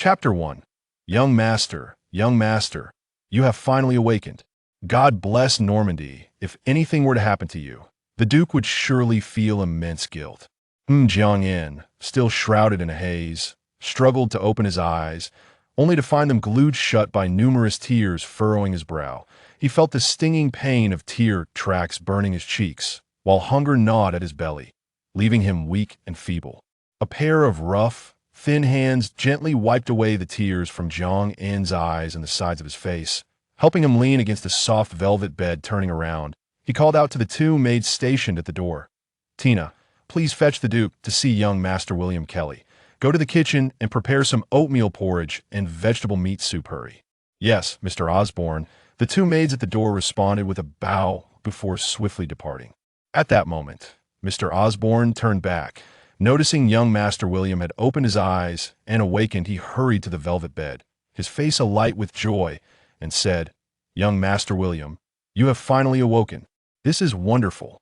Chapter 1. Young Master, you have finally awakened. God bless Normandy. If anything were to happen to you, the Duke would surely feel immense guilt. Jiang-in, still shrouded in a haze, struggled to open his eyes, only to find them glued shut by numerous tears furrowing his brow. He felt the stinging pain of tear tracks burning his cheeks, while hunger gnawed at his belly, leaving him weak and feeble. A pair of rough, thin hands gently wiped away the tears from Jiang-in's eyes and the sides of his face, helping him lean against the soft velvet bed. Turning around, he called out to the two maids stationed at the door. "Tina, please fetch the Duke to see young Master William Kelly. Go to the kitchen and prepare some oatmeal porridge and vegetable meat soup. Hurry." "Yes, Mr. Osborne," the two maids at the door responded with a bow before swiftly departing. At that moment, Mr. Osborne turned back. Noticing young Master William had opened his eyes and awakened, he hurried to the velvet bed, his face alight with joy, and said, "Young Master William, you have finally awoken. This is wonderful.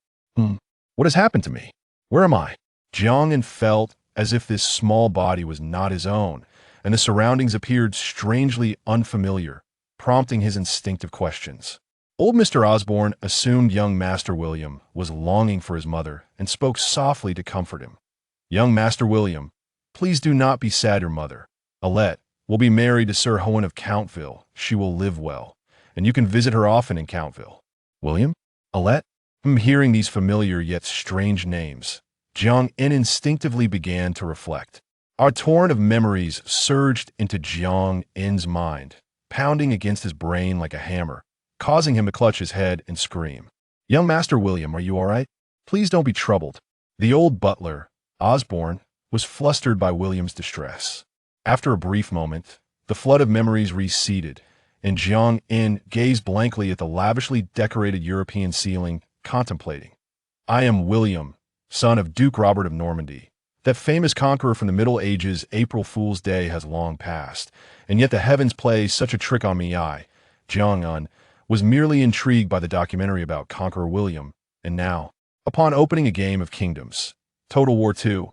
What has happened to me? Where am I?" Jiang-in felt as if this small body was not his own, and the surroundings appeared strangely unfamiliar, prompting his instinctive questions. Old Mr. Osborne assumed young Master William was longing for his mother and spoke softly to comfort him. "Young Master William, please do not be sad. Your mother, Alette, will be married to Sir Owen of Countville. She will live well, and you can visit her often in Countville." "William? Alette?" Hearing these familiar yet strange names, Jiang-in instinctively began to reflect. A torrent of memories surged into Jiang-in's mind, pounding against his brain like a hammer, causing him to clutch his head and scream. "Young Master William, are you all right? Please don't be troubled." The old butler, Osborne, was flustered by William's distress. After a brief moment, the flood of memories receded, and Jiang-in gazed blankly at the lavishly decorated European ceiling, contemplating. "I am William, son of Duke Robert of Normandy. That famous conqueror from the Middle Ages. April Fool's Day has long passed, and yet the heavens play such a trick on me. Jiang-in, was merely intrigued by the documentary about Conqueror William, and now, upon opening a game of kingdoms, Total War II,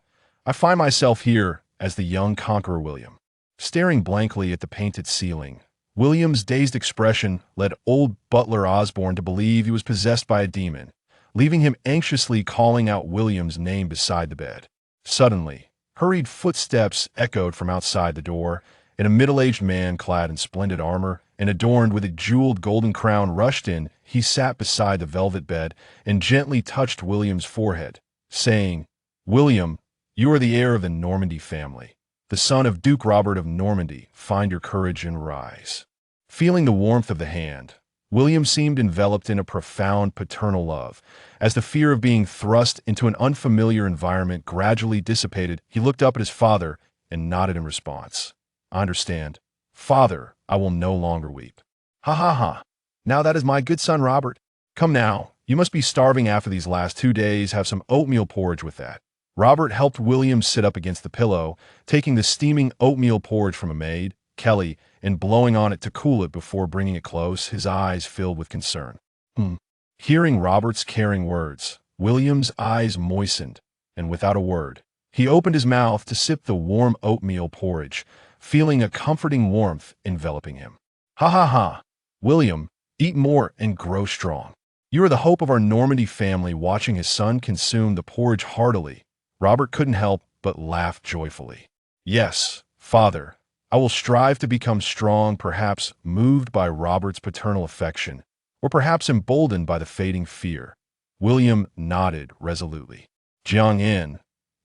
I find myself here as the young Conqueror William." Staring blankly at the painted ceiling, William's dazed expression led old butler Osborne to believe he was possessed by a demon, leaving him anxiously calling out William's name beside the bed. Suddenly, hurried footsteps echoed from outside the door, and a middle-aged man clad in splendid armor and adorned with a jeweled golden crown rushed in. He sat beside the velvet bed and gently touched William's forehead, saying, "William, you are the heir of the Normandy family, the son of Duke Robert of Normandy. Find your courage and rise." Feeling the warmth of the hand, William seemed enveloped in a profound paternal love. As the fear of being thrust into an unfamiliar environment gradually dissipated, he looked up at his father and nodded in response. "I understand. Father, I will no longer weep." "Ha ha ha. Now that is my good son Robert. Come now, you must be starving after these last 2 days. Have some oatmeal porridge with that." Robert helped William sit up against the pillow, taking the steaming oatmeal porridge from a maid, Kelly, and blowing on it to cool it before bringing it close, his eyes filled with concern. Hearing Robert's caring words, William's eyes moistened, and without a word, he opened his mouth to sip the warm oatmeal porridge, feeling a comforting warmth enveloping him. "Ha ha ha. William, eat more and grow strong. You are the hope of our Normandy family." Watching his son consume the porridge heartily, Robert couldn't help but laugh joyfully. "Yes, father, I will strive to become strong." Perhaps moved by Robert's paternal affection, or perhaps emboldened by the fading fear, William nodded resolutely. Jiang-in,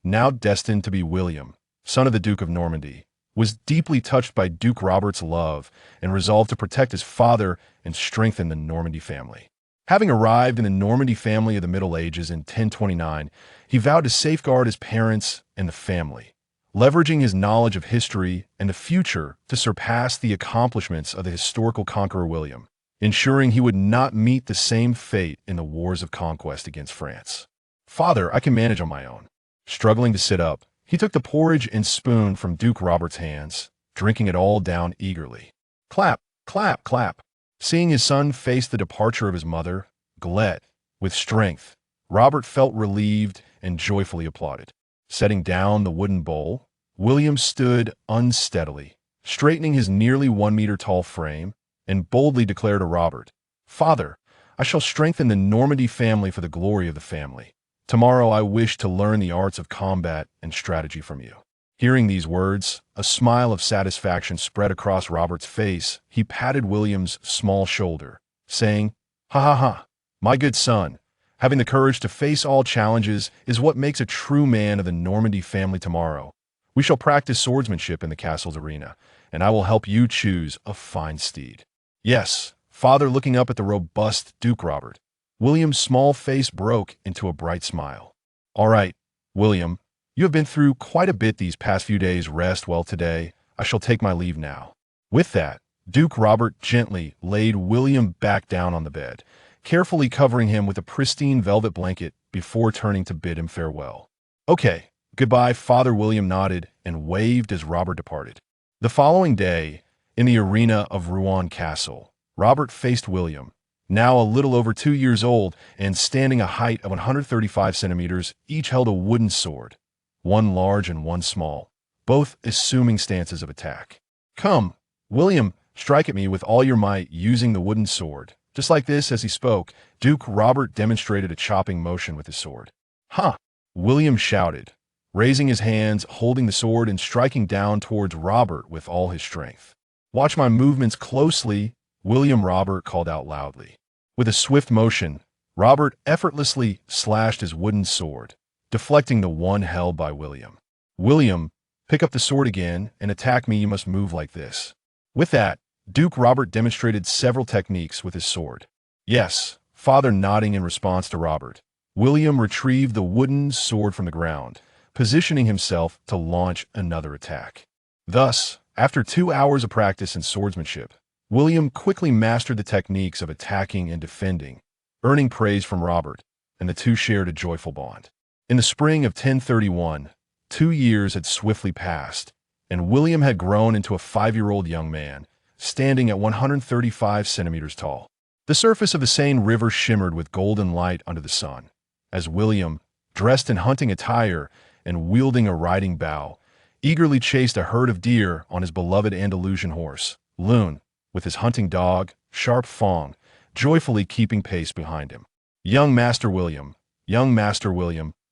now destined to be William, son of the Duke of Normandy, was deeply touched by Duke Robert's love and resolved to protect his father and strengthen the Normandy family. Having arrived in the Normandy family of the Middle Ages in 1029, he vowed to safeguard his parents and the family, leveraging his knowledge of history and the future to surpass the accomplishments of the historical conqueror William, ensuring he would not meet the same fate in the wars of conquest against France. "Father, I can manage on my own." Struggling to sit up, he took the porridge and spoon from Duke Robert's hands, drinking it all down eagerly. Clap, clap, clap. Seeing his son face the departure of his mother, Galette, with strength, Robert felt relieved and joyfully applauded. Setting down the wooden bowl, William stood unsteadily, straightening his nearly 1 meter tall frame, and boldly declared to Robert, "Father, I shall strengthen the Normandy family for the glory of the family. Tomorrow I wish to learn the arts of combat and strategy from you." Hearing these words, a smile of satisfaction spread across Robert's face. He patted William's small shoulder, saying, "Ha ha ha, my good son, having the courage to face all challenges is what makes a true man of the Normandy family tomorrow. We shall practice swordsmanship in the castle's arena, and I will help you choose a fine steed." "Yes, father," looking up at the robust Duke Robert. William's small face broke into a bright smile. "All right, William, you have been through quite a bit these past few days. Rest well today. I shall take my leave now." With that, Duke Robert gently laid William back down on the bed, carefully covering him with a pristine velvet blanket before turning to bid him farewell. "Okay, goodbye, Father." William nodded and waved as Robert departed. The following day, in the arena of Rouen Castle, Robert faced William, now a little over 2 years old and standing a height of 135 centimeters. Each held a wooden sword, one large and one small, both assuming stances of attack. "Come, William, strike at me with all your might using the wooden sword." Just like this, as he spoke, Duke Robert demonstrated a chopping motion with his sword. "Ha!" William shouted, raising his hands, holding the sword and striking down towards Robert with all his strength. "Watch my movements closely," William Robert called out loudly. With a swift motion, Robert effortlessly slashed his wooden sword, deflecting the one held by William. "William, pick up the sword again and attack me. You must move like this." With that, Duke Robert demonstrated several techniques with his sword. "Yes," father nodding in response to Robert. William retrieved the wooden sword from the ground, positioning himself to launch another attack. Thus, after 2 hours of practice in swordsmanship, William quickly mastered the techniques of attacking and defending, earning praise from Robert, and the two shared a joyful bond. In the spring of 1031, 2 years had swiftly passed, and William had grown into a 5-year-old young man, standing at 135 centimeters tall. The surface of the Seine River shimmered with golden light under the sun, as William, dressed in hunting attire and wielding a riding bow, eagerly chased a herd of deer on his beloved Andalusian horse, Loon, with his hunting dog, Sharp Fong, joyfully keeping pace behind him. Young Master William,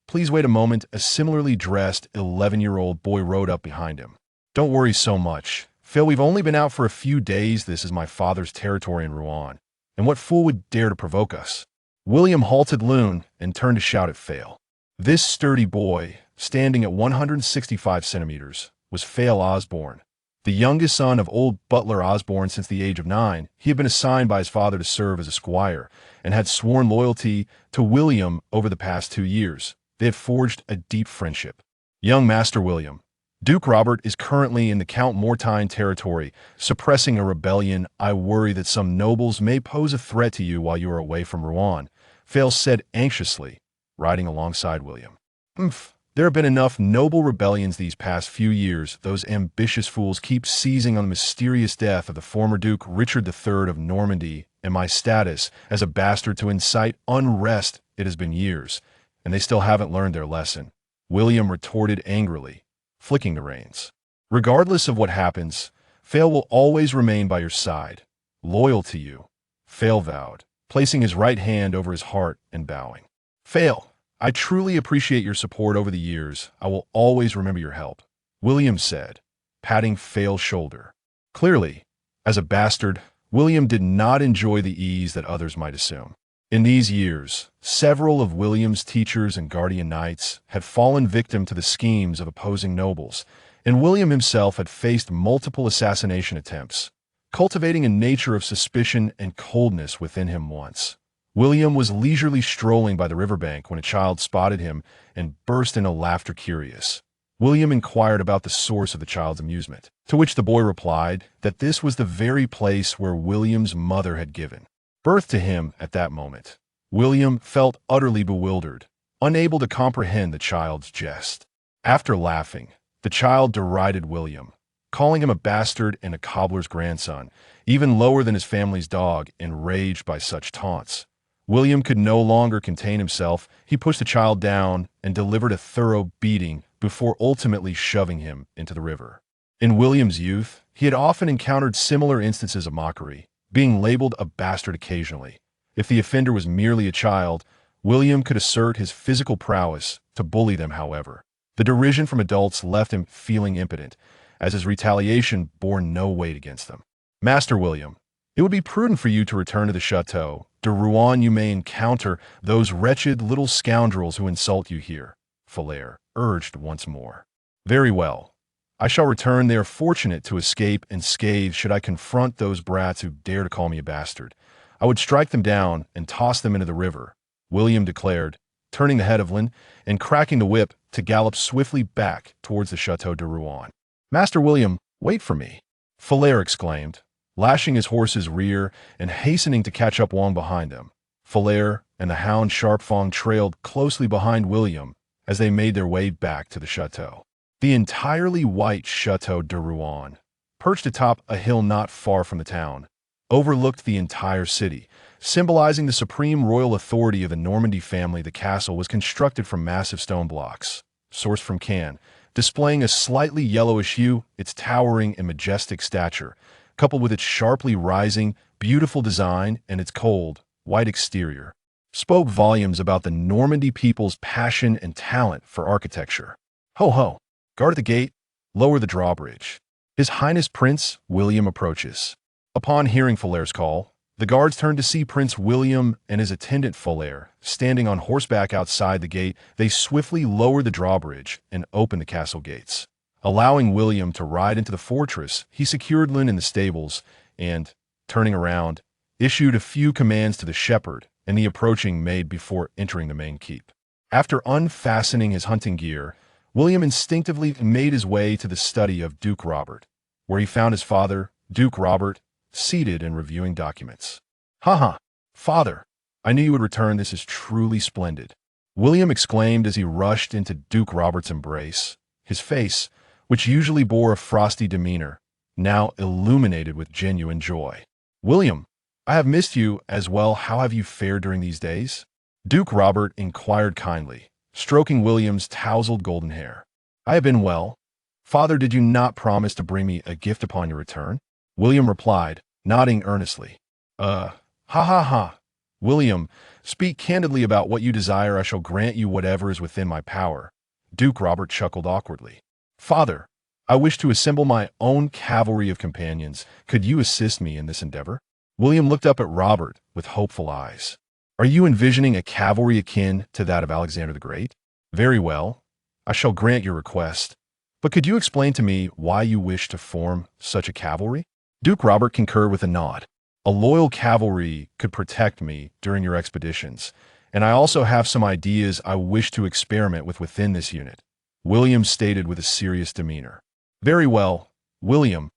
please wait a moment." A similarly dressed 11-year-old boy rode up behind him. "Don't worry so much, Phil, we've only been out for a few days. This is my father's territory in Rouen, and what fool would dare to provoke us?" William halted Loon and turned to shout at Fail. This sturdy boy, standing at 165 centimeters, was Fail Osborne. The youngest son of old Butler Osborne. Since the age of 9, he had been assigned by his father to serve as a squire and had sworn loyalty to William over the past 2 years. They had forged a deep friendship. "Young Master William, Duke Robert is currently in the Count Mortain territory, suppressing a rebellion. I worry that some nobles may pose a threat to you while you are away from Rouen," Fail said anxiously, riding alongside William. There have been enough noble rebellions these past few years. Those ambitious fools keep seizing on the mysterious death of the former Duke Richard III of Normandy and my status as a bastard to incite unrest. It has been years, and they still haven't learned their lesson," William retorted angrily, flicking the reins. "Regardless of what happens, Fail will always remain by your side, loyal to you," Fail vowed, placing his right hand over his heart and bowing. "Fail, I truly appreciate your support over the years. I will always remember your help," William said, patting Fail's shoulder. Clearly, as a bastard, William did not enjoy the ease that others might assume. In these years, several of William's teachers and guardian knights had fallen victim to the schemes of opposing nobles, and William himself had faced multiple assassination attempts, cultivating a nature of suspicion and coldness within him once. William was leisurely strolling by the riverbank when a child spotted him and burst into laughter. Curious, William inquired about the source of the child's amusement, to which the boy replied that this was the very place where William's mother had given birth to him at that moment. William felt utterly bewildered, unable to comprehend the child's jest. After laughing, the child derided William, calling him a bastard and a cobbler's grandson, even lower than his family's dog. Enraged by such taunts, William could no longer contain himself. He pushed the child down and delivered a thorough beating before ultimately shoving him into the river. In William's youth, he had often encountered similar instances of mockery, being labeled a bastard occasionally. If the offender was merely a child, William could assert his physical prowess to bully them, however. The derision from adults left him feeling impotent, as his retaliation bore no weight against them. Master William, it would be prudent for you to return to the Chateau de Rouen. You may encounter those wretched little scoundrels who insult you here, Falaire urged once more. Very well. I shall return. They are fortunate to escape unscathed. Should I confront those brats who dare to call me a bastard, I would strike them down and toss them into the river, William declared, turning the head of Lynn and cracking the whip to gallop swiftly back towards the Chateau de Rouen. Master William, wait for me, Falaire exclaimed, lashing his horse's rear and hastening to catch up Wong behind him. Falaire and the hound Sharpfang trailed closely behind William as they made their way back to the chateau. The entirely white Chateau de Rouen, perched atop a hill not far from the town, overlooked the entire city, symbolizing the supreme royal authority of the Normandy family. The castle was constructed from massive stone blocks, sourced from Cannes, displaying a slightly yellowish hue. Its towering and majestic stature, coupled with its sharply rising, beautiful design and its cold, white exterior, spoke volumes about the Normandy people's passion and talent for architecture. Ho ho! Guard at the gate, lower the drawbridge. His Highness Prince William approaches. Upon hearing Falaire's call, the guards turned to see Prince William and his attendant Falaire standing on horseback outside the gate. They swiftly lowered the drawbridge and opened the castle gates. Allowing William to ride into the fortress, he secured Lynn in the stables and, turning around, issued a few commands to the shepherd and the approaching maid before entering the main keep. After unfastening his hunting gear, William instinctively made his way to the study of Duke Robert, where he found his father, Duke Robert, seated and reviewing documents. "Ha! Father, I knew you would return. This is truly splendid," William exclaimed as he rushed into Duke Robert's embrace, his face, which usually bore a frosty demeanor, now illuminated with genuine joy. "William, I have missed you as well. How have you fared during these days?" Duke Robert inquired kindly, stroking William's tousled golden hair. "I have been well. Father, did you not promise to bring me a gift upon your return?" William replied, nodding earnestly. Ha. William, speak candidly about what you desire. I shall grant you whatever is within my power." Duke Robert chuckled awkwardly. "Father, I wish to assemble my own cavalry of companions. Could you assist me in this endeavor?" William looked up at Robert with hopeful eyes. "Are you envisioning a cavalry akin to that of Alexander the Great? Very well. I shall grant your request. But could you explain to me why you wish to form such a cavalry?" Duke Robert concurred with a nod. "A loyal cavalry could protect me during your expeditions, and I also have some ideas I wish to experiment with within this unit," William stated with a serious demeanor. "Very well. William,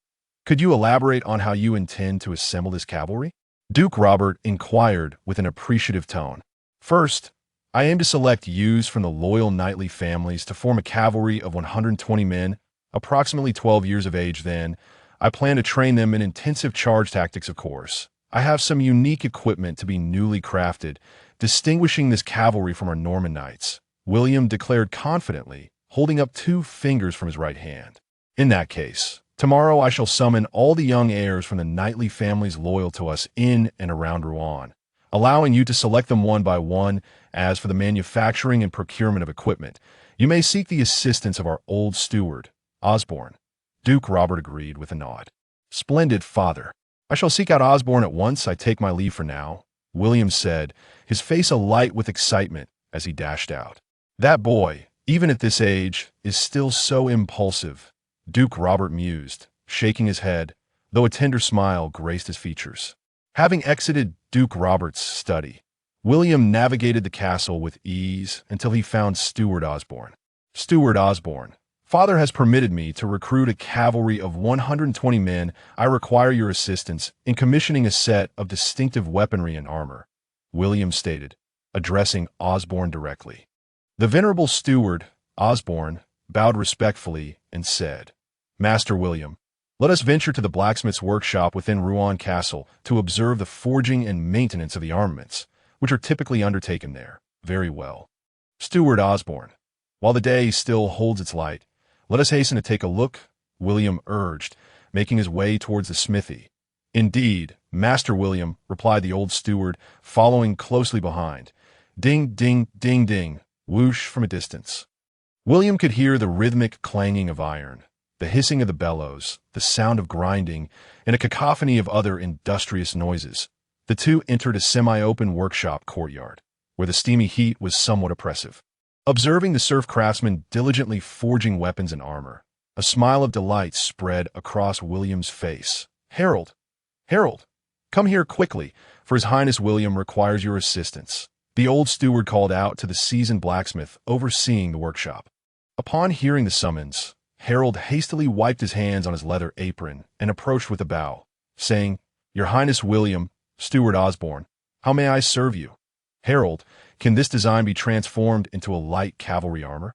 could you elaborate on how you intend to assemble this cavalry?" Duke Robert inquired with an appreciative tone. "First, I aim to select youths from the loyal knightly families to form a cavalry of 120 men, approximately 12 years of age. Then, I plan to train them in intensive charge tactics, of course. I have some unique equipment to be newly crafted, distinguishing this cavalry from our Norman knights," William declared confidently, holding up 2 fingers from his right hand. "In that case, tomorrow I shall summon all the young heirs from the knightly families loyal to us in and around Rouen, allowing you to select them one by one. As for the manufacturing and procurement of equipment, you may seek the assistance of our old steward, Osborne." Duke Robert agreed with a nod. "Splendid, Father. I shall seek out Osborne at once. I take my leave for now," William said, his face alight with excitement as he dashed out. "That boy, even at this age, is still so impulsive," Duke Robert mused, shaking his head, though a tender smile graced his features. Having exited Duke Robert's study, William navigated the castle with ease until he found Steward Osborne. "Steward Osborne, Father has permitted me to recruit a cavalry of 120 men. I require your assistance in commissioning a set of distinctive weaponry and armor," William stated, addressing Osborne directly. The venerable steward, Osborne, bowed respectfully and said, "Master William, let us venture to the blacksmith's workshop within Rouen Castle to observe the forging and maintenance of the armaments, which are typically undertaken there." "Very well. Steward Osborne, while the day still holds its light, let us hasten to take a look William urged, making his way towards the smithy. "Indeed, Master William," replied the old steward, following closely behind. Ding, ding, ding, ding, whoosh from a distance. William could hear the rhythmic clanging of iron, the hissing of the bellows, the sound of grinding, and a cacophony of other industrious noises. The two entered a semi-open workshop courtyard, where the steamy heat was somewhat oppressive. Observing the serf craftsmen diligently forging weapons and armor, a smile of delight spread across William's face. "Harold! Harold! Come here quickly, for His Highness William requires your assistance," the old steward called out to the seasoned blacksmith overseeing the workshop. Upon hearing the summons, Harold hastily wiped his hands on his leather apron and approached with a bow, saying, "Your Highness William, Steward Osborne, how may I serve you?" "Harold, can this design be transformed into a light cavalry armor?"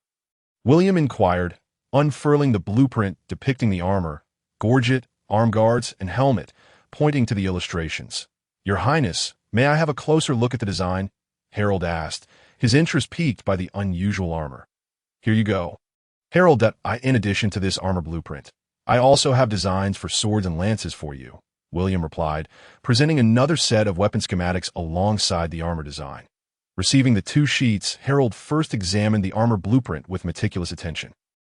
William inquired, unfurling the blueprint depicting the armor, gorget, arm guards, and helmet, pointing to the illustrations. "Your Highness, may I have a closer look at the design?" Harold asked, his interest piqued by the unusual armor. "Here you go. Harold, in addition to this armor blueprint, I also have designs for swords and lances for you," William replied, presenting another set of weapon schematics alongside the armor design. Receiving the two sheets, Harold first examined the armor blueprint with meticulous attention.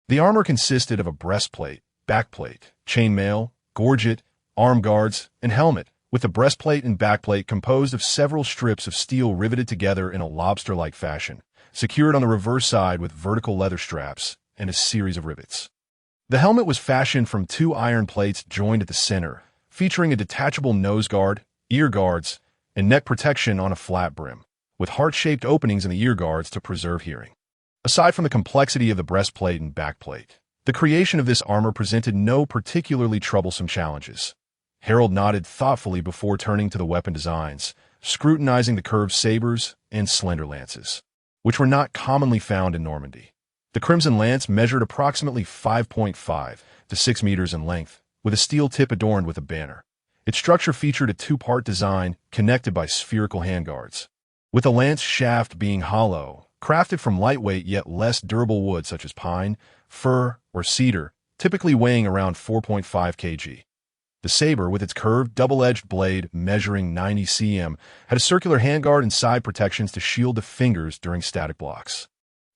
The armor consisted of a breastplate, backplate, chainmail, gorget, arm guards, and helmet, with the breastplate and backplate composed of several strips of steel riveted together in a lobster-like fashion, secured on the reverse side with vertical leather straps and a series of rivets. The helmet was fashioned from two iron plates joined at the center, featuring a detachable nose guard, ear guards, and neck protection on a flat brim, with heart-shaped openings in the ear guards to preserve hearing. Aside from the complexity of the breastplate and backplate, the creation of this armor presented no particularly troublesome challenges. Harold nodded thoughtfully before turning to the weapon designs, scrutinizing the curved sabers and slender lances, which were not commonly found in Normandy. The Crimson Lance measured approximately 5.5 to 6 meters in length, with a steel tip adorned with a banner. Its structure featured a two-part design connected by spherical handguards, with the lance shaft being hollow, crafted from lightweight yet less durable wood such as pine, fir, or cedar, typically weighing around 4.5 kg. The saber, with its curved, double-edged blade measuring 90 cm, had a circular handguard and side protections to shield the fingers during static blocks,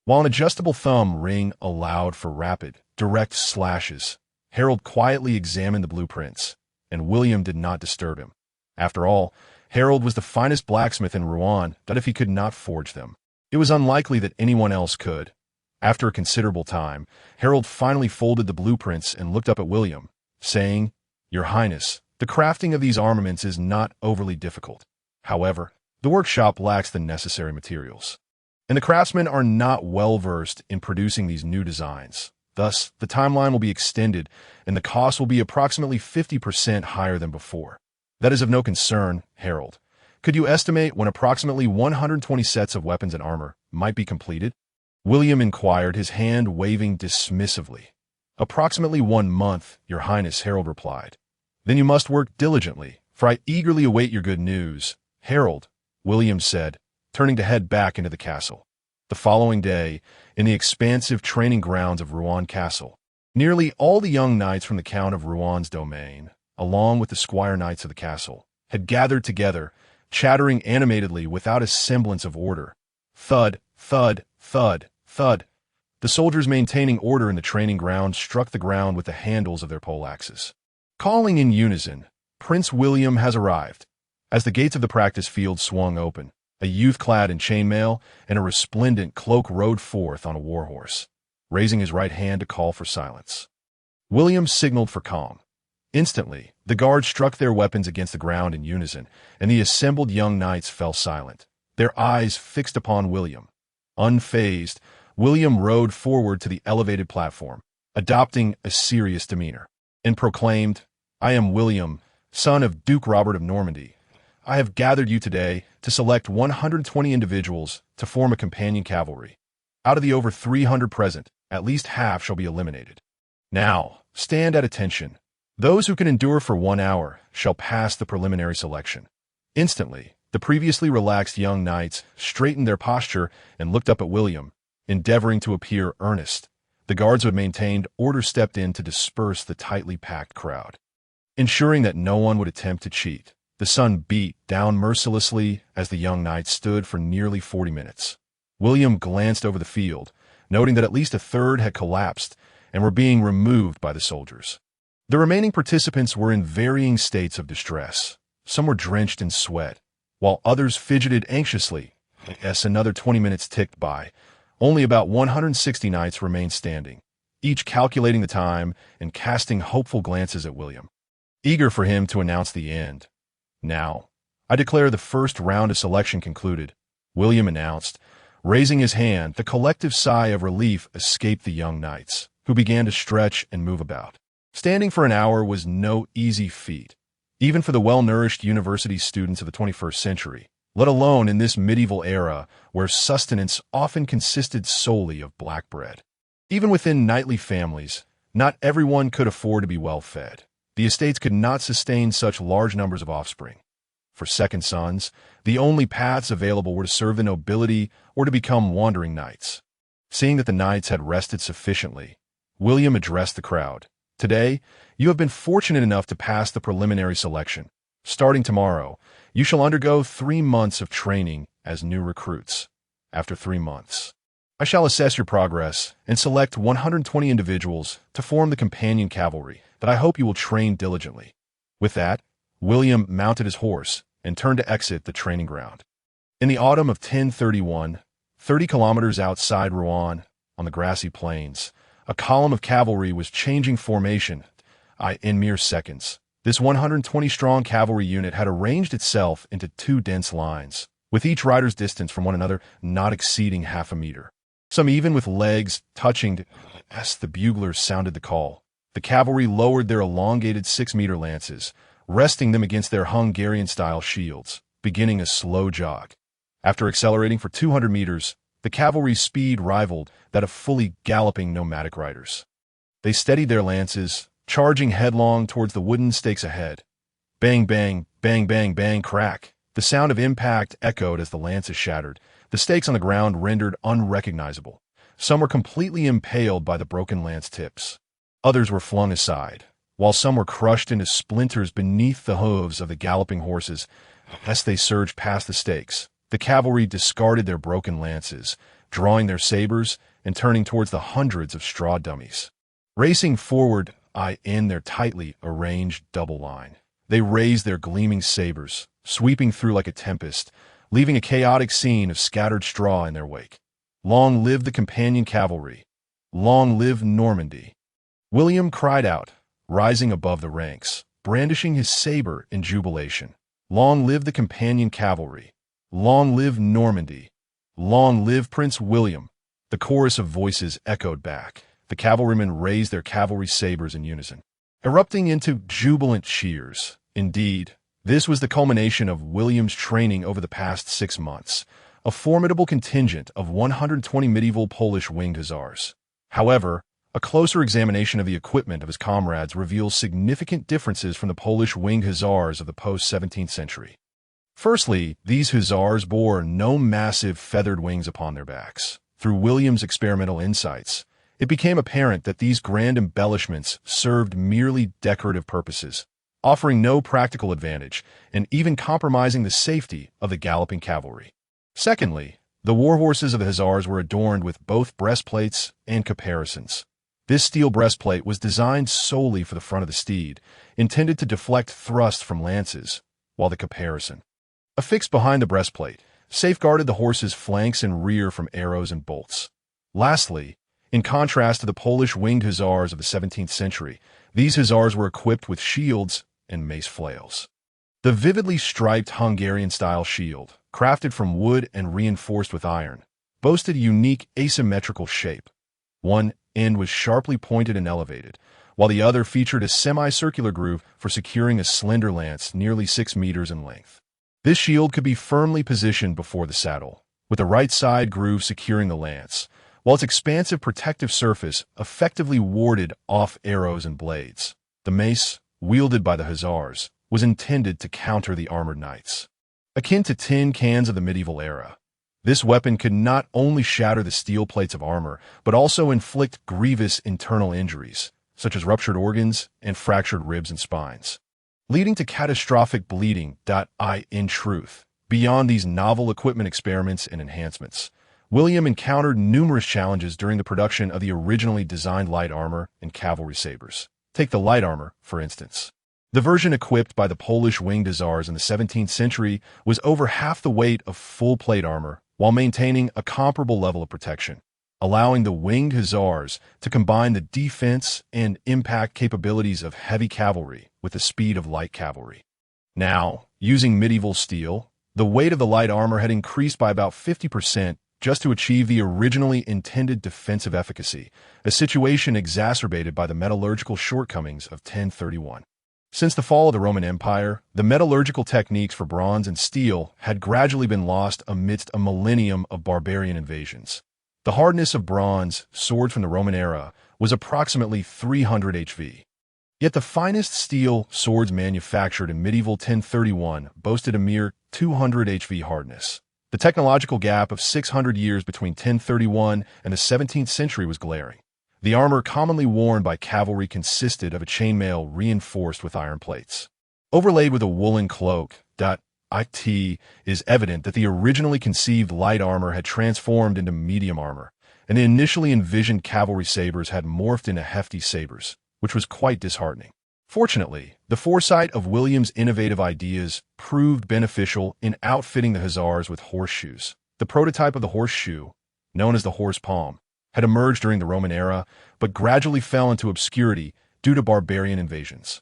while an adjustable thumb ring allowed for rapid, direct slashes. Harold quietly examined the blueprints, and William did not disturb him. After all, Harold was the finest blacksmith in Rouen, that if he could not forge them, it was unlikely that anyone else could. After a considerable time, Harold finally folded the blueprints and looked up at William, saying, "Your Highness, the crafting of these armaments is not overly difficult. However, the workshop lacks the necessary materials, and the craftsmen are not well-versed in producing these new designs. Thus, the timeline will be extended, and the cost will be approximately 50% higher than before. That is of no concern, Harold. Could you estimate when approximately 120 sets of weapons and armor might be completed?" William inquired, his hand waving dismissively. "Approximately 1 month, Your Highness," Harold replied. "Then you must work diligently, for I eagerly await your good news." "Harold," William said, turning to head back into the castle. The following day, in the expansive training grounds of Rouen Castle, nearly all the young knights from the Count of Rouen's domain, along with the squire knights of the castle, had gathered together, chattering animatedly without a semblance of order. Thud, thud, thud, thud. The soldiers maintaining order in the training ground struck the ground with the handles of their poleaxes, calling in unison, "Prince William has arrived." As the gates of the practice field swung open, a youth clad in chainmail and a resplendent cloak rode forth on a warhorse, raising his right hand to call for silence. William signaled for calm. Instantly, the guards struck their weapons against the ground in unison, and the assembled young knights fell silent, their eyes fixed upon William. Unfazed, William rode forward to the elevated platform, adopting a serious demeanor, and proclaimed, "I am William, son of Duke Robert of Normandy. I have gathered you today to select 120 individuals to form a companion cavalry. Out of the over 300 present, at least half shall be eliminated. Now, stand at attention. Those who can endure for 1 hour shall pass the preliminary selection." Instantly, the previously relaxed young knights straightened their posture and looked up at William, endeavoring to appear earnest, The guards who had maintained order stepped in to disperse the tightly packed crowd, ensuring that no one would attempt to cheat. The sun beat down mercilessly as the young knights stood for nearly 40 minutes. William glanced over the field, noting that at least a third had collapsed and were being removed by the soldiers. The remaining participants were in varying states of distress. Some were drenched in sweat, while others fidgeted anxiously. As another 20 minutes ticked by, only about 160 knights remained standing, each calculating the time and casting hopeful glances at William, eager for him to announce the end. "Now, I declare the first round of selection concluded," William announced. Raising his hand, the collective sigh of relief escaped the young knights, who began to stretch and move about. Standing for an hour was no easy feat, even for the well-nourished university students of the 21st century, let alone in this medieval era where sustenance often consisted solely of black bread. Even within knightly families, not everyone could afford to be well-fed. The estates could not sustain such large numbers of offspring. For second sons, the only paths available were to serve the nobility or to become wandering knights. Seeing that the knights had rested sufficiently, William addressed the crowd. "Today, you have been fortunate enough to pass the preliminary selection. Starting tomorrow, you shall undergo 3 months of training as new recruits. After 3 months, I shall assess your progress and select 120 individuals to form the companion cavalry that I hope you will train diligently." With that, William mounted his horse and turned to exit the training ground. In the autumn of 1031, 30 kilometers outside Rouen, on the grassy plains, a column of cavalry was changing formation in mere seconds. This 120-strong cavalry unit had arranged itself into 2 dense lines, with each rider's distance from one another not exceeding half a meter. Some even with legs touching as the buglers sounded the call. The cavalry lowered their elongated 6-meter lances, resting them against their Hungarian-style shields, beginning a slow jog. After accelerating for 200 meters, the cavalry's speed rivaled that of fully galloping nomadic riders. They steadied their lances, charging headlong towards the wooden stakes ahead. Bang, bang, bang, bang, bang, crack. The sound of impact echoed as the lances shattered, the stakes on the ground rendered unrecognizable. Some were completely impaled by the broken lance tips. Others were flung aside, while some were crushed into splinters beneath the hooves of the galloping horses. As they surged past the stakes, the cavalry discarded their broken lances, drawing their sabers and turning towards the hundreds of straw dummies. Racing forward, in their tightly arranged double line, they raised their gleaming sabers, sweeping through like a tempest, leaving a chaotic scene of scattered straw in their wake. Long live the companion cavalry! Long live Normandy! William cried out, rising above the ranks, brandishing his saber in jubilation. Long live the companion cavalry! Long live Normandy! Long live Prince William! The chorus of voices echoed back. The cavalrymen raised their cavalry sabers in unison, erupting into jubilant cheers. Indeed, this was the culmination of William's training over the past 6 months, a formidable contingent of 120 medieval Polish winged hussars. However, a closer examination of the equipment of his comrades reveals significant differences from the Polish winged hussars of the post-17th century. Firstly, these hussars bore no massive feathered wings upon their backs. Through William's experimental insights, it became apparent that these grand embellishments served merely decorative purposes, offering no practical advantage and even compromising the safety of the galloping cavalry. Secondly, the war horses of the hussars were adorned with both breastplates and caparisons. This steel breastplate was designed solely for the front of the steed, intended to deflect thrust from lances, while the caparison, affixed behind the breastplate, safeguarded the horse's flanks and rear from arrows and bolts. Lastly, in contrast to the Polish winged hussars of the 17th century, these hussars were equipped with shields and mace flails. The vividly striped Hungarian-style shield, crafted from wood and reinforced with iron, boasted a unique asymmetrical shape. One end was sharply pointed and elevated, while the other featured a semicircular groove for securing a slender lance nearly 6 meters in length. This shield could be firmly positioned before the saddle, with the right side groove securing the lance, while its expansive protective surface effectively warded off arrows and blades. The mace, wielded by the hussars, was intended to counter the armored knights. Akin to tin cans of the medieval era, This weapon could not only shatter the steel plates of armor, but also inflict grievous internal injuries, such as ruptured organs and fractured ribs and spines, leading to catastrophic bleeding. In truth, beyond these novel equipment experiments and enhancements, William encountered numerous challenges during the production of the originally designed light armor and cavalry sabers. Take the light armor, for instance. The version equipped by the Polish winged hussars in the 17th century was over half the weight of full-plate armor while maintaining a comparable level of protection, allowing the winged hussars to combine the defense and impact capabilities of heavy cavalry with the speed of light cavalry. Now, using medieval steel, the weight of the light armor had increased by about 50% just to achieve the originally intended defensive efficacy, a situation exacerbated by the metallurgical shortcomings of 1031. Since the fall of the Roman Empire, the metallurgical techniques for bronze and steel had gradually been lost amidst a millennium of barbarian invasions. The hardness of bronze swords from the Roman era was approximately 300 HV. Yet the finest steel swords manufactured in medieval 1031 boasted a mere 200 HV hardness. The technological gap of 600 years between 1031 and the 17th century was glaring. The armor commonly worn by cavalry consisted of a chainmail reinforced with iron plates, overlaid with a woolen cloak. It is evident that the originally conceived light armor had transformed into medium armor, and the initially envisioned cavalry sabers had morphed into hefty sabers, which was quite disheartening. Fortunately, the foresight of William's innovative ideas proved beneficial in outfitting the hussars with horseshoes. The prototype of the horseshoe, known as the horse palm, had emerged during the Roman era, but gradually fell into obscurity due to barbarian invasions.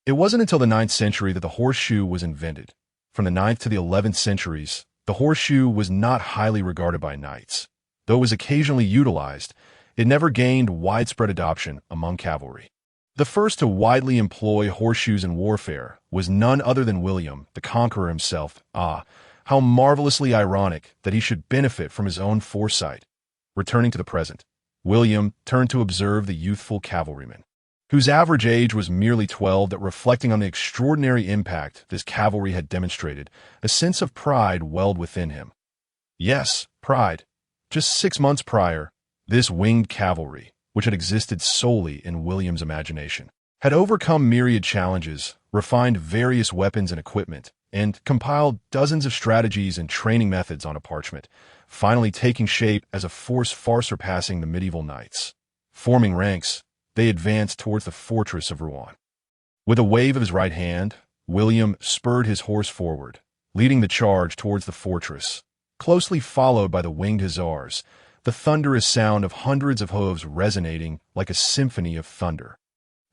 It wasn't until the 9th century that the horseshoe was invented. From the 9th to the 11th centuries, the horseshoe was not highly regarded by knights. Though it was occasionally utilized, it never gained widespread adoption among cavalry. The first to widely employ horseshoes in warfare was none other than William, the Conqueror himself. How marvelously ironic that he should benefit from his own foresight. Returning to the present, William turned to observe the youthful cavalryman, whose average age was merely 12, that reflecting on the extraordinary impact this cavalry had demonstrated, a sense of pride welled within him. Yes, pride. Just 6 months prior, this winged cavalry, which had existed solely in William's imagination, had overcome myriad challenges, refined various weapons and equipment, and compiled dozens of strategies and training methods on a parchment, finally taking shape as a force far surpassing the medieval knights. Forming ranks, they advanced towards the fortress of Rouen. With a wave of his right hand, William spurred his horse forward, leading the charge towards the fortress, closely followed by the winged hussars, the thunderous sound of hundreds of hooves resonating like a symphony of thunder.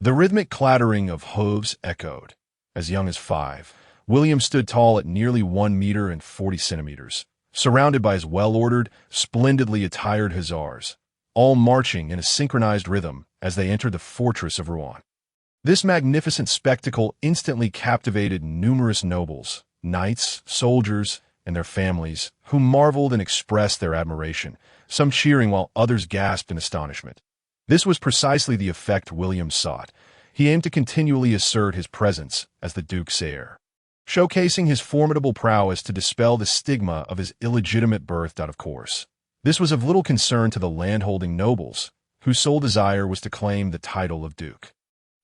The rhythmic clattering of hooves echoed. As young as 5, William stood tall at nearly 1 meter and 40 centimeters, surrounded by his well-ordered, splendidly attired hussars, all marching in a synchronized rhythm as they entered the fortress of Rouen. This magnificent spectacle instantly captivated numerous nobles, knights, soldiers, and their families, who marveled and expressed their admiration, some cheering while others gasped in astonishment. This was precisely the effect William sought. He aimed to continually assert his presence as the Duke's heir, showcasing his formidable prowess to dispel the stigma of his illegitimate birth. Of course, this was of little concern to the landholding nobles, whose sole desire was to claim the title of Duke.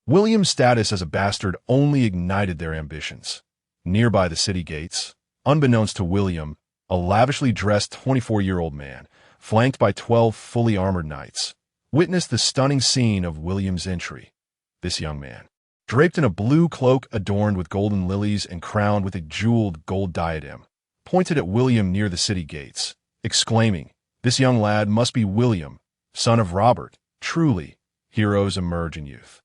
William's status as a bastard only ignited their ambitions. Nearby the city gates, unbeknownst to William, a lavishly dressed 24-year-old man, flanked by 12 fully armored knights, witnessed the stunning scene of William's entry. This young man, draped in a blue cloak adorned with golden lilies and crowned with a jeweled gold diadem, pointed at William near the city gates, exclaiming, "This young lad must be William, son of Robert. Truly, heroes emerge in youth.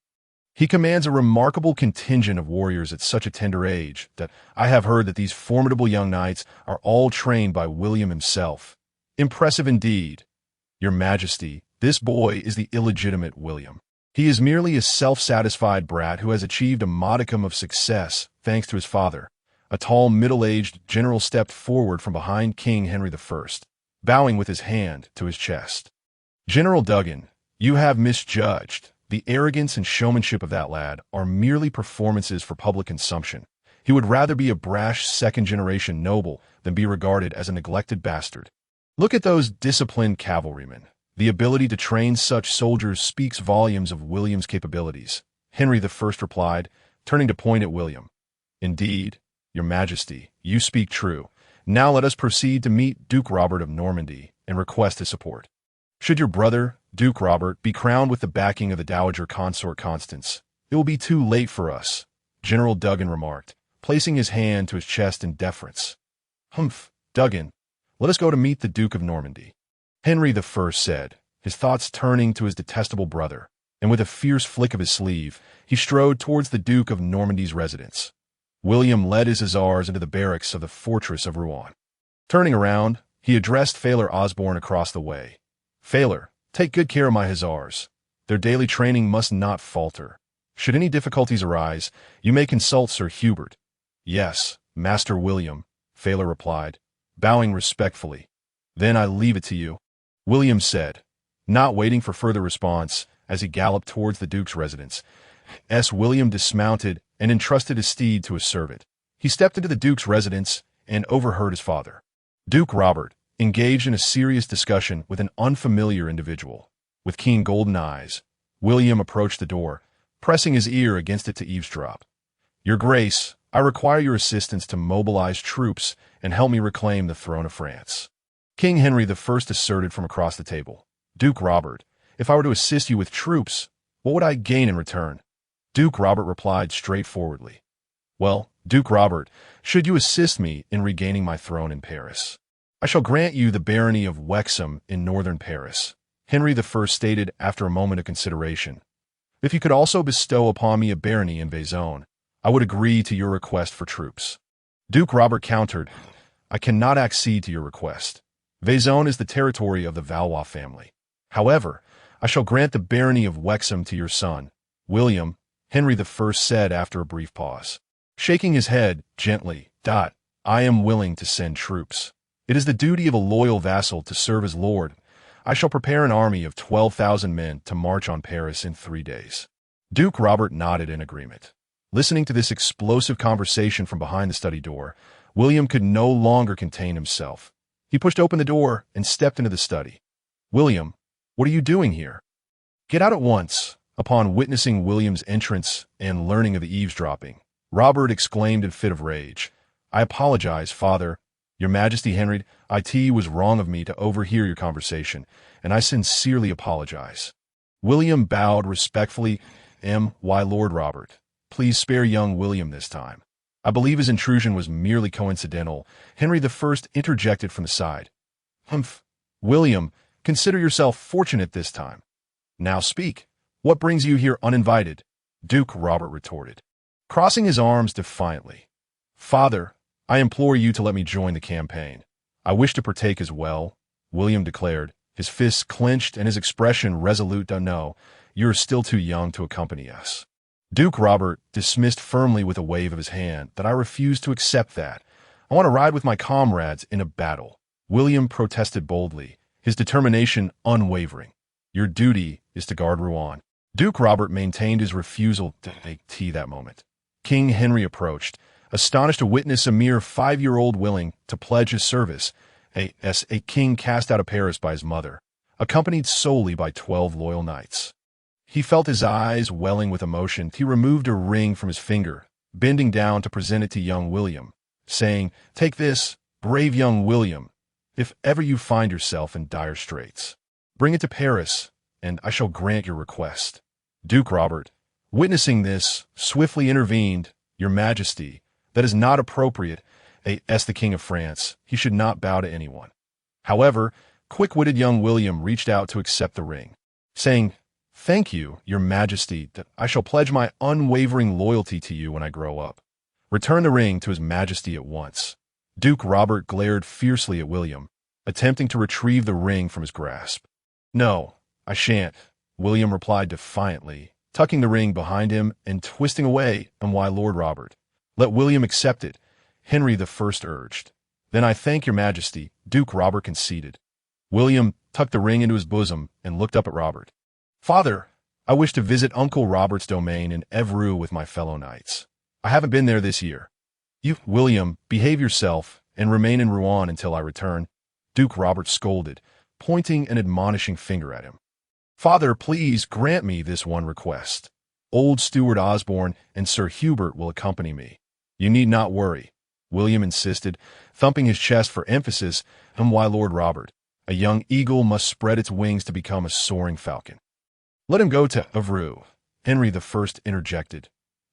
He commands a remarkable contingent of warriors at such a tender age that I have heard that these formidable young knights are all trained by William himself. Impressive indeed. Your Majesty, this boy is the illegitimate William. He is merely a self-satisfied brat who has achieved a modicum of success thanks to his father." A tall, middle-aged general stepped forward from behind King Henry I, bowing with his hand to his chest. "General Duggan, you have misjudged. The arrogance and showmanship of that lad are merely performances for public consumption. He would rather be a brash second-generation noble than be regarded as a neglected bastard. Look at those disciplined cavalrymen. The ability to train such soldiers speaks volumes of William's capabilities, Henry I replied, turning to point at William. Indeed, Your Majesty, you speak true. Now let us proceed to meet Duke Robert of Normandy and request his support. Should your brother, Duke Robert, be crowned with the backing of the Dowager Consort Constance, it will be too late for us, General Duggan remarked, placing his hand to his chest in deference. Humph, Duggan, let us go to meet the Duke of Normandy, Henry I said, his thoughts turning to his detestable brother, and with a fierce flick of his sleeve, he strode towards the Duke of Normandy's residence. William led his hussars into the barracks of the fortress of Rouen. Turning around, he addressed Failor Osborne across the way. Failor, take good care of my hussars. Their daily training must not falter. Should any difficulties arise, you may consult Sir Hubert. Yes, Master William, Failor replied, bowing respectfully. Then I leave it to you, William said, not waiting for further response as he galloped towards the Duke's residence. William dismounted and entrusted his steed to a servant. He stepped into the Duke's residence and overheard his father, Duke Robert, engaged in a serious discussion with an unfamiliar individual. With keen golden eyes, William approached the door, pressing his ear against it to eavesdrop. Your Grace, I require your assistance to mobilize troops and help me reclaim the throne of France. King Henry I asserted from across the table. Duke Robert, if I were to assist you with troops, what would I gain in return? Duke Robert replied straightforwardly. Well, Duke Robert, should you assist me in regaining my throne in Paris, I shall grant you the barony of Wexham in northern Paris, Henry I stated after a moment of consideration. If you could also bestow upon me a barony in Vaison, I would agree to your request for troops. Duke Robert countered, I cannot accede to your request. Vaison is the territory of the Valois family. However, I shall grant the barony of Wexham to your son, William, Henry I said after a brief pause. Shaking his head gently, I am willing to send troops. It is the duty of a loyal vassal to serve his lord. I shall prepare an army of 12,000 men to march on Paris in 3 days. Duke Robert nodded in agreement. Listening to this explosive conversation from behind the study door, William could no longer contain himself. He pushed open the door and stepped into the study. William, what are you doing here? Get out at once. Upon witnessing William's entrance and learning of the eavesdropping, Robert exclaimed in a fit of rage, I apologize, Father. Your Majesty, Henry, it was wrong of me to overhear your conversation, and I sincerely apologize. William bowed respectfully. Why, Lord Robert, please spare young William this time. I believe his intrusion was merely coincidental. Henry I interjected from the side. Humph, William, consider yourself fortunate this time. Now speak. What brings you here uninvited? Duke Robert retorted, crossing his arms defiantly. Father, I implore you to let me join the campaign. I wish to partake as well, William declared, his fists clenched and his expression resolute. No, you are still too young to accompany us. Duke Robert dismissed firmly with a wave of his hand that I refuse to accept that. I want to ride with my comrades in a battle. William protested boldly, his determination unwavering. Your duty is to guard Rouen. Duke Robert maintained his refusal to take tea that moment. King Henry approached, astonished to witness a mere 5-year-old willing to pledge his service, a king cast out of Paris by his mother, accompanied solely by 12 loyal knights. He felt his eyes welling with emotion. He removed a ring from his finger, bending down to present it to young William, saying, Take this, brave young William, if ever you find yourself in dire straits. Bring it to Paris, and I shall grant your request. Duke Robert, witnessing this, swiftly intervened. Your Majesty, that is not appropriate. As the King of France, he should not bow to anyone. However, quick-witted young William reached out to accept the ring, saying, Thank you, Your Majesty, that I shall pledge my unwavering loyalty to you when I grow up. Return the ring to His Majesty at once. Duke Robert glared fiercely at William, attempting to retrieve the ring from his grasp. No, I shan't, William replied defiantly, tucking the ring behind him and twisting away. And why, Lord Robert? Let William accept it, Henry I urged. Then I thank your Majesty, Duke Robert conceded. William tucked the ring into his bosom and looked up at Robert. Father, I wish to visit Uncle Robert's domain in Evreux with my fellow knights. I haven't been there this year. You, William, behave yourself and remain in Rouen until I return, Duke Robert scolded, pointing an admonishing finger at him. Father, please grant me this one request. Old Steward Osborne and Sir Hubert will accompany me. You need not worry, William insisted, thumping his chest for emphasis, and why Lord Robert, a young eagle must spread its wings to become a soaring falcon. Let him go to Anru, Henry I interjected.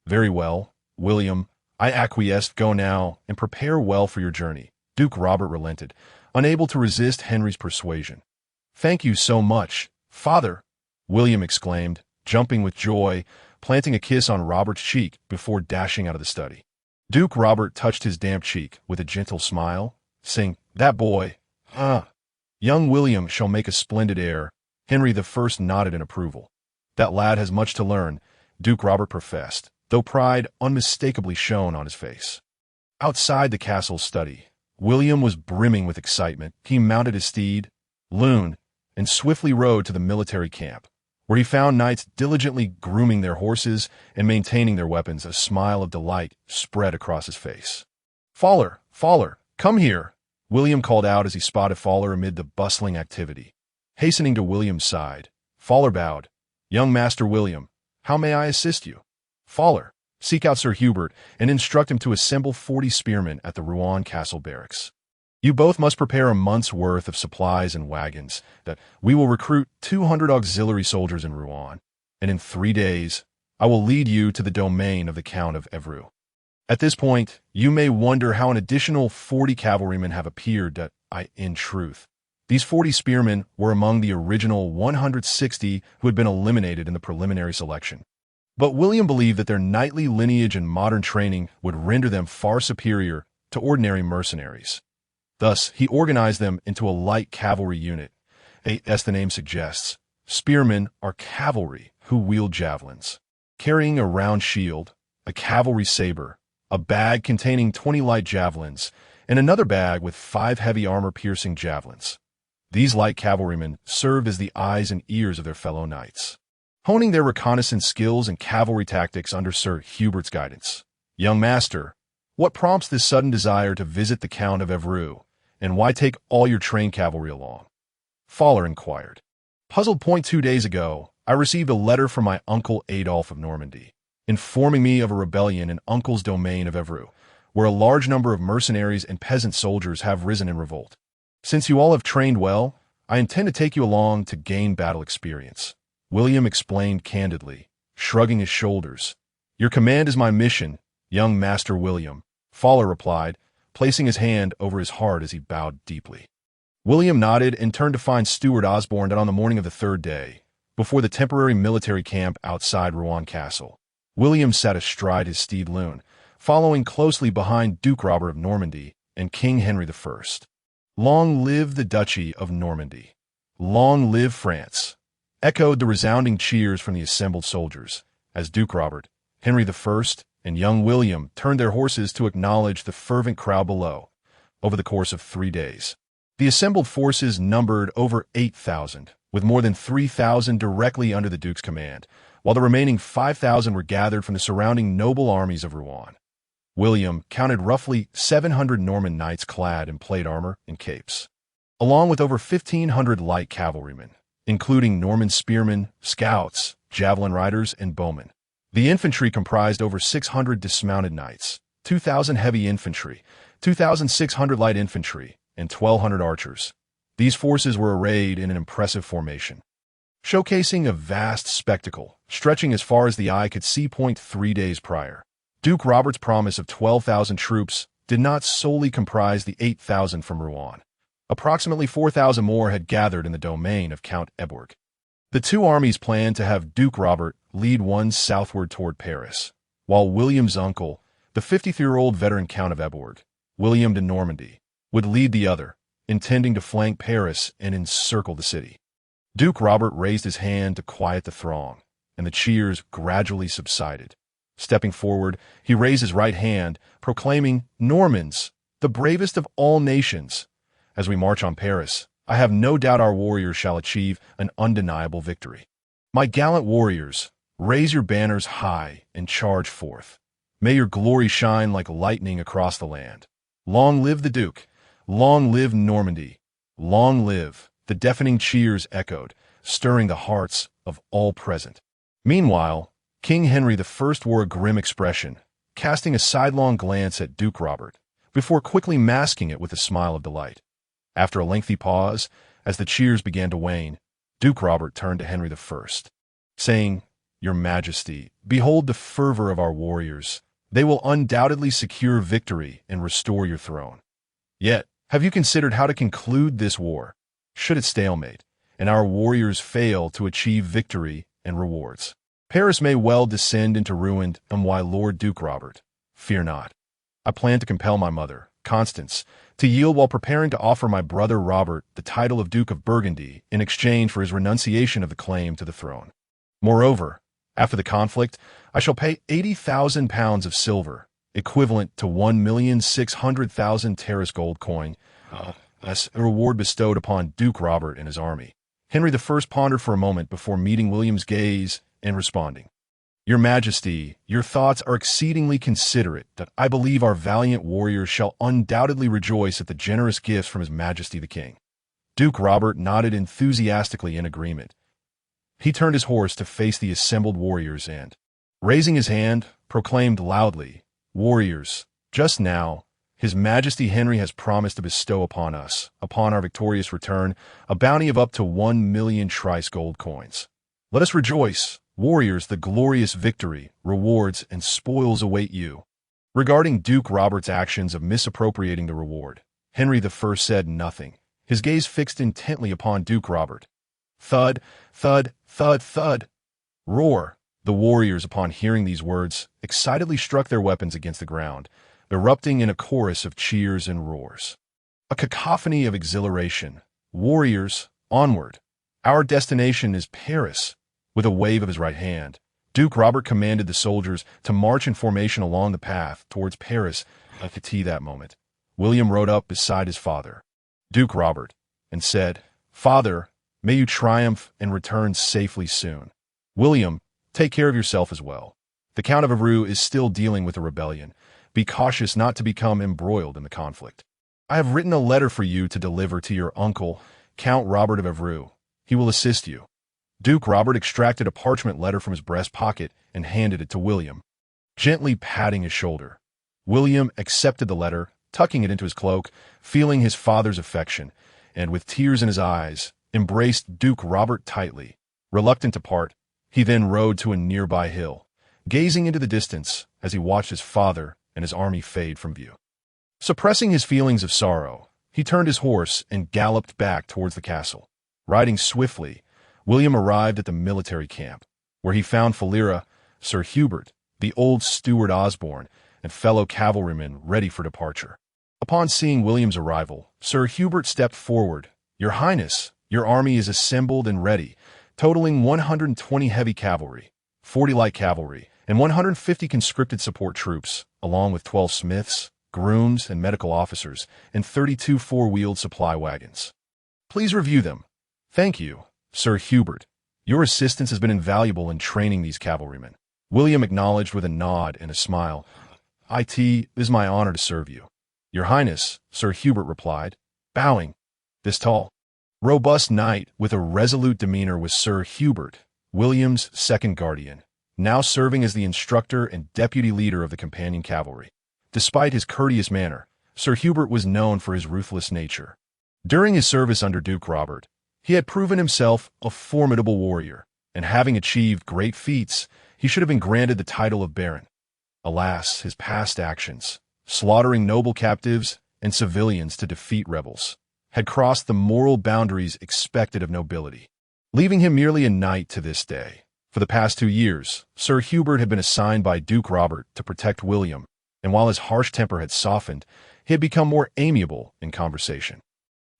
Very well, William, I acquiesced. Go now, and prepare well for your journey. Duke Robert relented, unable to resist Henry's persuasion. Thank you so much, Father, William exclaimed, jumping with joy, planting a kiss on Robert's cheek before dashing out of the study. Duke Robert touched his damp cheek with a gentle smile, saying, That boy, young William shall make a splendid heir. Henry I nodded in approval. That lad has much to learn, Duke Robert professed, though pride unmistakably shone on his face. Outside the castle's study, William was brimming with excitement. He mounted his steed, Loon, and swiftly rode to the military camp, where he found knights diligently grooming their horses and maintaining their weapons. A smile of delight spread across his face. Faller, come here, William called out as he spotted Faller amid the bustling activity. Hastening to William's side, Faller bowed. Young Master William, how may I assist you? Faller, seek out Sir Hubert and instruct him to assemble 40 spearmen at the Rouen castle barracks. You both must prepare a month's worth of supplies and wagons, that we will recruit 200 auxiliary soldiers in Rouen, and in 3 days I will lead you to the domain of the Count of Anru. At this point, you may wonder how an additional 40 cavalrymen have appeared. In truth, these 40 spearmen were among the original 160 who had been eliminated in the preliminary selection. But William believed that their knightly lineage and modern training would render them far superior to ordinary mercenaries. Thus, he organized them into a light cavalry unit. As the name suggests, spearmen are cavalry who wield javelins, carrying a round shield, a cavalry saber, a bag containing 20 light javelins, and another bag with 5 heavy armor-piercing javelins. These light cavalrymen served as the eyes and ears of their fellow knights, honing their reconnaissance skills and cavalry tactics under Sir Hubert's guidance. Young Master, what prompts this sudden desire to visit the Count of Anru, and why take all your trained cavalry along? Faller inquired. Puzzled. 2 days ago, I received a letter from my uncle Adolf of Normandy, informing me of a rebellion in uncle's domain of Anru, where a large number of mercenaries and peasant soldiers have risen in revolt. Since you all have trained well, I intend to take you along to gain battle experience, William explained candidly, shrugging his shoulders. Your command is my mission, young Master William, Faller replied, placing his hand over his heart as he bowed deeply. William nodded and turned to find Steward Osborne that on the morning of the 3rd day, before the temporary military camp outside Rouen Castle, William sat astride his steed Loon, following closely behind Duke Robert of Normandy and King Henry I. Long live the Duchy of Normandy! Long live France! Echoed the resounding cheers from the assembled soldiers, as Duke Robert, Henry I, and young William turned their horses to acknowledge the fervent crowd below. Over the course of 3 days, the assembled forces numbered over 8,000, with more than 3,000 directly under the Duke's command, while the remaining 5,000 were gathered from the surrounding noble armies of Rouen. William counted roughly 700 Norman knights clad in plate armor and capes, along with over 1,500 light cavalrymen, including Norman spearmen, scouts, javelin riders, and bowmen. The infantry comprised over 600 dismounted knights, 2,000 heavy infantry, 2,600 light infantry, and 1,200 archers. These forces were arrayed in an impressive formation, showcasing a vast spectacle stretching as far as the eye could see. 3 days prior, Duke Robert's promise of 12,000 troops did not solely comprise the 8,000 from Rouen. Approximately 4,000 more had gathered in the domain of Count Eborg. The two armies planned to have Duke Robert lead one southward toward Paris, while William's uncle, the 53-year-old veteran Count of Eborg, William de Normandy, would lead the other, intending to flank Paris and encircle the city. Duke Robert raised his hand to quiet the throng, and the cheers gradually subsided. Stepping forward, he raised his right hand, proclaiming, "Normans, the bravest of all nations, as we march on Paris, I have no doubt our warriors shall achieve an undeniable victory. My gallant warriors, raise your banners high and charge forth. May your glory shine like lightning across the land. Long live the Duke! Long live Normandy! Long live! The deafening cheers echoed, stirring the hearts of all present. Meanwhile, King Henry I wore a grim expression, casting a sidelong glance at Duke Robert, before quickly masking it with a smile of delight. After a lengthy pause, as the cheers began to wane, Duke Robert turned to Henry I, saying, "Your Majesty, behold the fervor of our warriors. They will undoubtedly secure victory and restore your throne. Yet, have you considered how to conclude this war, should it stalemate, and our warriors fail to achieve victory and rewards? Paris may well descend into ruin, and why, Lord Duke Robert, fear not. I plan to compel my mother, Constance, to yield while preparing to offer my brother Robert the title of Duke of Burgundy in exchange for his renunciation of the claim to the throne. Moreover, after the conflict, I shall pay 80,000 pounds of silver, equivalent to 1,600,000 Terrace gold coin, as a reward bestowed upon Duke Robert and his army." Henry I pondered for a moment before meeting William's gaze and responding, "Your Majesty, your thoughts are exceedingly considerate, that I believe our valiant warriors shall undoubtedly rejoice at the generous gifts from His Majesty the King." Duke Robert nodded enthusiastically in agreement. He turned his horse to face the assembled warriors and, raising his hand, proclaimed loudly, "Warriors, just now, His Majesty Henry has promised to bestow upon us, upon our victorious return, a bounty of up to 1,000,000 trice gold coins. Let us rejoice. Warriors, the glorious victory, rewards, and spoils await you." Regarding Duke Robert's actions of misappropriating the reward, Henry I said nothing, his gaze fixed intently upon Duke Robert. Thud, thud, thud, thud. Roar. The warriors, upon hearing these words, excitedly struck their weapons against the ground, erupting in a chorus of cheers and roars. A cacophony of exhilaration. Warriors, onward. Our destination is Paris. With a wave of his right hand, Duke Robert commanded the soldiers to march in formation along the path towards Paris. At the tea that moment, William rode up beside his father, Duke Robert, and said, "Father, may you triumph and return safely soon. William, take care of yourself as well. The Count of Anru is still dealing with a rebellion. Be cautious not to become embroiled in the conflict. I have written a letter for you to deliver to your uncle, Count Robert of Anru. He will assist you." Duke Robert extracted a parchment letter from his breast pocket and handed it to William, gently patting his shoulder. William accepted the letter, tucking it into his cloak, feeling his father's affection, and with tears in his eyes, embraced Duke Robert tightly. Reluctant to part, he then rode to a nearby hill, gazing into the distance as he watched his father and his army fade from view. Suppressing his feelings of sorrow, he turned his horse and galloped back towards the castle. Riding swiftly, William arrived at the military camp, where he found Falira, Sir Hubert, the old steward Osborne, and fellow cavalrymen ready for departure. Upon seeing William's arrival, Sir Hubert stepped forward. "Your Highness, your army is assembled and ready, totaling 120 heavy cavalry, 40 light cavalry, and 150 conscripted support troops, along with 12 smiths, grooms, and medical officers, and 32 four-wheeled supply wagons. Please review them. Thank you, Sir Hubert. Your assistance has been invaluable in training these cavalrymen." William acknowledged with a nod and a smile. "It is my honor to serve you." "Your Highness," Sir Hubert replied, bowing. This tall, robust knight with a resolute demeanor was Sir Hubert, William's second guardian, now serving as the instructor and deputy leader of the companion cavalry. Despite his courteous manner, Sir Hubert was known for his ruthless nature. During his service under Duke Robert, he had proven himself a formidable warrior, and having achieved great feats, he should have been granted the title of Baron. Alas, his past actions, slaughtering noble captives and civilians to defeat rebels, had crossed the moral boundaries expected of nobility, leaving him merely a knight to this day. For the past 2 years, Sir Hubert had been assigned by Duke Robert to protect William, and while his harsh temper had softened, he had become more amiable in conversation.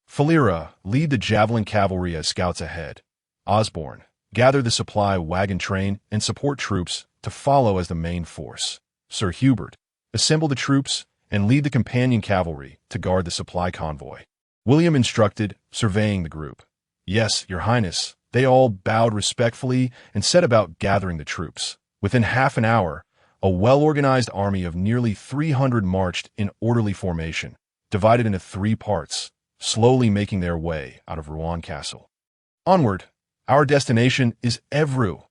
Falira, lead the javelin cavalry as scouts ahead. Osborne, gather the supply wagon train and support troops to follow as the main force. Sir Hubert, assemble the troops and lead the companion cavalry to guard the supply convoy. William instructed, surveying the group. "Yes, Your Highness." They all bowed respectfully and set about gathering the troops. Within half an hour, A well-organized army of nearly 300 marched in orderly formation, divided into 3 parts, slowly making their way out of Rouen Castle. Onward! Our destination is Evreux,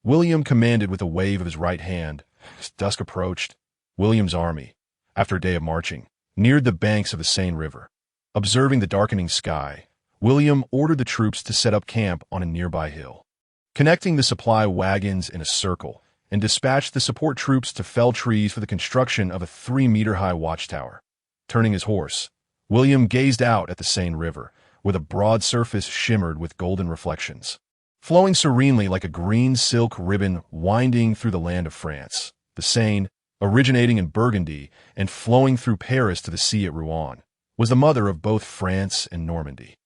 William commanded with a wave of his right hand. As dusk approached, William's army, after a day of marching, neared the banks of the Seine River. Observing the darkening sky, William ordered the troops to set up camp on a nearby hill. Connecting the supply wagons in a circle, and dispatched the support troops to fell trees for the construction of a 3-meter-high watchtower. Turning his horse, William gazed out at the Seine River, where the broad surface shimmered with golden reflections. Flowing serenely like a green silk ribbon winding through the land of France, the Seine, originating in Burgundy and flowing through Paris to the sea at Rouen, was the mother of both France and Normandy.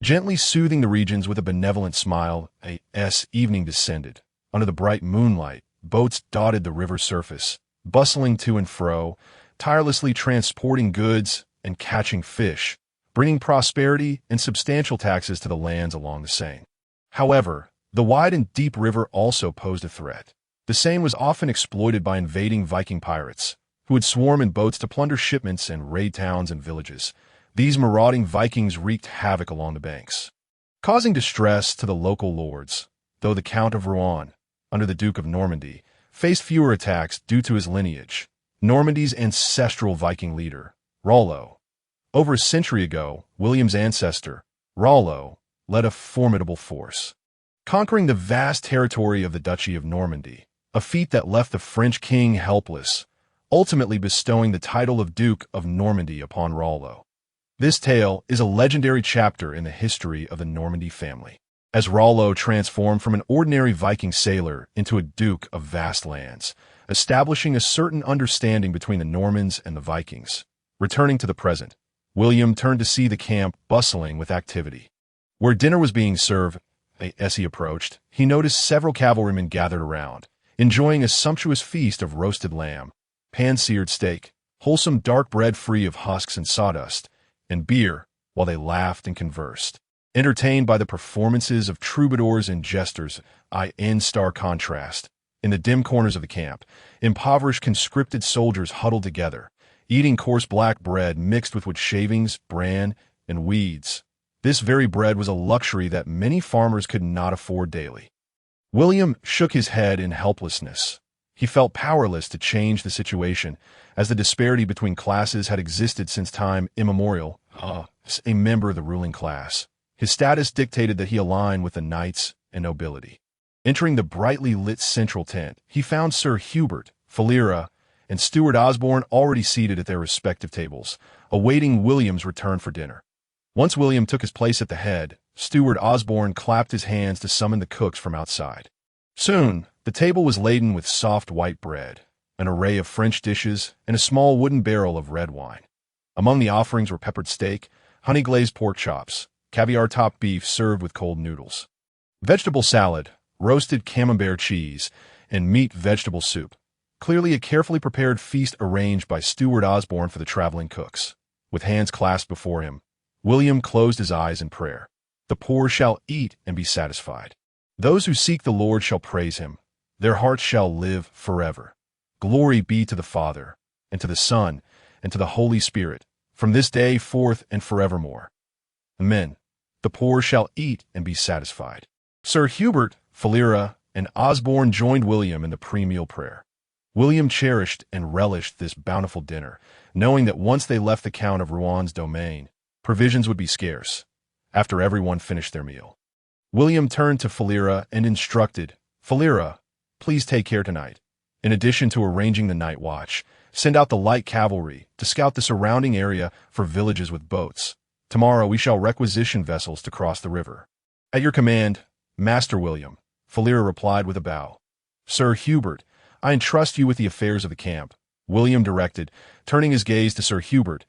Gently soothing the regions with a benevolent smile, as evening descended. Under the bright moonlight, boats dotted the river surface, bustling to and fro, tirelessly transporting goods and catching fish, bringing prosperity and substantial taxes to the lands along the Seine. However, the wide and deep river also posed a threat. The Seine was often exploited by invading Viking pirates, who would swarm in boats to plunder shipments and raid towns and villages. These marauding Vikings wreaked havoc along the banks, causing distress to the local lords, though the Count of Rouen, under the Duke of Normandy, faced fewer attacks due to his lineage. Normandy's ancestral Viking leader, Rollo. Over a century ago, William's ancestor, Rollo, led a formidable force, conquering the vast territory of the Duchy of Normandy, a feat that left the French king helpless, ultimately bestowing the title of Duke of Normandy upon Rollo. This tale is a legendary chapter in the history of the Normandy family, as Rollo transformed from an ordinary Viking sailor into a duke of vast lands, establishing a certain understanding between the Normans and the Vikings. Returning to the present, William turned to see the camp bustling with activity. Where dinner was being served, as he approached, he noticed several cavalrymen gathered around, enjoying a sumptuous feast of roasted lamb, pan-seared steak, wholesome dark bread free of husks and sawdust, and beer, while they laughed and conversed. Entertained by the performances of troubadours and jesters, in stark contrast, in the dim corners of the camp, impoverished conscripted soldiers huddled together, eating coarse black bread mixed with wood shavings, bran, and weeds. This very bread was a luxury that many farmers could not afford daily. William shook his head in helplessness. He felt powerless to change the situation, as the disparity between classes had existed since time immemorial. As a member of the ruling class, his status dictated that he align with the knights and nobility. Entering the brightly lit central tent, he found Sir Hubert, Falira, and Steward Osborne already seated at their respective tables, awaiting William's return for dinner. Once William took his place at the head, Steward Osborne clapped his hands to summon the cooks from outside. Soon, the table was laden with soft white bread, an array of French dishes, and a small wooden barrel of red wine. Among the offerings were peppered steak, honey-glazed pork chops, caviar-topped beef served with cold noodles, vegetable salad, roasted camembert cheese, and meat-vegetable soup. Clearly a carefully prepared feast arranged by Steward Osborne for the traveling cooks. With hands clasped before him, William closed his eyes in prayer. The poor shall eat and be satisfied. Those who seek the Lord shall praise him. Their hearts shall live forever. Glory be to the Father, and to the Son, and to the Holy Spirit, from this day forth and forevermore. Amen. The poor shall eat and be satisfied. Sir Hubert, Falira, and Osborne joined William in the pre-meal prayer. William cherished and relished this bountiful dinner, knowing that once they left the Count of Rouen's domain, provisions would be scarce. After everyone finished their meal, William turned to Falira and instructed, "Falira, please take care tonight. In addition to arranging the night watch, send out the light cavalry to scout the surrounding area for villages with boats. Tomorrow we shall requisition vessels to cross the river." "At your command, Master William," Falira replied with a bow. "Sir Hubert, I entrust you with the affairs of the camp," William directed, turning his gaze to Sir Hubert.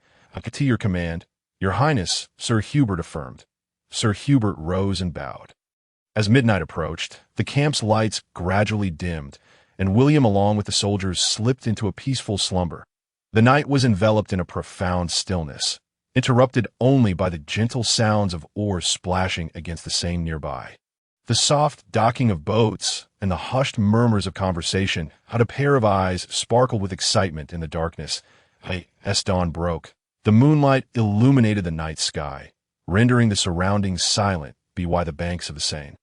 "To your command, Your Highness," Sir Hubert affirmed. Sir Hubert rose and bowed. As midnight approached, the camp's lights gradually dimmed, and William, along with the soldiers, slipped into a peaceful slumber. The night was enveloped in a profound stillness, interrupted only by the gentle sounds of oars splashing against the Seine nearby, the soft docking of boats, and the hushed murmurs of conversation had a pair of eyes sparkled with excitement in the darkness. As dawn broke, the moonlight illuminated the night sky, rendering the surroundings silent by the banks of the Seine.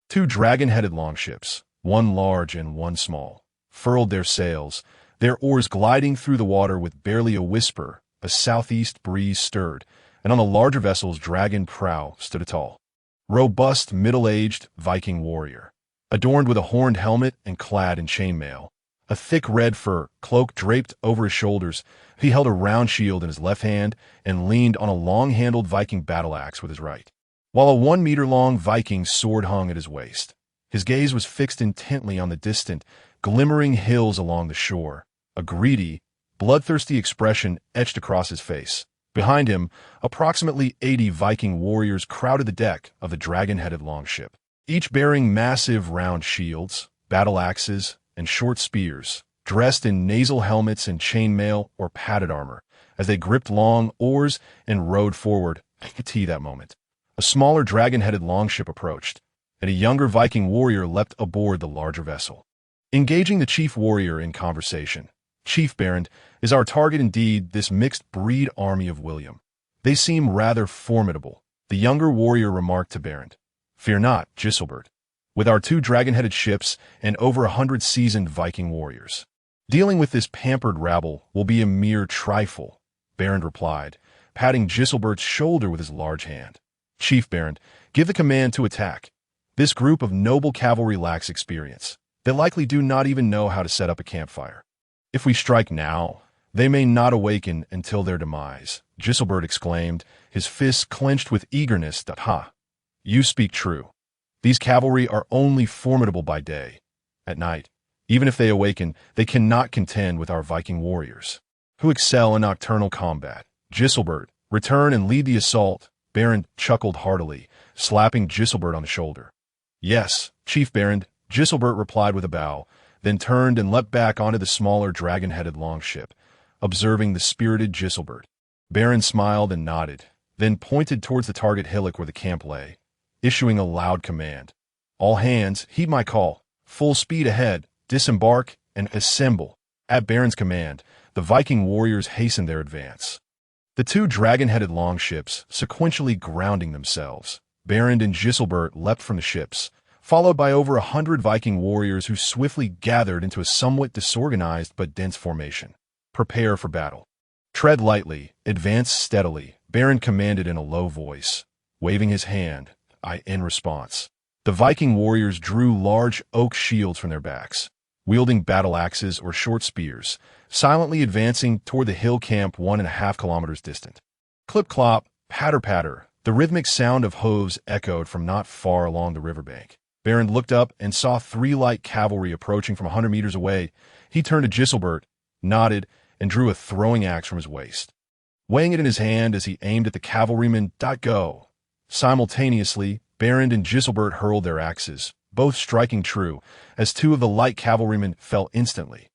Two dragon-headed longships, one large and one small, furled their sails, their oars gliding through the water with barely a whisper. A southeast breeze stirred, and on the larger vessel's dragon prow stood a tall, robust, middle-aged Viking warrior, adorned with a horned helmet and clad in chainmail. A thick red fur cloak draped over his shoulders, he held a round shield in his left hand and leaned on a long-handled Viking battle-axe with his right, while a 1-meter-long Viking sword hung at his waist. His gaze was fixed intently on the distant, glimmering hills along the shore. A greedy, bloodthirsty expression etched across his face. Behind him, approximately 80 Viking warriors crowded the deck of the dragon-headed longship, each bearing massive round shields, battle-axes, and short spears, dressed in nasal helmets and chainmail or padded armor, as they gripped long oars and rowed forward. At that moment, a smaller dragon-headed longship approached, and a younger Viking warrior leapt aboard the larger vessel. Engaging the chief warrior in conversation, "Chief Baron, is our target indeed this mixed-breed army of William? They seem rather formidable," the younger warrior remarked to Baron. "Fear not, Giselbert. With our 2 dragon-headed ships and over 100 seasoned Viking warriors, dealing with this pampered rabble will be a mere trifle," Baron replied, patting Giselbert's shoulder with his large hand. "Chief Baron, give the command to attack. This group of noble cavalry lacks experience. They likely do not even know how to set up a campfire. If we strike now, they may not awaken until their demise," Giselbert exclaimed, his fists clenched with eagerness. "Ha! You speak true. These cavalry are only formidable by day. At night, even if they awaken, they cannot contend with our Viking warriors, who excel in nocturnal combat. Giselbert, return and lead the assault," Baron chuckled heartily, slapping Giselbert on the shoulder. "Yes, Chief Baron," Giselbert replied with a bow, then turned and leapt back onto the smaller dragon-headed longship, observing the spirited Giselbert. Baron smiled and nodded, then pointed towards the target hillock where the camp lay, issuing a loud command. "All hands, heed my call. Full speed ahead, disembark, and assemble." At Baron's command, the Viking warriors hastened their advance, the 2 dragon-headed longships sequentially grounding themselves. Baron and Giselbert leapt from the ships, followed by over 100 Viking warriors who swiftly gathered into a somewhat disorganized but dense formation. "Prepare for battle. Tread lightly, advance steadily," Baron commanded in a low voice, waving his hand, in response. The Viking warriors drew large oak shields from their backs, wielding battle-axes or short spears, silently advancing toward the hill camp 1.5 kilometers distant. Clip-clop, patter-patter, the rhythmic sound of hooves echoed from not far along the riverbank. Baron looked up and saw 3 light cavalry approaching from 100 meters away. He turned to Giselbert, nodded, and drew a throwing axe from his waist, weighing it in his hand as he aimed at the cavalrymen. Go! Simultaneously, Baron and Giselbert hurled their axes, both striking true, as 2 of the light cavalrymen fell instantly.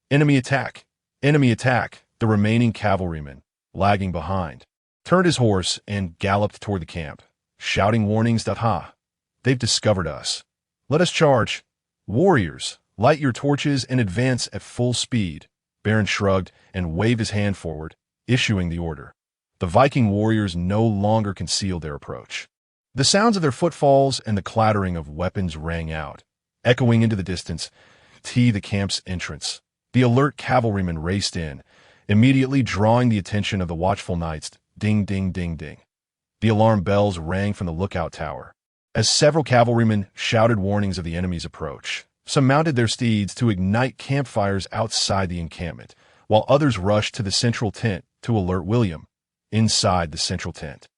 "Enemy attack! Enemy attack!" The remaining cavalryman, lagging behind, turned his horse and galloped toward the camp, shouting warnings. "Ha! They've discovered us. Let us charge! Warriors, light your torches and advance at full speed." Baron shrugged and waved his hand forward, issuing the order. The Viking warriors no longer concealed their approach. The sounds of their footfalls and the clattering of weapons rang out, echoing into the distance. The camp's entrance. The alert cavalrymen raced in, immediately drawing the attention of the watchful knights. Ding, ding, ding, ding. The alarm bells rang from the lookout tower, as several cavalrymen shouted warnings of the enemy's approach. Some mounted their steeds to ignite campfires outside the encampment, while others rushed to the central tent to alert William. Inside the central tent,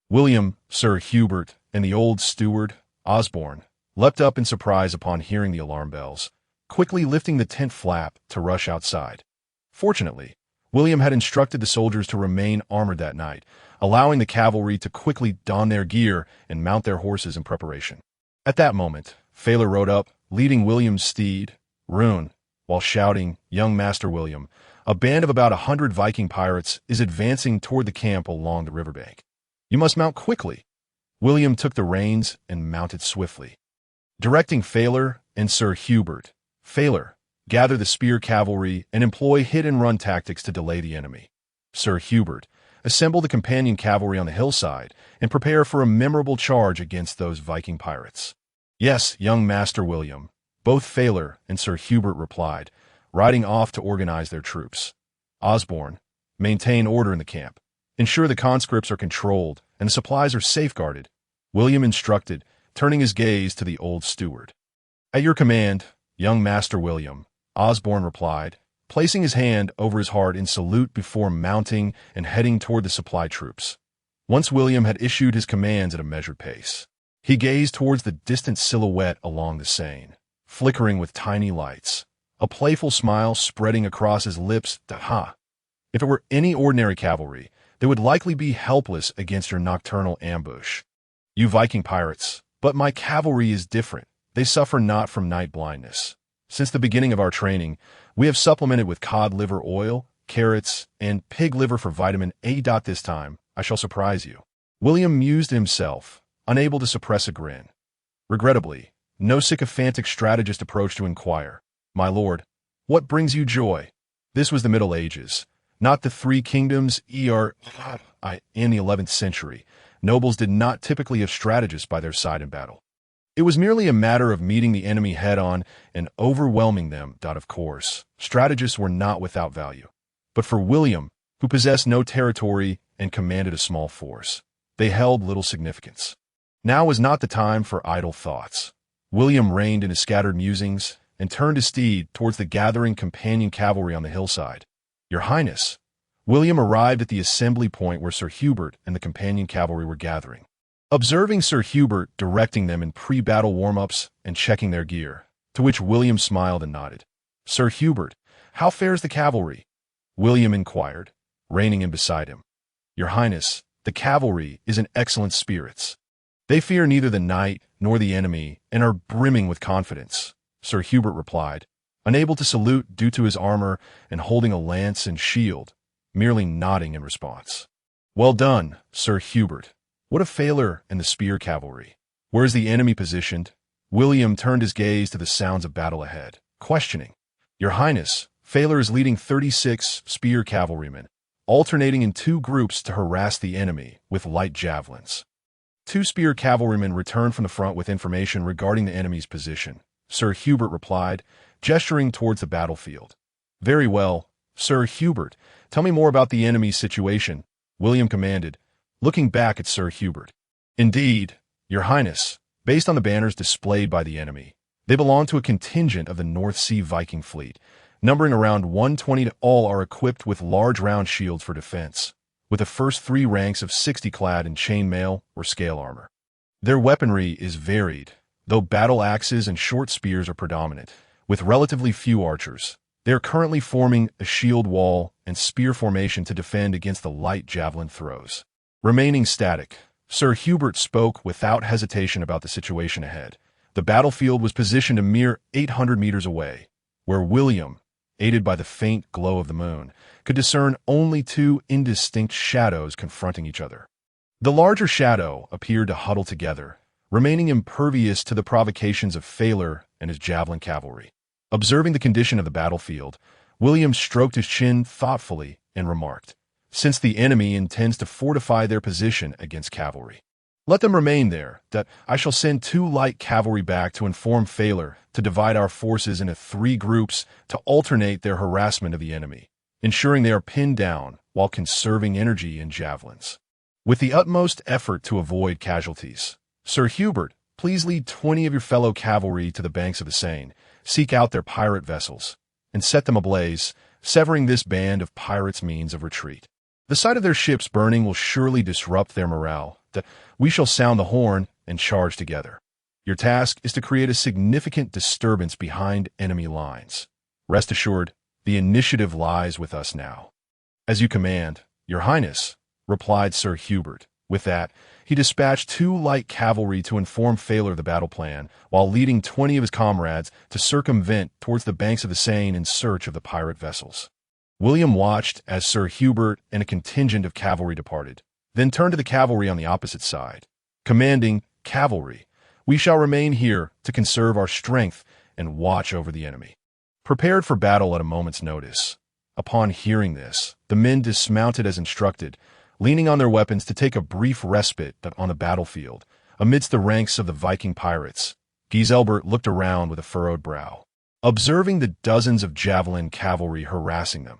William, Sir Hubert, and the old steward, Osborne, leapt up in surprise upon hearing the alarm bells, quickly lifting the tent flap to rush outside. Fortunately, William had instructed the soldiers to remain armored that night, allowing the cavalry to quickly don their gear and mount their horses in preparation. At that moment, Failer rode up, leading William's steed, Rune, while shouting, "Young Master William, a band of about 100 Viking pirates is advancing toward the camp along the riverbank. You must mount quickly." William took the reins and mounted swiftly. Directing Failer, and Sir Hubert, Failure, gather the spear cavalry and employ hit-and-run tactics to delay the enemy. Sir Hubert, assemble the companion cavalry on the hillside and prepare for a memorable charge against those Viking pirates. Yes, young Master William, both Failure and Sir Hubert replied, riding off to organize their troops. Osborne, maintain order in the camp. Ensure the conscripts are controlled and the supplies are safeguarded. William instructed, turning his gaze to the old steward. At your command, young Master William, Osborne replied, placing his hand over his heart in salute before mounting and heading toward the supply troops. Once William had issued his commands at a measured pace, he gazed towards the distant silhouette along the Seine, flickering with tiny lights, a playful smile spreading across his lips. Ha! If it were any ordinary cavalry, they would likely be helpless against your nocturnal ambush. You Viking pirates, but my cavalry is different. They suffer not from night blindness. Since the beginning of our training, we have supplemented with cod liver oil, carrots, and pig liver for vitamin A. This time, I shall surprise you. William mused to himself, unable to suppress a grin. Regrettably, no sycophantic strategist approached to inquire, "My lord, what brings you joy?" This was the Middle Ages, not the Three Kingdoms. In the 11th century, nobles did not typically have strategists by their side in battle. It was merely a matter of meeting the enemy head-on and overwhelming them. Of course, strategists were not without value. But for William, who possessed no territory and commanded a small force, they held little significance. Now was not the time for idle thoughts. William reined in his scattered musings and turned his steed towards the gathering companion cavalry on the hillside. "Your Highness," William arrived at the assembly point where Sir Hubert and the companion cavalry were gathering. Observing Sir Hubert directing them in pre-battle warm-ups and checking their gear, to which William smiled and nodded. "Sir Hubert, how fares the cavalry?" William inquired, reining in beside him. "Your Highness, the cavalry is in excellent spirits. They fear neither the knight nor the enemy and are brimming with confidence," Sir Hubert replied, unable to salute due to his armor and holding a lance and shield, merely nodding in response. "Well done, Sir Hubert. What a failure in the spear cavalry. Where is the enemy positioned?" William turned his gaze to the sounds of battle ahead, questioning. "Your Highness, Failure is leading 36 spear cavalrymen, alternating in two groups to harass the enemy with light javelins." Two spear cavalrymen returned from the front with information regarding the enemy's position, Sir Hubert replied, gesturing towards the battlefield. "Very well, Sir Hubert, tell me more about the enemy's situation," William commanded, looking back at Sir Hubert. "Indeed, Your Highness, based on the banners displayed by the enemy, they belong to a contingent of the North Sea Viking fleet, numbering around 120. All are equipped with large round shields for defense, with the first three ranks of 60 clad in chainmail or scale armor. Their weaponry is varied, though battle axes and short spears are predominant, with relatively few archers. They are currently forming a shield wall and spear formation to defend against the light javelin throws." Remaining static, Sir Hubert spoke without hesitation about the situation ahead. The battlefield was positioned a mere 800 meters away, where William, aided by the faint glow of the moon, could discern only two indistinct shadows confronting each other. The larger shadow appeared to huddle together, remaining impervious to the provocations of Failure and his javelin cavalry. Observing the condition of the battlefield, William stroked his chin thoughtfully and remarked, "Since the enemy intends to fortify their position against cavalry, let them remain there. That I shall send 2 light cavalry back to inform Failure to divide our forces into 3 groups to alternate their harassment of the enemy, ensuring they are pinned down while conserving energy and javelins. With the utmost effort to avoid casualties, Sir Hubert, please lead 20 of your fellow cavalry to the banks of the Seine, seek out their pirate vessels, and set them ablaze, severing this band of pirates' means of retreat. The sight of their ships burning will surely disrupt their morale. That we shall sound the horn and charge together. Your task is to create a significant disturbance behind enemy lines. Rest assured, the initiative lies with us now." "As you command, Your Highness," replied Sir Hubert. With that, he dispatched 2 light cavalry to inform Failure of the battle plan, while leading 20 of his comrades to circumvent towards the banks of the Seine in search of the pirate vessels. William watched as Sir Hubert and a contingent of cavalry departed, then turned to the cavalry on the opposite side, commanding, "Cavalry, we shall remain here to conserve our strength and watch over the enemy, prepared for battle at a moment's notice. Upon hearing this, the men dismounted as instructed, leaning on their weapons to take a brief respite on the battlefield. Amidst the ranks of the Viking pirates, Giselbert looked around with a furrowed brow, observing the dozens of javelin cavalry harassing them.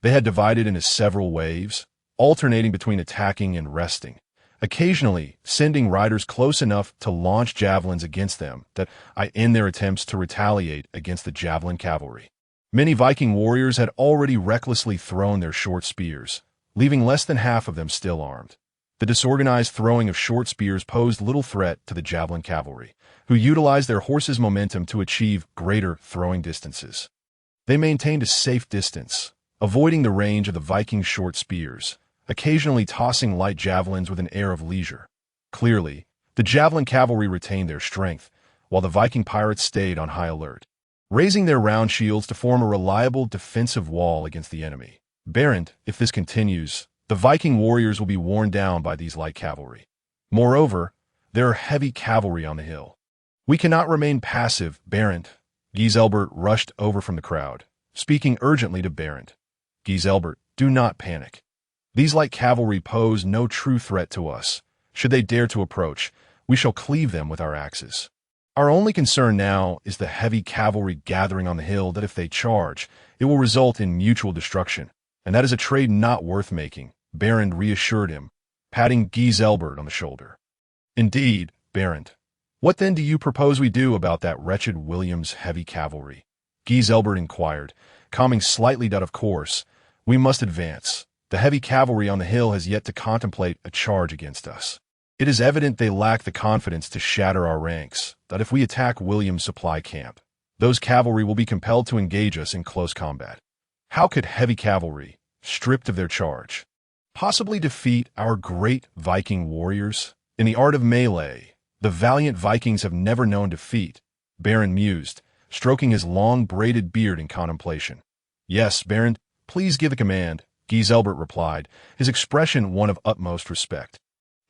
They had divided into several waves, alternating between attacking and resting, occasionally sending riders close enough to launch javelins against them that in their attempts to retaliate against the javelin cavalry. Many Viking warriors had already recklessly thrown their short spears, leaving less than half of them still armed. The disorganized throwing of short spears posed little threat to the javelin cavalry, who utilized their horses' momentum to achieve greater throwing distances. They maintained a safe distance, avoiding the range of the Viking short spears, occasionally tossing light javelins with an air of leisure. Clearly, the javelin cavalry retained their strength, while the Viking pirates stayed on high alert, raising their round shields to form a reliable defensive wall against the enemy. Barent, if this continues, the Viking warriors will be worn down by these light cavalry. Moreover, there are heavy cavalry on the hill. We cannot remain passive, Barent. Giselbert rushed over from the crowd, speaking urgently to Barent. Giselbert, do not panic. These light cavalry pose no true threat to us. Should they dare to approach, we shall cleave them with our axes. Our only concern now is the heavy cavalry gathering on the hill that if they charge, it will result in mutual destruction, and that is a trade not worth making, Barend reassured him, patting Giselbert on the shoulder. Indeed, Barend. What then do you propose we do about that wretched William's heavy cavalry? Giselbert inquired, calming slightly. Of course, we must advance. The heavy cavalry on the hill has yet to contemplate a charge against us. It is evident they lack the confidence to shatter our ranks, that if we attack William's supply camp, those cavalry will be compelled to engage us in close combat. How could heavy cavalry, stripped of their charge, possibly defeat our great Viking warriors? In the art of melee, the valiant Vikings have never known defeat, Barend mused, stroking his long braided beard in contemplation. Yes, Barend, please give the command, Giselbert replied, his expression one of utmost respect.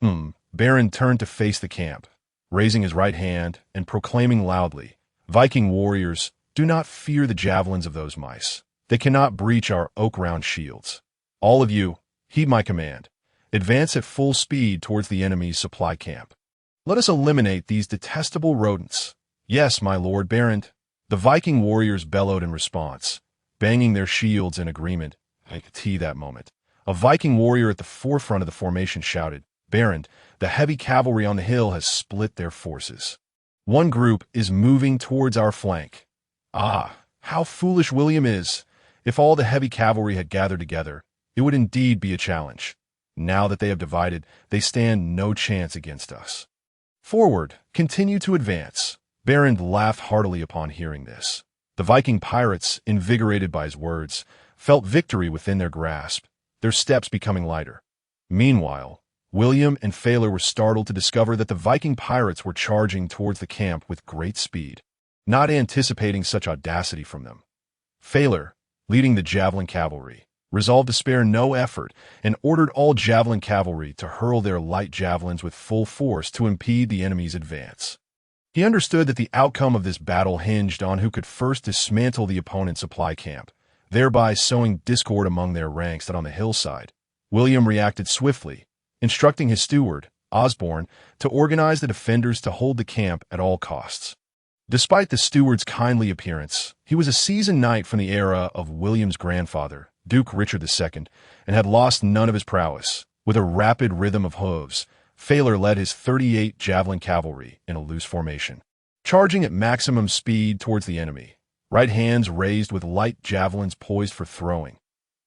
Barend turned to face the camp, raising his right hand and proclaiming loudly, Viking warriors, do not fear the javelins of those mice. They cannot breach our oak-round shields. All of you, heed my command. Advance at full speed towards the enemy's supply camp. Let us eliminate these detestable rodents. Yes, my lord Barend. The Viking warriors bellowed in response, banging their shields in agreement. I could see that moment. A Viking warrior at the forefront of the formation shouted, Barend, the heavy cavalry on the hill has split their forces. One group is moving towards our flank. Ah, how foolish William is! If all the heavy cavalry had gathered together, it would indeed be a challenge. Now that they have divided, they stand no chance against us. Forward, continue to advance. Barend laughed heartily upon hearing this. The Viking pirates, invigorated by his words, felt victory within their grasp, their steps becoming lighter. Meanwhile, William and Faler were startled to discover that the Viking pirates were charging towards the camp with great speed, not anticipating such audacity from them. Faler, leading the javelin cavalry, resolved to spare no effort and ordered all javelin cavalry to hurl their light javelins with full force to impede the enemy's advance. He understood that the outcome of this battle hinged on who could first dismantle the opponent's supply camp, thereby sowing discord among their ranks that on the hillside. William reacted swiftly, instructing his steward, Osborne, to organize the defenders to hold the camp at all costs. Despite the steward's kindly appearance, he was a seasoned knight from the era of William's grandfather, Duke Richard II, and had lost none of his prowess. With a rapid rhythm of hooves, Faler led his 38 javelin cavalry in a loose formation, charging at maximum speed towards the enemy, right hands raised with light javelins poised for throwing.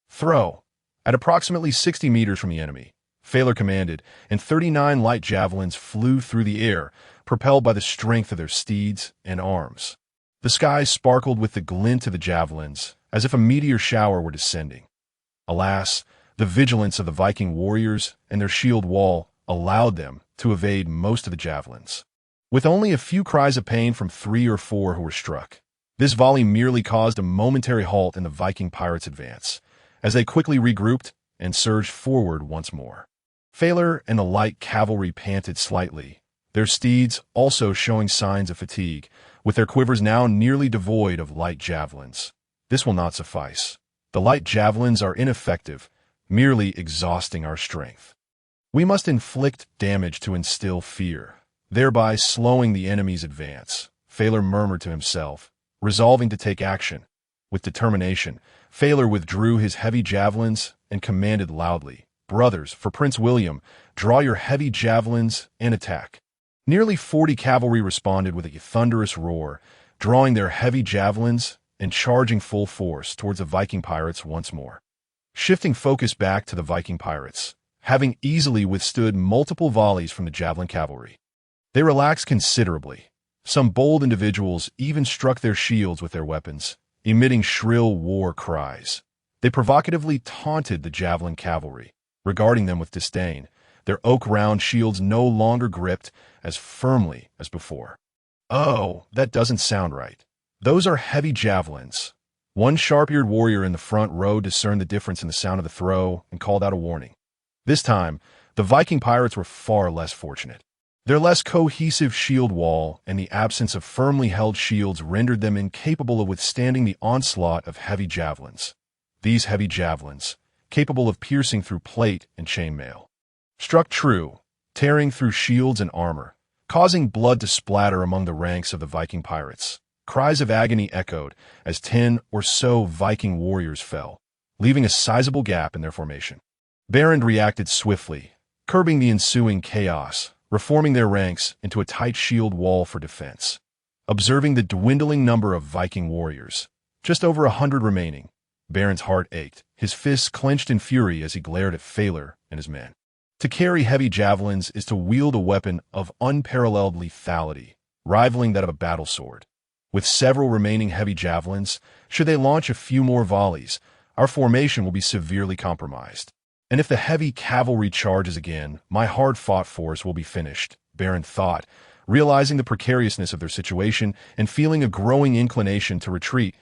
Throw! At approximately 60 meters from the enemy, Faler commanded, and 39 light javelins flew through the air, propelled by the strength of their steeds and arms. The sky sparkled with the glint of the javelins, as if a meteor shower were descending. Alas, the vigilance of the Viking warriors and their shield wall allowed them to evade most of the javelins, with only a few cries of pain from 3 or 4 who were struck. This volley merely caused a momentary halt in the Viking pirates' advance, as they quickly regrouped and surged forward once more. Faler and the light cavalry panted slightly, their steeds also showing signs of fatigue, with their quivers now nearly devoid of light javelins. This will not suffice. The light javelins are ineffective, merely exhausting our strength. We must inflict damage to instill fear, thereby slowing the enemy's advance. Failor murmured to himself, resolving to take action. With determination, Failor withdrew his heavy javelins and commanded loudly, "Brothers, for Prince William, draw your heavy javelins and attack." Nearly 40 cavalry responded with a thunderous roar, drawing their heavy javelins and charging full force towards the Viking pirates once more. Shifting focus back to the Viking pirates, having easily withstood multiple volleys from the javelin cavalry, they relaxed considerably. Some bold individuals even struck their shields with their weapons, emitting shrill war cries. They provocatively taunted the javelin cavalry, regarding them with disdain, their oak-round shields no longer gripped as firmly as before. "Oh, that doesn't sound right. Those are heavy javelins." One sharp-eared warrior in the front row discerned the difference in the sound of the throw and called out a warning. This time, the Viking pirates were far less fortunate. Their less cohesive shield wall and the absence of firmly held shields rendered them incapable of withstanding the onslaught of heavy javelins. These heavy javelins, capable of piercing through plate and chainmail, struck true, tearing through shields and armor, causing blood to splatter among the ranks of the Viking pirates. Cries of agony echoed as 10 or so Viking warriors fell, leaving a sizable gap in their formation. Berend reacted swiftly, curbing the ensuing chaos, reforming their ranks into a tight shield wall for defense. Observing the dwindling number of Viking warriors, just over 100 remaining, Berend's heart ached, his fists clenched in fury as he glared at Failor and his men. To carry heavy javelins is to wield a weapon of unparalleled lethality, rivaling that of a battle sword. With several remaining heavy javelins, should they launch a few more volleys, our formation will be severely compromised. And if the heavy cavalry charges again, my hard-fought force will be finished, Berend thought, realizing the precariousness of their situation and feeling a growing inclination to retreat.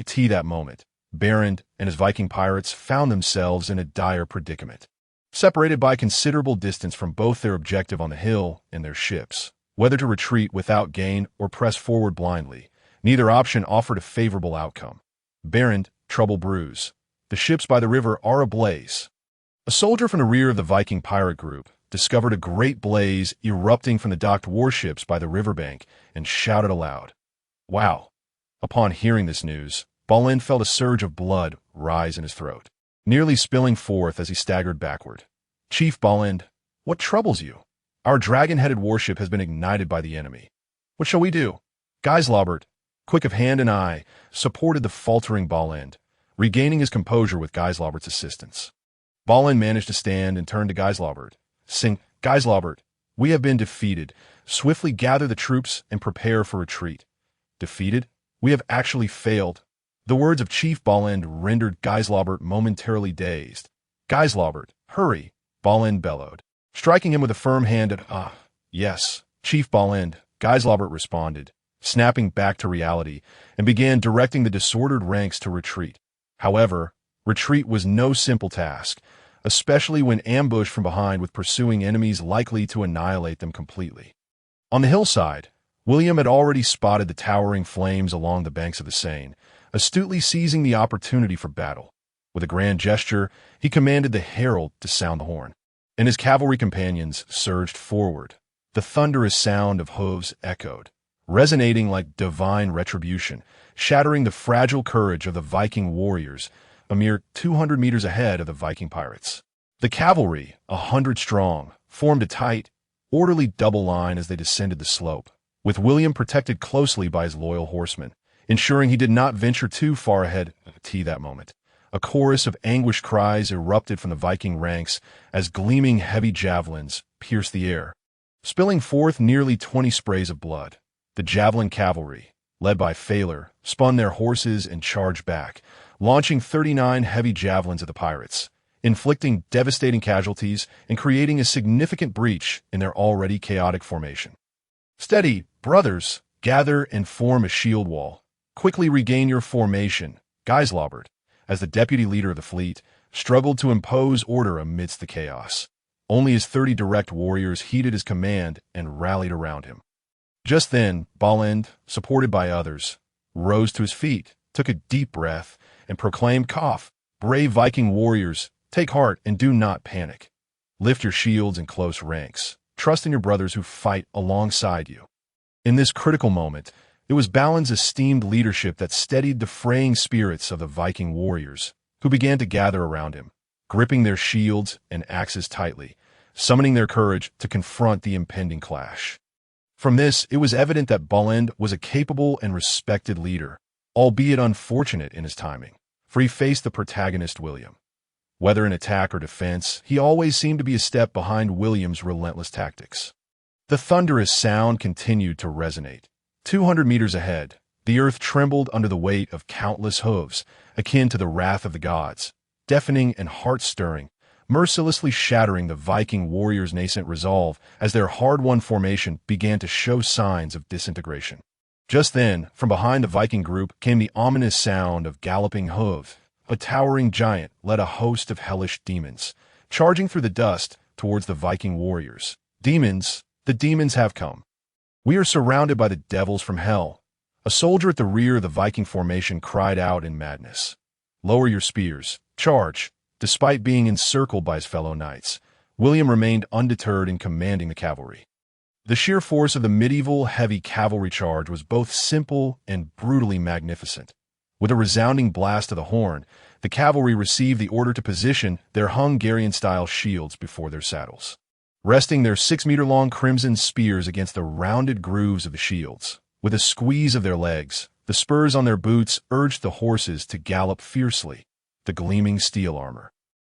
At that moment, Berend and his Viking pirates found themselves in a dire predicament. Separated by considerable distance from both their objective on the hill and their ships, whether to retreat without gain or press forward blindly, neither option offered a favorable outcome. Berend, trouble brews. The ships by the river are ablaze. A soldier from the rear of the Viking pirate group discovered a great blaze erupting from the docked warships by the riverbank and shouted aloud, "Wow!" Upon hearing this news, Balin felt a surge of blood rise in his throat, nearly spilling forth as he staggered backward. "Chief Balin, what troubles you? Our dragon-headed warship has been ignited by the enemy. What shall we do?" Geislaubert, quick of hand and eye, supported the faltering Balin, regaining his composure with Geislaubert's assistance. Balin managed to stand and turned to Geislaubert, saying, "Geislaubert, we have been defeated. Swiftly gather the troops and prepare for retreat." "Defeated? We have actually failed." The words of Chief Balin rendered Geislaubert momentarily dazed. "Geislaubert, hurry!" Balin bellowed, striking him with a firm hand at, yes, Chief Balin," Geislaubert responded, snapping back to reality, and began directing the disordered ranks to retreat. However, retreat was no simple task, especially when ambushed from behind with pursuing enemies likely to annihilate them completely. On the hillside, William had already spotted the towering flames along the banks of the Seine, astutely seizing the opportunity for battle. With a grand gesture, he commanded the herald to sound the horn, and his cavalry companions surged forward. The thunderous sound of hooves echoed, resonating like divine retribution, shattering the fragile courage of the Viking warriors, a mere 200 meters ahead of the Viking pirates. The cavalry, 100 strong, formed a tight, orderly double line as they descended the slope, with William protected closely by his loyal horsemen, ensuring he did not venture too far ahead of that moment. A chorus of anguished cries erupted from the Viking ranks as gleaming heavy javelins pierced the air, spilling forth nearly 20 sprays of blood. The javelin cavalry, led by Failor, spun their horses and charged back, launching 39 heavy javelins at the pirates, inflicting devastating casualties and creating a significant breach in their already chaotic formation. "Steady, brothers! Gather and form a shield wall. Quickly regain your formation," Geislaubert, as the deputy leader of the fleet, struggled to impose order amidst the chaos. Only his 30 direct warriors heeded his command and rallied around him. Just then, Bolland, supported by others, rose to his feet, took a deep breath, and proclaimed, "Cough, brave Viking warriors, take heart and do not panic. Lift your shields in close ranks. Trust in your brothers who fight alongside you." In this critical moment, it was Ballin's esteemed leadership that steadied the fraying spirits of the Viking warriors, who began to gather around him, gripping their shields and axes tightly, summoning their courage to confront the impending clash. From this, it was evident that Bolland was a capable and respected leader, albeit unfortunate in his timing, for he faced the protagonist William. Whether in attack or defense, he always seemed to be a step behind William's relentless tactics. The thunderous sound continued to resonate. 200 meters ahead, the earth trembled under the weight of countless hooves, akin to the wrath of the gods, deafening and heart-stirring, mercilessly shattering the Viking warriors' nascent resolve as their hard-won formation began to show signs of disintegration. Just then, from behind the Viking group came the ominous sound of galloping hooves. A towering giant led a host of hellish demons, charging through the dust towards the Viking warriors. "Demons, the demons have come. We are surrounded by the devils from hell." A soldier at the rear of the Viking formation cried out in madness. "Lower your spears. Charge." Despite being encircled by his fellow knights, William remained undeterred in commanding the cavalry. The sheer force of the medieval heavy cavalry charge was both simple and brutally magnificent. With a resounding blast of the horn, the cavalry received the order to position their Hungarian-style shields before their saddles, resting their 6-meter-long crimson spears against the rounded grooves of the shields. With a squeeze of their legs, the spurs on their boots urged the horses to gallop fiercely, the gleaming steel armor.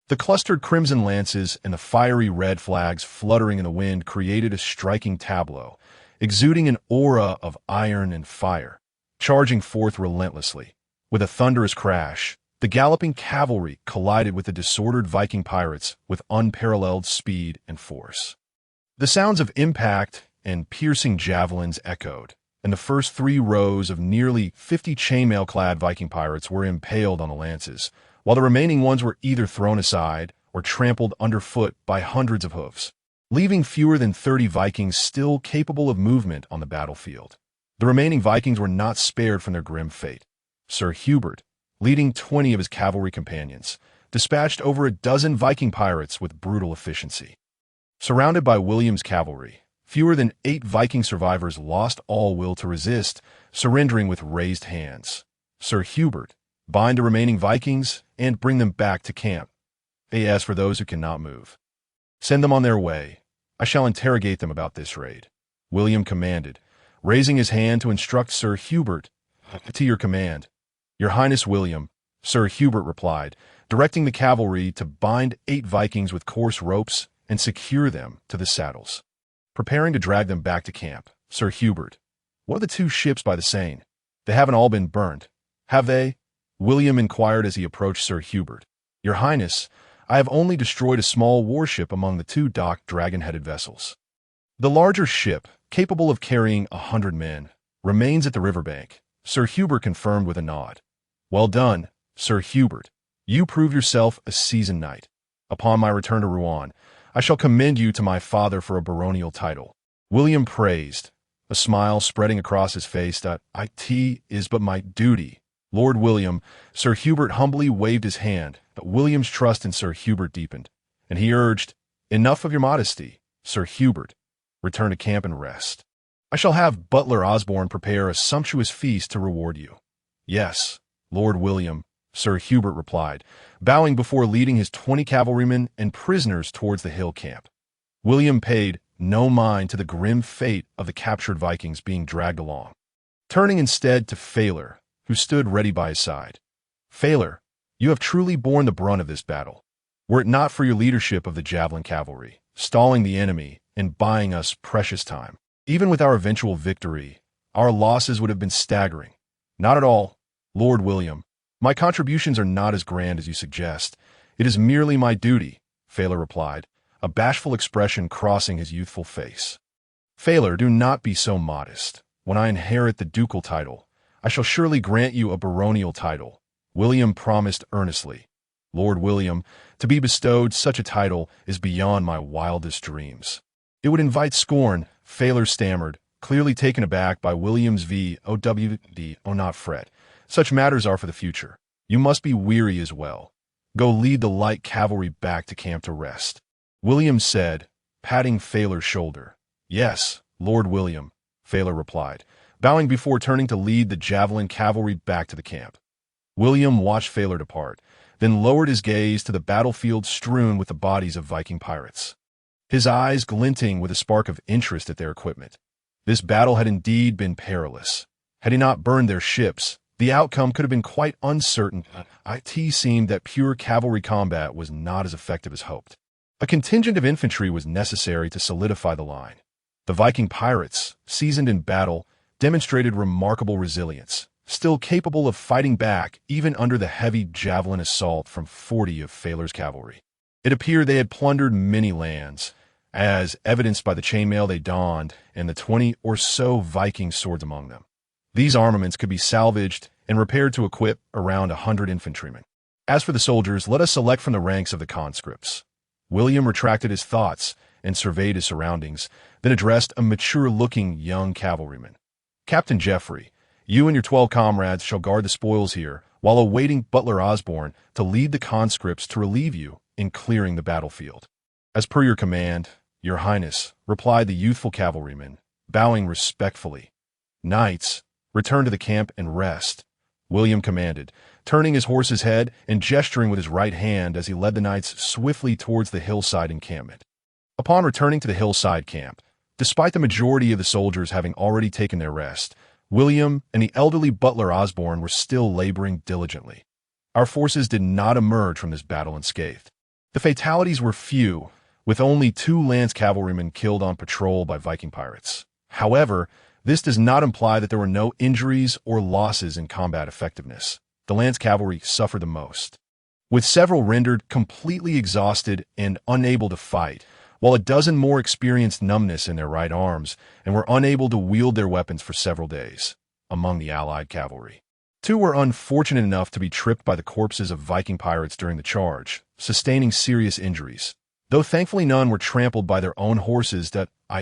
The clustered crimson lances and the fiery red flags fluttering in the wind created a striking tableau, exuding an aura of iron and fire, charging forth relentlessly. With a thunderous crash, the galloping cavalry collided with the disordered Viking pirates with unparalleled speed and force. The sounds of impact and piercing javelins echoed, and the first 3 rows of nearly 50 chainmail-clad Viking pirates were impaled on the lances, while the remaining ones were either thrown aside or trampled underfoot by hundreds of hoofs, leaving fewer than 30 Vikings still capable of movement on the battlefield. The remaining Vikings were not spared from their grim fate. Sir Hubert, leading 20 of his cavalry companions, dispatched over a dozen Viking pirates with brutal efficiency. Surrounded by William's cavalry, fewer than 8 Viking survivors lost all will to resist, surrendering with raised hands. Sir Hubert, bind the remaining Vikings and bring them back to camp. As for those who cannot move, send them on their way. I shall interrogate them about this raid," William commanded, raising his hand to instruct Sir Hubert. "To your command, Your Highness William," Sir Hubert replied, directing the cavalry to bind 8 Vikings with coarse ropes and secure them to the saddles. Preparing to drag them back to camp, Sir Hubert, "What of the 2 ships by the Seine? They haven't all been burnt, have they?" William inquired as he approached Sir Hubert. "Your Highness, I have only destroyed a small warship among the 2 docked dragon-headed vessels. The larger ship, capable of carrying 100 men, remains at the riverbank," Sir Hubert confirmed with a nod. "Well done, Sir Hubert. You prove yourself a seasoned knight. Upon my return to Rouen, I shall commend you to my father for a baronial title," William praised, a smile spreading across his face. "It is but my duty, Lord William." Sir Hubert humbly waved his hand, but William's trust in Sir Hubert deepened, and he urged, "Enough of your modesty, Sir Hubert. Return to camp and rest. I shall have Butler Osborne prepare a sumptuous feast to reward you." "Yes, Lord William," Sir Hubert replied, bowing before leading his 20 cavalrymen and prisoners towards the hill camp. William paid no mind to the grim fate of the captured Vikings being dragged along, turning instead to Failor, who stood ready by his side. "Failor, you have truly borne the brunt of this battle. Were it not for your leadership of the javelin cavalry, stalling the enemy and buying us precious time, even with our eventual victory, our losses would have been staggering." "Not at all, Lord William. My contributions are not as grand as you suggest. It is merely my duty," Failor replied, a bashful expression crossing his youthful face. "Failor, do not be so modest. When I inherit the ducal title, I shall surely grant you a baronial title," William promised earnestly. "Lord William, to be bestowed such a title is beyond my wildest dreams." "It would invite scorn," Failor stammered, clearly taken aback by William's VOWD. Oh, not fret. Such matters are for the future. You must be weary as well. Go lead the light cavalry back to camp to rest. William said, patting Failer's shoulder. Yes, Lord William, Failer replied, bowing before turning to lead the javelin cavalry back to the camp. William watched Failer depart, then lowered his gaze to the battlefield strewn with the bodies of Viking pirates, his eyes glinting with a spark of interest at their equipment. This battle had indeed been perilous. Had he not burned their ships, the outcome could have been quite uncertain. It seemed that pure cavalry combat was not as effective as hoped. A contingent of infantry was necessary to solidify the line. The Viking pirates, seasoned in battle, demonstrated remarkable resilience, still capable of fighting back even under the heavy javelin assault from 40 of Failer's cavalry. It appeared they had plundered many lands, as evidenced by the chainmail they donned and the 20 or so Viking swords among them. These armaments could be salvaged and repaired to equip around 100 infantrymen. As for the soldiers, let us select from the ranks of the conscripts. William retracted his thoughts and surveyed his surroundings, then addressed a mature-looking young cavalryman. Captain Geoffrey, you and your 12 comrades shall guard the spoils here, while awaiting Butler Osborne to lead the conscripts to relieve you in clearing the battlefield. As per your command, Your Highness, replied the youthful cavalryman, bowing respectfully. Knights, return to the camp and rest, William commanded, turning his horse's head and gesturing with his right hand as he led the knights swiftly towards the hillside encampment. Upon returning to the hillside camp, despite the majority of the soldiers having already taken their rest, William and the elderly Butler Osborne were still laboring diligently. Our forces did not emerge from this battle unscathed. The fatalities were few, with only 2 lance cavalrymen killed on patrol by Viking pirates. However, this does not imply that there were no injuries or losses in combat effectiveness. The lance cavalry suffered the most, with several rendered completely exhausted and unable to fight, while a dozen more experienced numbness in their right arms and were unable to wield their weapons for several days. Among the allied cavalry, 2 were unfortunate enough to be tripped by the corpses of Viking pirates during the charge, sustaining serious injuries, though thankfully none were trampled by their own horses.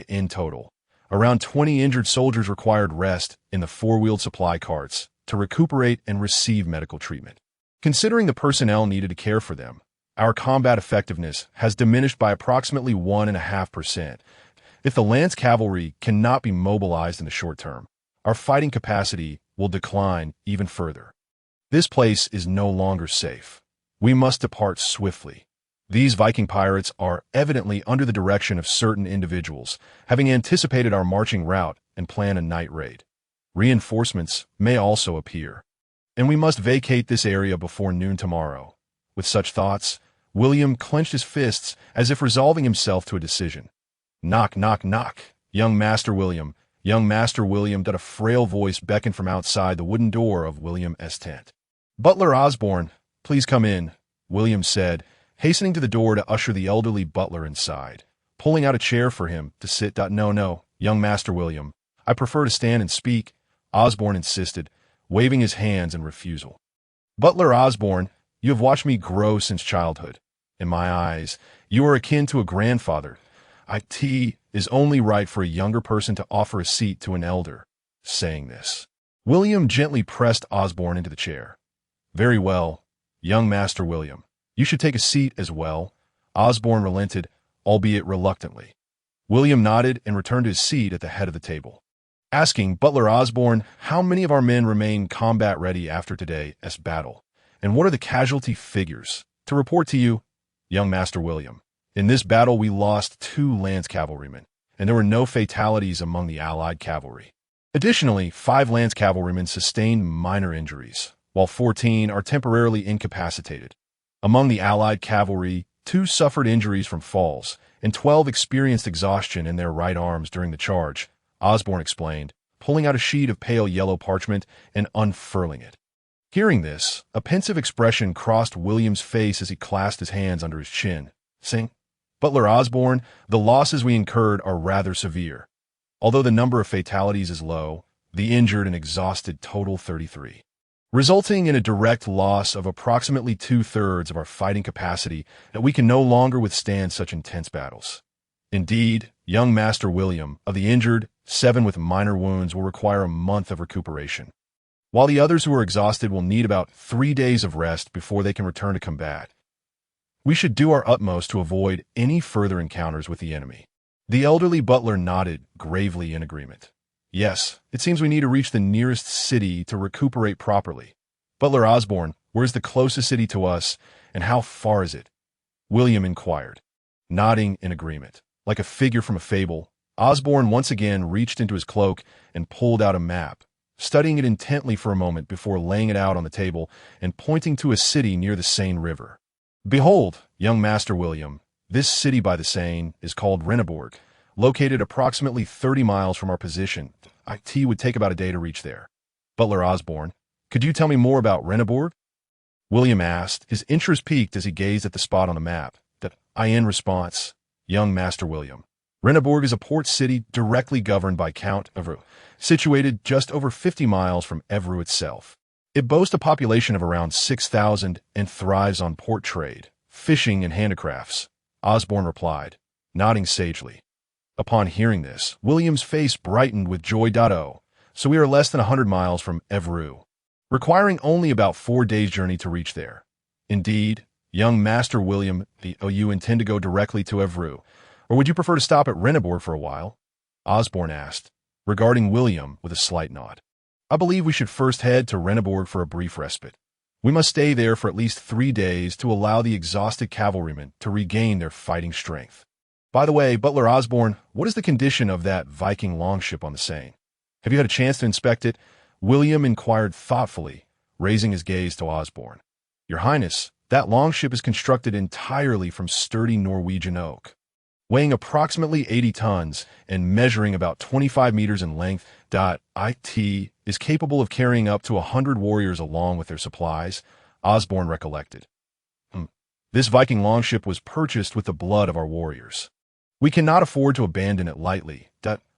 In total, around 20 injured soldiers required rest in the 4-wheeled supply carts to recuperate and receive medical treatment. Considering the personnel needed to care for them, our combat effectiveness has diminished by approximately 1.5%. If the lance cavalry cannot be mobilized in the short term, our fighting capacity will decline even further. This place is no longer safe. We must depart swiftly. These Viking pirates are evidently under the direction of certain individuals, having anticipated our marching route and plan a night raid. Reinforcements may also appear, and we must vacate this area before noon tomorrow. With such thoughts, William clenched his fists as if resolving himself to a decision. Knock, knock, knock. Young Master William, that a frail voice beckoned from outside the wooden door of William's tent. Butler Osborne, please come in, William said, hastening to the door to usher the elderly butler inside, pulling out a chair for him to sit. No, young Master William, I prefer to stand and speak, Osborne insisted, waving his hands in refusal. Butler Osborne, you have watched me grow since childhood. In my eyes, you are akin to a grandfather. It is only right for a younger person to offer a seat to an elder. Saying this, William gently pressed Osborne into the chair. Very well, young Master William. You should take a seat as well, Osborne relented, albeit reluctantly. William nodded and returned to his seat at the head of the table, asking Butler Osborne how many of our men remain combat-ready after today's battle, and what are the casualty figures. To report to you, young Master William, in this battle we lost 2 lance cavalrymen, and there were no fatalities among the allied cavalry. Additionally, 5 lance cavalrymen sustained minor injuries, while 14 are temporarily incapacitated. Among the allied cavalry, 2 suffered injuries from falls, and 12 experienced exhaustion in their right arms during the charge, Osborne explained, pulling out a sheet of pale yellow parchment and unfurling it. Hearing this, a pensive expression crossed William's face as he clasped his hands under his chin, saying, Butler Osborne, the losses we incurred are rather severe. Although the number of fatalities is low, the injured and exhausted total 33, resulting in a direct loss of approximately 2/3 of our fighting capacity that we can no longer withstand such intense battles. Indeed, young Master William, of the injured 7 with minor wounds will require a month of recuperation, while the others who are exhausted will need about 3 days of rest before they can return to combat. We should do our utmost to avoid any further encounters with the enemy. The elderly butler nodded gravely in agreement. Yes, it seems we need to reach the nearest city to recuperate properly. Butler Osborne, where's the closest city to us, and how far is it? William inquired, nodding in agreement. Like a figure from a fable, Osborne once again reached into his cloak and pulled out a map, studying it intently for a moment before laying it out on the table and pointing to a city near the Seine River. Behold, young Master William, this city by the Seine is called Renneborg, located approximately 30 miles from our position. It would take about a day to reach there. Butler Osborne, could you tell me more about Renneborg? William asked, his interest piqued as he gazed at the spot on the map. In response, young Master William, Renneborg is a port city directly governed by Count Anru, situated just over 50 miles from Evreux itself. It boasts a population of around 6,000 and thrives on port trade, fishing, and handicrafts, Osborne replied, nodding sagely. Upon hearing this, William's face brightened with joy. So we are less than 100 miles from Evreux, requiring only about 4 days' journey to reach there. Indeed, young Master William, you intend to go directly to Evreux, or would you prefer to stop at Renneborg for a while? Osborne asked, regarding William with a slight nod. I believe we should first head to Renneborg for a brief respite. We must stay there for at least 3 days to allow the exhausted cavalrymen to regain their fighting strength. By the way, Butler Osborne, what is the condition of that Viking longship on the Seine? Have you had a chance to inspect it? William inquired thoughtfully, raising his gaze to Osborne. Your Highness, that longship is constructed entirely from sturdy Norwegian oak, weighing approximately 80 tons and measuring about 25 meters in length. It is capable of carrying up to 100 warriors along with their supplies, Osborne recollected. This Viking longship was purchased with the blood of our warriors. We cannot afford to abandon it lightly.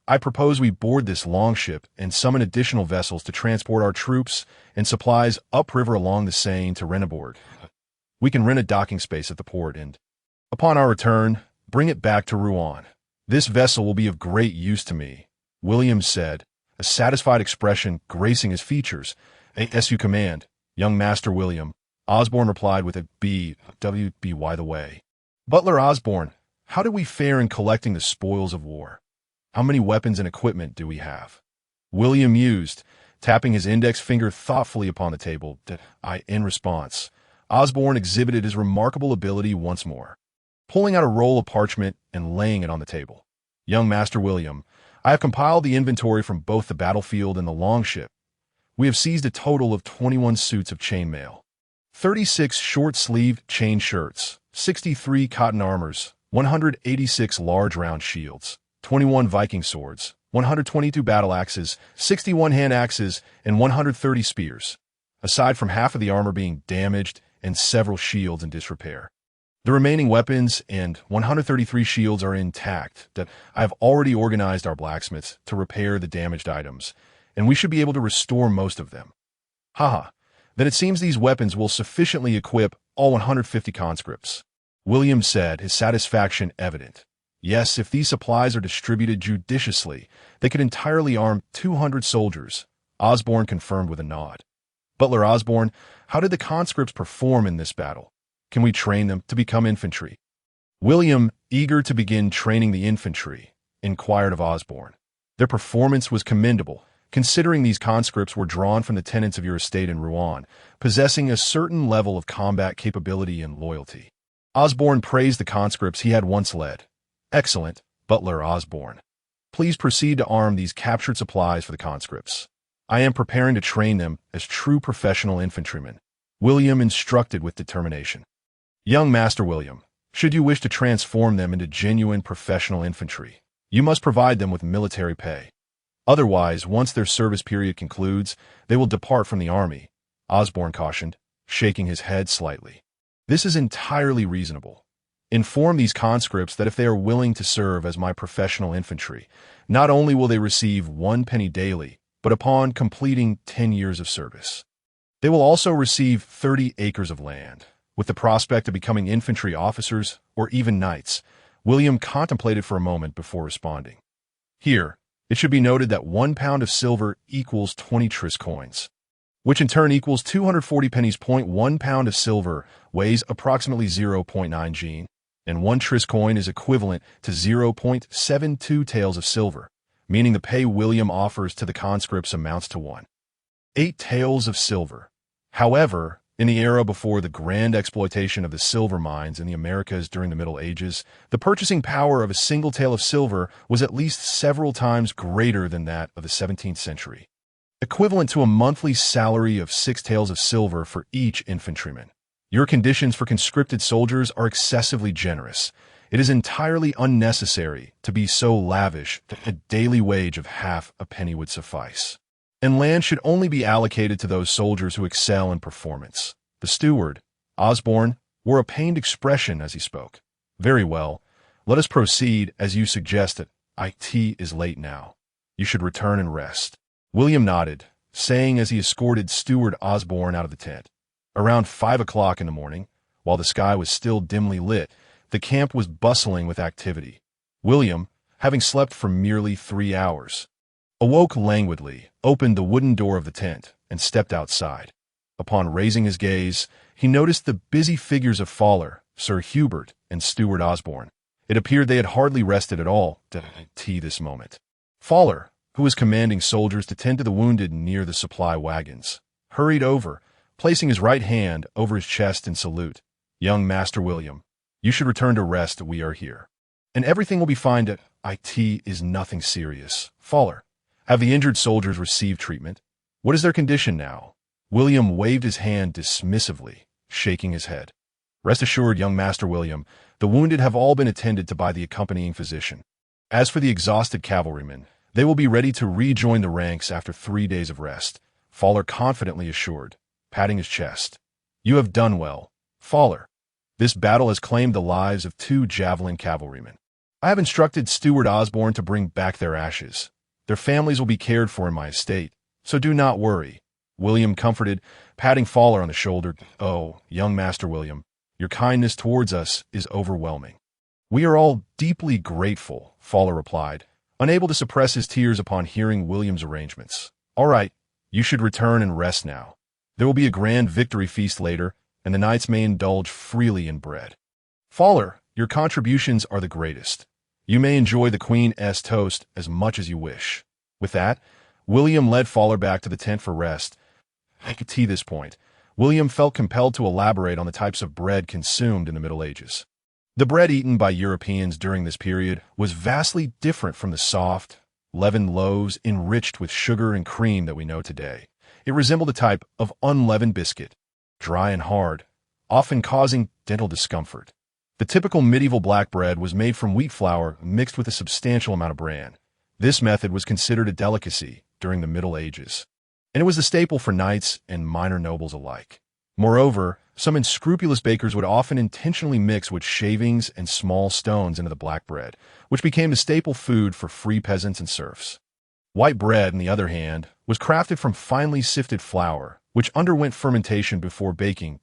I propose we board this longship and summon additional vessels to transport our troops and supplies upriver along the Seine to Renneborg. We can rent a docking space at the port and, upon our return, bring it back to Rouen. This vessel will be of great use to me, William said, a satisfied expression gracing his features. As you command, young Master William, Osborne replied with a by the way. Butler Osborne, how did we fare in collecting the spoils of war? How many weapons and equipment do we have? William mused, tapping his index finger thoughtfully upon the table. In response, Osborne exhibited his remarkable ability once more, pulling out a roll of parchment and laying it on the table. Young Master William, I have compiled the inventory from both the battlefield and the longship. We have seized a total of 21 suits of chainmail, 36 short-sleeved chain shirts, 63 cotton armors, 186 large round shields, 21 Viking swords, 122 battle axes, 61 hand axes, and 130 spears, aside from half of the armor being damaged and several shields in disrepair. The remaining weapons and 133 shields are intact. I have already organized our blacksmiths to repair the damaged items, and we should be able to restore most of them. Then it seems these weapons will sufficiently equip all 150 conscripts, William said, his satisfaction evident. Yes, if these supplies are distributed judiciously, they could entirely arm 200 soldiers, Osborne confirmed with a nod. Butler Osborne, how did the conscripts perform in this battle? Can we train them to become infantry? William, eager to begin training the infantry, inquired of Osborne. Their performance was commendable, considering these conscripts were drawn from the tenants of your estate in Rouen, possessing a certain level of combat capability and loyalty. Osborne praised the conscripts he had once led. Excellent, Butler Osborne. Please proceed to arm these captured supplies for the conscripts. I am preparing to train them as true professional infantrymen, William instructed with determination. Young Master William, should you wish to transform them into genuine professional infantry, you must provide them with military pay. Otherwise, once their service period concludes, they will depart from the army, Osborne cautioned, shaking his head slightly. This is entirely reasonable. Inform these conscripts that if they are willing to serve as my professional infantry, not only will they receive 1 penny daily, but upon completing 10 years of service, they will also receive 30 acres of land. With the prospect of becoming infantry officers or even knights, William contemplated for a moment before responding. Here, It should be noted that 1 pound of silver equals 20 tris coins, which in turn equals 240 pennies. 1 pound of silver weighs approximately 0.9 g, and 1 tris coin is equivalent to 0.72 taels of silver, meaning the pay William offers to the conscripts amounts to 1.8 taels of silver. However, in the era before the grand exploitation of the silver mines in the Americas during the Middle Ages, the purchasing power of a single tael of silver was at least several times greater than that of the 17th century, equivalent to a monthly salary of 6 taels of silver for each infantryman. Your conditions for conscripted soldiers are excessively generous. It is entirely unnecessary to be so lavish that a daily wage of half a penny would suffice. And land should only be allocated to those soldiers who excel in performance. The steward, Osborne, wore a pained expression as he spoke. Very well, let us proceed as you suggested. It is late now. You should return and rest. William nodded, saying as he escorted Steward Osborne out of the tent. Around 5 o'clock in the morning, while the sky was still dimly lit, the camp was bustling with activity. William, having slept for merely 3 hours, awoke languidly, opened the wooden door of the tent, and stepped outside. Upon raising his gaze, he noticed the busy figures of Fowler, Sir Hubert, and Steward Osborne. It appeared they had hardly rested at all this moment. Fowler, who was commanding soldiers to tend to the wounded near the supply wagons, hurried over, placing his right hand over his chest in salute. Young Master William, you should return to rest. We are here, and everything will be fine. It is nothing serious. Fowler, have the injured soldiers received treatment? What is their condition now? William waved his hand dismissively, shaking his head. Rest assured, young Master William, the wounded have all been attended to by the accompanying physician. As for the exhausted cavalrymen, they will be ready to rejoin the ranks after 3 days of rest, Fowler confidently assured, patting his chest. You have done well, Fowler. This battle has claimed the lives of 2 javelin cavalrymen. I have instructed Steward Osborne to bring back their ashes. Their families will be cared for in my estate, so do not worry. William comforted, patting Fowler on the shoulder. Oh, young Master William, your kindness towards us is overwhelming. We are all deeply grateful, Fowler replied, unable to suppress his tears upon hearing William's arrangements. All right, you should return and rest now. There will be a grand victory feast later, and the knights may indulge freely in bread. Fowler, your contributions are the greatest. You may enjoy the Queen's toast as much as you wish. With that, William led Fowler back to the tent for rest. At this point, William felt compelled to elaborate on the types of bread consumed in the Middle Ages. The bread eaten by Europeans during this period was vastly different from the soft, leavened loaves enriched with sugar and cream that we know today. It resembled a type of unleavened biscuit, dry and hard, often causing dental discomfort. The typical medieval black bread was made from wheat flour mixed with a substantial amount of bran. This method was considered a delicacy during the Middle Ages, and it was the staple for knights and minor nobles alike. Moreover, some unscrupulous bakers would often intentionally mix wood shavings and small stones into the black bread, which became the staple food for free peasants and serfs. White bread, on the other hand, was crafted from finely sifted flour, which underwent fermentation before baking.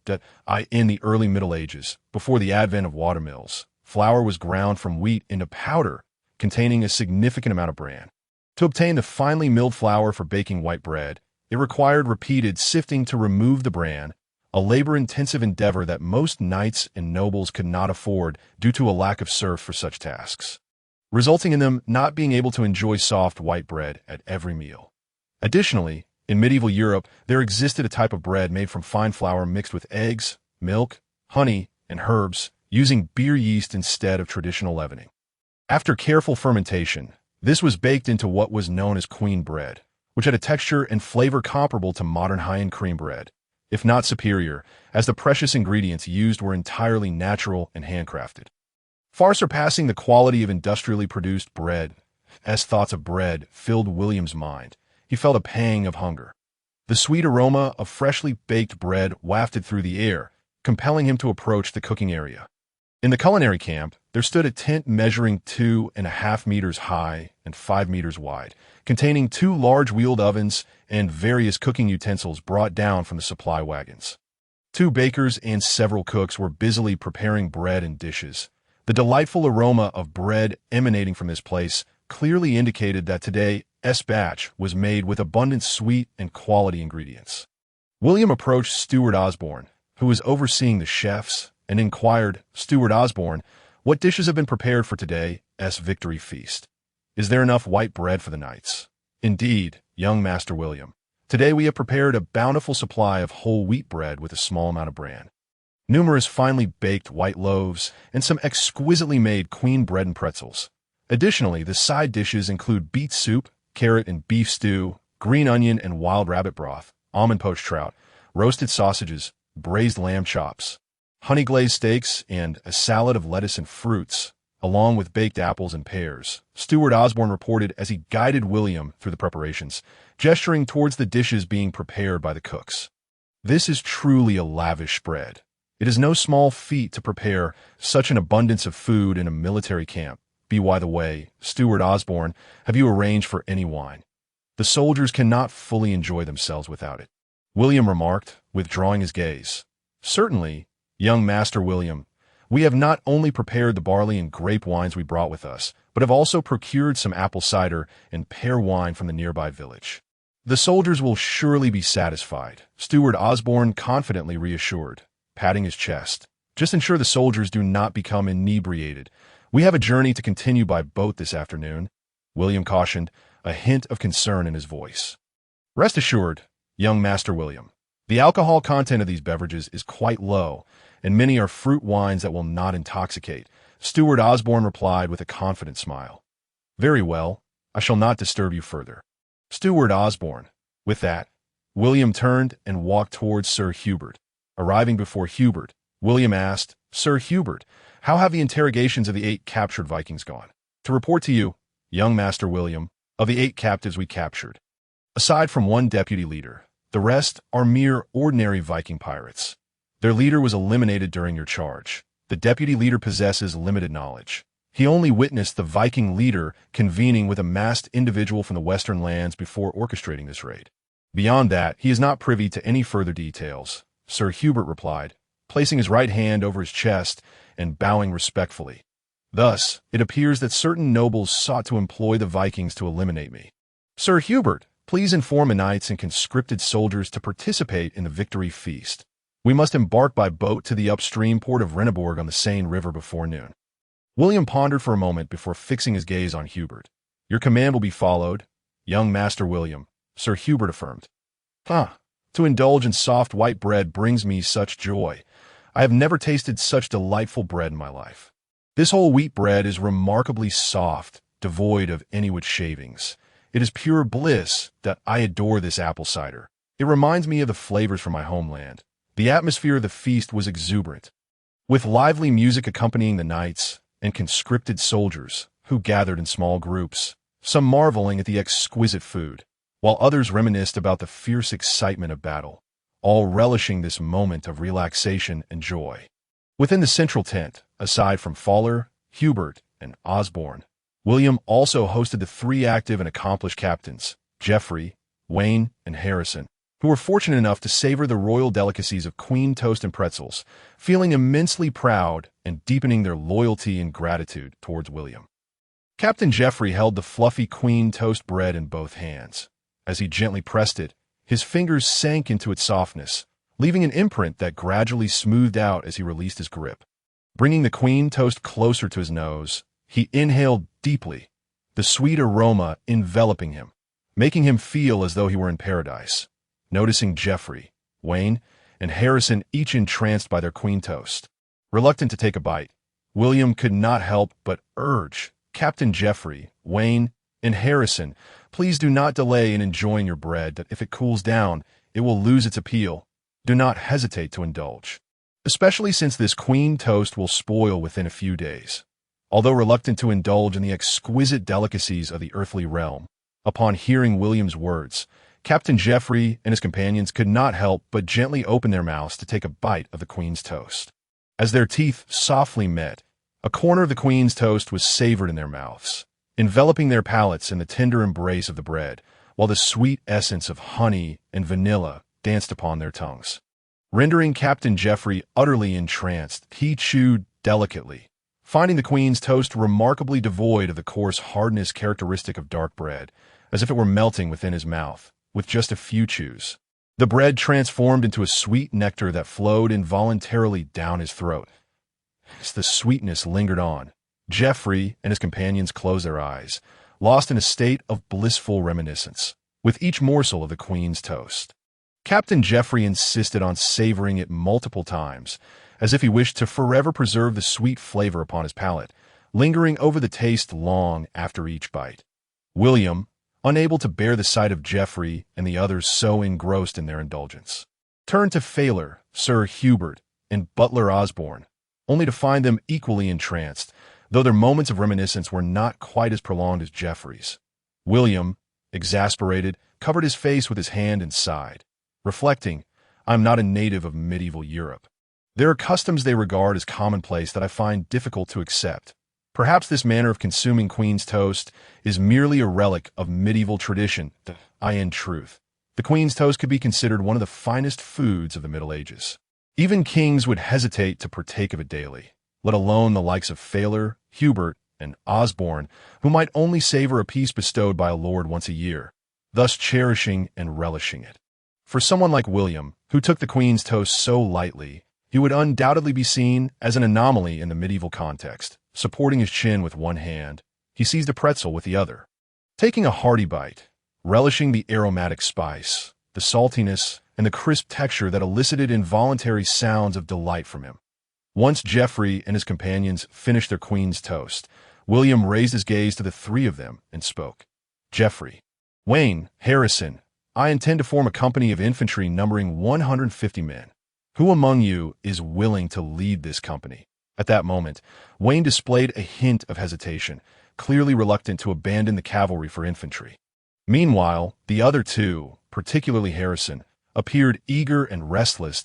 In the early Middle Ages, before the advent of watermills, flour was ground from wheat into powder, containing a significant amount of bran. To obtain the finely milled flour for baking white bread, it required repeated sifting to remove the bran, a labor-intensive endeavor that most knights and nobles could not afford due to a lack of serfs for such tasks, resulting in them not being able to enjoy soft white bread at every meal. Additionally, in medieval Europe, there existed a type of bread made from fine flour mixed with eggs, milk, honey, and herbs, using beer yeast instead of traditional leavening. After careful fermentation, this was baked into what was known as queen bread, which had a texture and flavor comparable to modern high-end cream bread, if not superior, as the precious ingredients used were entirely natural and handcrafted, far surpassing the quality of industrially produced bread. As thoughts of bread filled William's mind, he felt a pang of hunger. The sweet aroma of freshly baked bread wafted through the air, compelling him to approach the cooking area. In the culinary camp, there stood a tent measuring 2.5 meters high and 5 meters wide, containing 2 large wheeled ovens and various cooking utensils brought down from the supply wagons. 2 bakers and several cooks were busily preparing bread and dishes. The delightful aroma of bread emanating from this place clearly indicated that today's batch was made with abundant sweet and quality ingredients. William approached Steward Osborne, who was overseeing the chefs, and inquired, "Steward Osborne, what dishes have been prepared for today's victory feast? Is there enough white bread for the knights?" "Indeed, young Master William. Today we have prepared a bountiful supply of whole wheat bread with a small amount of bran. Numerous finely baked white loaves, and some exquisitely made queen bread and pretzels. Additionally, the side dishes include beet soup, carrot and beef stew, green onion and wild rabbit broth, almond poached trout, roasted sausages, braised lamb chops, honey glazed steaks, and a salad of lettuce and fruits, along with baked apples and pears," Steward Osborne reported as he guided William through the preparations, gesturing towards the dishes being prepared by the cooks. "This is truly a lavish spread. It is no small feat to prepare such an abundance of food in a military camp. By the way, Steward Osborne, have you arranged for any wine? The soldiers cannot fully enjoy themselves without it," William remarked, withdrawing his gaze. "Certainly, young Master William. We have not only prepared the barley and grape wines we brought with us, but have also procured some apple cider and pear wine from the nearby village. The soldiers will surely be satisfied," Steward Osborne confidently reassured, patting his chest. "Just ensure the soldiers do not become inebriated. We have a journey to continue by boat this afternoon," William cautioned, a hint of concern in his voice. "Rest assured, young Master William. The alcohol content of these beverages is quite low, and many are fruit wines that will not intoxicate," Steward Osborne replied with a confident smile. "Very well, I shall not disturb you further, Steward Osborne." With that, William turned and walked towards Sir Hubert. Arriving before Hubert, William asked, "Sir Hubert, how have the interrogations of the 8 captured Vikings gone?" "To report to you, young Master William, of the 8 captives we captured, aside from one deputy leader, the rest are mere ordinary Viking pirates. Their leader was eliminated during your charge. The deputy leader possesses limited knowledge. He only witnessed the Viking leader convening with a masked individual from the western lands before orchestrating this raid. Beyond that, he is not privy to any further details," Sir Hubert replied, placing his right hand over his chest and bowing respectfully. "Thus, it appears that certain nobles sought to employ the Vikings to eliminate me. Sir Hubert, please inform the knights and conscripted soldiers to participate in the victory feast. We must embark by boat to the upstream port of Renneborg on the Seine River before noon." William pondered for a moment before fixing his gaze on Hubert. "Your command will be followed, young Master William," Sir Hubert affirmed. To indulge in soft white bread brings me such joy. I have never tasted such delightful bread in my life. This whole wheat bread is remarkably soft, devoid of any wood shavings. It is pure bliss that I adore this apple cider. It reminds me of the flavors from my homeland." The atmosphere of the feast was exuberant, with lively music accompanying the knights and conscripted soldiers, who gathered in small groups, some marveling at the exquisite food, while others reminisced about the fierce excitement of battle, all relishing this moment of relaxation and joy. Within the central tent, aside from Fowler, Hubert, and Osborne, William also hosted the 3 active and accomplished captains, Geoffrey, Wayne, and Harrison, who were fortunate enough to savor the royal delicacies of queen toast and pretzels, feeling immensely proud and deepening their loyalty and gratitude towards William. Captain Geoffrey held the fluffy queen toast bread in both hands. As he gently pressed it, his fingers sank into its softness, leaving an imprint that gradually smoothed out as he released his grip. Bringing the queen toast closer to his nose, he inhaled deeply, the sweet aroma enveloping him, making him feel as though he were in paradise. Noticing Geoffrey, Wayne, and Harrison each entranced by their queen toast, reluctant to take a bite, William could not help but urge, "Captain Geoffrey, Wayne, and Harrison, please do not delay in enjoying your bread, that if it cools down, it will lose its appeal. Do not hesitate to indulge, especially since this queen toast will spoil within a few days." Although reluctant to indulge in the exquisite delicacies of the earthly realm, upon hearing William's words, Captain Geoffrey and his companions could not help but gently open their mouths to take a bite of the queen's toast. As their teeth softly met, a corner of the queen's toast was savored in their mouths, enveloping their palates in the tender embrace of the bread, while the sweet essence of honey and vanilla danced upon their tongues. Rendering Captain Geoffrey utterly entranced, he chewed delicately, finding the queen's toast remarkably devoid of the coarse hardness characteristic of dark bread, as if it were melting within his mouth, with just a few chews. The bread transformed into a sweet nectar that flowed involuntarily down his throat. As the sweetness lingered on, Geoffrey and his companions closed their eyes, lost in a state of blissful reminiscence, with each morsel of the queen's toast. Captain Geoffrey insisted on savoring it multiple times, as if he wished to forever preserve the sweet flavor upon his palate, lingering over the taste long after each bite. William, unable to bear the sight of Geoffrey and the others so engrossed in their indulgence, turned to Failor, Sir Hubert, and Butler Osborne, only to find them equally entranced, though their moments of reminiscence were not quite as prolonged as Geoffrey's. William, exasperated, covered his face with his hand and sighed, reflecting, "I am not a native of medieval Europe. There are customs they regard as commonplace that I find difficult to accept. Perhaps this manner of consuming queen's toast is merely a relic of medieval tradition. In truth, the queen's toast could be considered one of the finest foods of the Middle Ages. Even kings would hesitate to partake of it daily, let alone the likes of Failor, Hubert, and Osborne, who might only savor a piece bestowed by a lord once a year, thus cherishing and relishing it. For someone like William, who took the queen's toast so lightly, he would undoubtedly be seen as an anomaly in the medieval context. Supporting his chin with one hand, he seized a pretzel with the other. Taking a hearty bite, relishing the aromatic spice, the saltiness, and the crisp texture that elicited involuntary sounds of delight from him. Once Geoffrey and his companions finished their queen's toast, William raised his gaze to the three of them and spoke. "Geoffrey, Wayne, Harrison, I intend to form a company of infantry numbering 150 men. Who among you is willing to lead this company?" At that moment, Wayne displayed a hint of hesitation, clearly reluctant to abandon the cavalry for infantry. Meanwhile, the other two, particularly Harrison, appeared eager and restless.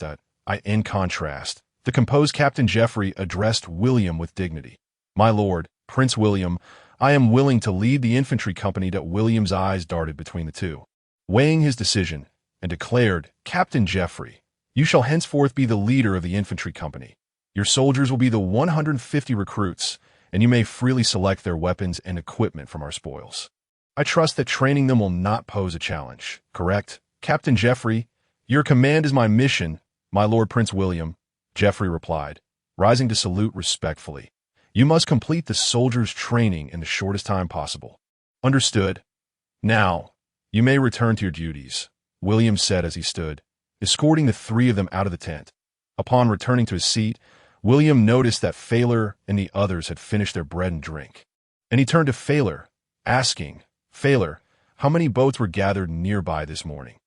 In contrast, the composed Captain Geoffrey addressed William with dignity. "My lord, Prince William, I am willing to lead the infantry company." William's eyes darted between the two, weighing his decision, and declared, "Captain Geoffrey, you shall henceforth be the leader of the infantry company. Your soldiers will be the 150 recruits, and you may freely select their weapons and equipment from our spoils. I trust that training them will not pose a challenge, correct? Captain Geoffrey, your command is my mission, my lord Prince William," Geoffrey replied, rising to salute respectfully. "You must complete the soldiers' training in the shortest time possible." "Understood. Now, you may return to your duties," William said as he stood, escorting the three of them out of the tent. Upon returning to his seat, William noticed that Failor and the others had finished their bread and drink, and he turned to Failor, asking, "Failor, how many boats were gathered nearby this morning?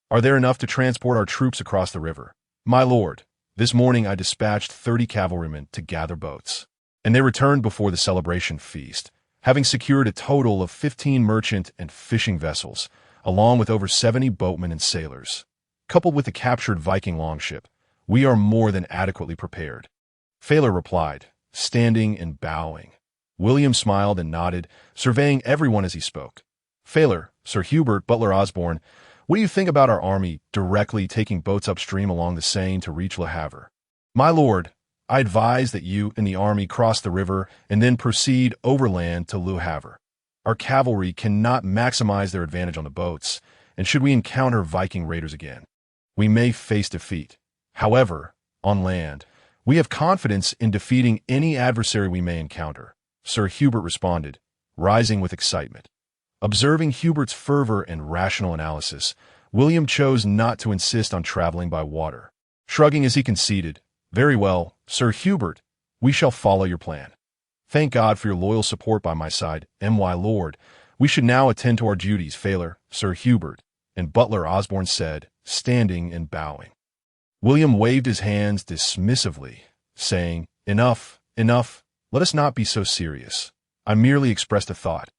Are there enough to transport our troops across the river?" "My lord, this morning I dispatched 30 cavalrymen to gather boats, and they returned before the celebration feast, having secured a total of 15 merchant and fishing vessels, along with over 70 boatmen and sailors. Coupled with the captured Viking longship, we are more than adequately prepared," Failor replied, standing and bowing. William smiled and nodded, surveying everyone as he spoke. "Failor, Sir Hubert, Butler Osborne, what do you think about our army directly taking boats upstream along the Seine to reach Le Havre?" "My lord, I advise that you and the army cross the river and then proceed overland to Le Havre. Our cavalry cannot maximize their advantage on the boats, and should we encounter Viking raiders again, we may face defeat. However, on land, we have confidence in defeating any adversary we may encounter," Sir Hubert responded, rising with excitement. Observing Hubert's fervor and rational analysis, William chose not to insist on traveling by water. Shrugging as he conceded, "Very well, Sir Hubert, we shall follow your plan. Thank God for your loyal support by my side, my lord. We should now attend to our duties." Failor, Sir Hubert, and Butler Osborne said, standing and bowing. William waved his hands dismissively, saying, "Enough, enough, let us not be so serious. I merely expressed a thought."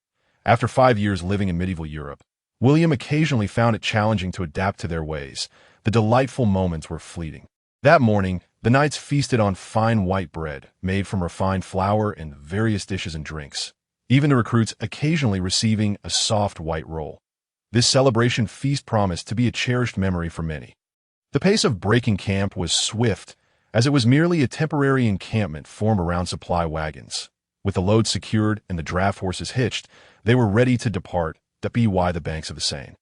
After 5 years living in medieval Europe, William occasionally found it challenging to adapt to their ways. The delightful moments were fleeting. That morning, the knights feasted on fine white bread, made from refined flour and various dishes and drinks, even the recruits occasionally receiving a soft white roll. This celebration feast promised to be a cherished memory for many. The pace of breaking camp was swift, as it was merely a temporary encampment formed around supply wagons. With the load secured and the draft horses hitched, they were ready to depart by the banks of the Seine.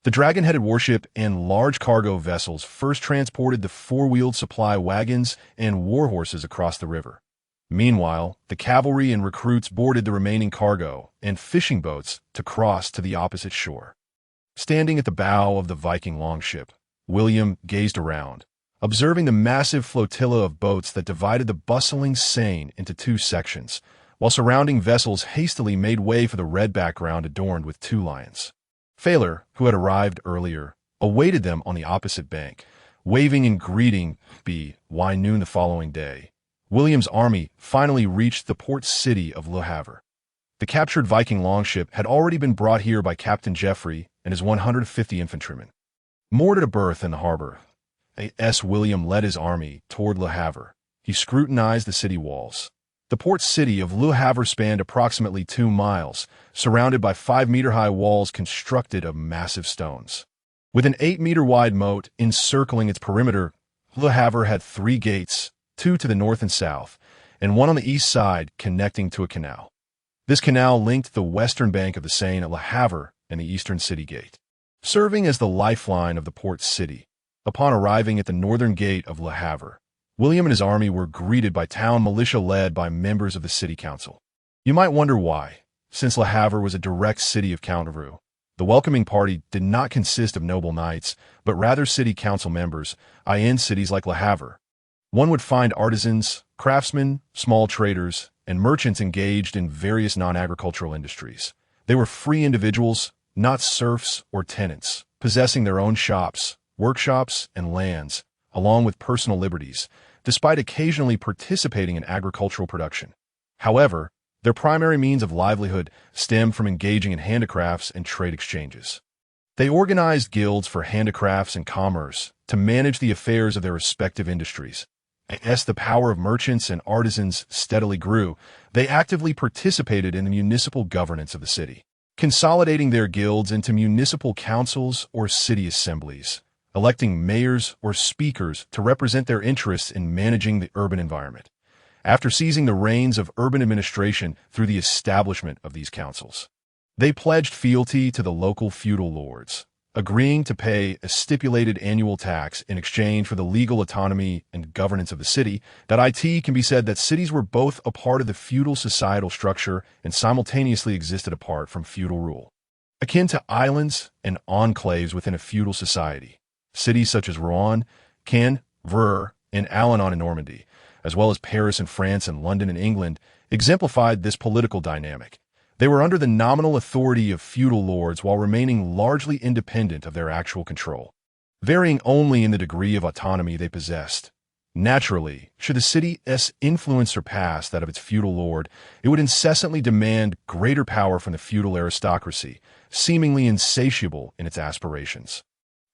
The dragon-headed warship and large cargo vessels first transported the four-wheeled supply wagons and war horses across the river. Meanwhile, the cavalry and recruits boarded the remaining cargo and fishing boats to cross to the opposite shore. Standing at the bow of the Viking longship, William gazed around, observing the massive flotilla of boats that divided the bustling Seine into two sections, while surrounding vessels hastily made way for the red background adorned with two lions. Failer, who had arrived earlier, awaited them on the opposite bank, waving in greeting by noon the following day. William's army finally reached the port city of Le Havre. The captured Viking longship had already been brought here by Captain Geoffrey and his 150 infantrymen. Moored at a berth in the harbor, A.S. William led his army toward Le Havre. He scrutinized the city walls. The port city of Le Havre spanned approximately 2 miles, surrounded by 5-meter-high walls constructed of massive stones. With an 8-meter-wide moat encircling its perimeter, Le Havre had 3 gates, 2 to the north and south, and 1 on the east side connecting to a canal. This canal linked the western bank of the Seine at Le Havre and the eastern city gate, serving as the lifeline of the port city. Upon arriving at the northern gate of Le Havre, William and his army were greeted by town militia led by members of the city council. You might wonder why, since Le Havre was a direct city of Conqueror. The welcoming party did not consist of noble knights, but rather city council members, in cities like Le Havre. One would find artisans, craftsmen, small traders, and merchants engaged in various non-agricultural industries. They were free individuals, not serfs or tenants, possessing their own shops, workshops, and lands, along with personal liberties, despite occasionally participating in agricultural production. However, their primary means of livelihood stemmed from engaging in handicrafts and trade exchanges. They organized guilds for handicrafts and commerce to manage the affairs of their respective industries. As the power of merchants and artisans steadily grew, they actively participated in the municipal governance of the city, consolidating their guilds into municipal councils or city assemblies, electing mayors or speakers to represent their interests in managing the urban environment. After seizing the reins of urban administration through the establishment of these councils, they pledged fealty to the local feudal lords, agreeing to pay a stipulated annual tax in exchange for the legal autonomy and governance of the city. It can be said that cities were both a part of the feudal societal structure and simultaneously existed apart from feudal rule. Akin to islands and enclaves within a feudal society, cities such as Rouen, Caen, Vreux, and Alenon in Normandy, as well as Paris in France and London in England, exemplified this political dynamic. They were under the nominal authority of feudal lords while remaining largely independent of their actual control, varying only in the degree of autonomy they possessed. Naturally, should the city's influence surpass that of its feudal lord, it would incessantly demand greater power from the feudal aristocracy, seemingly insatiable in its aspirations.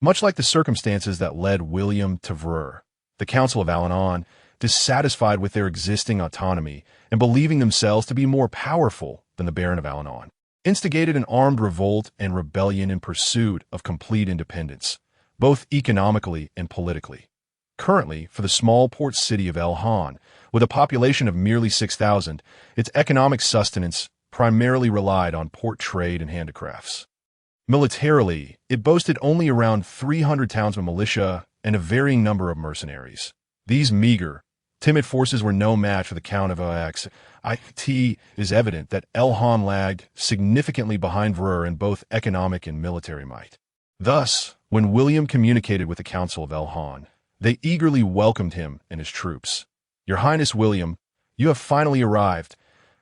Much like the circumstances that led William to Vreux, the Council of Alenon, dissatisfied with their existing autonomy and believing themselves to be more powerful than the Baron of Alenon, instigated an armed revolt and rebellion in pursuit of complete independence, both economically and politically. Currently, for the small port city of El Han, with a population of merely 6,000, its economic sustenance primarily relied on port trade and handicrafts. Militarily, it boasted only around 300 townsmen militia and a varying number of mercenaries. These meager, timid forces were no match for the Count of Aix. It is evident that El Han lagged significantly behind Vreux in both economic and military might. Thus, when William communicated with the Council of El Han, they eagerly welcomed him and his troops. "Your Highness William, you have finally arrived.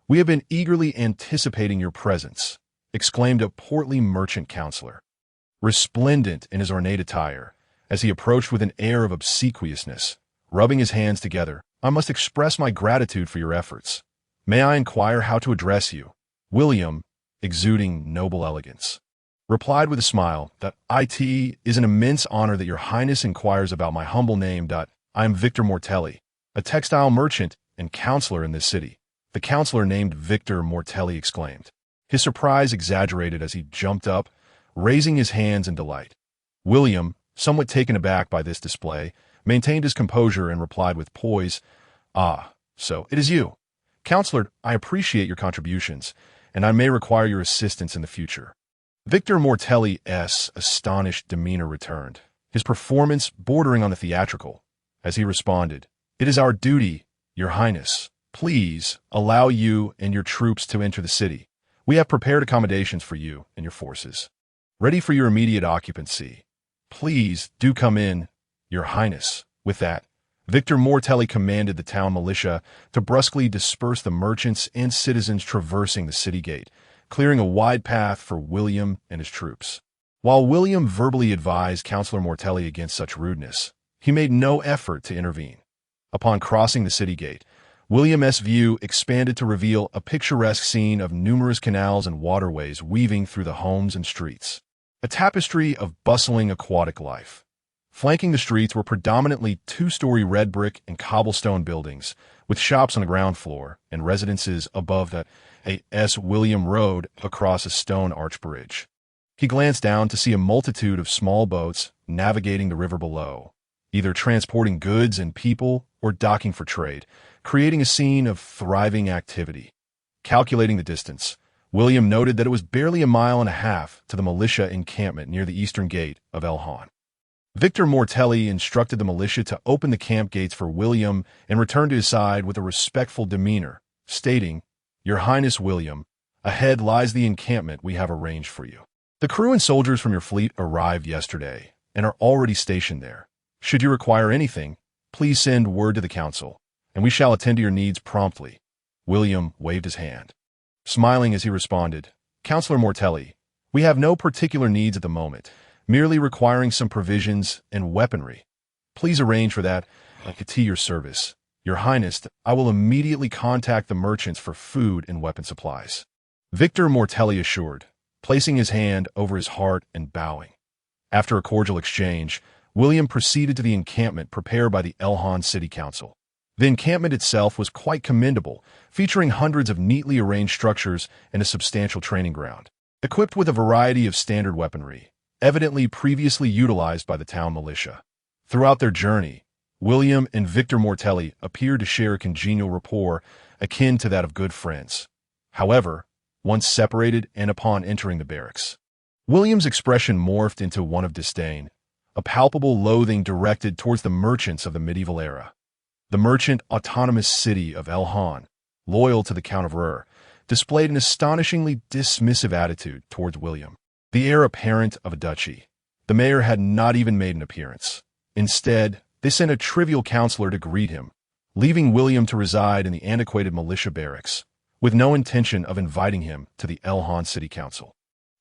We have been eagerly anticipating your presence," exclaimed a portly merchant counselor, resplendent in his ornate attire, as he approached with an air of obsequiousness, rubbing his hands together. "I must express my gratitude for your efforts. May I inquire how to address you?" William, exuding noble elegance, replied with a smile that "It is an immense honor that your Highness inquires about my humble name. I am Victor Mortelli, a textile merchant and counselor in this city." The counselor named Victor Mortelli exclaimed, his surprise exaggerated as he jumped up, raising his hands in delight. William, somewhat taken aback by this display, maintained his composure and replied with poise, "Ah, so it is you. Counselor, I appreciate your contributions, and I may require your assistance in the future." Victor Mortelli's astonished demeanor returned, his performance bordering on the theatrical, as he responded, "It is our duty, Your Highness. Please allow you and your troops to enter the city. We have prepared accommodations for you and your forces, ready for your immediate occupancy. Please do come in, Your Highness." With that, Victor Mortelli commanded the town militia to brusquely disperse the merchants and citizens traversing the city gate, clearing a wide path for William and his troops. While William verbally advised Councillor Mortelli against such rudeness, he made no effort to intervene. Upon crossing the city gate, William's view expanded to reveal a picturesque scene of numerous canals and waterways weaving through the homes and streets, a tapestry of bustling aquatic life. Flanking the streets were predominantly two-story red brick and cobblestone buildings, with shops on the ground floor and residences above the A.S. William Road across a stone arch bridge. He glanced down to see a multitude of small boats navigating the river below, either transporting goods and people or docking for trade, creating a scene of thriving activity. Calculating the distance, William noted that it was barely a mile and a half to the militia encampment near the eastern gate of Elhon. Victor Mortelli instructed the militia to open the camp gates for William and returned to his side with a respectful demeanor, stating, "Your Highness William, ahead lies the encampment we have arranged for you. The crew and soldiers from your fleet arrived yesterday and are already stationed there. Should you require anything, please send word to the council, and we shall attend to your needs promptly." William waved his hand, smiling as he responded, "Councillor Mortelli, we have no particular needs at the moment, merely requiring some provisions and weaponry. Please arrange for that to your service. Your Highness, I will immediately contact the merchants for food and weapon supplies." Victor Mortelli assured, placing his hand over his heart and bowing. After a cordial exchange, William proceeded to the encampment prepared by the Elhon City Council. The encampment itself was quite commendable, featuring hundreds of neatly arranged structures and a substantial training ground, equipped with a variety of standard weaponry, evidently previously utilized by the town militia. Throughout their journey, William and Victor Mortelli appeared to share a congenial rapport akin to that of good friends. However, once separated and upon entering the barracks, William's expression morphed into one of disdain, a palpable loathing directed towards the merchants of the medieval era. The merchant autonomous city of Elhon, loyal to the Count of Ruhr, displayed an astonishingly dismissive attitude towards William, the heir apparent of a duchy. The mayor had not even made an appearance. Instead, they sent a trivial counselor to greet him, leaving William to reside in the antiquated militia barracks, with no intention of inviting him to the Elhon City Council.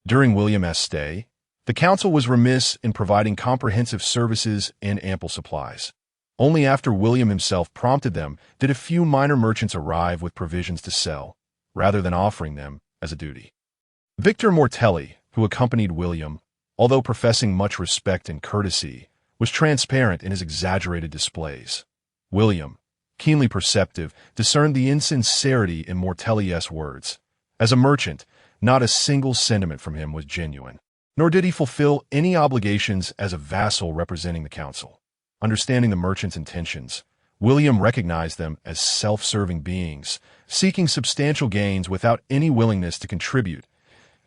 During William's stay, the council was remiss in providing comprehensive services and ample supplies. Only after William himself prompted them did a few minor merchants arrive with provisions to sell, rather than offering them as a duty. Victor Mortelli, who accompanied William, although professing much respect and courtesy, was transparent in his exaggerated displays. William, keenly perceptive, discerned the insincerity in Mortelli's words. As a merchant, not a single sentiment from him was genuine, nor did he fulfill any obligations as a vassal representing the council. Understanding the merchant's intentions, William recognized them as self-serving beings, seeking substantial gains without any willingness to contribute,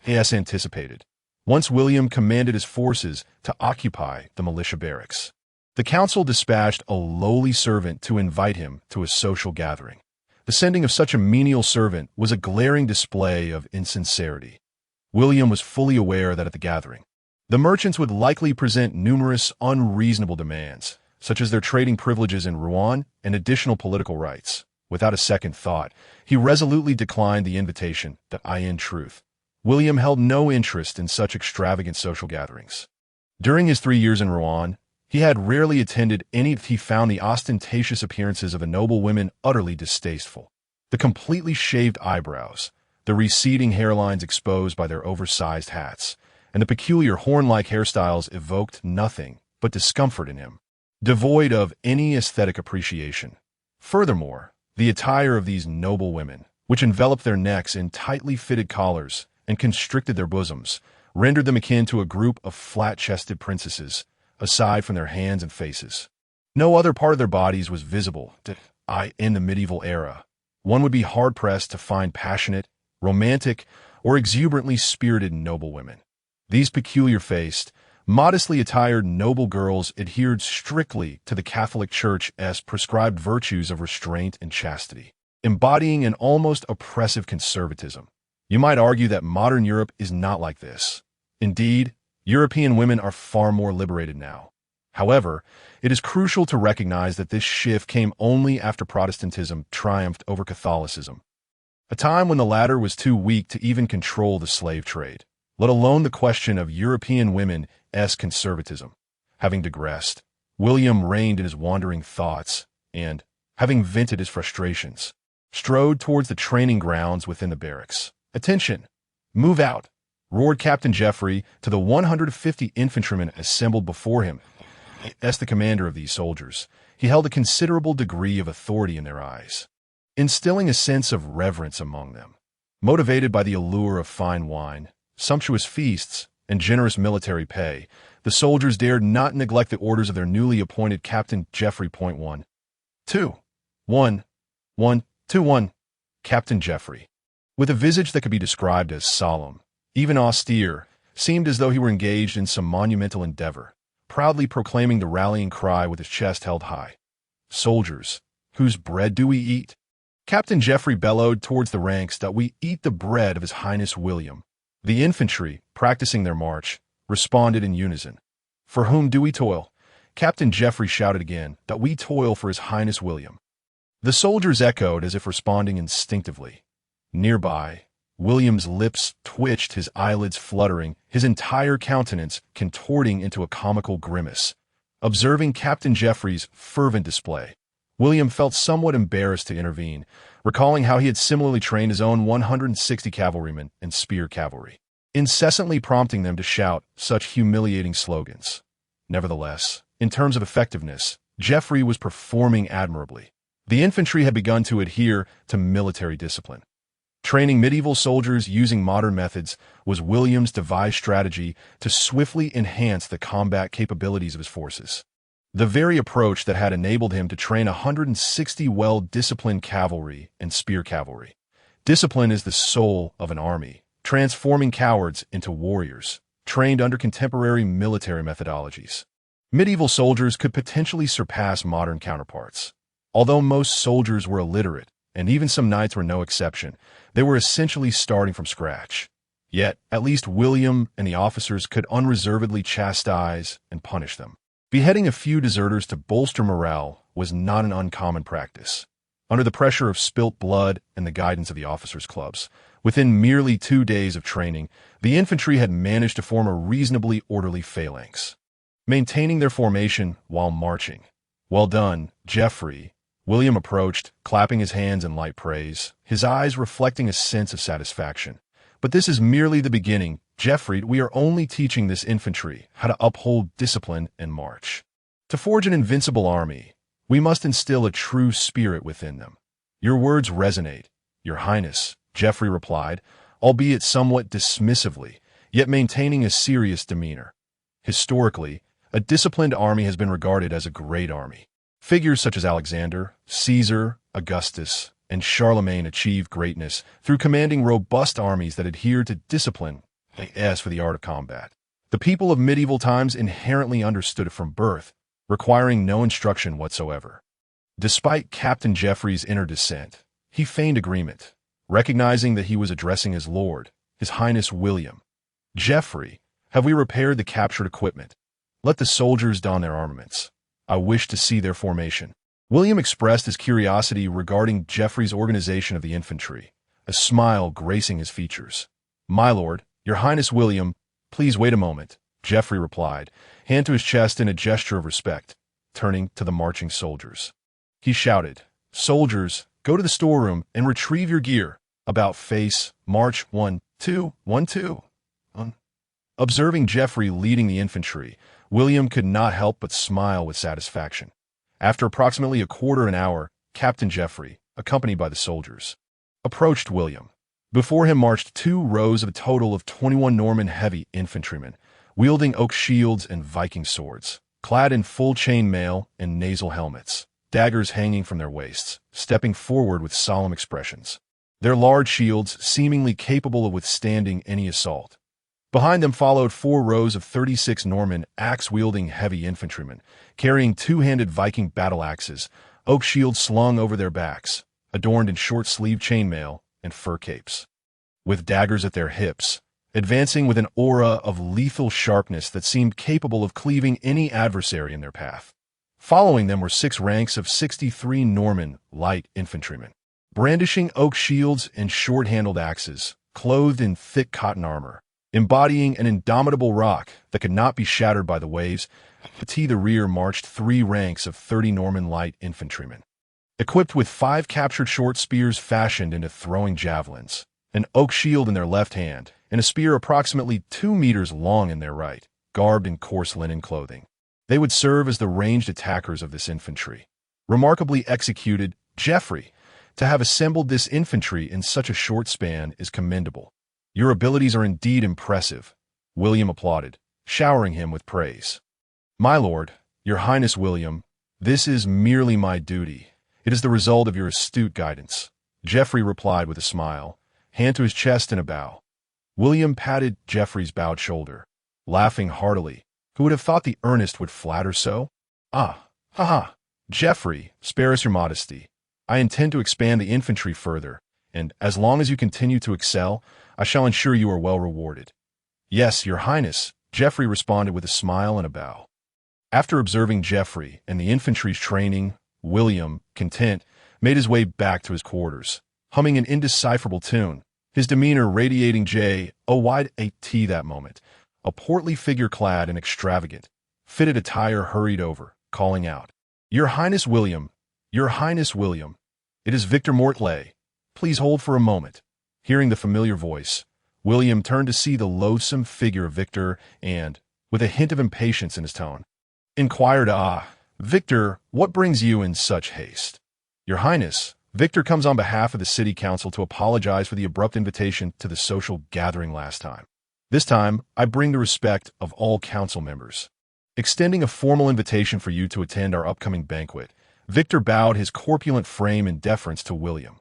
as anticipated. Once William commanded his forces to occupy the militia barracks, the council dispatched a lowly servant to invite him to a social gathering. The sending of such a menial servant was a glaring display of insincerity. William was fully aware that at the gathering, the merchants would likely present numerous unreasonable demands, such as their trading privileges in Rouen and additional political rights. Without a second thought, he resolutely declined the invitation that in truth, William held no interest in such extravagant social gatherings. During his 3 years in Rouen, he had rarely attended any that he found the ostentatious appearances of the noble women utterly distasteful. The completely shaved eyebrows, the receding hairlines exposed by their oversized hats, and the peculiar horn-like hairstyles evoked nothing but discomfort in him, devoid of any aesthetic appreciation. Furthermore, the attire of these noble women, which enveloped their necks in tightly fitted collars and constricted their bosoms, rendered them akin to a group of flat-chested princesses, aside from their hands and faces. No other part of their bodies was visible in the medieval era. One would be hard-pressed to find passionate, romantic, or exuberantly spirited noblewomen. These peculiar-faced, modestly attired noble girls adhered strictly to the Catholic Church's prescribed virtues of restraint and chastity, embodying an almost oppressive conservatism. You might argue that modern Europe is not like this. Indeed, European women are far more liberated now. However, it is crucial to recognize that this shift came only after Protestantism triumphed over Catholicism, a time when the latter was too weak to even control the slave trade, let alone the question of European women's conservatism. Having digressed, William reined in his wandering thoughts and, having vented his frustrations, strode towards the training grounds within the barracks. "Attention! Move out!" roared Captain Geoffrey to the 150 infantrymen assembled before him. As the commander of these soldiers, he held a considerable degree of authority in their eyes, instilling a sense of reverence among them. Motivated by the allure of fine wine, sumptuous feasts, and generous military pay, the soldiers dared not neglect the orders of their newly appointed Captain Geoffrey. 1, 2, 1, 1, 2, 1. Captain Geoffrey, with a visage that could be described as solemn, even austere, seemed as though he were engaged in some monumental endeavor, proudly proclaiming the rallying cry with his chest held high. "Soldiers, whose bread do we eat?" Captain Geoffrey bellowed towards the ranks that we eat the bread of His Highness William. The infantry, practicing their march, responded in unison. "For whom do we toil?" Captain Geoffrey shouted again, "that we toil for His Highness William." The soldiers echoed as if responding instinctively. Nearby, William's lips twitched, his eyelids fluttering, his entire countenance contorting into a comical grimace. Observing Captain Geoffrey's fervent display, William felt somewhat embarrassed to intervene, recalling how he had similarly trained his own 160 cavalrymen and spear cavalry, incessantly prompting them to shout such humiliating slogans. Nevertheless, in terms of effectiveness, Geoffrey was performing admirably. The infantry had begun to adhere to military discipline. Training medieval soldiers using modern methods was William's devised strategy to swiftly enhance the combat capabilities of his forces. The very approach that had enabled him to train 160 well-disciplined cavalry and spear cavalry. Discipline is the soul of an army, transforming cowards into warriors, trained under contemporary military methodologies. Medieval soldiers could potentially surpass modern counterparts. Although most soldiers were illiterate, and even some knights were no exception, they were essentially starting from scratch. Yet, at least William and the officers could unreservedly chastise and punish them. Beheading a few deserters to bolster morale was not an uncommon practice. Under the pressure of spilt blood and the guidance of the officers' clubs, within merely 2 days of training, the infantry had managed to form a reasonably orderly phalanx, maintaining their formation while marching. "Well done, Geoffrey," William approached, clapping his hands in light praise, his eyes reflecting a sense of satisfaction. "But this is merely the beginning, Geoffrey. We are only teaching this infantry how to uphold discipline and march. To forge an invincible army, we must instill a true spirit within them." "Your words resonate, Your Highness," Geoffrey replied, albeit somewhat dismissively, yet maintaining a serious demeanor. Historically, a disciplined army has been regarded as a great army. Figures such as Alexander, Caesar, Augustus, and Charlemagne achieved greatness through commanding robust armies that adhered to discipline as for the art of combat. The people of medieval times inherently understood it from birth, requiring no instruction whatsoever. Despite Captain Geoffrey's inner dissent, he feigned agreement, recognizing that he was addressing his lord, His Highness William. "Geoffrey, have we repaired the captured equipment? Let the soldiers don their armaments. I wish to see their formation." William expressed his curiosity regarding Geoffrey's organization of the infantry, a smile gracing his features. "My lord, Your Highness William, please wait a moment," Geoffrey replied, hand to his chest in a gesture of respect. Turning to the marching soldiers, he shouted, "Soldiers, go to the storeroom and retrieve your gear. About face, march 1, 2, 1, 2. Observing Geoffrey leading the infantry, William could not help but smile with satisfaction. After approximately a quarter an hour, Captain Geoffrey, accompanied by the soldiers, approached William. Before him marched 2 rows of a total of 21 Norman heavy infantrymen, wielding oak shields and Viking swords. clad in full chain mail and nasal helmets, daggers hanging from their waists, stepping forward with solemn expressions. Their large shields seemingly capable of withstanding any assault. Behind them followed 4 rows of 36 Norman axe-wielding heavy infantrymen, carrying two-handed Viking battle axes, oak shields slung over their backs, adorned in short-sleeved chainmail and fur capes. With daggers at their hips, advancing with an aura of lethal sharpness that seemed capable of cleaving any adversary in their path. Following them were 6 ranks of 63 Norman light infantrymen, brandishing oak shields and short-handled axes, clothed in thick cotton armor, embodying an indomitable rock that could not be shattered by the waves. To the rear marched 3 ranks of 30 Norman light infantrymen, equipped with 5 captured short spears fashioned into throwing javelins, an oak shield in their left hand, and a spear approximately 2 meters long in their right, garbed in coarse linen clothing. They would serve as the ranged attackers of this infantry. Remarkably executed, Geoffrey, to have assembled this infantry in such a short span is commendable. Your abilities are indeed impressive, William applauded, showering him with praise. My lord, your highness William, this is merely my duty. It is the result of your astute guidance, Geoffrey replied with a smile, hand to his chest and a bow. William patted Geoffrey's bowed shoulder, laughing heartily. Who would have thought the earnest would flatter so? Ah, ha ha, Geoffrey, spare us your modesty. I intend to expand the infantry further, and as long as you continue to excel, I shall ensure you are well rewarded. Yes, your highness, Geoffrey responded with a smile and a bow. After observing Geoffrey and the infantry's training, William, content, made his way back to his quarters, humming an indecipherable tune, his demeanor radiating J-O-Y-A-T that moment. A portly figure clad in extravagant, fitted attire hurried over, calling out, Your Highness William, Your Highness William, it is Victor Mortlay. Please hold for a moment. Hearing the familiar voice, William turned to see the loathsome figure of Victor and, with a hint of impatience in his tone, inquired, Victor, what brings you in such haste? Your Highness, Victor comes on behalf of the city council to apologize for the abrupt invitation to the social gathering last time. This time, I bring the respect of all council members. Extending a formal invitation for you to attend our upcoming banquet, Victor bowed his corpulent frame in deference to William.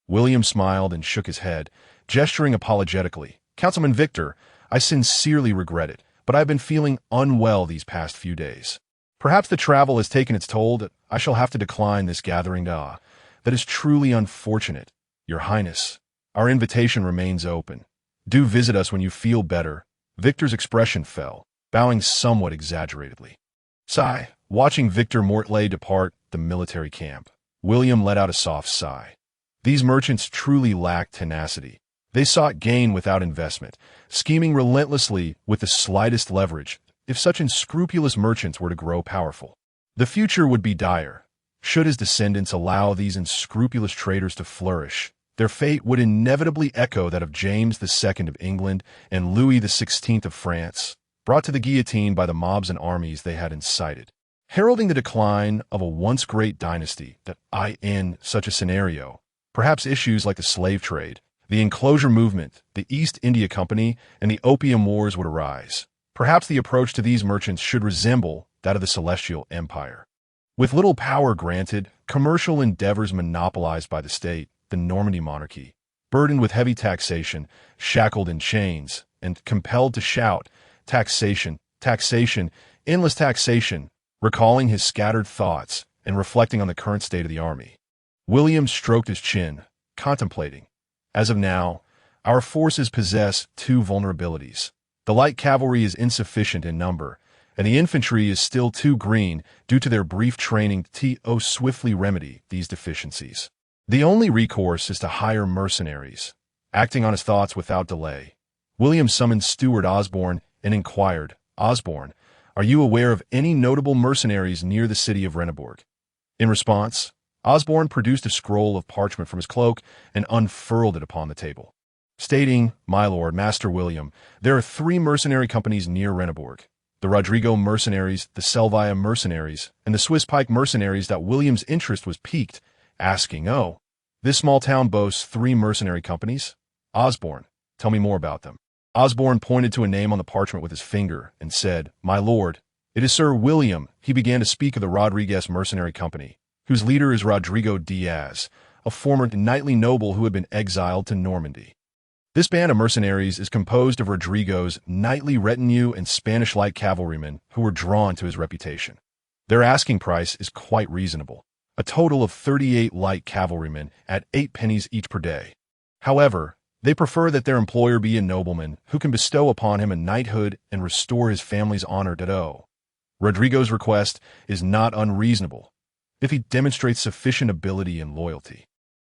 William smiled and shook his head, gesturing apologetically. Councilman Victor, I sincerely regret it, but I've been feeling unwell these past few days. Perhaps the travel has taken its toll that I shall have to decline this gathering. That is truly unfortunate. Your Highness, our invitation remains open. Do visit us when you feel better. Victor's expression fell, bowing somewhat exaggeratedly. Sigh. Watching Victor Mortlay depart the military camp, William let out a soft sigh. These merchants truly lacked tenacity. They sought gain without investment, scheming relentlessly with the slightest leverage. If such unscrupulous merchants were to grow powerful, the future would be dire. Should his descendants allow these unscrupulous traders to flourish, their fate would inevitably echo that of James II of England and Louis XVI of France, brought to the guillotine by the mobs and armies they had incited. Heralding the decline of a once great dynasty in such a scenario, perhaps issues like the slave trade, the enclosure movement, the East India Company, and the Opium Wars would arise. Perhaps the approach to these merchants should resemble that of the Celestial Empire. With little power granted, commercial endeavors monopolized by the state, the Normandy monarchy, burdened with heavy taxation, shackled in chains, and compelled to shout, taxation, taxation, endless taxation, recalling his scattered thoughts and reflecting on the current state of the army. William stroked his chin, contemplating. As of now, our forces possess 2 vulnerabilities. The light cavalry is insufficient in number, and the infantry is still too green due to their brief training to swiftly remedy these deficiencies. The only recourse is to hire mercenaries. Acting on his thoughts without delay, William summoned Steward Osborne and inquired, Osborne, are you aware of any notable mercenaries near the city of Renneborg? In response, Osborne produced a scroll of parchment from his cloak and unfurled it upon the table, stating, My lord, Master William, there are 3 mercenary companies near Renneborg, the Rodrigo mercenaries, the Selvia mercenaries, and the Swiss Pike mercenaries. That William's interest was piqued, asking, this small town boasts 3 mercenary companies? Osborne, tell me more about them. Osborne pointed to a name on the parchment with his finger and said, My lord, It is Sir William. He began to speak of the Rodriguez mercenary company, whose leader is Rodrigo Diaz, a former knightly noble who had been exiled to Normandy. This band of mercenaries is composed of Rodrigo's knightly retinue and Spanish light cavalrymen who were drawn to his reputation. Their asking price is quite reasonable, a total of 38 light cavalrymen at 8 pennies each per day. However, they prefer that their employer be a nobleman who can bestow upon him a knighthood and restore his family's honor to. Rodrigo's request is not unreasonable if he demonstrates sufficient ability and loyalty.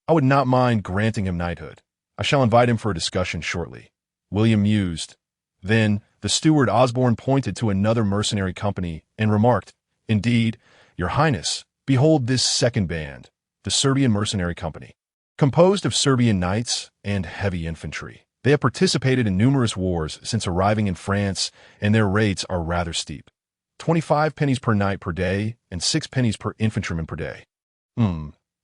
I would not mind granting him knighthood. I shall invite him for a discussion shortly. William mused. Then the steward Osborne pointed to another mercenary company and remarked, "Indeed, Your Highness, behold this second band, the Serbian Mercenary Company. Composed of Serbian knights and heavy infantry, they have participated in numerous wars since arriving in France, and their rates are rather steep. 25 pennies per knight per day and 6 pennies per infantryman per day.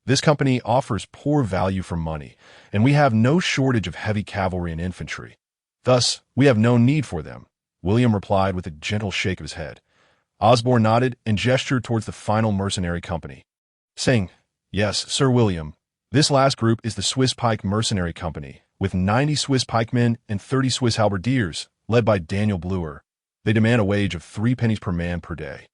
This company offers poor value for money, and we have no shortage of heavy cavalry and infantry. Thus, we have no need for them," William replied with a gentle shake of his head. Osborne nodded and gestured towards the final mercenary company, saying, "Yes, Sir William, this last group is the Swiss Pike Mercenary Company, with 90 Swiss pikemen and 30 Swiss halberdiers, led by Daniel Bluer. They demand a wage of 3 pennies per man per day.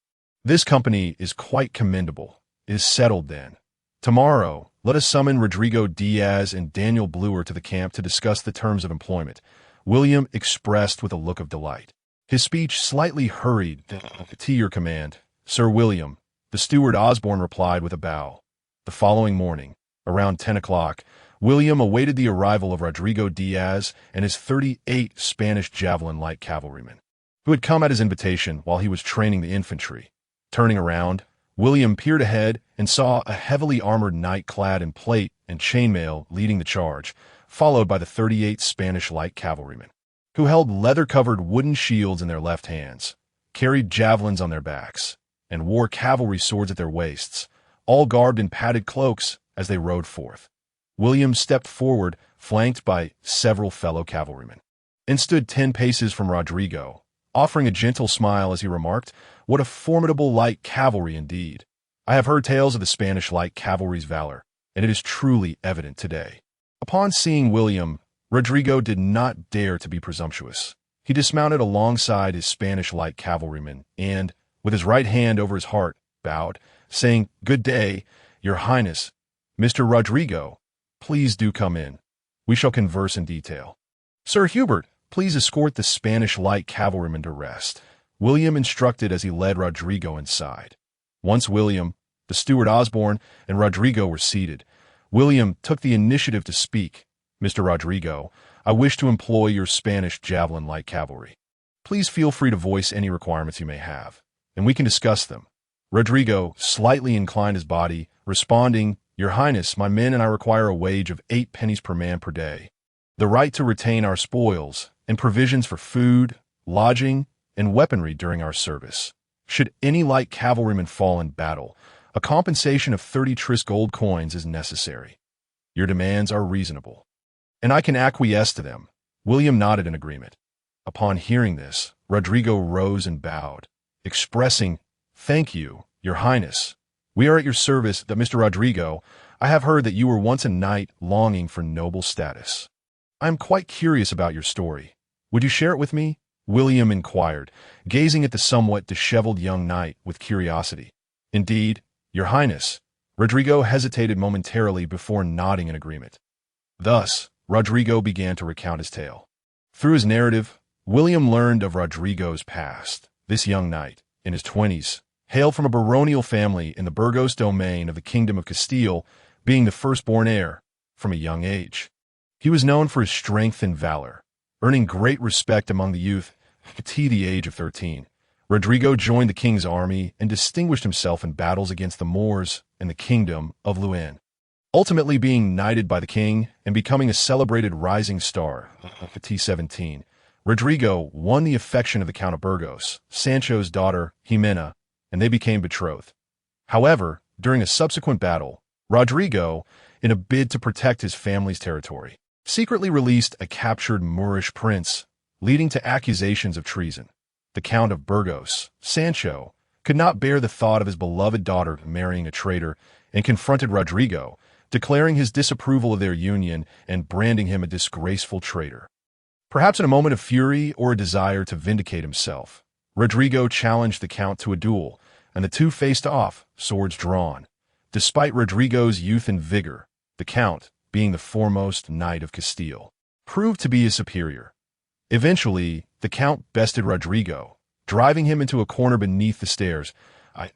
This company is quite commendable. It is settled then. Tomorrow, let us summon Rodrigo Diaz and Daniel Bluer to the camp to discuss the terms of employment," William expressed with a look of delight. His speech slightly hurried. "To your command, Sir William," the steward Osborne replied with a bow. The following morning, around 10 o'clock, William awaited the arrival of Rodrigo Diaz and his 38 Spanish javelin light cavalrymen, who had come at his invitation while he was training the infantry. Turning around, William peered ahead and saw a heavily armored knight clad in plate and chainmail leading the charge, followed by the 38 Spanish light cavalrymen, who held leather-covered wooden shields in their left hands, carried javelins on their backs, and wore cavalry swords at their waists, all garbed in padded cloaks as they rode forth. William stepped forward, flanked by several fellow cavalrymen, and stood 10 paces from Rodrigo, offering a gentle smile as he remarked, "What a formidable light cavalry indeed! I have heard tales of the Spanish light cavalry's valor, and it is truly evident today." Upon seeing William, Rodrigo did not dare to be presumptuous. He dismounted alongside his Spanish light cavalryman and, with his right hand over his heart, bowed, saying, "Good day, Your Highness. Mr. Rodrigo, please do come in. We shall converse in detail. Sir Hubert, please escort the Spanish light cavalryman to rest," William instructed as he led Rodrigo inside. Once William, the steward Osborne, and Rodrigo were seated, William took the initiative to speak. "Mr. Rodrigo, I wish to employ your Spanish javelin light cavalry. Please feel free to voice any requirements you may have, and we can discuss them." Rodrigo slightly inclined his body, responding, "Your Highness, my men and I require a wage of 8 pennies per man per day, the right to retain our spoils, and provisions for food, lodging, and weaponry during our service. Should any light cavalryman fall in battle, a compensation of 30 tris gold coins is necessary. Your demands are reasonable, and I can acquiesce to them." William nodded in agreement. Upon hearing this, Rodrigo rose and bowed, expressing, "Thank you, Your Highness. We are at your service. That Mr. Rodrigo, I have heard that you were once a knight longing for noble status. I am quite curious about your story. Would you share it with me?" William inquired, gazing at the somewhat disheveled young knight with curiosity. "Indeed, Your Highness." Rodrigo hesitated momentarily before nodding in agreement. Thus, Rodrigo began to recount his tale. Through his narrative, William learned of Rodrigo's past. This young knight, in his 20s, hailed from a baronial family in the Burgos domain of the Kingdom of Castile, being the firstborn heir from a young age. He was known for his strength and valor, earning great respect among the youth to the age of 13. Rodrigo joined the king's army and distinguished himself in battles against the Moors in the Kingdom of Luan, ultimately being knighted by the king and becoming a celebrated rising star. At T17, Rodrigo won the affection of the Count of Burgos, Sancho's daughter, Jimena, and they became betrothed. However, during a subsequent battle, Rodrigo, in a bid to protect his family's territory, secretly released a captured Moorish prince, leading to accusations of treason. the Count of Burgos, Sancho, could not bear the thought of his beloved daughter marrying a traitor and confronted Rodrigo, declaring his disapproval of their union and branding him a disgraceful traitor. Perhaps in a moment of fury or a desire to vindicate himself, Rodrigo challenged the Count to a duel, and the two faced off, swords drawn. Despite Rodrigo's youth and vigor, the Count, being the foremost knight of Castile, proved to be his superior. Eventually, the Count bested Rodrigo, driving him into a corner beneath the stairs.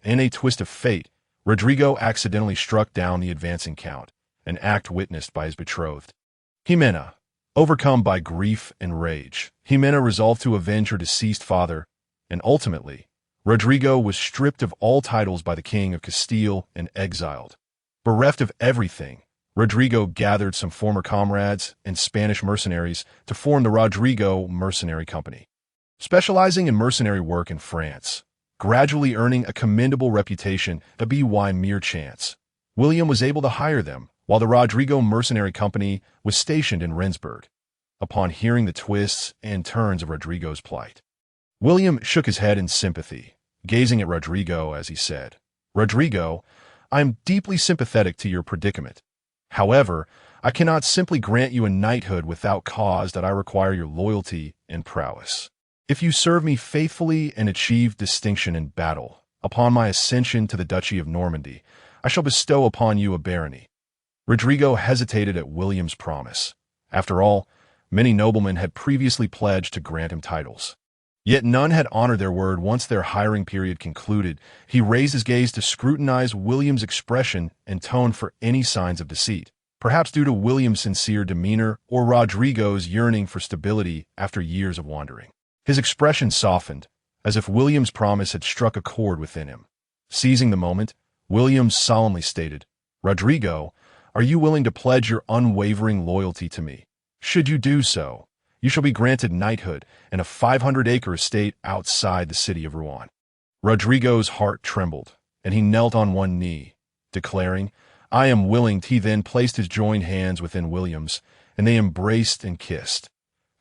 In a twist of fate, Rodrigo accidentally struck down the advancing Count, an act witnessed by his betrothed. Jimena, overcome by grief and rage, Jimena resolved to avenge her deceased father, and ultimately, Rodrigo was stripped of all titles by the King of Castile and exiled. Bereft of everything, Rodrigo gathered some former comrades and Spanish mercenaries to form the Rodrigo Mercenary Company, specializing in mercenary work in France, gradually earning a commendable reputation that by mere chance. William was able to hire them, while the Rodrigo Mercenary Company was stationed in Rendsburg. Upon hearing the twists and turns of Rodrigo's plight, William shook his head in sympathy, gazing at Rodrigo as he said, "Rodrigo, I am deeply sympathetic to your predicament. However, I cannot simply grant you a knighthood without cause that I require your loyalty and prowess. If you serve me faithfully and achieve distinction in battle, upon my ascension to the Duchy of Normandy, I shall bestow upon you a barony." Rodrigo hesitated at William's promise. After all, many noblemen had previously pledged to grant him titles. Yet none had honored their word once their hiring period concluded. He raised his gaze to scrutinize William's expression and tone for any signs of deceit, perhaps due to William's sincere demeanor or Rodrigo's yearning for stability after years of wandering. His expression softened, as if William's promise had struck a chord within him. Seizing the moment, William solemnly stated, "Rodrigo, are you willing to pledge your unwavering loyalty to me? Should you do so, you shall be granted knighthood and a 500-acre estate outside the city of Rouen." Rodrigo's heart trembled, and he knelt on one knee, declaring, "I am willing." He then placed his joined hands within William's, and they embraced and kissed.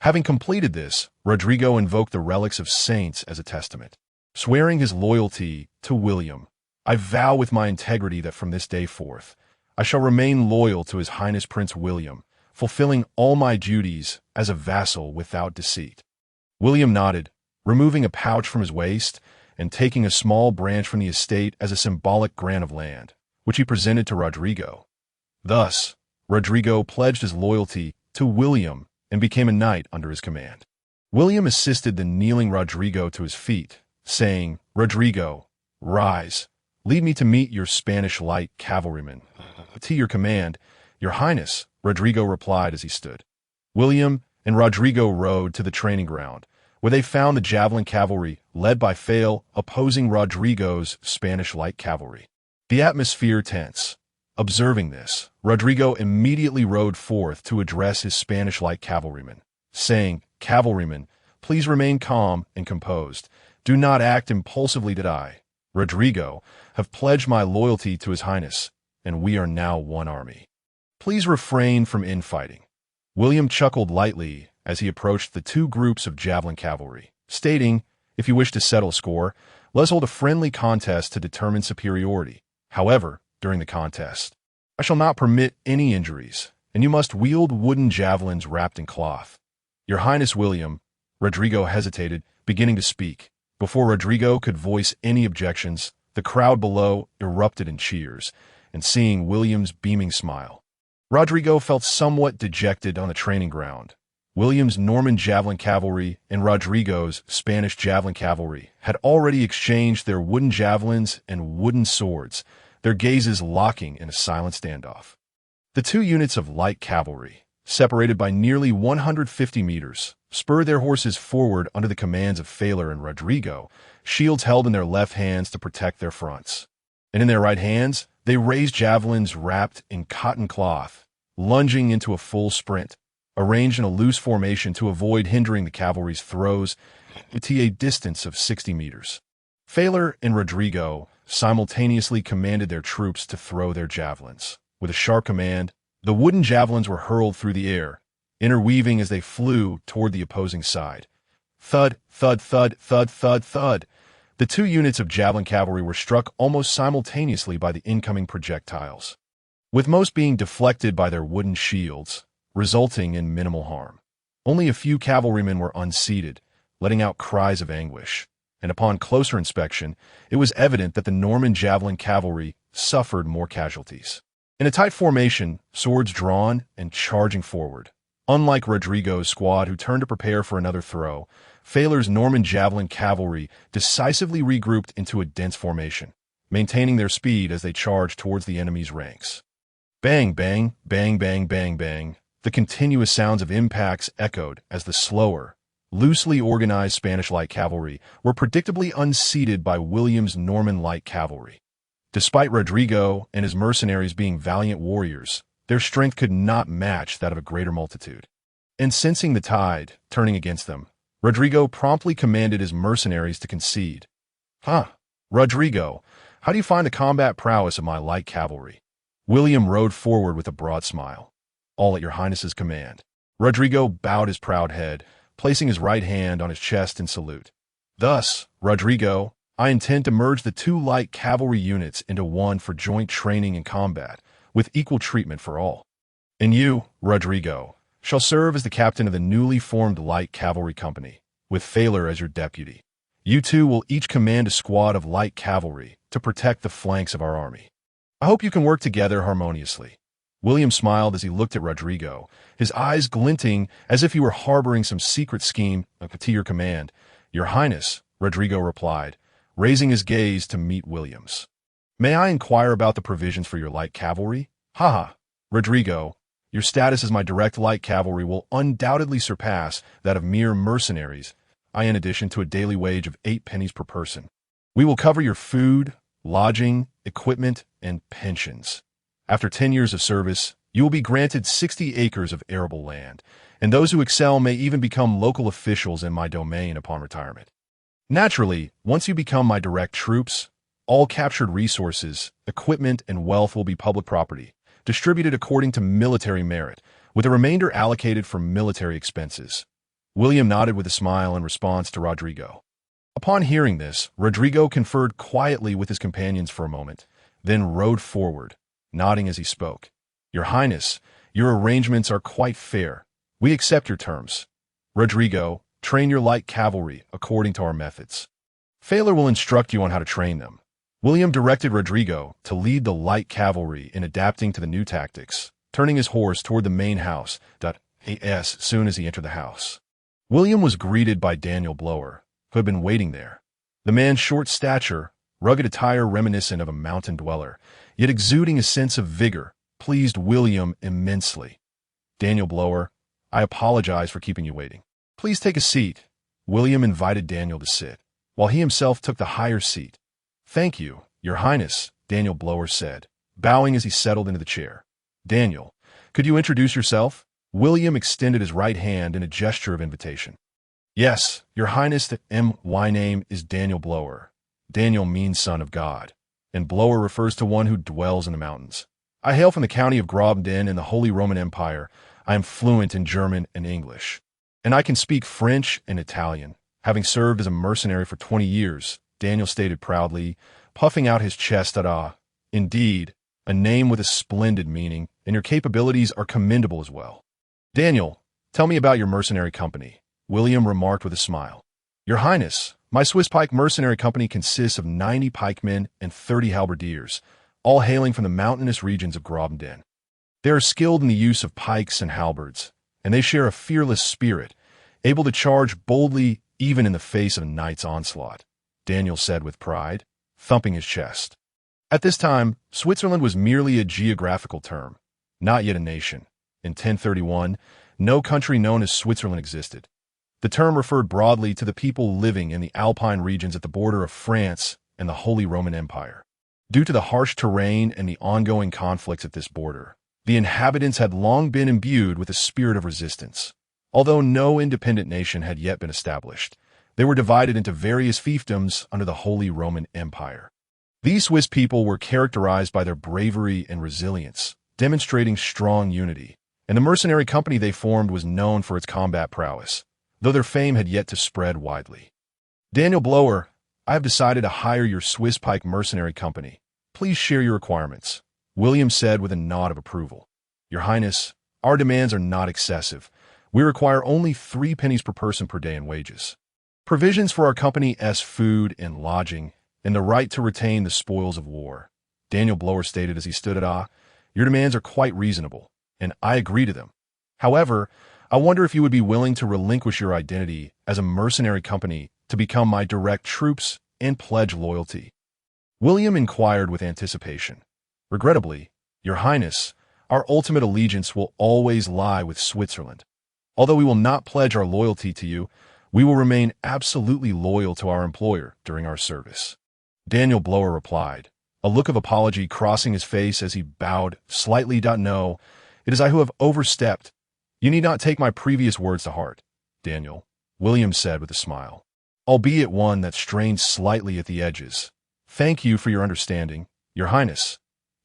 Having completed this, Rodrigo invoked the relics of saints as a testament, swearing his loyalty to William. "I vow with my integrity that from this day forth, I shall remain loyal to His Highness Prince William, fulfilling all my duties as a vassal without deceit." William nodded, removing a pouch from his waist and taking a small branch from the estate as a symbolic grant of land, which he presented to Rodrigo. Thus, Rodrigo pledged his loyalty to William and became a knight under his command. William assisted the kneeling Rodrigo to his feet, saying, "Rodrigo, rise, lead me to meet your Spanish light cavalrymen." "To your command, your Highness," Rodrigo replied as he stood. William and Rodrigo rode to the training ground, where they found the javelin cavalry, led by Fail, opposing Rodrigo's Spanish light cavalry. The atmosphere tense. Observing this, Rodrigo immediately rode forth to address his Spanish light cavalrymen, saying, "Cavalrymen, please remain calm and composed. Do not act impulsively. Did I, Rodrigo, have pledged my loyalty to His Highness, and we are now one army. Please refrain from infighting." William chuckled lightly as he approached the two groups of javelin cavalry, stating, "If you wish to settle score, let's hold a friendly contest to determine superiority. However, during the contest, I shall not permit any injuries, and you must wield wooden javelins wrapped in cloth." "Your Highness William," Rodrigo hesitated, beginning to speak. Before Rodrigo could voice any objections, the crowd below erupted in cheers, and seeing William's beaming smile, Rodrigo felt somewhat dejected on the training ground. William's Norman javelin cavalry and Rodrigo's Spanish javelin cavalry had already exchanged their wooden javelins and wooden swords, their gazes locking in a silent standoff. The two units of light cavalry, separated by nearly 150 meters, spurred their horses forward under the commands of Failor and Rodrigo, shields held in their left hands to protect their fronts. And in their right hands, they raised javelins wrapped in cotton cloth, lunging into a full sprint, arranged in a loose formation to avoid hindering the cavalry's throws to a distance of 60 meters. Failor and Rodrigo simultaneously commanded their troops to throw their javelins. With a sharp command, the wooden javelins were hurled through the air, interweaving as they flew toward the opposing side. Thud, thud, thud, thud, thud, thud. The two units of javelin cavalry were struck almost simultaneously by the incoming projectiles, with most being deflected by their wooden shields, resulting in minimal harm. Only a few cavalrymen were unseated, letting out cries of anguish, and upon closer inspection, it was evident that the Norman javelin cavalry suffered more casualties. In a tight formation, swords drawn and charging forward. Unlike Rodrigo's squad, who turned to prepare for another throw, Failer's Norman javelin cavalry decisively regrouped into a dense formation, maintaining their speed as they charged towards the enemy's ranks. Bang, bang, bang, bang, bang, bang. The continuous sounds of impacts echoed as the slower, loosely organized Spanish light cavalry were predictably unseated by William's Norman light cavalry. Despite Rodrigo and his mercenaries being valiant warriors, their strength could not match that of a greater multitude. And sensing the tide turning against them, Rodrigo promptly commanded his mercenaries to concede. Rodrigo, how do you find the combat prowess of my light cavalry? William rode forward with a broad smile. All at your highness's command. Rodrigo bowed his proud head, placing his right hand on his chest in salute. Thus, Rodrigo, I intend to merge the two light cavalry units into one for joint training and combat, with equal treatment for all. And you, Rodrigo, shall serve as the captain of the newly formed light cavalry company, with Failer as your deputy. You two will each command a squad of light cavalry to protect the flanks of our army. I hope you can work together harmoniously. William smiled as he looked at Rodrigo, his eyes glinting as if he were harboring some secret scheme to your command. Your Highness, Rodrigo replied, raising his gaze to meet William's. May I inquire about the provisions for your light cavalry? Rodrigo, your status as my direct light cavalry will undoubtedly surpass that of mere mercenaries, in addition to a daily wage of 8 pennies per person. We will cover your food, lodging, equipment, and pensions. After 10 years of service, you will be granted 60 acres of arable land, and those who excel may even become local officials in my domain upon retirement. Naturally, once you become my direct troops, all captured resources, equipment, and wealth will be public property, distributed according to military merit, with the remainder allocated for military expenses. William nodded with a smile in response to Rodrigo. Upon hearing this, Rodrigo conferred quietly with his companions for a moment, then rode forward, nodding as he spoke. Your Highness, your arrangements are quite fair. We accept your terms. Rodrigo, train your light cavalry according to our methods. Failer will instruct you on how to train them. William directed Rodrigo to lead the light cavalry in adapting to the new tactics, turning his horse toward the main house as soon as he entered the house. William was greeted by Daniel Blower, who had been waiting there. The man's short stature, rugged attire reminiscent of a mountain dweller, yet exuding a sense of vigor, pleased William immensely. Daniel Blower, I apologize for keeping you waiting. Please take a seat. William invited Daniel to sit, while he himself took the higher seat. Thank you, Your Highness, Daniel Blower said, bowing as he settled into the chair. Daniel, could you introduce yourself? William extended his right hand in a gesture of invitation. Yes, Your Highness, my name is Daniel Blower. Daniel means son of God, and Blower refers to one who dwells in the mountains. I hail from the county of Grobden in the Holy Roman Empire. I am fluent in German and English, and I can speak French and Italian, having served as a mercenary for 20 years, Daniel stated proudly, puffing out his chest at Indeed, a name with a splendid meaning, and your capabilities are commendable as well. Daniel, tell me about your mercenary company, William remarked with a smile. Your Highness, my Swiss pike mercenary company consists of 90 pikemen and 30 halberdiers, all hailing from the mountainous regions of Grobden. They are skilled in the use of pikes and halberds, and they share a fearless spirit, able to charge boldly even in the face of a knight's onslaught, Daniel said with pride, thumping his chest. At this time, Switzerland was merely a geographical term, not yet a nation. In 1031, no country known as Switzerland existed. The term referred broadly to the people living in the Alpine regions at the border of France and the Holy Roman Empire. Due to the harsh terrain and the ongoing conflicts at this border, the inhabitants had long been imbued with a spirit of resistance. Although no independent nation had yet been established, they were divided into various fiefdoms under the Holy Roman Empire. These Swiss people were characterized by their bravery and resilience, demonstrating strong unity, and the mercenary company they formed was known for its combat prowess. though their fame had yet to spread widely. Daniel Blower, I have decided to hire your Swiss Pike mercenary company. Please share your requirements, William said with a nod of approval. Your Highness, our demands are not excessive. We require only 3 pennies per person per day in wages. Provisions for our company's food and lodging, and the right to retain the spoils of war. Daniel Blower stated as he stood at your demands are quite reasonable, and I agree to them. However, I wonder if you would be willing to relinquish your identity as a mercenary company to become my direct troops and pledge loyalty. William inquired with anticipation. Regrettably, Your Highness, our ultimate allegiance will always lie with Switzerland. Although we will not pledge our loyalty to you, we will remain absolutely loyal to our employer during our service. Daniel Blower replied, a look of apology crossing his face as he bowed slightly. No, it is I who have overstepped. You need not take my previous words to heart, Daniel, William said with a smile, albeit one that strained slightly at the edges. Thank you for your understanding, Your Highness.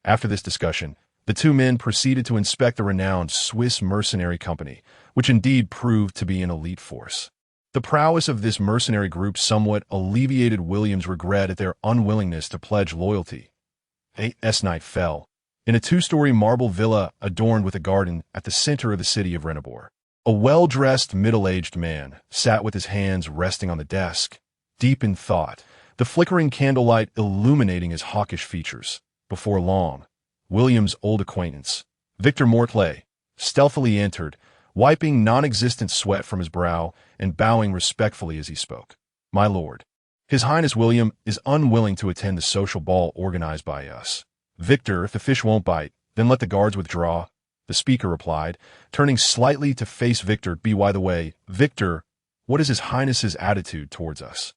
After this discussion, the 2 men proceeded to inspect the renowned Swiss mercenary company, which indeed proved to be an elite force. The prowess of this mercenary group somewhat alleviated William's regret at their unwillingness to pledge loyalty. Night fell. In a 2-story marble villa adorned with a garden at the center of the city of Renneborg, a well-dressed, middle-aged man sat with his hands resting on the desk, deep in thought, the flickering candlelight illuminating his hawkish features. Before long, William's old acquaintance, Victor Mortlay, stealthily entered, wiping non-existent sweat from his brow and bowing respectfully as he spoke. My lord, His Highness William is unwilling to attend the social ball organized by us. Victor, if the fish won't bite, then let the guards withdraw, the speaker replied, turning slightly to face Victor. By the way, Victor, what is His Highness's attitude towards us?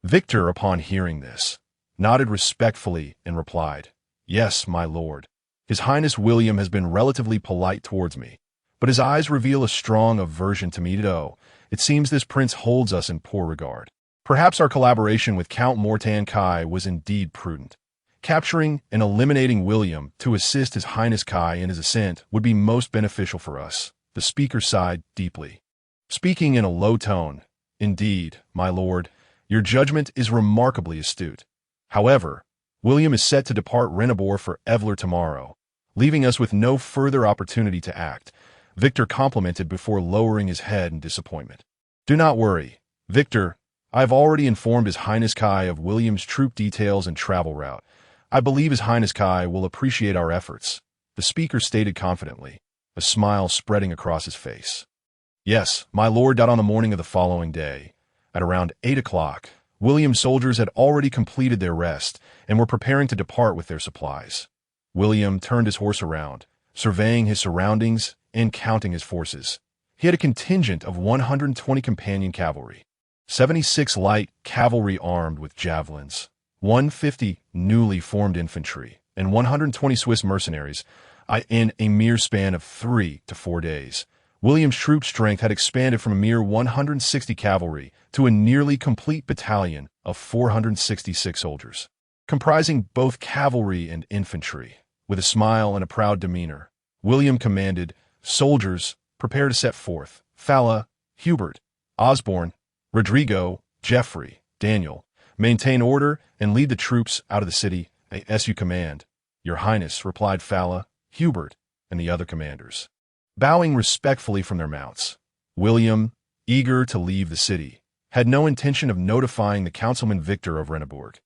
Victor, upon hearing this, nodded respectfully and replied, Yes, my lord. His Highness William has been relatively polite towards me, but his eyes reveal a strong aversion to me. It seems this prince holds us in poor regard. Perhaps our collaboration with Count Mortan Kai was indeed prudent. Capturing and eliminating William to assist His Highness Kai in his ascent would be most beneficial for us. The speaker sighed deeply, speaking in a low tone. Indeed, my lord, your judgment is remarkably astute. However, William is set to depart Renneborg for Evler tomorrow, leaving us with no further opportunity to act, Victor complimented before lowering his head in disappointment. Do not worry, Victor. I have already informed His Highness Kai of William's troop details and travel route. I believe His Highness Kai will appreciate our efforts, the speaker stated confidently, a smile spreading across his face. Yes, my lord. On the morning of the following day, at around 8 o'clock, William's soldiers had already completed their rest and were preparing to depart with their supplies. William turned his horse around, surveying his surroundings and counting his forces. He had a contingent of 120 companion cavalry, 76 light cavalry armed with javelins, 150 newly formed infantry, and 120 Swiss mercenaries. In a mere span of 3 to 4 days, William's troop strength had expanded from a mere 160 cavalry to a nearly complete battalion of 466 soldiers, comprising both cavalry and infantry. With a smile and a proud demeanor, William commanded, Soldiers, prepare to set forth. Fala, Hubert, Osborne, Rodrigo, Geoffrey, Daniel, maintain order and lead the troops out of the city as you command. Your Highness, replied Fala, Hubert, and the other commanders, bowing respectfully from their mounts. William, eager to leave the city, had no intention of notifying the councilman Victor of Renneborg.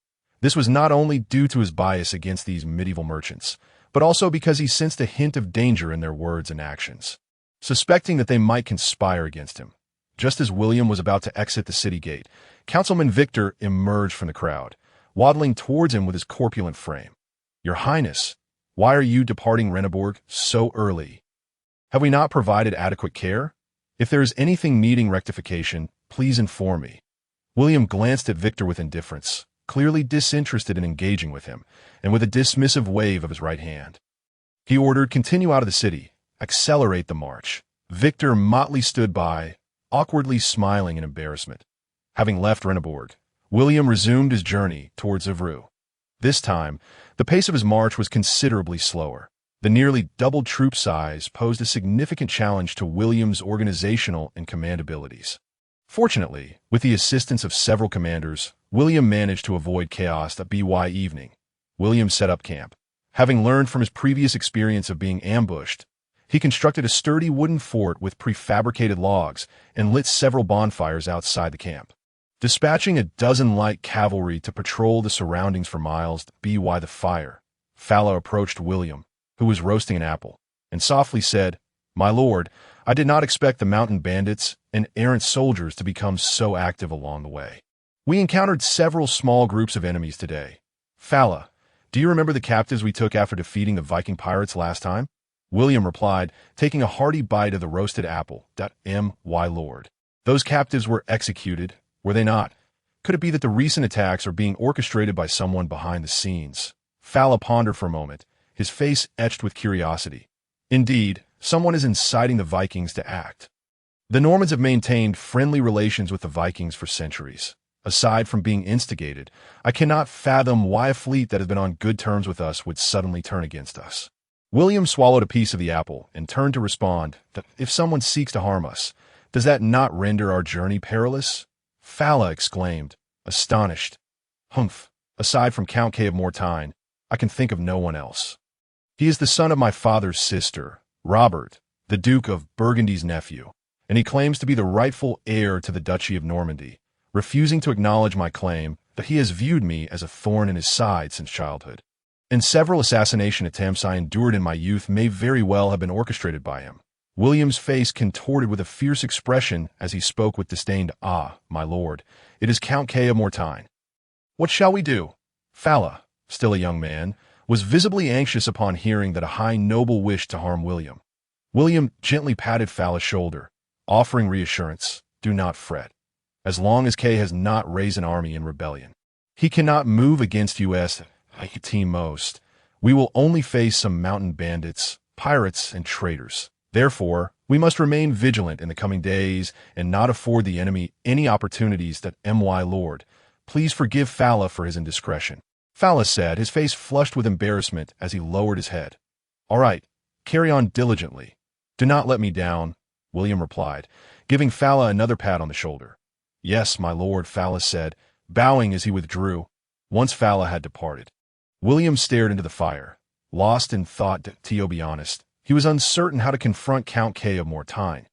This was not only due to his bias against these medieval merchants, but also because he sensed a hint of danger in their words and actions, suspecting that they might conspire against him. Just as William was about to exit the city gate, Councilman Victor emerged from the crowd, waddling towards him with his corpulent frame. Your Highness, why are you departing Renneborg so early? Have we not provided adequate care? If there is anything needing rectification, please inform me. William glanced at Victor with indifference, clearly disinterested in engaging with him, and with a dismissive wave of his right hand. He ordered, continue out of the city, accelerate the march. Victor motley stood by, awkwardly smiling in embarrassment. Having left Renneborg, William resumed his journey towards Evru. This time, the pace of his march was considerably slower. The nearly doubled troop size posed a significant challenge to William's organizational and command abilities. Fortunately, with the assistance of several commanders, William managed to avoid chaos that evening. William set up camp. Having learned from his previous experience of being ambushed, he constructed a sturdy wooden fort with prefabricated logs and lit several bonfires outside the camp. Dispatching a dozen light cavalry to patrol the surroundings for miles by the fire, Fala approached William, who was roasting an apple, and softly said, "My lord, I did not expect the mountain bandits and errant soldiers to become so active along the way. We encountered several small groups of enemies today. Fala, do you remember the captives we took after defeating the Viking pirates last time?" William replied, taking a hearty bite of the roasted apple. My lord. Those captives were executed, were they not? Could it be that the recent attacks are being orchestrated by someone behind the scenes? Fala pondered for a moment, his face etched with curiosity. Indeed, someone is inciting the Vikings to act. The Normans have maintained friendly relations with the Vikings for centuries. Aside from being instigated, I cannot fathom why a fleet that has been on good terms with us would suddenly turn against us. William swallowed a piece of the apple and turned to respond that if someone seeks to harm us, does that not render our journey perilous? Fala exclaimed, astonished. Humph, aside from Count K of Mortain, I can think of no one else. He is the son of my father's sister, Robert, the Duke of Burgundy's nephew, and he claims to be the rightful heir to the Duchy of Normandy, refusing to acknowledge my claim that he has viewed me as a thorn in his side since childhood. And several assassination attempts I endured in my youth may very well have been orchestrated by him. William's face contorted with a fierce expression as he spoke with disdain. "Ah, my lord, it is Count K of Mortain. What shall we do?" Fala, still a young man, was visibly anxious upon hearing that a high noble wished to harm William. William gently patted Fala's shoulder, offering reassurance. "Do not fret. As long as K has not raised an army in rebellion, he cannot move against us team most. We will only face some mountain bandits, pirates, and traitors. Therefore, we must remain vigilant in the coming days and not afford the enemy any opportunities that my lord. Please forgive Fala for his indiscretion." Fala said, his face flushed with embarrassment as he lowered his head. "All right, carry on diligently. Do not let me down," William replied, giving Fala another pat on the shoulder. "Yes, my lord," Fala said, bowing as he withdrew. Once Fala had departed, William stared into the fire, lost in thought. To be honest, he was uncertain how to confront Count K of Mortain.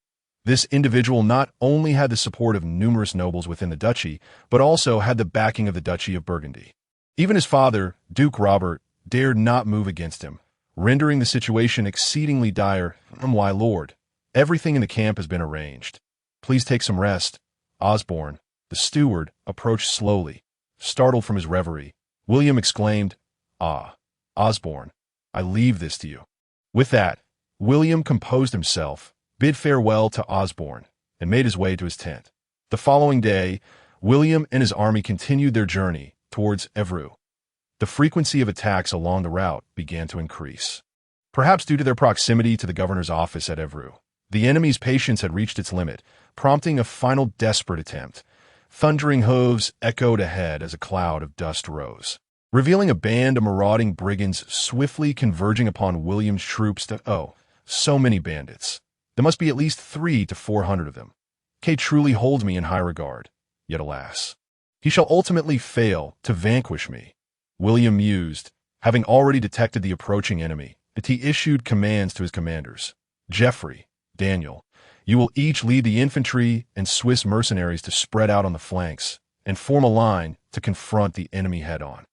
This individual not only had the support of numerous nobles within the duchy, but also had the backing of the Duchy of Burgundy. Even his father, Duke Robert, dared not move against him, rendering the situation exceedingly dire. "My lord, everything in the camp has been arranged. Please take some rest." Osborne, the steward, approached slowly. Startled from his reverie, William exclaimed, "Ah, Osborne, I leave this to you." With that, William composed himself, bid farewell to Osborne, and made his way to his tent. The following day, William and his army continued their journey towards Anru. The frequency of attacks along the route began to increase. Perhaps due to their proximity to the governor's office at Anru, the enemy's patience had reached its limit, prompting a final desperate attempt. Thundering hooves echoed ahead as a cloud of dust rose, revealing a band of marauding brigands swiftly converging upon William's troops. So many bandits. There must be at least 300 to 400 of them. K truly holds me in high regard, yet alas, he shall ultimately fail to vanquish me. William mused, having already detected the approaching enemy, that he issued commands to his commanders. "Geoffrey, Daniel, you will each lead the infantry and Swiss mercenaries to spread out on the flanks and form a line to confront the enemy head-on."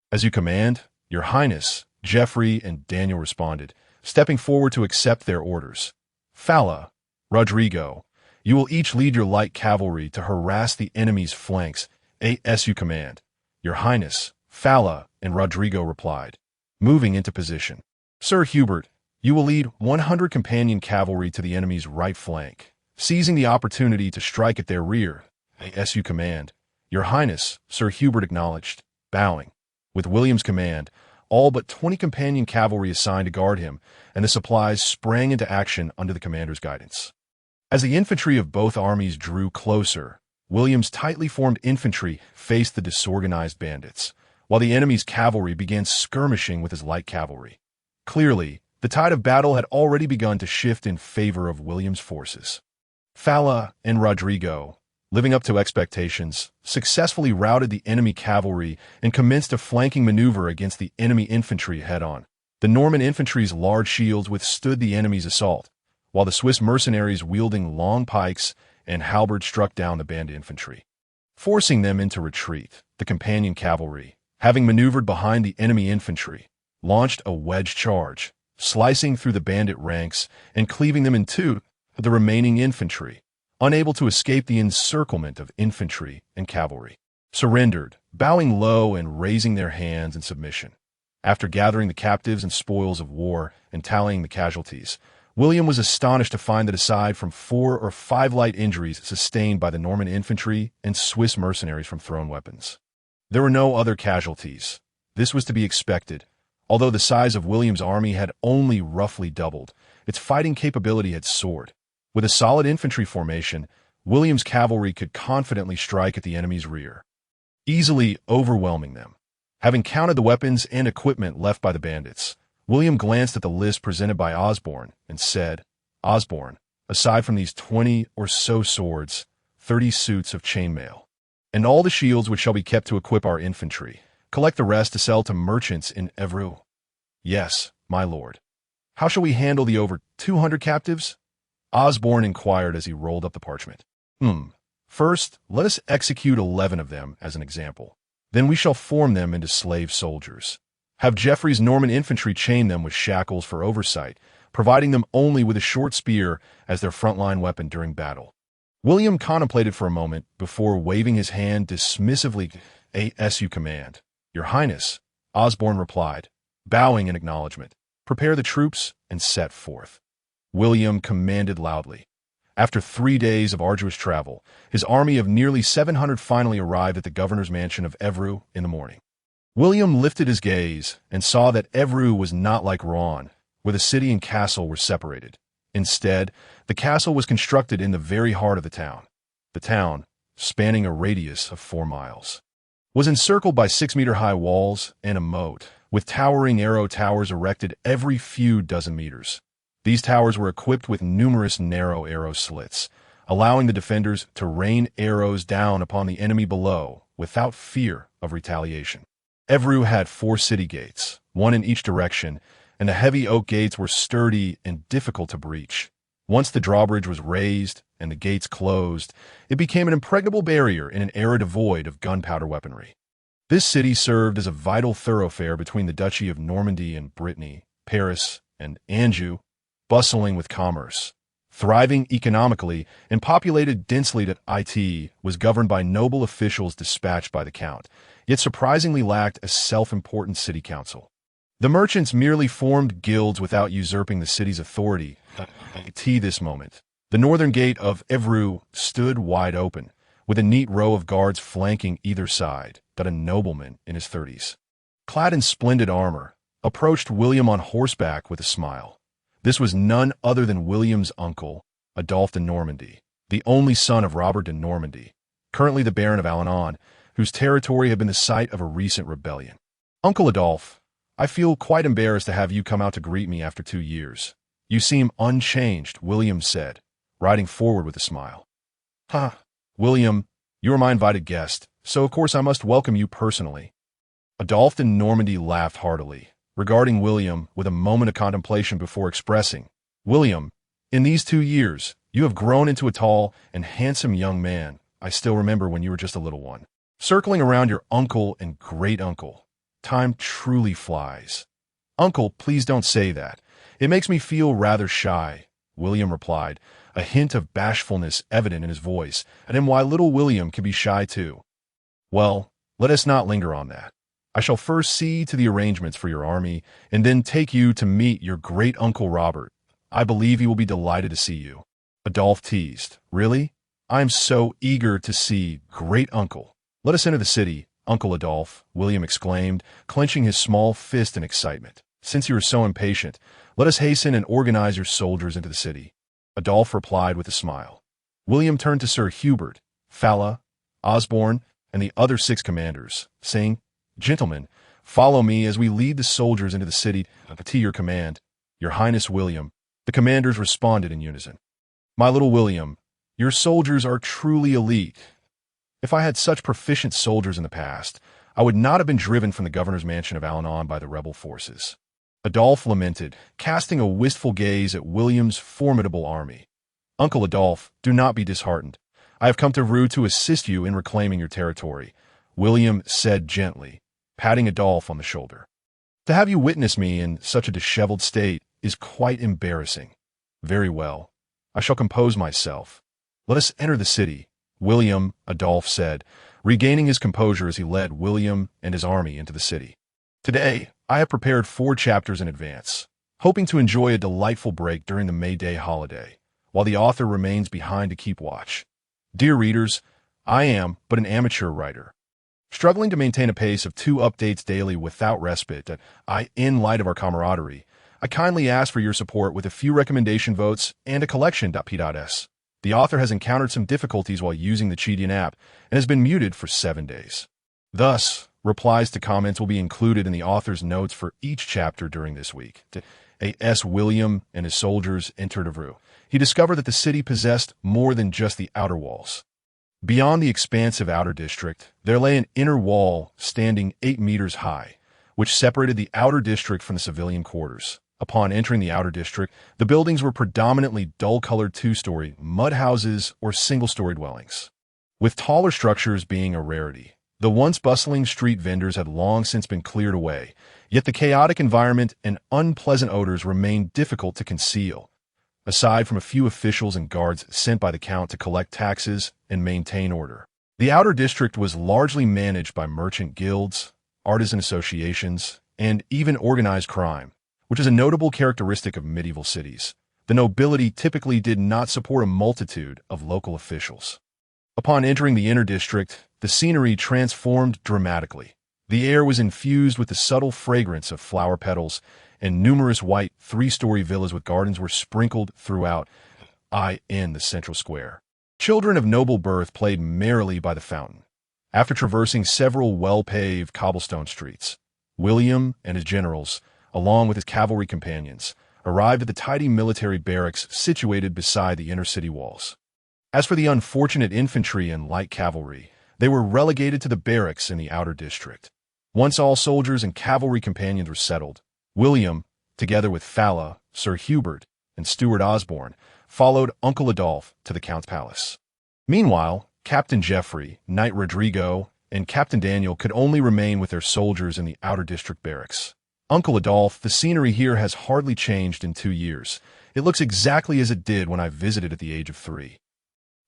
"As you command, Your Highness," Geoffrey and Daniel responded, stepping forward to accept their orders. "Fala, Rodrigo, you will each lead your light cavalry to harass the enemy's flanks. As you command." "Your Highness," Fala and Rodrigo replied, moving into position. "Sir Hubert, you will lead 100 companion cavalry to the enemy's right flank, seizing the opportunity to strike at their rear. As you command." "Your Highness," Sir Hubert acknowledged, bowing. With William's command, all but 20 companion cavalry assigned to guard him, and the supplies sprang into action under the commander's guidance. As the infantry of both armies drew closer, William's tightly formed infantry faced the disorganized bandits, while the enemy's cavalry began skirmishing with his light cavalry. Clearly, the tide of battle had already begun to shift in favor of William's forces. Fala and Rodrigo, living up to expectations, successfully routed the enemy cavalry and commenced a flanking maneuver against the enemy infantry head-on. The Norman infantry's large shields withstood the enemy's assault, while the Swiss mercenaries wielding long pikes and halberds struck down the bandit infantry, forcing them into retreat. The companion cavalry, having maneuvered behind the enemy infantry, launched a wedge charge, slicing through the bandit ranks and cleaving them in two. The remaining infantry, unable to escape the encirclement of infantry and cavalry, surrendered, bowing low and raising their hands in submission. After gathering the captives and spoils of war and tallying the casualties, William was astonished to find that aside from 4 or 5 light injuries sustained by the Norman infantry and Swiss mercenaries from thrown weapons, there were no other casualties. This was to be expected. Although the size of William's army had only roughly doubled, its fighting capability had soared. With a solid infantry formation, William's cavalry could confidently strike at the enemy's rear, easily overwhelming them. Having counted the weapons and equipment left by the bandits, William glanced at the list presented by Osborne and said, "Osborne, aside from these 20 or so swords, 30 suits of chainmail, and all the shields which shall be kept to equip our infantry, collect the rest to sell to merchants in Evreux." "Yes, my lord." "How shall we handle the over 200 captives?" Osborne inquired as he rolled up the parchment. First, let us execute 11 of them as an example. Then we shall form them into slave soldiers. Have Geoffrey's Norman infantry chain them with shackles for oversight, providing them only with a short spear as their frontline weapon during battle." William contemplated for a moment before waving his hand dismissively. "As you command, Your Highness," Osborne replied, bowing in acknowledgement. "Prepare the troops and set forth." William commanded loudly. After 3 days of arduous travel, his army of nearly 700 finally arrived at the governor's mansion of Evreux in the morning. William lifted his gaze and saw that Evreux was not like Rouen, where the city and castle were separated. Instead, the castle was constructed in the very heart of the town. The town, spanning a radius of 4 miles, was encircled by 6-meter-high walls and a moat, with towering arrow towers erected every few dozen meters. These towers were equipped with numerous narrow arrow slits, allowing the defenders to rain arrows down upon the enemy below without fear of retaliation. Evreux had 4 city gates, 1 in each direction, and the heavy oak gates were sturdy and difficult to breach. Once the drawbridge was raised and the gates closed, it became an impregnable barrier in an era devoid of gunpowder weaponry. This city served as a vital thoroughfare between the Duchy of Normandy and Brittany, Paris, and Anjou, bustling with commerce. Thriving economically and populated densely, that it was governed by noble officials dispatched by the Count, yet surprisingly lacked a self-important city council. The merchants merely formed guilds without usurping the city's authority. At this moment, the northern gate of Evreux stood wide open, with a neat row of guards flanking either side. That a nobleman in his 30s, clad in splendid armor, approached William on horseback with a smile. This was none other than William's uncle, Adolphe de Normandy, the only son of Robert de Normandy, currently the Baron of Alenon, whose territory had been the site of a recent rebellion. "Uncle Adolphe, I feel quite embarrassed to have you come out to greet me after 2 years. You seem unchanged," William said, riding forward with a smile. William, you are my invited guest, so of course I must welcome you personally." Adolphe de Normandy laughed heartily, regarding William with a moment of contemplation before expressing, "William, in these 2 years, you have grown into a tall and handsome young man. I still remember when you were just a little one, circling around your uncle and great-uncle. Time truly flies." "Uncle, please don't say that. It makes me feel rather shy," William replied, a hint of bashfulness evident in his voice, and in why little William can be shy too. "Well, let us not linger on that. I shall first see to the arrangements for your army, and then take you to meet your great-uncle Robert. I believe he will be delighted to see you." Adolphe teased. "Really? I am so eager to see great-uncle." "Let us enter the city, Uncle Adolphe," William exclaimed, clenching his small fist in excitement. "Since you are so impatient, let us hasten and organize your soldiers into the city." Adolphe replied with a smile. William turned to Sir Hubert, Fala, Osborne, and the other 6 commanders, saying, "Gentlemen, follow me as we lead the soldiers into the city. To your command, Your Highness William." The commanders responded in unison. "My little William, Your soldiers are truly elite. If I had such proficient soldiers in the past, I would not have been driven from the governor's mansion of Al-Anon by the rebel forces. Adolphe lamented, casting a wistful gaze at William's formidable army. Uncle Adolphe, do not be disheartened. I have come to Rue to assist you in reclaiming your territory, William said gently, patting Adolphe on the shoulder. To have you witness me in such a disheveled state is quite embarrassing. Very well. I shall compose myself. Let us enter the city, William, Adolphe said, regaining his composure as he led William and his army into the city. Today, I have prepared 4 chapters in advance, hoping to enjoy a delightful break during the May Day holiday, while the author remains behind to keep watch. Dear readers, I am but an amateur writer, struggling to maintain a pace of 2 updates daily without respite. In light of our camaraderie, I kindly ask for your support with a few recommendation votes and a collection.p.s. The author has encountered some difficulties while using the Cheatian app and has been muted for 7 days. Thus, replies to comments will be included in the author's notes for each chapter during this week. As William and his soldiers entered Evreux, he discovered that the city possessed more than just the outer walls. Beyond the expansive outer district, there lay an inner wall standing 8 meters high, which separated the outer district from the civilian quarters. Upon entering the outer district, the buildings were predominantly dull-colored 2-story mud houses or single-story dwellings, with taller structures being a rarity. The once bustling street vendors had long since been cleared away, yet the chaotic environment and unpleasant odors remained difficult to conceal. Aside from a few officials and guards sent by the Count to collect taxes and maintain order, the outer district was largely managed by merchant guilds, artisan associations, and even organized crime, which is a notable characteristic of medieval cities. The nobility typically did not support a multitude of local officials. Upon entering the inner district, the scenery transformed dramatically. The air was infused with the subtle fragrance of flower petals, and numerous white 3-story villas with gardens were sprinkled throughout in the central square. Children of noble birth played merrily by the fountain. After traversing several well-paved cobblestone streets, William and his generals, along with his cavalry companions, arrived at the tidy military barracks situated beside the inner city walls. As for the unfortunate infantry and light cavalry, they were relegated to the barracks in the outer district. Once all soldiers and cavalry companions were settled, William, together with Fala, Sir Hubert, and Steward Osborne, followed Uncle Adolphe to the Count's palace. Meanwhile, Captain Geoffrey, Knight Rodrigo, and Captain Daniel could only remain with their soldiers in the outer district barracks. Uncle Adolphe, the scenery here has hardly changed in 2 years. It looks exactly as it did when I visited at the age of 3.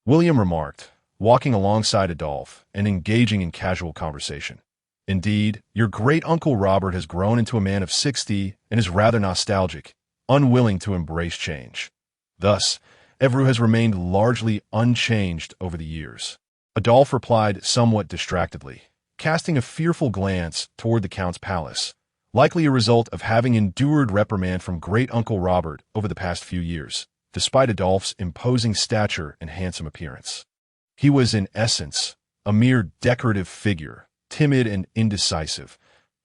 William remarked, walking alongside Adolphe and engaging in casual conversation. Indeed, your great-uncle Robert has grown into a man of 60 and is rather nostalgic, unwilling to embrace change. Thus, Evreux has remained largely unchanged over the years. Adolphe replied somewhat distractedly, casting a fearful glance toward the Count's palace, likely a result of having endured reprimand from great-uncle Robert over the past few years, despite Adolphe's imposing stature and handsome appearance. He was, in essence, a mere decorative figure, timid and indecisive.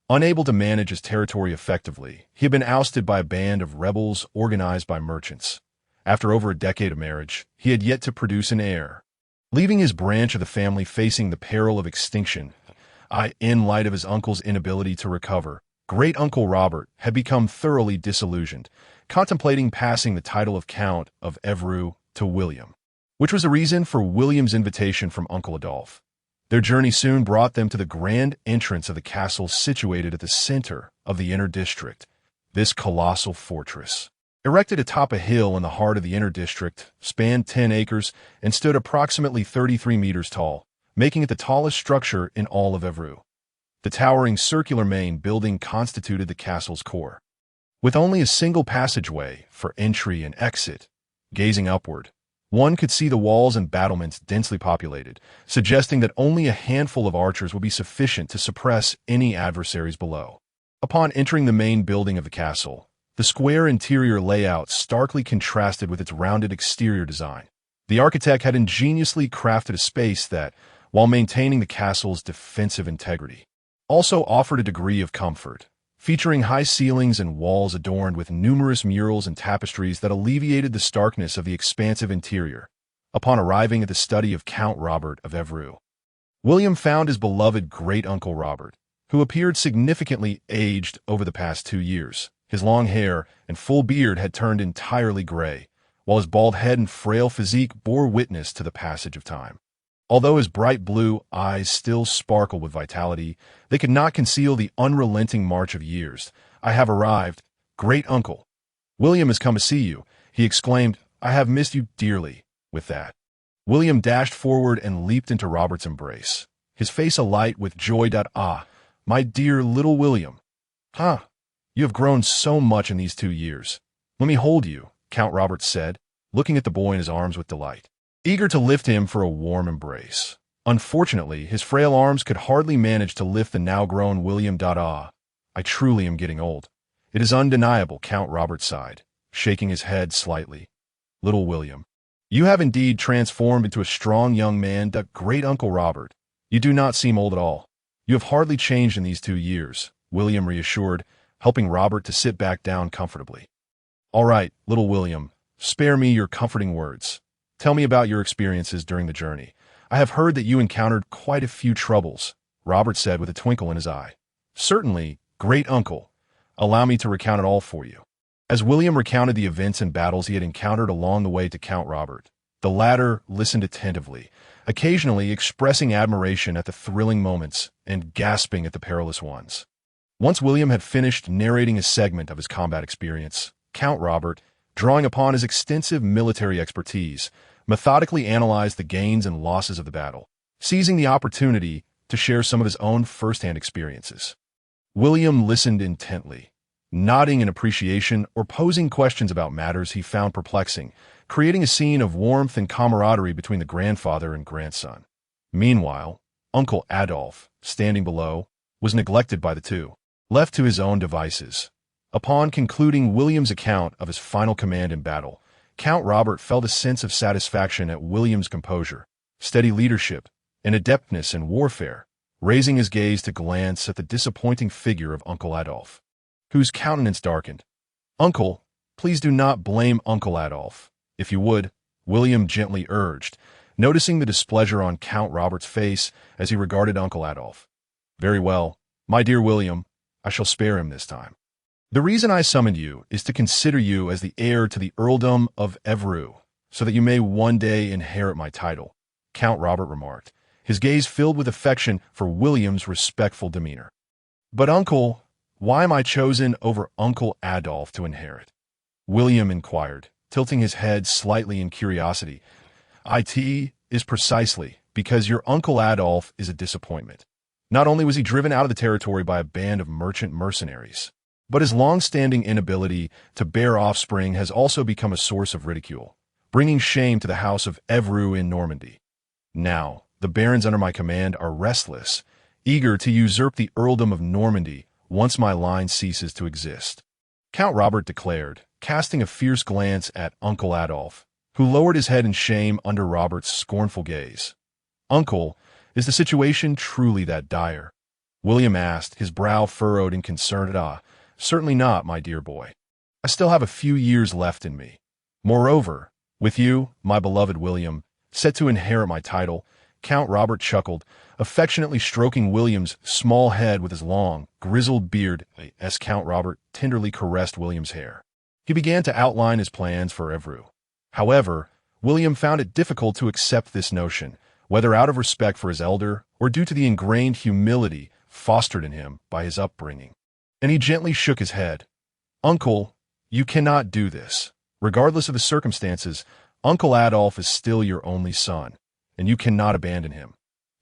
Unable to manage his territory effectively, he had been ousted by a band of rebels organized by merchants. After over a decade of marriage, he had yet to produce an heir, leaving his branch of the family facing the peril of extinction. In light of his uncle's inability to recover, great-uncle Robert had become thoroughly disillusioned, contemplating passing the title of Count of Evreux to William, which was the reason for William's invitation from Uncle Adolphe. Their journey soon brought them to the grand entrance of the castle situated at the center of the inner district. This colossal fortress, erected atop a hill in the heart of the inner district, spanned 10 acres and stood approximately 33 meters tall, making it the tallest structure in all of Evreux. The towering circular main building constituted the castle's core, with only a single passageway for entry and exit. Gazing upward, one could see the walls and battlements densely populated, suggesting that only a handful of archers would be sufficient to suppress any adversaries below. Upon entering the main building of the castle, the square interior layout starkly contrasted with its rounded exterior design. The architect had ingeniously crafted a space that, while maintaining the castle's defensive integrity, also offered a degree of comfort, featuring high ceilings and walls adorned with numerous murals and tapestries that alleviated the starkness of the expansive interior. Upon arriving at the study of Count Robert of Evreux, William found his beloved great-uncle Robert, who appeared significantly aged over the past 2 years. His long hair and full beard had turned entirely gray, while his bald head and frail physique bore witness to the passage of time. Although his bright blue eyes still sparkled with vitality, they could not conceal the unrelenting march of years. "I have arrived, great-uncle. William has come to see you," he exclaimed. "I have missed you dearly." With that, William dashed forward and leaped into Robert's embrace, his face alight with joy. "Ah, my dear little William. You have grown so much in these 2 years. Let me hold you," Count Robert said, looking at the boy in his arms with delight, eager to lift him for a warm embrace. Unfortunately, his frail arms could hardly manage to lift the now-grown William. "I truly am getting old. It is undeniable," Count Robert sighed, shaking his head slightly. "Little William, you have indeed transformed into a strong young man. Great-uncle Robert, you do not seem old at all. You have hardly changed in these 2 years," William reassured, helping Robert to sit back down comfortably. "All right, little William, spare me your comforting words. Tell me about your experiences during the journey. I have heard that you encountered quite a few troubles," Robert said with a twinkle in his eye. "Certainly, great-uncle. Allow me to recount it all for you." As William recounted the events and battles he had encountered along the way to Count Robert, the latter listened attentively, occasionally expressing admiration at the thrilling moments and gasping at the perilous ones. Once William had finished narrating a segment of his combat experience, Count Robert, drawing upon his extensive military expertise, methodically analyzed the gains and losses of the battle, seizing the opportunity to share some of his own first-hand experiences. William listened intently, nodding in appreciation or posing questions about matters he found perplexing, creating a scene of warmth and camaraderie between the grandfather and grandson. Meanwhile, Uncle Adolf, standing below, was neglected by the two, left to his own devices. Upon concluding William's account of his final command in battle, Count Robert felt a sense of satisfaction at William's composure, steady leadership, and adeptness in warfare, raising his gaze to glance at the disappointing figure of Uncle Adolf, whose countenance darkened. "Uncle, please do not blame Uncle Adolf. If you would," William gently urged, noticing the displeasure on Count Robert's face as he regarded Uncle Adolf. "Very well, my dear William, I shall spare him this time. The reason I summoned you is to consider you as the heir to the earldom of Evreux, so that you may one day inherit my title," Count Robert remarked, his gaze filled with affection for William's respectful demeanor. "But uncle, why am I chosen over Uncle Adolf to inherit?" William inquired, tilting his head slightly in curiosity. "It is precisely because your Uncle Adolf is a disappointment. Not only was he driven out of the territory by a band of merchant mercenaries, but his long-standing inability to bear offspring has also become a source of ridicule, bringing shame to the house of Evreux in Normandy. Now, the barons under my command are restless, eager to usurp the earldom of Normandy once my line ceases to exist," Count Robert declared, casting a fierce glance at Uncle Adolf, who lowered his head in shame under Robert's scornful gaze. "Uncle, is the situation truly that dire?" William asked, his brow furrowed in concern. "Certainly not, my dear boy. I still have a few years left in me. Moreover, with you, my beloved William, set to inherit my title," Count Robert chuckled, affectionately stroking William's small head with his long, grizzled beard as Count Robert tenderly caressed William's hair. He began to outline his plans for Evreux. However, William found it difficult to accept this notion, whether out of respect for his elder or due to the ingrained humility fostered in him by his upbringing. And he gently shook his head. "Uncle, you cannot do this. Regardless of the circumstances, Uncle Adolf is still your only son, and you cannot abandon him.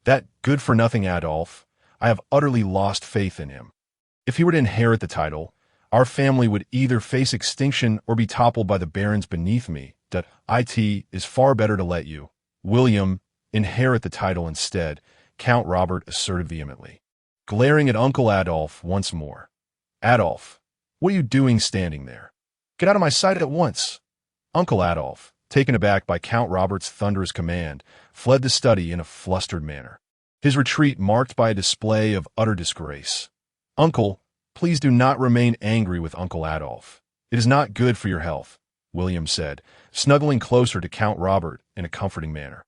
That good-for-nothing Adolf, I have utterly lost faith in him. If he were to inherit the title, our family would either face extinction or be toppled by the barons beneath me. It is far better to let you, William, inherit the title instead," Count Robert asserted vehemently, glaring at Uncle Adolf once more. "Adolf, what are you doing standing there? Get out of my sight at once." Uncle Adolf, taken aback by Count Robert's thunderous command, fled the study in a flustered manner, his retreat marked by a display of utter disgrace. "Uncle, please do not remain angry with Uncle Adolf. It is not good for your health," William said, snuggling closer to Count Robert in a comforting manner.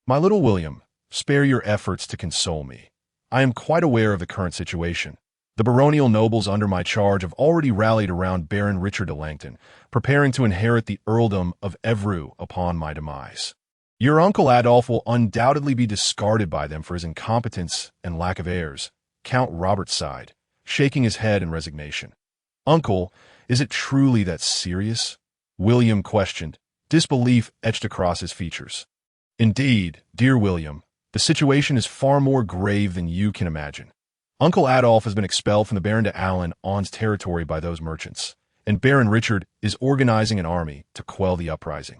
My little William, spare your efforts to console me. I am quite aware of the current situation. The baronial nobles under my charge have already rallied around Baron Richard de Langton, preparing to inherit the earldom of Evreux upon my demise. Your uncle Adolf will undoubtedly be discarded by them for his incompetence and lack of heirs, Count Robert sighed, shaking his head in resignation. Uncle, is it truly that serious? William questioned, disbelief etched across his features. Indeed, dear William, the situation is far more grave than you can imagine. Uncle Adolf has been expelled from the Baron de Alan-On's territory by those merchants, and Baron Richard is organizing an army to quell the uprising.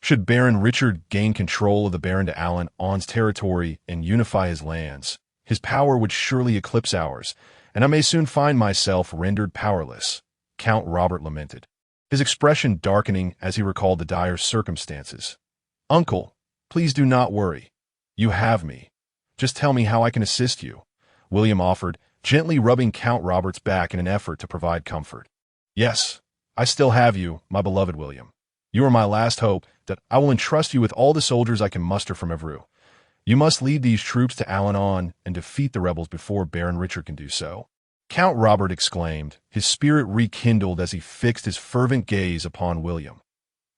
Should Baron Richard gain control of the Baron de Alan-On's territory and unify his lands, his power would surely eclipse ours, and I may soon find myself rendered powerless, Count Robert lamented, his expression darkening as he recalled the dire circumstances. Uncle, please do not worry. You have me. Just tell me how I can assist you, William offered, gently rubbing Count Robert's back in an effort to provide comfort. Yes, I still have you, my beloved William. You are my last hope, that I will entrust you with all the soldiers I can muster from Evreux. You must lead these troops to Alan-On and defeat the rebels before Baron Richard can do so. Count Robert exclaimed, his spirit rekindled as he fixed his fervent gaze upon William.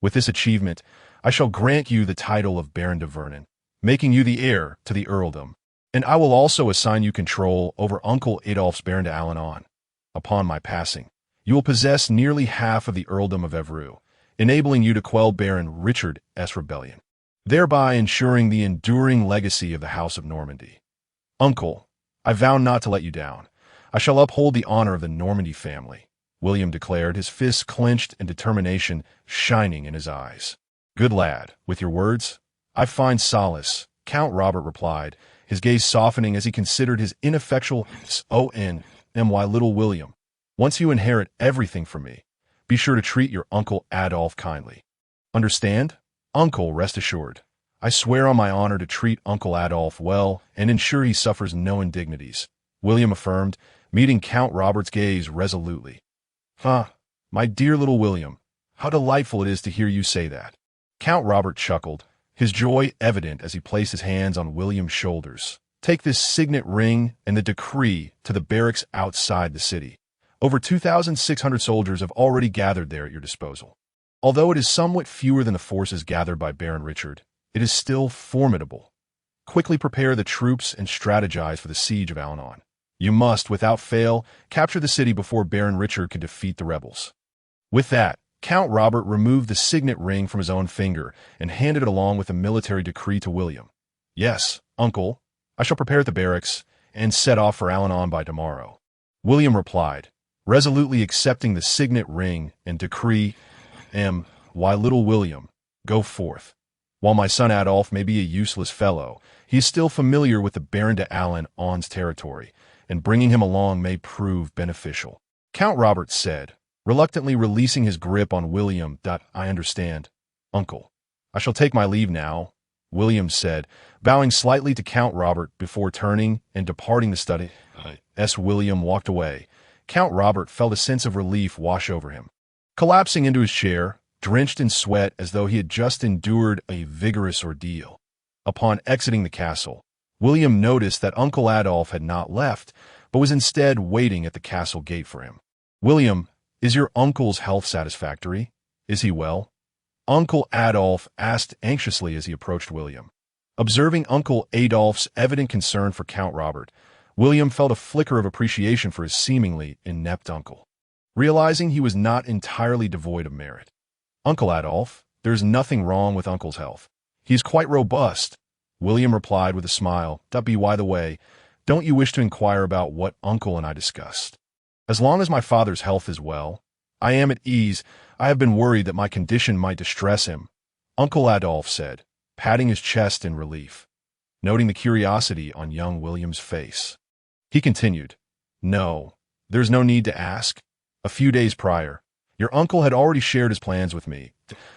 With this achievement, I shall grant you the title of Baron de Vernon, making you the heir to the earldom, and I will also assign you control over Uncle Adolph's Baron de Alan-On. Upon my passing, you will possess nearly half of the earldom of Evreux, enabling you to quell Baron Richard's rebellion, thereby ensuring the enduring legacy of the House of Normandy. Uncle, I vow not to let you down. I shall uphold the honor of the Normandy family, William declared, his fists clenched and determination shining in his eyes. Good lad, with your words, I find solace, Count Robert replied, his gaze softening as he considered his ineffectual my little William. Once you inherit everything from me, be sure to treat your Uncle Adolf kindly. Understand? Uncle, rest assured. I swear on my honor to treat Uncle Adolf well and ensure he suffers no indignities, William affirmed, meeting Count Robert's gaze resolutely. My dear little William, how delightful it is to hear you say that. Count Robert chuckled, his joy evident as he placed his hands on William's shoulders. Take this signet ring and the decree to the barracks outside the city. Over 2,600 soldiers have already gathered there at your disposal. Although it is somewhat fewer than the forces gathered by Baron Richard, it is still formidable. Quickly prepare the troops and strategize for the siege of Alan-On. You must, without fail, capture the city before Baron Richard can defeat the rebels. With that, Count Robert removed the signet ring from his own finger and handed it along with a military decree to William. Yes, uncle, I shall prepare at the barracks and set off for Alan-On by tomorrow. William replied, resolutely accepting the signet ring and decree. Why, little William, go forth. While my son Adolf may be a useless fellow, he is still familiar with the Baron de Alan-On's territory, and bringing him along may prove beneficial. Count Robert said, reluctantly releasing his grip on William. I understand, uncle. I shall take my leave now, William said, bowing slightly to Count Robert before turning and departing the study. As William walked away, Count Robert felt a sense of relief wash over him. Collapsing into his chair, drenched in sweat as though he had just endured a vigorous ordeal. Upon exiting the castle, William noticed that Uncle Adolf had not left, but was instead waiting at the castle gate for him. William, is your uncle's health satisfactory? Is he well? Uncle Adolf asked anxiously as he approached William. Observing Uncle Adolf's evident concern for Count Robert, William felt a flicker of appreciation for his seemingly inept uncle, realizing he was not entirely devoid of merit. Uncle Adolf, there's nothing wrong with Uncle's health. He is quite robust, William replied with a smile. By the way, don't you wish to inquire about what Uncle and I discussed? As long as my father's health is well, I am at ease. I have been worried that my condition might distress him, Uncle Adolf said, patting his chest in relief, noting the curiosity on young William's face. He continued, no, there's no need to ask. A few days prior, your uncle had already shared his plans with me.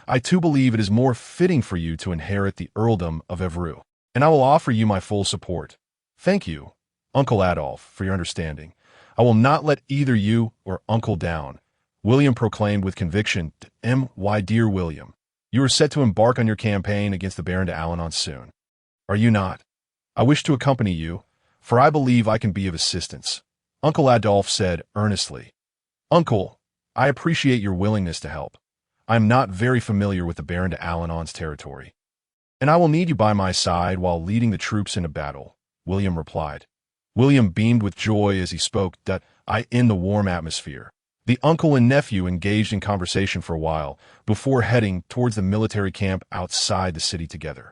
I too believe it is more fitting for you to inherit the earldom of Evreux, and I will offer you my full support. Thank you, Uncle Adolf, for your understanding. I will not let either you or Uncle down, William proclaimed with conviction. My dear William, You are set to embark on your campaign against the Baron de Alençon soon. Are you not? I wish to accompany you, for I believe I can be of assistance, Uncle Adolphe said earnestly. Uncle, I appreciate your willingness to help. I am not very familiar with the Baron de Alençon's territory, and I will need you by my side while leading the troops into battle, William replied. William beamed with joy as he spoke. In the warm atmosphere, the uncle and nephew engaged in conversation for a while before heading towards the military camp outside the city together.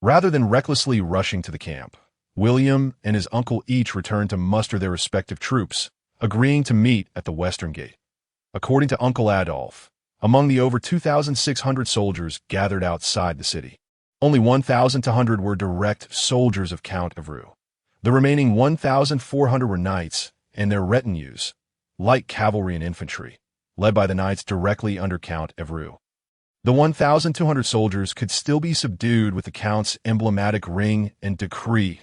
Rather than recklessly rushing to the camp, William and his uncle each returned to muster their respective troops, agreeing to meet at the western gate. According to Uncle Adolphe, among the over 2,600 soldiers gathered outside the city, only 1,200 were direct soldiers of Count Anru. The remaining 1,400 were knights and their retinues, light cavalry and infantry, led by the knights directly under Count Anru. The 1,200 soldiers could still be subdued with the Count's emblematic ring and decree.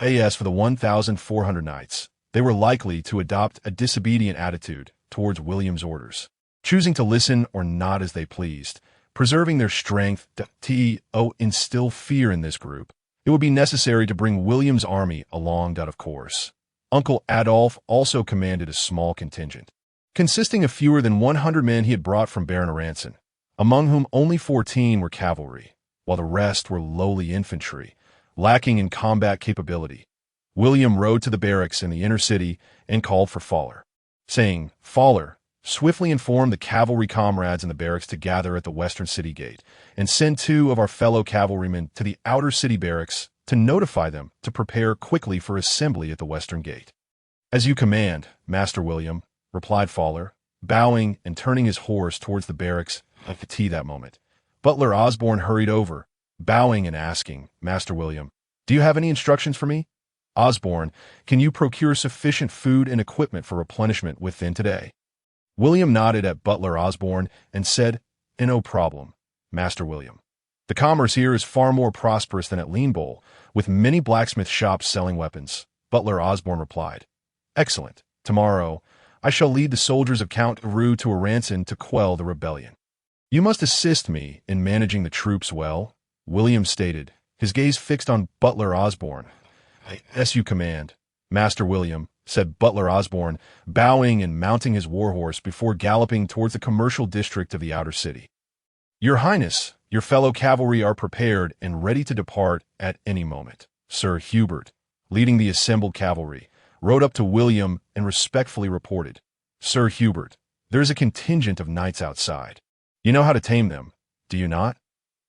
As for the 1,400 knights, they were likely to adopt a disobedient attitude towards William's orders, choosing to listen or not as they pleased, preserving their strength. To instill fear in this group, it would be necessary to bring William's army along. Of course, Uncle Adolphe also commanded a small contingent, consisting of fewer than 100 men he had brought from Baron Aranson, among whom only 14 were cavalry, while the rest were lowly infantry, lacking in combat capability. William rode to the barracks in the inner city and called for Faller, saying, Faller, swiftly inform the cavalry comrades in the barracks to gather at the western city gate, and send 2 of our fellow cavalrymen to the outer city barracks to notify them to prepare quickly for assembly at the western gate. As you command, Master William, replied Faller, bowing and turning his horse towards the barracks at that moment. Butler Osborne hurried over, bowing and asking, Master William, do you have any instructions for me? Osborne, can you procure sufficient food and equipment for replenishment within today? William nodded at Butler Osborne and said, No problem, Master William. The commerce here is far more prosperous than at Leanbowl, with many blacksmith shops selling weapons, Butler Osborne replied. Excellent. Tomorrow, I shall lead the soldiers of Count Anru to Aranson to quell the rebellion. You must assist me in managing the troops well, William stated, his gaze fixed on Butler Osborne. As you command, Master William, said Butler Osborne, bowing and mounting his warhorse before galloping towards the commercial district of the outer city. Your Highness, your fellow cavalry are prepared and ready to depart at any moment. Sir Hubert, leading the assembled cavalry, rode up to William and respectfully reported, Sir Hubert, there is a contingent of knights outside. You know how to tame them, do you not?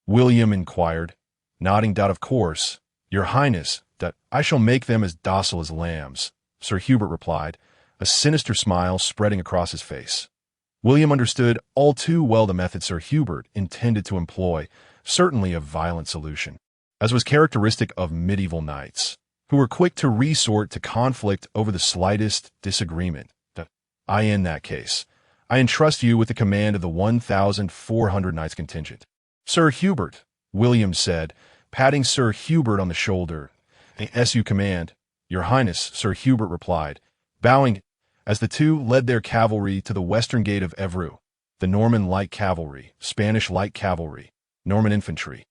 William inquired, nodding. Of course, your Highness, I shall make them as docile as lambs, Sir Hubert replied, a sinister smile spreading across his face. William understood all too well the method Sir Hubert intended to employ, certainly a violent solution, as was characteristic of medieval knights, who were quick to resort to conflict over the slightest disagreement. In that case, I entrust you with the command of the 1,400 knights contingent. Sir Hubert, William said, patting Sir Hubert on the shoulder. As you command, Your Highness, Sir Hubert replied, bowing as the two led their cavalry to the western gate of Anru, the Norman light cavalry, Spanish light cavalry, Norman infantry,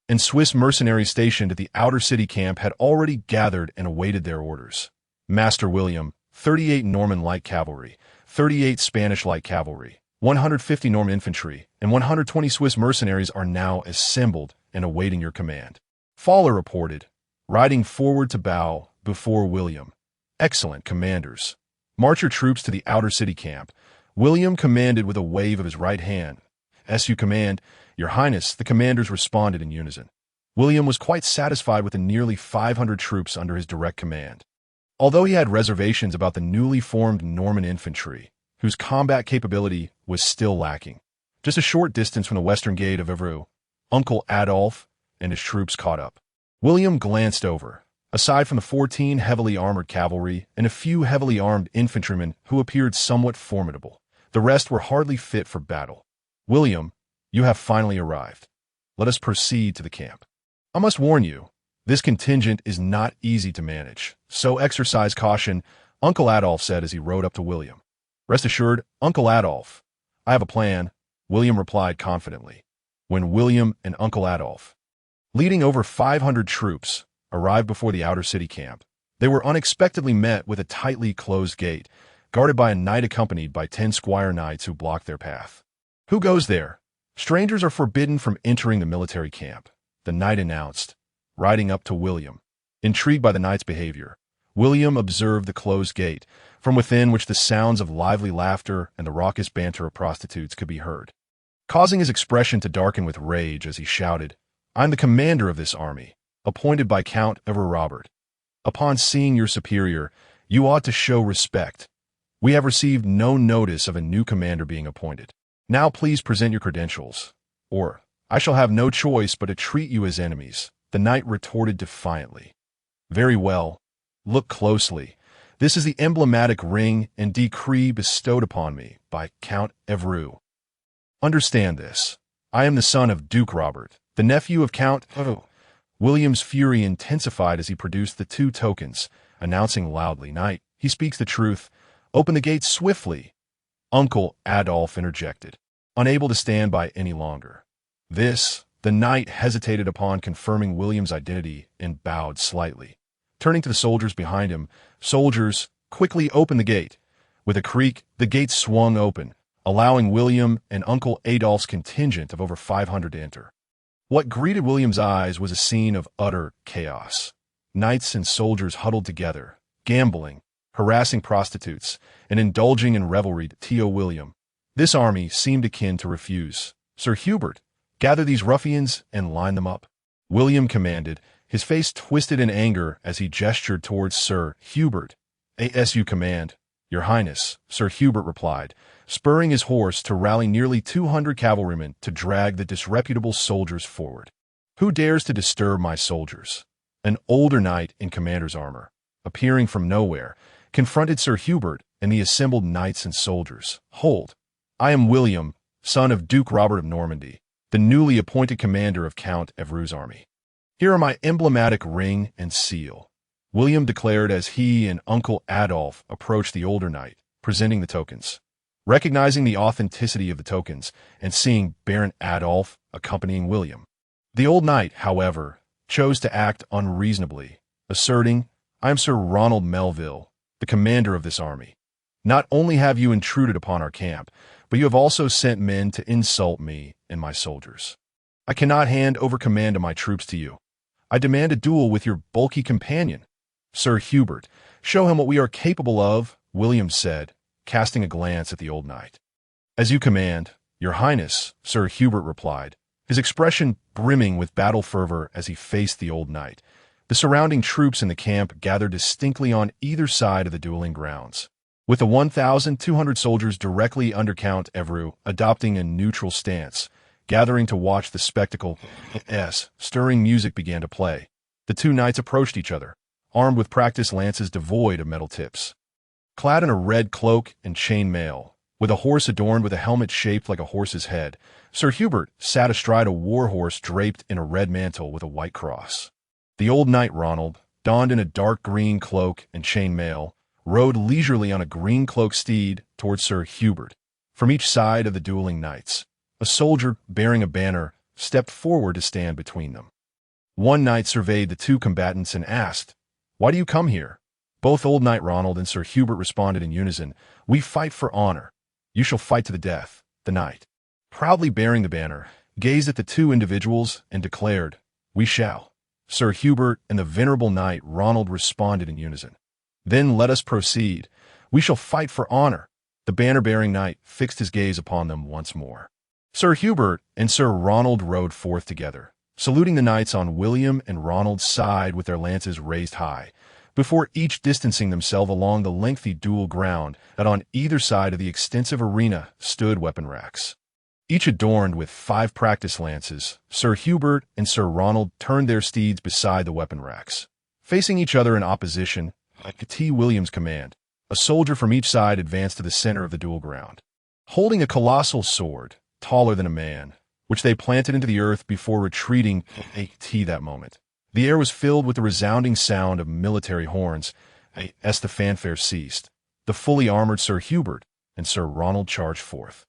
and Swiss mercenaries stationed at the outer city camp had already gathered and awaited their orders. Master William, 38 Norman light cavalry, 38 Spanish light cavalry, 150 Norman infantry, and 120 Swiss mercenaries are now assembled and awaiting your command. Faller reported, riding forward to bow before William. Excellent, commanders. March your troops to the outer city camp. William commanded with a wave of his right hand. As you command, Your Highness, the commanders responded in unison. William was quite satisfied with the nearly 500 troops under his direct command. Although he had reservations about the newly formed Norman infantry, whose combat capability was still lacking. Just a short distance from the western gate of Anru, Uncle Adolphe and his troops caught up. William glanced over. Aside from the 14 heavily armored cavalry and a few heavily armed infantrymen who appeared somewhat formidable, the rest were hardly fit for battle. William, you have finally arrived. Let us proceed to the camp. I must warn you, this contingent is not easy to manage, so exercise caution, Uncle Adolphe said as he rode up to William. Rest assured, Uncle Adolphe, I have a plan, William replied confidently. when William and Uncle Adolf, leading over 500 troops, arrived before the outer city camp. They were unexpectedly met with a tightly closed gate, guarded by a knight accompanied by 10 squire knights who blocked their path. "Who goes there? Strangers are forbidden from entering the military camp," the knight announced, riding up to William. Intrigued by the knight's behavior, William observed the closed gate, from within which the sounds of lively laughter and the raucous banter of prostitutes could be heard, causing his expression to darken with rage as he shouted, "I'm the commander of this army, appointed by Count Ever Robert. Upon seeing your superior, you ought to show respect. We have received no notice of a new commander being appointed. Now please present your credentials, or I shall have no choice but to treat you as enemies," the knight retorted defiantly. "Very well. Look closely. This is the emblematic ring and decree bestowed upon me by Count Anru. Understand this. I am the son of Duke Robert, the nephew of Count Anru." William's fury intensified as he produced the 2 tokens, announcing loudly, "Knight, he speaks the truth. Open the gate swiftly." Uncle Adolf interjected, unable to stand by any longer. The knight hesitated upon confirming William's identity and bowed slightly. Turning to the soldiers behind him, "Soldiers, quickly open the gate." With a creak, the gate swung open, allowing William and Uncle Adolf's contingent of over 500 to enter. What greeted William's eyes was a scene of utter chaos. Knights and soldiers huddled together, gambling, harassing prostitutes, and indulging in revelry. To William, this army seemed akin to refuse. "Sir Hubert, gather these ruffians and line them up," William commanded, his face twisted in anger as he gestured towards Sir Hubert. "As you command, Your Highness," Sir Hubert replied, spurring his horse to rally nearly 200 cavalrymen to drag the disreputable soldiers forward. "Who dares to disturb my soldiers?" An older knight in commander's armor, appearing from nowhere, confronted Sir Hubert and the assembled knights and soldiers. "Hold! I am William, son of Duke Robert of Normandy, the newly appointed commander of Count Anru's army. Here are my emblematic ring and seal," William declared as he and Uncle Adolf approached the older knight, presenting the tokens. Recognizing the authenticity of the tokens and seeing Baron Adolf accompanying William, the old knight, however, chose to act unreasonably, asserting, "I am Sir Ronald Melville, the commander of this army. Not only have you intruded upon our camp, but you have also sent men to insult me and my soldiers. I cannot hand over command of my troops to you. I demand a duel with your bulky companion." "Sir Hubert, show him what we are capable of," William said, casting a glance at the old knight. "As you command, Your Highness," Sir Hubert replied, his expression brimming with battle fervor as he faced the old knight. The surrounding troops in the camp gathered distinctly on either side of the dueling grounds, with the 1,200 soldiers directly under Count Anru adopting a neutral stance, gathering to watch the spectacle. As stirring music began to play, the 2 knights approached each other, armed with practiced lances devoid of metal tips. Clad in a red cloak and chain mail, with a horse adorned with a helmet shaped like a horse's head, Sir Hubert sat astride a war horse draped in a red mantle with a white cross. The old knight Ronald, donned in a dark green cloak and chain mail, rode leisurely on a green-cloaked steed towards Sir Hubert. From each side of the dueling knights, a soldier bearing a banner stepped forward to stand between them. One knight surveyed the 2 combatants and asked, "Why do you come here?" Both Old Knight Ronald and Sir Hubert responded in unison, "We fight for honor." "You shall fight to the death." The knight, proudly bearing the banner, gazed at the 2 individuals and declared, "We shall." Sir Hubert and the venerable knight Ronald responded in unison. "Then let us proceed. We shall fight for honor." The banner-bearing knight fixed his gaze upon them once more. Sir Hubert and Sir Ronald rode forth together, saluting the knights on William and Ronald's side with their lances raised high, before each distancing themselves along the lengthy duel ground that on either side of the extensive arena stood weapon racks. Each adorned with 5 practice lances, Sir Hubert and Sir Ronald turned their steeds beside the weapon racks. Facing each other in opposition, at T. William's command, a soldier from each side advanced to the center of the duel ground, holding a colossal sword, taller than a man, which they planted into the earth before retreating at that moment. The air was filled with the resounding sound of military horns. As the fanfare ceased, the fully armored Sir Hubert and Sir Ronald charged forth.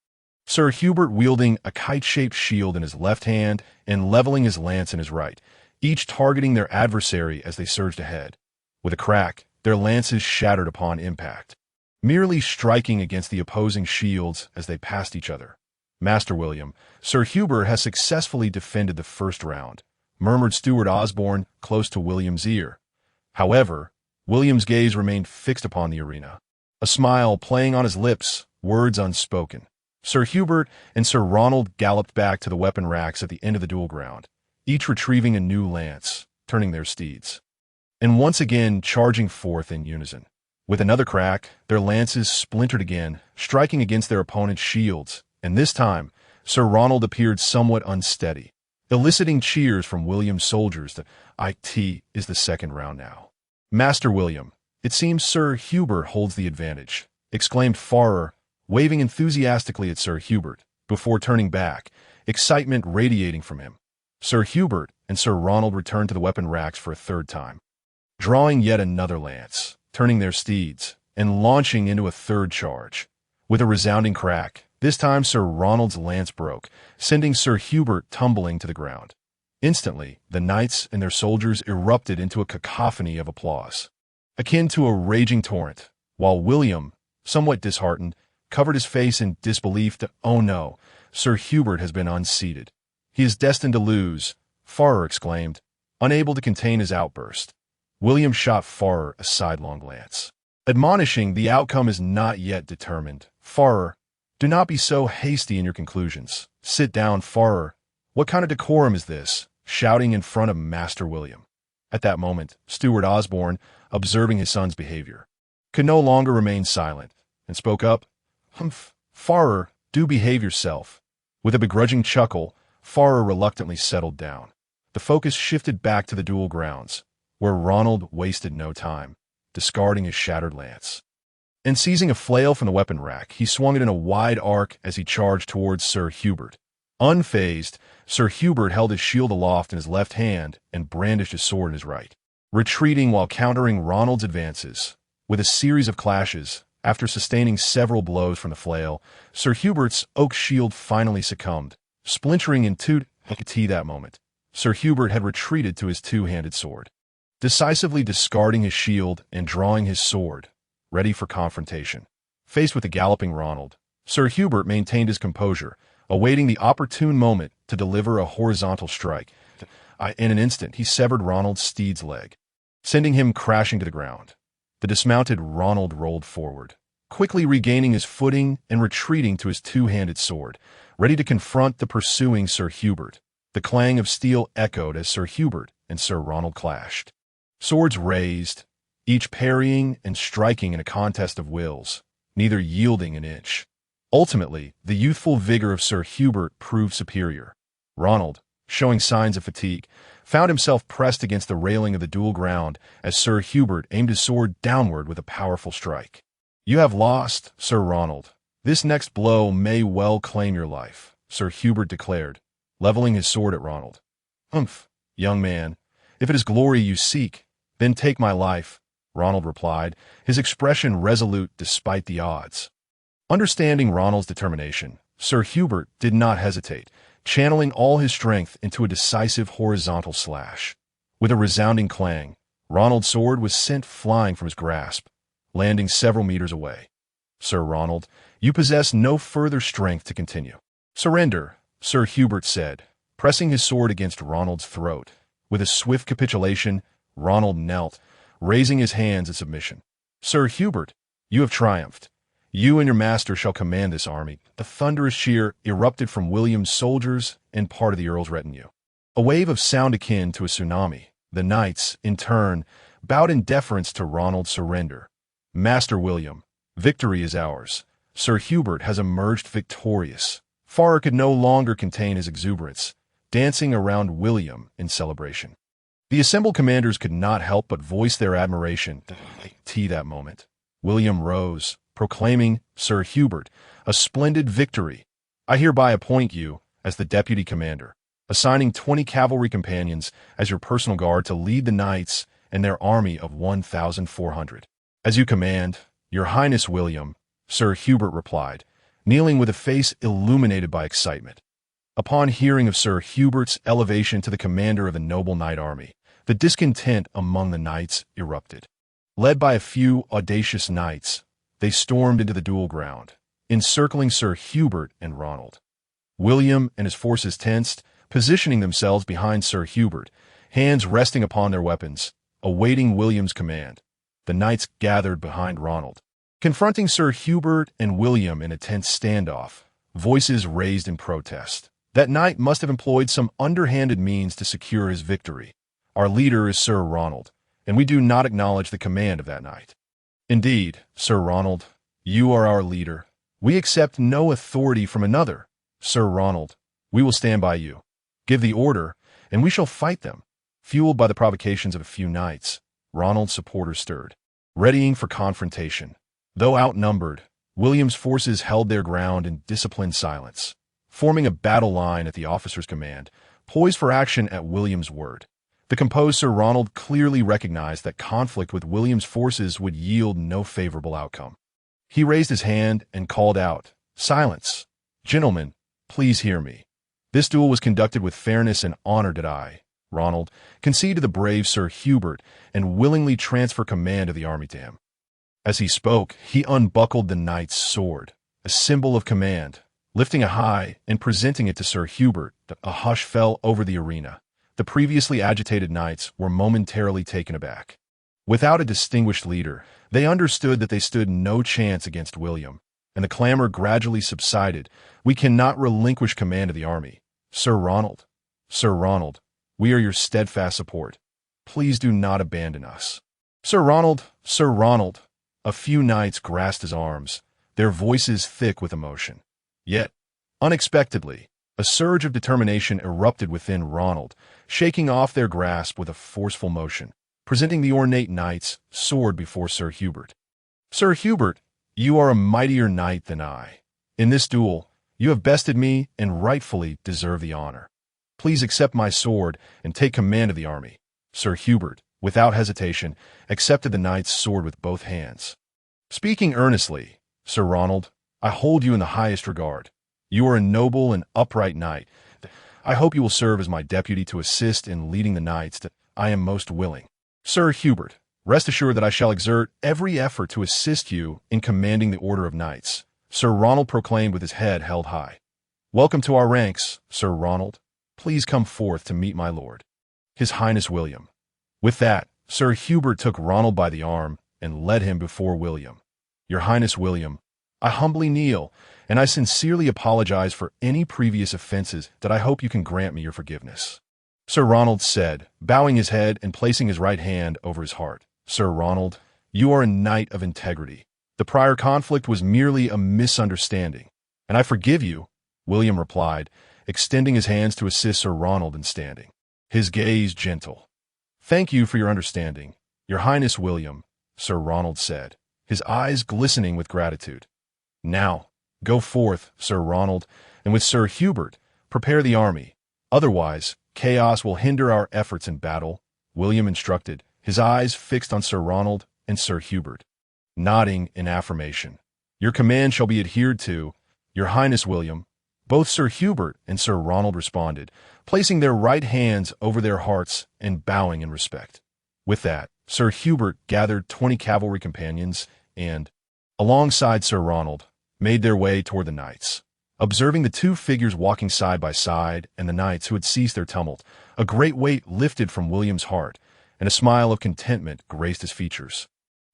Sir Hubert wielding a kite-shaped shield in his left hand and leveling his lance in his right, each targeting their adversary as they surged ahead. With a crack, their lances shattered upon impact, merely striking against the opposing shields as they passed each other. "Master William, Sir Hubert has successfully defended the first round," murmured Steward Osborne close to William's ear. However, William's gaze remained fixed upon the arena, a smile playing on his lips, words unspoken. Sir Hubert and Sir Ronald galloped back to the weapon racks at the end of the duel ground, each retrieving a new lance, turning their steeds, and once again charging forth in unison. With another crack, their lances splintered again, striking against their opponent's shields, and this time, Sir Ronald appeared somewhat unsteady, eliciting cheers from William's soldiers. "It is the second round now." "Master William, it seems Sir Hubert holds the advantage," exclaimed Farrer, waving enthusiastically at Sir Hubert, before turning back, excitement radiating from him. Sir Hubert and Sir Ronald returned to the weapon racks for a third time, drawing yet another lance, turning their steeds, and launching into a third charge. With a resounding crack, this time Sir Ronald's lance broke, sending Sir Hubert tumbling to the ground. Instantly, the knights and their soldiers erupted into a cacophony of applause, akin to a raging torrent, while William, somewhat disheartened, covered his face in disbelief. "Oh no, Sir Hubert has been unseated. He is destined to lose," Farrer exclaimed, unable to contain his outburst. William shot Farrer a sidelong glance, admonishing, "The outcome is not yet determined. Farrer, do not be so hasty in your conclusions. Sit down, Farrer. What kind of decorum is this, shouting in front of Master William?" At that moment, Steward Osborne, observing his son's behavior, could no longer remain silent, and spoke up. "Humph, Farrer, do behave yourself." With a begrudging chuckle, Farrer reluctantly settled down. The focus shifted back to the duel grounds, where Ronald wasted no time, discarding his shattered lance. And seizing a flail from the weapon rack, he swung it in a wide arc as he charged towards Sir Hubert. Unfazed, Sir Hubert held his shield aloft in his left hand and brandished his sword in his right, retreating while countering Ronald's advances. With a series of clashes, after sustaining several blows from the flail, Sir Hubert's oak shield finally succumbed, splintering in two. That moment, Sir Hubert had retreated to his two-handed sword, decisively discarding his shield and drawing his sword, ready for confrontation. Faced with the galloping Ronald, Sir Hubert maintained his composure, awaiting the opportune moment to deliver a horizontal strike. In an instant, he severed Ronald's steed's leg, sending him crashing to the ground. The dismounted Ronald rolled forward, quickly regaining his footing and retreating to his two-handed sword, ready to confront the pursuing Sir Hubert. The clang of steel echoed as Sir Hubert and Sir Ronald clashed, swords raised, each parrying and striking in a contest of wills, neither yielding an inch. Ultimately, the youthful vigor of Sir Hubert proved superior. Ronald, showing signs of fatigue, found himself pressed against the railing of the duel ground as Sir Hubert aimed his sword downward with a powerful strike. "You have lost, Sir Ronald. This next blow may well claim your life," Sir Hubert declared, leveling his sword at Ronald. "Humph, young man, if it is glory you seek, then take my life," Ronald replied, his expression resolute despite the odds. Understanding Ronald's determination, Sir Hubert did not hesitate, channeling all his strength into a decisive horizontal slash. With a resounding clang, Ronald's sword was sent flying from his grasp, landing several meters away. "Sir Ronald, you possess no further strength to continue. Surrender," Sir Hubert said, pressing his sword against Ronald's throat. With a swift capitulation, Ronald knelt, raising his hands in submission. "Sir Hubert, you have triumphed. You and your master shall command this army." A thunderous cheer erupted from William's soldiers and part of the Earl's retinue. A wave of sound akin to a tsunami. The knights, in turn, bowed in deference to Ronald's surrender. "Master William, victory is ours. Sir Hubert has emerged victorious." Farrer could no longer contain his exuberance, dancing around William in celebration. The assembled commanders could not help but voice their admiration. That moment, William rose, proclaiming, "Sir Hubert, a splendid victory. I hereby appoint you as the deputy commander, assigning 20 cavalry companions as your personal guard to lead the knights and their army of 1,400. "As you command, your Highness William," Sir Hubert replied, kneeling with a face illuminated by excitement. Upon hearing of Sir Hubert's elevation to the commander of a noble knight army, the discontent among the knights erupted. Led by a few audacious knights, they stormed into the duel ground, encircling Sir Hubert and Ronald. William and his forces tensed, positioning themselves behind Sir Hubert, hands resting upon their weapons, awaiting William's command. The knights gathered behind Ronald, confronting Sir Hubert and William in a tense standoff, voices raised in protest. That knight must have employed some underhanded means to secure his victory. Our leader is Sir Ronald, and we do not acknowledge the command of that knight. Indeed, Sir Ronald, you are our leader. We accept no authority from another. Sir Ronald, we will stand by you. Give the order, and we shall fight them. Fueled by the provocations of a few knights, Ronald's supporters stirred, readying for confrontation. Though outnumbered, William's forces held their ground in disciplined silence, forming a battle line at the officer's command, poised for action at William's word. The composed Sir Ronald clearly recognized that conflict with William's forces would yield no favorable outcome. He raised his hand and called out, "Silence! Gentlemen, please hear me. This duel was conducted with fairness and honor did I, Ronald, concede to the brave Sir Hubert and willingly transfer command of the army to him." As he spoke, he unbuckled the knight's sword, a symbol of command. Lifting it high and presenting it to Sir Hubert, a hush fell over the arena. The previously agitated knights were momentarily taken aback. Without a distinguished leader, they understood that they stood no chance against William, and the clamor gradually subsided. "We cannot relinquish command of the army. Sir Ronald, we are your steadfast support. Please do not abandon us." Sir Ronald, a few knights grasped his arms, their voices thick with emotion. Yet, unexpectedly, a surge of determination erupted within Ronald, shaking off their grasp with a forceful motion, presenting the ornate knight's sword before Sir Hubert. "Sir Hubert, you are a mightier knight than I. In this duel, you have bested me and rightfully deserve the honor. Please accept my sword and take command of the army." Sir Hubert, without hesitation, accepted the knight's sword with both hands. Speaking earnestly, "Sir Ronald, I hold you in the highest regard. You are a noble and upright knight. I hope you will serve as my deputy to assist in leading the knights that I am most willing. Sir Hubert, rest assured that I shall exert every effort to assist you in commanding the order of knights," Sir Ronald proclaimed with his head held high. "Welcome to our ranks, Sir Ronald. Please come forth to meet my lord, His Highness William." With that, Sir Hubert took Ronald by the arm and led him before William. "Your Highness William, I humbly kneel, and I sincerely apologize for any previous offenses that I hope you can grant me your forgiveness," Sir Ronald said, bowing his head and placing his right hand over his heart. "Sir Ronald, you are a knight of integrity. The prior conflict was merely a misunderstanding, and I forgive you," William replied, extending his hands to assist Sir Ronald in standing, his gaze gentle. "Thank you for your understanding, Your Highness William," Sir Ronald said, his eyes glistening with gratitude. "Now, go forth, Sir Ronald, and with Sir Hubert, prepare the army. Otherwise, chaos will hinder our efforts in battle," William instructed, his eyes fixed on Sir Ronald and Sir Hubert, nodding in affirmation. "Your command shall be adhered to, Your Highness William." Both Sir Hubert and Sir Ronald responded, placing their right hands over their hearts and bowing in respect. With that, Sir Hubert gathered 20 cavalry companions and, alongside Sir Ronald, made their way toward the knights. Observing the two figures walking side by side and the knights who had ceased their tumult, a great weight lifted from William's heart, and a smile of contentment graced his features.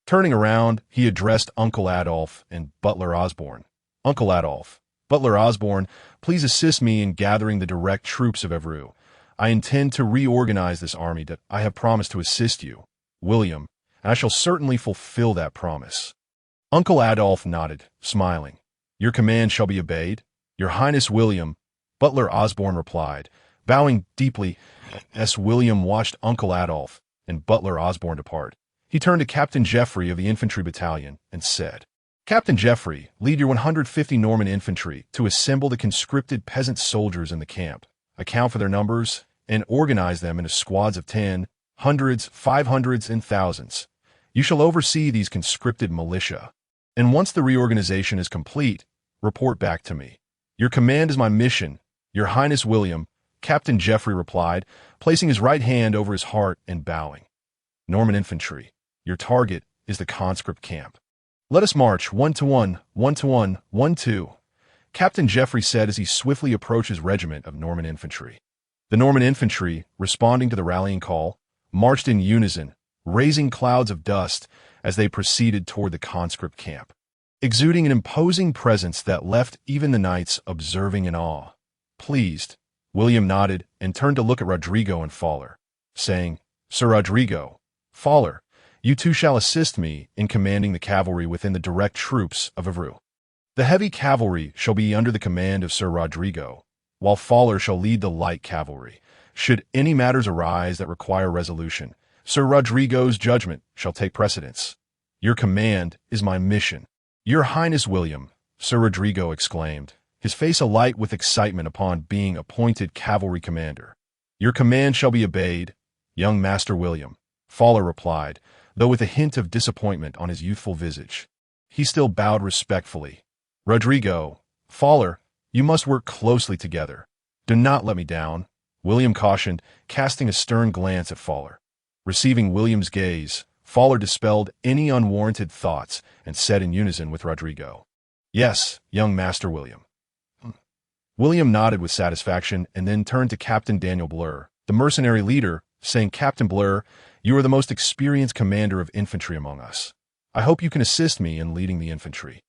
Turning around, he addressed Uncle Adolf and Butler Osborne. "Uncle Adolf, Butler Osborne, please assist me in gathering the direct troops of Anru. I intend to reorganize this army that I have promised to assist you, William, and I shall certainly fulfill that promise." Uncle Adolf nodded, smiling. "Your command shall be obeyed, Your Highness William," Butler Osborne replied, bowing deeply. As William watched Uncle Adolf and Butler Osborne depart, he turned to Captain Geoffrey of the infantry battalion and said, "Captain Geoffrey, lead your 150 Norman infantry to assemble the conscripted peasant soldiers in the camp, account for their numbers, and organize them into squads of 10, hundreds, 500s, and thousands. You shall oversee these conscripted militia. And once the reorganization is complete, report back to me. Your command is my mission, Your Highness William, Captain Geoffrey replied, placing his right hand over his heart and bowing. Norman infantry, your target is the conscript camp. Let us march 1-1, 1-1, 1-2, Captain Geoffrey said as he swiftly approached his regiment of Norman infantry. The Norman infantry, responding to the rallying call, marched in unison, raising clouds of dust as they proceeded toward the conscript camp, exuding an imposing presence that left even the knights observing in awe. Pleased, William nodded and turned to look at Rodrigo and Fowler, saying, Sir Rodrigo, Fowler, you two shall assist me in commanding the cavalry within the direct troops of Anru. The heavy cavalry shall be under the command of Sir Rodrigo, while Fowler shall lead the light cavalry. Should any matters arise that require resolution, Sir Rodrigo's judgment shall take precedence. Your command is my mission. Your Highness William, Sir Rodrigo exclaimed, his face alight with excitement upon being appointed cavalry commander. Your command shall be obeyed, young Master William, Fowler replied, though with a hint of disappointment on his youthful visage. He still bowed respectfully. Rodrigo, Fowler, you must work closely together. Do not let me down, William cautioned, casting a stern glance at Fowler. Receiving William's gaze, Fowler dispelled any unwarranted thoughts and said in unison with Rodrigo, Yes, young Master William. William nodded with satisfaction and then turned to Captain Daniel Blur, the mercenary leader, saying, Captain Blur, you are the most experienced commander of infantry among us. I hope you can assist me in leading the infantry.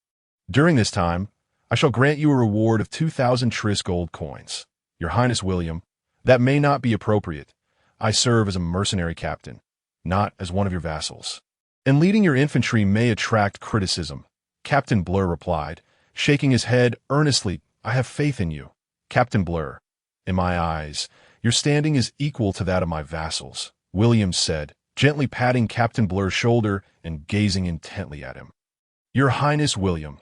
During this time, I shall grant you a reward of 2,000 Tris gold coins. Your Highness William, that may not be appropriate. I serve as a mercenary captain, not as one of your vassals. And leading your infantry may attract criticism, Captain Blur replied, shaking his head earnestly. I have faith in you, Captain Blur. In my eyes, your standing is equal to that of my vassals, William said, gently patting Captain Blur's shoulder and gazing intently at him. Your Highness William,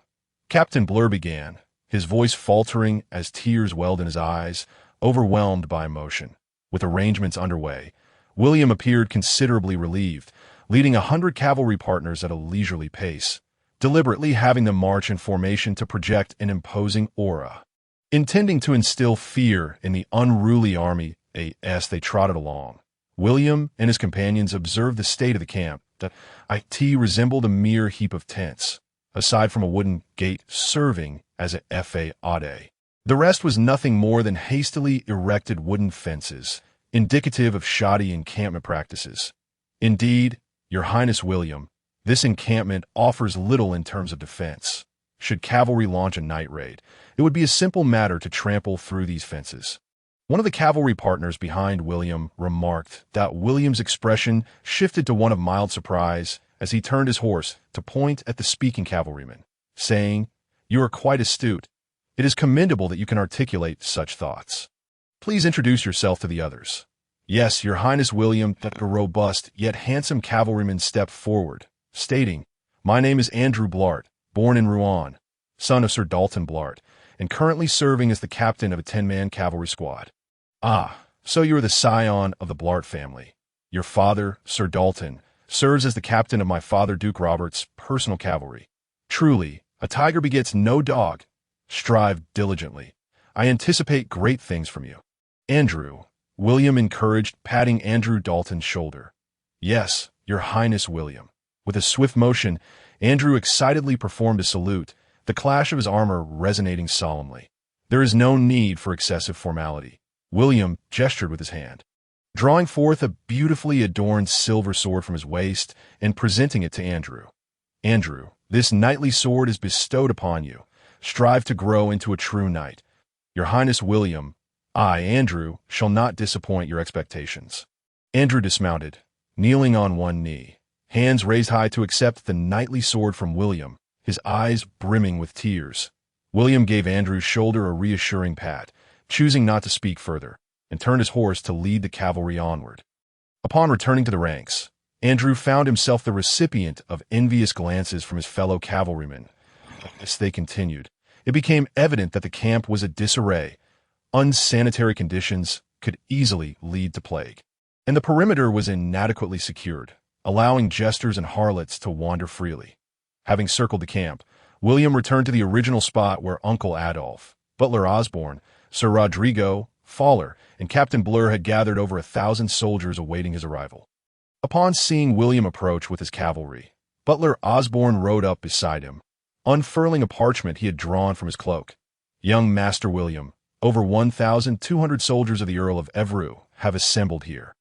Captain Blur began, his voice faltering as tears welled in his eyes, overwhelmed by emotion. With arrangements underway, William appeared considerably relieved, leading 100 cavalry partners at a leisurely pace, deliberately having them march in formation to project an imposing aura. Intending to instill fear in the unruly army as they trotted along, William and his companions observed the state of the camp. It resembled a mere heap of tents, aside from a wooden gate serving as a fade. The rest was nothing more than hastily erected wooden fences, indicative of shoddy encampment practices. Indeed, Your Highness William, this encampment offers little in terms of defense. Should cavalry launch a night raid, it would be a simple matter to trample through these fences. One of the cavalry partners behind William remarked that William's expression shifted to one of mild surprise as he turned his horse to point at the speaking cavalryman, saying, You are quite astute. It is commendable that you can articulate such thoughts. Please introduce yourself to the others. Yes, Your Highness William, that a robust yet handsome cavalryman stepped forward, stating, My name is Andrew Blart, born in Rouen, son of Sir Dalton Blart, and currently serving as the captain of a 10-man cavalry squad. Ah, so you are the scion of the Blart family. Your father, Sir Dalton, serves as the captain of my father Duke Robert's personal cavalry. Truly, a tiger begets no dog. Strive diligently. I anticipate great things from you. Andrew, William encouraged, patting Andrew Dalton's shoulder. Yes, Your Highness William. With a swift motion, Andrew excitedly performed a salute, the clash of his armor resonating solemnly. There is no need for excessive formality. William gestured with his hand, drawing forth a beautifully adorned silver sword from his waist and presenting it to Andrew. Andrew, this knightly sword is bestowed upon you. Strive to grow into a true knight. Your Highness William, I, Andrew, shall not disappoint your expectations. Andrew dismounted, kneeling on one knee, hands raised high to accept the knightly sword from William, his eyes brimming with tears. William gave Andrew's shoulder a reassuring pat, choosing not to speak further, and turned his horse to lead the cavalry onward. Upon returning to the ranks, Andrew found himself the recipient of envious glances from his fellow cavalrymen. As they continued, it became evident that the camp was a disarray. Unsanitary conditions could easily lead to plague, and the perimeter was inadequately secured, allowing jesters and harlots to wander freely. Having circled the camp, William returned to the original spot where Uncle Adolf, Butler Osborne, Sir Rodrigo, Fowler, and Captain Blur had gathered over 1,000 soldiers awaiting his arrival. Upon seeing William approach with his cavalry, Butler Osborne rode up beside him, unfurling a parchment he had drawn from his cloak. Young Master William, over 1,200 soldiers of the Earl of Anru have assembled here.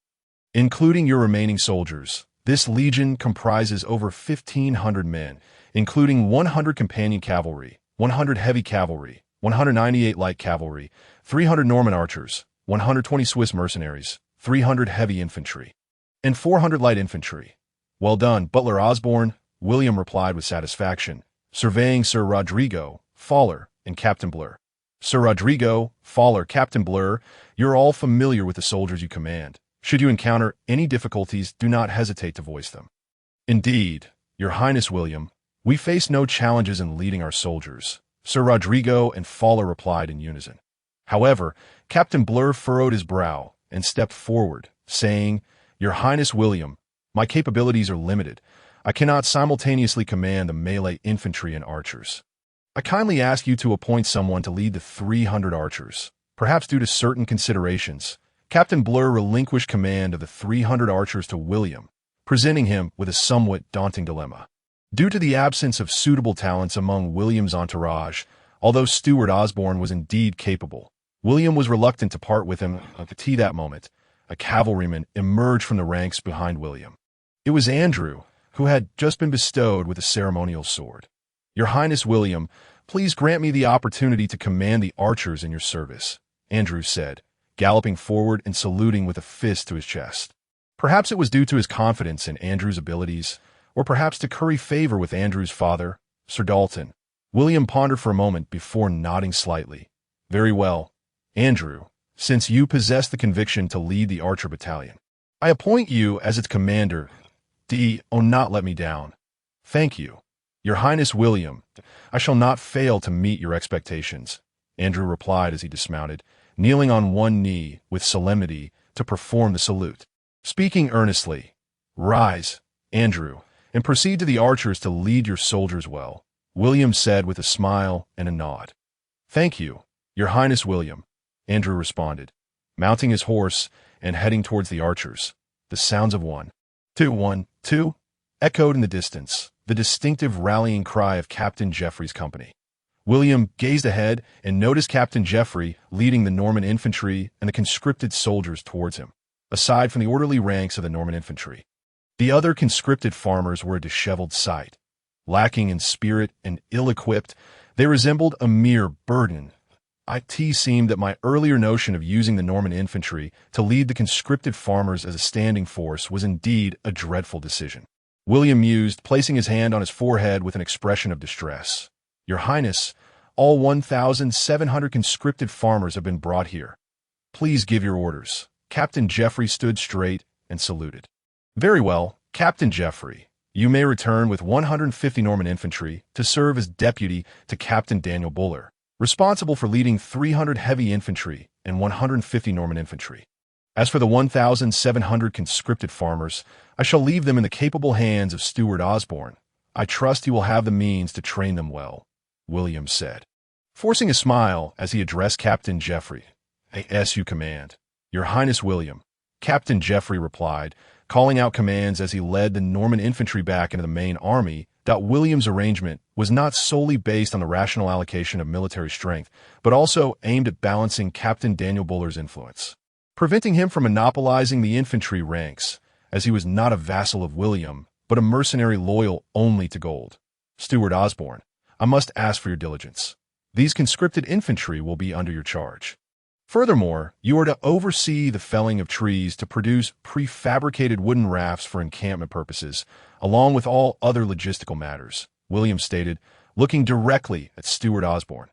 Including your remaining soldiers, this legion comprises over 1,500 men, including 100 companion cavalry, 100 heavy cavalry, 198 light cavalry, 300 Norman archers, 120 Swiss mercenaries, 300 heavy infantry, and 400 light infantry. Well done, Butler Osborne, William replied with satisfaction, surveying Sir Rodrigo, Fowler, and Captain Blur. Sir Rodrigo, Fowler, Captain Blur, you're all familiar with the soldiers you command. Should you encounter any difficulties, do not hesitate to voice them. Indeed, Your Highness William, we face no challenges in leading our soldiers, Sir Rodrigo and Fowler replied in unison. However, Captain Blur furrowed his brow and stepped forward, saying, Your Highness William, my capabilities are limited. I cannot simultaneously command the melee infantry and archers. I kindly ask you to appoint someone to lead the 300 archers. Perhaps due to certain considerations, Captain Blur relinquished command of the 300 archers to William, presenting him with a somewhat daunting dilemma. Due to the absence of suitable talents among William's entourage, although Stewart Osborne was indeed capable, William was reluctant to part with him at that moment. A cavalryman emerged from the ranks behind William. It was Anru, who had just been bestowed with a ceremonial sword. Your Highness William, please grant me the opportunity to command the archers in your service, Anru said, galloping forward and saluting with a fist to his chest. Perhaps it was due to his confidence in Andrew's abilities, or perhaps to curry favor with Andrew's father, Sir Dalton. William pondered for a moment before nodding slightly. Very well, Andrew, since you possess the conviction to lead the archer battalion, I appoint you as its commander. Oh, not let me down. Thank you. Your Highness William, I shall not fail to meet your expectations, Andrew replied as he dismounted, kneeling on one knee with solemnity to perform the salute. Speaking earnestly, rise, Andrew, and proceed to the archers to lead your soldiers well, William said with a smile and a nod. Thank you, Your Highness William, Andrew responded, mounting his horse and heading towards the archers. The sounds of 1, 2, 1, 2 echoed in the distance, the distinctive rallying cry of Captain Geoffrey's company. William gazed ahead and noticed Captain Geoffrey leading the Norman infantry and the conscripted soldiers towards him. Aside from the orderly ranks of the Norman infantry, the other conscripted farmers were a disheveled sight. Lacking in spirit and ill-equipped, they resembled a mere burden. It seemed that my earlier notion of using the Norman infantry to lead the conscripted farmers as a standing force was indeed a dreadful decision. William mused, placing his hand on his forehead with an expression of distress. Your Highness, all 1,700 conscripted farmers have been brought here. Please give your orders. Captain Geoffrey stood straight and saluted. Very well, Captain Geoffrey. You may return with 150 Norman infantry to serve as deputy to Captain Daniel Buller, responsible for leading 300 heavy infantry and 150 Norman infantry. As for the 1,700 conscripted farmers, I shall leave them in the capable hands of Stewart Osborne. I trust he will have the means to train them well, William said, forcing a smile as he addressed Captain Geoffrey. As you command. Your Highness William, Captain Geoffrey replied, calling out commands as he led the Norman infantry back into the main army. William's arrangement was not solely based on the rational allocation of military strength, but also aimed at balancing Captain Daniel Buller's influence, preventing him from monopolizing the infantry ranks, as he was not a vassal of William, but a mercenary loyal only to gold. Stewart Osborne, I must ask for your diligence. These conscripted infantry will be under your charge. Furthermore, you are to oversee the felling of trees to produce prefabricated wooden rafts for encampment purposes, along with all other logistical matters, William stated, looking directly at Stewart Osborne.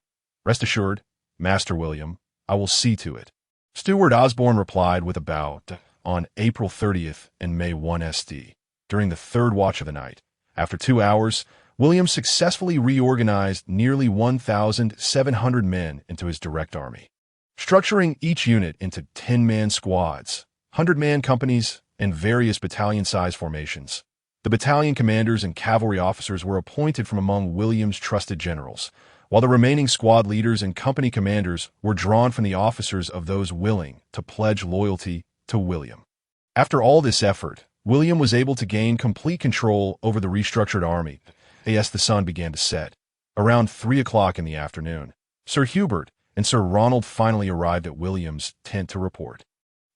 Rest assured, Master William, I will see to it. Stewart Osborne replied with a bow. On April 30th and May 1 ST, during the third watch of the night, after 2 hours, William successfully reorganized nearly 1,700 men into his direct army, structuring each unit into 10-man squads, 100-man companies, and various battalion-size formations. The battalion commanders and cavalry officers were appointed from among William's trusted generals, while the remaining squad leaders and company commanders were drawn from the officers of those willing to pledge loyalty to William. After all this effort, William was able to gain complete control over the restructured army as the sun began to set. Around 3 o'clock in the afternoon, Sir Hubert and Sir Ronald finally arrived at William's tent to report.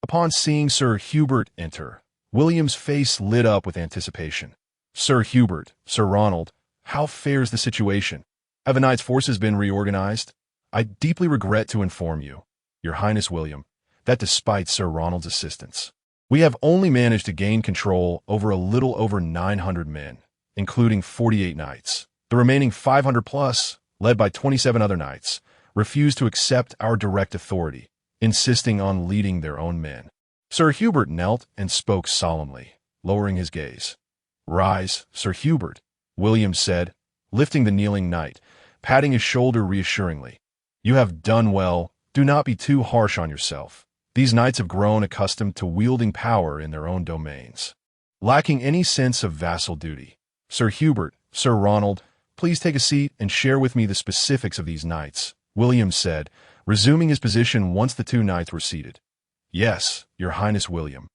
Upon seeing Sir Hubert enter, William's face lit up with anticipation. "Sir Hubert, Sir Ronald, how fares the situation? Have the knight's forces been reorganized? I deeply regret to inform you, Your Highness William, that despite Sir Ronald's assistance, we have only managed to gain control over a little over 900 men, including 48 knights. The remaining 500 plus, led by 27 other knights, refused to accept our direct authority, insisting on leading their own men." Sir Hubert knelt and spoke solemnly, lowering his gaze. "Rise, Sir Hubert," William said, lifting the kneeling knight, patting his shoulder reassuringly. "You have done well. Do not be too harsh on yourself. These knights have grown accustomed to wielding power in their own domains, lacking any sense of vassal duty. Sir Hubert, Sir Ronald, please take a seat and share with me the specifics of these knights," William said, resuming his position once the two knights were seated. "Yes, Your Highness William."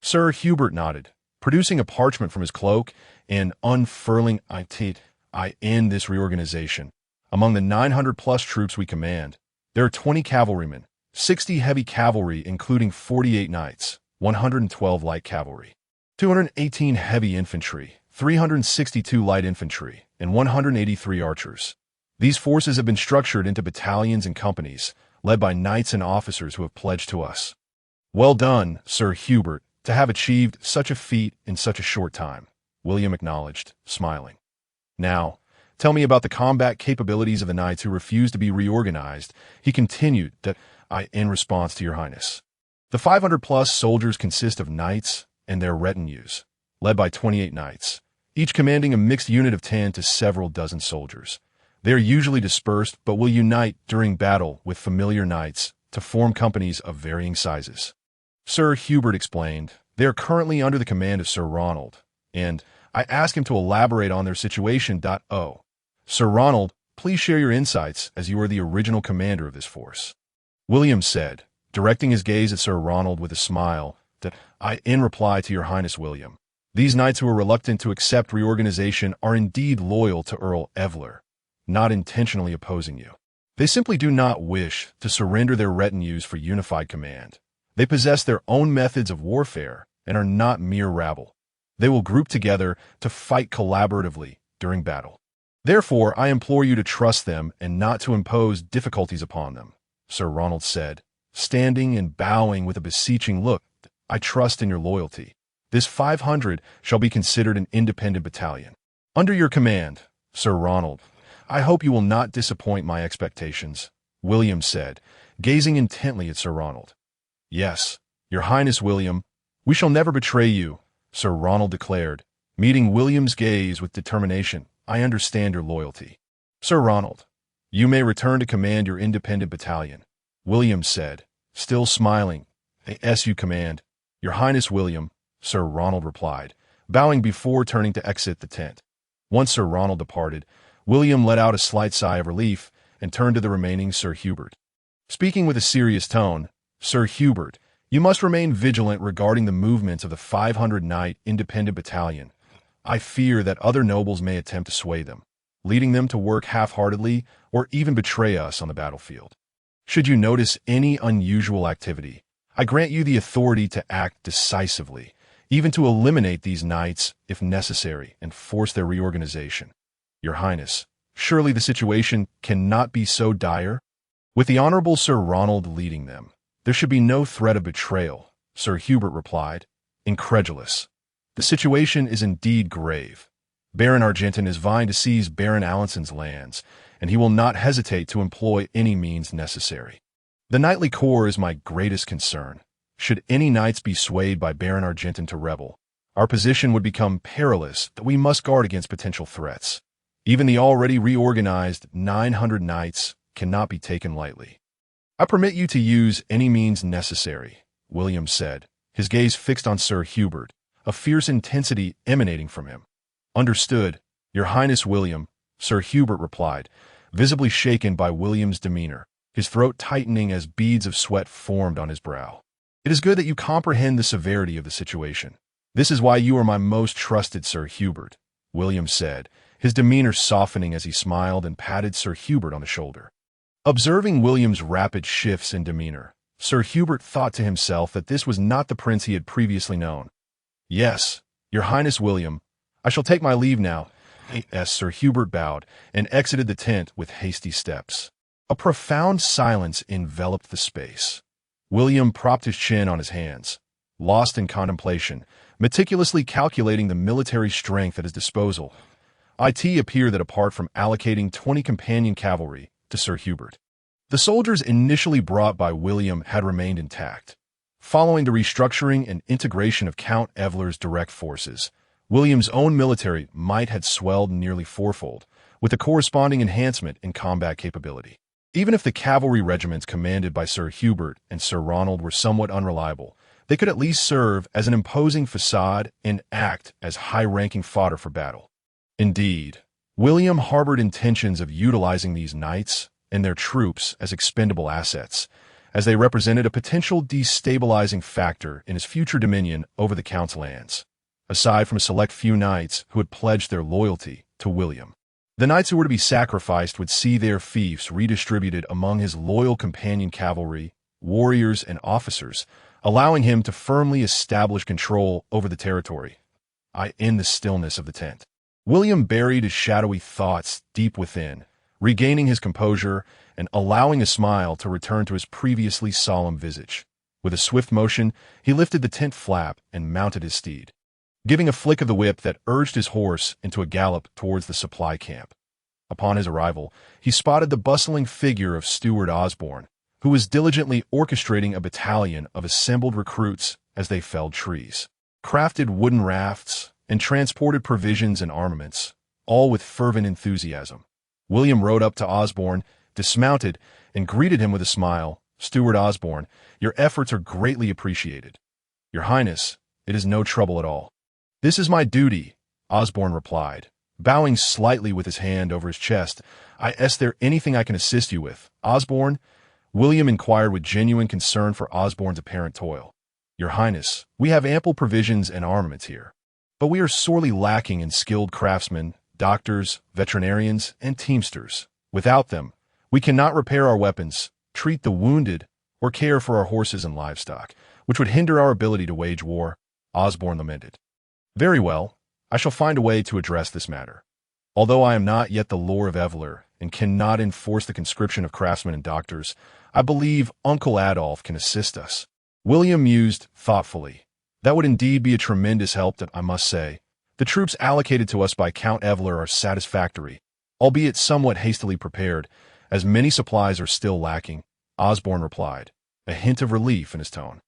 Sir Hubert nodded, producing a parchment from his cloak and unfurling I end this reorganization. Among the 900-plus troops we command, there are 20 cavalrymen, 60 heavy cavalry including 48 knights, 112 light cavalry, 218 heavy infantry, 362 light infantry, and 183 archers. These forces have been structured into battalions and companies, led by knights and officers who have pledged to us. Well done, Sir Hubert, to have achieved such a feat in such a short time, William acknowledged, smiling. Now, tell me about the combat capabilities of the knights who refuse to be reorganized. He continued that in response to Your Highness. The 500-plus soldiers consist of knights and their retinues, led by 28 knights, each commanding a mixed unit of 10 to several dozen soldiers. They are usually dispersed but will unite during battle with familiar knights to form companies of varying sizes. Sir Hubert explained, they are currently under the command of Sir Ronald, and I asked him to elaborate on their situation. Sir Ronald, please share your insights as you are the original commander of this force. William said, directing his gaze at Sir Ronald with a smile, that in reply to Your Highness William, these knights who are reluctant to accept reorganization are indeed loyal to Earl Evler, not intentionally opposing you. They simply do not wish to surrender their retinues for unified command. They possess their own methods of warfare and are not mere rabble. They will group together to fight collaboratively during battle. Therefore, I implore you to trust them and not to impose difficulties upon them, Sir Ronald said, standing and bowing with a beseeching look. I trust in your loyalty. This 500 shall be considered an independent battalion. Under your command, Sir Ronald, I hope you will not disappoint my expectations, William said, gazing intently at Sir Ronald. Yes, Your Highness William, we shall never betray you, Sir Ronald declared, meeting William's gaze with determination. I understand your loyalty. Sir Ronald, you may return to command your independent battalion, William said, still smiling. As you command, Your Highness William, Sir Ronald replied, bowing before turning to exit the tent. Once Sir Ronald departed, William let out a slight sigh of relief and turned to the remaining Sir Hubert. Speaking with a serious tone, Sir Hubert, you must remain vigilant regarding the movements of the 500-knight independent battalion. I fear that other nobles may attempt to sway them, leading them to work half-heartedly or even betray us on the battlefield. Should you notice any unusual activity, I grant you the authority to act decisively, even to eliminate these knights if necessary and force their reorganization. Your Highness, surely the situation cannot be so dire? With the Honorable Sir Ronald leading them, there should be no threat of betrayal, Sir Hubert replied, incredulous. The situation is indeed grave. Baron Argenton is vying to seize Baron Allison's lands, and he will not hesitate to employ any means necessary. The knightly corps is my greatest concern. Should any knights be swayed by Baron Argenton to rebel, our position would become perilous that we must guard against potential threats. Even the already reorganized 900 knights cannot be taken lightly. I permit you to use any means necessary, William said, his gaze fixed on Sir Hubert, a fierce intensity emanating from him. "Understood, Your Highness William," Sir Hubert replied, visibly shaken by William's demeanor, his throat tightening as beads of sweat formed on his brow. "It is good that you comprehend the severity of the situation. This is why you are my most trusted Sir Hubert," William said, his demeanor softening as he smiled and patted Sir Hubert on the shoulder. Observing William's rapid shifts in demeanor, Sir Hubert thought to himself that this was not the prince he had previously known. "Yes, Your Highness William, I shall take my leave now," as Sir Hubert bowed and exited the tent with hasty steps. A profound silence enveloped the space. William propped his chin on his hands, lost in contemplation, meticulously calculating the military strength at his disposal. It appeared that apart from allocating 20 companion cavalry to Sir Hubert, the soldiers initially brought by William had remained intact. Following the restructuring and integration of Count Evelyr's direct forces, William's own military might had swelled nearly fourfold, with a corresponding enhancement in combat capability. Even if the cavalry regiments commanded by Sir Hubert and Sir Ronald were somewhat unreliable, they could at least serve as an imposing facade and act as high-ranking fodder for battle. Indeed, William harbored intentions of utilizing these knights and their troops as expendable assets, as they represented a potential destabilizing factor in his future dominion over the Count's lands, aside from a select few knights who had pledged their loyalty to William. The knights who were to be sacrificed would see their fiefs redistributed among his loyal companion cavalry, warriors, and officers, allowing him to firmly establish control over the territory. In the stillness of the tent, William buried his shadowy thoughts deep within, regaining his composure and allowing a smile to return to his previously solemn visage. With a swift motion, he lifted the tent flap and mounted his steed, giving a flick of the whip that urged his horse into a gallop towards the supply camp. Upon his arrival, he spotted the bustling figure of Steward Osborne, who was diligently orchestrating a battalion of assembled recruits as they felled trees, crafted wooden rafts, and transported provisions and armaments, all with fervent enthusiasm. William rode up to Osborne, dismounted, and greeted him with a smile. "Steward Osborne, your efforts are greatly appreciated." "Your Highness, it is no trouble at all." "This is my duty," Osborne replied, bowing slightly with his hand over his chest. "Is there anything I can assist you with, Osborne?" William inquired with genuine concern for Osborne's apparent toil. "Your Highness, we have ample provisions and armaments here, but we are sorely lacking in skilled craftsmen, doctors, veterinarians, and teamsters. Without them, we cannot repair our weapons, treat the wounded, or care for our horses and livestock, which would hinder our ability to wage war," Osborne lamented. "Very well, I shall find a way to address this matter. Although I am not yet the Lord of Evelyn and cannot enforce the conscription of craftsmen and doctors, I believe Uncle Adolf can assist us." William mused thoughtfully. "That would indeed be a tremendous help, I must say. The troops allocated to us by Count Evelyn are satisfactory, albeit somewhat hastily prepared, as many supplies are still lacking," Osborne replied, a hint of relief in his tone.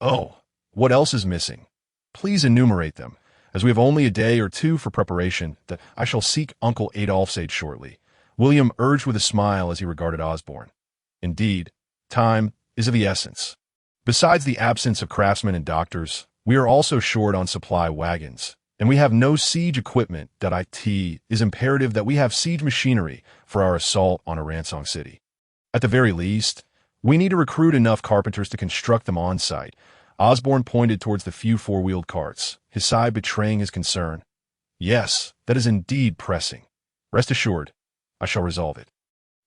"Oh, what else is missing? Please enumerate them, as we have only a day or two for preparation. That I shall seek Uncle Adolf's aid shortly," William urged with a smile as he regarded Osborne. "Indeed, time is of the essence. Besides the absence of craftsmen and doctors, we are also short on supply wagons, and we have no siege equipment. It is imperative that we have siege machinery for our assault on Aransong City. At the very least, we need to recruit enough carpenters to construct them on site." Osborne pointed towards the few four-wheeled carts, his sigh betraying his concern. "Yes, that is indeed pressing. Rest assured, I shall resolve it.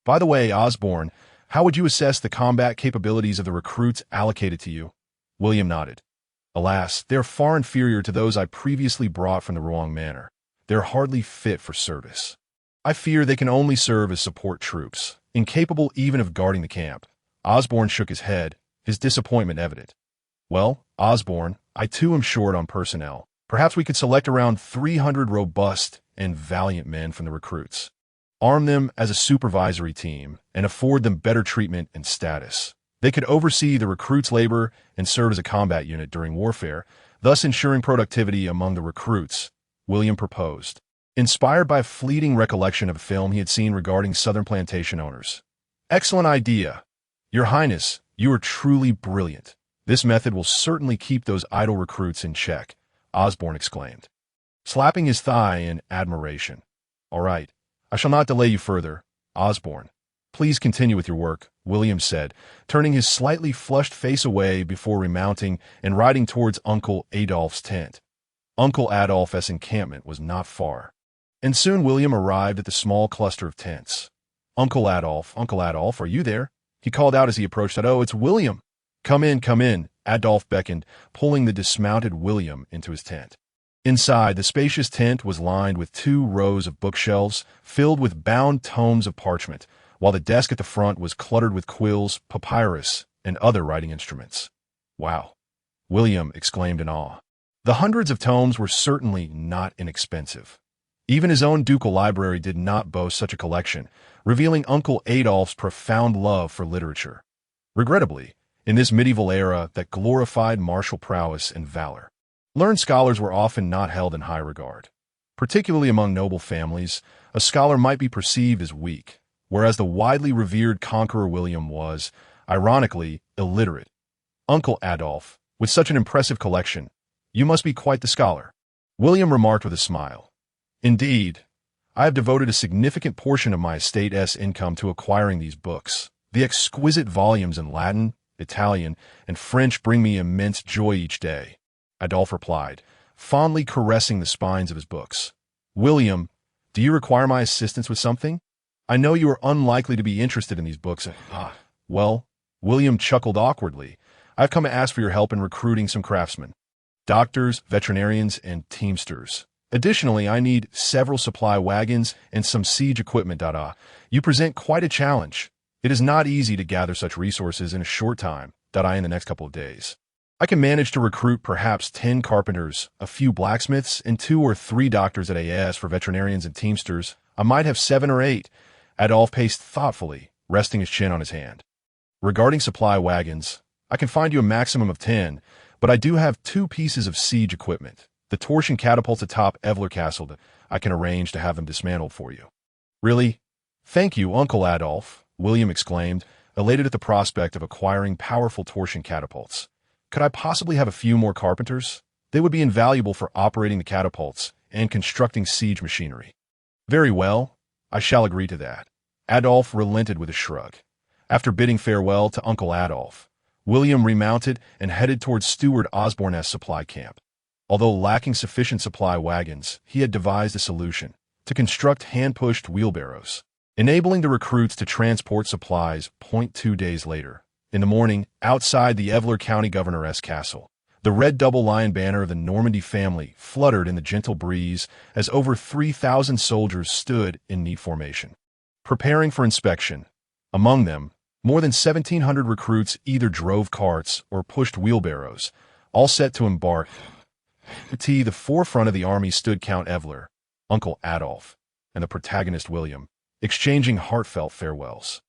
By the way, Osborne, how would you assess the combat capabilities of the recruits allocated to you?" William nodded. "Alas, they are far inferior to those I previously brought from the Rouen Manor. They are hardly fit for service. I fear they can only serve as support troops, incapable even of guarding the camp." Osborne shook his head, his disappointment evident. "Well, Osborne, I too am short on personnel. Perhaps we could select around 300 robust and valiant men from the recruits, arm them as a supervisory team, and afford them better treatment and status. They could oversee the recruits' labor and serve as a combat unit during warfare, thus ensuring productivity among the recruits," William proposed, inspired by a fleeting recollection of a film he had seen regarding southern plantation owners. "Excellent idea. Your Highness, you are truly brilliant. This method will certainly keep those idle recruits in check," Osborne exclaimed, slapping his thigh in admiration. All right, I shall not delay you further, Osborne. Please continue with your work, William said, turning his slightly flushed face away before remounting and riding towards Uncle Adolph's tent. Uncle Adolph's encampment was not far, and soon William arrived at the small cluster of tents. Uncle Adolph, are you there? He called out as he approached. Oh, it's William. Come in, Adolph beckoned, pulling the dismounted William into his tent. Inside, the spacious tent was lined with 2 rows of bookshelves filled with bound tomes of parchment, while the desk at the front was cluttered with quills, papyrus, and other writing instruments. Wow, William exclaimed in awe. The hundreds of tomes were certainly not inexpensive. Even his own ducal library did not boast such a collection, revealing Uncle Adolph's profound love for literature. Regrettably, in this medieval era that glorified martial prowess and valor, learned scholars were often not held in high regard. Particularly among noble families, a scholar might be perceived as weak, whereas the widely revered Conqueror William was, ironically, illiterate. Uncle Adolph, with such an impressive collection, you must be quite the scholar, William remarked with a smile. Indeed, I have devoted a significant portion of my estate's income to acquiring these books. The exquisite volumes in Latin, Italian, and French bring me immense joy each day, Adolphe replied, fondly caressing the spines of his books. William, do you require my assistance with something? I know you are unlikely to be interested in these books. Well, William chuckled awkwardly. I've come to ask for your help in recruiting some craftsmen, doctors, veterinarians, and teamsters. Additionally, I need several supply wagons and some siege equipment. You present quite a challenge. It is not easy to gather such resources in a short time. In the next couple of days, I can manage to recruit perhaps 10 carpenters, a few blacksmiths, and 2 or 3 doctors at AS for veterinarians and teamsters. I might have 7 or 8. Adolphe paced thoughtfully, resting his chin on his hand. Regarding supply wagons, I can find you a maximum of 10, but I do have 2 pieces of siege equipment. The torsion catapults atop Evler Castle. I can arrange to have them dismantled for you. Really? Thank you, Uncle Adolphe, William exclaimed, elated at the prospect of acquiring powerful torsion catapults. Could I possibly have a few more carpenters? They would be invaluable for operating the catapults and constructing siege machinery. Very well, I shall agree to that. Adolphe relented with a shrug. After bidding farewell to Uncle Adolphe, William remounted and headed towards Steward Osborne's supply camp. Although lacking sufficient supply wagons, he had devised a solution to construct hand-pushed wheelbarrows, enabling the recruits to transport supplies. 2 days later, in the morning, outside the Evler County Governor's castle, the red double lion banner of the Normandy family fluttered in the gentle breeze as over 3,000 soldiers stood in neat formation, preparing for inspection. Among them, more than 1,700 recruits either drove carts or pushed wheelbarrows, all set to embark. At the forefront of the army stood Count Evler, Uncle Adolphe, and the protagonist William, exchanging heartfelt farewells.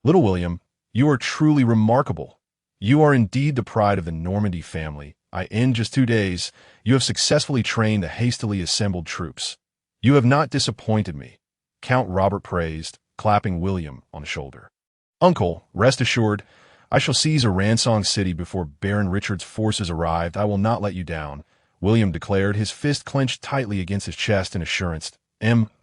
Little William, you are truly remarkable. You are indeed the pride of the Normandy family. In just 2 days, you have successfully trained the hastily assembled troops. You have not disappointed me, Count Robert praised, clapping William on the shoulder. Uncle, rest assured, I shall seize a Ransong city before Baron Richard's forces arrived. I will not let you down, William declared, his fist clenched tightly against his chest in assurance.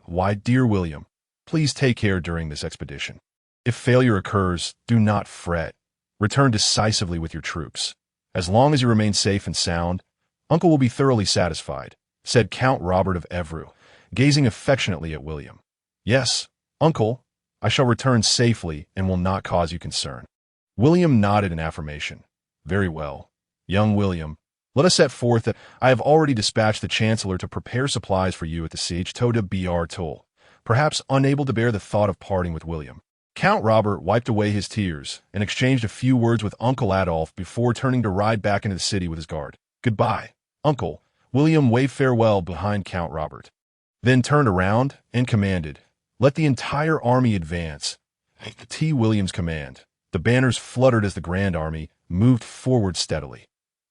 Why, dear William, please take care during this expedition. If failure occurs, do not fret. Return decisively with your troops. As long as you remain safe and sound, Uncle will be thoroughly satisfied, said Count Robert of Anru, gazing affectionately at William. Yes, Uncle, I shall return safely and will not cause you concern. William nodded in affirmation. Very well, young William. Let us set forth that I have already dispatched the Chancellor to prepare supplies for you at the siege Toda Br Toll, perhaps unable to bear the thought of parting with William. Count Robert wiped away his tears and exchanged a few words with Uncle Adolphe before turning to ride back into the city with his guard. Goodbye, Uncle. William waved farewell behind Count Robert, then turned around and commanded, let the entire army advance. At T. William's command, the banners fluttered as the Grand Army moved forward steadily.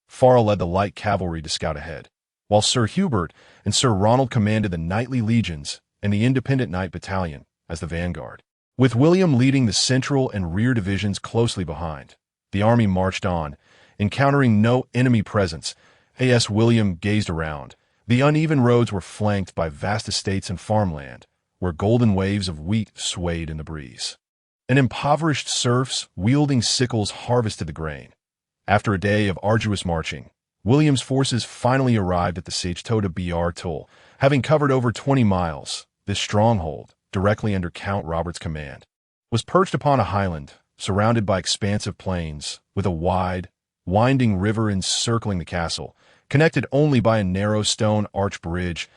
Farrell led the light cavalry to scout ahead, while Sir Hubert and Sir Ronald commanded the knightly legions and the Independent Knight Battalion as the vanguard. With William leading the central and rear divisions closely behind, the army marched on, encountering no enemy presence As William gazed around, the uneven roads were flanked by vast estates and farmland, where golden waves of wheat swayed in the breeze. And impoverished serfs, wielding sickles, harvested the grain. After a day of arduous marching, William's forces finally arrived at the Siege-Toe de Br, having covered over 20 miles. This stronghold, directly under Count Robert's command, was perched upon a highland, surrounded by expansive plains, with a wide, winding river encircling the castle, connected only by a narrow stone arch bridge.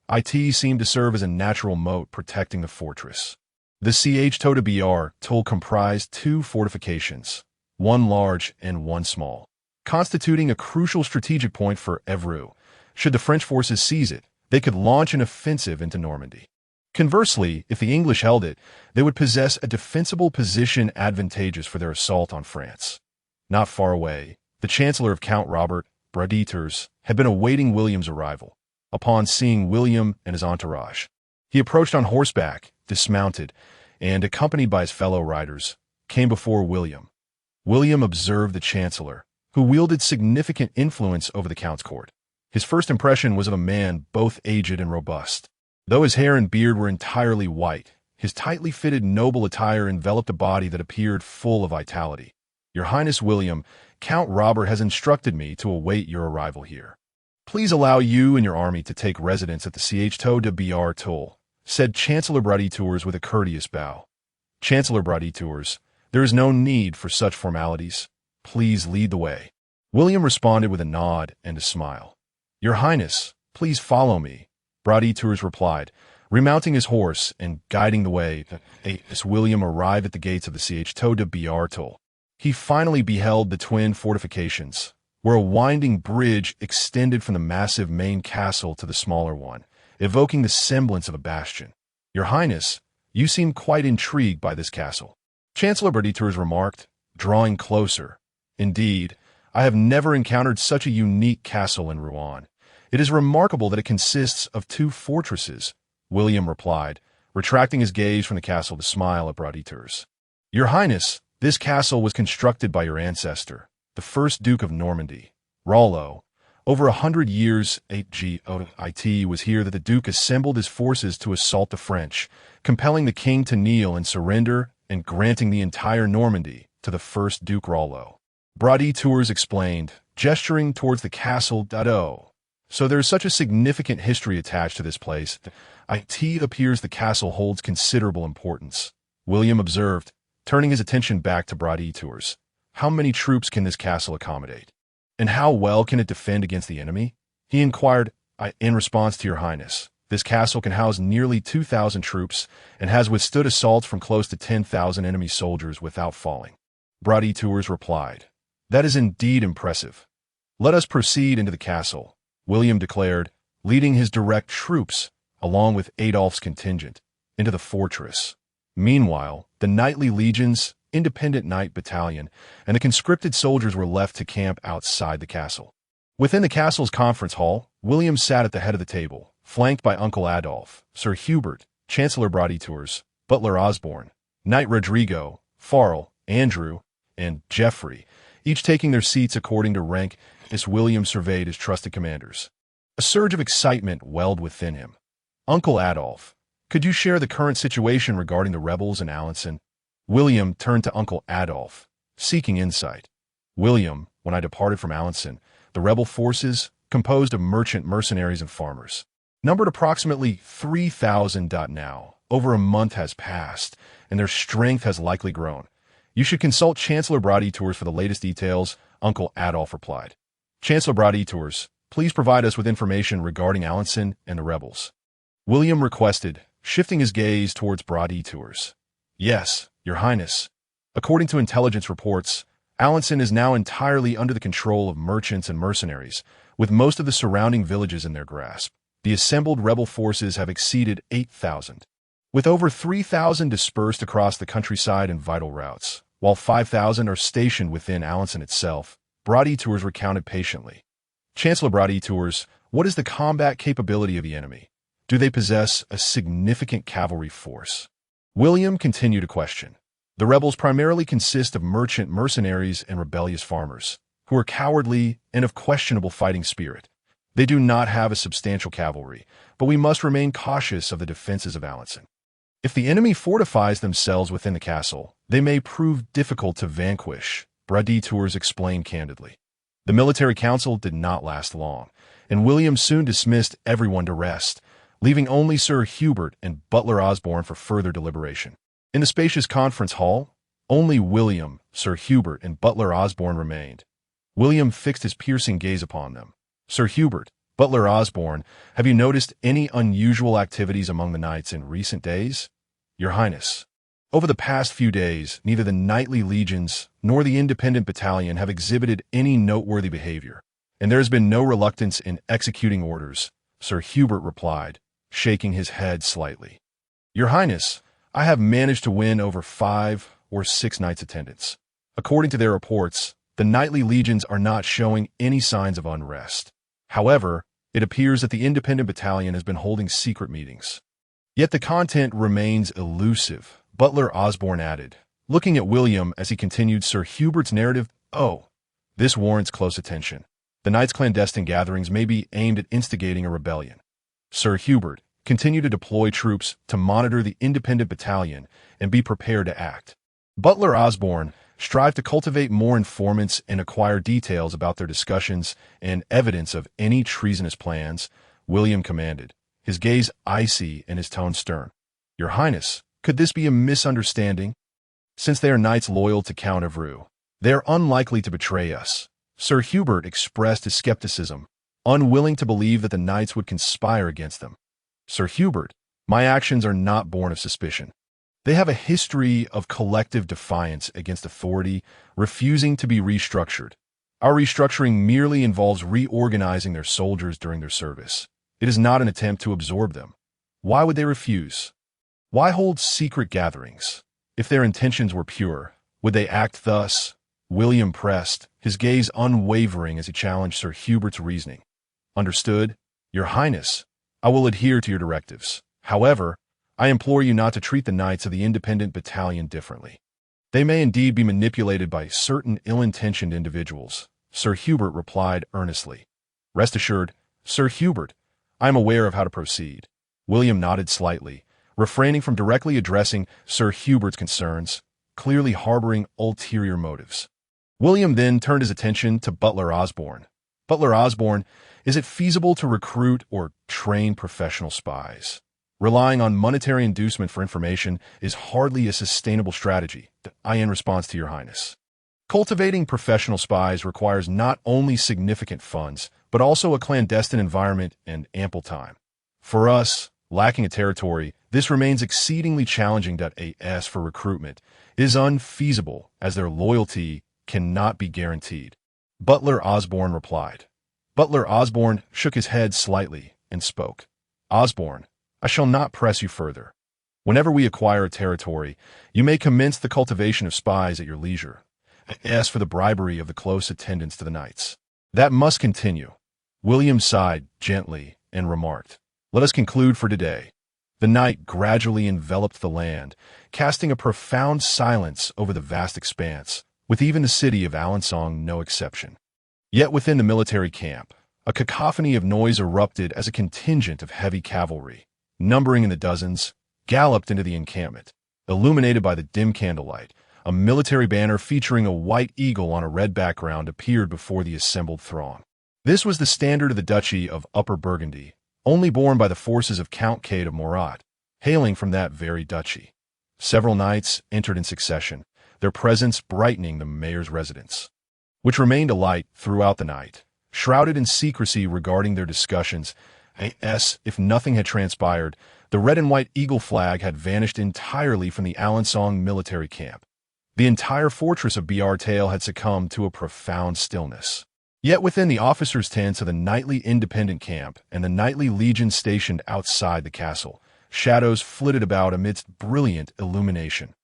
It seemed to serve as a natural moat protecting the fortress. The Siege-Toe de Br comprised two fortifications, one large and one small, constituting a crucial strategic point for Anru. Should the French forces seize it, they could launch an offensive into Normandy. Conversely, if the English held it, they would possess a defensible position advantageous for their assault on France. Not far away, the Chancellor of Count Robert, Braditers, had been awaiting William's arrival. Upon seeing William and his entourage, he approached on horseback, dismounted, and, accompanied by his fellow riders, came before William. William observed the Chancellor, who wielded significant influence over the Count's court. His first impression was of a man both aged and robust. Though his hair and beard were entirely white, his tightly fitted noble attire enveloped a body that appeared full of vitality. "Your Highness William, Count Robert has instructed me to await your arrival here. Please allow you and your army to take residence at the Siege-Toe de Br, said Chancellor Braditers with a courteous bow. "Chancellor Braditers, there is no need for such formalities. Please lead the way." William responded with a nod and a smile. "Your Highness, please follow me," Braditers replied, remounting his horse and guiding the way. As William arrived at the gates of the Siege-Toe de Br, he finally beheld the twin fortifications, where a winding bridge extended from the massive main castle to the smaller one, evoking the semblance of a bastion. "Your Highness, you seem quite intrigued by this castle," Chancellor Braditers remarked, drawing closer. "Indeed, I have never encountered such a unique castle in Rouen. It is remarkable that it consists of two fortresses," William replied, retracting his gaze from the castle to smile at Braditers. "Your Highness, this castle was constructed by your ancestor, the first Duke of Normandy, Rollo. Over 100 years ago it was here that the Duke assembled his forces to assault the French, compelling the king to kneel and surrender and granting the entire Normandy to the first Duke Rollo," Braditers explained, gesturing towards the castle d'Ado. "So there is such a significant history attached to this place. It appears the castle holds considerable importance," William observed, turning his attention back to Braditers. "How many troops can this castle accommodate? And how well can it defend against the enemy?" he inquired. In response to your Highness, this castle can house nearly 2,000 troops and has withstood assaults from close to 10,000 enemy soldiers without falling," Braditers replied. "That is indeed impressive. Let us proceed into the castle," William declared, leading his direct troops, along with Adolph's contingent, into the fortress. Meanwhile, the knightly legions, independent knight battalion, and the conscripted soldiers were left to camp outside the castle. Within the castle's conference hall, William sat at the head of the table, flanked by Uncle Adolph, Sir Hubert, Chancellor Braditers, Butler Osborne, Knight Rodrigo, Farrell, Andrew, and Geoffrey, each taking their seats according to rank as William surveyed his trusted commanders. A surge of excitement welled within him. "Uncle Adolph, could you share the current situation regarding the rebels in Alençon?" William turned to Uncle Adolph, seeking insight. "William, when I departed from Alençon, the rebel forces, composed of merchant mercenaries and farmers, numbered approximately 3,000. Now, over a month has passed, and their strength has likely grown. You should consult Chancellor Braditers for the latest details," Uncle Adolph replied. "Chancellor Braditers, please provide us with information regarding Alençon and the rebels," William requested, shifting his gaze towards Braditers. "Yes, Your Highness. According to intelligence reports, Alençon is now entirely under the control of merchants and mercenaries, with most of the surrounding villages in their grasp. The assembled rebel forces have exceeded 8,000, with over 3,000 dispersed across the countryside in vital routes, while 5,000 are stationed within Alençon itself," Braditers recounted patiently. "Chancellor Braditers, what is the combat capability of the enemy? Do they possess a significant cavalry force?" William continued to question. "The rebels primarily consist of merchant mercenaries and rebellious farmers," who are cowardly and of questionable fighting spirit. They do not have a substantial cavalry, but we must remain cautious of the defenses of Alençon. If the enemy fortifies themselves within the castle, they may prove difficult to vanquish, Braditours explained candidly. The military council did not last long, and William soon dismissed everyone to rest, leaving only Sir Hubert and Butler Osborne for further deliberation. In the spacious conference hall, only William, Sir Hubert, and Butler Osborne remained. William fixed his piercing gaze upon them. Sir Hubert, Butler Osborne, have you noticed any unusual activities among the knights in recent days? Your Highness, over the past few days, neither the knightly legions nor the independent battalion have exhibited any noteworthy behavior, and there has been no reluctance in executing orders, Sir Hubert replied, shaking his head slightly. Your Highness, I have managed to win over 5 or 6 knights' attendance. According to their reports, the knightly legions are not showing any signs of unrest. However, it appears that the independent battalion has been holding secret meetings. Yet the content remains elusive, Butler Osborne added, looking at William as he continued Sir Hubert's narrative. Oh, this warrants close attention. The knights' clandestine gatherings may be aimed at instigating a rebellion. Sir Hubert, continue to deploy troops to monitor the independent battalion and be prepared to act. Butler Osborne, strive to cultivate more informants and acquire details about their discussions and evidence of any treasonous plans, William commanded, his gaze icy and his tone stern. Your Highness, could this be a misunderstanding? Since they are knights loyal to Count Anru, they are unlikely to betray us. Sir Hubert expressed his skepticism, unwilling to believe that the knights would conspire against them. Sir Hubert, my actions are not born of suspicion. They have a history of collective defiance against authority, refusing to be restructured. Our restructuring merely involves reorganizing their soldiers during their service. It is not an attempt to absorb them. Why would they refuse? Why hold secret gatherings? If their intentions were pure, would they act thus? William pressed, his gaze unwavering as he challenged Sir Hubert's reasoning. Understood, Your Highness. I will adhere to your directives. However, I implore you not to treat the knights of the independent battalion differently. They may indeed be manipulated by certain ill-intentioned individuals, Sir Hubert replied earnestly. Rest assured, Sir Hubert, I am aware of how to proceed. William nodded slightly, refraining from directly addressing Sir Hubert's concerns, clearly harboring ulterior motives. William then turned his attention to Butler Osborne. Butler Osborne, is it feasible to recruit or train professional spies? Relying on monetary inducement for information is hardly a sustainable strategy, in response to Your Highness. Cultivating professional spies requires not only significant funds, but also a clandestine environment and ample time. For us, lacking a territory, this remains exceedingly challenging. As for recruitment, is unfeasible as their loyalty cannot be guaranteed. Butler Osborne replied. Butler Osborne shook his head slightly and spoke. Osborne, I shall not press you further. Whenever we acquire a territory, you may commence the cultivation of spies at your leisure. As for the bribery of the close attendance to the knights, that must continue. William sighed gently and remarked, Let us conclude for today. The night gradually enveloped the land, casting a profound silence over the vast expanse, with even the city of Alençon no exception. Yet within the military camp, a cacophony of noise erupted as a contingent of heavy cavalry, numbering in the dozens, galloped into the encampment. Illuminated by the dim candlelight, a military banner featuring a white eagle on a red background appeared before the assembled throng. This was the standard of the Duchy of Upper Burgundy, only borne by the forces of Count Cade of Morat, hailing from that very duchy. Several knights entered in succession, their presence brightening the mayor's residence, which remained alight throughout the night, shrouded in secrecy regarding their discussions. If nothing had transpired, the red and white eagle flag had vanished entirely from the Alençon military camp. The entire fortress of Beauhartel had succumbed to a profound stillness. Yet within the officers' tents of the nightly independent camp and the nightly legion stationed outside the castle, shadows flitted about amidst brilliant illumination.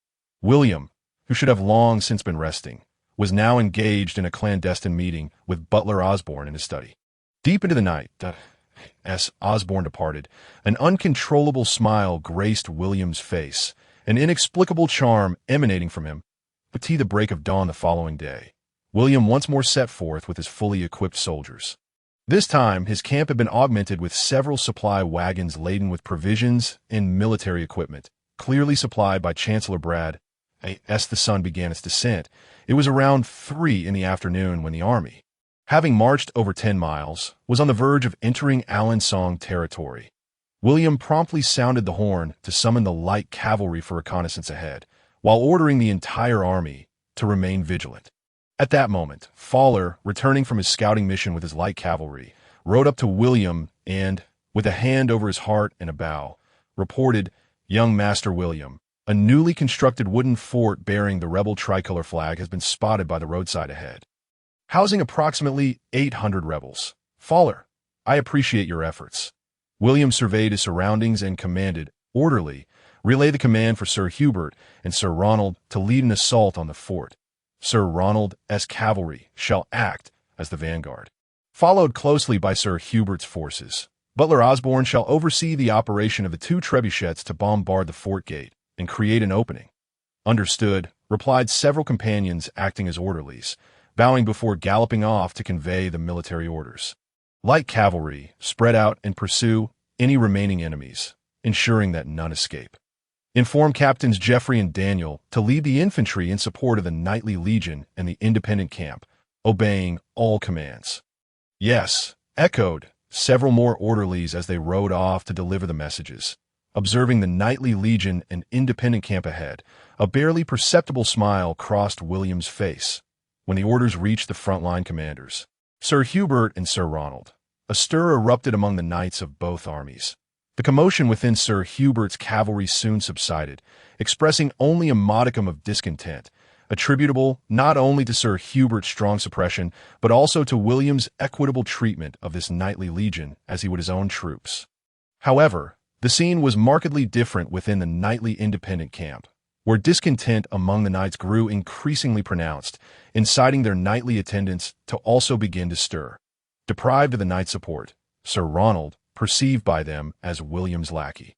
William, who should have long since been resting, was now engaged in a clandestine meeting with Butler Osborne in his study. Deep into the night, as Osborne departed, an uncontrollable smile graced William's face, an inexplicable charm emanating from him. But the break of dawn the following day, William once more set forth with his fully equipped soldiers. This time, his camp had been augmented with several supply wagons laden with provisions and military equipment, clearly supplied by Chancellor Brad. As the sun began its descent, it was around 3 in the afternoon when the army, having marched over 10 miles, was on the verge of entering Alençon territory. William promptly sounded the horn to summon the light cavalry for reconnaissance ahead, while ordering the entire army to remain vigilant. At that moment, Fowler, returning from his scouting mission with his light cavalry, rode up to William and, with a hand over his heart and a bow, reported, "Young Master William, a newly constructed wooden fort bearing the rebel tricolor flag has been spotted by the roadside ahead, housing approximately 800 rebels. Fowler, I appreciate your efforts." William surveyed his surroundings and commanded, "Orderly, relay the command for Sir Hubert and Sir Ronald to lead an assault on the fort. Sir Ronald's cavalry shall act as the vanguard, followed closely by Sir Hubert's forces. Butler Osborne shall oversee the operation of the 2 trebuchets to bombard the fort gate and create an opening." "Understood," replied several companions acting as orderlies, bowing before galloping off to convey the military orders. Light cavalry spread out and pursue any remaining enemies, ensuring that none escape. Inform Captains Geoffrey and Daniel to lead the infantry in support of the Knightly Legion and the independent camp, obeying all commands. "Yes," echoed several more orderlies as they rode off to deliver the messages. Observing the Knightly Legion and independent camp ahead, a barely perceptible smile crossed William's face when the orders reached the frontline commanders, Sir Hubert and Sir Ronald. A stir erupted among the knights of both armies. The commotion within Sir Hubert's cavalry soon subsided, expressing only a modicum of discontent, attributable not only to Sir Hubert's strong suppression, but also to William's equitable treatment of this Knightly Legion as he would his own troops. However, the scene was markedly different within the Knightly independent camp, where discontent among the knights grew increasingly pronounced, inciting their knightly attendants to also begin to stir. Deprived of the knight's support, Sir Ronald, perceived by them as William's lackey,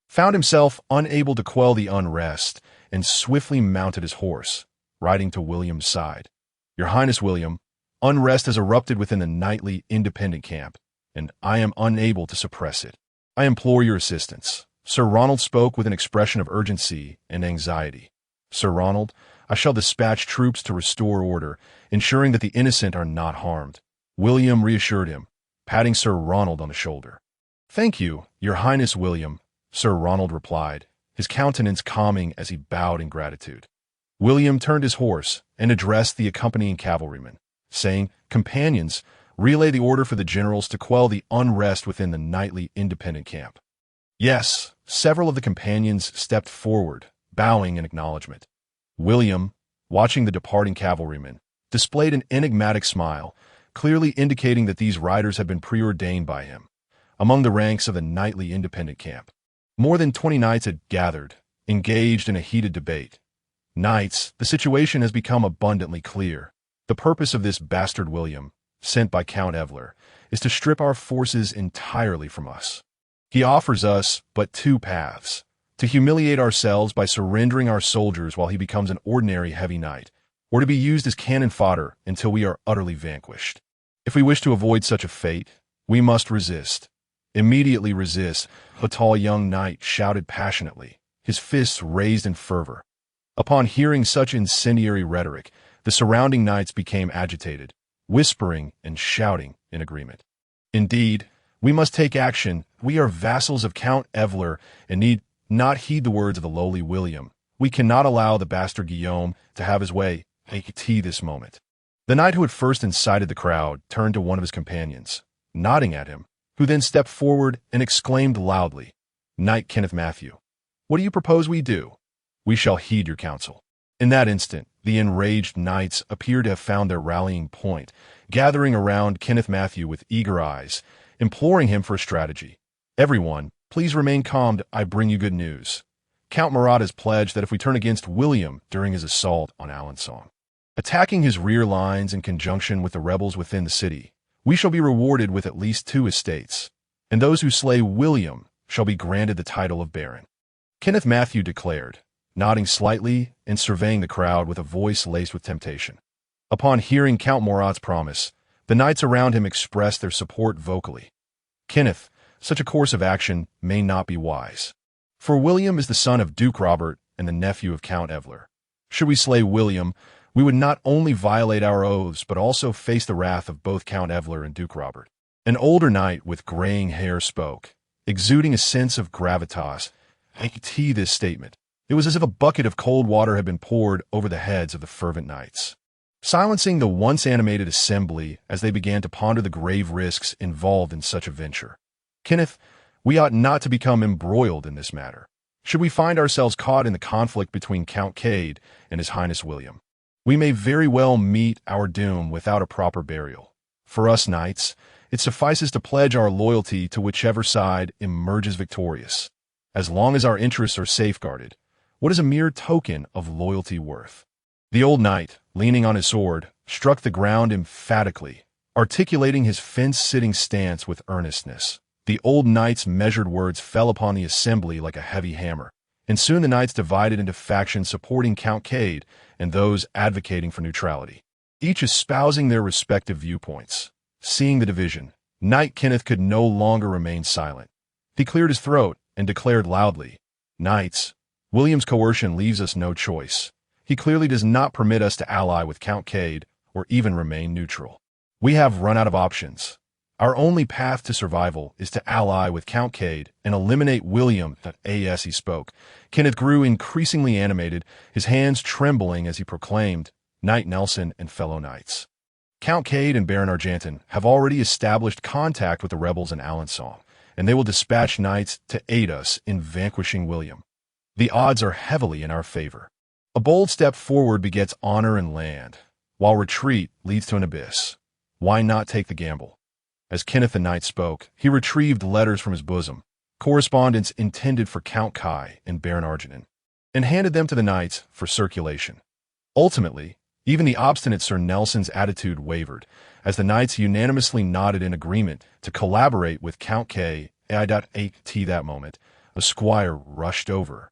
found himself unable to quell the unrest and swiftly mounted his horse, riding to William's side. "Your Highness William, unrest has erupted within the Knightly independent camp, and I am unable to suppress it. I implore your assistance." Sir Ronald spoke with an expression of urgency and anxiety. "Sir Ronald, I shall dispatch troops to restore order, ensuring that the innocent are not harmed." William reassured him, patting Sir Ronald on the shoulder. "Thank you, Your Highness William," Sir Ronald replied, his countenance calming as he bowed in gratitude. William turned his horse and addressed the accompanying cavalrymen, saying, "Companions, relay the order for the generals to quell the unrest within the Knightly independent camp." "Yes," several of the companions stepped forward, bowing in acknowledgement. William, watching the departing cavalrymen, displayed an enigmatic smile, clearly indicating that these riders had been preordained by him. Among the ranks of the Knightly independent camp, more than 20 knights had gathered, engaged in a heated debate. "Knights, the situation has become abundantly clear. The purpose of this bastard William, sent by Count Evler, is to strip our forces entirely from us. He offers us but 2 paths: to humiliate ourselves by surrendering our soldiers while he becomes an ordinary heavy knight, or to be used as cannon fodder until we are utterly vanquished. If we wish to avoid such a fate, we must resist. Immediately resist," a tall young knight shouted passionately, his fists raised in fervor. Upon hearing such incendiary rhetoric, the surrounding knights became agitated, whispering and shouting in agreement. "Indeed, we must take action. We are vassals of Count Evler and need not heed the words of the lowly William. We cannot allow the bastard Guillaume to have his way at this moment." The knight who had first incited the crowd turned to one of his companions, nodding at him, who then stepped forward and exclaimed loudly, "Knight Kenneth Matthew, what do you propose we do?" "We shall heed your counsel." In that instant, the enraged knights appeared to have found their rallying point, gathering around Kenneth Matthew with eager eyes, imploring him for a strategy. "Everyone, please remain calm. I bring you good news. Count Murat has pledged that if we turn against William during his assault on Alençon, attacking his rear lines in conjunction with the rebels within the city, we shall be rewarded with at least 2 estates, and those who slay William shall be granted the title of Baron." Kenneth Matthew declared, nodding slightly and surveying the crowd with a voice laced with temptation. Upon hearing Count Murat's promise, the knights around him expressed their support vocally. Kenneth, such a course of action may not be wise. For William is the son of Duke Robert and the nephew of Count Evler. Should we slay William, we would not only violate our oaths but also face the wrath of both Count Evler and Duke Robert. An older knight with graying hair spoke, exuding a sense of gravitas. This statement. It was as if a bucket of cold water had been poured over the heads of the fervent knights, silencing the once animated assembly as they began to ponder the grave risks involved in such a venture. Kenneth, we ought not to become embroiled in this matter. Should we find ourselves caught in the conflict between Count Cade and His Highness William, we may very well meet our doom without a proper burial. For us knights, it suffices to pledge our loyalty to whichever side emerges victorious. As long as our interests are safeguarded, what is a mere token of loyalty worth? The old knight, leaning on his sword, struck the ground emphatically, articulating his fence-sitting stance with earnestness. The old knight's measured words fell upon the assembly like a heavy hammer, and soon the knights divided into factions supporting Count Cade and those advocating for neutrality, each espousing their respective viewpoints. Seeing the division, Knight Kenneth could no longer remain silent. He cleared his throat and declared loudly, "Knights, William's coercion leaves us no choice. He clearly does not permit us to ally with Count Cade or even remain neutral. We have run out of options. Our only path to survival is to ally with Count Cade and eliminate William." As he spoke, Kenneth grew increasingly animated, his hands trembling as he proclaimed, "Knight Nelson and fellow knights, Count Cade and Baron Argenton have already established contact with the rebels in Alençon, and they will dispatch knights to aid us in vanquishing William. The odds are heavily in our favor. A bold step forward begets honor and land, while retreat leads to an abyss. Why not take the gamble?" As Kenneth the Knight spoke, he retrieved letters from his bosom, correspondence intended for Count Kai and Baron Argenton, and handed them to the knights for circulation. Ultimately, even the obstinate Sir Nelson's attitude wavered, as the knights unanimously nodded in agreement to collaborate with Count K. At that moment, a squire rushed over,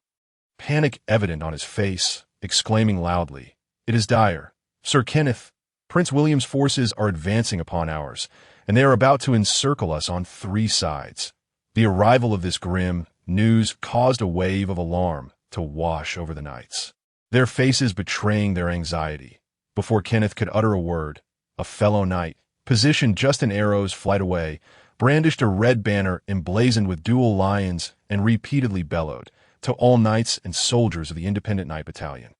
panic evident on his face, exclaiming loudly, "It is dire. Sir Kenneth, Prince William's forces are advancing upon ours, and they are about to encircle us on 3 sides." The arrival of this grim news caused a wave of alarm to wash over the knights, their faces betraying their anxiety. Before Kenneth could utter a word, a fellow knight, positioned just an arrow's flight away, brandished a red banner emblazoned with dual lions and repeatedly bellowed to all knights and soldiers of the Independent Knight Battalion,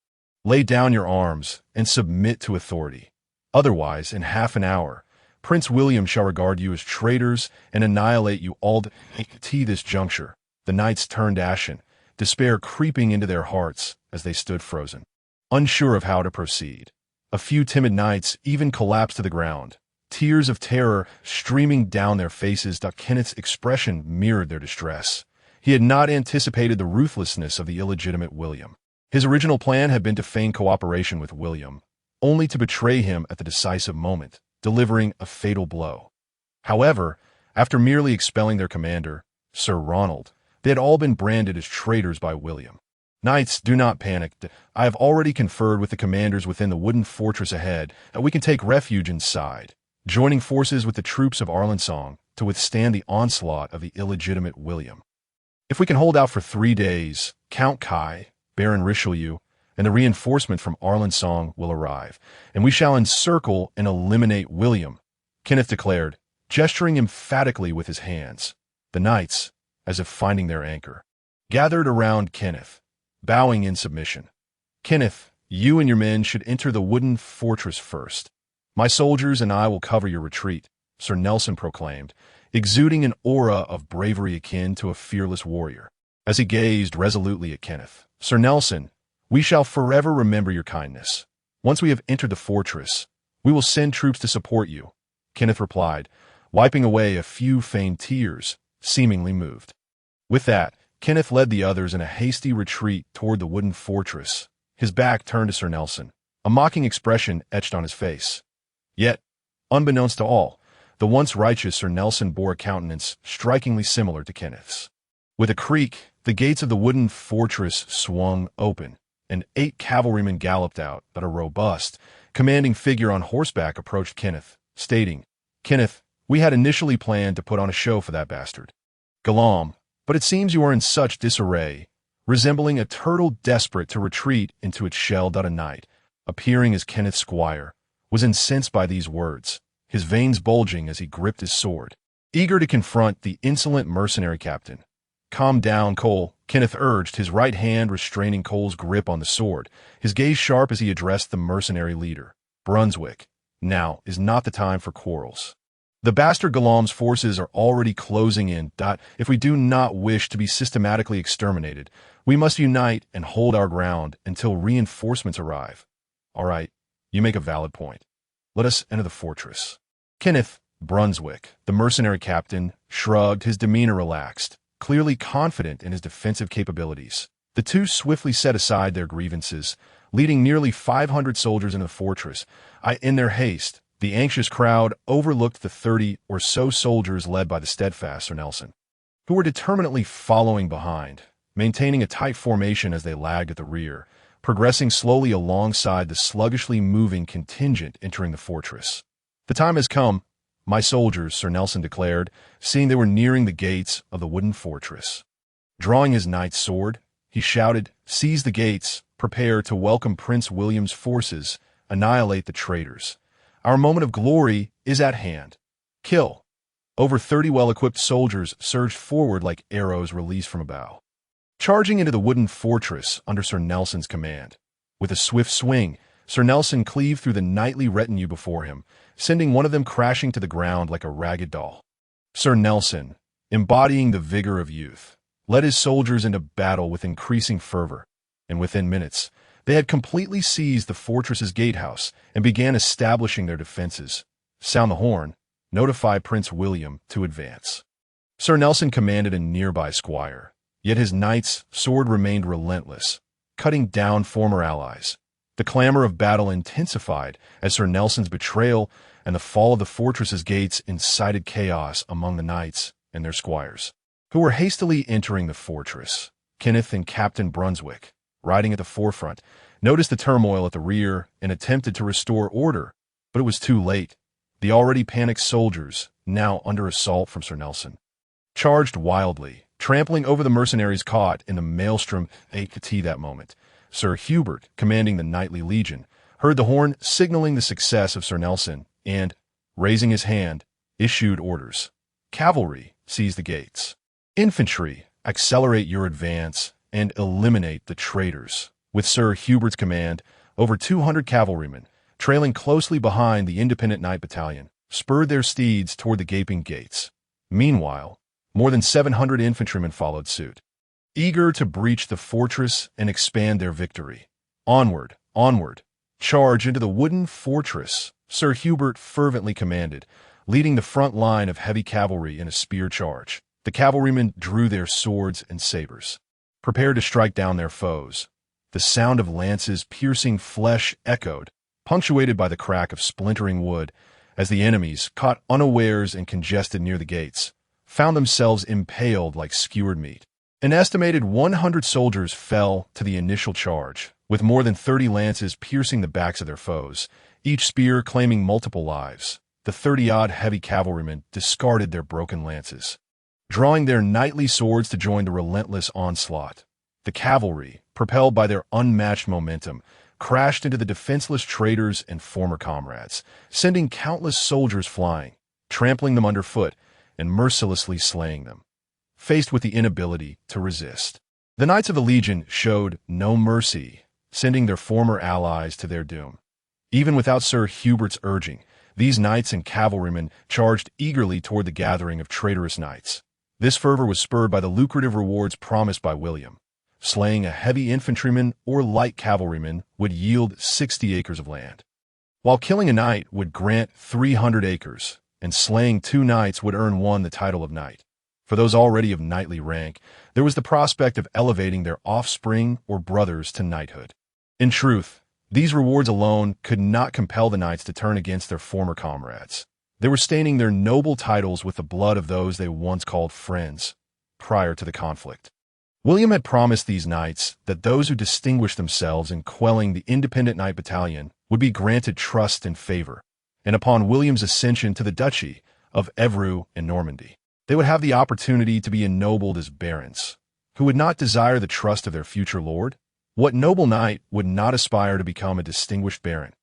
"Lay down your arms and submit to authority. Otherwise, in half an hour, Prince William shall regard you as traitors and annihilate you all." At this juncture, the knights turned ashen, despair creeping into their hearts as they stood frozen, unsure of how to proceed. A few timid knights even collapsed to the ground, tears of terror streaming down their faces. Kenneth's expression mirrored their distress. He had not anticipated the ruthlessness of the illegitimate William. His original plan had been to feign cooperation with William, only to betray him at the decisive moment, delivering a fatal blow. However, after merely expelling their commander, Sir Ronald, they had all been branded as traitors by William. "Knights, do not panic. I have already conferred with the commanders within the wooden fortress ahead, and we can take refuge inside, joining forces with the troops of Alençon to withstand the onslaught of the illegitimate William. If we can hold out for 3 days, Count Kai, Baron Richelieu, and the reinforcement from Alençon will arrive, and we shall encircle and eliminate William," Kenneth declared, gesturing emphatically with his hands. The knights, as if finding their anchor, gathered around Kenneth, bowing in submission. "Kenneth, you and your men should enter the wooden fortress first. My soldiers and I will cover your retreat," Sir Nelson proclaimed, exuding an aura of bravery akin to a fearless warrior. As he gazed resolutely at Kenneth, "Sir Nelson, we shall forever remember your kindness. Once we have entered the fortress, we will send troops to support you," Kenneth replied, wiping away a few feigned tears, seemingly moved. With that, Kenneth led the others in a hasty retreat toward the wooden fortress, his back turned to Sir Nelson, a mocking expression etched on his face. Yet, unbeknownst to all, the once righteous Sir Nelson bore a countenance strikingly similar to Kenneth's. With a creak, the gates of the wooden fortress swung open, and 8 cavalrymen galloped out, but a robust commanding figure on horseback approached Kenneth, stating, "Kenneth, we had initially planned to put on a show for that bastard. Galam, but it seems you are in such disarray, resembling a turtle desperate to retreat into its shell." A knight, appearing as Kenneth's squire, was incensed by these words, his veins bulging as he gripped his sword, eager to confront the insolent mercenary captain. "Calm down, Cole," Kenneth urged, his right hand restraining Cole's grip on the sword, his gaze sharp as he addressed the mercenary leader. "Brunswick, now is not the time for quarrels. The bastard Galam's forces are already closing in. If we do not wish to be systematically exterminated, we must unite and hold our ground until reinforcements arrive." "All right, you make a valid point. Let us enter the fortress." Kenneth, Brunswick, the mercenary captain, shrugged, his demeanor relaxed, clearly confident in his defensive capabilities. The two swiftly set aside their grievances, leading nearly 500 soldiers into the fortress. In their haste, the anxious crowd overlooked the 30 or so soldiers led by the steadfast Sir Nelson, who were determinedly following behind, maintaining a tight formation as they lagged at the rear, progressing slowly alongside the sluggishly moving contingent entering the fortress. "The time has come, my soldiers," Sir Nelson declared, seeing they were nearing the gates of the wooden fortress. Drawing his knight's sword, he shouted, "Seize the gates, prepare to welcome Prince William's forces, annihilate the traitors. Our moment of glory is at hand. Kill." Over 30 well-equipped soldiers surged forward like arrows released from a bow, charging into the wooden fortress under Sir Nelson's command. With a swift swing, Sir Nelson cleaved through the knightly retinue before him, sending one of them crashing to the ground like a ragged doll. Sir Nelson, embodying the vigor of youth, led his soldiers into battle with increasing fervor, and within minutes, they had completely seized the fortress's gatehouse and began establishing their defenses. "Sound the horn, notify Prince William to advance." Sir Nelson commanded a nearby squire, yet his knight's sword remained relentless, cutting down former allies. The clamor of battle intensified as Sir Nelson's betrayal and the fall of the fortress's gates incited chaos among the knights and their squires, who were hastily entering the fortress. Kenneth and Captain Brunswick, riding at the forefront, noticed the turmoil at the rear and attempted to restore order, but it was too late. The already panicked soldiers, now under assault from Sir Nelson, charged wildly, trampling over the mercenaries caught in the maelstrom. That moment, Sir Hubert, commanding the knightly legion, heard the horn signaling the success of Sir Nelson and, raising his hand, issued orders. "Cavalry, seize the gates. Infantry, accelerate your advance and eliminate the traitors." With Sir Hubert's command, over 200 cavalrymen, trailing closely behind the independent knight battalion, spurred their steeds toward the gaping gates. Meanwhile, more than 700 infantrymen followed suit, eager to breach the fortress and expand their victory. "Onward, onward, charge into the wooden fortress," Sir Hubert fervently commanded, leading the front line of heavy cavalry in a spear charge. The cavalrymen drew their swords and sabers, prepared to strike down their foes. The sound of lances piercing flesh echoed, punctuated by the crack of splintering wood, as the enemies, caught unawares and congested near the gates, found themselves impaled like skewered meat. An estimated 100 soldiers fell to the initial charge, with more than 30 lances piercing the backs of their foes, each spear claiming multiple lives. The 30-odd heavy cavalrymen discarded their broken lances, drawing their knightly swords to join the relentless onslaught. The cavalry, propelled by their unmatched momentum, crashed into the defenseless traitors and former comrades, sending countless soldiers flying, trampling them underfoot, and mercilessly slaying them. Faced with the inability to resist, the Knights of the Legion showed no mercy, sending their former allies to their doom. Even without Sir Hubert's urging, these knights and cavalrymen charged eagerly toward the gathering of traitorous knights. This fervor was spurred by the lucrative rewards promised by William. Slaying a heavy infantryman or light cavalryman would yield 60 acres of land, while killing a knight would grant 300 acres, and slaying 2 knights would earn one the title of knight. For those already of knightly rank, there was the prospect of elevating their offspring or brothers to knighthood. In truth, these rewards alone could not compel the knights to turn against their former comrades. They were staining their noble titles with the blood of those they once called friends, prior to the conflict. William had promised these knights that those who distinguished themselves in quelling the independent knight battalion would be granted trust and favor, and upon William's ascension to the duchy of Anru in Normandy, they would have the opportunity to be ennobled as barons, who would not desire the trust of their future lord. What noble knight would not aspire to become a distinguished baron?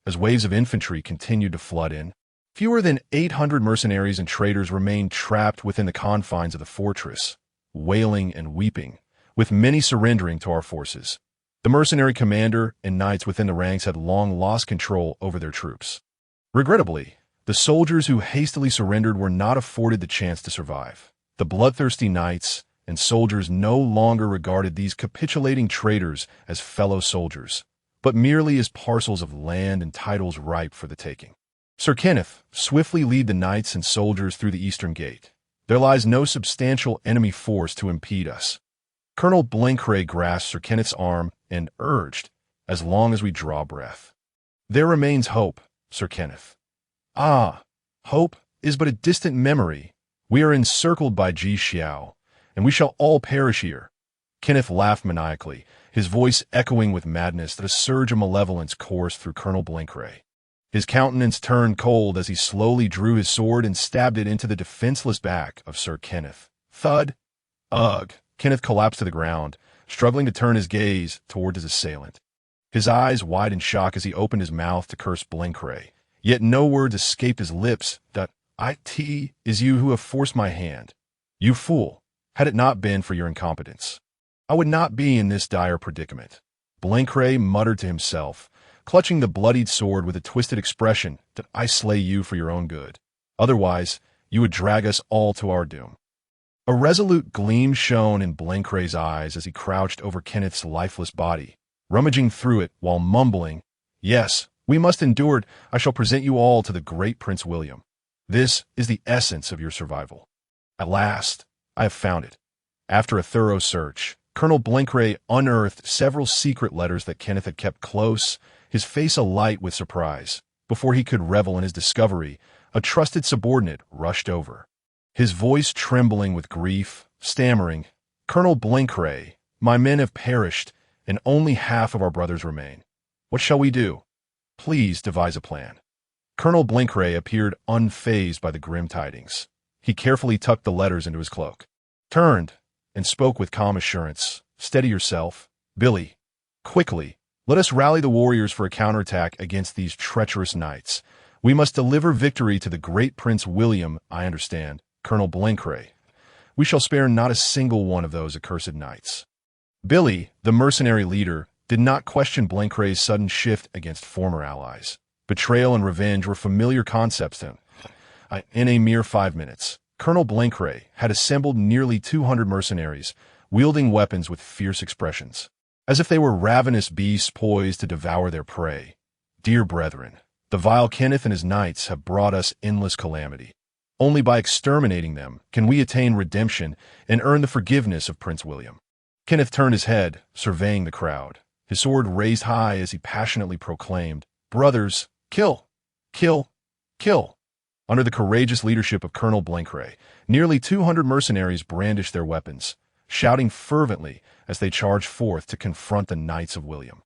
As waves of infantry continued to flood in, fewer than 800 mercenaries and traders remained trapped within the confines of the fortress, wailing and weeping, with many surrendering to our forces. The mercenary commander and knights within the ranks had long lost control over their troops. Regrettably, the soldiers who hastily surrendered were not afforded the chance to survive. The bloodthirsty knights and soldiers no longer regarded these capitulating traitors as fellow soldiers, but merely as parcels of land and titles ripe for the taking. Sir Kenneth, swiftly lead the knights and soldiers through the eastern gate. There lies no substantial enemy force to impede us. Colonel Blenheim grasped Sir Kenneth's arm and urged, as long as we draw breath. There remains hope, Sir Kenneth. Ah, hope is but a distant memory. We are encircled by Ji Xiao, and we shall all perish here. Kenneth laughed maniacally, his voice echoing with madness that a surge of malevolence coursed through Colonel Blenheim. His countenance turned cold as he slowly drew his sword and stabbed it into the defenseless back of Sir Kenneth. Thud! Ugh! Kenneth collapsed to the ground, struggling to turn his gaze toward his assailant. His eyes wide in shock as he opened his mouth to curse Blenheim, yet no words escaped his lips. That it is you who have forced my hand. You fool! Had it not been for your incompetence, I would not be in this dire predicament. Blenheim muttered to himself, clutching the bloodied sword with a twisted expression. That I slay you for your own good. Otherwise, you would drag us all to our doom. A resolute gleam shone in Blenheim's eyes as he crouched over Kenneth's lifeless body, rummaging through it while mumbling, Yes, we must endure it. I shall present you all to the great Prince William. This is the essence of your survival. At last, I have found it. After a thorough search, Colonel Blenheim unearthed several secret letters that Kenneth had kept close, his face alight with surprise. Before he could revel in his discovery, a trusted subordinate rushed over, his voice trembling with grief, stammering, Colonel Blenheim, my men have perished, and only half of our brothers remain. What shall we do? Please devise a plan. Colonel Blenheim appeared unfazed by the grim tidings. He carefully tucked the letters into his cloak, turned, and spoke with calm assurance. Steady yourself. Billy, quickly, let us rally the warriors for a counterattack against these treacherous knights. We must deliver victory to the great Prince William. I understand, Colonel Blenheim. We shall spare not a single one of those accursed knights. Billy, the mercenary leader, did not question Blenheim's sudden shift against former allies. Betrayal and revenge were familiar concepts to him. In a mere 5 minutes, Colonel Blenheim had assembled nearly 200 mercenaries, wielding weapons with fierce expressions, as if they were ravenous beasts poised to devour their prey. Dear brethren, the vile Kenneth and his knights have brought us endless calamity. Only by exterminating them can we attain redemption and earn the forgiveness of Prince William. Kenneth turned his head, surveying the crowd, his sword raised high as he passionately proclaimed, Brothers, kill! Kill! Kill! Under the courageous leadership of Colonel Blenheim, nearly 200 mercenaries brandished their weapons, shouting fervently as they charged forth to confront the Knights of William.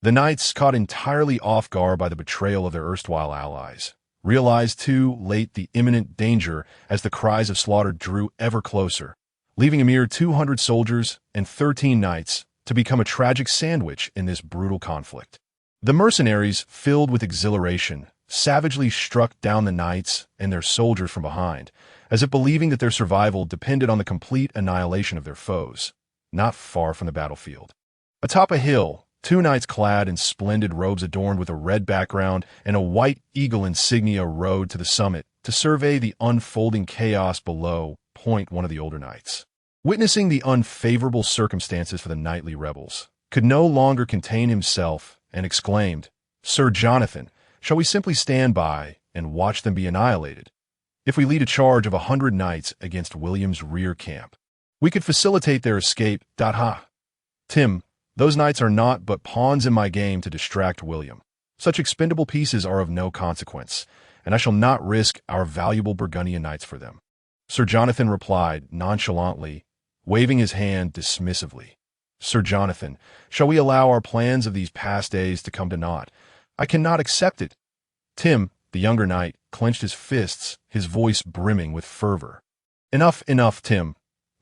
The knights, caught entirely off guard by the betrayal of their erstwhile allies, realized too late the imminent danger as the cries of slaughter drew ever closer, leaving a mere 200 soldiers and 13 knights to become a tragic sandwich in this brutal conflict. The mercenaries, filled with exhilaration, savagely struck down the knights and their soldiers from behind, as if believing that their survival depended on the complete annihilation of their foes. Not far from the battlefield, atop a hill, 2 knights clad in splendid robes adorned with a red background and a white eagle insignia rode to the summit to survey the unfolding chaos below. One of the older knights, witnessing the unfavorable circumstances for the knightly rebels, could no longer contain himself and exclaimed, Sir Jonathan, shall we simply stand by and watch them be annihilated? If we lead a charge of 100 knights against William's rear camp, we could facilitate their escape. Tim, those knights are naught but pawns in my game to distract William. Such expendable pieces are of no consequence, and I shall not risk our valuable Burgundian knights for them. Sir Jonathan replied nonchalantly, waving his hand dismissively. Sir Jonathan, shall we allow our plans of these past days to come to naught? I cannot accept it. Tim, the younger knight, clenched his fists, his voice brimming with fervor. Enough, enough, Tim.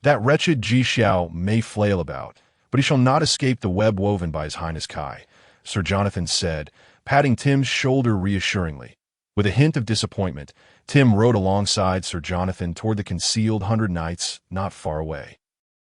That wretched Ji Xiao may flail about, but he shall not escape the web woven by his Highness Kai, Sir Jonathan said, patting Tim's shoulder reassuringly. With a hint of disappointment, Tim rode alongside Sir Jonathan toward the concealed 100 knights not far away,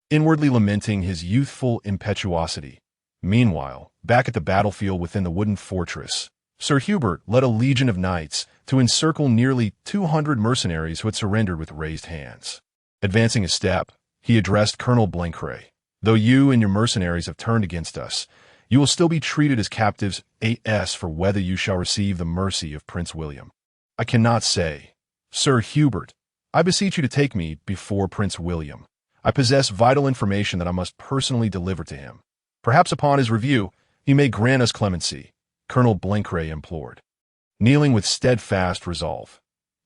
inwardly lamenting his youthful impetuosity. Meanwhile, back at the battlefield within the wooden fortress, Sir Hubert led a legion of knights to encircle nearly 200 mercenaries who had surrendered with raised hands. Advancing a step, he addressed Colonel Blancret. Though you and your mercenaries have turned against us, you will still be treated as captives as for whether you shall receive the mercy of Prince William. I cannot say. Sir Hubert, I beseech you to take me before Prince William. I possess vital information that I must personally deliver to him. Perhaps upon his review, he may grant us clemency, Colonel Blancret implored, kneeling with steadfast resolve.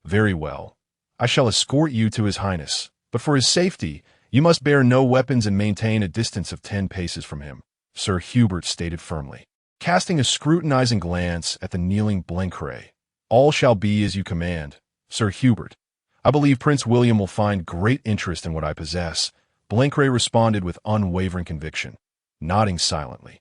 Very well. I shall escort you to his highness, but for his safety, you must bear no weapons and maintain a distance of 10 paces from him, Sir Hubert stated firmly, casting a scrutinizing glance at the kneeling Blancret. All shall be as you command, Sir Hubert. I believe Prince William will find great interest in what I possess, Blancret responded with unwavering conviction, nodding silently.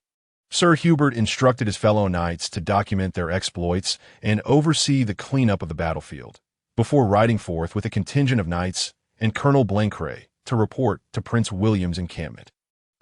Sir Hubert instructed his fellow knights to document their exploits and oversee the cleanup of the battlefield, before riding forth with a contingent of knights and Colonel Blancret to report to Prince William's encampment.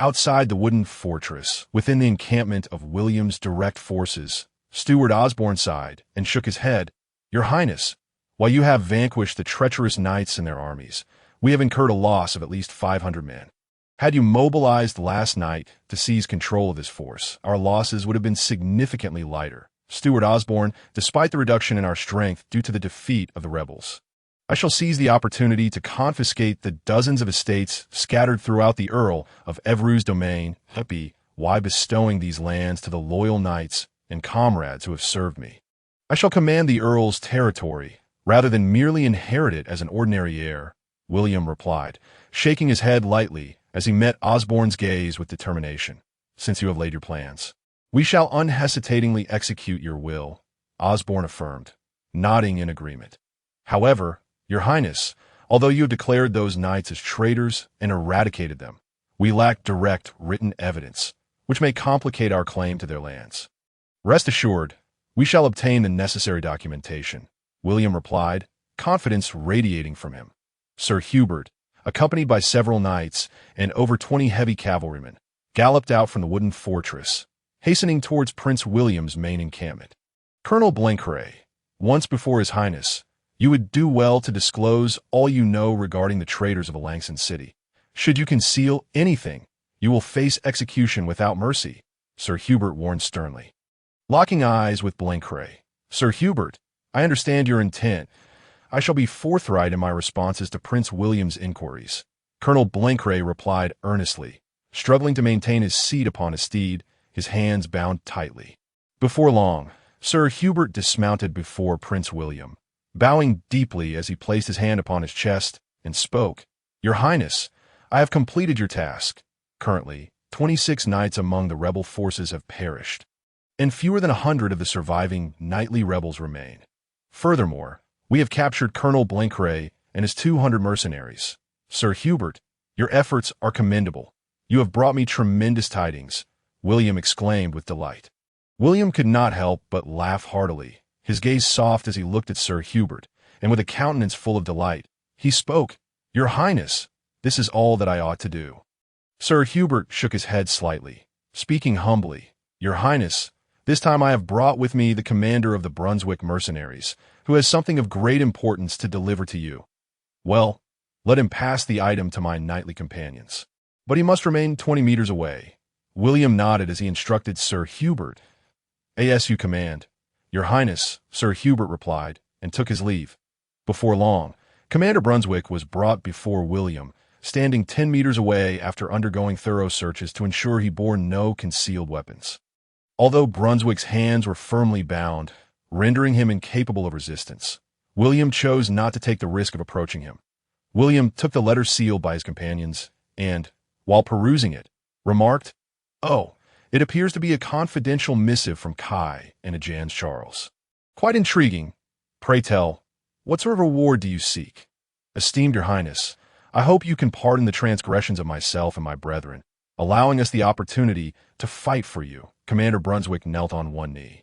Outside the wooden fortress, within the encampment of William's direct forces, Steward Osborne sighed and shook his head. Your Highness, while you have vanquished the treacherous knights and their armies, we have incurred a loss of at least 500 men. Had you mobilized last night to seize control of this force, our losses would have been significantly lighter, Steward Osborne, despite the reduction in our strength due to the defeat of the rebels. I shall seize the opportunity to confiscate the dozens of estates scattered throughout the Earl of Evru's domain, while bestowing these lands to the loyal knights and comrades who have served me. I shall command the Earl's territory, rather than merely inherit it as an ordinary heir, William replied, shaking his head lightly as he met Osborne's gaze with determination. Since you have laid your plans, we shall unhesitatingly execute your will, Osborne affirmed, nodding in agreement. However, Your Highness, although you have declared those knights as traitors and eradicated them, we lack direct written evidence, which may complicate our claim to their lands. Rest assured, we shall obtain the necessary documentation, William replied, confidence radiating from him. Sir Hubert, accompanied by several knights and over 20 heavy cavalrymen, galloped out from the wooden fortress, hastening towards Prince William's main encampment. Colonel Blancret, once before His Highness, you would do well to disclose all you know regarding the traitors of Alangson City. Should you conceal anything, you will face execution without mercy, Sir Hubert warned sternly. Locking eyes with Blancret, Sir Hubert, I understand your intent. I shall be forthright in my responses to Prince William's inquiries, Colonel Blancret replied earnestly, struggling to maintain his seat upon his steed, his hands bound tightly. Before long, Sir Hubert dismounted before Prince William, bowing deeply as he placed his hand upon his chest, and spoke. Your Highness, I have completed your task. Currently, 26 knights among the rebel forces have perished, and fewer than 100 of the surviving knightly rebels remain. Furthermore, we have captured Colonel Blancret and his 200 mercenaries. Sir Hubert, your efforts are commendable. You have brought me tremendous tidings, William exclaimed with delight. William could not help but laugh heartily, his gaze soft as he looked at Sir Hubert, and with a countenance full of delight, he spoke, Your Highness, this is all that I ought to do. Sir Hubert shook his head slightly, speaking humbly, Your Highness, this time I have brought with me the commander of the Brunswick mercenaries, who has something of great importance to deliver to you. Well, let him pass the item to my knightly companions. But he must remain 20 meters away. William nodded as he instructed Sir Hubert. As you command. Your Highness, Sir Hubert replied, and took his leave. Before long, Commander Brunswick was brought before William, standing 10 meters away after undergoing thorough searches to ensure he bore no concealed weapons. Although Brunswick's hands were firmly bound, rendering him incapable of resistance, William chose not to take the risk of approaching him. William took the letter sealed by his companions and, while perusing it, remarked, Oh, It appears to be a confidential missive from Kai and Ajans Charles. Quite intriguing. Pray tell, what sort of reward do you seek? Esteemed Your Highness, I hope you can pardon the transgressions of myself and my brethren, allowing us the opportunity to fight for you. Commander Brunswick knelt on one knee.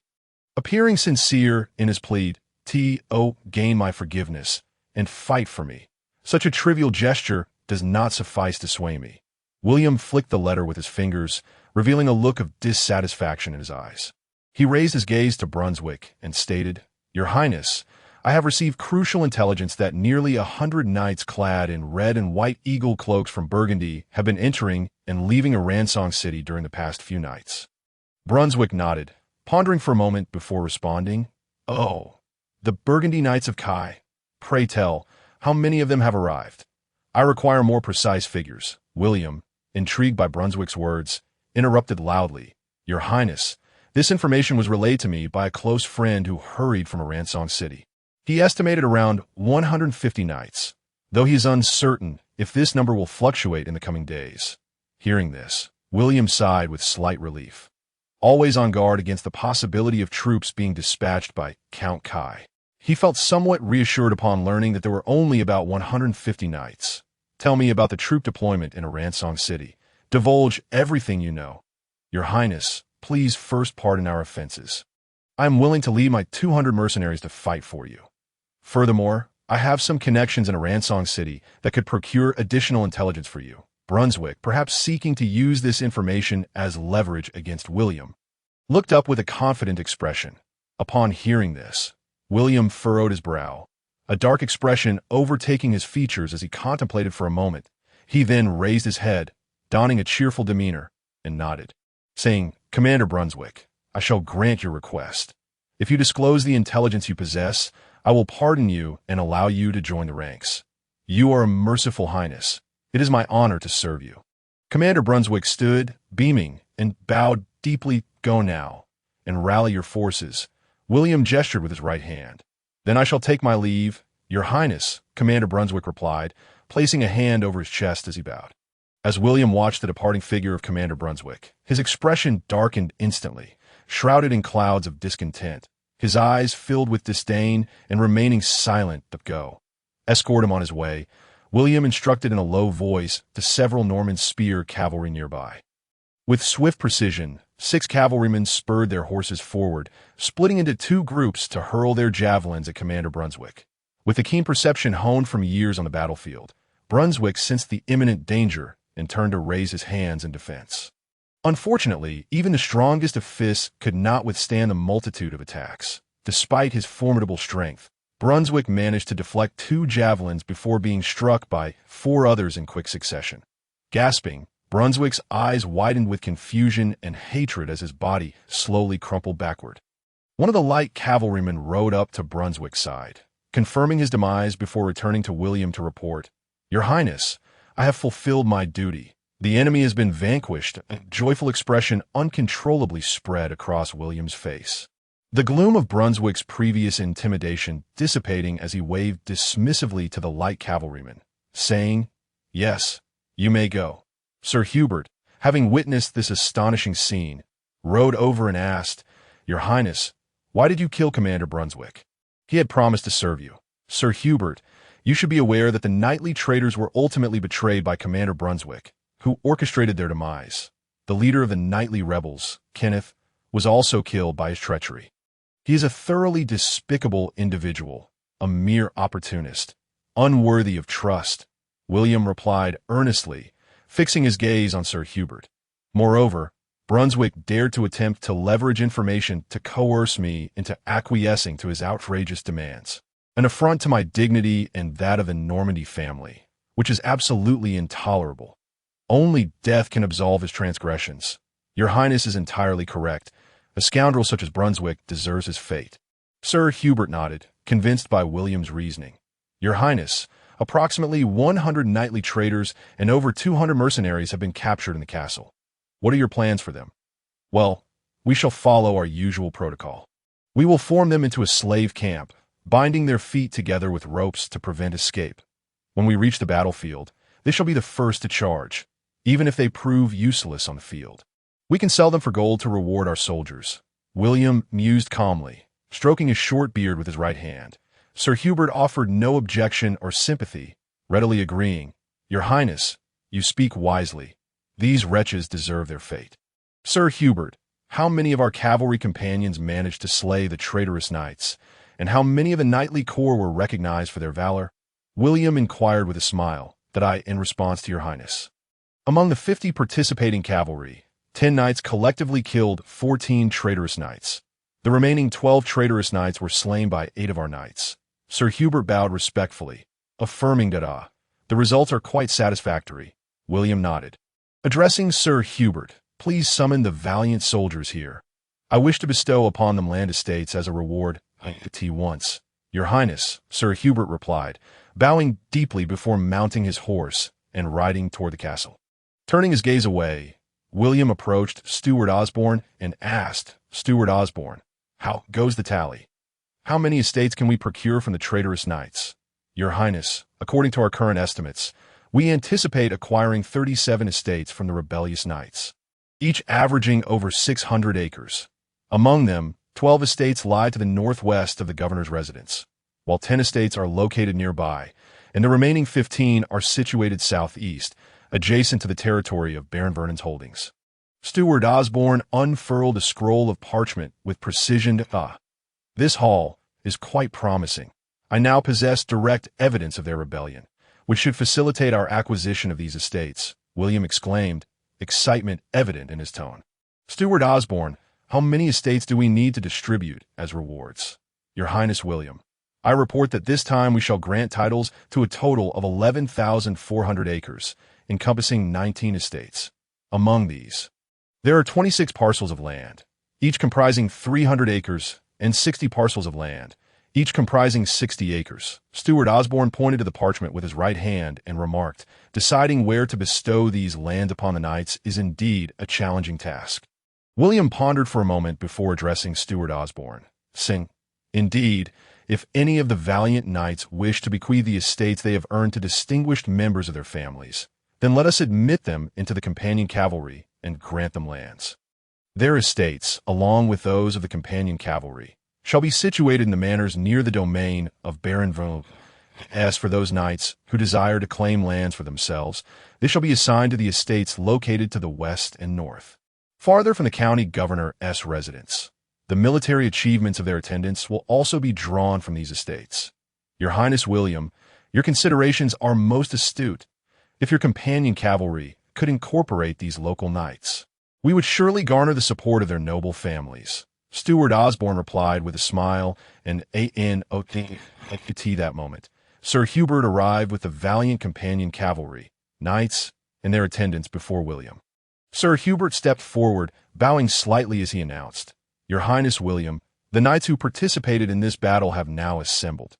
Appearing sincere in his plea, "To gain my forgiveness and fight for me." Such a trivial gesture does not suffice to sway me. William flicked the letter with his fingers, revealing a look of dissatisfaction in his eyes. He raised his gaze to Brunswick and stated, "Your Highness, I have received crucial intelligence that nearly 100 knights clad in red and white eagle cloaks from Burgundy have been entering and leaving Aransong City during the past few nights." Brunswick nodded, pondering for a moment before responding, "Oh, the Burgundy Knights of Kai. Pray tell, how many of them have arrived?" "I require more precise figures." William, intrigued by Brunswick's words, interrupted loudly, "Your Highness, this information was relayed to me by a close friend who hurried from Aransong City. He estimated around 150 knights, though he is uncertain if this number will fluctuate in the coming days." Hearing this, William sighed with slight relief. Always on guard against the possibility of troops being dispatched by Count Kai, he felt somewhat reassured upon learning that there were only about 150 knights. "Tell me about the troop deployment in Aransong City. Divulge everything you know." "Your Highness, please first pardon our offenses. I am willing to leave my 200 mercenaries to fight for you. Furthermore, I have some connections in Aransong City that could procure additional intelligence for you." Brunswick, perhaps seeking to use this information as leverage against William, looked up with a confident expression. Upon hearing this, William furrowed his brow, a dark expression overtaking his features as he contemplated for a moment. He then raised his head, donning a cheerful demeanor, and nodded, saying, "Commander Brunswick, I shall grant your request. If you disclose the intelligence you possess, I will pardon you and allow you to join the ranks. You are a merciful Highness. It is my honor to serve you." Commander Brunswick stood, beaming, and bowed deeply. "Go now, and rally your forces." William gestured with his right hand. "Then I shall take my leave." "Your Highness," Commander Brunswick replied, placing a hand over his chest as he bowed. As William watched the departing figure of Commander Brunswick, his expression darkened instantly, shrouded in clouds of discontent. His eyes filled with disdain, and remaining silent to go. Escort him on his way, William instructed in a low voice to several Norman spear cavalry nearby. With swift precision, 6 cavalrymen spurred their horses forward, splitting into 2 groups to hurl their javelins at Commander Brunswick. With the keen perception honed from years on the battlefield, Brunswick sensed the imminent danger and turned to raise his hands in defense. Unfortunately, even the strongest of fists could not withstand the multitude of attacks. Despite his formidable strength, Brunswick managed to deflect 2 javelins before being struck by 4 others in quick succession. Gasping, Brunswick's eyes widened with confusion and hatred as his body slowly crumpled backward. One of the light cavalrymen rode up to Brunswick's side, confirming his demise before returning to William to report, "Your Highness, I have fulfilled my duty. The enemy has been vanquished." A joyful expression uncontrollably spread across William's face, the gloom of Brunswick's previous intimidation dissipating as he waved dismissively to the light cavalryman, saying, "Yes, you may go." Sir Hubert, having witnessed this astonishing scene, rode over and asked, "Your Highness, why did you kill Commander Brunswick?" "He had promised to serve you." "Sir Hubert, you should be aware that the knightly traitors were ultimately betrayed by Commander Brunswick, who orchestrated their demise. The leader of the knightly rebels, Kenneth, was also killed by his treachery. He is a thoroughly despicable individual, a mere opportunist, unworthy of trust," William replied earnestly, fixing his gaze on Sir Hubert. "Moreover, Brunswick dared to attempt to leverage information to coerce me into acquiescing to his outrageous demands, an affront to my dignity and that of the Normandy family, which is absolutely intolerable. Only death can absolve his transgressions. Your Highness is entirely correct. A scoundrel such as Brunswick deserves his fate." Sir Hubert nodded, convinced by William's reasoning. "Your Highness, approximately 100 knightly traitors and over 200 mercenaries have been captured in the castle. What are your plans for them?" "Well, we shall follow our usual protocol. We will form them into a slave camp, binding their feet together with ropes to prevent escape. When we reach the battlefield, they shall be the first to charge, even if they prove useless on the field. We can sell them for gold to reward our soldiers. William mused calmly, stroking his short beard with his right hand. Sir Hubert offered no objection or sympathy, readily agreeing, "Your Highness, you speak wisely. These wretches deserve their fate." "Sir Hubert, how many of our cavalry companions managed to slay the traitorous knights, and how many of the knightly corps were recognized for their valor?" William inquired with a smile. "That I, in response to your Highness. Among the 50 participating cavalry, 10 knights collectively killed 14 traitorous knights. The remaining 12 traitorous knights were slain by 8 of our knights." Sir Hubert bowed respectfully, affirming that the results are quite satisfactory. William nodded. Addressing Sir Hubert, "Please summon the valiant soldiers here. I wish to bestow upon them land estates as a reward." "Once, your Highness," Sir Hubert replied, bowing deeply before mounting his horse and riding toward the castle. Turning his gaze away, William approached Steward Osborne and asked, "Steward Osborne, how goes the tally? How many estates can we procure from the traitorous knights?" "Your Highness, according to our current estimates, we anticipate acquiring 37 estates from the rebellious knights, each averaging over 600 acres. Among them, 12 estates lie to the northwest of the governor's residence, while 10 estates are located nearby, and the remaining 15 are situated southeast, adjacent to the territory of Baron Vernon's holdings." Steward Osborne unfurled a scroll of parchment with precision. "This haul is quite promising. I now possess direct evidence of their rebellion, which should facilitate our acquisition of these estates," William exclaimed, excitement evident in his tone. "Steward Osborne, how many estates do we need to distribute as rewards?" "Your Highness William, I report that this time we shall grant titles to a total of 11,400 acres, encompassing 19 estates. Among these, there are 26 parcels of land, each comprising 300 acres, and 60 parcels of land, each comprising 60 acres. Steward Osborne pointed to the parchment with his right hand and remarked, "Deciding where to bestow these lands upon the knights is indeed a challenging task." William pondered for a moment before addressing Steward Osborne, saying, "Indeed, if any of the valiant knights wish to bequeath the estates they have earned to distinguished members of their families, then let us admit them into the companion cavalry and grant them lands. Their estates, along with those of the companion cavalry, shall be situated in the manors near the domain of Baron Vernon. As for those knights who desire to claim lands for themselves, they shall be assigned to the estates located to the west and north, farther from the county governor's residence. The military achievements of their attendants will also be drawn from these estates. Your Highness William, your considerations are most astute. If your companion cavalry could incorporate these local knights, we would surely garner the support of their noble families." Steward Osborne replied with a smile, and at that moment, Sir Hubert arrived with the valiant companion cavalry, knights, and their attendants before William. Sir Hubert stepped forward, bowing slightly as he announced, "Your Highness William, the knights who participated in this battle have now assembled."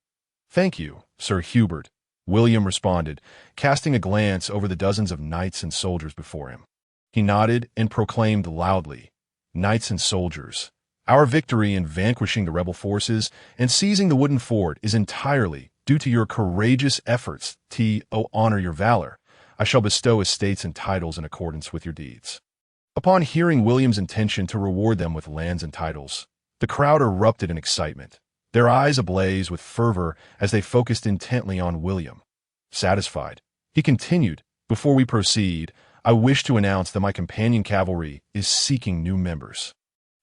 "Thank you, Sir Hubert," William responded, casting a glance over the dozens of knights and soldiers before him. He nodded and proclaimed loudly, "Knights and soldiers, our victory in vanquishing the rebel forces and seizing the wooden fort is entirely due to your courageous efforts. To honor your valor, I shall bestow estates and titles in accordance with your deeds." Upon hearing William's intention to reward them with lands and titles, the crowd erupted in excitement, their eyes ablaze with fervor as they focused intently on William. Satisfied, he continued, "Before we proceed, I wish to announce that my companion cavalry is seeking new members.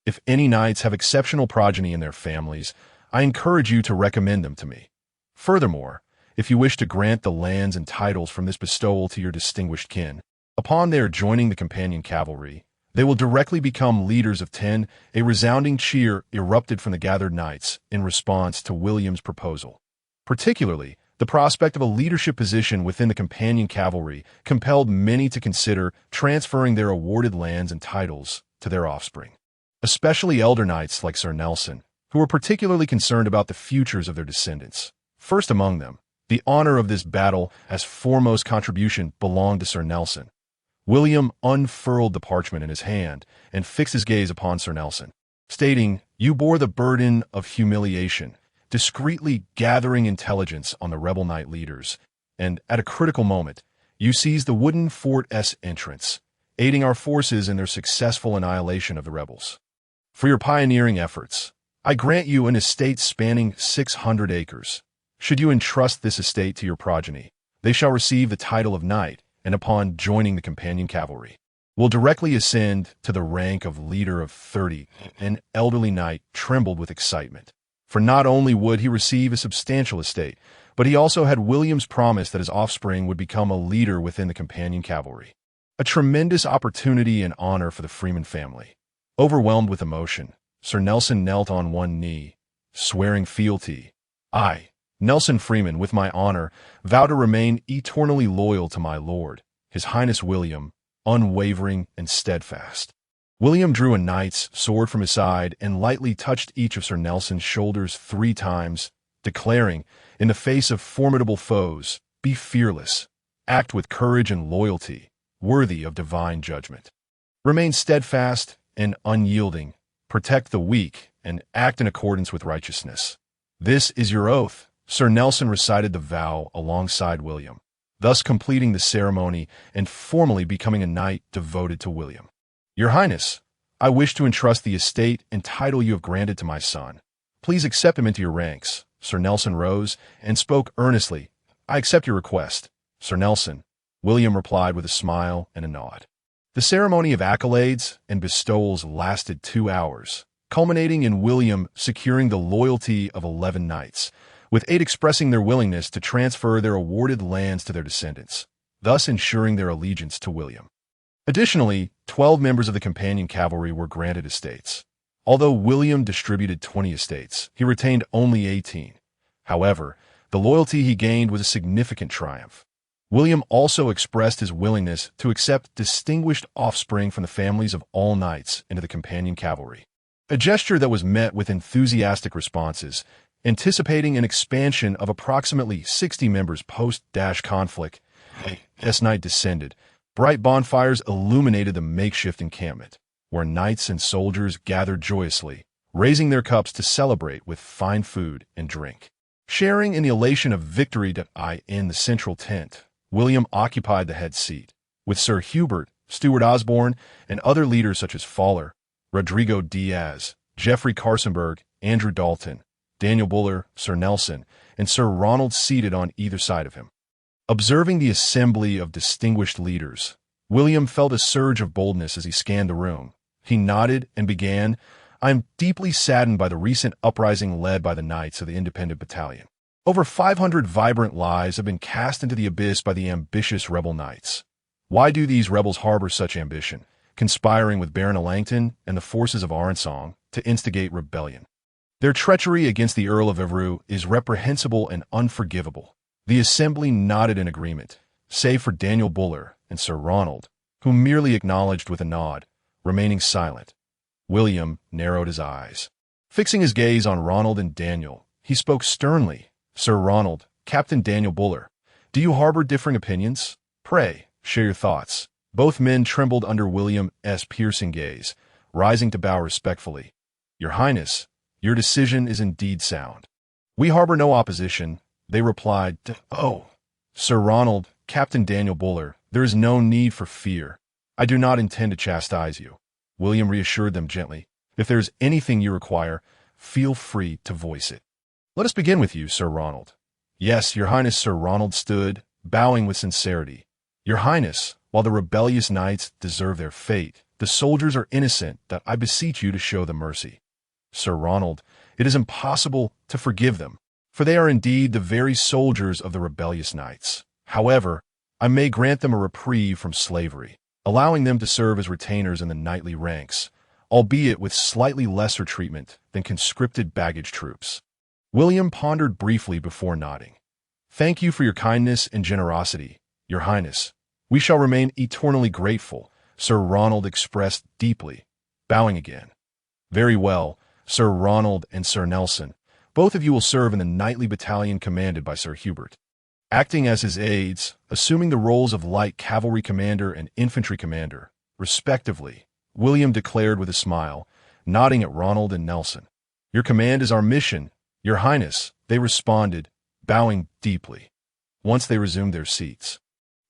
If any knights have exceptional progeny in their families, I encourage you to recommend them to me. Furthermore, if you wish to grant the lands and titles from this bestowal to your distinguished kin, upon their joining the companion cavalry, they will directly become leaders of 10. A resounding cheer erupted from the gathered knights in response to William's proposal. Particularly, the prospect of a leadership position within the companion cavalry compelled many to consider transferring their awarded lands and titles to their offspring, especially elder knights like Sir Nelson, who were particularly concerned about the futures of their descendants. First among them, the honor of this battle as foremost contribution belonged to Sir Nelson. William unfurled the parchment in his hand and fixed his gaze upon Sir Nelson, stating, "You bore the burden of humiliation, discreetly gathering intelligence on the rebel knight leaders, and at a critical moment, you seized the wooden fort's entrance, aiding our forces in their successful annihilation of the rebels. For your pioneering efforts, I grant you an estate spanning 600 acres. Should you entrust this estate to your progeny, they shall receive the title of knight, and upon joining the companion cavalry, will directly ascend to the rank of leader of 30. An elderly knight trembled with excitement, for not only would he receive a substantial estate, but he also had William's promise that his offspring would become a leader within the companion cavalry. A tremendous opportunity and honor for the Freeman family. Overwhelmed with emotion, Sir Nelson knelt on one knee, swearing fealty. I, Nelson Freeman, with my honor, vow to remain eternally loyal to my lord, His Highness William, unwavering and steadfast. William drew a knight's sword from his side and lightly touched each of Sir Nelson's shoulders 3 times, declaring, in the face of formidable foes, be fearless, act with courage and loyalty, worthy of divine judgment. Remain steadfast and unyielding, protect the weak, and act in accordance with righteousness. This is your oath. Sir Nelson recited the vow alongside William, thus completing the ceremony and formally becoming a knight devoted to William. Your Highness, I wish to entrust the estate and title you have granted to my son. Please accept him into your ranks. Sir Nelson rose and spoke earnestly. I accept your request, Sir Nelson, William replied with a smile and a nod. The ceremony of accolades and bestowals lasted 2 hours, culminating in William securing the loyalty of 11 knights, with 8 expressing their willingness to transfer their awarded lands to their descendants, thus ensuring their allegiance to William. Additionally, 12 members of the companion cavalry were granted estates. Although William distributed 20 estates, he retained only 18. However, the loyalty he gained was a significant triumph. William also expressed his willingness to accept distinguished offspring from the families of all knights into the companion cavalry, a gesture that was met with enthusiastic responses, anticipating an expansion of approximately 60 members post-conflict. As night descended, bright bonfires illuminated the makeshift encampment, where knights and soldiers gathered joyously, raising their cups to celebrate with fine food and drink. Sharing in the elation of victory in the central tent, William occupied the head seat, with Sir Hubert, Stuart Osborne, and other leaders such as Fowler, Rodrigo Diaz, Geoffrey Carsonberg, Andrew Dalton, Daniel Buller, Sir Nelson, and Sir Ronald seated on either side of him. Observing the assembly of distinguished leaders, William felt a surge of boldness as he scanned the room. He nodded and began, I am deeply saddened by the recent uprising led by the Knights of the Independent Battalion. Over 500 vibrant lives have been cast into the abyss by the ambitious rebel knights. Why do these rebels harbor such ambition, conspiring with Baron Langton and the forces of Arensong to instigate rebellion? Their treachery against the Earl of Evru is reprehensible and unforgivable. The assembly nodded in agreement, save for Daniel Buller and Sir Ronald, who merely acknowledged with a nod, remaining silent. William narrowed his eyes. Fixing his gaze on Ronald and Daniel, he spoke sternly. Sir Ronald, Captain Daniel Buller, do you harbor differing opinions? Pray, share your thoughts. Both men trembled under William's piercing gaze, rising to bow respectfully. Your Highness, your decision is indeed sound. We harbor no opposition, they replied. Oh, Sir Ronald, Captain Daniel Buller, there is no need for fear. I do not intend to chastise you. William reassured them gently. If there is anything you require, feel free to voice it. Let us begin with you, Sir Ronald. Yes, Your Highness. Sir Ronald stood, bowing with sincerity. Your Highness, while the rebellious knights deserve their fate, the soldiers are innocent, that I beseech you to show them mercy. Sir Ronald, it is impossible to forgive them, for they are indeed the very soldiers of the rebellious knights. However, I may grant them a reprieve from slavery, allowing them to serve as retainers in the knightly ranks, albeit with slightly lesser treatment than conscripted baggage troops. William pondered briefly before nodding. Thank you for your kindness and generosity, Your Highness. We shall remain eternally grateful, Sir Ronald expressed deeply, bowing again. Very well, Sir Ronald and Sir Nelson. Both of you will serve in the knightly battalion commanded by Sir Hubert. Acting as his aides, assuming the roles of light cavalry commander and infantry commander, respectively, William declared with a smile, nodding at Ronald and Nelson. Your command is our mission, Your Highness, they responded, bowing deeply. Once they resumed their seats,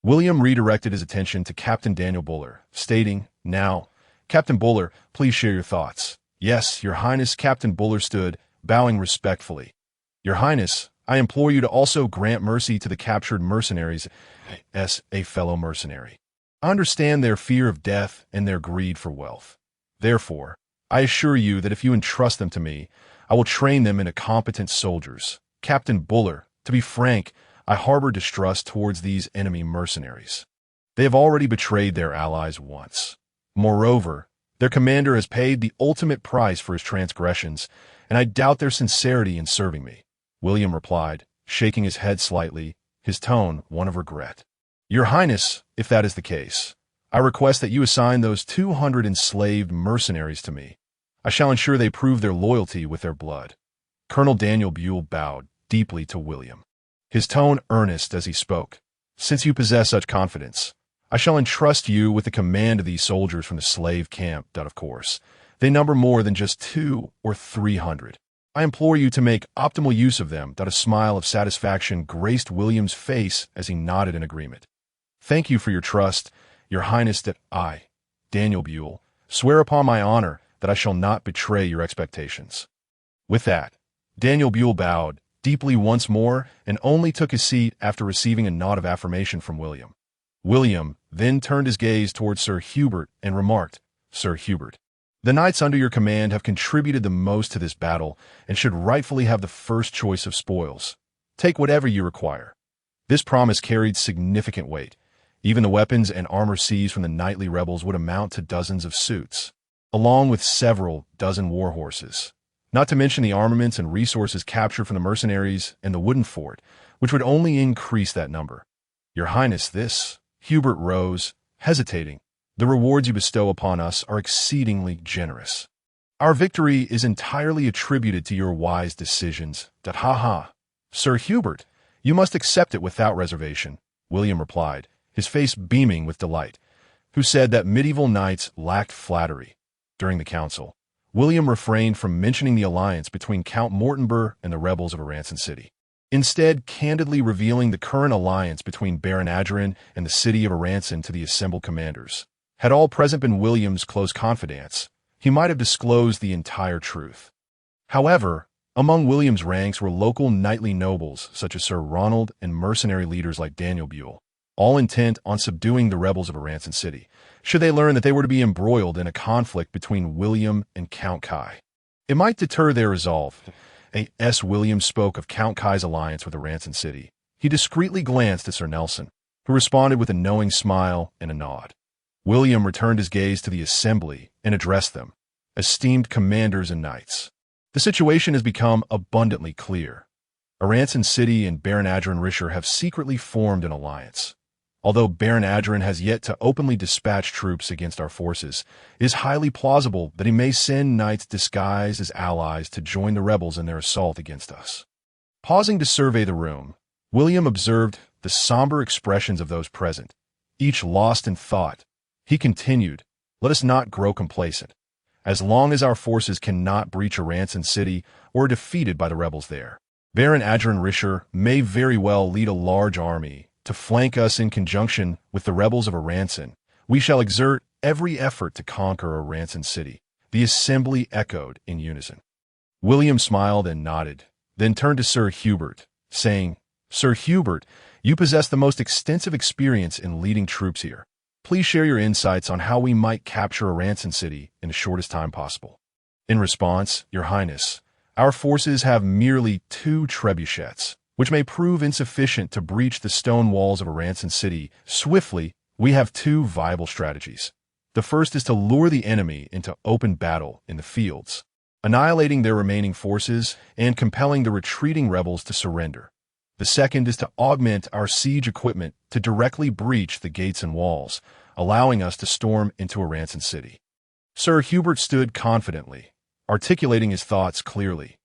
William redirected his attention to Captain Daniel Buller, stating, "Now, Captain Buller, please share your thoughts." "Yes, Your Highness." Captain Buller stood, bowing respectfully. "Your Highness, I implore you to also grant mercy to the captured mercenaries as a fellow mercenary. I understand their fear of death and their greed for wealth. Therefore, I assure you that if you entrust them to me, I will train them into competent soldiers." "Captain Buller, to be frank, I harbor distrust towards these enemy mercenaries. They have already betrayed their allies once. Moreover, their commander has paid the ultimate price for his transgressions, and I doubt their sincerity in serving me," William replied, shaking his head slightly, his tone one of regret. "Your Highness, if that is the case, I request that you assign those 200 enslaved mercenaries to me. I shall ensure they prove their loyalty with their blood." Colonel Daniel Buell bowed deeply to William, his tone earnest as he spoke. "Since you possess such confidence, I shall entrust you with the command of these soldiers from the slave camp. Of course, they number more than just 200 or 300. I implore you to make optimal use of them." A smile of satisfaction graced William's face as he nodded in agreement. "Thank you for your trust, Your Highness. That I, Daniel Buell, swear upon my honor that I shall not betray your expectations." With that, Daniel Buell bowed deeply once more and only took his seat after receiving a nod of affirmation from William. William then turned his gaze towards Sir Hubert and remarked, "Sir Hubert, the knights under your command have contributed the most to this battle and should rightfully have the first choice of spoils. Take whatever you require." This promise carried significant weight. Even the weapons and armor seized from the knightly rebels would amount to dozens of suits, along with several dozen war horses, not to mention the armaments and resources captured from the mercenaries and the wooden fort, which would only increase that number. "Your Highness, this..." Hubert rose, hesitating. "The rewards you bestow upon us are exceedingly generous. Our victory is entirely attributed to your wise decisions." "Ha. Sir Hubert, you must accept it without reservation," William replied, his face beaming with delight, who said that medieval knights lacked flattery. During the council, William refrained from mentioning the alliance between Count Mortenbourg and the rebels of Aranson City, instead candidly revealing the current alliance between Baron Adrian and the city of Aranson to the assembled commanders. Had all present been William's close confidants, he might have disclosed the entire truth. However, among William's ranks were local knightly nobles such as Sir Ronald and mercenary leaders like Daniel Buell, all intent on subduing the rebels of Aranson City, should they learn that they were to be embroiled in a conflict between William and Count Kai. It might deter their resolve. As William spoke of Count Kai's alliance with Aranson City, he discreetly glanced at Sir Nelson, who responded with a knowing smile and a nod. William returned his gaze to the assembly and addressed them, "Esteemed commanders and knights, the situation has become abundantly clear. Aranson City and Baron Adrian Risher have secretly formed an alliance. Although Baron Adrian has yet to openly dispatch troops against our forces, it is highly plausible that he may send knights disguised as allies to join the rebels in their assault against us." Pausing to survey the room, William observed the somber expressions of those present, each lost in thought. He continued, "Let us not grow complacent. As long as our forces cannot breach Aranson City or are defeated by the rebels there, Baron Adrian Risher may very well lead a large army to flank us in conjunction with the rebels of Aranson. We shall exert every effort to conquer Aranson City." The assembly echoed in unison. William smiled and nodded, then turned to Sir Hubert, saying, "Sir Hubert, you possess the most extensive experience in leading troops here. Please share your insights on how we might capture Aranson City in the shortest time possible." In response, "Your Highness, our forces have merely 2 trebuchets, which may prove insufficient to breach the stone walls of Aranson City swiftly. We have 2 viable strategies. The first is to lure the enemy into open battle in the fields, annihilating their remaining forces and compelling the retreating rebels to surrender. The second is to augment our siege equipment to directly breach the gates and walls, allowing us to storm into Aranson City." Sir Hubert stood confidently, articulating his thoughts clearly.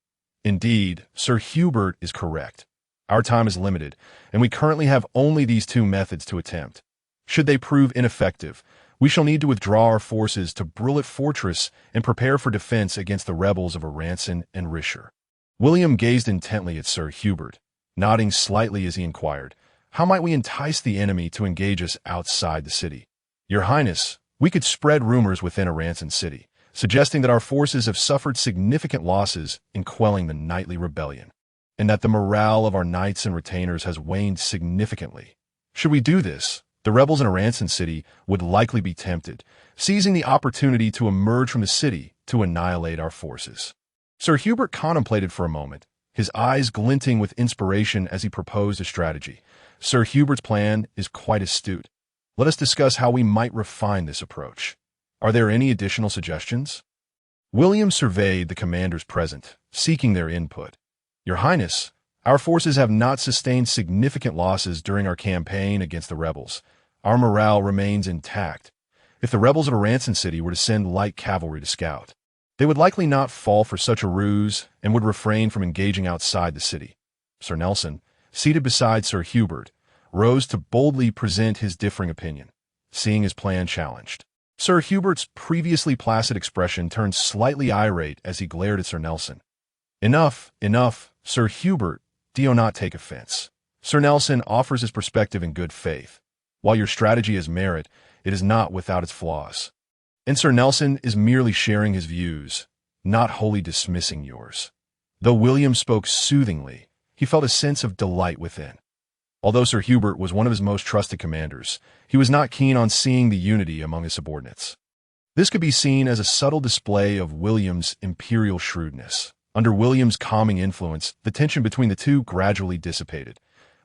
"Indeed, Sir Hubert is correct. Our time is limited, and we currently have only these 2 methods to attempt. Should they prove ineffective, we shall need to withdraw our forces to Brullet Fortress and prepare for defense against the rebels of Aranson and Risher." William gazed intently at Sir Hubert, nodding slightly as he inquired, How might we entice the enemy to engage us outside the city? Your Highness, we could spread rumors within Aranson city, suggesting that our forces have suffered significant losses in quelling the nightly rebellion, and that the morale of our knights and retainers has waned significantly. Should we do this, the rebels in Aranson city would likely be tempted, seizing the opportunity to emerge from the city to annihilate our forces. Sir Hubert contemplated for a moment, his eyes glinting with inspiration as he proposed a strategy. Sir Hubert's plan is quite astute. Let us discuss how we might refine this approach. Are there any additional suggestions? William surveyed the commanders present, seeking their input. Your Highness, our forces have not sustained significant losses during our campaign against the rebels. Our morale remains intact. If the rebels of Aranson city were to send light cavalry to scout, they would likely not fall for such a ruse and would refrain from engaging outside the city. Sir Nelson, seated beside Sir Hubert, rose to boldly present his differing opinion, seeing his plan challenged. Sir Hubert's previously placid expression turned slightly irate as he glared at Sir Nelson. Enough, Sir Hubert, do not take offense. Sir Nelson offers his perspective in good faith. While your strategy has merit, it is not without its flaws. And Sir Nelson is merely sharing his views, not wholly dismissing yours. Though William spoke soothingly, he felt a sense of delight within. Although Sir Hubert was one of his most trusted commanders, he was not keen on seeing the unity among his subordinates. This could be seen as a subtle display of William's imperial shrewdness. Under William's calming influence, the tension between the two gradually dissipated.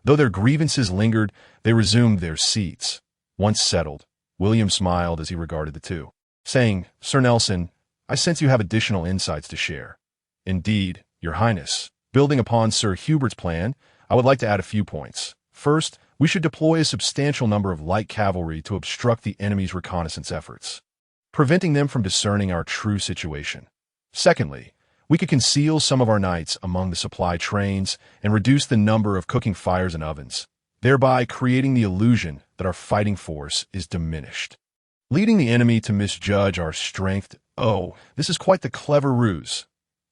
Though their grievances lingered, they resumed their seats. Once settled, William smiled as he regarded the two, saying, Sir Nelson, I sense you have additional insights to share. Indeed, Your Highness. Building upon Sir Hubert's plan, I would like to add a few points. First, we should deploy a substantial number of light cavalry to obstruct the enemy's reconnaissance efforts, preventing them from discerning our true situation. Secondly, we could conceal some of our knights among the supply trains and reduce the number of cooking fires and ovens, thereby creating the illusion that our fighting force is diminished, leading the enemy to misjudge our strength. Oh, this is quite the clever ruse,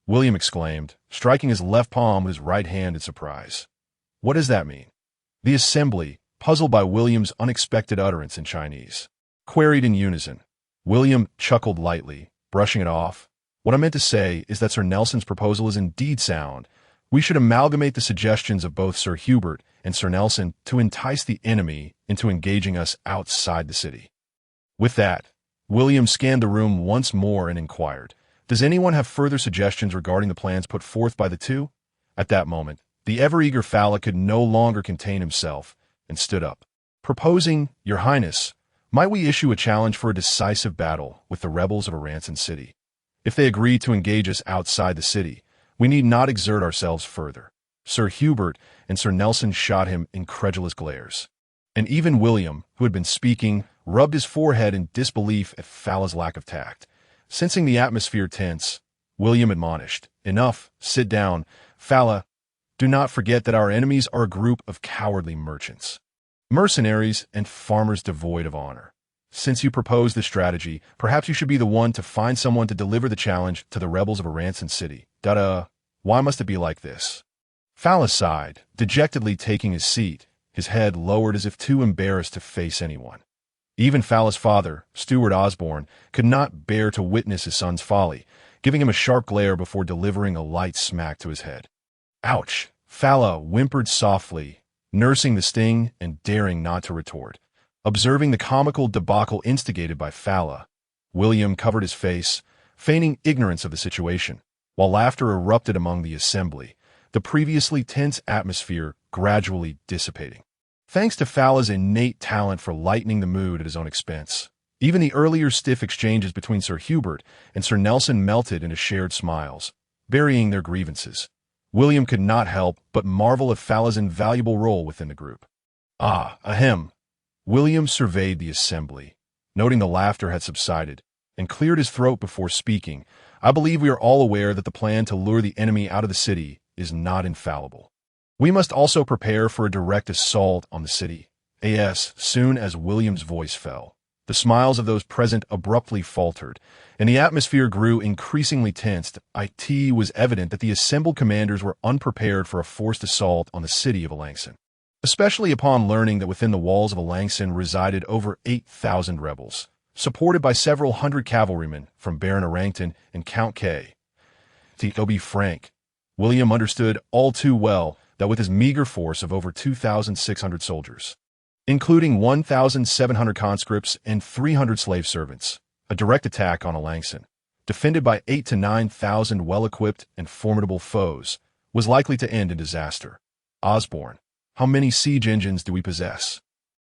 William exclaimed, striking his left palm with his right hand in surprise. What does that mean? The assembly, puzzled by William's unexpected utterance in Chinese, queried in unison. William chuckled lightly, brushing it off. What I meant to say is that Sir Nelson's proposal is indeed sound. We should amalgamate the suggestions of both Sir Hubert and Sir Nelson to entice the enemy into engaging us outside the city. With that, William scanned the room once more and inquired, Does anyone have further suggestions regarding the plans put forth by the two? At that moment, the ever-eager Fala could no longer contain himself and stood up, proposing, Your Highness, might we issue a challenge for a decisive battle with the rebels of Aranson city? If they agree to engage us outside the city, we need not exert ourselves further. Sir Hubert and Sir Nelson shot him incredulous glares. And even William, who had been speaking, rubbed his forehead in disbelief at Fala's lack of tact. Sensing the atmosphere tense, William admonished, Enough, sit down. Fala, do not forget that our enemies are a group of cowardly merchants, mercenaries, and farmers devoid of honor. Since you propose this strategy, perhaps you should be the one to find someone to deliver the challenge to the rebels of Aranson city. Why must it be like this? Fala sighed, dejectedly taking his seat, his head lowered as if too embarrassed to face anyone. Even Fala's father, Steward Osborne, could not bear to witness his son's folly, giving him a sharp glare before delivering a light smack to his head. Ouch! Fala whimpered softly, nursing the sting and daring not to retort. Observing the comical debacle instigated by Fala, William covered his face, feigning ignorance of the situation, while laughter erupted among the assembly, the previously tense atmosphere gradually dissipating. Thanks to Fala's innate talent for lightening the mood at his own expense, even the earlier stiff exchanges between Sir Hubert and Sir Nelson melted into shared smiles, burying their grievances. William could not help but marvel at Fala's invaluable role within the group. Ah, ahem. William surveyed the assembly, noting the laughter had subsided, and cleared his throat before speaking. I believe we are all aware that the plan to lure the enemy out of the city is not infallible. We must also prepare for a direct assault on the city. As soon as William's voice fell, the smiles of those present abruptly faltered, and the atmosphere grew increasingly tensed. It was evident that the assembled commanders were unprepared for a forced assault on the city of Alanson. especially upon learning that within the walls of Alangson resided over 8,000 rebels, supported by several hundred cavalrymen from Baron Arangton and Count K. To be frank, William understood all too well that with his meager force of over 2,600 soldiers, including 1,700 conscripts and 300 slave servants, a direct attack on Alangson, defended by 8,000 to 9,000 well-equipped and formidable foes, was likely to end in disaster. Osborne, how many siege engines do we possess?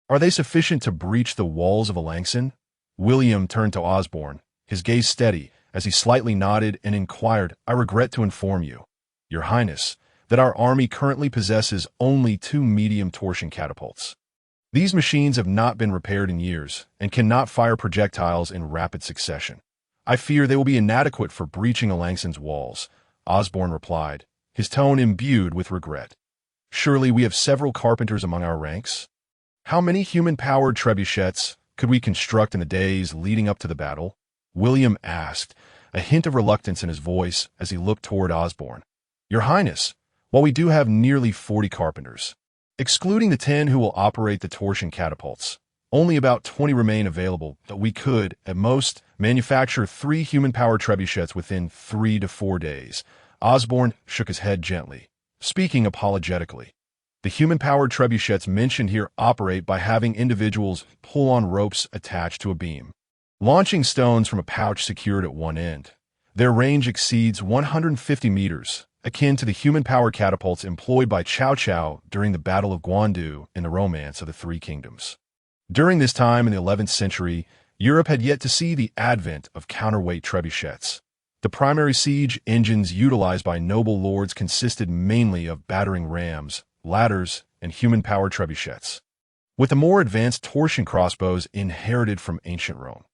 Are they sufficient to breach the walls of Alangson? William turned to Osborne, his gaze steady, as he slightly nodded and inquired, I regret to inform you, Your Highness, that our army currently possesses only 2 medium torsion catapults. These machines have not been repaired in years and cannot fire projectiles in rapid succession. I fear they will be inadequate for breaching Alangson's walls, Osborne replied, his tone imbued with regret. Surely we have several carpenters among our ranks? How many human-powered trebuchets could we construct in the days leading up to the battle? William asked, a hint of reluctance in his voice as he looked toward Osborne. Your Highness, while we do have nearly 40 carpenters, excluding the 10 who will operate the torsion catapults, only about 20 remain available, but we could, at most, manufacture 3 human-powered trebuchets within 3 to 4 days. Osborne shook his head gently, speaking apologetically. The human-powered trebuchets mentioned here operate by having individuals pull on ropes attached to a beam, launching stones from a pouch secured at one end. Their range exceeds 150 meters, akin to the human-powered catapults employed by Cao Cao during the Battle of Guandu in the Romance of the Three Kingdoms. During this time in the 11th century, Europe had yet to see the advent of counterweight trebuchets. The primary siege engines utilized by noble lords consisted mainly of battering rams, ladders, and human-powered trebuchets, with the more advanced torsion crossbows inherited from ancient Rome.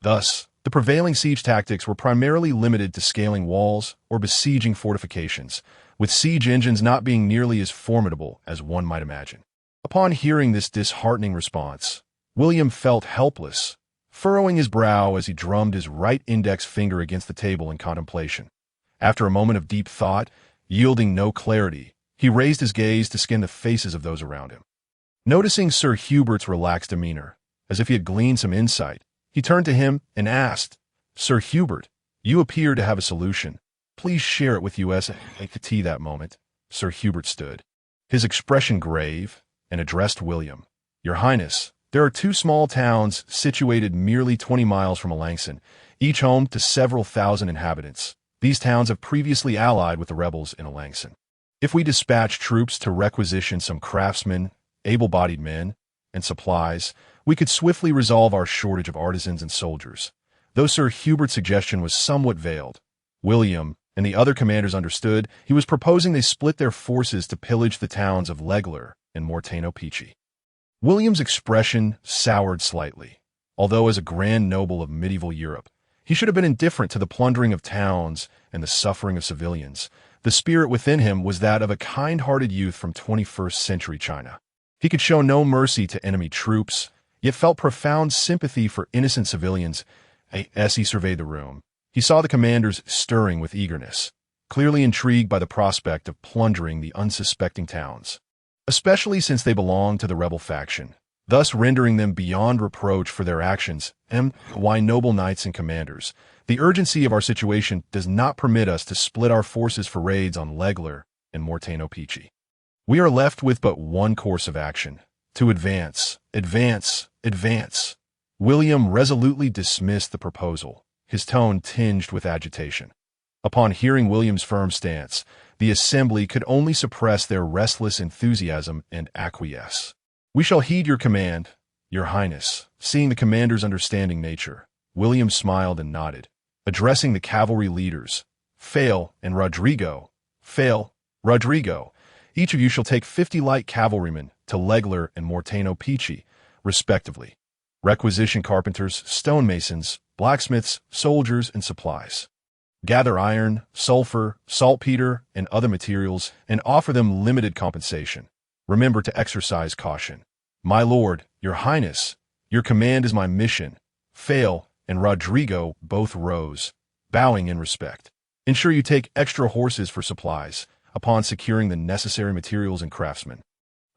Thus, the prevailing siege tactics were primarily limited to scaling walls or besieging fortifications, with siege engines not being nearly as formidable as one might imagine. Upon hearing this disheartening response, William felt helpless, furrowing his brow as he drummed his right index finger against the table in contemplation. After a moment of deep thought, yielding no clarity, he raised his gaze to scan the faces of those around him. Noticing Sir Hubert's relaxed demeanor, as if he had gleaned some insight, he turned to him and asked, Sir Hubert, you appear to have a solution. Please share it with us at the tea that moment. Sir Hubert stood, his expression grave, and addressed William. Your Highness, there are 2 small towns situated merely 20 miles from Alangson, each home to several thousand inhabitants. These towns have previously allied with the rebels in Alangson. If we dispatch troops to requisition some craftsmen, able-bodied men, and supplies, we could swiftly resolve our shortage of artisans and soldiers. Though Sir Hubert's suggestion was somewhat veiled, William and the other commanders understood he was proposing they split their forces to pillage the towns of Legler and Morteno Pici. William's expression soured slightly, although as a grand noble of medieval Europe, he should have been indifferent to the plundering of towns and the suffering of civilians. The spirit within him was that of a kind-hearted youth from 21st century China. He could show no mercy to enemy troops, yet felt profound sympathy for innocent civilians. As he surveyed the room, he saw the commanders stirring with eagerness, clearly intrigued by the prospect of plundering the unsuspecting towns, especially since they belonged to the rebel faction, thus rendering them beyond reproach for their actions. Why, noble knights and commanders, the urgency of our situation does not permit us to split our forces for raids on Legler and Morteno Pici. We are left with but one course of action: to advance, advance, advance. William resolutely dismissed the proposal, his tone tinged with agitation. Upon hearing William's firm stance, the assembly could only suppress their restless enthusiasm and acquiesce. We shall heed your command, Your Highness. Seeing the commander's understanding nature, William smiled and nodded, addressing the cavalry leaders. Fail and Rodrigo. Fail, Rodrigo. Each of you shall take 50 light cavalrymen to Legler and Morteno Pici, respectively. Requisition carpenters, stonemasons, blacksmiths, soldiers, and supplies. Gather iron, sulfur, saltpeter, and other materials, and offer them limited compensation. Remember to exercise caution. My lord, Your Highness, your command is my mission. Fail and Rodrigo both rose, bowing in respect. Ensure you take extra horses for supplies, upon securing the necessary materials and craftsmen.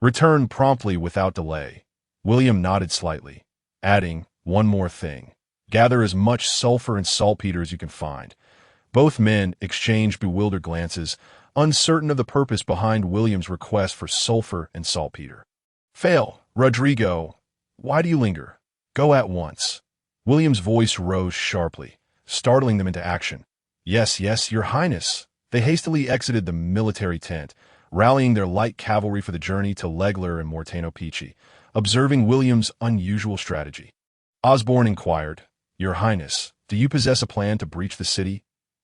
Return promptly without delay. William nodded slightly, adding, one more thing. Gather as much sulfur and saltpeter as you can find. Both men exchanged bewildered glances, uncertain of the purpose behind William's request for sulfur and saltpeter. Fail, Rodrigo. Why do you linger? Go at once. William's voice rose sharply, startling them into action. Yes, yes, your highness. They hastily exited the military tent, rallying their light cavalry for the journey to Legler and Morteno-Pici, observing William's unusual strategy. Osborne inquired, Your Highness, do you possess a plan to breach the city?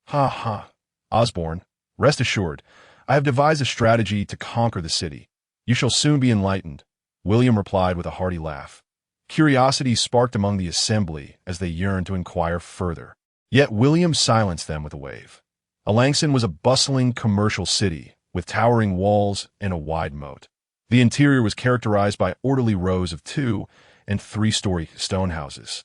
Ha ha. Osborne, rest assured, I have devised a strategy to conquer the city. You shall soon be enlightened, William replied with a hearty laugh. Curiosity sparked among the assembly as they yearned to inquire further. Yet William silenced them with a wave. Alangston was a bustling commercial city, with towering walls and a wide moat. The interior was characterized by orderly rows of 2- and 3-story stone houses.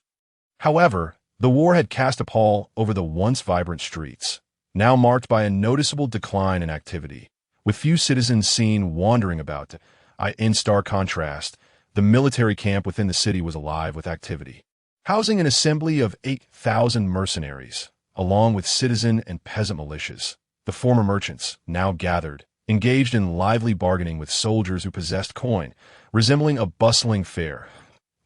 However, the war had cast a pall over the once vibrant streets, now marked by a noticeable decline in activity, with few citizens seen wandering about. In stark contrast, the military camp within the city was alive with activity, housing an assembly of 8,000 mercenaries, along with citizen and peasant militias. The former merchants, now gathered, engaged in lively bargaining with soldiers who possessed coin, resembling a bustling fair.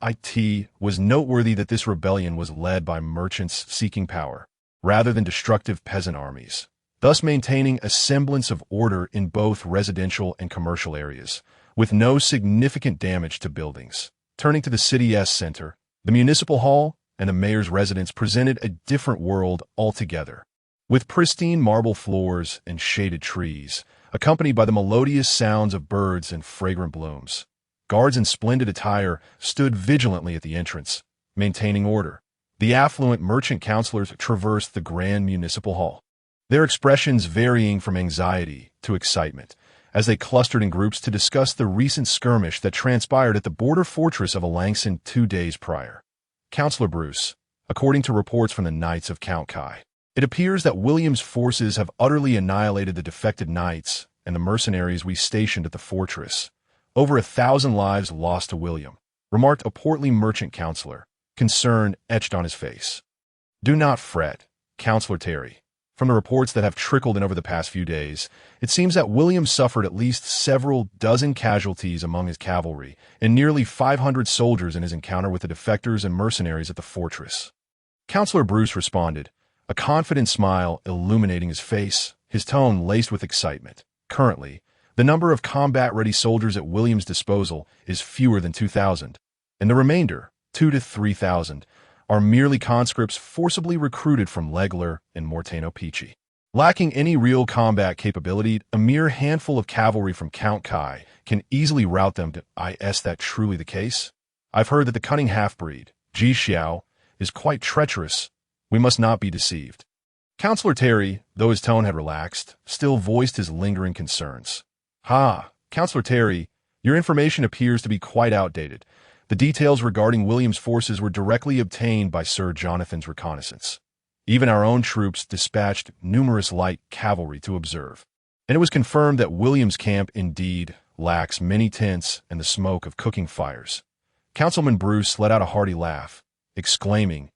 It was noteworthy that this rebellion was led by merchants seeking power, rather than destructive peasant armies, thus maintaining a semblance of order in both residential and commercial areas, with no significant damage to buildings. Turning to the city's center, the municipal hall and the mayor's residence presented a different world altogether, with pristine marble floors and shaded trees, accompanied by the melodious sounds of birds and fragrant blooms. Guards in splendid attire stood vigilantly at the entrance, maintaining order. The affluent merchant councilors traversed the grand municipal hall, their expressions varying from anxiety to excitement, as they clustered in groups to discuss the recent skirmish that transpired at the border fortress of Alangston 2 days prior. Councillor Bruce, according to reports from the Knights of Count Kai, it appears that William's forces have utterly annihilated the defected knights and the mercenaries we stationed at the fortress. Over 1,000 lives lost to William, remarked a portly merchant councillor, concern etched on his face. Do not fret, Councillor Terry. From the reports that have trickled in over the past few days, it seems that William suffered at least several dozen casualties among his cavalry and nearly 500 soldiers in his encounter with the defectors and mercenaries at the fortress. Councillor Bruce responded, a confident smile illuminating his face, his tone laced with excitement. Currently, the number of combat-ready soldiers at William's disposal is fewer than 2,000, and the remainder, 2,000 to 3,000, are merely conscripts forcibly recruited from Legler and Morteno-Pici. Lacking any real combat capability, a mere handful of cavalry from Count Kai can easily rout them to. Is that truly the case? I've heard that the cunning half-breed, Ji Xiao, is quite treacherous. We must not be deceived. Councillor Terry, though his tone had relaxed, still voiced his lingering concerns. Councillor Terry, your information appears to be quite outdated. The details regarding William's forces were directly obtained by Sir Jonathan's reconnaissance. Even our own troops dispatched numerous light cavalry to observe, and it was confirmed that William's camp indeed lacks many tents and the smoke of cooking fires. Councilman Bruce let out a hearty laugh, exclaiming,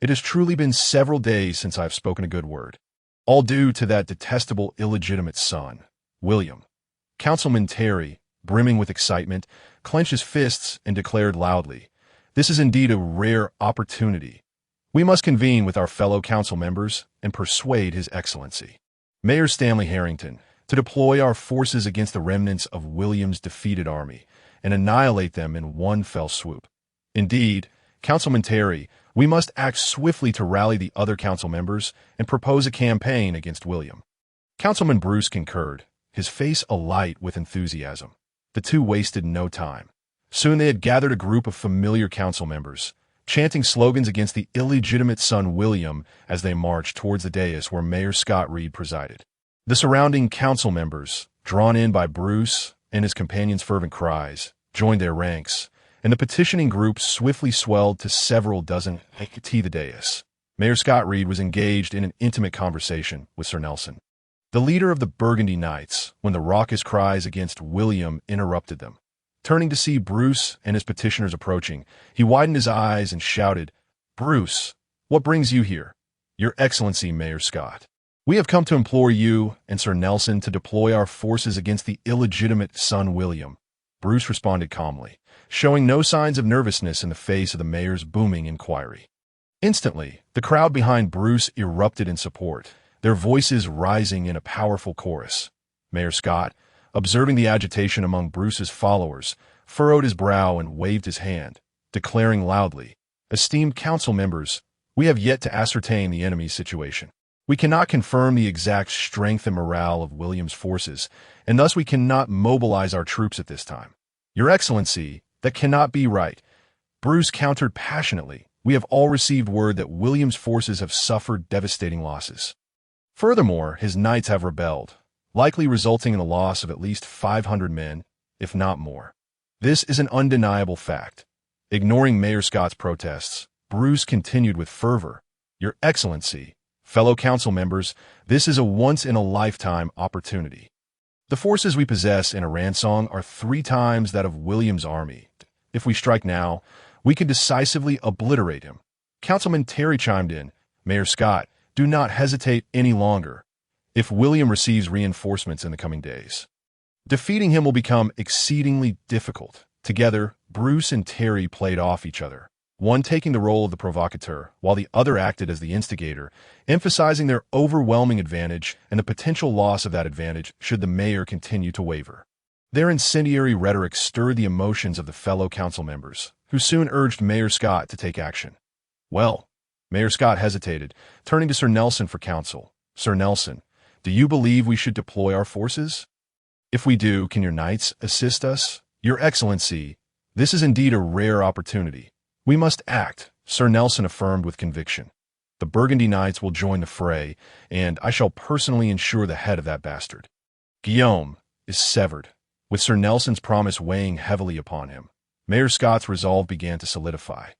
it has truly been several days since I have spoken a good word. All due to that detestable illegitimate son, William. Councilman Terry, brimming with excitement, clenched his fists and declared loudly, this is indeed a rare opportunity. We must convene with our fellow council members and persuade His Excellency, Mayor Stanley Harrington, to deploy our forces against the remnants of William's defeated army and annihilate them in one fell swoop. Indeed, Councilman Terry, we must act swiftly to rally the other council members and propose a campaign against William. Councilman Bruce concurred, his face alight with enthusiasm. The two wasted no time. Soon they had gathered a group of familiar council members, chanting slogans against the illegitimate son William as they marched towards the dais where Mayor Scott Reed presided. The surrounding council members, drawn in by Bruce and his companions' fervent cries, joined their ranks, and the petitioning group swiftly swelled to several dozen to the dais. Mayor Scott Reed was engaged in an intimate conversation with Sir Nelson. The leader of the Burgundy Knights, when the raucous cries against William interrupted them. Turning to see Bruce and his petitioners approaching, he widened his eyes and shouted, "Bruce, what brings you here? Your Excellency, Mayor Scott. We have come to implore you and Sir Nelson to deploy our forces against the illegitimate son William." Bruce responded calmly, showing no signs of nervousness in the face of the mayor's booming inquiry. Instantly, the crowd behind Bruce erupted in support, their voices rising in a powerful chorus. Mayor Scott, observing the agitation among Bruce's followers, furrowed his brow and waved his hand, declaring loudly, "Esteemed council members, we have yet to ascertain the enemy's situation. We cannot confirm the exact strength and morale of William's forces, and thus we cannot mobilize our troops at this time. Your Excellency, that cannot be right." Bruce countered passionately, "We have all received word that William's forces have suffered devastating losses. Furthermore, his knights have rebelled, likely resulting in the loss of at least 500 men, if not more. This is an undeniable fact." Ignoring Mayor Scott's protests, Bruce continued with fervor, "Your Excellency, fellow council members, this is a once-in-a-lifetime opportunity. The forces we possess in Aransong are 3 times that of William's army. If we strike now, we can decisively obliterate him." Councilman Terry chimed in, "Mayor Scott, do not hesitate any longer. If William receives reinforcements in the coming days, defeating him will become exceedingly difficult." Together, Bruce and Terry played off each other, one taking the role of the provocateur, while the other acted as the instigator, emphasizing their overwhelming advantage and the potential loss of that advantage should the mayor continue to waver. Their incendiary rhetoric stirred the emotions of the fellow council members, who soon urged Mayor Scott to take action. "Well," Mayor Scott hesitated, turning to Sir Nelson for counsel. "Sir Nelson, do you believe we should deploy our forces? If we do, can your knights assist us?" "Your Excellency, this is indeed a rare opportunity. We must act," Sir Nelson affirmed with conviction. "The Burgundy Knights will join the fray, and I shall personally ensure the head of that bastard." Guillaume is severed. With Sir Nelson's promise weighing heavily upon him, Mayor Scott's resolve began to solidify.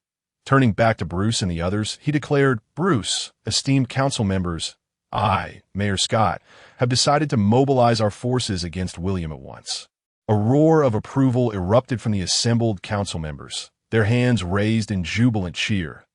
Turning back to Bruce and the others, he declared, "Bruce, esteemed council members, I, Mayor Scott, have decided to mobilize our forces against William at once." A roar of approval erupted from the assembled council members, their hands raised in jubilant cheer.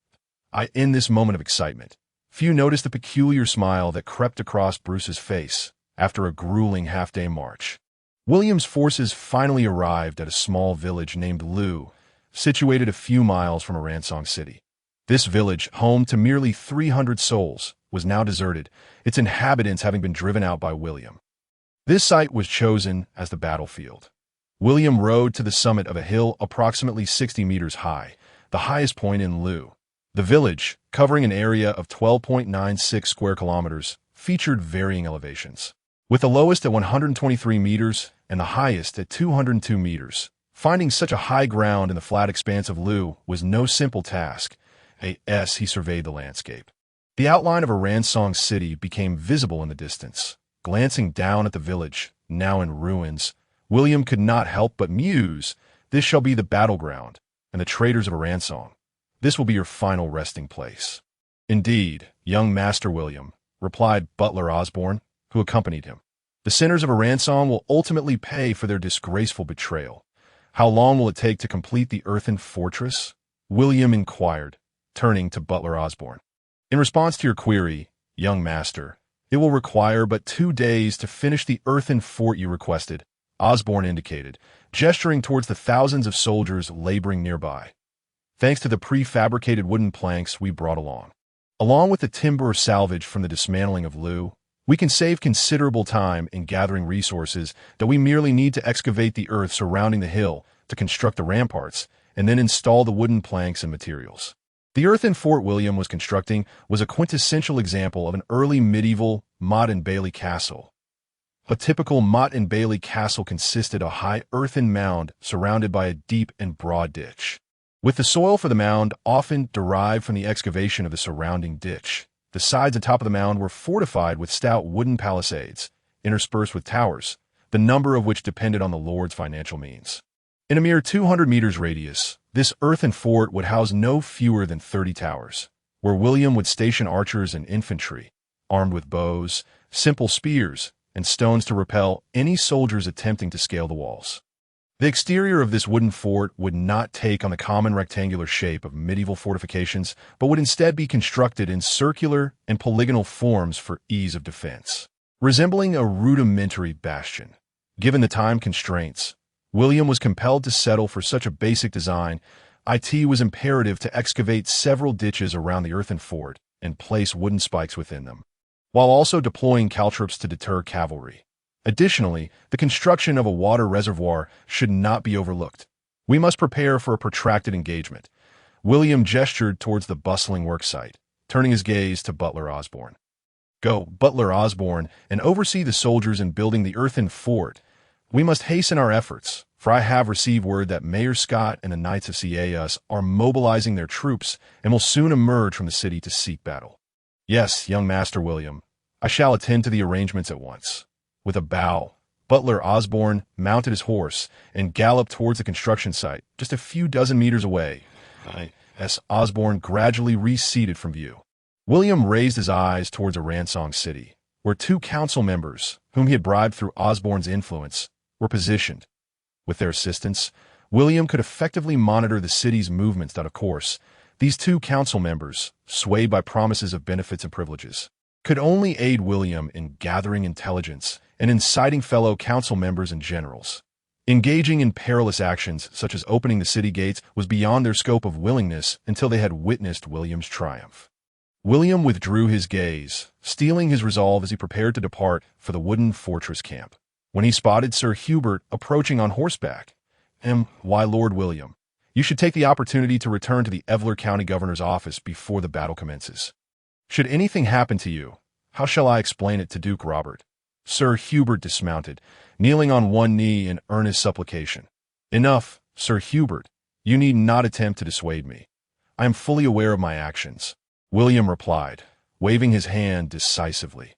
In this moment of excitement, few noticed the peculiar smile that crept across Bruce's face after a grueling half-day march. William's forces finally arrived at a small village named Loo, situated a few miles from Aransong City. This village, home to merely 300 souls, was now deserted, its inhabitants having been driven out by William. This site was chosen as the battlefield. William rode to the summit of a hill approximately 60 meters high, the highest point in Loo. The village, covering an area of 12.96 square kilometers, featured varying elevations, with the lowest at 123 meters and the highest at 202 meters. Finding such a high ground in the flat expanse of Loo was no simple task. He surveyed the landscape. The outline of Aransong City became visible in the distance. Glancing down at the village, now in ruins, William could not help but muse, "This shall be the battleground, and the traitors of Aransong. This will be your final resting place." "Indeed, young Master William," replied Butler Osborne, who accompanied him. "The sinners of Aransong will ultimately pay for their disgraceful betrayal. How long will it take to complete the earthen fortress?" William inquired, turning to Butler Osborne. "In response to your query, young master, it will require but 2 days to finish the earthen fort you requested," Osborne indicated, gesturing towards the thousands of soldiers laboring nearby. "Thanks to the prefabricated wooden planks we brought along with the timber salvage from the dismantling of Loo, we can save considerable time in gathering resources that we merely need to excavate the earth surrounding the hill to construct the ramparts and then install the wooden planks and materials." The earthen fort William was constructing was a quintessential example of an early medieval motte and bailey castle. A typical motte and bailey castle consisted of a high earthen mound surrounded by a deep and broad ditch, with the soil for the mound often derived from the excavation of the surrounding ditch. The sides and top of the mound were fortified with stout wooden palisades, interspersed with towers, the number of which depended on the lord's financial means. In a mere 200 meters radius, this earthen fort would house no fewer than 30 towers, where William would station archers and infantry, armed with bows, simple spears, and stones to repel any soldiers attempting to scale the walls. The exterior of this wooden fort would not take on the common rectangular shape of medieval fortifications, but would instead be constructed in circular and polygonal forms for ease of defense. Resembling a rudimentary bastion. Given the time constraints, William was compelled to settle for such a basic design. It was imperative to excavate several ditches around the earthen fort and place wooden spikes within them, while also deploying caltrops to deter cavalry. Additionally, the construction of a water reservoir should not be overlooked. We must prepare for a protracted engagement. William gestured towards the bustling worksite, turning his gaze to Butler Osborne. Go, Butler Osborne, and oversee the soldiers in building the earthen fort. We must hasten our efforts, for I have received word that Mayor Scott and the Knights of Ciaeus are mobilizing their troops and will soon emerge from the city to seek battle. Yes, young Master William, I shall attend to the arrangements at once. With a bow, Butler Osborne mounted his horse and galloped towards the construction site, just a few dozen meters away. As Osborne gradually receded from view, William raised his eyes towards Aransong City, where 2 council members, whom he had bribed through Osborne's influence, were positioned. With their assistance, William could effectively monitor the city's movements. Of course, these 2 council members, swayed by promises of benefits and privileges, could only aid William in gathering intelligence and inciting fellow council members and generals. Engaging in perilous actions such as opening the city gates was beyond their scope of willingness until they had witnessed William's triumph. William withdrew his gaze, steeling his resolve as he prepared to depart for the wooden fortress camp, when he spotted Sir Hubert approaching on horseback. Why, Lord William, you should take the opportunity to return to the Evler County Governor's office before the battle commences. Should anything happen to you, how shall I explain it to Duke Robert? Sir Hubert dismounted, kneeling on one knee in earnest supplication. Enough, Sir Hubert. You need not attempt to dissuade me. I am fully aware of my actions, William replied, waving his hand decisively.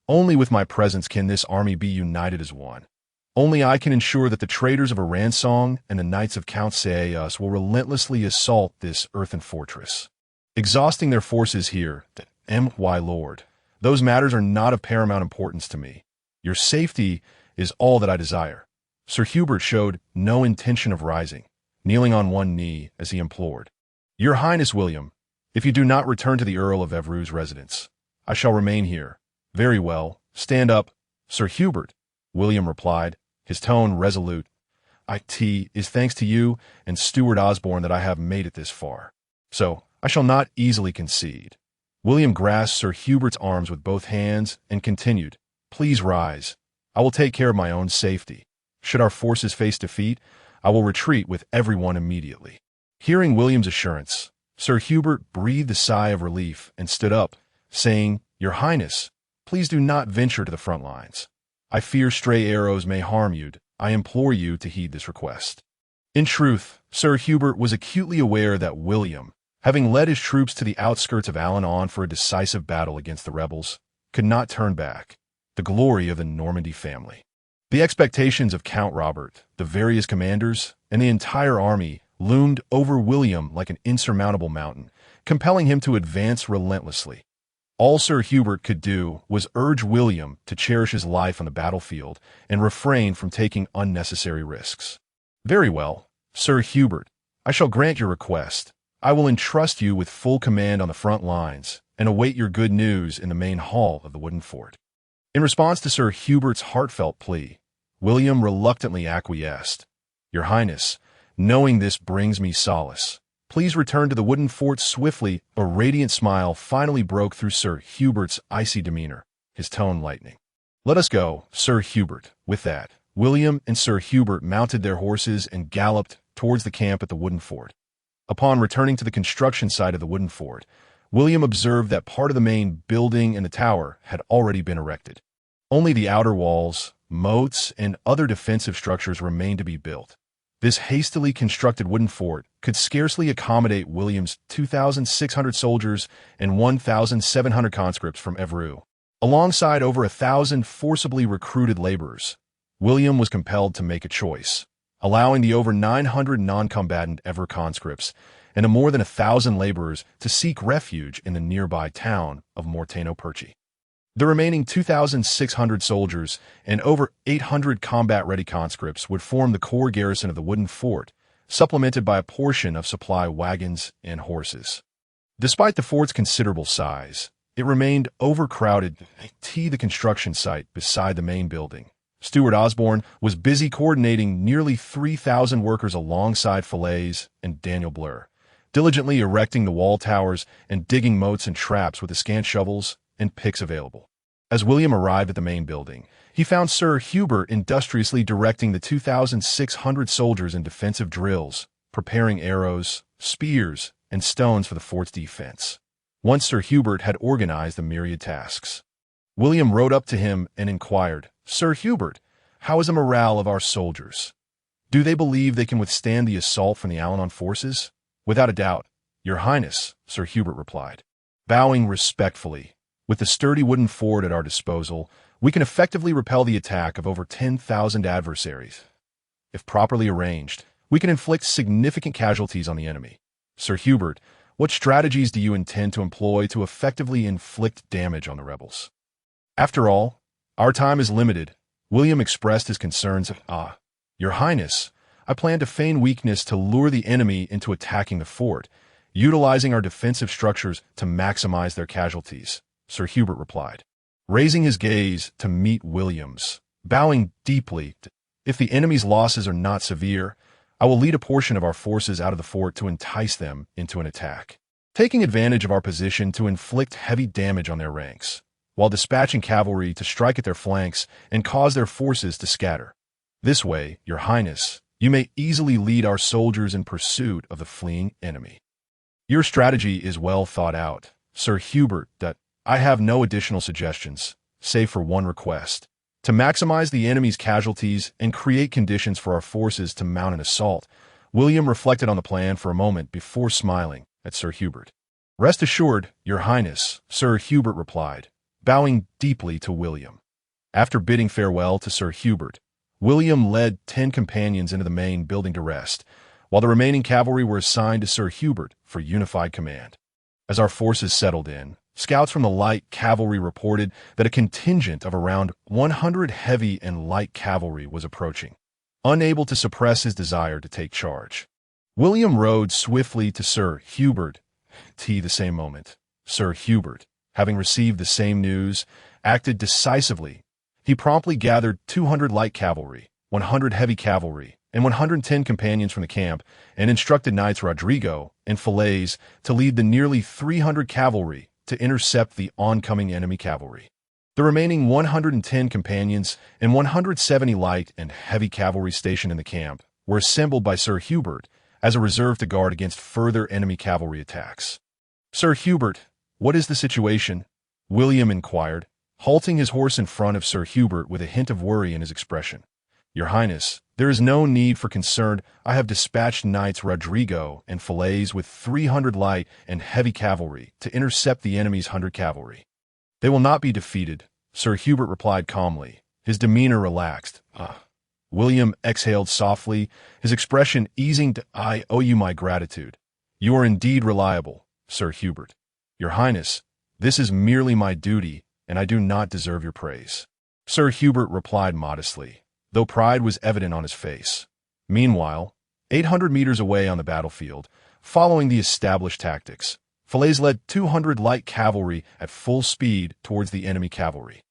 Only with my presence can this army be united as one. Only I can ensure that the traitors of Aransong and the Knights of Count Ciaeus will relentlessly assault this earthen fortress, exhausting their forces here. Why, Lord, those matters are not of paramount importance to me. Your safety is all that I desire. Sir Hubert showed no intention of rising, kneeling on one knee as he implored. Your Highness, William, if you do not return to the Earl of Evru's residence, I shall remain here. Very well, stand up, Sir Hubert, William replied, his tone resolute. It is thanks to you and Steward Osborne that I have made it this far. So, I shall not easily concede. William grasped Sir Hubert's arms with both hands and continued, Please rise. I will take care of my own safety. Should our forces face defeat, I will retreat with everyone immediately. Hearing William's assurance, Sir Hubert breathed a sigh of relief and stood up, saying, Your Highness, please do not venture to the front lines. I fear stray arrows may harm you. I implore you to heed this request. In truth, Sir Hubert was acutely aware that William, having led his troops to the outskirts of Allen for a decisive battle against the rebels, could not turn back. The glory of the Normandy family. The expectations of Count Robert, the various commanders, and the entire army loomed over William like an insurmountable mountain, compelling him to advance relentlessly. All Sir Hubert could do was urge William to cherish his life on the battlefield and refrain from taking unnecessary risks. Very well, Sir Hubert, I shall grant your request. I will entrust you with full command on the front lines and await your good news in the main hall of the wooden fort. In response to Sir Hubert's heartfelt plea, William reluctantly acquiesced. Your Highness, knowing this brings me solace. Please return to the wooden fort swiftly. A radiant smile finally broke through Sir Hubert's icy demeanor, his tone lightening. Let us go, Sir Hubert. With that, William and Sir Hubert mounted their horses and galloped towards the camp at the wooden fort. Upon returning to the construction site of the wooden fort, William observed that part of the main building and the tower had already been erected. Only the outer walls, moats, and other defensive structures remained to be built. This hastily constructed wooden fort could scarcely accommodate William's 2,600 soldiers and 1,700 conscripts from Evru. Alongside over 1,000 forcibly recruited laborers, William was compelled to make a choice, allowing the over 900 non-combatant Evru conscripts and the more than 1,000 laborers to seek refuge in the nearby town of Morteno Perci. The remaining 2,600 soldiers and over 800 combat-ready conscripts would form the core garrison of the wooden fort, supplemented by a portion of supply wagons and horses. Despite the fort's considerable size, it remained overcrowded to the construction site beside the main building. Stuart Osborne was busy coordinating nearly 3,000 workers alongside Falaise and Daniel Blur, diligently erecting the wall towers and digging moats and traps with the scant shovels and picks available. As William arrived at the main building, he found Sir Hubert industriously directing the 2,600 soldiers in defensive drills, preparing arrows, spears, and stones for the fort's defense. Once Sir Hubert had organized the myriad tasks, William rode up to him and inquired, "Sir Hubert, how is the morale of our soldiers? Do they believe they can withstand the assault from the Alanon forces?" "Without a doubt, Your Highness," Sir Hubert replied, bowing respectfully. "With the sturdy wooden fort at our disposal, we can effectively repel the attack of over 10,000 adversaries. If properly arranged, we can inflict significant casualties on the enemy. Sir Hubert, what strategies do you intend to employ to effectively inflict damage on the rebels?" "After all, our time is limited," William expressed his concerns. "Your Highness, I plan to feign weakness to lure the enemy into attacking the fort, utilizing our defensive structures to maximize their casualties," Sir Hubert replied, raising his gaze to meet William's, bowing deeply. "If the enemy's losses are not severe, I will lead a portion of our forces out of the fort to entice them into an attack, taking advantage of our position to inflict heavy damage on their ranks, while dispatching cavalry to strike at their flanks and cause their forces to scatter. This way, Your Highness, you may easily lead our soldiers in pursuit of the fleeing enemy." "Your strategy is well thought out, Sir Hubert. I have no additional suggestions, save for one request: to maximize the enemy's casualties and create conditions for our forces to mount an assault." William reflected on the plan for a moment before smiling at Sir Hubert. "Rest assured, Your Highness," Sir Hubert replied, bowing deeply to William. After bidding farewell to Sir Hubert, William led 10 companions into the main building to rest, while the remaining cavalry were assigned to Sir Hubert for unified command. As our forces settled in, scouts from the light cavalry reported that a contingent of around 100 heavy and light cavalry was approaching. Unable to suppress his desire to take charge, William rode swiftly to Sir Hubert. The same moment, Sir Hubert, having received the same news, acted decisively. He promptly gathered 200 light cavalry, 100 heavy cavalry, and 110 companions from the camp, and instructed Knights Rodrigo and Falaise to lead the nearly 300 cavalry to intercept the oncoming enemy cavalry. The remaining 110 companions and 170 light and heavy cavalry stationed in the camp were assembled by Sir Hubert as a reserve to guard against further enemy cavalry attacks. "Sir Hubert, what is the situation?" William inquired, halting his horse in front of Sir Hubert with a hint of worry in his expression. "Your Highness, there is no need for concern. I have dispatched Knights Rodrigo and Falaise with 300 light and heavy cavalry to intercept the enemy's 100 cavalry. They will not be defeated," Sir Hubert replied calmly, his demeanor relaxed. William exhaled softly, his expression easing to, "I owe you my gratitude. You are indeed reliable, Sir Hubert. Your Highness, this is merely my duty, and I do not deserve your praise," Sir Hubert replied modestly, though pride was evident on his face. Meanwhile, 800 meters away on the battlefield, following the established tactics, Falaise led 200 light cavalry at full speed towards the enemy cavalry,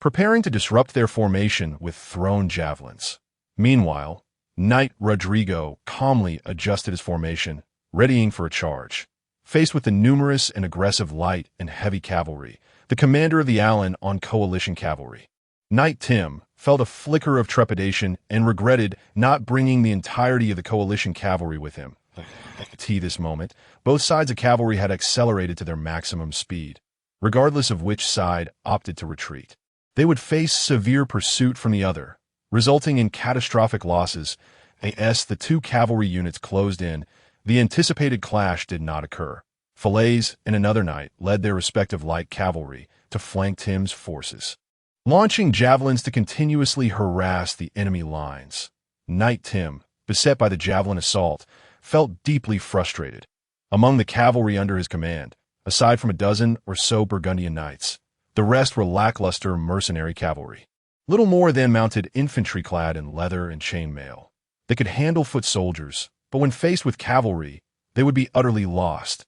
preparing to disrupt their formation with thrown javelins. Meanwhile, Knight Rodrigo calmly adjusted his formation, readying for a charge. Faced with the numerous and aggressive light and heavy cavalry, the commander of the Allen on coalition cavalry, Knight Tim, felt a flicker of trepidation and regretted not bringing the entirety of the coalition cavalry with him. At this moment, both sides of cavalry had accelerated to their maximum speed, regardless of which side opted to retreat. They would face severe pursuit from the other, resulting in catastrophic losses. As the two cavalry units closed in, the anticipated clash did not occur. Falaise and another knight led their respective light cavalry to flank Tim's forces, launching javelins to continuously harass the enemy lines. Knight Tim, beset by the javelin assault, felt deeply frustrated. Among the cavalry under his command, aside from a dozen or so Burgundian knights, The rest were lackluster mercenary cavalry. Little more than mounted infantry clad in leather and chainmail. They could handle foot soldiers, but when faced with cavalry, they would be utterly lost.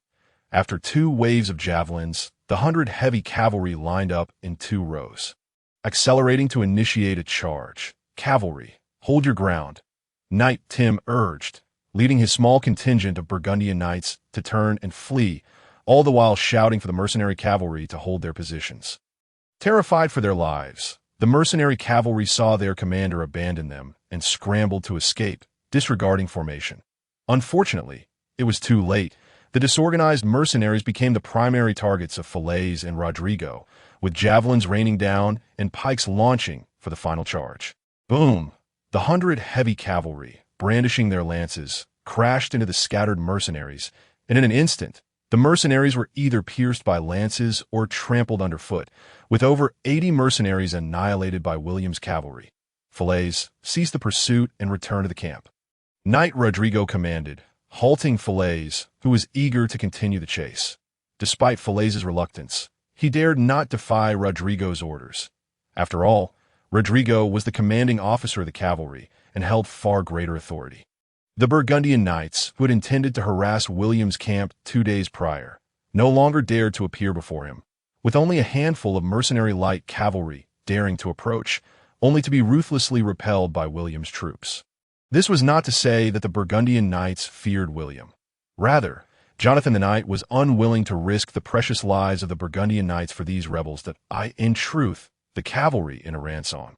After 2 waves of javelins, the 100 heavy cavalry lined up in 2 rows. Accelerating to initiate a charge. Cavalry, hold your ground, Knight Tim urged, leading his small contingent of Burgundian knights to turn and flee, all the while shouting for the mercenary cavalry to hold their positions. Terrified for their lives, the mercenary cavalry saw their commander abandon them and scrambled to escape, disregarding formation. Unfortunately, it was too late. The disorganized mercenaries became the primary targets of Falaise and Rodrigo, with javelins raining down and pikes launching for the final charge. Boom! The 100 heavy cavalry, brandishing their lances, crashed into the scattered mercenaries, and in an instant, the mercenaries were either pierced by lances or trampled underfoot, with over 80 mercenaries annihilated by William's cavalry. Falaise ceased the pursuit and returned to the camp. Knight Rodrigo commanded, halting Falaise, who was eager to continue the chase. Despite Falaise's reluctance, he dared not defy Rodrigo's orders. After all, Rodrigo was the commanding officer of the cavalry and held far greater authority. The Burgundian knights, who had intended to harass William's camp 2 days prior, no longer dared to appear before him, with only a handful of mercenary light cavalry daring to approach, only to be ruthlessly repelled by William's troops. This was not to say that the Burgundian knights feared William. Rather, Jonathan the Knight was unwilling to risk the precious lives of the Burgundian knights for these rebels that in truth, the cavalry in a ransom,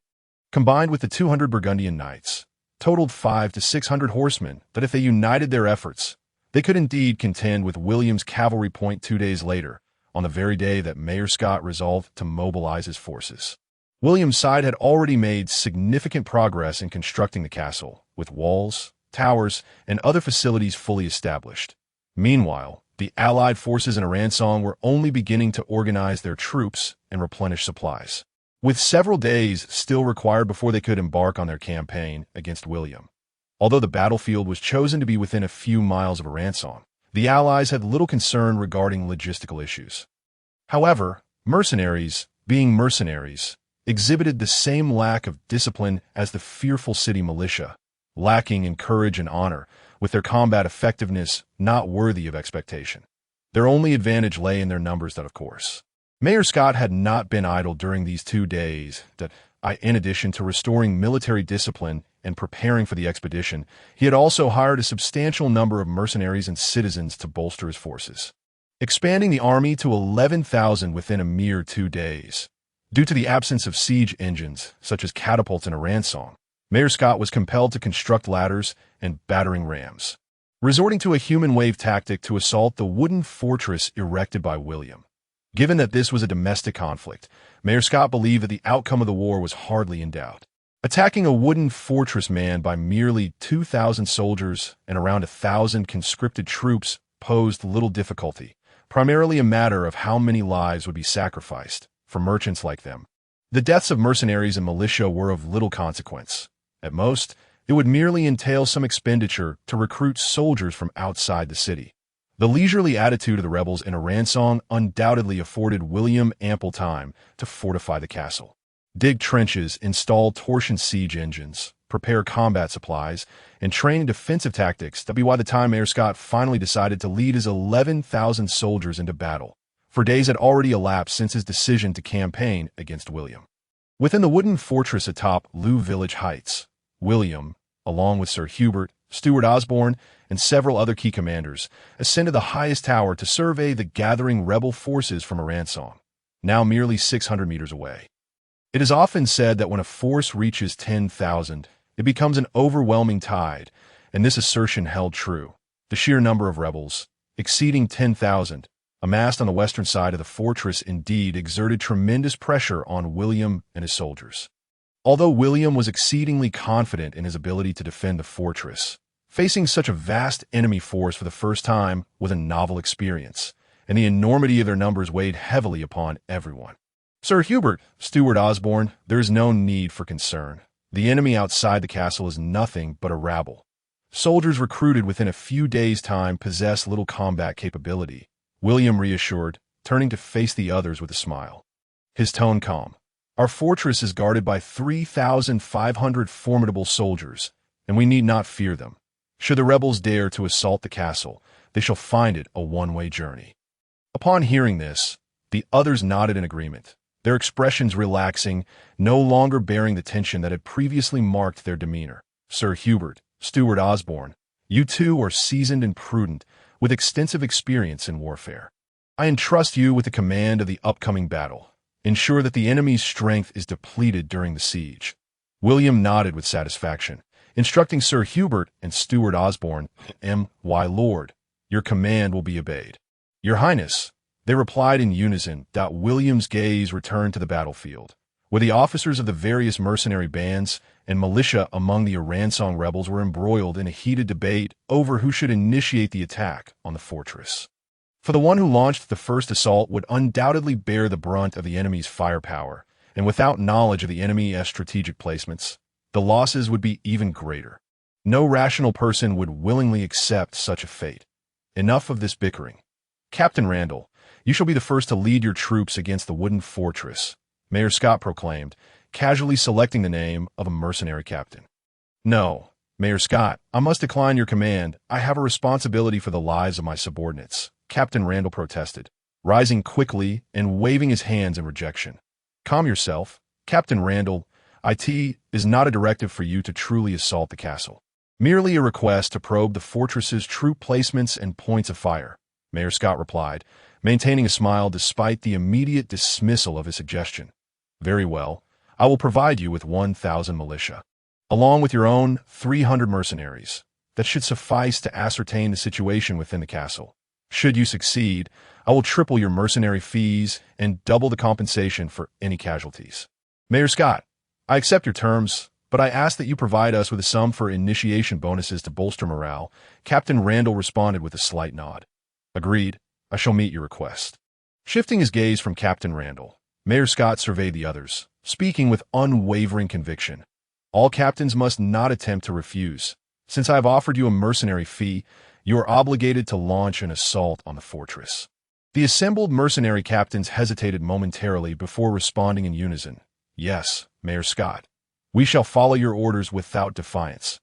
combined with the 200 Burgundian knights, totaled 500 to 600 horsemen that if they united their efforts, they could indeed contend with William's cavalry point 2 days later, on the very day that Mayor Scott resolved to mobilize his forces. William's side had already made significant progress in constructing the castle, with walls, towers, and other facilities fully established. Meanwhile, the Allied forces in Arançon were only beginning to organize their troops and replenish supplies, with several days still required before they could embark on their campaign against William. Although the battlefield was chosen to be within a few miles of Arançon, the Allies had little concern regarding logistical issues. However, mercenaries, being mercenaries, exhibited the same lack of discipline as the fearful city militia, lacking in courage and honor, with their combat effectiveness not worthy of expectation. Their only advantage lay in their numbers, of course. Mayor Scott had not been idle during these 2 days that, in addition to restoring military discipline and preparing for the expedition, he had also hired a substantial number of mercenaries and citizens to bolster his forces, expanding the army to 11,000 within a mere 2 days. Due to the absence of siege engines, such as catapults in Arançon, Mayor Scott was compelled to construct ladders and battering rams, resorting to a human wave tactic to assault the wooden fortress erected by William. Given that this was a domestic conflict, Mayor Scott believed that the outcome of the war was hardly in doubt. Attacking a wooden fortress manned by merely 2,000 soldiers and around 1,000 conscripted troops posed little difficulty, primarily a matter of how many lives would be sacrificed for merchants like them. The deaths of mercenaries and militia were of little consequence. At most, it would merely entail some expenditure to recruit soldiers from outside the city. The leisurely attitude of the rebels in Arançon undoubtedly afforded William ample time to fortify the castle, dig trenches, install torsion siege engines, prepare combat supplies, and train in defensive tactics to be why the time Mayor Scott finally decided to lead his 11,000 soldiers into battle, for days had already elapsed since his decision to campaign against William. Within the wooden fortress atop Loo Village Heights, William, along with Sir Hubert, Stewart Osborne, and several other key commanders, ascended the highest tower to survey the gathering rebel forces from Arançon, now merely 600 meters away. It is often said that when a force reaches 10,000, it becomes an overwhelming tide, and this assertion held true. The sheer number of rebels, exceeding 10,000, amassed on the western side of the fortress indeed exerted tremendous pressure on William and his soldiers. Although William was exceedingly confident in his ability to defend the fortress, facing such a vast enemy force for the first time was a novel experience, and the enormity of their numbers weighed heavily upon everyone. Sir Hubert, Stewart Osborne, there is no need for concern. The enemy outside the castle is nothing but a rabble. Soldiers recruited within a few days' time possess little combat capability, William reassured, turning to face the others with a smile. his tone calm. Our fortress is guarded by 3,500 formidable soldiers, and we need not fear them. Should the rebels dare to assault the castle, they shall find it a one-way journey. Upon hearing this, the others nodded in agreement, their expressions relaxing, no longer bearing the tension that had previously marked their demeanor. Sir Hubert, Steward Osborne, you two are seasoned and prudent, with extensive experience in warfare. I entrust you with the command of the upcoming battle. Ensure that the enemy's strength is depleted during the siege. William nodded with satisfaction, instructing Sir Hubert and Steward Osborne, "My lord, your command will be obeyed." "Your Highness," they replied in unison. William's gaze returned to the battlefield, where the officers of the various mercenary bands and militia among the Aransong rebels were embroiled in a heated debate over who should initiate the attack on the fortress. For the one who launched the first assault would undoubtedly bear the brunt of the enemy's firepower, and without knowledge of the enemy's strategic placements, the losses would be even greater. No rational person would willingly accept such a fate. Enough of this bickering. Captain Randall, you shall be the first to lead your troops against the wooden fortress, Mayor Scott proclaimed, casually selecting the name of a mercenary captain. "No, Mayor Scott, I must decline your command. I have a responsibility for the lives of my subordinates," Captain Randall protested, rising quickly and waving his hands in rejection. "Calm yourself, Captain Randall. It is not a directive for you to truly assault the castle. Merely a request to probe the fortress's true placements and points of fire," Mayor Scott replied, maintaining a smile despite the immediate dismissal of his suggestion. "Very well. I will provide you with 1,000 militia, along with your own 300 mercenaries. That should suffice to ascertain the situation within the castle. Should you succeed, I will triple your mercenary fees and double the compensation for any casualties." "Mayor Scott, I accept your terms, but I ask that you provide us with a sum for initiation bonuses to bolster morale," Captain Randall responded with a slight nod. "Agreed. I shall meet your request." Shifting his gaze from Captain Randall, Mayor Scott surveyed the others, speaking with unwavering conviction. "All captains must not attempt to refuse. Since I have offered you a mercenary fee, you are obligated to launch an assault on the fortress." The assembled mercenary captains hesitated momentarily before responding in unison. "Yes, Mayor Scott. We shall follow your orders without defiance."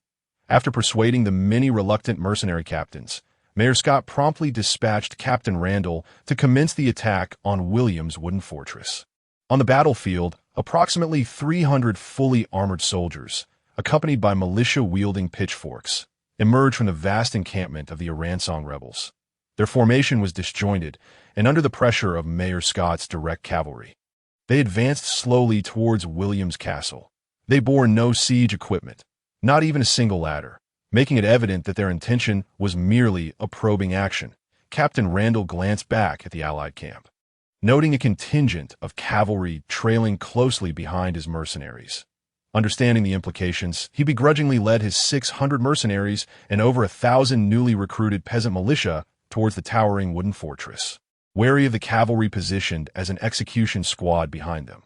After persuading the many reluctant mercenary captains, Mayor Scott promptly dispatched Captain Randall to commence the attack on William's wooden fortress. On the battlefield, approximately 300 fully armored soldiers, accompanied by militia-wielding pitchforks, emerged from the vast encampment of the Aransong rebels. Their formation was disjointed, and under the pressure of Mayor Scott's direct cavalry, they advanced slowly towards William's castle. They bore no siege equipment, not even a single ladder, making it evident that their intention was merely a probing action. Captain Randall glanced back at the Allied camp, noting a contingent of cavalry trailing closely behind his mercenaries. Understanding the implications, he begrudgingly led his 600 mercenaries and over 1,000 newly recruited peasant militia towards the towering wooden fortress, wary of the cavalry positioned as an execution squad behind them.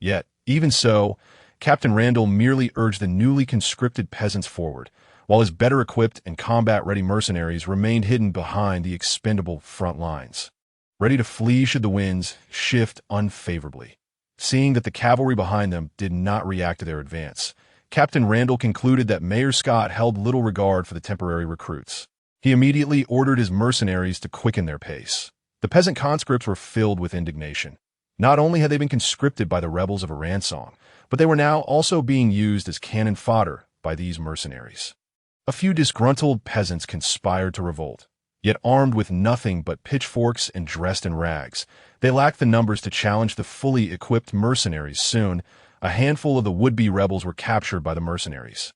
Yet, even so, Captain Randall merely urged the newly conscripted peasants forward, while his better-equipped and combat-ready mercenaries remained hidden behind the expendable front lines, ready to flee should the winds shift unfavorably. Seeing that the cavalry behind them did not react to their advance, Captain Randall concluded that Mayor Scott held little regard for the temporary recruits. He immediately ordered his mercenaries to quicken their pace. The peasant conscripts were filled with indignation. Not only had they been conscripted by the rebels of Aransong, but they were now also being used as cannon fodder by these mercenaries. A few disgruntled peasants conspired to revolt, yet armed with nothing but pitchforks and dressed in rags, they lacked the numbers to challenge the fully equipped mercenaries. Soon, a handful of the would-be rebels were captured by the mercenaries,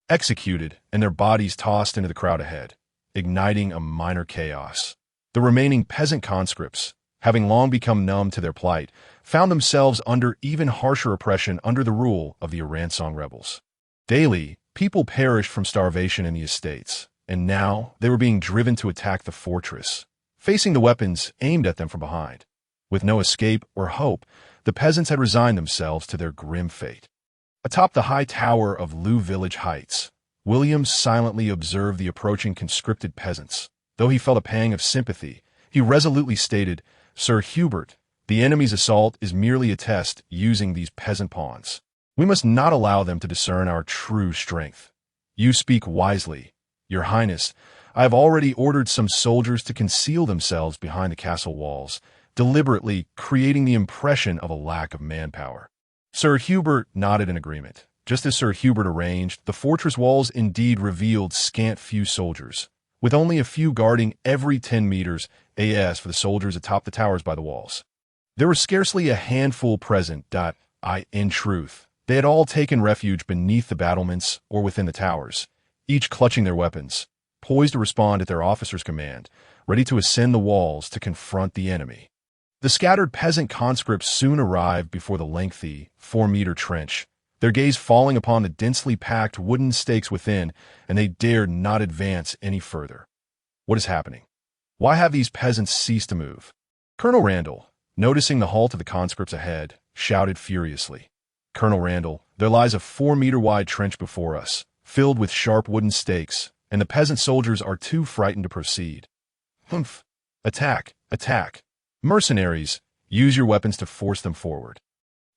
executed, and their bodies tossed into the crowd ahead, igniting a minor chaos. The remaining peasant conscripts, having long become numb to their plight, found themselves under even harsher oppression under the rule of the Aransong rebels. Daily, people perished from starvation in the estates, and now they were being driven to attack the fortress, facing the weapons aimed at them from behind. With no escape or hope, the peasants had resigned themselves to their grim fate. Atop the high tower of Lou Village Heights, William silently observed the approaching conscripted peasants. Though he felt a pang of sympathy, he resolutely stated, "Sir Hubert, The enemy's assault is merely a test using these peasant pawns. We must not allow them to discern our true strength. You speak wisely. Your Highness, I have already ordered some soldiers to conceal themselves behind the castle walls, deliberately creating the impression of a lack of manpower. Sir Hubert nodded in agreement. Just as Sir Hubert arranged, the fortress walls indeed revealed scant few soldiers, with only a few guarding every 10 meters as for the soldiers atop the towers by the walls. There was scarcely a handful present. In truth, they had all taken refuge beneath the battlements or within the towers, each clutching their weapons, poised to respond at their officer's command, ready to ascend the walls to confront the enemy. The scattered peasant conscripts soon arrived before the lengthy, 4-meter trench, their gaze falling upon the densely packed wooden stakes within, and they dared not advance any further. What is happening? Why have these peasants ceased to move? Colonel Randall, noticing the halt of the conscripts ahead, shouted furiously. Colonel Randall, there lies a 4-meter-wide trench before us, filled with sharp wooden stakes, and the peasant soldiers are too frightened to proceed. Humph! Attack! Attack! Mercenaries, use your weapons to force them forward.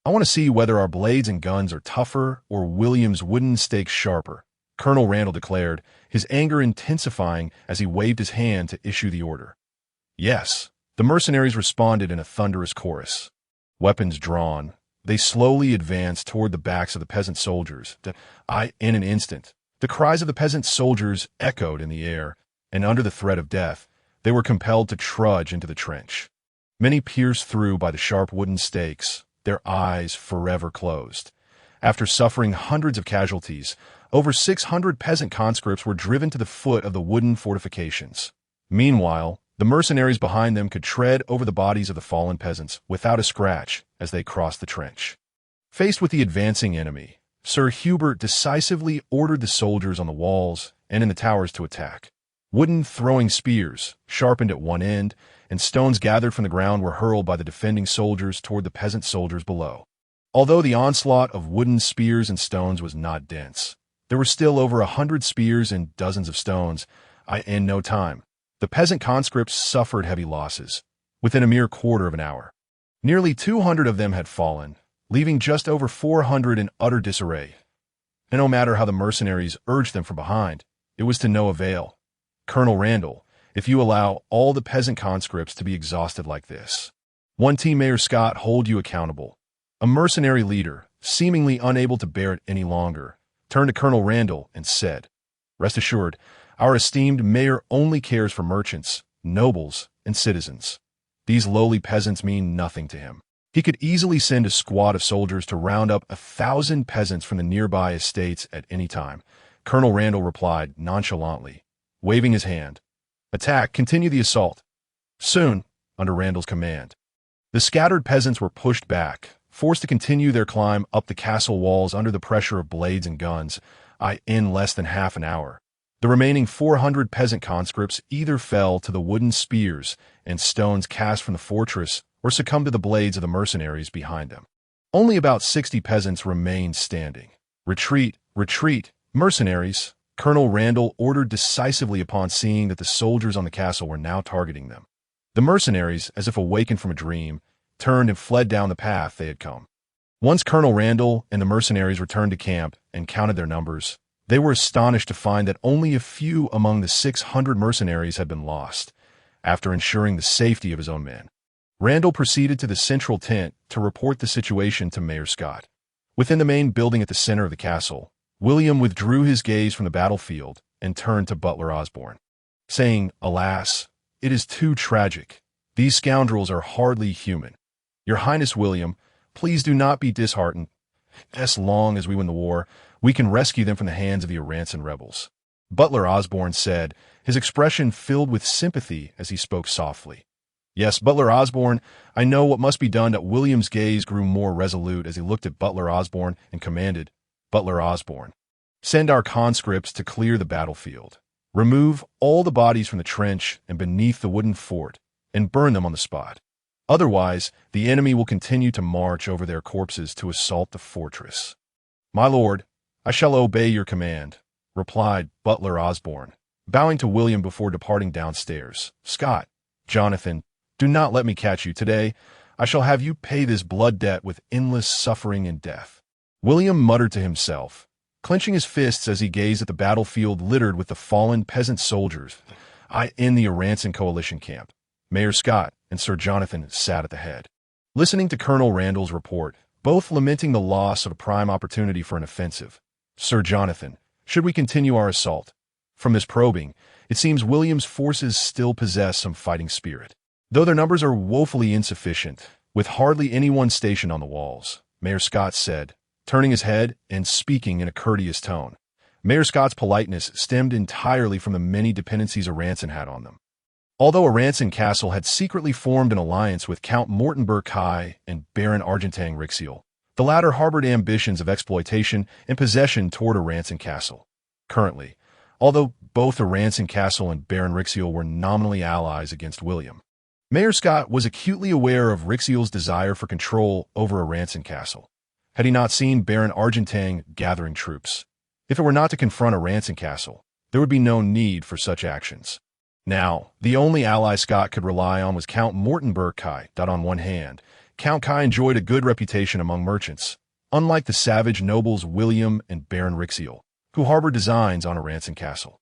I want to see whether our blades and guns are tougher or William's wooden stakes sharper, Colonel Randall declared, his anger intensifying as he waved his hand to issue the order. Yes, the mercenaries responded in a thunderous chorus. Weapons drawn, they slowly advanced toward the backs of the peasant soldiers. In an instant, the cries of the peasant soldiers echoed in the air, and under the threat of death, they were compelled to trudge into the trench. Many pierced through by the sharp wooden stakes, their eyes forever closed. After suffering hundreds of casualties, over 600 peasant conscripts were driven to the foot of the wooden fortifications. Meanwhile, the mercenaries behind them could tread over the bodies of the fallen peasants without a scratch as they crossed the trench. Faced with the advancing enemy, Sir Hubert decisively ordered the soldiers on the walls and in the towers to attack. Wooden throwing spears, sharpened at one end, and stones gathered from the ground were hurled by the defending soldiers toward the peasant soldiers below. Although the onslaught of wooden spears and stones was not dense, there were still over 100 spears and dozens of stones. In no time, the peasant conscripts suffered heavy losses. Within a mere quarter of an hour, nearly 200 of them had fallen, leaving just over 400 in utter disarray. And no matter how the mercenaries urged them from behind, it was to no avail. Colonel Randall, if you allow all the peasant conscripts to be exhausted like this, one Team Mayor Scott hold you accountable. A mercenary leader, seemingly unable to bear it any longer, turned to Colonel Randall and said, "Rest assured, our esteemed mayor only cares for merchants, nobles, and citizens. These lowly peasants mean nothing to him. He could easily send a squad of soldiers to round up 1,000 peasants from the nearby estates at any time." Colonel Randall replied nonchalantly, waving his hand. "Attack, continue the assault." Soon, under Randall's command, the scattered peasants were pushed back, forced to continue their climb up the castle walls under the pressure of blades and guns. In less than half an hour, the remaining 400 peasant conscripts either fell to the wooden spears and stones cast from the fortress or succumbed to the blades of the mercenaries behind them. Only about 60 peasants remained standing. "Retreat, retreat, mercenaries!" Colonel Randall ordered decisively upon seeing that the soldiers on the castle were now targeting them. The mercenaries, as if awakened from a dream, turned and fled down the path they had come. Once Colonel Randall and the mercenaries returned to camp and counted their numbers, they were astonished to find that only a few among the 600 mercenaries had been lost. After ensuring the safety of his own men, Randall proceeded to the central tent to report the situation to Mayor Scott. Within the main building at the center of the castle, William withdrew his gaze from the battlefield and turned to Butler Osborne, saying, "Alas, it is too tragic. These scoundrels are hardly human. Your Highness William, please do not be disheartened. As long as we win the war, we can rescue them from the hands of the Aranson rebels." Butler Osborne said, his expression filled with sympathy as he spoke softly. "Yes, Butler Osborne, I know what must be done." William's gaze grew more resolute as he looked at Butler Osborne and commanded, "Butler Osborne, send our conscripts to clear the battlefield. Remove all the bodies from the trench and beneath the wooden fort, and burn them on the spot. Otherwise, the enemy will continue to march over their corpses to assault the fortress." "My lord, I shall obey your command," replied Butler Osborne, bowing to William before departing downstairs. "Scott, Jonathan, do not let me catch you today. I shall have you pay this blood debt with endless suffering and death." William muttered to himself, clenching his fists as he gazed at the battlefield littered with the fallen peasant soldiers. In the Aranson coalition camp, Mayor Scott and Sir Jonathan sat at the head, listening to Colonel Randall's report, both lamenting the loss of a prime opportunity for an offensive. "Sir Jonathan, should we continue our assault? From this probing, it seems William's forces still possess some fighting spirit, though their numbers are woefully insufficient, with hardly anyone stationed on the walls," Mayor Scott said, turning his head and speaking in a courteous tone. Mayor Scott's politeness stemmed entirely from the many dependencies Aranson had on them. Although Aranson Castle had secretly formed an alliance with Count Mortenberg-Kai and Baron Argentang Rixiel, the latter harbored ambitions of exploitation and possession toward Aranson Castle. Currently, although both Aranson Castle and Baron Rixiel were nominally allies against William, Mayor Scott was acutely aware of Rixiel's desire for control over Aranson Castle. Had he not seen Baron Argentang gathering troops? If it were not to confront Aranson Castle, there would be no need for such actions. Now, the only ally Scott could rely on was Count Mortenberg-Kai. On one hand, Count Kai enjoyed a good reputation among merchants, unlike the savage nobles William and Baron Rixiel, who harbored designs on Aranson Castle.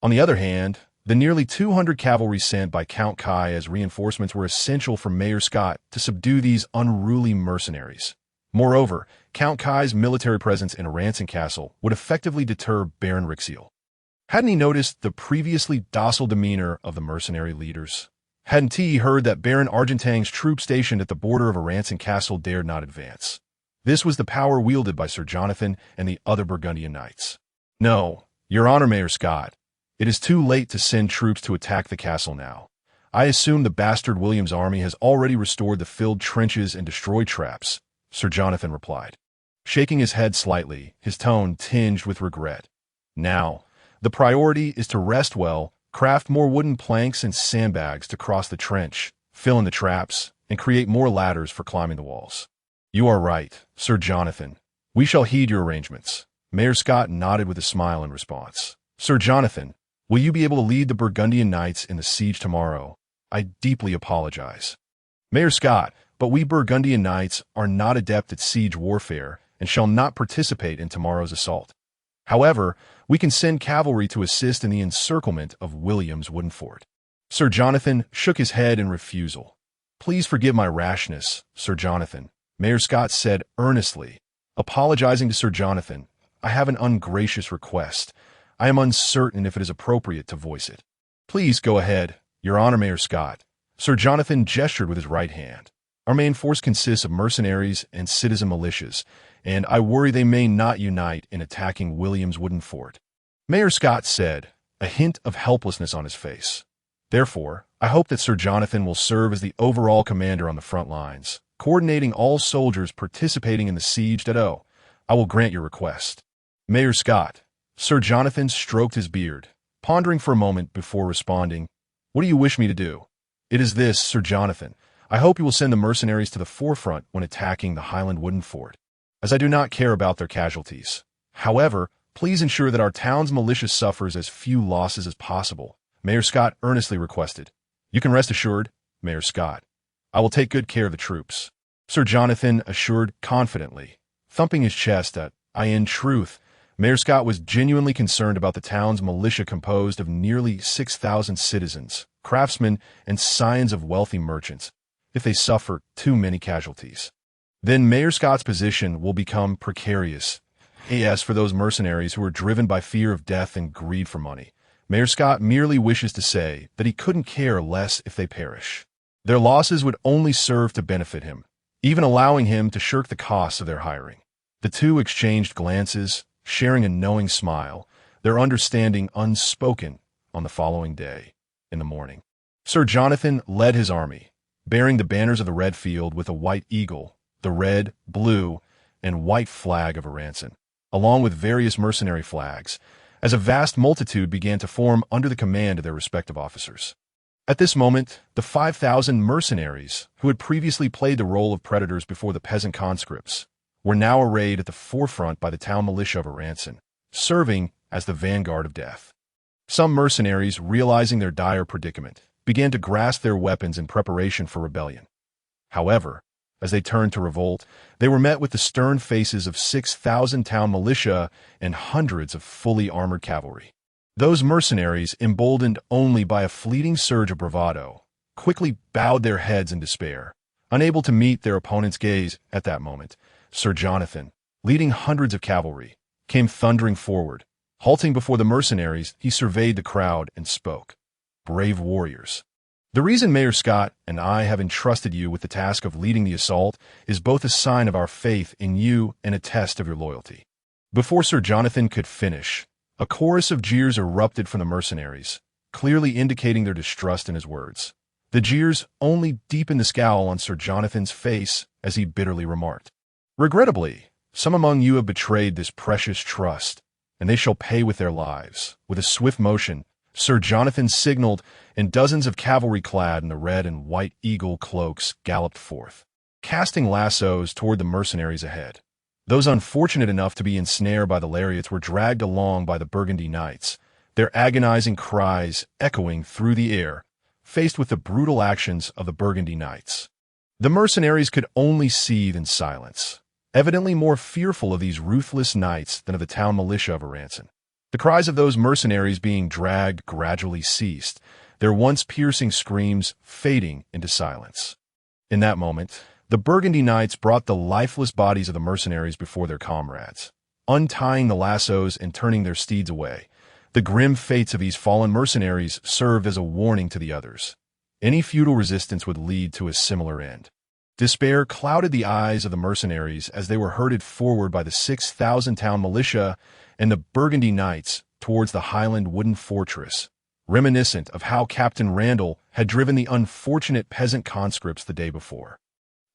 On the other hand, the nearly 200 cavalry sent by Count Kai as reinforcements were essential for Mayor Scott to subdue these unruly mercenaries. Moreover, Count Kai's military presence in Aranson Castle would effectively deter Baron Rixiel. Hadn't he noticed the previously docile demeanor of the mercenary leaders? Hadn't he heard that Baron Argentang's troops stationed at the border of Aranson Castle dared not advance? This was the power wielded by Sir Jonathan and the other Burgundian knights. "No, Your Honor, Mayor Scott, it is too late to send troops to attack the castle now. I assume the bastard William's army has already restored the filled trenches and destroyed traps," Sir Jonathan replied, shaking his head slightly, his tone tinged with regret. "Now, the priority is to rest well, craft more wooden planks and sandbags to cross the trench, fill in the traps, and create more ladders for climbing the walls." "You are right, Sir Jonathan. We shall heed your arrangements." Mayor Scott nodded with a smile in response. "Sir Jonathan, will you be able to lead the Burgundian knights in the siege tomorrow? I deeply apologize." "Mayor Scott, but we Burgundian knights are not adept at siege warfare and shall not participate in tomorrow's assault. However, we can send cavalry to assist in the encirclement of William's wooden fort." Sir Jonathan shook his head in refusal. "Please forgive my rashness, Sir Jonathan," Mayor Scott said earnestly. Apologizing to Sir Jonathan, "I have an ungracious request. I am uncertain if it is appropriate to voice it." "Please go ahead, Your Honor, Mayor Scott." Sir Jonathan gestured with his right hand. "Our main force consists of mercenaries and citizen militias, and I worry they may not unite in attacking William's wooden fort." Mayor Scott said, a hint of helplessness on his face. "Therefore, I hope that Sir Jonathan will serve as the overall commander on the front lines, coordinating all soldiers participating in the siege at O. I will grant your request." "Mayor Scott." Sir Jonathan stroked his beard, pondering for a moment before responding, "What do you wish me to do?" "It is this, Sir Jonathan. I hope you will send the mercenaries to the forefront when attacking the Highland wooden fort, as I do not care about their casualties. However, please ensure that our town's militia suffers as few losses as possible," Mayor Scott earnestly requested. "You can rest assured, Mayor Scott. I will take good care of the troops," Sir Jonathan assured confidently, thumping his chest at, in truth, Mayor Scott was genuinely concerned about the town's militia composed of nearly 6,000 citizens, craftsmen, and scions of wealthy merchants. If they suffer too many casualties, then Mayor Scott's position will become precarious. As for those mercenaries who are driven by fear of death and greed for money, Mayor Scott merely wishes to say that he couldn't care less if they perish. Their losses would only serve to benefit him, even allowing him to shirk the costs of their hiring. The two exchanged glances, sharing a knowing smile, their understanding unspoken on the following day, in the morning. Sir Jonathan led his army, bearing the banners of the Red Field with a white eagle, the red, blue, and white flag of Aranson, along with various mercenary flags, as a vast multitude began to form under the command of their respective officers. At this moment, the 5,000 mercenaries, who had previously played the role of predators before the peasant conscripts, were now arrayed at the forefront by the town militia of Aranson, serving as the vanguard of death. Some mercenaries, realizing their dire predicament, began to grasp their weapons in preparation for rebellion. However, as they turned to revolt, they were met with the stern faces of 6,000 town militia and hundreds of fully armored cavalry. Those mercenaries, emboldened only by a fleeting surge of bravado, quickly bowed their heads in despair. Unable to meet their opponent's gaze at that moment, Sir Jonathan, leading hundreds of cavalry, came thundering forward. Halting before the mercenaries, he surveyed the crowd and spoke. "Brave warriors. The reason Mayor Scott and I have entrusted you with the task of leading the assault is both a sign of our faith in you and a test of your loyalty." Before Sir Jonathan could finish, a chorus of jeers erupted from the mercenaries, clearly indicating their distrust in his words. The jeers only deepened the scowl on Sir Jonathan's face as he bitterly remarked, "Regrettably, some among you have betrayed this precious trust, and they shall pay with their lives." With a swift motion, Sir Jonathan signaled, and dozens of cavalry clad in the red and white eagle cloaks galloped forth, casting lassos toward the mercenaries ahead. Those unfortunate enough to be ensnared by the lariats were dragged along by the Burgundy knights, their agonizing cries echoing through the air, faced with the brutal actions of the Burgundy knights. The mercenaries could only seethe in silence, evidently more fearful of these ruthless knights than of the town militia of Aranson. The cries of those mercenaries being dragged gradually ceased, their once piercing screams fading into silence. In that moment, the Burgundy knights brought the lifeless bodies of the mercenaries before their comrades, untying the lassos and turning their steeds away. The grim fates of these fallen mercenaries served as a warning to the others. Any futile resistance would lead to a similar end. Despair clouded the eyes of the mercenaries as they were herded forward by the 6,000 town militia and the Burgundy knights towards the Highland wooden fortress, reminiscent of how Captain Randall had driven the unfortunate peasant conscripts the day before.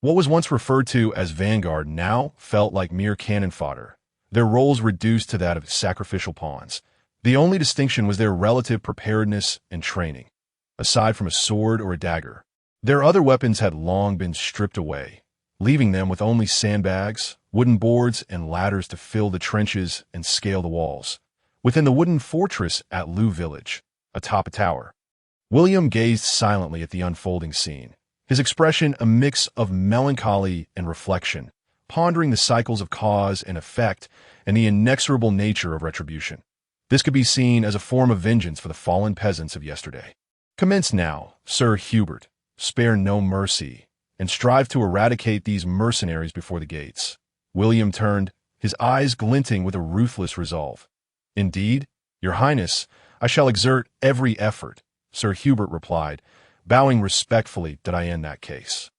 What was once referred to as vanguard now felt like mere cannon fodder, their roles reduced to that of sacrificial pawns. The only distinction was their relative preparedness and training. Aside from a sword or a dagger, their other weapons had long been stripped away, leaving them with only sandbags, wooden boards, and ladders to fill the trenches and scale the walls. Within the wooden fortress at Lou Village, atop a tower, William gazed silently at the unfolding scene, his expression a mix of melancholy and reflection, pondering the cycles of cause and effect and the inexorable nature of retribution. This could be seen as a form of vengeance for the fallen peasants of yesterday. "Commence now, Sir Hubert. Spare no mercy, and strive to eradicate these mercenaries before the gates." William turned, his eyes glinting with a ruthless resolve. "Indeed, Your Highness, I shall exert every effort," Sir Hubert replied, bowing respectfully. "Did I end that case?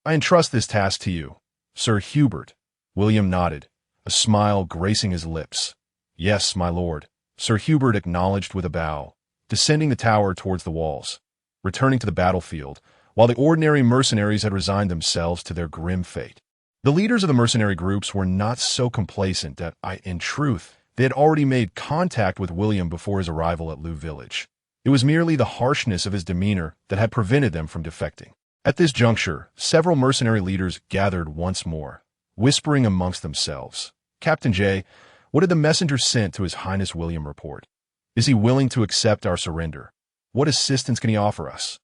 I entrust this task to you, Sir Hubert." William nodded, a smile gracing his lips. "Yes, my lord," Sir Hubert acknowledged with a bow, descending the tower towards the walls, returning to the battlefield, while the ordinary mercenaries had resigned themselves to their grim fate. The leaders of the mercenary groups were not so complacent that, in truth, they had already made contact with William before his arrival at Lou Village. It was merely the harshness of his demeanor that had prevented them from defecting. At this juncture, several mercenary leaders gathered once more, whispering amongst themselves. "Captain J, what did the messenger sent to His Highness William report? Is he willing to accept our surrender? What assistance can he offer us?"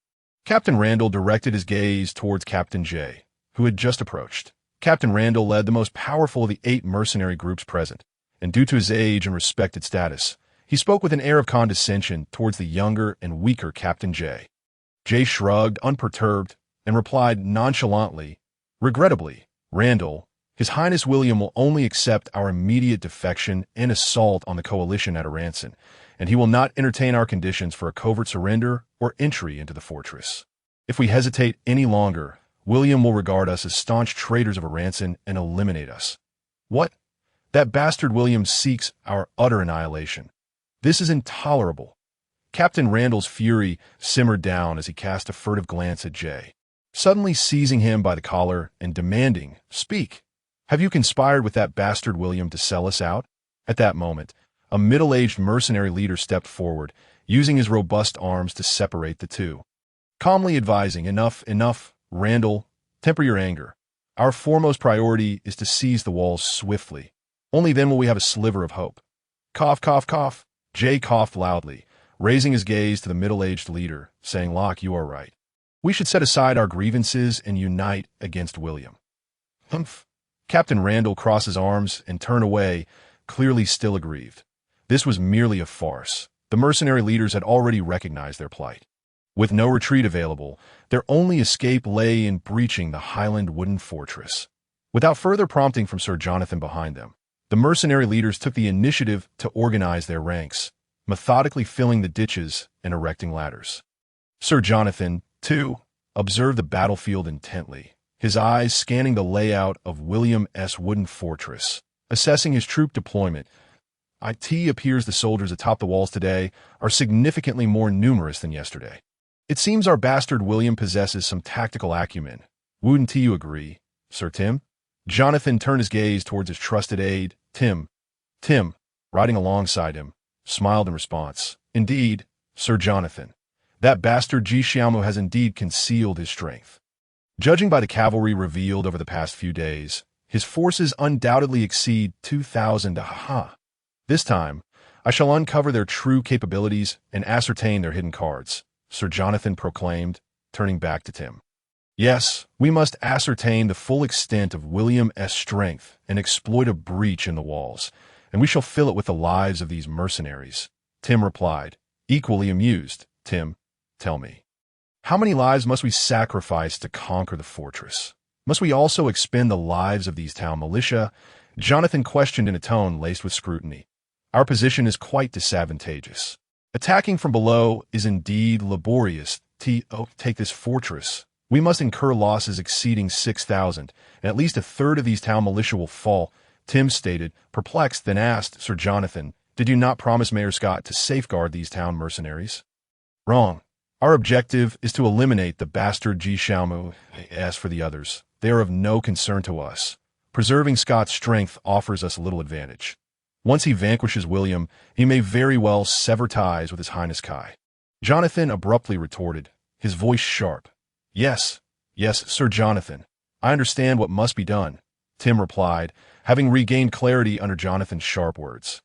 Captain Randall directed his gaze towards Captain J, who had just approached. Captain Randall led the most powerful of the 8 mercenary groups present, and due to his age and respected status, he spoke with an air of condescension towards the younger and weaker Captain J. J shrugged, unperturbed, and replied nonchalantly, "Regrettably, Randall, His Highness William will only accept our immediate defection and assault on the coalition at Aranson, and he will not entertain our conditions for a covert surrender or entry into the fortress. If we hesitate any longer, William will regard us as staunch traitors of Aranson and eliminate us." "What? That bastard William seeks our utter annihilation. This is intolerable." Captain Randall's fury simmered down as he cast a furtive glance at Jay, suddenly seizing him by the collar and demanding, "Speak! Have you conspired with that bastard William to sell us out?" At that moment, a middle-aged mercenary leader stepped forward, using his robust arms to separate the two, calmly advising, Enough, Randall, temper your anger. Our foremost priority is to seize the walls swiftly. Only then will we have a sliver of hope." Cough, cough, cough. Jay coughed loudly, raising his gaze to the middle-aged leader, saying, "Locke, you are right. We should set aside our grievances and unite against William. Humph. Captain Randall crossed his arms and turned away, clearly still aggrieved. This was merely a farce. The mercenary leaders had already recognized their plight. With no retreat available, their only escape lay in breaching the Highland wooden fortress. Without further prompting from Sir Jonathan behind them, the mercenary leaders took the initiative to organize their ranks, methodically filling the ditches and erecting ladders. Sir Jonathan, too, observed the battlefield intently, his eyes scanning the layout of William's wooden fortress. Assessing his troop deployment, it appears the soldiers atop the walls today are significantly more numerous than yesterday. It seems our bastard William possesses some tactical acumen. Wouldn't you agree, Sir Tim? Jonathan turned his gaze towards his trusted aide, Tim. Tim, riding alongside him, smiled in response. Indeed, Sir Jonathan, that bastard Xiaomu has indeed concealed his strength. Judging by the cavalry revealed over the past few days, his forces undoubtedly exceed 2,000. This time, I shall uncover their true capabilities and ascertain their hidden cards, Sir Jonathan proclaimed, turning back to Tim. Yes, we must ascertain the full extent of William's strength and exploit a breach in the walls, and we shall fill it with the lives of these mercenaries, Tim replied, equally amused. Tim, tell me, how many lives must we sacrifice to conquer the fortress? Must we also expend the lives of these town militia? Jonathan questioned in a tone laced with scrutiny. Our position is quite disadvantageous. Attacking from below is indeed laborious. Take this fortress. We must incur losses exceeding 6,000, and at least a third of these town militia will fall, Tim stated, perplexed, then asked Sir Jonathan, did you not promise Mayor Scott to safeguard these town mercenaries? Wrong. Our objective is to eliminate the bastard Xiaomu. As for the others, they are of no concern to us. Preserving Scott's strength offers us little advantage. Once he vanquishes William, he may very well sever ties with His Highness Kai. Jonathan abruptly retorted, his voice sharp. Yes, Sir Jonathan. I understand what must be done, Tim replied, having regained clarity under Jonathan's sharp words.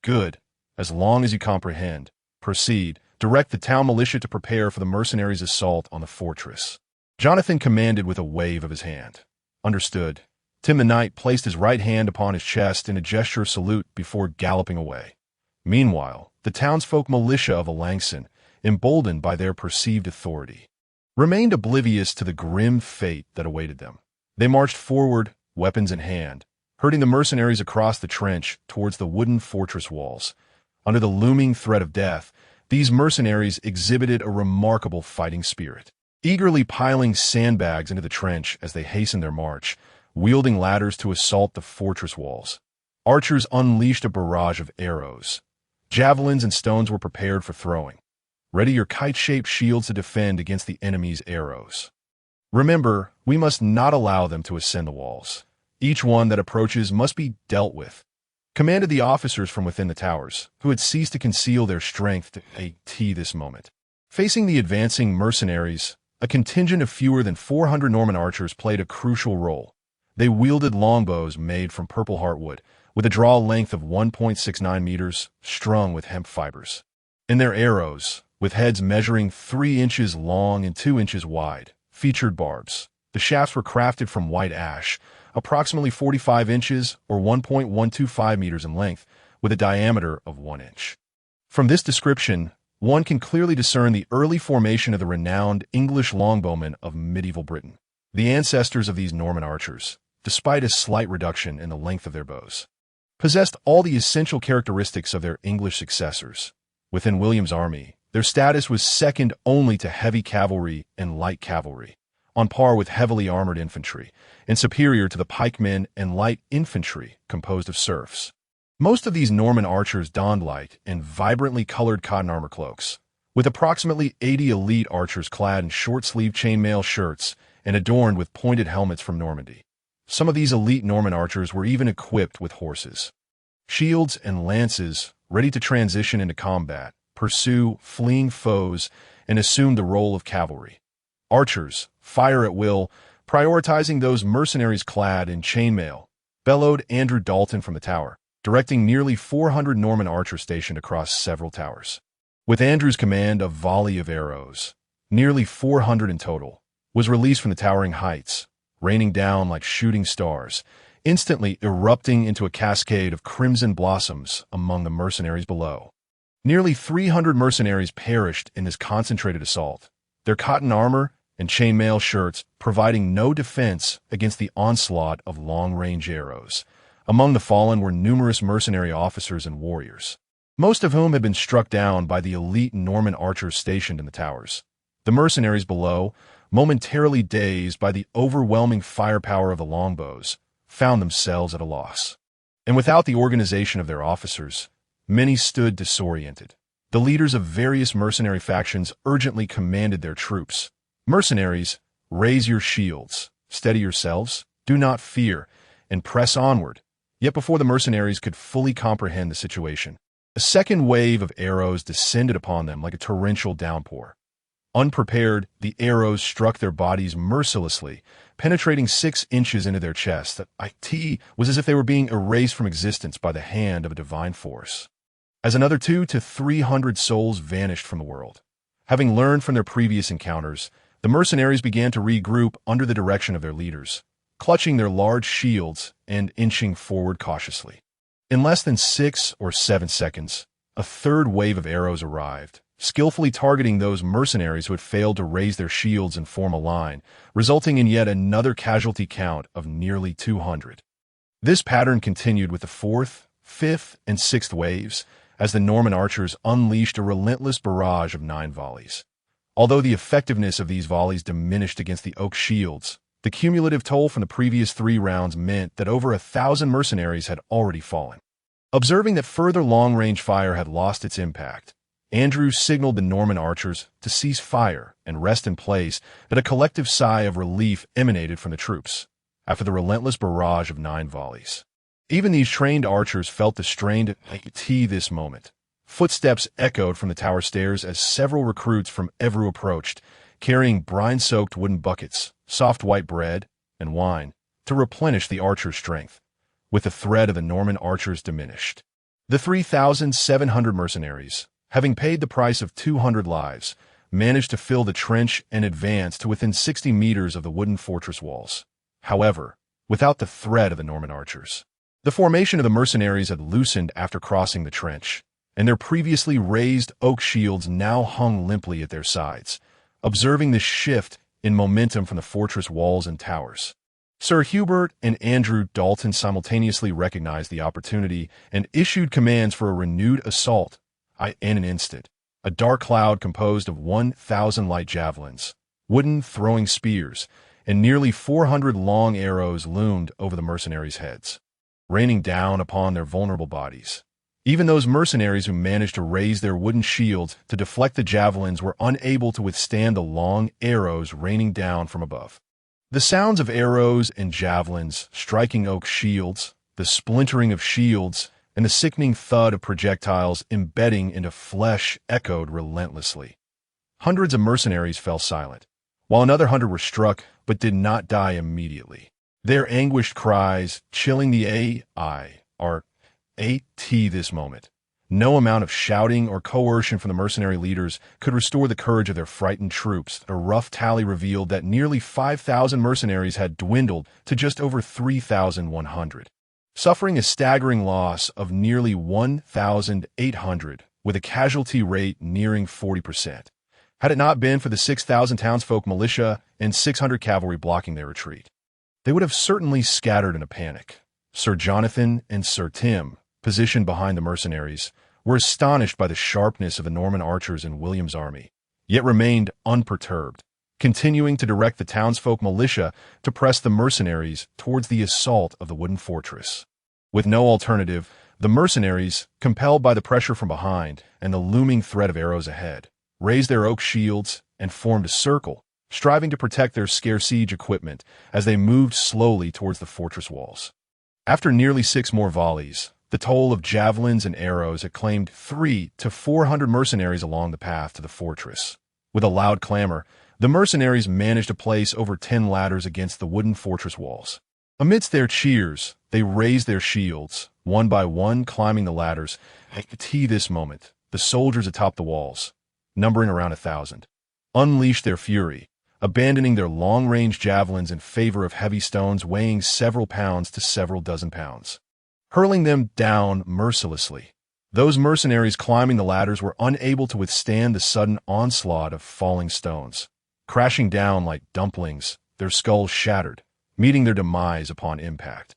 Good. As long as you comprehend. Proceed. Direct the town militia to prepare for the mercenaries' assault on the fortress. Jonathan commanded with a wave of his hand. Understood. Tim the Knight placed his right hand upon his chest in a gesture of salute before galloping away. Meanwhile, the townsfolk militia of Alangson, emboldened by their perceived authority, remained oblivious to the grim fate that awaited them. They marched forward, weapons in hand, herding the mercenaries across the trench towards the wooden fortress walls. Under the looming threat of death, these mercenaries exhibited a remarkable fighting spirit, eagerly piling sandbags into the trench as they hastened their march, wielding ladders to assault the fortress walls. Archers unleashed a barrage of arrows. Javelins and stones were prepared for throwing. Ready your kite-shaped shields to defend against the enemy's arrows. Remember, we must not allow them to ascend the walls. Each one that approaches must be dealt with, commanded the officers from within the towers, who had ceased to conceal their strength to this moment. Facing the advancing mercenaries, a contingent of fewer than 400 Norman archers played a crucial role. They wielded longbows made from purple heartwood, with a draw length of 1.69 meters, strung with hemp fibers. And their arrows, with heads measuring 3 inches long and 2 inches wide, featured barbs. The shafts were crafted from white ash, approximately 45 inches or 1.125 meters in length, with a diameter of 1 inch. From this description, one can clearly discern the early formation of the renowned English longbowmen of medieval Britain. The ancestors of these Norman archers, despite a slight reduction in the length of their bows, possessed all the essential characteristics of their English successors. Within William's army, their status was second only to heavy cavalry and light cavalry, on par with heavily armored infantry, and superior to the pikemen and light infantry composed of serfs. Most of these Norman archers donned light and vibrantly colored cotton armor cloaks, with approximately 80 elite archers clad in short-sleeved chainmail shirts and adorned with pointed helmets from Normandy. Some of these elite Norman archers were even equipped with horses, shields, and lances, ready to transition into combat, pursue fleeing foes, and assume the role of cavalry. Archers, fire at will, prioritizing those mercenaries clad in chainmail, bellowed Andrew Dalton from the tower, directing nearly 400 Norman archers stationed across several towers. With Andrew's command, a volley of arrows, nearly 400 in total, was released from the towering heights, raining down like shooting stars, instantly erupting into a cascade of crimson blossoms among the mercenaries below. Nearly 300 mercenaries perished in this concentrated assault, their cotton armor and chainmail shirts providing no defense against the onslaught of long-range arrows. Among the fallen were numerous mercenary officers and warriors, most of whom had been struck down by the elite Norman archers stationed in the towers. The mercenaries below, momentarily dazed by the overwhelming firepower of the longbows, found themselves at a loss. And without the organization of their officers, many stood disoriented. The leaders of various mercenary factions urgently commanded their troops, "Mercenaries, raise your shields, steady yourselves, do not fear, and press onward." Yet before the mercenaries could fully comprehend the situation, a second wave of arrows descended upon them like a torrential downpour. Unprepared, the arrows struck their bodies mercilessly, penetrating 6 inches into their chests. It was as if they were being erased from existence by the hand of a divine force. As another 200 to 300 souls vanished from the world. Having learned from their previous encounters, the mercenaries began to regroup under the direction of their leaders, clutching their large shields and inching forward cautiously. In less than 6 or 7 seconds, a third wave of arrows arrived, skillfully targeting those mercenaries who had failed to raise their shields and form a line, resulting in yet another casualty count of nearly 200. This pattern continued with the 4th, 5th, and 6th waves, as the Norman archers unleashed a relentless barrage of 9 volleys. Although the effectiveness of these volleys diminished against the oak shields, the cumulative toll from the previous 3 rounds meant that over 1,000 mercenaries had already fallen. Observing that further long-range fire had lost its impact, Andrew signaled the Norman archers to cease fire and rest in place, that a collective sigh of relief emanated from the troops after the relentless barrage of 9 volleys. Even these trained archers felt the strain this moment. Footsteps echoed from the tower stairs as several recruits from Evru approached, carrying brine-soaked wooden buckets, soft white bread, and wine to replenish the archers' strength. With the threat of the Norman archers diminished, the 3,700 mercenaries, having paid the price of 200 lives, managed to fill the trench and advance to within 60 meters of the wooden fortress walls. However, without the threat of the Norman archers. The formation of the mercenaries had loosened after crossing the trench, and their previously raised oak shields now hung limply at their sides. Observing this shift in momentum from the fortress walls and towers, Sir Hubert and Andrew Dalton simultaneously recognized the opportunity and issued commands for a renewed assault. In an instant, a dark cloud composed of 1,000 light javelins, wooden throwing spears, and nearly 400 long arrows loomed over the mercenaries' heads, raining down upon their vulnerable bodies. Even those mercenaries who managed to raise their wooden shields to deflect the javelins were unable to withstand the long arrows raining down from above. The sounds of arrows and javelins striking oak shields, the splintering of shields, and the sickening thud of projectiles embedding into flesh echoed relentlessly. Hundreds of mercenaries fell silent, while another 100 were struck but did not die immediately. Their anguished cries chilling the this moment. No amount of shouting or coercion from the mercenary leaders could restore the courage of their frightened troops. A rough tally revealed that nearly 5,000 mercenaries had dwindled to just over 3,100, suffering a staggering loss of nearly 1,800, with a casualty rate nearing 40%. Had it not been for the 6,000 townsfolk militia and 600 cavalry blocking their retreat, they would have certainly scattered in a panic. Sir Jonathan and Sir Tim, positioned behind the mercenaries, were astonished by the sharpness of the Norman archers in William's army, yet remained unperturbed, continuing to direct the townsfolk militia to press the mercenaries towards the assault of the wooden fortress. With no alternative, the mercenaries, compelled by the pressure from behind and the looming threat of arrows ahead, raised their oak shields and formed a circle, striving to protect their scarce siege equipment as they moved slowly towards the fortress walls. After nearly 6 more volleys, the toll of javelins and arrows had claimed 300 to 400 mercenaries along the path to the fortress. With a loud clamor, the mercenaries managed to place over 10 ladders against the wooden fortress walls. Amidst their cheers, they raised their shields, one by one climbing the ladders. This moment, the soldiers atop the walls, numbering around 1,000, unleashed their fury, abandoning their long-range javelins in favor of heavy stones weighing several pounds to several dozen pounds, hurling them down mercilessly. Those mercenaries climbing the ladders were unable to withstand the sudden onslaught of falling stones. Crashing down like dumplings, their skulls shattered, meeting their demise upon impact.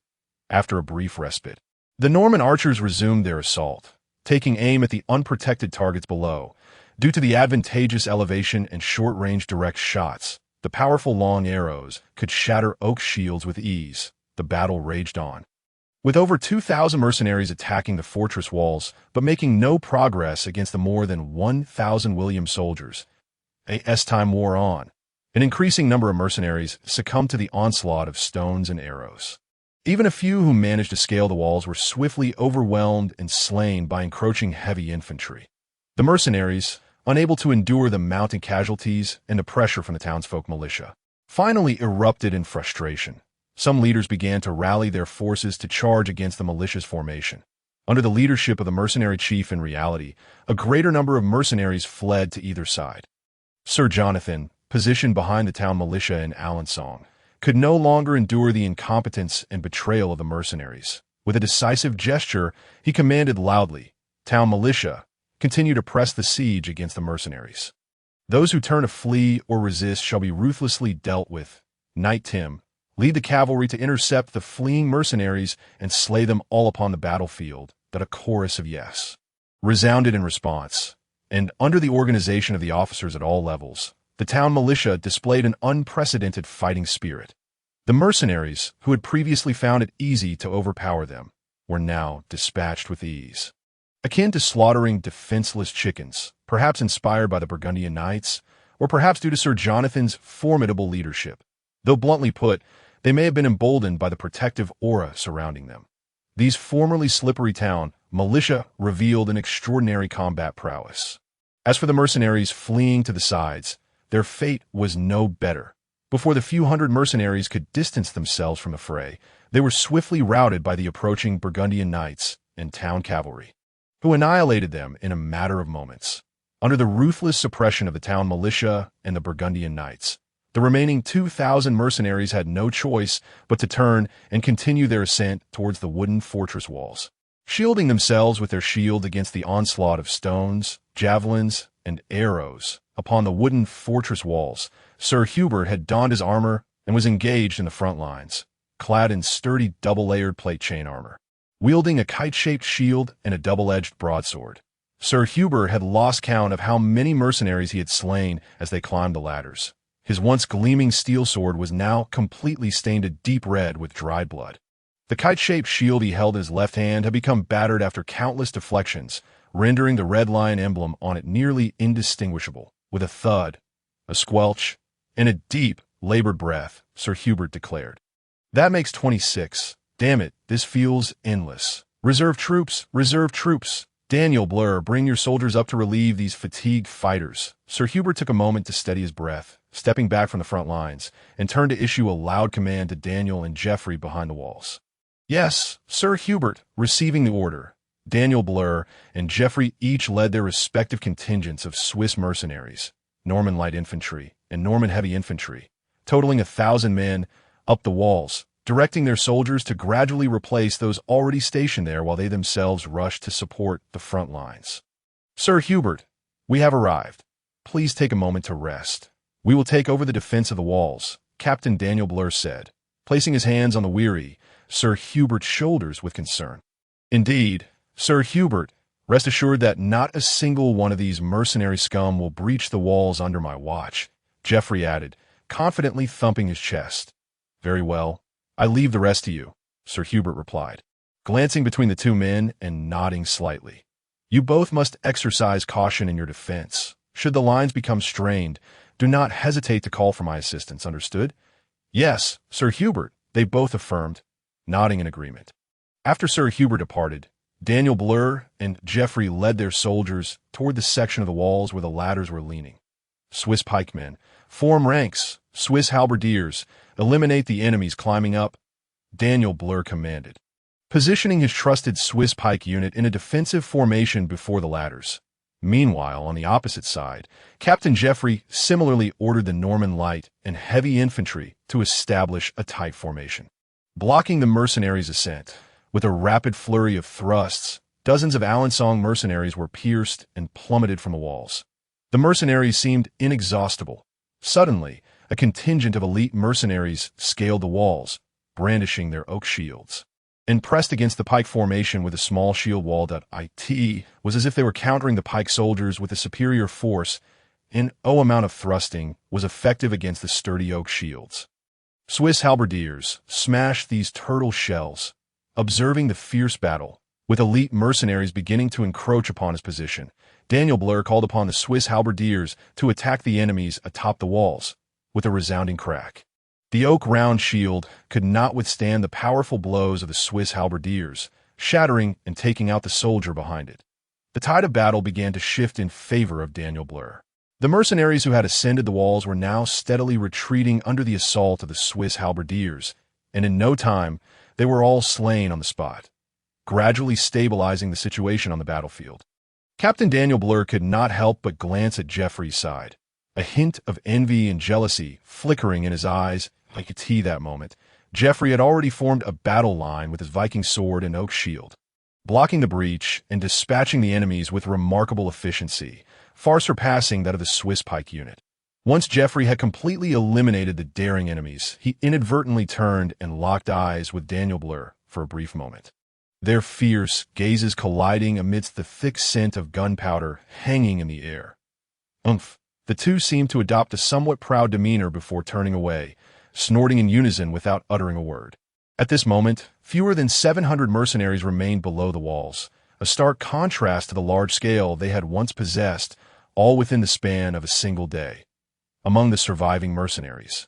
After a brief respite, the Norman archers resumed their assault, taking aim at the unprotected targets below. Due to the advantageous elevation and short-range direct shots, the powerful long arrows could shatter oak shields with ease. The battle raged on, with over 2,000 mercenaries attacking the fortress walls, but making no progress against the more than 1,000 William soldiers. As time wore on, an increasing number of mercenaries succumbed to the onslaught of stones and arrows. Even a few who managed to scale the walls were swiftly overwhelmed and slain by encroaching heavy infantry. The mercenaries, unable to endure the mounting casualties and the pressure from the townsfolk militia, finally erupted in frustration. Some leaders began to rally their forces to charge against the militia's formation. Under the leadership of the mercenary chief in reality, a greater number of mercenaries fled to either side. Sir Jonathan, positioned behind the town militia in Alençon, could no longer endure the incompetence and betrayal of the mercenaries. With a decisive gesture, he commanded loudly, "Town militia, continue to press the siege against the mercenaries. Those who turn to flee or resist shall be ruthlessly dealt with. Knight Tim, lead the cavalry to intercept the fleeing mercenaries and slay them all upon the battlefield." That a chorus of yes resounded in response, and under the organization of the officers at all levels, the town militia displayed an unprecedented fighting spirit. The mercenaries, who had previously found it easy to overpower them, were now dispatched with ease. Akin to slaughtering defenseless chickens, perhaps inspired by the Burgundian knights, or perhaps due to Sir Jonathan's formidable leadership. Though bluntly put, they may have been emboldened by the protective aura surrounding them. These formerly slippery town militia revealed an extraordinary combat prowess. As for the mercenaries fleeing to the sides, their fate was no better. Before the few hundred mercenaries could distance themselves from the fray, they were swiftly routed by the approaching Burgundian knights and town cavalry, who annihilated them in a matter of moments. Under the ruthless suppression of the town militia and the Burgundian knights, the remaining 2,000 mercenaries had no choice but to turn and continue their ascent towards the wooden fortress walls, shielding themselves with their shield against the onslaught of stones, javelins, and arrows. Upon the wooden fortress walls, Sir Hubert had donned his armor and was engaged in the front lines, clad in sturdy double-layered plate chain armor, wielding a kite-shaped shield and a double-edged broadsword. Sir Hubert had lost count of how many mercenaries he had slain as they climbed the ladders. His once gleaming steel sword was now completely stained a deep red with dried blood. The kite-shaped shield he held in his left hand had become battered after countless deflections, rendering the red lion emblem on it nearly indistinguishable. With a thud, a squelch, and a deep, labored breath, Sir Hubert declared, "That makes 26. Damn it, this feels endless. Reserve troops, reserve troops. Daniel Blur, bring your soldiers up to relieve these fatigued fighters." Sir Hubert took a moment to steady his breath, stepping back from the front lines, and turned to issue a loud command to Daniel and Geoffrey behind the walls. "Yes, Sir Hubert," receiving the order. Daniel Blur and Geoffrey each led their respective contingents of Swiss mercenaries, Norman light infantry, and Norman heavy infantry, totaling 1,000 men, up the walls, directing their soldiers to gradually replace those already stationed there while they themselves rushed to support the front lines. "Sir Hubert, we have arrived. Please take a moment to rest. We will take over the defense of the walls," Captain Daniel Blur said, placing his hands on the weary Sir Hubert's shoulders with concern. "Indeed, Sir Hubert, rest assured that not a single one of these mercenary scum will breach the walls under my watch," Geoffrey added, confidently thumping his chest. "Very well. I leave the rest to you," Sir Hubert replied, glancing between the two men and nodding slightly. "You both must exercise caution in your defense. Should the lines become strained, do not hesitate to call for my assistance, understood?" "Yes, Sir Hubert," they both affirmed, nodding in agreement. After Sir Hubert departed, Daniel Blur and Geoffrey led their soldiers toward the section of the walls where the ladders were leaning. "Swiss pikemen, form ranks. Swiss halberdiers, eliminate the enemies climbing up," Daniel Blur commanded, positioning his trusted Swiss pike unit in a defensive formation before the ladders. Meanwhile, on the opposite side, Captain Geoffrey similarly ordered the Norman light and heavy infantry to establish a tight formation, blocking the mercenaries' ascent. With a rapid flurry of thrusts, dozens of Alençon mercenaries were pierced and plummeted from the walls. The mercenaries seemed inexhaustible. Suddenly, a contingent of elite mercenaries scaled the walls, brandishing their oak shields. And pressed against the pike formation with a small shield wall. It was as if they were countering the pike soldiers with a superior force, and amount of thrusting was effective against the sturdy oak shields. Swiss halberdiers smashed these turtle shells. Observing the fierce battle, with elite mercenaries beginning to encroach upon his position, Daniel Blur called upon the Swiss halberdiers to attack the enemies atop the walls, with a resounding crack. The oak round shield could not withstand the powerful blows of the Swiss halberdiers, shattering and taking out the soldier behind it. The tide of battle began to shift in favor of Daniel Blur. The mercenaries who had ascended the walls were now steadily retreating under the assault of the Swiss halberdiers, and in no time they were all slain on the spot, gradually stabilizing the situation on the battlefield. Captain Daniel Blur could not help but glance at Geoffrey's side, a hint of envy and jealousy flickering in his eyes. I could see that moment. Geoffrey had already formed a battle line with his Viking sword and oak shield, blocking the breach and dispatching the enemies with remarkable efficiency, far surpassing that of the Swiss pike unit. Once Geoffrey had completely eliminated the daring enemies, he inadvertently turned and locked eyes with Daniel Blur for a brief moment, their fierce gazes colliding amidst the thick scent of gunpowder hanging in the air. The two seemed to adopt a somewhat proud demeanor before turning away, snorting in unison without uttering a word. At this moment, fewer than 700 mercenaries remained below the walls, a stark contrast to the large scale they had once possessed, all within the span of a single day. Among the surviving mercenaries,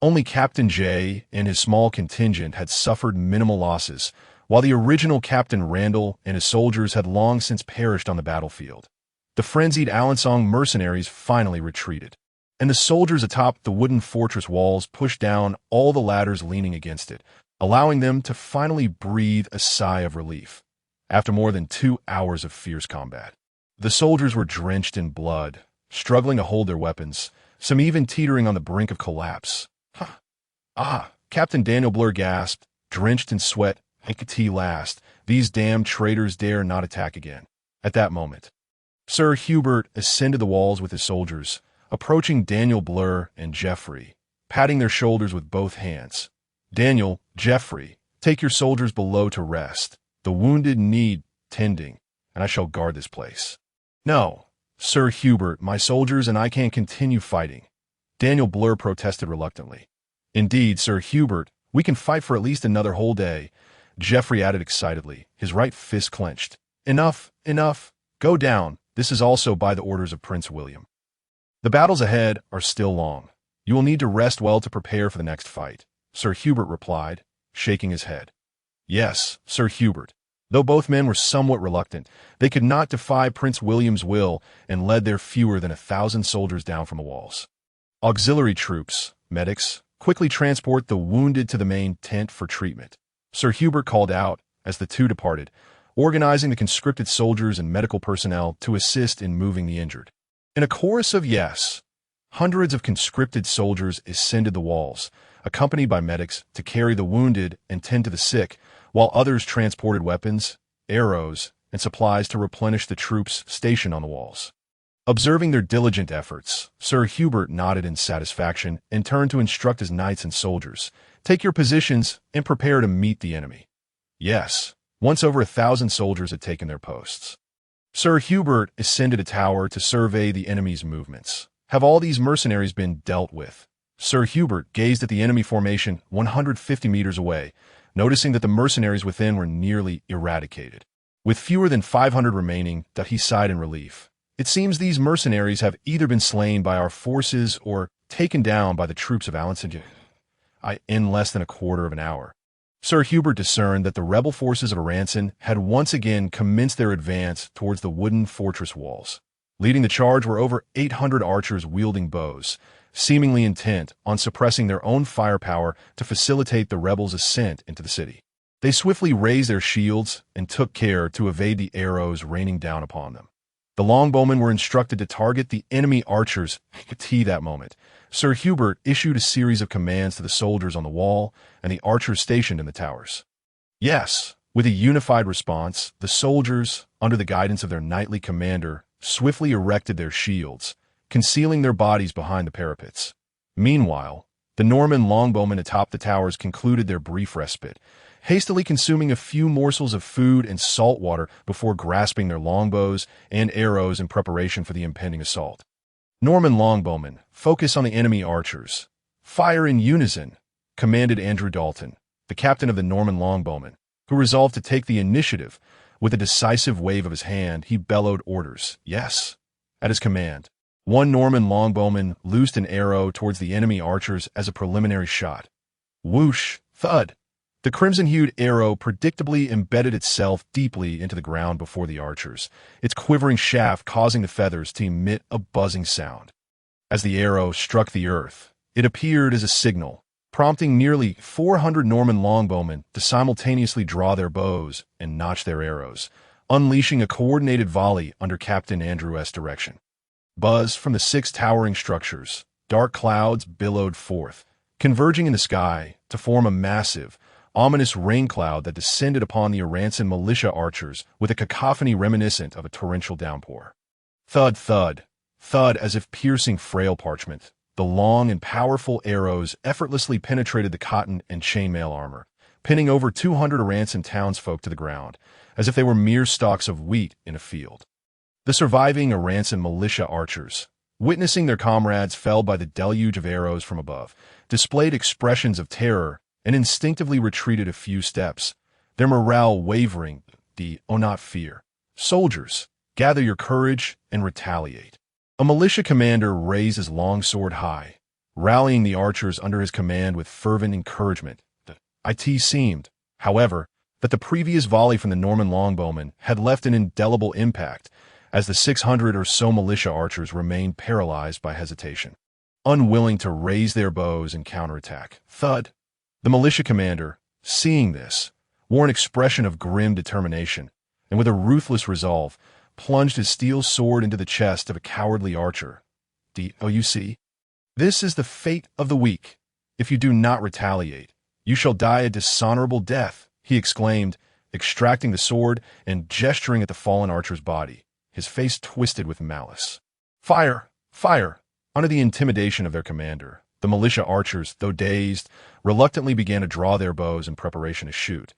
only Captain J and his small contingent had suffered minimal losses, while the original Captain Randall and his soldiers had long since perished on the battlefield. The frenzied Alençon mercenaries finally retreated, and the soldiers atop the wooden fortress walls pushed down all the ladders leaning against it, allowing them to finally breathe a sigh of relief. After more than 2 hours of fierce combat, the soldiers were drenched in blood, struggling to hold their weapons, some even teetering on the brink of collapse. Captain Daniel Blur gasped, drenched in sweat. Last, these damned traitors dare not attack again. At that moment, Sir Hubert ascended the walls with his soldiers, approaching Daniel Blur and Geoffrey, patting their shoulders with both hands. Daniel, Geoffrey, take your soldiers below to rest. The wounded need tending, and I shall guard this place. No, Sir Hubert, my soldiers and I can't continue fighting. Daniel Blur protested reluctantly. Indeed, Sir Hubert, we can fight for at least another whole day, Geoffrey added excitedly, his right fist clenched. Enough, enough. Go down. This is also by the orders of Prince William. The battles ahead are still long. You will need to rest well to prepare for the next fight, Sir Hubert replied, shaking his head. Yes, Sir Hubert. Though both men were somewhat reluctant, they could not defy Prince William's will and led their fewer than 1,000 soldiers down from the walls. Auxiliary troops, medics, quickly transport the wounded to the main tent for treatment, Sir Hubert called out as the two departed, organizing the conscripted soldiers and medical personnel to assist in moving the injured. In a chorus of yes, hundreds of conscripted soldiers ascended the walls, accompanied by medics to carry the wounded and tend to the sick, while others transported weapons, arrows, and supplies to replenish the troops stationed on the walls. Observing their diligent efforts, Sir Hubert nodded in satisfaction and turned to instruct his knights and soldiers. Take your positions and prepare to meet the enemy. Yes, once over 1,000 soldiers had taken their posts. Sir Hubert ascended a tower to survey the enemy's movements. Have all these mercenaries been dealt with? Sir Hubert gazed at the enemy formation 150 meters away, noticing that the mercenaries within were nearly eradicated. With fewer than 500 remaining, he sighed in relief. It seems these mercenaries have either been slain by our forces or taken down by the troops of Alençon. In less than a quarter of an hour, Sir Hubert discerned that the rebel forces of Arançon had once again commenced their advance towards the wooden fortress walls. Leading the charge were over 800 archers wielding bows, seemingly intent on suppressing their own firepower to facilitate the rebels' ascent into the city. They swiftly raised their shields and took care to evade the arrows raining down upon them. The longbowmen were instructed to target the enemy archers at that moment. Sir Hubert issued a series of commands to the soldiers on the wall and the archers stationed in the towers. Yes, with a unified response, the soldiers, under the guidance of their knightly commander, swiftly erected their shields, concealing their bodies behind the parapets. Meanwhile, the Norman longbowmen atop the towers concluded their brief respite, hastily consuming a few morsels of food and salt water before grasping their longbows and arrows in preparation for the impending assault. Norman longbowmen, focus on the enemy archers. Fire in unison, commanded Andrew Dalton, the captain of the Norman longbowmen, who resolved to take the initiative. With a decisive wave of his hand, he bellowed orders. Yes. At his command, one Norman longbowman loosed an arrow towards the enemy archers as a preliminary shot. Whoosh, thud. The crimson-hued arrow predictably embedded itself deeply into the ground before the archers, its quivering shaft causing the feathers to emit a buzzing sound. As the arrow struck the earth, it appeared as a signal, prompting nearly 400 Norman longbowmen to simultaneously draw their bows and notch their arrows, unleashing a coordinated volley under Captain Andrew's direction. Buzz from the 6 towering structures, dark clouds billowed forth, converging in the sky to form a massive, ominous rain cloud that descended upon the Aranson militia archers with a cacophony reminiscent of a torrential downpour. Thud, thud, thud as if piercing frail parchment. The long and powerful arrows effortlessly penetrated the cotton and chainmail armor, pinning over 200 Aranson townsfolk to the ground, as if they were mere stalks of wheat in a field. The surviving Aranson militia archers, witnessing their comrades felled by the deluge of arrows from above, displayed expressions of terror and instinctively retreated a few steps, their morale wavering. Not fear. Soldiers, gather your courage and retaliate. A militia commander raised his long sword high, rallying the archers under his command with fervent encouragement. It seemed, however, that the previous volley from the Norman longbowmen had left an indelible impact, as the 600 or so militia archers remained paralyzed by hesitation, unwilling to raise their bows and counterattack. Thud. The militia commander, seeing this, wore an expression of grim determination, and with a ruthless resolve, plunged his steel sword into the chest of a cowardly archer. You see? This is the fate of the weak. If you do not retaliate, you shall die a dishonorable death, he exclaimed, extracting the sword and gesturing at the fallen archer's body, his face twisted with malice. Fire! Fire! Under the intimidation of their commander, the militia archers, though dazed, reluctantly began to draw their bows in preparation to shoot.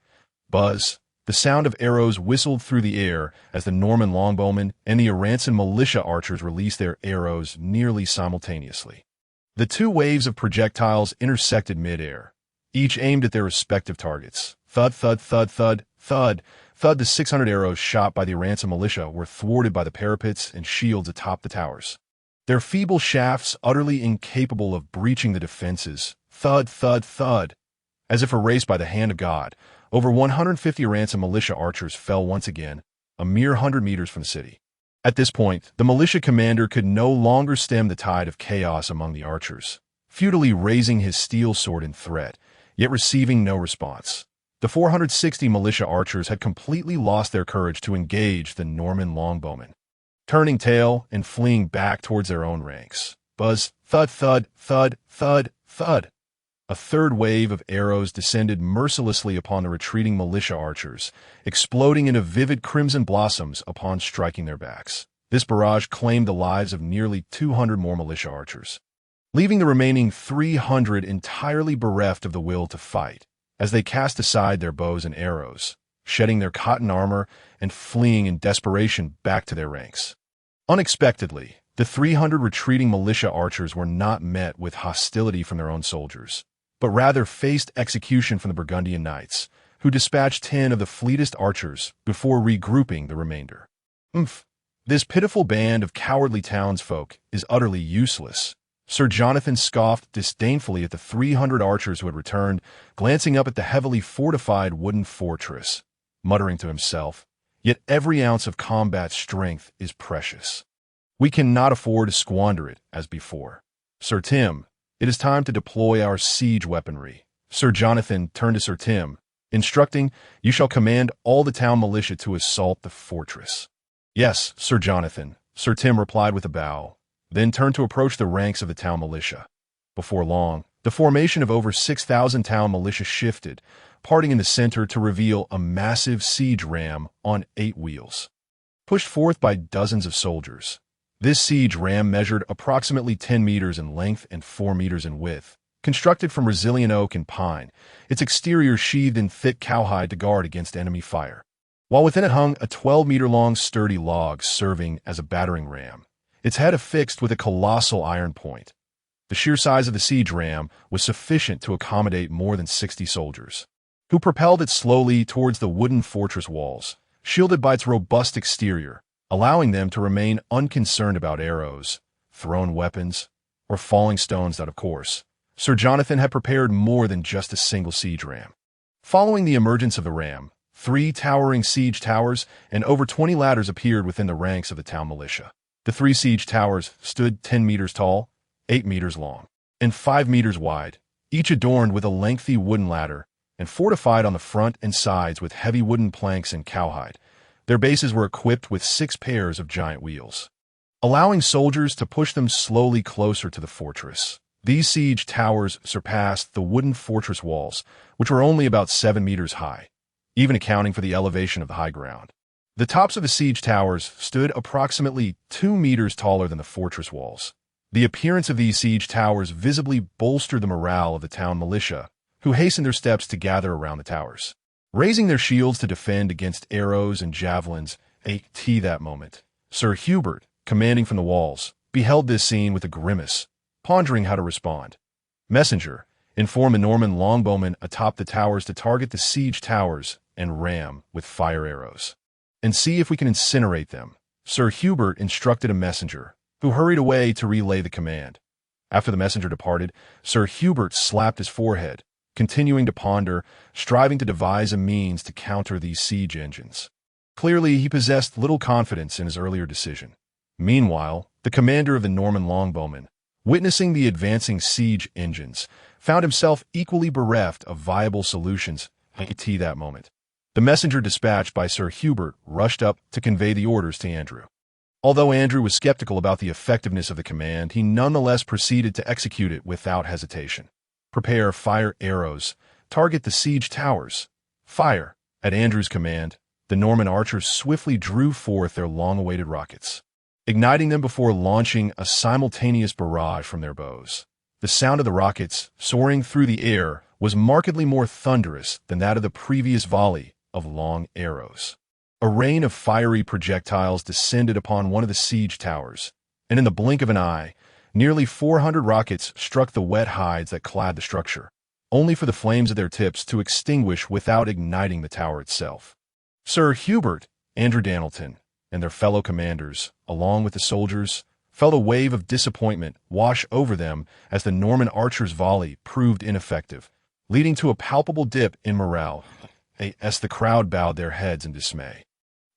Buzz. The sound of arrows whistled through the air as the Norman longbowmen and the Aranson militia archers released their arrows nearly simultaneously. The 2 waves of projectiles intersected mid-air, each aimed at their respective targets. Thud, thud, thud, thud, thud, thud. The 600 arrows shot by the Aranson militia were thwarted by the parapets and shields atop the towers, their feeble shafts utterly incapable of breaching the defenses. Thud, thud, thud. As if erased by the hand of God, over 150 Aranson militia archers fell once again, a mere 100 meters from the city. At this point, the militia commander could no longer stem the tide of chaos among the archers, futilely raising his steel sword in threat, yet receiving no response. The 460 militia archers had completely lost their courage to engage the Norman longbowmen, turning tail and fleeing back towards their own ranks. Buzz, thud, thud, thud, thud, thud. A 3rd wave of arrows descended mercilessly upon the retreating militia archers, exploding into vivid crimson blossoms upon striking their backs. This barrage claimed the lives of nearly 200 more militia archers, leaving the remaining 300 entirely bereft of the will to fight, as they cast aside their bows and arrows, shedding their cotton armor and fleeing in desperation back to their ranks. Unexpectedly, the 300 retreating militia archers were not met with hostility from their own soldiers, but rather faced execution from the Burgundian knights, who dispatched 10 of the fleetest archers before regrouping the remainder. This pitiful band of cowardly townsfolk is utterly useless. Sir Jonathan scoffed disdainfully at the 300 archers who had returned, glancing up at the heavily fortified wooden fortress, muttering to himself, "Yet every ounce of combat strength is precious. We cannot afford to squander it as before. Sir Tim, it is time to deploy our siege weaponry." Sir Jonathan turned to Sir Tim, instructing, "You shall command all the town militia to assault the fortress." Yes, Sir Jonathan, Sir Tim replied with a bow, then turned to approach the ranks of the town militia. Before long, the formation of over 6,000 town militia shifted, parting in the center to reveal a massive siege ram on 8 wheels. Pushed forth by dozens of soldiers, this siege ram measured approximately 10 meters in length and 4 meters in width. Constructed from resilient oak and pine, its exterior sheathed in thick cowhide to guard against enemy fire, while within it hung a 12-meter-long sturdy log serving as a battering ram, its head affixed with a colossal iron point. The sheer size of the siege ram was sufficient to accommodate more than 60 soldiers, who propelled it slowly towards the wooden fortress walls, shielded by its robust exterior, allowing them to remain unconcerned about arrows, thrown weapons, or falling stones that, of course, Sir Jonathan had prepared more than just a single siege ram. Following the emergence of the ram, 3 towering siege towers and over 20 ladders appeared within the ranks of the town militia. The 3 siege towers stood 10 meters tall, 8 meters long, and 5 meters wide, each adorned with a lengthy wooden ladder and fortified on the front and sides with heavy wooden planks and cowhide. Their bases were equipped with 6 pairs of giant wheels, allowing soldiers to push them slowly closer to the fortress. These siege towers surpassed the wooden fortress walls, which were only about 7 meters high, even accounting for the elevation of the high ground. The tops of the siege towers stood approximately 2 meters taller than the fortress walls. The appearance of these siege towers visibly bolstered the morale of the town militia, who hastened their steps to gather around the towers, raising their shields to defend against arrows and javelins. At that moment, Sir Hubert, commanding from the walls, beheld this scene with a grimace, pondering how to respond. Messenger, inform the Norman longbowmen atop the towers to target the siege towers and ram with fire arrows, and see if we can incinerate them. Sir Hubert instructed a messenger, who hurried away to relay the command. After the messenger departed, Sir Hubert slapped his forehead, continuing to ponder, striving to devise a means to counter these siege engines. Clearly, he possessed little confidence in his earlier decision. Meanwhile, the commander of the Norman longbowmen, witnessing the advancing siege engines, found himself equally bereft of viable solutions. At that moment, the messenger dispatched by Sir Hubert rushed up to convey the orders to Andrew. Although Andrew was skeptical about the effectiveness of the command, he nonetheless proceeded to execute it without hesitation. Prepare fire arrows. Target the siege towers. Fire. At Andrew's command, the Norman archers swiftly drew forth their long-awaited rockets, igniting them before launching a simultaneous barrage from their bows. The sound of the rockets soaring through the air was markedly more thunderous than that of the previous volley of long arrows. A rain of fiery projectiles descended upon one of the siege towers, and in the blink of an eye, nearly 400 rockets struck the wet hides that clad the structure, only for the flames of their tips to extinguish without igniting the tower itself. Sir Hubert, Andrew Danilton, and their fellow commanders, along with the soldiers, felt a wave of disappointment wash over them as the Norman archers' volley proved ineffective, leading to a palpable dip in morale as the crowd bowed their heads in dismay.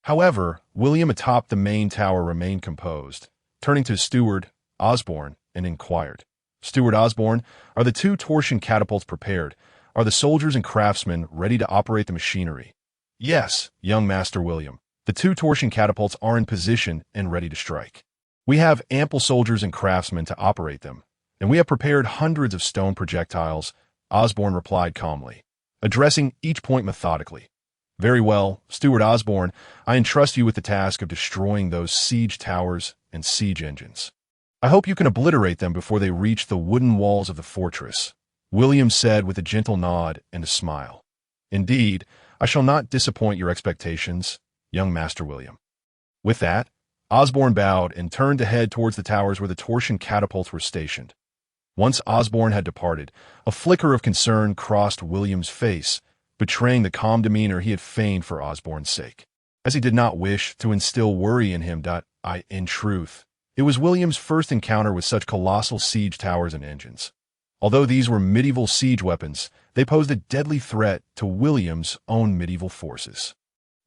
However, William atop the main tower remained composed, turning to his steward, Osborne, and inquired, "Steward Osborne, are the 2 torsion catapults prepared? Are the soldiers and craftsmen ready to operate the machinery?" "Yes, young Master William. The 2 torsion catapults are in position and ready to strike. We have ample soldiers and craftsmen to operate them, and we have prepared hundreds of stone projectiles," Osborne replied calmly, addressing each point methodically. "Very well, Steward Osborne, I entrust you with the task of destroying those siege towers and siege engines. I hope you can obliterate them before they reach the wooden walls of the fortress," William said with a gentle nod and a smile. "Indeed, I shall not disappoint your expectations, young Master William." With that, Osborne bowed and turned to head towards the towers where the torsion catapults were stationed. Once Osborne had departed, a flicker of concern crossed William's face, betraying the calm demeanor he had feigned for Osborne's sake, as he did not wish to instill worry in him. In truth, it was William's first encounter with such colossal siege towers and engines. Although these were medieval siege weapons, they posed a deadly threat to William's own medieval forces.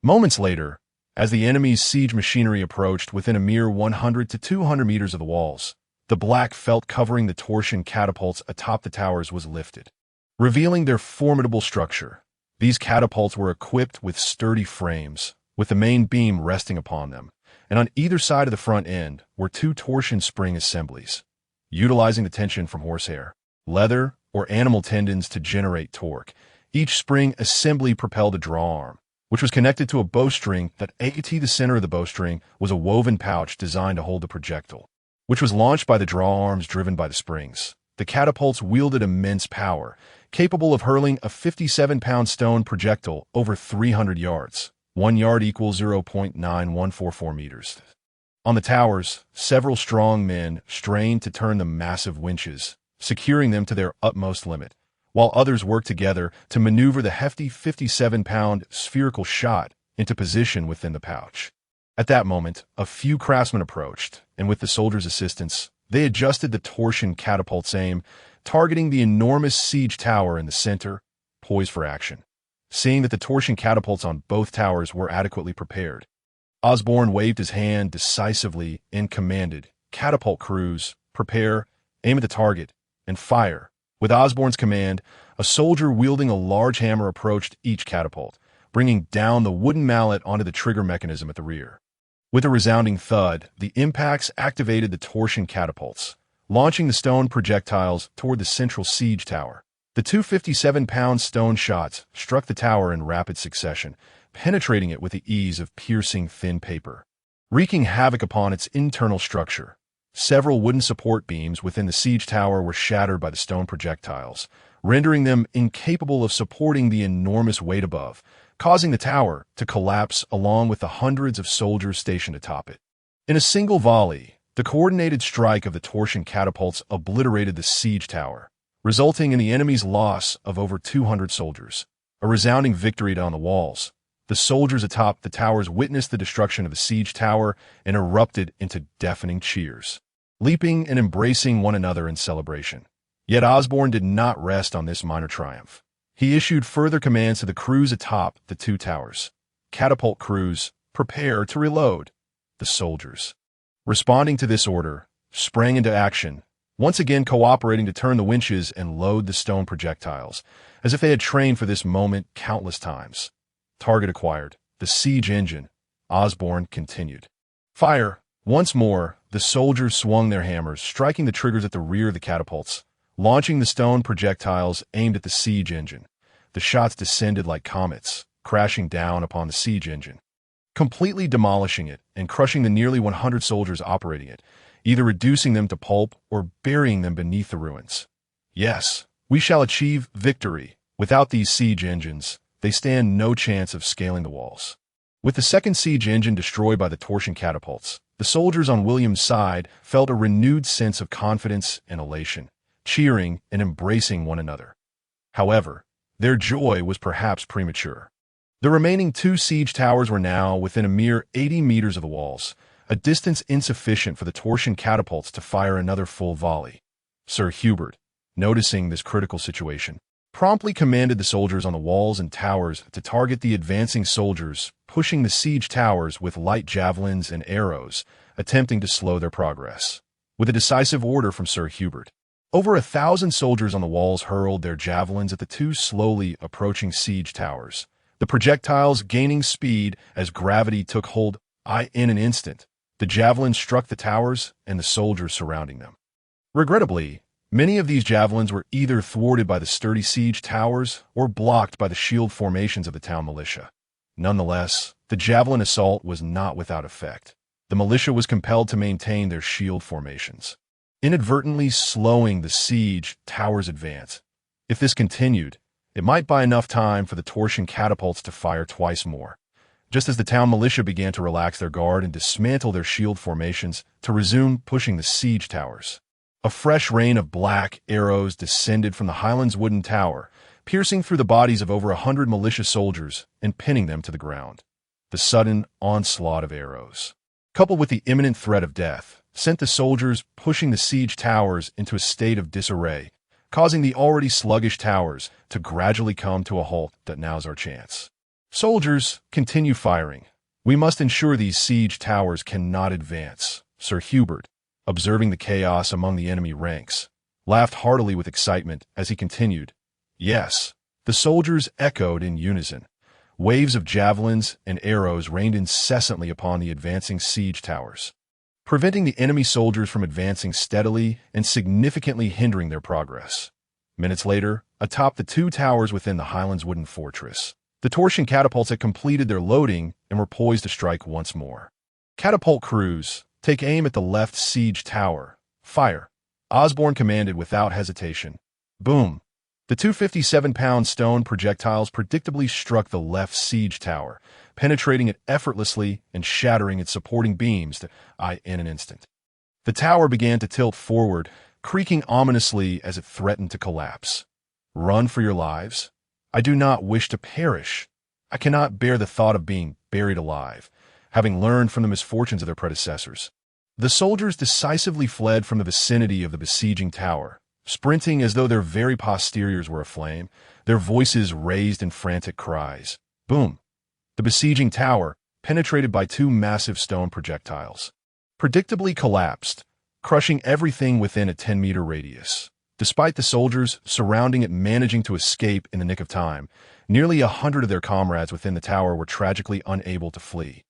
Moments later, as the enemy's siege machinery approached within a mere 100 to 200 meters of the walls, the black felt covering the torsion catapults atop the towers was lifted, revealing their formidable structure. These catapults were equipped with sturdy frames, with the main beam resting upon them, and on either side of the front end were two torsion spring assemblies, utilizing the tension from horsehair, leather, or animal tendons to generate torque. Each spring assembly propelled a draw arm, which was connected to a bowstring that at the center of the bowstring was a woven pouch designed to hold the projectile, which was launched by the draw arms driven by the springs. The catapults wielded immense power, capable of hurling a 57-pound stone projectile over 300 yards. 1 yard equals 0.9144 meters. On the towers, several strong men strained to turn the massive winches, securing them to their utmost limit, while others worked together to maneuver the hefty 57-pound spherical shot into position within the pouch. At that moment, a few craftsmen approached, and with the soldiers' assistance, they adjusted the torsion catapult's aim, targeting the enormous siege tower in the center, poised for action. Seeing that the torsion catapults on both towers were adequately prepared, Osborne waved his hand decisively and commanded, "Catapult crews, prepare, aim at the target, and fire." With Osborne's command, a soldier wielding a large hammer approached each catapult, bringing down the wooden mallet onto the trigger mechanism at the rear. With a resounding thud, the impacts activated the torsion catapults, launching the stone projectiles toward the central siege tower. The two 57-pound stone shots struck the tower in rapid succession, penetrating it with the ease of piercing thin paper, wreaking havoc upon its internal structure. Several wooden support beams within the siege tower were shattered by the stone projectiles, rendering them incapable of supporting the enormous weight above, causing the tower to collapse along with the hundreds of soldiers stationed atop it. In a single volley, the coordinated strike of the torsion catapults obliterated the siege tower, resulting in the enemy's loss of over 200 soldiers. A resounding victory on the walls. The soldiers atop the towers witnessed the destruction of the siege tower and erupted into deafening cheers, leaping and embracing one another in celebration. Yet Osborne did not rest on this minor triumph. He issued further commands to the crews atop the two towers. "Catapult crews, prepare to reload." The soldiers, responding to this order, sprang into action, once again cooperating to turn the winches and load the stone projectiles, as if they had trained for this moment countless times. Target acquired. The siege engine. Osborne continued. Fire. Once more, the soldiers swung their hammers, striking the triggers at the rear of the catapults, launching the stone projectiles aimed at the siege engine. The shots descended like comets, crashing down upon the siege engine, completely demolishing it and crushing the nearly 100 soldiers operating it, either reducing them to pulp or burying them beneath the ruins. Yes, we shall achieve victory. Without these siege engines, they stand no chance of scaling the walls. With the second siege engine destroyed by the torsion catapults, the soldiers on William's side felt a renewed sense of confidence and elation, cheering and embracing one another. However, their joy was perhaps premature. The remaining two siege towers were now within a mere 80 meters of the walls, a distance insufficient for the torsion catapults to fire another full volley. Sir Hubert, noticing this critical situation, promptly commanded the soldiers on the walls and towers to target the advancing soldiers, pushing the siege towers with light javelins and arrows, attempting to slow their progress. With a decisive order from Sir Hubert, over 1,000 soldiers on the walls hurled their javelins at the two slowly approaching siege towers, the projectiles gaining speed as gravity took hold. In an instant, the javelins struck the towers and the soldiers surrounding them. Regrettably, many of these javelins were either thwarted by the sturdy siege towers or blocked by the shield formations of the town militia. Nonetheless, the javelin assault was not without effect. The militia was compelled to maintain their shield formations, inadvertently slowing the siege tower's advance. If this continued, it might buy enough time for the torsion catapults to fire twice more, just as the town militia began to relax their guard and dismantle their shield formations to resume pushing the siege towers. A fresh rain of black arrows descended from the Highlands wooden tower, piercing through the bodies of over 100 militia soldiers and pinning them to the ground. The sudden onslaught of arrows, coupled with the imminent threat of death, sent the soldiers pushing the siege towers into a state of disarray, causing the already sluggish towers to gradually come to a halt. That now's our chance. Soldiers, continue firing. We must ensure these siege towers cannot advance. Sir Hubert, observing the chaos among the enemy ranks, laughed heartily with excitement as he continued. Yes, the soldiers echoed in unison. Waves of javelins and arrows rained incessantly upon the advancing siege towers, preventing the enemy soldiers from advancing steadily and significantly hindering their progress. Minutes later, atop the two towers within the Highlands wooden fortress, the torsion catapults had completed their loading and were poised to strike once more. Catapult crews, take aim at the left siege tower. Fire. Osborne commanded without hesitation. Boom. The 257-pound stone projectiles predictably struck the left siege tower, penetrating it effortlessly and shattering its supporting beams in an instant. The tower began to tilt forward, creaking ominously as it threatened to collapse. Run for your lives? I do not wish to perish. I cannot bear the thought of being buried alive, having learned from the misfortunes of their predecessors. The soldiers decisively fled from the vicinity of the besieging tower, sprinting as though their very posteriors were aflame, their voices raised in frantic cries. Boom! The besieging tower, penetrated by two massive stone projectiles, predictably collapsed, crushing everything within a 10-meter radius. Despite the soldiers surrounding it managing to escape in the nick of time, nearly 100 of their comrades within the tower were tragically unable to flee,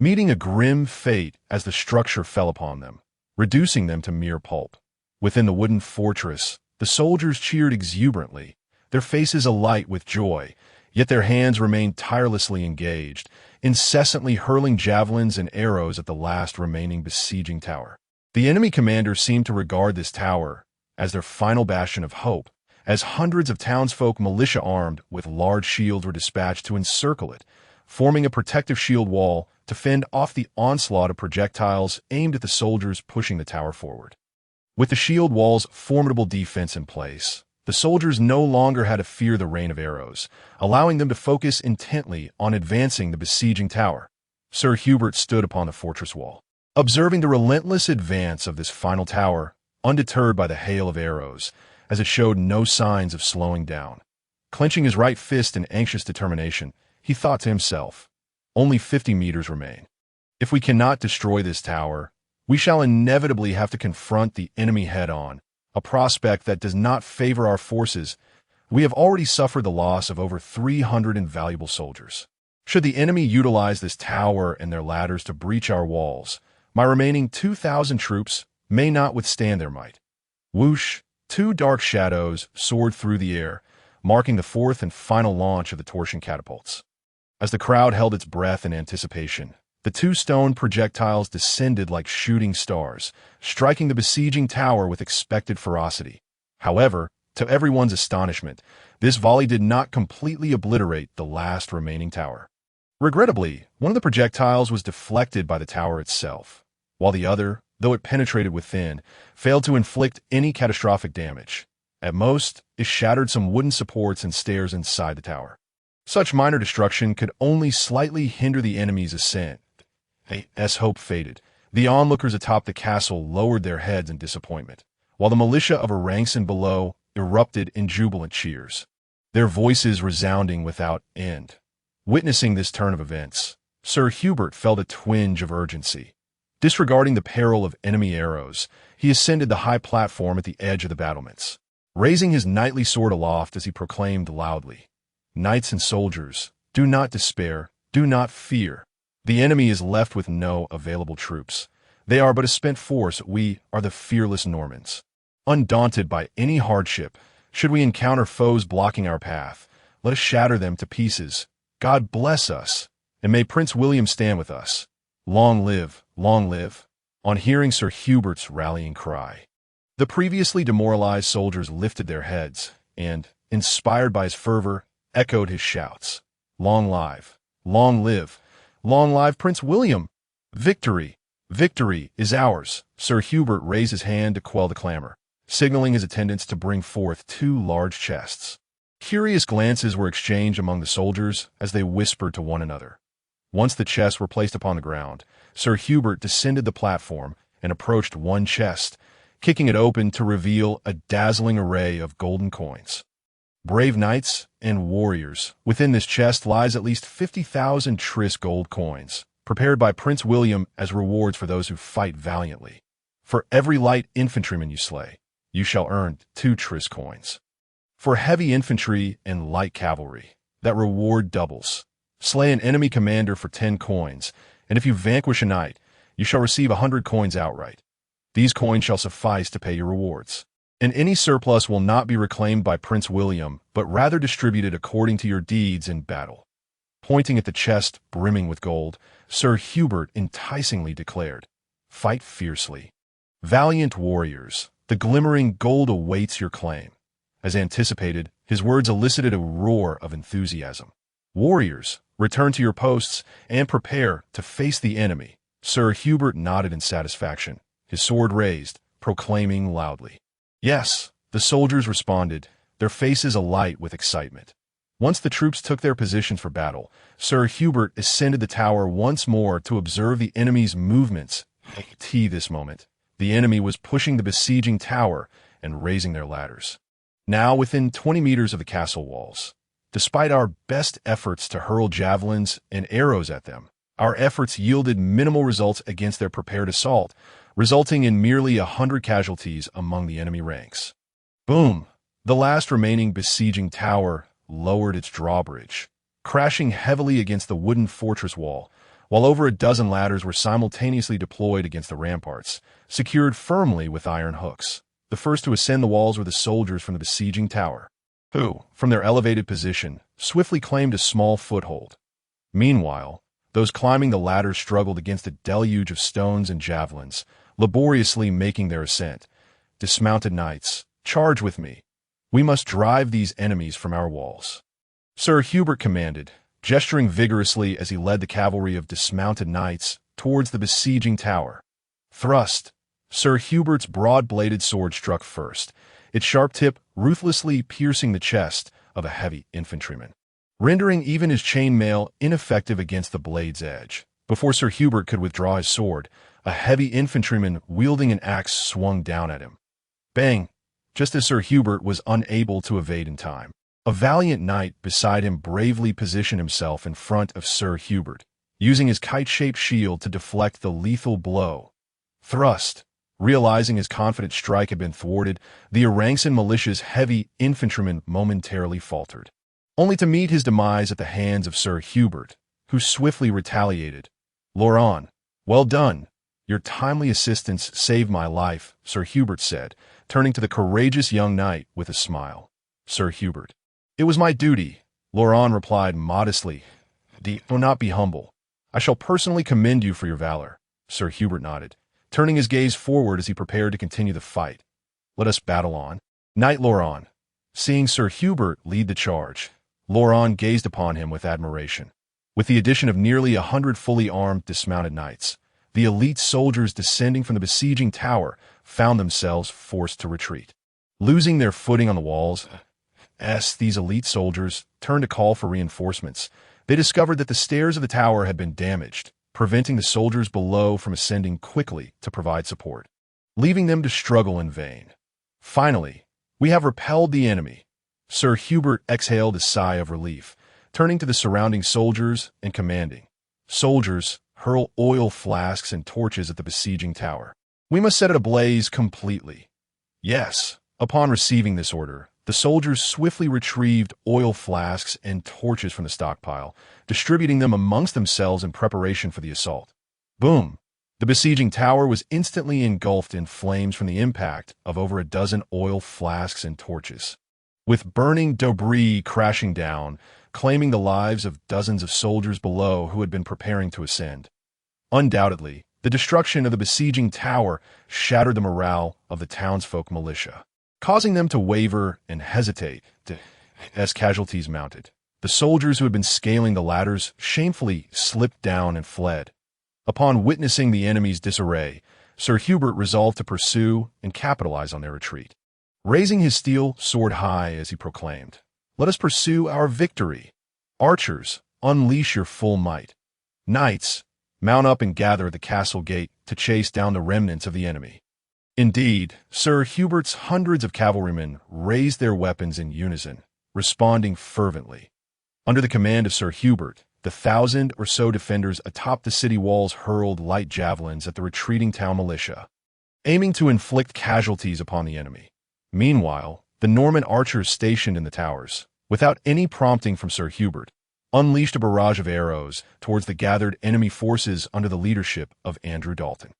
meeting a grim fate as the structure fell upon them, reducing them to mere pulp. Within the wooden fortress, the soldiers cheered exuberantly, their faces alight with joy, yet their hands remained tirelessly engaged, incessantly hurling javelins and arrows at the last remaining besieging tower. The enemy commanders seemed to regard this tower as their final bastion of hope, as hundreds of townsfolk militia armed with large shields were dispatched to encircle it, forming a protective shield wall to fend off the onslaught of projectiles aimed at the soldiers pushing the tower forward. With the shield wall's formidable defense in place, the soldiers no longer had to fear the rain of arrows, allowing them to focus intently on advancing the besieging tower. Sir Hubert stood upon the fortress wall, observing the relentless advance of this final tower, undeterred by the hail of arrows, as it showed no signs of slowing down. Clenching his right fist in anxious determination, he thought to himself, only 50 meters remain. If we cannot destroy this tower, we shall inevitably have to confront the enemy head-on, a prospect that does not favor our forces. We have already suffered the loss of over 300 invaluable soldiers. Should the enemy utilize this tower and their ladders to breach our walls, my remaining 2,000 troops may not withstand their might. Whoosh! Two dark shadows soared through the air, marking the fourth and final launch of the torsion catapults. As the crowd held its breath in anticipation, the two stone projectiles descended like shooting stars, striking the besieging tower with expected ferocity. However, to everyone's astonishment, this volley did not completely obliterate the last remaining tower. Regrettably, one of the projectiles was deflected by the tower itself, while the other, though it penetrated within, failed to inflict any catastrophic damage. At most, it shattered some wooden supports and stairs inside the tower. Such minor destruction could only slightly hinder the enemy's ascent. As hope faded, the onlookers atop the castle lowered their heads in disappointment, while the militia of ranks and below erupted in jubilant cheers, their voices resounding without end. Witnessing this turn of events, Sir Hubert felt a twinge of urgency. Disregarding the peril of enemy arrows, he ascended the high platform at the edge of the battlements, raising his knightly sword aloft as he proclaimed loudly, "Knights and soldiers, do not despair, do not fear. The enemy is left with no available troops. They are but a spent force. We are the fearless Normans. Undaunted by any hardship, should we encounter foes blocking our path, let us shatter them to pieces. God bless us, and may Prince William stand with us. Long live, long live." On hearing Sir Hubert's rallying cry, the previously demoralized soldiers lifted their heads and, inspired by his fervor, echoed his shouts. Long live, long live Prince William! Victory, victory is ours. Sir Hubert raised his hand to quell the clamor, signaling his attendants to bring forth two large chests. Curious glances were exchanged among the soldiers as they whispered to one another. Once the chests were placed upon the ground, Sir Hubert descended the platform and approached one chest, kicking it open to reveal a dazzling array of golden coins. Brave knights and warriors, within this chest lies at least 50,000 tris gold coins, prepared by Prince William as rewards for those who fight valiantly. For every light infantryman you slay, you shall earn 2 tris coins. For heavy infantry and light cavalry, that reward doubles. Slay an enemy commander for 10 coins, and if you vanquish a knight, you shall receive 100 coins outright. These coins shall suffice to pay your rewards. And any surplus will not be reclaimed by Prince William, but rather distributed according to your deeds in battle. Pointing at the chest brimming with gold, Sir Hubert enticingly declared, "Fight fiercely. Valiant warriors, the glimmering gold awaits your claim." As anticipated, his words elicited a roar of enthusiasm. "Warriors, return to your posts and prepare to face the enemy." Sir Hubert nodded in satisfaction, his sword raised, proclaiming loudly. "Yes," the soldiers responded, their faces alight with excitement. Once the troops took their positions for battle, Sir Hubert ascended the tower once more to observe the enemy's movements. At this moment, the enemy was pushing the besieging tower and raising their ladders. Now within 20 meters of the castle walls. Despite our best efforts to hurl javelins and arrows at them, our efforts yielded minimal results against their prepared assault, resulting in merely 100 casualties among the enemy ranks. Boom! The last remaining besieging tower lowered its drawbridge, crashing heavily against the wooden fortress wall, while over a dozen ladders were simultaneously deployed against the ramparts, secured firmly with iron hooks. The first to ascend the walls were the soldiers from the besieging tower, who, from their elevated position, swiftly claimed a small foothold. Meanwhile, those climbing the ladders struggled against a deluge of stones and javelins, laboriously making their ascent. "Dismounted knights, charge with me. We must drive these enemies from our walls." Sir Hubert commanded, gesturing vigorously as he led the cavalry of dismounted knights towards the besieging tower. Thrust! Sir Hubert's broad-bladed sword struck first, its sharp tip ruthlessly piercing the chest of a heavy infantryman, rendering even his chainmail ineffective against the blade's edge. Before Sir Hubert could withdraw his sword, a heavy infantryman wielding an axe swung down at him. Bang! Just as Sir Hubert was unable to evade in time, a valiant knight beside him bravely positioned himself in front of Sir Hubert, using his kite-shaped shield to deflect the lethal blow. Thrust! Realizing his confident strike had been thwarted, the Arancin militia's heavy infantryman momentarily faltered, only to meet his demise at the hands of Sir Hubert, who swiftly retaliated. "Loran, well done. Your timely assistance saved my life," Sir Hubert said, turning to the courageous young knight with a smile. Sir Hubert. "It was my duty," Loran replied modestly. "Do not be humble. I shall personally commend you for your valor." Sir Hubert nodded, turning his gaze forward as he prepared to continue the fight. "Let us battle on." Knight Loran. Seeing Sir Hubert lead the charge, Loran gazed upon him with admiration. With the addition of nearly 100 fully armed dismounted knights, the elite soldiers descending from the besieging tower found themselves forced to retreat. Losing their footing on the walls, as these elite soldiers turned to call for reinforcements, they discovered that the stairs of the tower had been damaged, preventing the soldiers below from ascending quickly to provide support, leaving them to struggle in vain. "Finally, we have repelled the enemy." Sir Hubert exhaled a sigh of relief, turning to the surrounding soldiers and commanding, "Soldiers, hurl oil flasks and torches at the besieging tower. We must set it ablaze completely." Yes. Upon receiving this order, the soldiers swiftly retrieved oil flasks and torches from the stockpile, distributing them amongst themselves in preparation for the assault. Boom! The besieging tower was instantly engulfed in flames from the impact of over a dozen oil flasks and torches, with burning debris crashing down, claiming the lives of dozens of soldiers below who had been preparing to ascend. Undoubtedly, the destruction of the besieging tower shattered the morale of the townsfolk militia, causing them to waver and hesitate as casualties mounted. The soldiers who had been scaling the ladders shamefully slipped down and fled. Upon witnessing the enemy's disarray, Sir Hubert resolved to pursue and capitalize on their retreat. Raising his steel sword high as he proclaimed, "Let us pursue our victory. Archers, unleash your full might. Knights, mount up and gather at the castle gate to chase down the remnants of the enemy." Indeed, Sir Hubert's hundreds of cavalrymen raised their weapons in unison, responding fervently. Under the command of Sir Hubert, the 1,000 or so defenders atop the city walls hurled light javelins at the retreating town militia, aiming to inflict casualties upon the enemy. Meanwhile, the Norman archers stationed in the towers, without any prompting from Sir Hubert, unleashed a barrage of arrows towards the gathered enemy forces under the leadership of Andrew Dalton.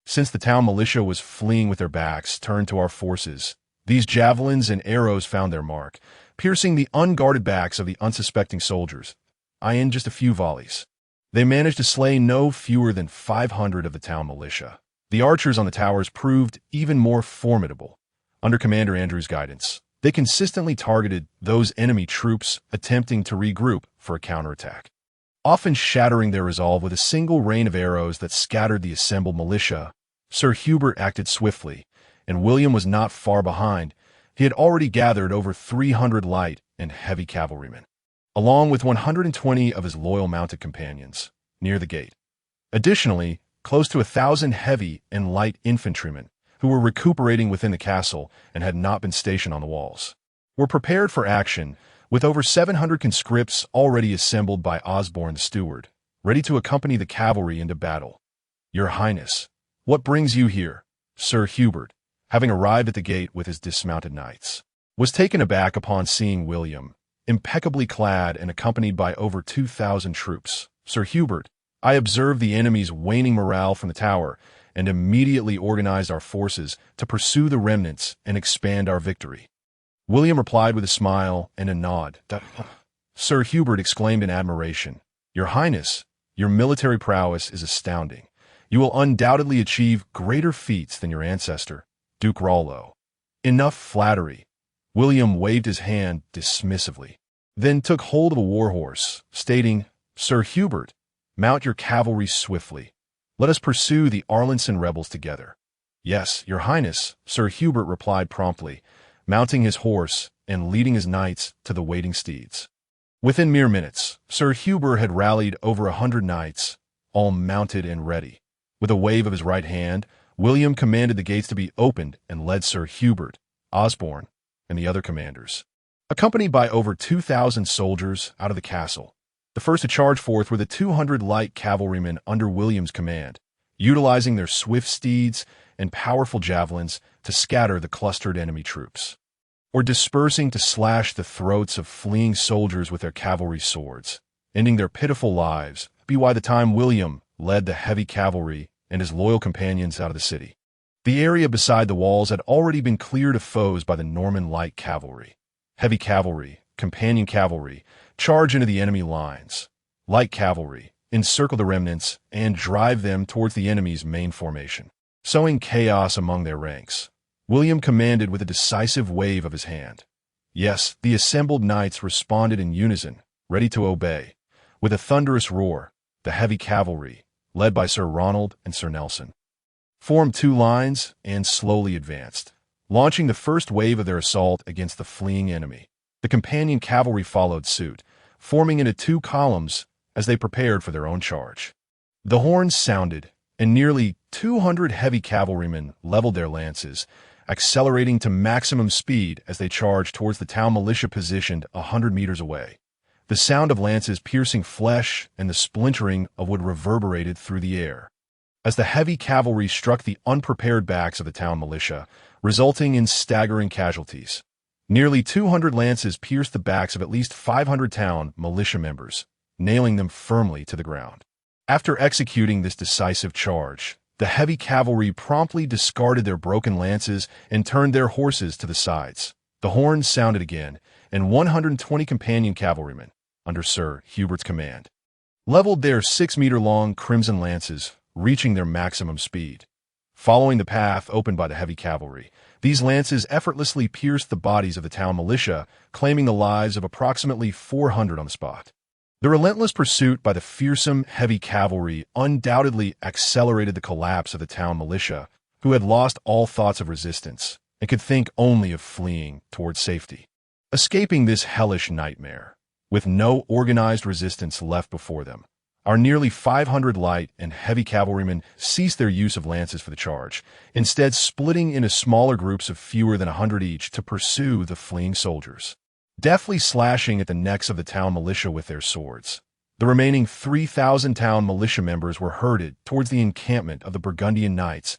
Since the town militia was fleeing with their backs turned to our forces, these javelins and arrows found their mark, piercing the unguarded backs of the unsuspecting soldiers. In just a few volleys, they managed to slay no fewer than 500 of the town militia. The archers on the towers proved even more formidable. Under Commander Andrew's guidance, they consistently targeted those enemy troops attempting to regroup for a counterattack, often shattering their resolve with a single rain of arrows that scattered the assembled militia. Sir Hubert acted swiftly, and William was not far behind. He had already gathered over 300 light and heavy cavalrymen, along with 120 of his loyal mounted companions, near the gate. Additionally, close to 1,000 heavy and light infantrymen, who were recuperating within the castle and had not been stationed on the walls, were prepared for action, with over 700 conscripts already assembled by Osborne the steward, ready to accompany the cavalry into battle. "Your Highness, what brings you here?" Sir Hubert, having arrived at the gate with his dismounted knights, was taken aback upon seeing William, impeccably clad and accompanied by over 2,000 troops. "Sir Hubert, I observed the enemy's waning morale from the tower and immediately organized our forces to pursue the remnants and expand our victory." William replied with a smile and a nod. Sir Hubert exclaimed in admiration, "Your Highness, your military prowess is astounding. You will undoubtedly achieve greater feats than your ancestor, Duke Rollo." "Enough flattery." William waved his hand dismissively, then took hold of a warhorse, stating, "Sir Hubert, mount your cavalry swiftly. Let us pursue the Arlinson rebels together." "Yes, your Highness," Sir Hubert replied promptly, mounting his horse and leading his knights to the waiting steeds. Within mere minutes, Sir Hubert had rallied over 100 knights, all mounted and ready. With a wave of his right hand, William commanded the gates to be opened and led Sir Hubert, Osborne, and the other commanders, accompanied by over 2,000 soldiers, out of the castle. The first to charge forth were the 200 light cavalrymen under William's command, utilizing their swift steeds and powerful javelins to scatter the clustered enemy troops, or dispersing to slash the throats of fleeing soldiers with their cavalry swords, ending their pitiful lives. By the time William led the heavy cavalry and his loyal companions out of the city, the area beside the walls had already been cleared of foes by the Norman light cavalry. Heavy cavalry, companion cavalry, charge into the enemy lines. Light cavalry, encircle the remnants and drive them towards the enemy's main formation, sowing chaos among their ranks. William commanded with a decisive wave of his hand. Yes, the assembled knights responded in unison, ready to obey. With a thunderous roar, the heavy cavalry, led by Sir Ronald and Sir Nelson, formed two lines and slowly advanced, launching the first wave of their assault against the fleeing enemy. The companion cavalry followed suit, forming into two columns as they prepared for their own charge. The horns sounded, and nearly 200 heavy cavalrymen leveled their lances, accelerating to maximum speed as they charged towards the town militia positioned 100 meters away. The sound of lances piercing flesh and the splintering of wood reverberated through the air as the heavy cavalry struck the unprepared backs of the town militia, resulting in staggering casualties. Nearly 200 lances pierced the backs of at least 500 town militia members, nailing them firmly to the ground. After executing this decisive charge, the heavy cavalry promptly discarded their broken lances and turned their horses to the sides. The horns sounded again, and 120 companion cavalrymen, under Sir Hubert's command, leveled their 6-meter-long crimson lances, reaching their maximum speed. Following the path opened by the heavy cavalry, these lances effortlessly pierced the bodies of the town militia, claiming the lives of approximately 400 on the spot. The relentless pursuit by the fearsome heavy cavalry undoubtedly accelerated the collapse of the town militia, who had lost all thoughts of resistance and could think only of fleeing towards safety. Escaping this hellish nightmare, with no organized resistance left before them, our nearly 500 light and heavy cavalrymen ceased their use of lances for the charge, instead splitting into smaller groups of fewer than 100 each to pursue the fleeing soldiers, deftly slashing at the necks of the town militia with their swords. The remaining 3,000 town militia members were herded towards the encampment of the Burgundian knights.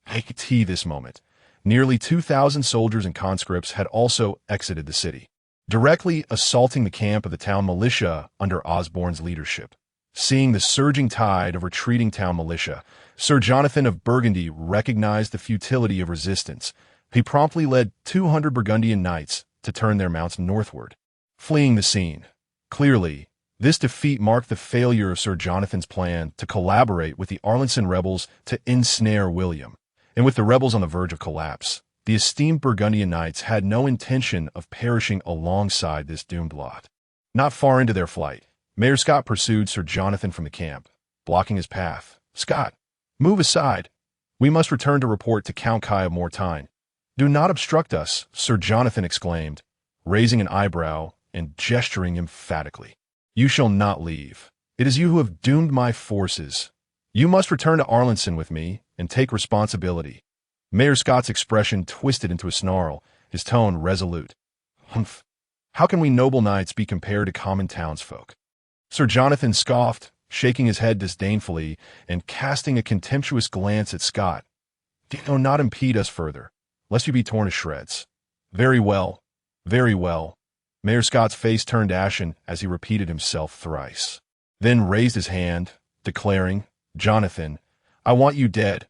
At this moment, nearly 2,000 soldiers and conscripts had also exited the city. directly assaulting the camp of the town militia under Osborne's leadership. Seeing the surging tide of retreating town militia, Sir Jonathan of Burgundy recognized the futility of resistance. He promptly led 200 Burgundian knights to turn their mounts northward, fleeing the scene. Clearly, this defeat marked the failure of Sir Jonathan's plan to collaborate with the Arlanson rebels to ensnare William. And with the rebels on the verge of collapse, the esteemed Burgundian knights had no intention of perishing alongside this doomed lot. Not far into their flight, Mayor Scott pursued Sir Jonathan from the camp, blocking his path. "Scott, move aside. We must return to report to Count Kai of Mortagne." "Do not obstruct us," Sir Jonathan exclaimed, raising an eyebrow and gesturing emphatically. "You shall not leave. It is you who have doomed my forces. You must return to Arlanson with me and take responsibility." Mayor Scott's expression twisted into a snarl, his tone resolute. "Humph! How can we noble knights be compared to common townsfolk?" Sir Jonathan scoffed, shaking his head disdainfully and casting a contemptuous glance at Scott. "Do not impede us further, lest you be torn to shreds." "Very well, very well." Mayor Scott's face turned ashen as he repeated himself thrice, then raised his hand, declaring, "Jonathan, I want you dead."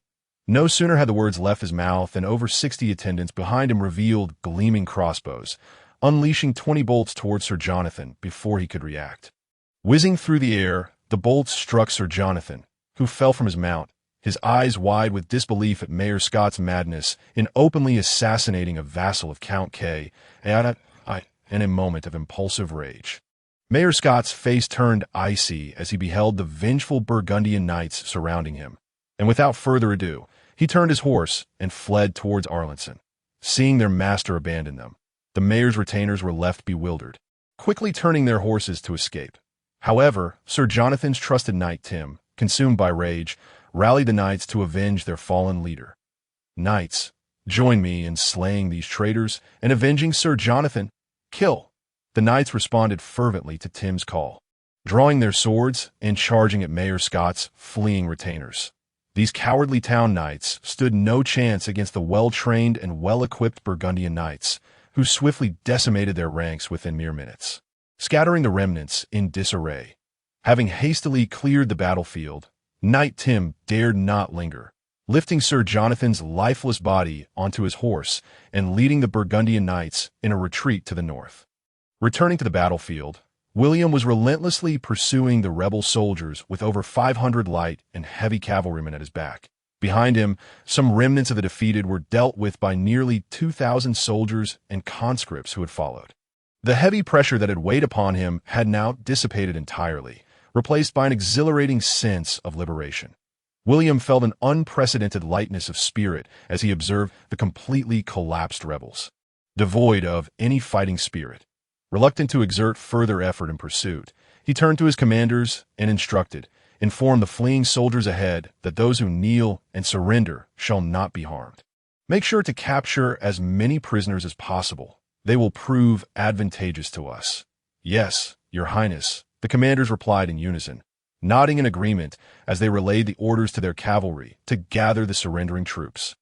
No sooner had the words left his mouth than over 60 attendants behind him revealed gleaming crossbows, unleashing 20 bolts towards Sir Jonathan before he could react. Whizzing through the air, the bolts struck Sir Jonathan, who fell from his mount, his eyes wide with disbelief at Mayor Scott's madness in openly assassinating a vassal of Count K, and in a moment of impulsive rage. Mayor Scott's face turned icy as he beheld the vengeful Burgundian knights surrounding him, and without further ado, he turned his horse and fled towards Arlanson. Seeing their master abandon them, the mayor's retainers were left bewildered, quickly turning their horses to escape. However, Sir Jonathan's trusted knight Tim, consumed by rage, rallied the knights to avenge their fallen leader. "Knights, join me in slaying these traitors and avenging Sir Jonathan. Kill!" The knights responded fervently to Tim's call, drawing their swords and charging at Mayor Scott's fleeing retainers. These cowardly town knights stood no chance against the well-trained and well-equipped Burgundian knights, who swiftly decimated their ranks within mere minutes, scattering the remnants in disarray. Having hastily cleared the battlefield, Knight Tim dared not linger, lifting Sir Jonathan's lifeless body onto his horse and leading the Burgundian knights in a retreat to the north. Returning to the battlefield, William was relentlessly pursuing the rebel soldiers with over 500 light and heavy cavalrymen at his back. Behind him, some remnants of the defeated were dealt with by nearly 2,000 soldiers and conscripts who had followed. The heavy pressure that had weighed upon him had now dissipated entirely, replaced by an exhilarating sense of liberation. William felt an unprecedented lightness of spirit as he observed the completely collapsed rebels, devoid of any fighting spirit. Reluctant to exert further effort in pursuit, he turned to his commanders and informed the fleeing soldiers ahead that those who kneel and surrender shall not be harmed. "Make sure to capture as many prisoners as possible. They will prove advantageous to us." "Yes, Your Highness," the commanders replied in unison, nodding in agreement as they relayed the orders to their cavalry to gather the surrendering troops.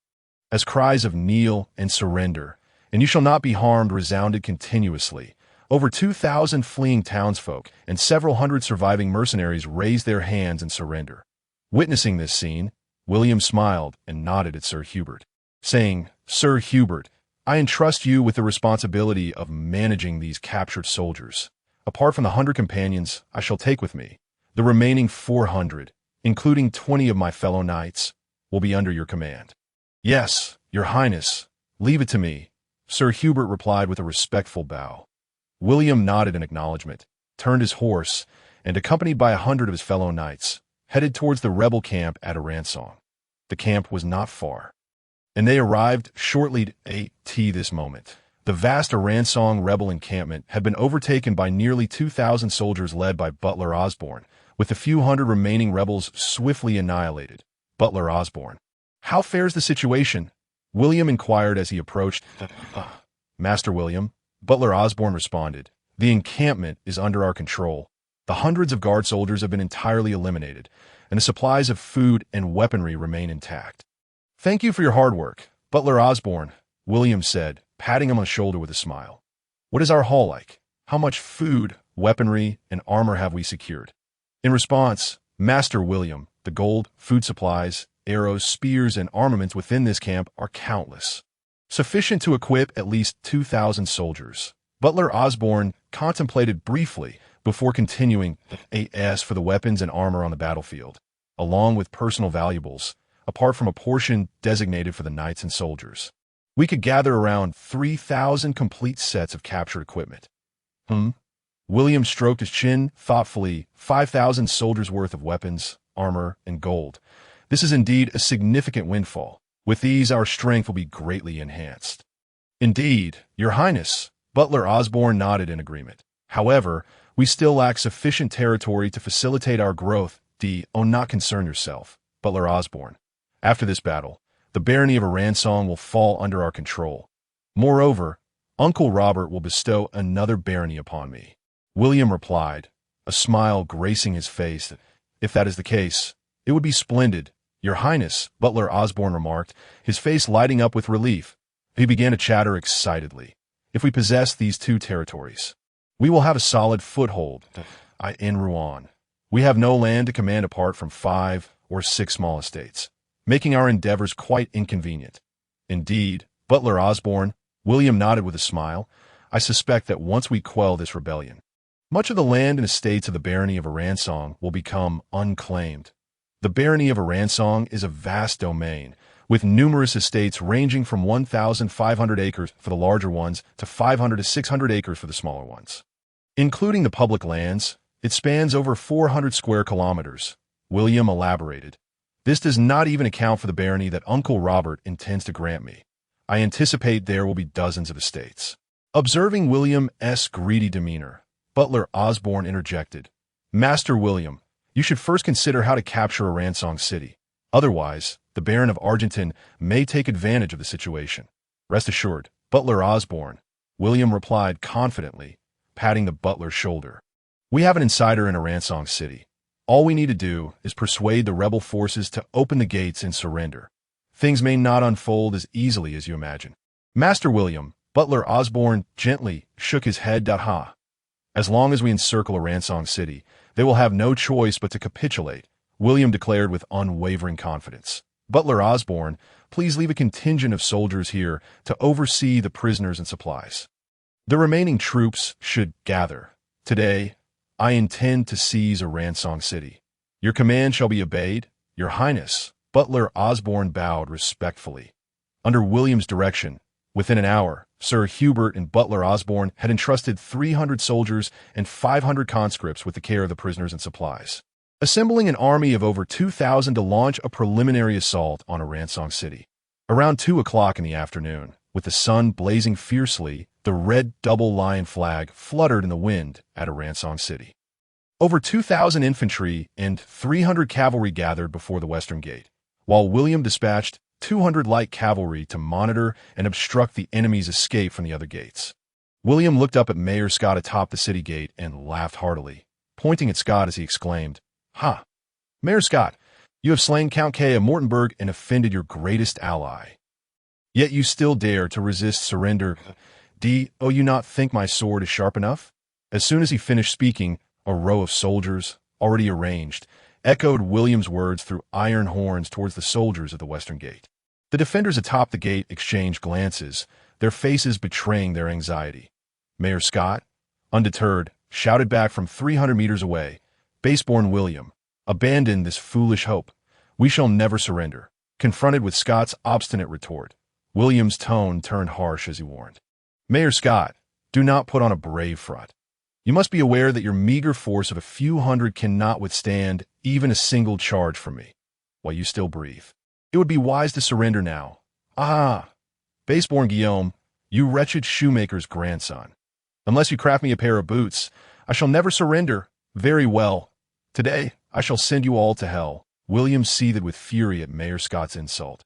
As cries of "kneel" and "surrender," and "you shall not be harmed" resounded continuously, over 2,000 fleeing townsfolk and several hundred surviving mercenaries raised their hands in surrender. Witnessing this scene, William smiled and nodded at Sir Hubert, saying, "Sir Hubert, I entrust you with the responsibility of managing these captured soldiers. Apart from the 100 companions I shall take with me, the remaining 400, including 20 of my fellow knights, will be under your command." "Yes, Your Highness, leave it to me," Sir Hubert replied with a respectful bow. William nodded in acknowledgement, turned his horse, and accompanied by 100 of his fellow knights, headed towards the rebel camp at Aransong. The camp was not far, and they arrived shortly at this moment. The vast Aransong rebel encampment had been overtaken by nearly 2,000 soldiers led by Butler Osborne, with the few hundred remaining rebels swiftly annihilated. Butler Osborne. "How fares the situation?" William inquired as he approached. "Master William," Butler Osborne responded, "the encampment is under our control. The hundreds of guard soldiers have been entirely eliminated, and the supplies of food and weaponry remain intact." "Thank you for your hard work, Butler Osborne," William said, patting him on the shoulder with a smile. What is our haul like? How much food, weaponry, and armor have we secured? In response, Master William, the gold, food supplies, arrows, spears, and armaments within this camp are countless, sufficient to equip at least 2,000 soldiers. Butler Osborne contemplated briefly before continuing as for the weapons and armor on the battlefield, along with personal valuables, apart from a portion designated for the knights and soldiers. We could gather around 3,000 complete sets of captured equipment. William stroked his chin thoughtfully. 5,000 soldiers' worth of weapons, armor, and gold. This is indeed a significant windfall. With these, our strength will be greatly enhanced. Indeed, Your Highness, Butler Osborne nodded in agreement. However, we still lack sufficient territory to facilitate our growth. Not concern yourself, Butler Osborne. After this battle, the barony of Aransong will fall under our control. Moreover, Uncle Robert will bestow another barony upon me. William replied, a smile gracing his face. If that is the case, it would be splendid, Your Highness, Butler Osborne remarked, his face lighting up with relief. He began to chatter excitedly. If we possess these two territories, we will have a solid foothold in Rouen. We have no land to command apart from 5 or 6 small estates, making our endeavors quite inconvenient. Indeed, Butler Osborne, William nodded with a smile, I suspect that once we quell this rebellion, much of the land and estates of the barony of Aransong will become unclaimed. The barony of Aransong is a vast domain, with numerous estates ranging from 1,500 acres for the larger ones to 500 to 600 acres for the smaller ones. Including the public lands, it spans over 400 square kilometers. William elaborated. This does not even account for the barony that Uncle Robert intends to grant me. I anticipate there will be dozens of estates. Observing William's greedy demeanor, Butler Osborne interjected. Master William, you should first consider how to capture Aransong City. Otherwise, the Baron of Argenton may take advantage of the situation. Rest assured, Butler Osborne, William replied confidently, patting the butler's shoulder. We have an insider in Aransong City. All we need to do is persuade the rebel forces to open the gates and surrender. Things may not unfold as easily as you imagine. Master William, Butler Osborne gently shook his head. As long as we encircle Aransong City, they will have no choice but to capitulate, William declared with unwavering confidence. Butler Osborne, please leave a contingent of soldiers here to oversee the prisoners and supplies. The remaining troops should gather. Today, I intend to seize Aransong City. Your command shall be obeyed, Your Highness. Butler Osborne bowed respectfully. Under William's direction, within an hour, Sir Hubert and Butler Osborne had entrusted 300 soldiers and 500 conscripts with the care of the prisoners and supplies, assembling an army of over 2,000 to launch a preliminary assault on Aransong City. Around 2 o'clock in the afternoon, with the sun blazing fiercely, the red double lion flag fluttered in the wind at Aransong City. Over 2,000 infantry and 300 cavalry gathered before the western gate, while William dispatched 200 light cavalry to monitor and obstruct the enemy's escape from the other gates. William looked up at Mayor Scott atop the city gate and laughed heartily, pointing at Scott as he exclaimed, "Ha! Mayor Scott, you have slain Count K of Mortenburg and offended your greatest ally. Yet you still dare to resist surrender. Do you not think my sword is sharp enough?" As soon as he finished speaking, a row of soldiers, already arranged, echoed William's words through iron horns towards the soldiers at the western gate. The defenders atop the gate exchanged glances, their faces betraying their anxiety. Mayor Scott, undeterred, shouted back from 300 meters away, "Baseborn William, abandon this foolish hope. We shall never surrender." Confronted with Scott's obstinate retort, William's tone turned harsh as he warned, "Mayor Scott, do not put on a brave front. You must be aware that your meager force of a few hundred cannot withstand even a single charge from me, while you still breathe. It would be wise to surrender now. Ah, Baseborn Guillaume, you wretched shoemaker's grandson. Unless you craft me a pair of boots, I shall never surrender. Very well. Today, I shall send you all to hell." William seethed with fury at Mayor Scott's insult,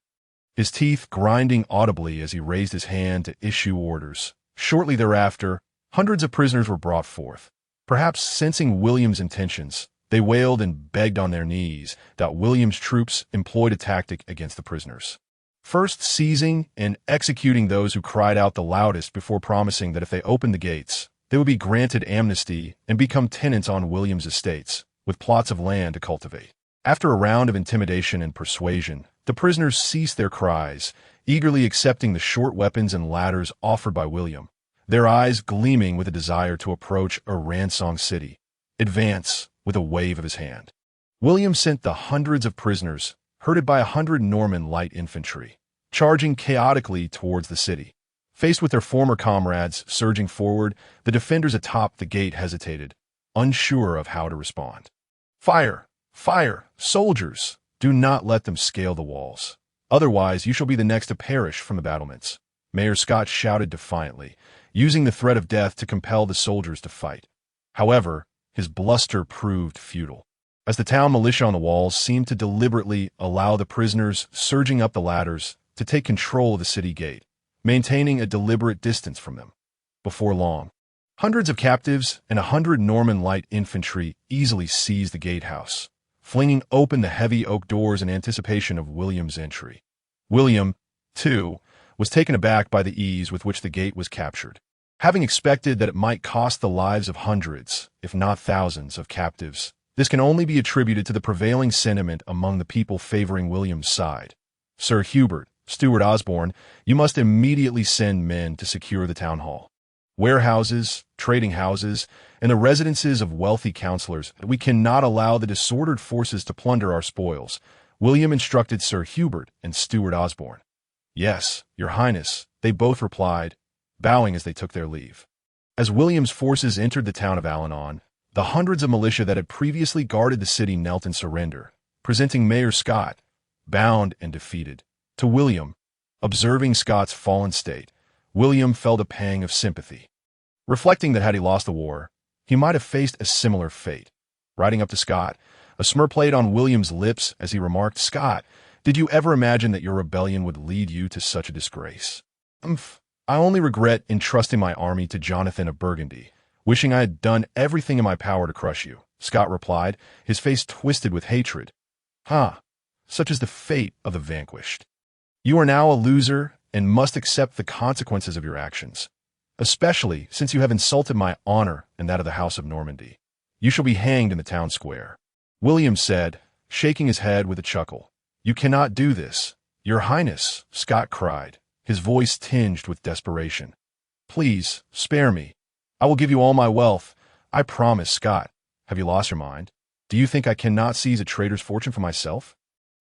his teeth grinding audibly as he raised his hand to issue orders. Shortly thereafter, hundreds of prisoners were brought forth. Perhaps sensing William's intentions, they wailed and begged on their knees that William's troops employed a tactic against the prisoners. first seizing and executing those who cried out the loudest before promising that if they opened the gates, they would be granted amnesty and become tenants on William's estates, with plots of land to cultivate. After a round of intimidation and persuasion, the prisoners ceased their cries, eagerly accepting the short weapons and ladders offered by William, their eyes gleaming with a desire to approach a ransacked city. Advance, with a wave of his hand. William sent the hundreds of prisoners, herded by 100 Norman light infantry, charging chaotically towards the city. Faced with their former comrades surging forward, the defenders atop the gate hesitated, unsure of how to respond. Fire! Fire! Soldiers! Do not let them scale the walls. Otherwise, you shall be the next to perish from the battlements. Mayor Scott shouted defiantly, using the threat of death to compel the soldiers to fight. However, his bluster proved futile, as the town militia on the walls seemed to deliberately allow the prisoners surging up the ladders to take control of the city gate, maintaining a deliberate distance from them. Before long, hundreds of captives and 100 Norman light infantry easily seized the gatehouse, flinging open the heavy oak doors in anticipation of William's entry. William, too, was taken aback by the ease with which the gate was captured. Having expected that it might cost the lives of hundreds, if not thousands, of captives, this can only be attributed to the prevailing sentiment among the people favoring William's side. Sir Hubert, Steward Osborne, you must immediately send men to secure the town hall, warehouses, trading houses, and the residences of wealthy counselors. We cannot allow the disordered forces to plunder our spoils, William instructed Sir Hubert and Steward Osborne. Yes, Your Highness, they both replied, bowing as they took their leave. As William's forces entered the town of Al-Anon, the hundreds of militia that had previously guarded the city knelt in surrender, presenting Mayor Scott, bound and defeated, to William. Observing Scott's fallen state, William felt a pang of sympathy, reflecting that had he lost the war, he might have faced a similar fate. Riding up to Scott, a smirk played on William's lips as he remarked, Scott, did you ever imagine that your rebellion would lead you to such a disgrace? I only regret entrusting my army to Jonathan of Burgundy, wishing I had done everything in my power to crush you, Scott replied, his face twisted with hatred. Such is the fate of the vanquished. You are now a loser and must accept the consequences of your actions, especially since you have insulted my honor and that of the House of Normandy. You shall be hanged in the town square. William said, shaking his head with a chuckle. You cannot do this, Your Highness, Scott cried, his voice tinged with desperation. Please, spare me. I will give you all my wealth. I promise, Scott. Have you lost your mind? Do you think I cannot seize a traitor's fortune for myself?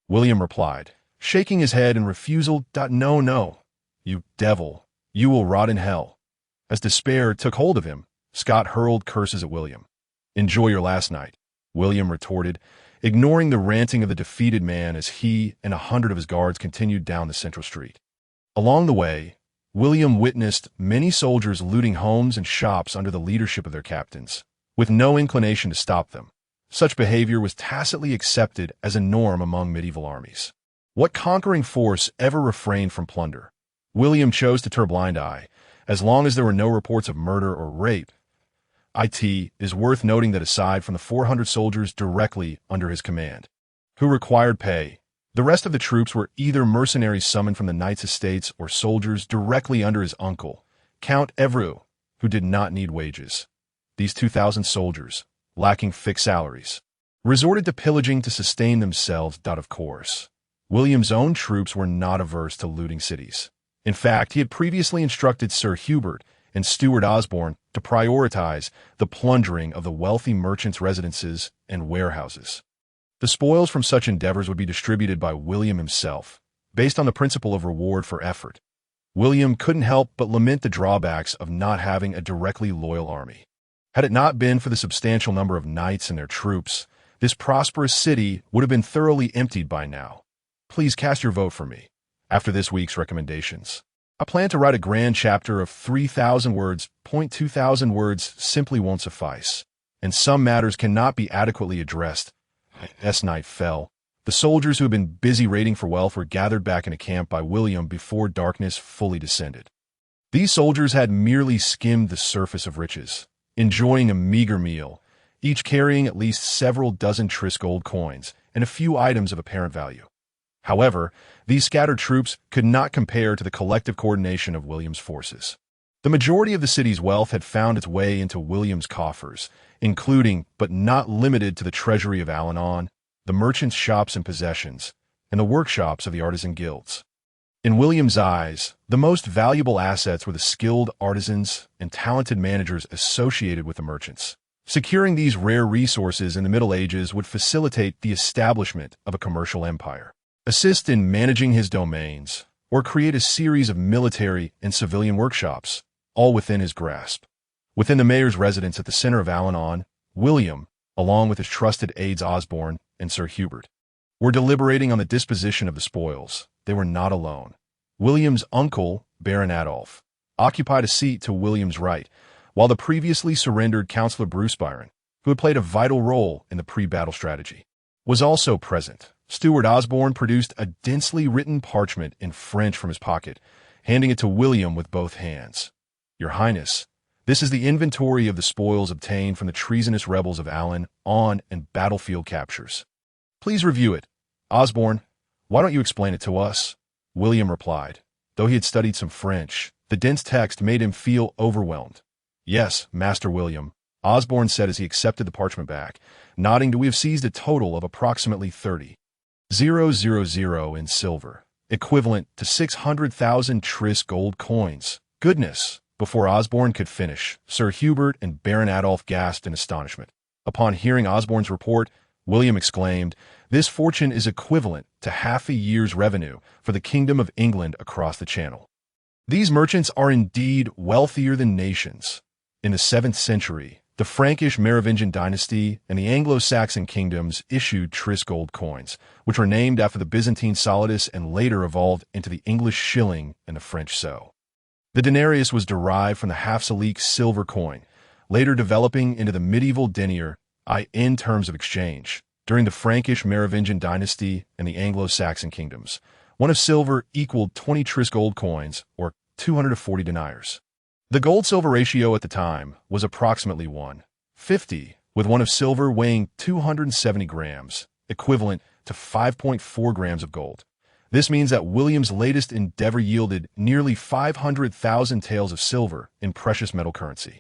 William replied, shaking his head in refusal. No, you devil. You will rot in hell. As despair took hold of him, Scott hurled curses at William. Enjoy your last night, William retorted, ignoring the ranting of the defeated man as he and 100 of his guards continued down the central street. Along the way, William witnessed many soldiers looting homes and shops under the leadership of their captains, with no inclination to stop them. Such behavior was tacitly accepted as a norm among medieval armies. What conquering force ever refrained from plunder? William chose to turn a blind eye, as long as there were no reports of murder or rape. It is worth noting that aside from the 400 soldiers directly under his command, who required pay, the rest of the troops were either mercenaries summoned from the knight's estates or soldiers directly under his uncle, Count Anru, who did not need wages. These 2,000 soldiers, lacking fixed salaries, resorted to pillaging to sustain themselves. Of course, William's own troops were not averse to looting cities. In fact, he had previously instructed Sir Hubert and Steward Osborne to prioritize the plundering of the wealthy merchants' residences and warehouses. The spoils from such endeavors would be distributed by William himself, based on the principle of reward for effort. William couldn't help but lament the drawbacks of not having a directly loyal army. Had it not been for the substantial number of knights and their troops, this prosperous city would have been thoroughly emptied by now. Please cast your vote for me. After this week's recommendations, I plan to write a grand chapter of 3,000 words. 2,000 words simply won't suffice, and some matters cannot be adequately addressed. As night fell, the soldiers who had been busy raiding for wealth were gathered back in a camp by William before darkness fully descended. These soldiers had merely skimmed the surface of riches, enjoying a meager meal, each carrying at least several dozen Trisk gold coins and a few items of apparent value. However, these scattered troops could not compare to the collective coordination of William's forces. The majority of the city's wealth had found its way into William's coffers, including, but not limited to, the treasury of Al-Anon, the merchants' shops and possessions, and the workshops of the artisan guilds. In William's eyes, the most valuable assets were the skilled artisans and talented managers associated with the merchants. Securing these rare resources in the Middle Ages would facilitate the establishment of a commercial empire, assist in managing his domains, or create a series of military and civilian workshops, all within his grasp. Within the mayor's residence at the center of Al-Anon, William, along with his trusted aides Osborne and Sir Hubert, were deliberating on the disposition of the spoils. They were not alone. William's uncle, Baron Adolf, occupied a seat to William's right, while the previously surrendered Councillor Bruce Byron, who had played a vital role in the pre-battle strategy, was also present. Steward Osborne produced a densely written parchment in French from his pocket, handing it to William with both hands. "Your Highness, this is the inventory of the spoils obtained from the treasonous rebels of Al-Anon and battlefield captures. Please review it." "Osborne, why don't you explain it to us?" William replied. Though he had studied some French, the dense text made him feel overwhelmed. "Yes, Master William," Osborne said as he accepted the parchment back, nodding. "We have seized a total of approximately 30,000 in silver, equivalent to 600,000 tris gold coins." "Goodness!" Before Osborne could finish, Sir Hubert and Baron Adolf gasped in astonishment. Upon hearing Osborne's report, William exclaimed, "This fortune is equivalent to half a year's revenue for the Kingdom of England across the Channel. These merchants are indeed wealthier than nations." In the 7th century, the Frankish Merovingian dynasty and the Anglo-Saxon kingdoms issued tris gold coins, which were named after the Byzantine solidus and later evolved into the English shilling and the French sou. The denarius was derived from the half-salique silver coin, later developing into the medieval denier in terms of exchange. During the Frankish Merovingian dynasty and the Anglo-Saxon kingdoms, one of silver equaled 20 tris gold coins, or 240 deniers. The gold-silver ratio at the time was approximately 1:50, with one of silver weighing 270 grams, equivalent to 5.4 grams of gold. This means that William's latest endeavor yielded nearly 500,000 taels of silver in precious metal currency.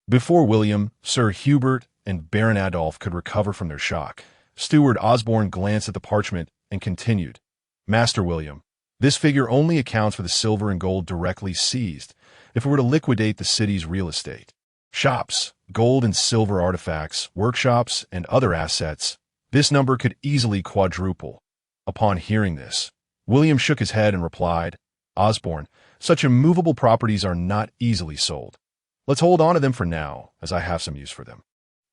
Before William, Sir Hubert, and Baron Adolf could recover from their shock, Steward Osborne glanced at the parchment and continued, "Master William, this figure only accounts for the silver and gold directly seized. If we were to liquidate the city's real estate, shops, gold and silver artifacts, workshops, and other assets, this number could easily quadruple." Upon hearing this, William shook his head and replied, "Osborne, such immovable properties are not easily sold. Let's hold on to them for now, as I have some use for them.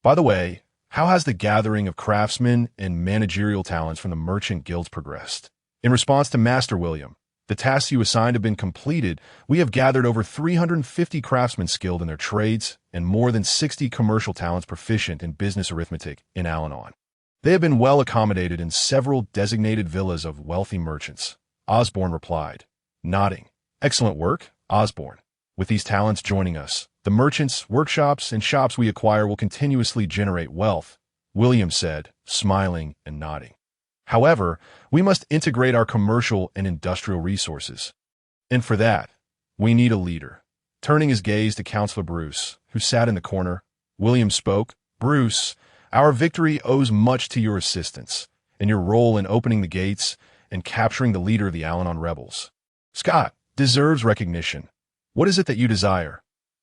By the way, how has the gathering of craftsmen and managerial talents from the merchant guilds progressed?" In response to Master William, "The tasks you assigned have been completed. We have gathered over 350 craftsmen skilled in their trades and more than 60 commercial talents proficient in business arithmetic in Al-Anon. They have been well accommodated in several designated villas of wealthy merchants," Osborne replied, nodding. "Excellent work, Osborne. With these talents joining us, the merchants, workshops, and shops we acquire will continuously generate wealth," William said, smiling and nodding. "However, we must integrate our commercial and industrial resources. And for that, we need a leader." Turning his gaze to Councillor Bruce, who sat in the corner, William spoke, "Bruce, our victory owes much to your assistance and your role in opening the gates and capturing the leader of the Al-Anon rebels. Scott deserves recognition. What is it that you desire?"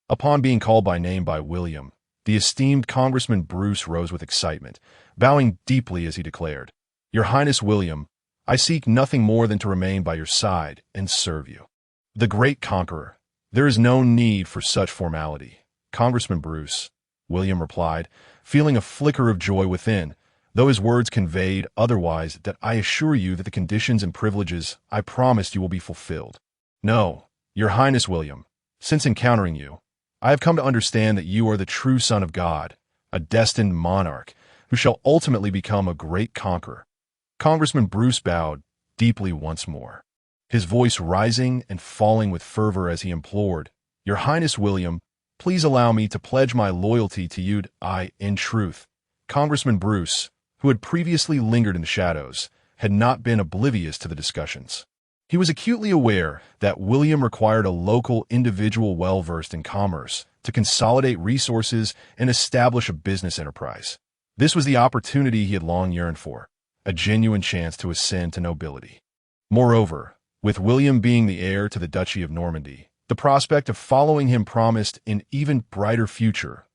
Upon being called by name by William, the esteemed Congressman Bruce rose with excitement, bowing deeply as he declared, "Your Highness William, I seek nothing more than to remain by your side and serve you." "The great Conqueror, there is no need for such formality, Congressman Bruce," William replied, feeling a flicker of joy within, though his words conveyed otherwise. "That I assure you that the conditions and privileges I promised you will be fulfilled." "No, Your Highness William, since encountering you, I have come to understand that you are the true Son of God, a destined monarch, who shall ultimately become a great conqueror." Congressman Bruce bowed deeply once more, his voice rising and falling with fervor as he implored, "Your Highness William, please allow me to pledge my loyalty to you." In truth, Congressman Bruce, who had previously lingered in the shadows, had not been oblivious to the discussions. He was acutely aware that William required a local individual well-versed in commerce to consolidate resources and establish a business enterprise. This was the opportunity he had long yearned for, a genuine chance to ascend to nobility. Moreover, with William being the heir to the Duchy of Normandy, the prospect of following him promised an even brighter future,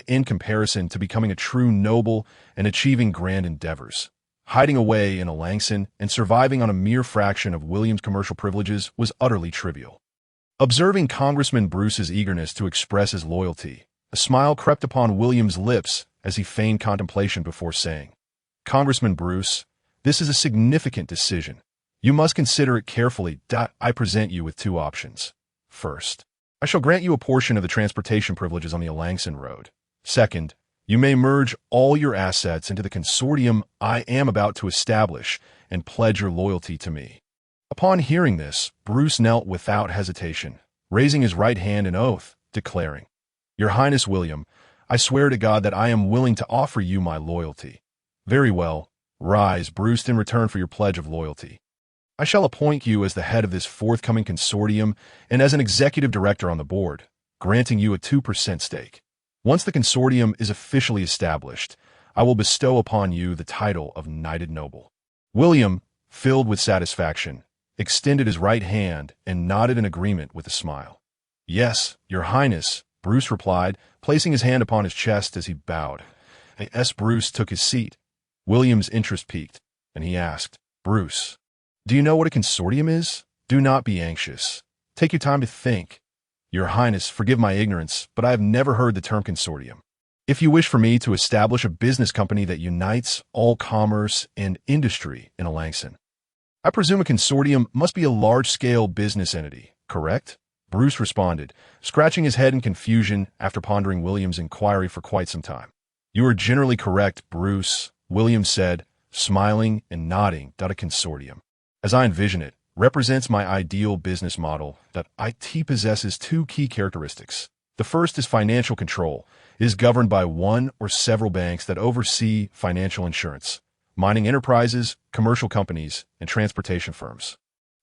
in comparison to becoming a true noble and achieving grand endeavors. Hiding away in Alanson and surviving on a mere fraction of William's commercial privileges was utterly trivial. Observing Congressman Bruce's eagerness to express his loyalty, a smile crept upon William's lips as he feigned contemplation before saying, "Congressman Bruce, this is a significant decision. You must consider it carefully. I present you with two options. First, I shall grant you a portion of the transportation privileges on the Alanson Road. Second, you may merge all your assets into the consortium I am about to establish and pledge your loyalty to me." Upon hearing this, Bruce knelt without hesitation, raising his right hand in oath, declaring, "Your Highness William, I swear to God that I am willing to offer you my loyalty." "Very well. Rise, Bruce, in return for your pledge of loyalty. I shall appoint you as the head of this forthcoming consortium and as an executive director on the board, granting you a 2% stake. Once the consortium is officially established, I will bestow upon you the title of Knighted Noble." William, filled with satisfaction, extended his right hand and nodded in agreement with a smile. "Yes, Your Highness," Bruce replied, placing his hand upon his chest as he bowed. Bruce took his seat. William's interest piqued, and he asked, "Bruce, do you know what a consortium is? Do not be anxious. Take your time to think." "Your Highness, forgive my ignorance, but I have never heard the term consortium." "If you wish for me to establish a business company that unites all commerce and industry in Alanson, I presume a consortium must be a large-scale business entity, correct?" Bruce responded, scratching his head in confusion after pondering William's inquiry for quite some time. "You are generally correct, Bruce," William said, smiling and nodding. A consortium, as I envision it, represents my ideal business model that IT possesses two key characteristics. The first is financial control. It is governed by one or several banks that oversee financial insurance, mining enterprises, commercial companies, and transportation firms,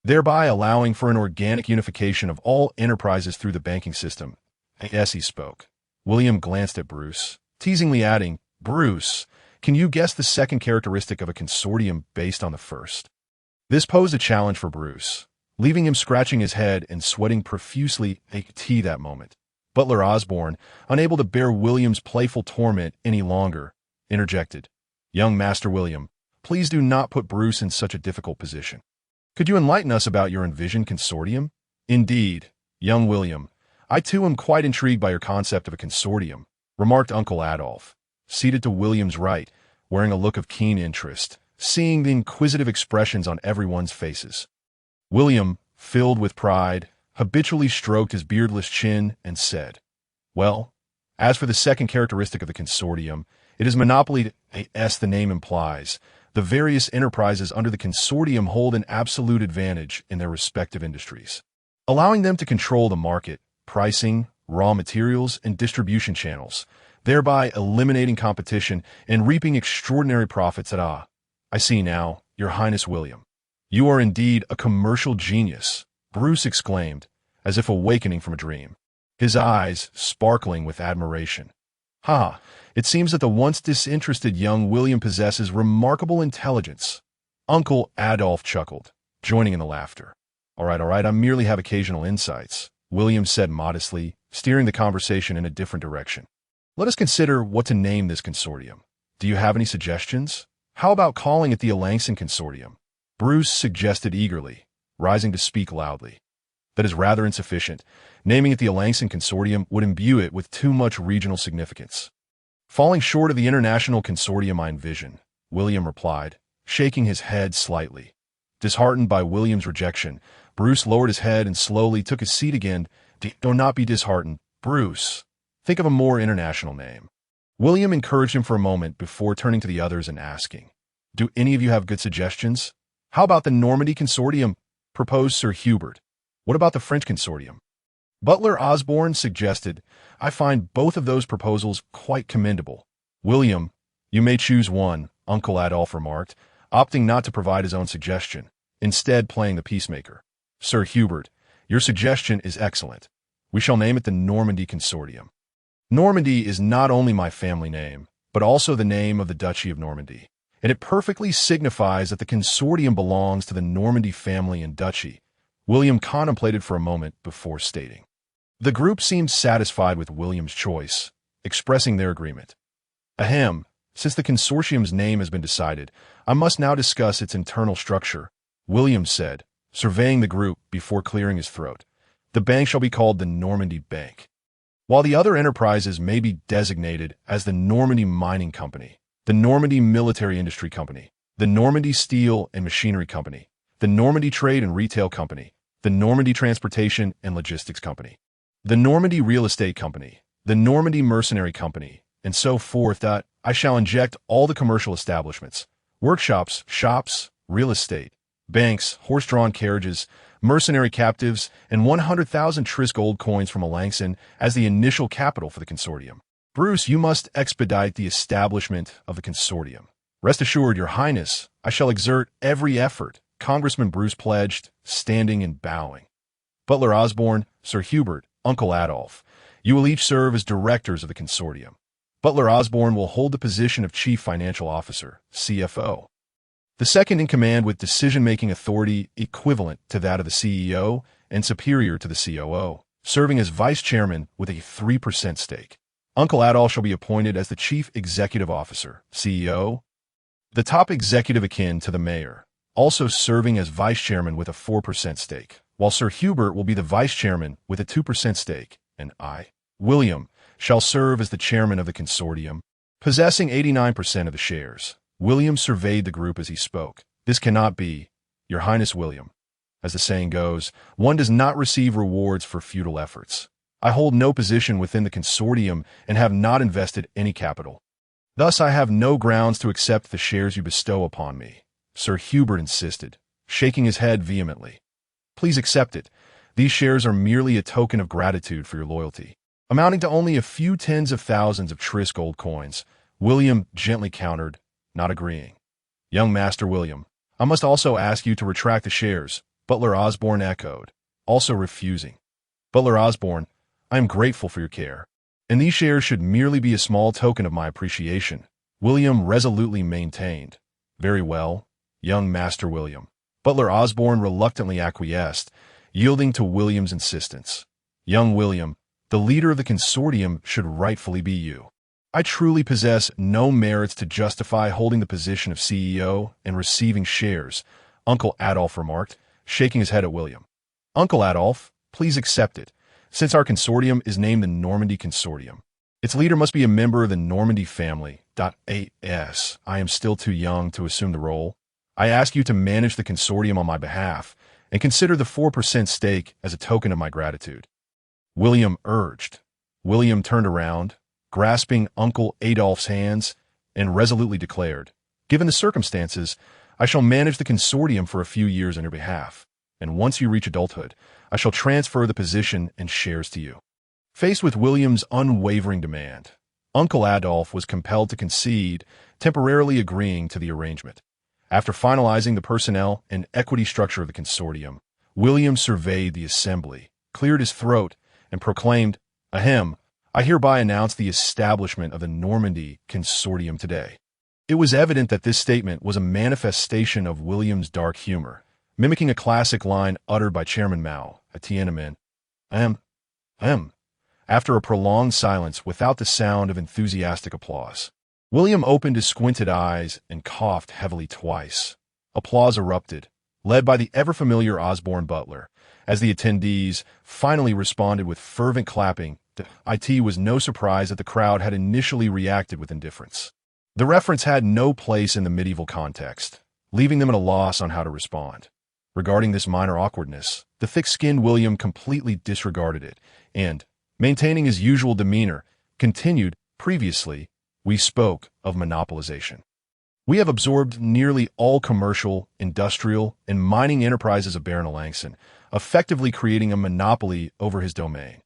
thereby allowing for an organic unification of all enterprises through the banking system. As he spoke, William glanced at Bruce, teasingly adding, "Bruce, can you guess the second characteristic of a consortium based on the first?" This posed a challenge for Bruce, leaving him scratching his head and sweating profusely that moment. Butler Osborne, unable to bear William's playful torment any longer, interjected, "Young Master William, please do not put Bruce in such a difficult position. Could you enlighten us about your envisioned consortium?" "Indeed, young William, I too am quite intrigued by your concept of a consortium," remarked Uncle Adolph, seated to William's right, wearing a look of keen interest, seeing the inquisitive expressions on everyone's faces. William, filled with pride, habitually stroked his beardless chin and said, "Well, as for the second characteristic of the consortium, it is monopoly, as the name implies. The various enterprises under the consortium hold an absolute advantage in their respective industries, allowing them to control the market, pricing, raw materials, and distribution channels, thereby eliminating competition and reaping extraordinary profits at I see now, Your Highness William. You are indeed a commercial genius," Bruce exclaimed, as if awakening from a dream, his eyes sparkling with admiration. "Ha! It seems that the once disinterested young William possesses remarkable intelligence." Uncle Adolph chuckled, joining in the laughter. All right, I merely have occasional insights," William said modestly, steering the conversation in a different direction. "Let us consider what to name this consortium. Do you have any suggestions? How about calling it the Alanson Consortium?" Bruce suggested eagerly, rising to speak loudly. "That is rather insufficient. Naming it the Alanson Consortium would imbue it with too much regional significance. Falling short of the international consortium I envision," William replied, shaking his head slightly. Disheartened by William's rejection, Bruce lowered his head and slowly took his seat again. "Do not be disheartened, Bruce. Think of a more international name." William encouraged him for a moment before turning to the others and asking, "Do any of you have good suggestions?" "How about the Normandy Consortium?" proposed Sir Hubert. "What about the French Consortium?" Butler Osborne suggested. "I find both of those proposals quite commendable." "William, you may choose one," Uncle Adolph remarked. opting not to provide his own suggestion, instead playing the peacemaker. Sir Hubert, your suggestion is excellent. We shall name it the Normandy Consortium. Normandy is not only my family name, but also the name of the Duchy of Normandy, and it perfectly signifies that the consortium belongs to the Normandy family and duchy. William contemplated for a moment before stating. The group seemed satisfied with William's choice, expressing their agreement. Ahem, since the consortium's name has been decided, I must now discuss its internal structure, William said, surveying the group before clearing his throat. The bank shall be called the Normandy Bank. While the other enterprises may be designated as the Normandy Mining Company, the Normandy Military Industry Company, the Normandy Steel and Machinery Company, the Normandy Trade and Retail Company, the Normandy Transportation and Logistics Company, the Normandy Real Estate Company, the Normandy Mercenary Company, and so forth, I shall inject all the commercial establishments, workshops, shops, real estate, banks, horse-drawn carriages, mercenary captives, and 100,000 Tris gold coins from Melancthon as the initial capital for the consortium. Bruce, you must expedite the establishment of the consortium. Rest assured, Your Highness, I shall exert every effort, Congressman Bruce pledged, standing and bowing. Butler Osborne, Sir Hubert, Uncle Adolph, you will each serve as directors of the consortium. Butler Osborne will hold the position of Chief Financial Officer, CFO. The second in command with decision-making authority equivalent to that of the CEO and superior to the COO, serving as Vice Chairman with a 3% stake. Uncle Adolph shall be appointed as the Chief Executive Officer, CEO, the top executive akin to the Mayor, also serving as Vice Chairman with a 4% stake, while Sir Hubert will be the Vice Chairman with a 2% stake, and I, William, shall serve as the Chairman of the consortium, possessing 89% of the shares. William surveyed the group as he spoke. This cannot be, Your Highness William. As the saying goes, one does not receive rewards for futile efforts. I hold no position within the consortium and have not invested any capital. Thus I have no grounds to accept the shares you bestow upon me, Sir Hubert insisted, shaking his head vehemently. Please accept it. These shares are merely a token of gratitude for your loyalty, amounting to only a few tens of thousands of Tris gold coins. William gently countered, not agreeing. Young Master William, I must also ask you to retract the shares, Butler Osborne echoed, also refusing. Butler Osborne, I am grateful for your care, and these shares should merely be a small token of my appreciation, William resolutely maintained. Very well, young Master William. Butler Osborne reluctantly acquiesced, yielding to William's insistence. Young William, the leader of the consortium should rightfully be you. I truly possess no merits to justify holding the position of CEO and receiving shares, Uncle Adolph remarked, shaking his head at William. Uncle Adolph, please accept it, since our consortium is named the Normandy Consortium. Its leader must be a member of the Normandy family. As I am still too young to assume the role, I ask you to manage the consortium on my behalf and consider the 4% stake as a token of my gratitude. William urged. William turned around, grasping Uncle Adolph's hands, and resolutely declared, given the circumstances, I shall manage the consortium for a few years on your behalf, and once you reach adulthood, I shall transfer the position and shares to you. Faced with William's unwavering demand, Uncle Adolph was compelled to concede, temporarily agreeing to the arrangement. After finalizing the personnel and equity structure of the consortium, William surveyed the assembly, cleared his throat, and proclaimed, Ahem, I hereby announce the establishment of the Normandy Consortium today. It was evident that this statement was a manifestation of William's dark humor, mimicking a classic line uttered by Chairman Mao at Tiananmen. After a prolonged silence without the sound of enthusiastic applause, William opened his squinted eyes and coughed heavily twice. Applause erupted, led by the ever-familiar Osborne butler, as the attendees finally responded with fervent clapping. It was no surprise that the crowd had initially reacted with indifference. The reference had no place in the medieval context, leaving them at a loss on how to respond. Regarding this minor awkwardness, the thick-skinned William completely disregarded it and, maintaining his usual demeanor, continued, previously, we spoke of monopolization. We have absorbed nearly all commercial, industrial, and mining enterprises of Baron Melancthon, effectively creating a monopoly over his domain.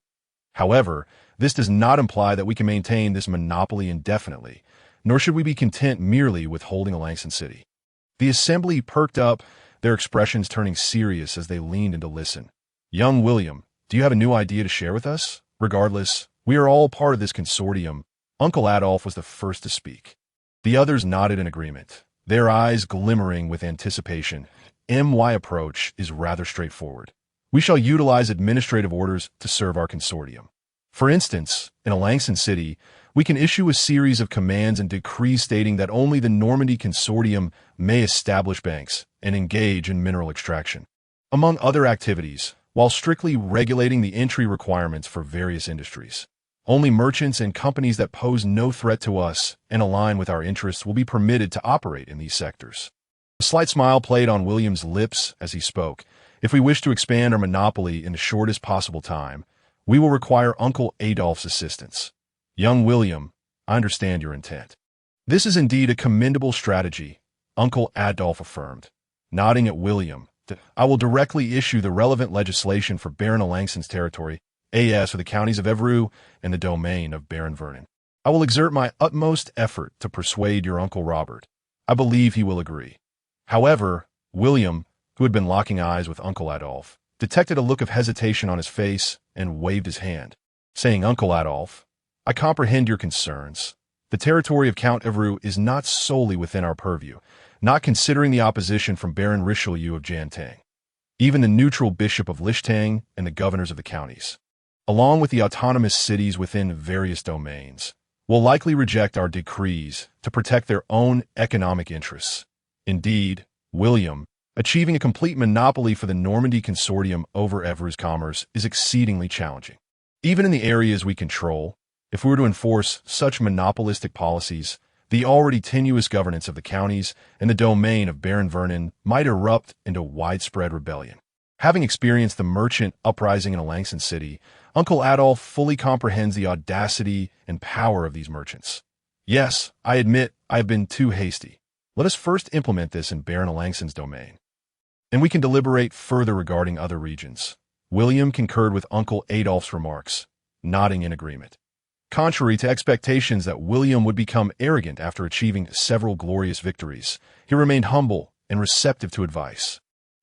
However, this does not imply that we can maintain this monopoly indefinitely, nor should we be content merely with holding Melancthon City. The assembly perked up, their expressions turning serious as they leaned in to listen. Young William, do you have a new idea to share with us? Regardless, we are all part of this consortium. Uncle Adolf was the first to speak. The others nodded in agreement, their eyes glimmering with anticipation. My approach is rather straightforward. We shall utilize administrative orders to serve our consortium. For instance, in Alangston City, we can issue a series of commands and decrees stating that only the Normandy consortium may establish banks and engage in mineral extraction, among other activities, while strictly regulating the entry requirements for various industries. Only merchants and companies that pose no threat to us and align with our interests will be permitted to operate in these sectors. A slight smile played on William's lips as he spoke. If we wish to expand our monopoly in the shortest possible time, we will require Uncle Adolf's assistance. Young William, I understand your intent. This is indeed a commendable strategy, Uncle Adolf affirmed. Nodding at William, I will directly issue the relevant legislation for Baron Alangston's territory, for the counties of Anru and the domain of Baron Vernon. I will exert my utmost effort to persuade your Uncle Robert. I believe he will agree. However, William, who had been locking eyes with Uncle Adolf, detected a look of hesitation on his face and waved his hand, saying, Uncle Adolf, I comprehend your concerns. The territory of Count Anru is not solely within our purview, not considering the opposition from Baron Richelieu of Jantang, even the neutral Bishop of Lishtang and the governors of the counties, along with the autonomous cities within various domains, will likely reject our decrees to protect their own economic interests. Indeed, William, achieving a complete monopoly for the Normandy consortium over Evru's commerce is exceedingly challenging. Even in the areas we control, if we were to enforce such monopolistic policies, the already tenuous governance of the counties and the domain of Baron Vernon might erupt into widespread rebellion. Having experienced the merchant uprising in Alangston City, Uncle Adolf fully comprehends the audacity and power of these merchants. Yes, I admit I have been too hasty. Let us first implement this in Baron Alangston's domain, and we can deliberate further regarding other regions. William concurred with Uncle Adolf's remarks, nodding in agreement. Contrary to expectations that William would become arrogant after achieving several glorious victories, he remained humble and receptive to advice,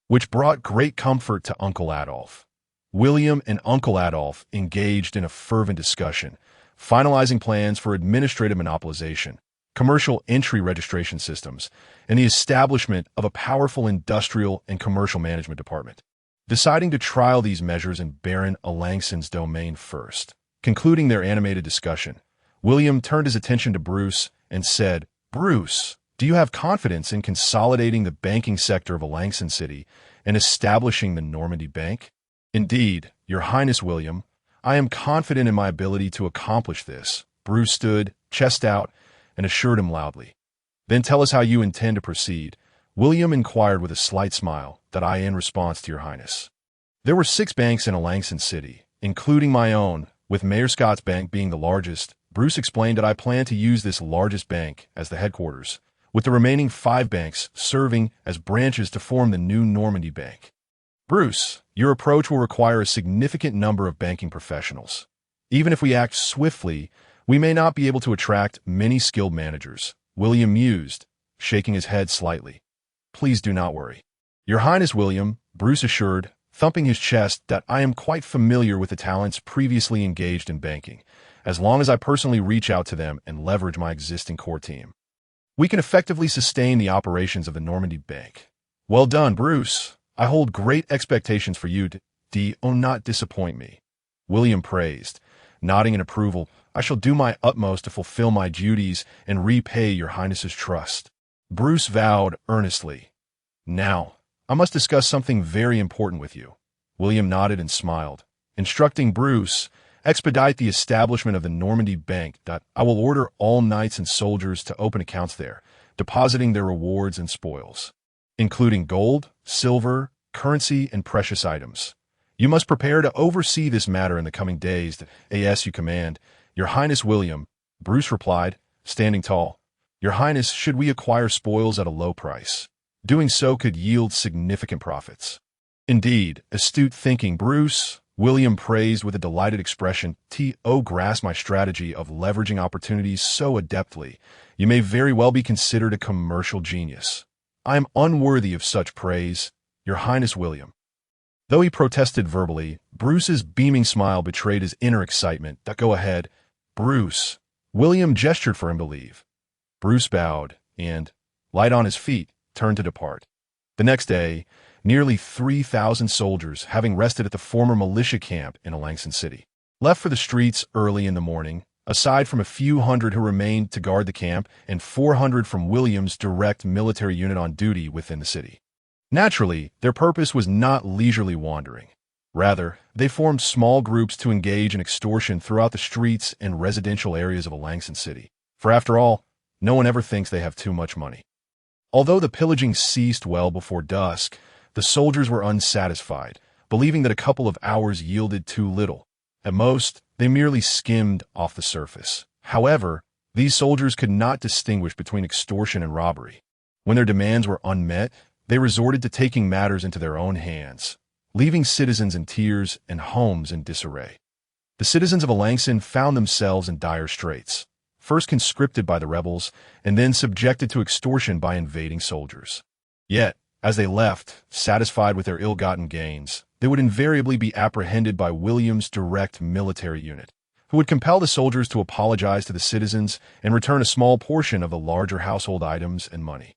which brought great comfort to Uncle Adolf. William and Uncle Adolf engaged in a fervent discussion, finalizing plans for administrative monopolization, commercial entry registration systems, and the establishment of a powerful industrial and commercial management department. Deciding to trial these measures in Baron Alangston's domain first. Concluding their animated discussion, William turned his attention to Bruce and said, Bruce, do you have confidence in consolidating the banking sector of Alangston City and establishing the Normandy Bank? Indeed, Your Highness William, I am confident in my ability to accomplish this. Bruce stood, chest out, and assured him loudly. Then tell us how you intend to proceed. William inquired with a slight smile that I in response to Your Highness. There were 6 banks in Alangston City, including my own, with Mayor Scott's bank being the largest. Bruce explained that I plan to use this largest bank as the headquarters, with the remaining 5 banks serving as branches to form the new Normandy Bank. Bruce, your approach will require a significant number of banking professionals. Even if we act swiftly, we may not be able to attract many skilled managers. William mused, shaking his head slightly. Please do not worry. Your Highness William, Bruce assured, thumping his chest, that I am quite familiar with the talents previously engaged in banking, as long as I personally reach out to them and leverage my existing core team. We can effectively sustain the operations of the Normandy Bank. Well done, Bruce. I hold great expectations for you. Do not disappoint me. William praised, nodding in approval. I shall do my utmost to fulfill my duties and repay Your Highness's trust. Bruce vowed earnestly. Now, I must discuss something very important with you. William nodded and smiled, instructing Bruce, expedite the establishment of the Normandy Bank. I will order all knights and soldiers to open accounts there, depositing their rewards and spoils, including gold, silver, currency, and precious items. You must prepare to oversee this matter in the coming days. As you command, Your Highness William, Bruce replied, standing tall. Your Highness, should we acquire spoils at a low price? Doing so could yield significant profits. Indeed, astute thinking, Bruce, William praised with a delighted expression. Grasp my strategy of leveraging opportunities so adeptly. You may very well be considered a commercial genius. I am unworthy of such praise, Your Highness William." Though he protested verbally, Bruce's beaming smile betrayed his inner excitement. "Go ahead, Bruce." William gestured for him to leave. Bruce bowed and, light on his feet, turned to depart. The next day, nearly 3,000 soldiers, having rested at the former militia camp in Langston City, left for the streets early in the morning, aside from a few hundred who remained to guard the camp and 400 from William's direct military unit on duty within the city. Naturally, their purpose was not leisurely wandering. Rather, they formed small groups to engage in extortion throughout the streets and residential areas of Langston City. For after all, no one ever thinks they have too much money. Although the pillaging ceased well before dusk, the soldiers were unsatisfied, believing that a couple of hours yielded too little. At most, they merely skimmed off the surface. However, these soldiers could not distinguish between extortion and robbery. When their demands were unmet, they resorted to taking matters into their own hands, leaving citizens in tears and homes in disarray. The citizens of Langston found themselves in dire straits, first conscripted by the rebels, and then subjected to extortion by invading soldiers. Yet, as they left, satisfied with their ill-gotten gains, they would invariably be apprehended by William's direct military unit, who would compel the soldiers to apologize to the citizens and return a small portion of the larger household items and money.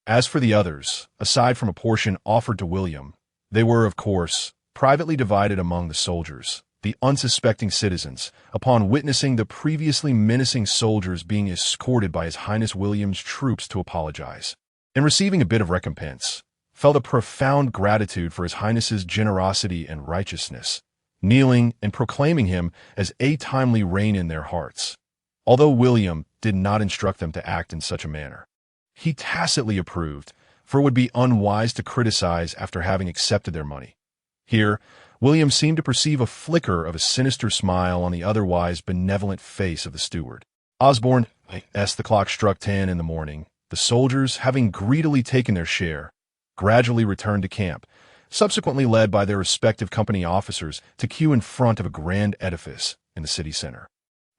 As for the others, aside from a portion offered to William, they were, of course, privately divided among the soldiers. The unsuspecting citizens, upon witnessing the previously menacing soldiers being escorted by His Highness William's troops to apologize, and receiving a bit of recompense, felt a profound gratitude for His Highness's generosity and righteousness, kneeling and proclaiming him as a timely reign in their hearts. Although William did not instruct them to act in such a manner, he tacitly approved, for it would be unwise to criticize after having accepted their money. Here, William seemed to perceive a flicker of a sinister smile on the otherwise benevolent face of the steward. Osborne, as the clock struck 10 in the morning, the soldiers, having greedily taken their share, gradually returned to camp, subsequently led by their respective company officers to queue in front of a grand edifice in the city center.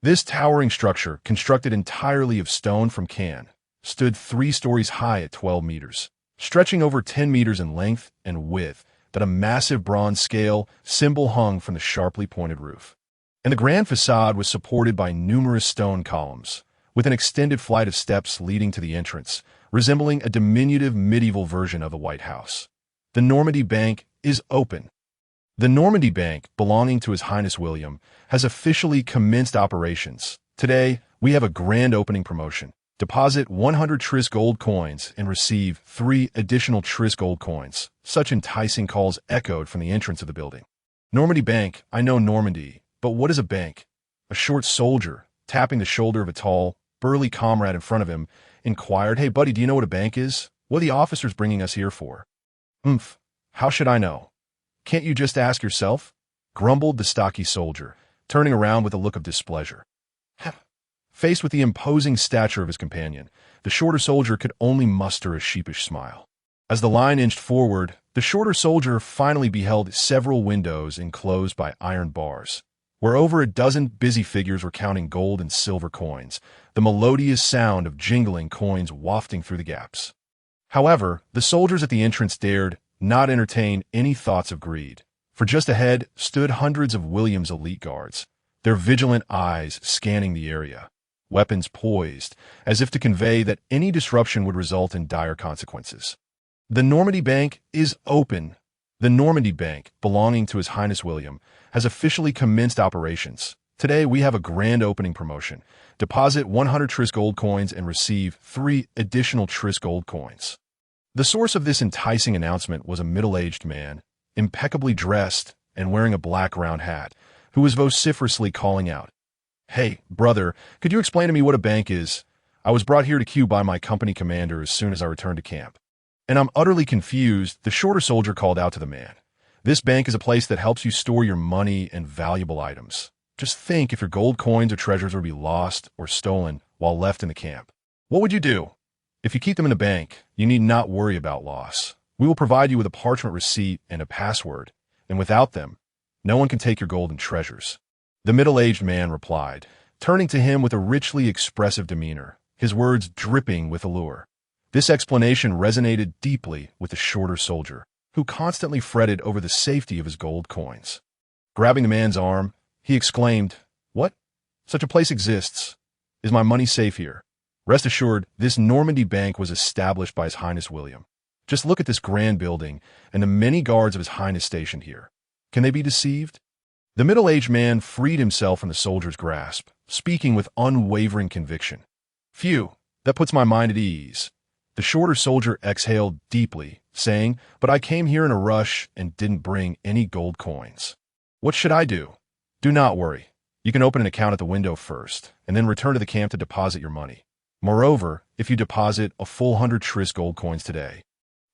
This towering structure, constructed entirely of stone from Cannes, stood 3 stories high at 12 meters, stretching over 10 meters in length and width, that a massive bronze scale symbol hung from the sharply pointed roof. And the grand facade was supported by numerous stone columns, with an extended flight of steps leading to the entrance, resembling a diminutive medieval version of the White House. The Normandy Bank is open. The Normandy Bank, belonging to His Highness William, has officially commenced operations. Today, we have a grand opening promotion. Deposit 100 Tris gold coins and receive 3 additional Tris gold coins. Such enticing calls echoed from the entrance of the building. Normandy Bank, I know Normandy, but what is a bank? A short soldier, tapping the shoulder of a tall, burly comrade in front of him, inquired, "Hey buddy, do you know what a bank is? What are the officers bringing us here for?" How should I know? Can't you just ask yourself?" grumbled the stocky soldier, turning around with a look of displeasure. Faced with the imposing stature of his companion, the shorter soldier could only muster a sheepish smile. As the line inched forward, the shorter soldier finally beheld several windows enclosed by iron bars, where over a dozen busy figures were counting gold and silver coins, the melodious sound of jingling coins wafting through the gaps. However, the soldiers at the entrance dared not entertain any thoughts of greed, for just ahead stood hundreds of William's elite guards, their vigilant eyes scanning the area, weapons poised, as if to convey that any disruption would result in dire consequences. The Normandy Bank is open. The Normandy Bank, belonging to His Highness William, has officially commenced operations. Today we have a grand opening promotion. Deposit 100 Tris gold coins and receive 3 additional Tris gold coins. The source of this enticing announcement was a middle-aged man, impeccably dressed and wearing a black round hat, who was vociferously calling out, "Hey, brother, could you explain to me what a bank is? I was brought here to queue by my company commander as soon as I returned to camp. And I'm utterly confused," the shorter soldier called out to the man. "This bank is a place that helps you store your money and valuable items. Just think if your gold coins or treasures were to be lost or stolen while left in the camp. What would you do? If you keep them in the bank, you need not worry about loss. We will provide you with a parchment receipt and a password, and without them, no one can take your gold and treasures." The middle-aged man replied, turning to him with a richly expressive demeanor, his words dripping with allure. This explanation resonated deeply with the shorter soldier, who constantly fretted over the safety of his gold coins. Grabbing the man's arm, he exclaimed, "What? Such a place exists. Is my money safe here?" Rest assured, this Normandy bank was established by His Highness William. Just look at this grand building and the many guards of His Highness stationed here. Can they be deceived? The middle-aged man freed himself from the soldier's grasp, speaking with unwavering conviction. "Phew, that puts my mind at ease." The shorter soldier exhaled deeply, saying, "But I came here in a rush and didn't bring any gold coins. What should I do?" "Do not worry. You can open an account at the window first, and then return to the camp to deposit your money. Moreover, if you deposit a full 100 tris gold coins today,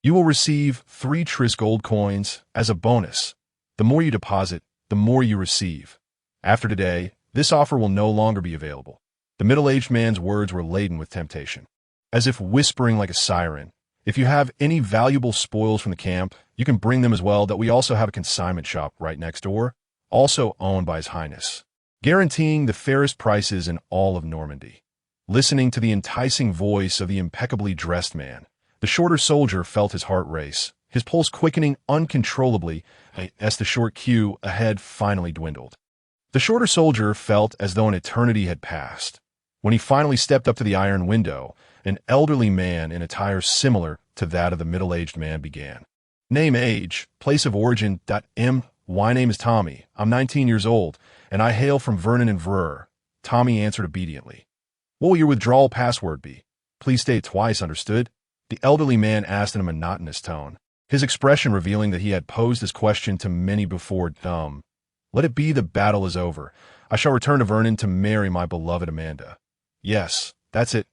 you will receive 3 tris gold coins as a bonus. The more you deposit, the more you receive. After today, this offer will no longer be available." The middle-aged man's words were laden with temptation. As if whispering like a siren, "If you have any valuable spoils from the camp, you can bring them as well, that we also have a consignment shop right next door, also owned by His Highness, guaranteeing the fairest prices in all of Normandy." Listening to the enticing voice of the impeccably dressed man, the shorter soldier felt his heart race, his pulse quickening uncontrollably as the short queue ahead finally dwindled. The shorter soldier felt as though an eternity had passed. When he finally stepped up to the iron window, an elderly man in attire similar to that of the middle-aged man began. "Name, age, place of origin. My name is Tommy. I'm 19 years old, and I hail from Vernon and Vreur." Tommy answered obediently. "What will your withdrawal password be? Please state it twice, understood?" the elderly man asked in a monotonous tone, his expression revealing that he had posed this question to many before. "Let it be the battle is over. I shall return to Vernon to marry my beloved Amanda." "Yes, that's it.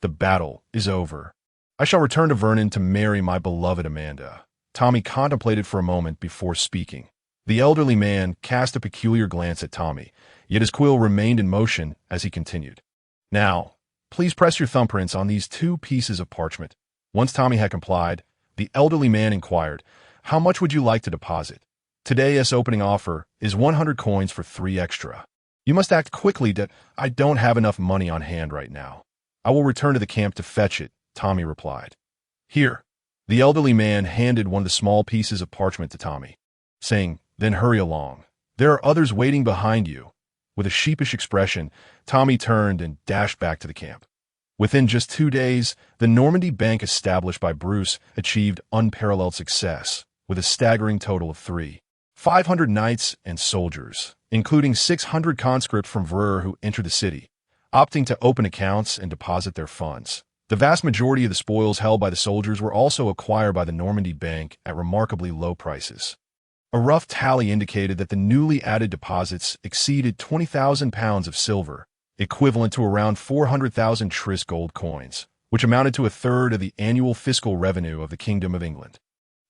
The battle is over. I shall return to Vernon to marry my beloved Amanda." Tommy contemplated for a moment before speaking. The elderly man cast a peculiar glance at Tommy, yet his quill remained in motion as he continued. "Now, please press your thumbprints on these 2 pieces of parchment." Once Tommy had complied, the elderly man inquired, "How much would you like to deposit?" "Today's opening offer is 100 coins for 3 extra. You must act quickly. I don't have enough money on hand right now. I will return to the camp to fetch it," Tommy replied. "Here." The elderly man handed one of the small pieces of parchment to Tommy, saying, "Then hurry along. There are others waiting behind you." With a sheepish expression, Tommy turned and dashed back to the camp. Within just 2 days, the Normandy bank established by Bruce achieved unparalleled success, with a staggering total of 500 knights and soldiers, including 600 conscripts from Vreur who entered the city, opting to open accounts and deposit their funds. The vast majority of the spoils held by the soldiers were also acquired by the Normandy bank at remarkably low prices. A rough tally indicated that the newly added deposits exceeded 20,000 pounds of silver, equivalent to around 400,000 tris gold coins, which amounted to a third of the annual fiscal revenue of the Kingdom of England.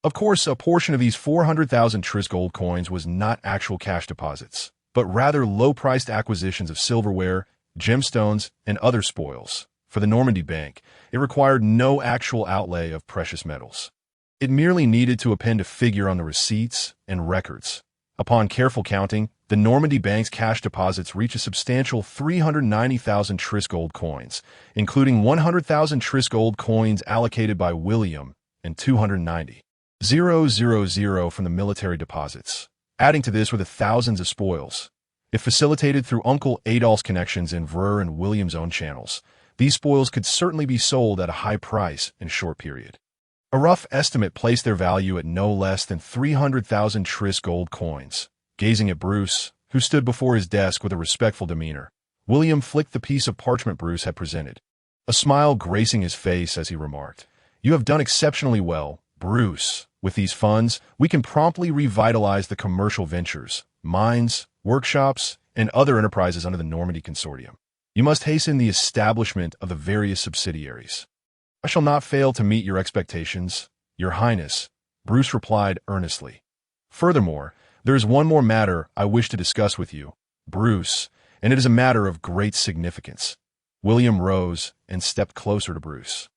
Of course, a portion of these 400,000 tris gold coins was not actual cash deposits, but rather low-priced acquisitions of silverware, gemstones, and other spoils. For the Normandy bank, it required no actual outlay of precious metals. It merely needed to append a figure on the receipts and records. Upon careful counting, the Normandy bank's cash deposits reached a substantial 390,000 tris gold coins, including 100,000 tris gold coins allocated by William and 290,000 from the military deposits. Adding to this were the thousands of spoils. If facilitated through Uncle Adolph's connections in Vreur and William's own channels, these spoils could certainly be sold at a high price in a short period. A rough estimate placed their value at no less than 300,000 tris gold coins. Gazing at Bruce, who stood before his desk with a respectful demeanor, William flicked the piece of parchment Bruce had presented, a smile gracing his face as he remarked, "You have done exceptionally well, Bruce. With these funds, we can promptly revitalize the commercial ventures, mines, workshops, and other enterprises under the Normandy Consortium. You must hasten the establishment of the various subsidiaries." "I shall not fail to meet your expectations, Your Highness," Bruce replied earnestly. "Furthermore, there is one more matter I wish to discuss with you, Bruce, and it is a matter of great significance." William rose and stepped closer to Bruce.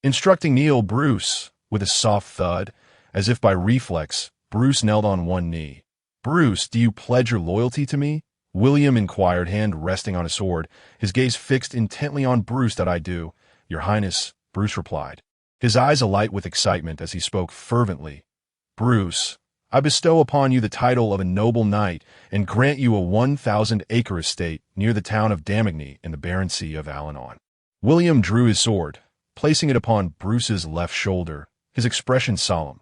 Instructing Neil, Bruce, with a soft thud, as if by reflex, Bruce knelt on one knee. "Bruce, do you pledge your loyalty to me?" William inquired, hand resting on his sword, his gaze fixed intently on Bruce. "That I do, Your Highness," Bruce replied. his eyes alight with excitement as he spoke fervently. "Bruce, I bestow upon you the title of a noble knight and grant you a 1,000-acre estate near the town of Damigny in the barren sea of Alanon." William drew his sword, placing it upon Bruce's left shoulder, his expression solemn.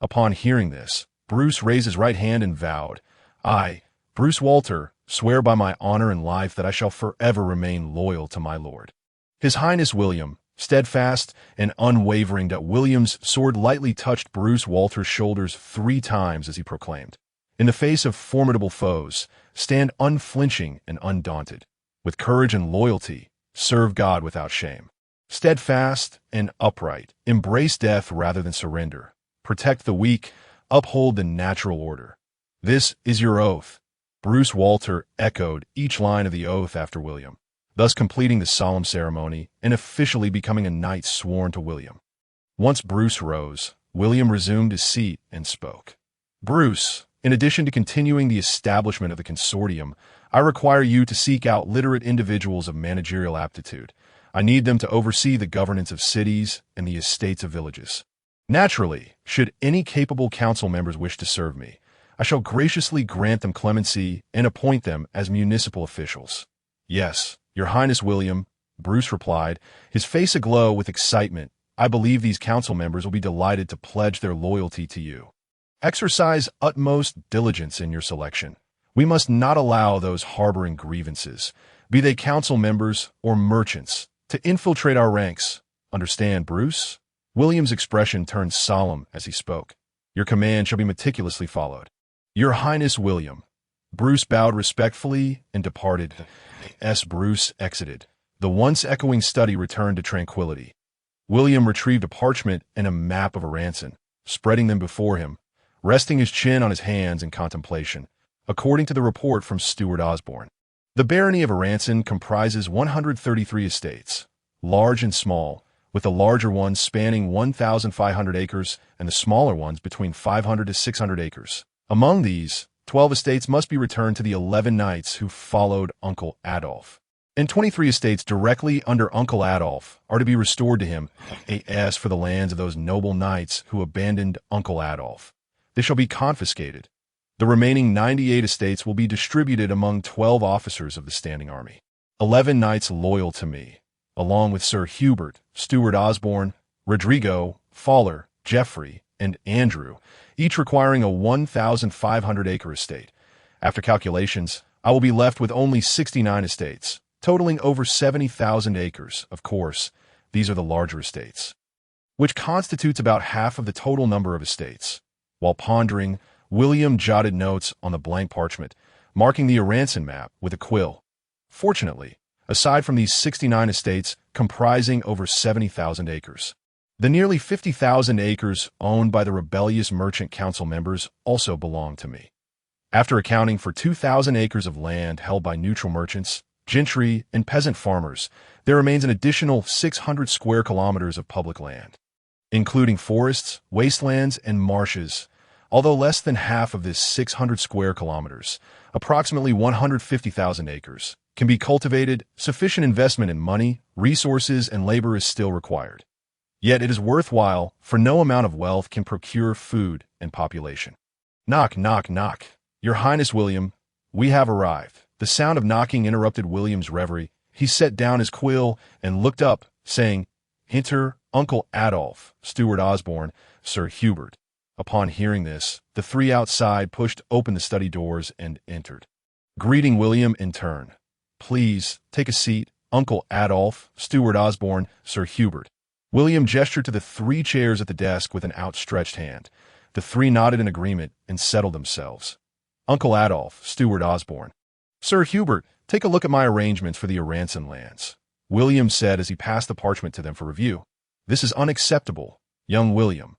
Upon hearing this, Bruce raised his right hand and vowed, "I, Bruce Walter, swear by my honor and life that I shall forever remain loyal to my lord." His Highness William, steadfast and unwavering that William's sword lightly touched Bruce Walter's shoulders 3 times as he proclaimed, "In the face of formidable foes, stand unflinching and undaunted. With courage and loyalty, serve God without shame. Steadfast and upright, embrace death rather than surrender. Protect the weak, uphold the natural order. This is your oath." Bruce Walter echoed each line of the oath after William, thus completing the solemn ceremony and officially becoming a knight sworn to William. Once Bruce rose, William resumed his seat and spoke. "Bruce, in addition to continuing the establishment of the consortium, I require you to seek out literate individuals of managerial aptitude. I need them to oversee the governance of cities and the estates of villages. Naturally, should any capable council members wish to serve me, I shall graciously grant them clemency and appoint them as municipal officials." "Yes, Your Highness William," Bruce replied, his face aglow with excitement. "I believe these council members will be delighted to pledge their loyalty to you. Exercise utmost diligence in your selection. We must not allow those harboring grievances, be they council members or merchants, to infiltrate our ranks. Understand, Bruce?" William's expression turned solemn as he spoke. "Your command shall be meticulously followed." "Your Highness William." Bruce bowed respectfully and departed. As Bruce exited, the once echoing study returned to tranquility. William retrieved a parchment and a map of Aranson, spreading them before him, resting his chin on his hands in contemplation. According to the report from Stewart Osborne, the barony of Aranson comprises 133 estates, large and small, with the larger ones spanning 1,500 acres and the smaller ones between 500 to 600 acres. Among these, 12 estates must be returned to the 11 knights who followed Uncle Adolf, and 23 estates directly under Uncle Adolf are to be restored to him. As for the lands of those noble knights who abandoned Uncle Adolf, they shall be confiscated. The remaining 98 estates will be distributed among 12 officers of the standing army, 11 knights loyal to me, along with Sir Hubert, Stewart Osborne, Rodrigo, Fowler, Geoffrey, and Andrew, each requiring a 1,500-acre estate. After calculations, I will be left with only 69 estates, totaling over 70,000 acres. Of course, these are the larger estates, which constitutes about half of the total number of estates. While pondering, William jotted notes on the blank parchment, marking the Aranson map with a quill. Fortunately, aside from these 69 estates comprising over 70,000 acres, the nearly 50,000 acres owned by the rebellious merchant council members also belong to me. After accounting for 2,000 acres of land held by neutral merchants, gentry, and peasant farmers, there remains an additional 600 square kilometers of public land, including forests, wastelands, and marshes. Although less than half of this 600 square kilometers, approximately 150,000 acres, can be cultivated, sufficient investment in money, resources, and labor is still required. Yet it is worthwhile, for no amount of wealth can procure food and population. Knock, knock, knock. Your Highness William, we have arrived. The sound of knocking interrupted William's reverie. He set down his quill and looked up, saying, "Enter Uncle Adolf, Stewart Osborne, Sir Hubert." Upon hearing this, the 3 outside pushed open the study doors and entered, greeting William in turn. "Please, take a seat, Uncle Adolf, Stewart Osborne, Sir Hubert." William gestured to the 3 chairs at the desk with an outstretched hand. The 3 nodded in agreement and settled themselves. "Uncle Adolf, Stewart Osborne. Sir Hubert, take a look at my arrangements for the Aranson lands," William said as he passed the parchment to them for review. "This is unacceptable, young William."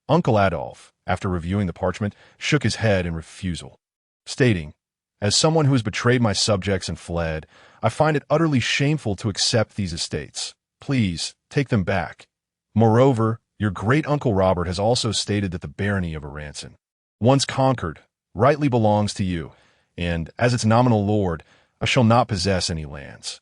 Uncle Adolf, after reviewing the parchment, shook his head in refusal, stating, "As someone who has betrayed my subjects and fled, I find it utterly shameful to accept these estates. Please, take them back. Moreover, your great-uncle Robert has also stated that the barony of Aranson, once conquered, rightly belongs to you, and, as its nominal lord, I shall not possess any lands.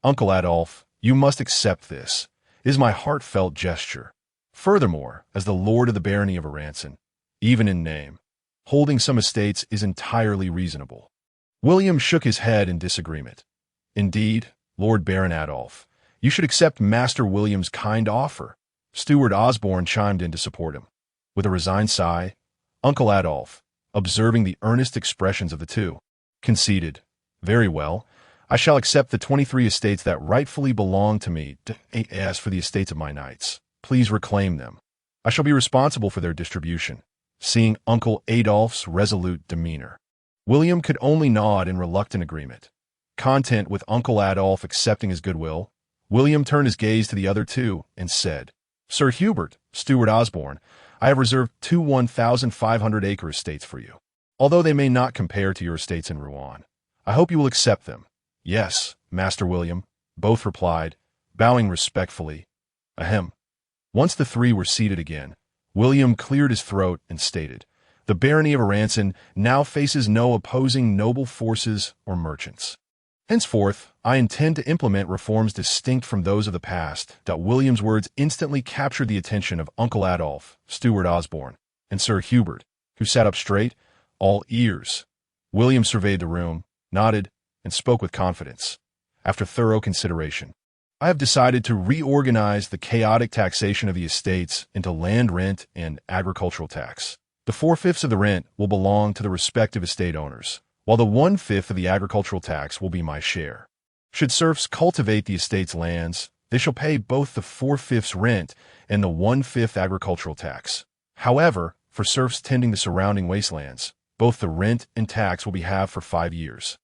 Uncle Adolf, you must accept this. It is my heartfelt gesture." Furthermore, as the Lord of the Barony of Aranson, even in name, holding some estates is entirely reasonable. William shook his head in disagreement. Indeed, Lord Baron Adolf, you should accept Master William's kind offer. Steward Osborne chimed in to support him. With a resigned sigh, Uncle Adolf, observing the earnest expressions of the two, conceded, "Very well, I shall accept the 23 estates that rightfully belong to me. As for the estates of my knights, please reclaim them. I shall be responsible for their distribution." Seeing Uncle Adolf's resolute demeanor, William could only nod in reluctant agreement. Content with Uncle Adolf accepting his goodwill, William turned his gaze to the other two and said, "Sir Hubert, Steward Osborne, I have reserved two 1,500-acre estates for you. Although they may not compare to your estates in Rouen, I hope you will accept them." "Yes, Master William," both replied, bowing respectfully. Ahem. Once the three were seated again, William cleared his throat and stated, "The Barony of Aranson now faces no opposing noble forces or merchants. Henceforth, I intend to implement reforms distinct from those of the past." William's words instantly captured the attention of Uncle Adolf, Steward Osborne, and Sir Hubert, who sat up straight, all ears. William surveyed the room, nodded, and spoke with confidence. "After thorough consideration, I have decided to reorganize the chaotic taxation of the estates into land rent and agricultural tax. The 4/5 of the rent will belong to the respective estate owners, while the 1/5 of the agricultural tax will be my share. Should serfs cultivate the estate's lands, they shall pay both the 4/5 rent and the 1/5 agricultural tax. However, for serfs tending the surrounding wastelands, both the rent and tax will be halved for 5 years,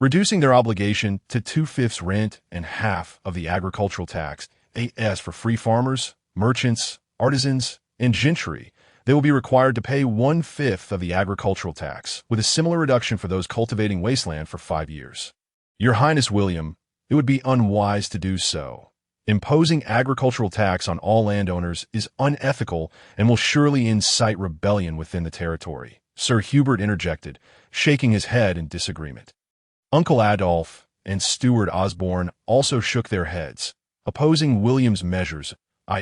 reducing their obligation to 2/5 rent and half of the agricultural tax. As for free farmers, merchants, artisans, and gentry, they will be required to pay 1/5 of the agricultural tax, with a similar reduction for those cultivating wasteland for 5 years. Your Highness William, it would be unwise to do so. Imposing agricultural tax on all landowners is unethical and will surely incite rebellion within the territory," Sir Hubert interjected, shaking his head in disagreement. Uncle Adolf and Steward Osborne also shook their heads, opposing William's measures.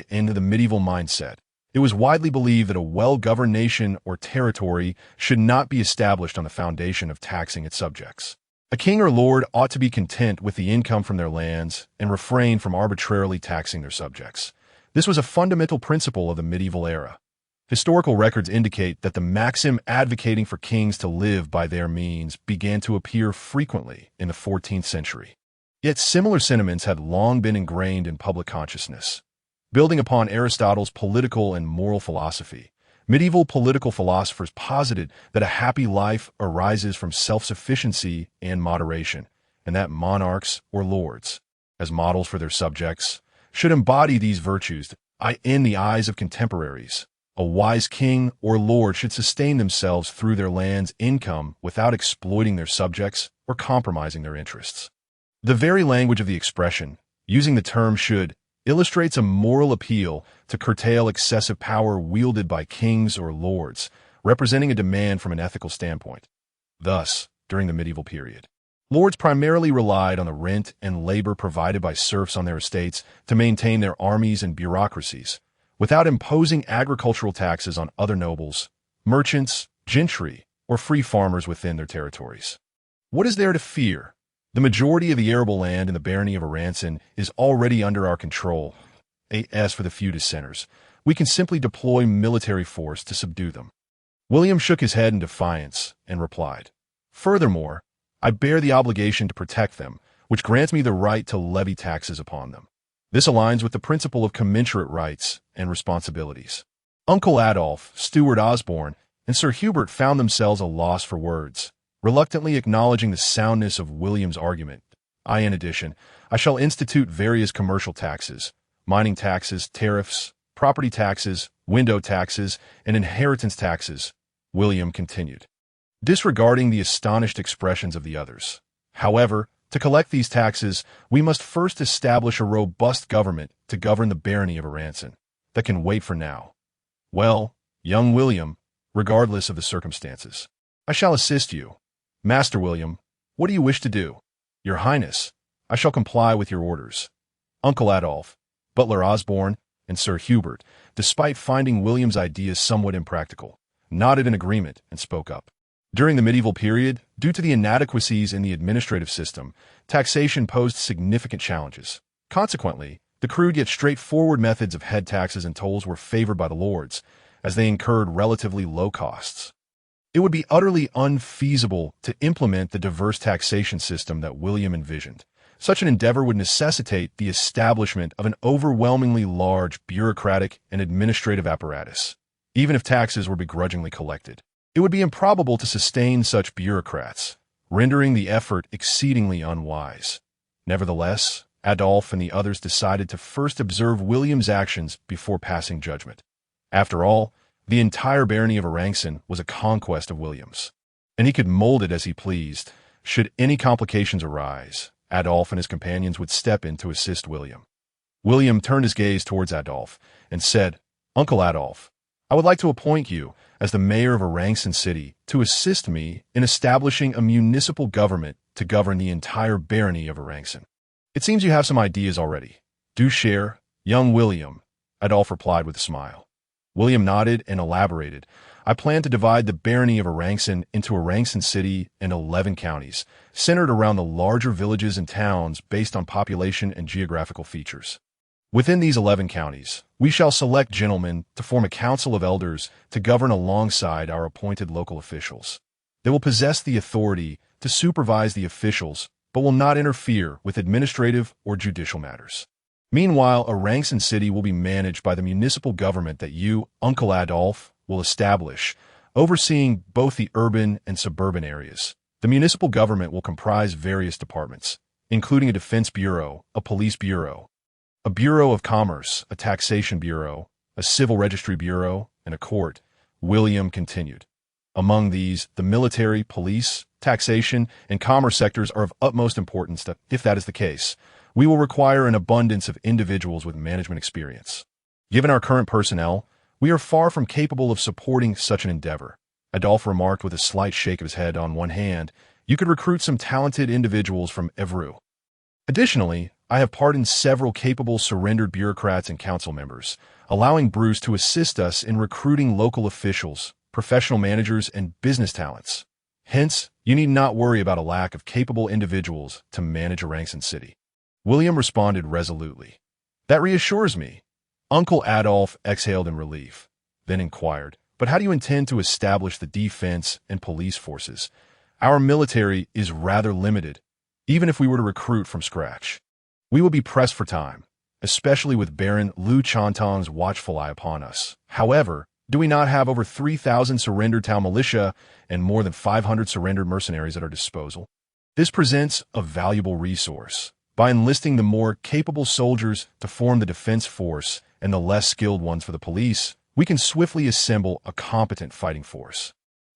In the medieval mindset, it was widely believed that a well-governed nation or territory should not be established on the foundation of taxing its subjects. A king or lord ought to be content with the income from their lands and refrain from arbitrarily taxing their subjects. This was a fundamental principle of the medieval era. Historical records indicate that the maxim advocating for kings to live by their means began to appear frequently in the 14th century. Yet similar sentiments had long been ingrained in public consciousness. Building upon Aristotle's political and moral philosophy, medieval political philosophers posited that a happy life arises from self-sufficiency and moderation, and that monarchs or lords, as models for their subjects, should embody these virtues. In the eyes of contemporaries, a wise king or lord should sustain themselves through their land's income without exploiting their subjects or compromising their interests. The very language of the expression, using the term should, illustrates a moral appeal to curtail excessive power wielded by kings or lords, representing a demand from an ethical standpoint. Thus, during the medieval period, lords primarily relied on the rent and labor provided by serfs on their estates to maintain their armies and bureaucracies, without imposing agricultural taxes on other nobles, merchants, gentry, or free farmers within their territories. What is there to fear? The majority of the arable land in the Barony of Aranson is already under our control. As for the few dissenters, we can simply deploy military force to subdue them. William shook his head in defiance and replied, "Furthermore, I bear the obligation to protect them, which grants me the right to levy taxes upon them. This aligns with the principle of commensurate rights and responsibilities." Uncle Adolf, Steward Osborne, and Sir Hubert found themselves a loss for words, reluctantly acknowledging the soundness of William's argument. In addition, I shall institute various commercial taxes, mining taxes, tariffs, property taxes, window taxes, and inheritance taxes, William continued, disregarding the astonished expressions of the others. However, to collect these taxes, we must first establish a robust government to govern the Barony of Aranson that can wait for now. Well, young William, regardless of the circumstances, I shall assist you. Master William, what do you wish to do? Your Highness, I shall comply with your orders. Uncle Adolf, Butler Osborne, and Sir Hubert despite finding William's ideas somewhat impractical, nodded in agreement and spoke up. During the medieval period, due to the inadequacies in the administrative system, taxation posed significant challenges. Consequently, the crude yet straightforward methods of head taxes and tolls were favored by the lords, as they incurred relatively low costs. It would be utterly unfeasible to implement the diverse taxation system that William envisioned. Such an endeavor would necessitate the establishment of an overwhelmingly large bureaucratic and administrative apparatus. Even if taxes were begrudgingly collected, it would be improbable to sustain such bureaucrats, rendering the effort exceedingly unwise. Nevertheless, Adolf and the others decided to first observe William's actions before passing judgment. After all, the entire barony of Arankson was a conquest of William's, and he could mold it as he pleased. Should any complications arise, Adolf and his companions would step in to assist William. William turned his gaze towards Adolf and said, "Uncle Adolf, I would like to appoint you as the mayor of Arankson City to assist me in establishing a municipal government to govern the entire barony of Arankson. It seems you have some ideas already. Do share, young William," Adolf replied with a smile. William nodded and elaborated. "I plan to divide the barony of Arankson into Arankson City and 11 counties, centered around the larger villages and towns based on population and geographical features. Within these 11 counties, we shall select gentlemen to form a council of elders to govern alongside our appointed local officials. They will possess the authority to supervise the officials, but will not interfere with administrative or judicial matters. Meanwhile, Arankson City will be managed by the municipal government that you, Uncle Adolf, will establish, overseeing both the urban and suburban areas. The municipal government will comprise various departments, including a defense bureau, a police bureau, a bureau of commerce, a taxation bureau, a civil registry bureau, and a court," William continued. "Among these, the military, police, taxation, and commerce sectors are of utmost importance. If that is the case, we will require an abundance of individuals with management experience. Given our current personnel, we are far from capable of supporting such an endeavor," Adolf remarked with a slight shake of his head. "On one hand, you could recruit some talented individuals from Evru. Additionally, I have pardoned several capable surrendered bureaucrats and council members, allowing Bruce to assist us in recruiting local officials, professional managers, and business talents. Hence, you need not worry about a lack of capable individuals to manage Arankson City." William responded resolutely. "That reassures me." Uncle Adolf exhaled in relief, then inquired, "But how do you intend to establish the defense and police forces? Our military is rather limited, even if we were to recruit from scratch. We will be pressed for time, especially with Baron Lu Chantong's watchful eye upon us. However, do we not have over 3,000 surrendered town militia and more than 500 surrendered mercenaries at our disposal? This presents a valuable resource. By enlisting the more capable soldiers to form the defense force and the less skilled ones for the police, we can swiftly assemble a competent fighting force."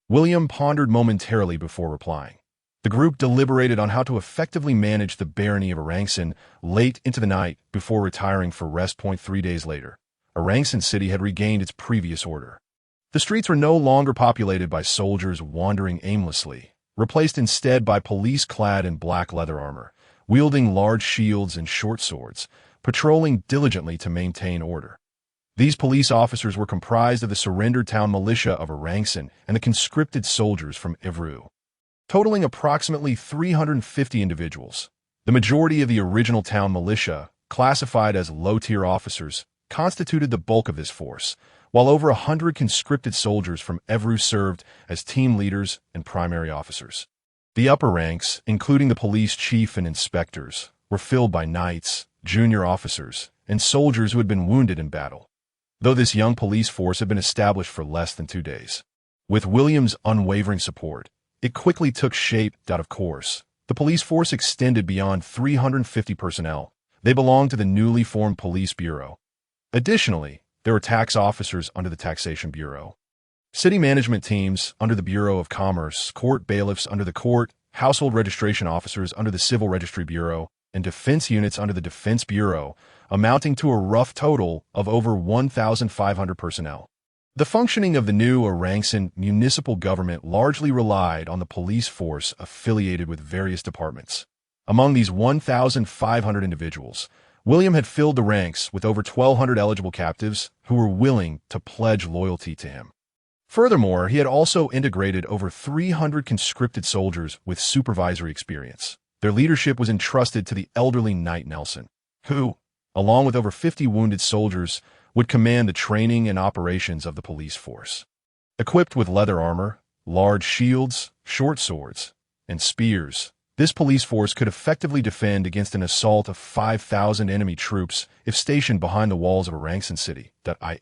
William pondered momentarily before replying. The group deliberated on how to effectively manage the barony of Arankson late into the night before retiring for rest. 3 days later, Arankson City had regained its previous order. The streets were no longer populated by soldiers wandering aimlessly, replaced instead by police clad in black leather armor, wielding large shields and short swords, patrolling diligently to maintain order. These police officers were comprised of the surrendered town militia of Arankson and the conscripted soldiers from Evru, totaling approximately 350 individuals. The majority of the original town militia, classified as low-tier officers, constituted the bulk of this force, while over 100 conscripted soldiers from Evru served as team leaders and primary officers. The upper ranks, including the police chief and inspectors, were filled by knights, junior officers, and soldiers who had been wounded in battle. Though this young police force had been established for less than 2 days, with William's unwavering support, it quickly took shape. Of course, the police force extended beyond 350 personnel. They belonged to the newly formed police bureau. Additionally, there were tax officers under the taxation bureau, city management teams under the Bureau of Commerce, court bailiffs under the court, household registration officers under the Civil Registry Bureau, and defense units under the Defense Bureau, amounting to a rough total of over 1,500 personnel. The functioning of the new Arankson municipal government largely relied on the police force affiliated with various departments. Among these 1,500 individuals, William had filled the ranks with over 1,200 eligible captives who were willing to pledge loyalty to him. Furthermore, he had also integrated over 300 conscripted soldiers with supervisory experience. Their leadership was entrusted to the elderly Knight Nelson, who, along with over 50 wounded soldiers, would command the training and operations of the police force. Equipped with leather armor, large shields, short swords, and spears, this police force could effectively defend against an assault of 5,000 enemy troops if stationed behind the walls of Arangston city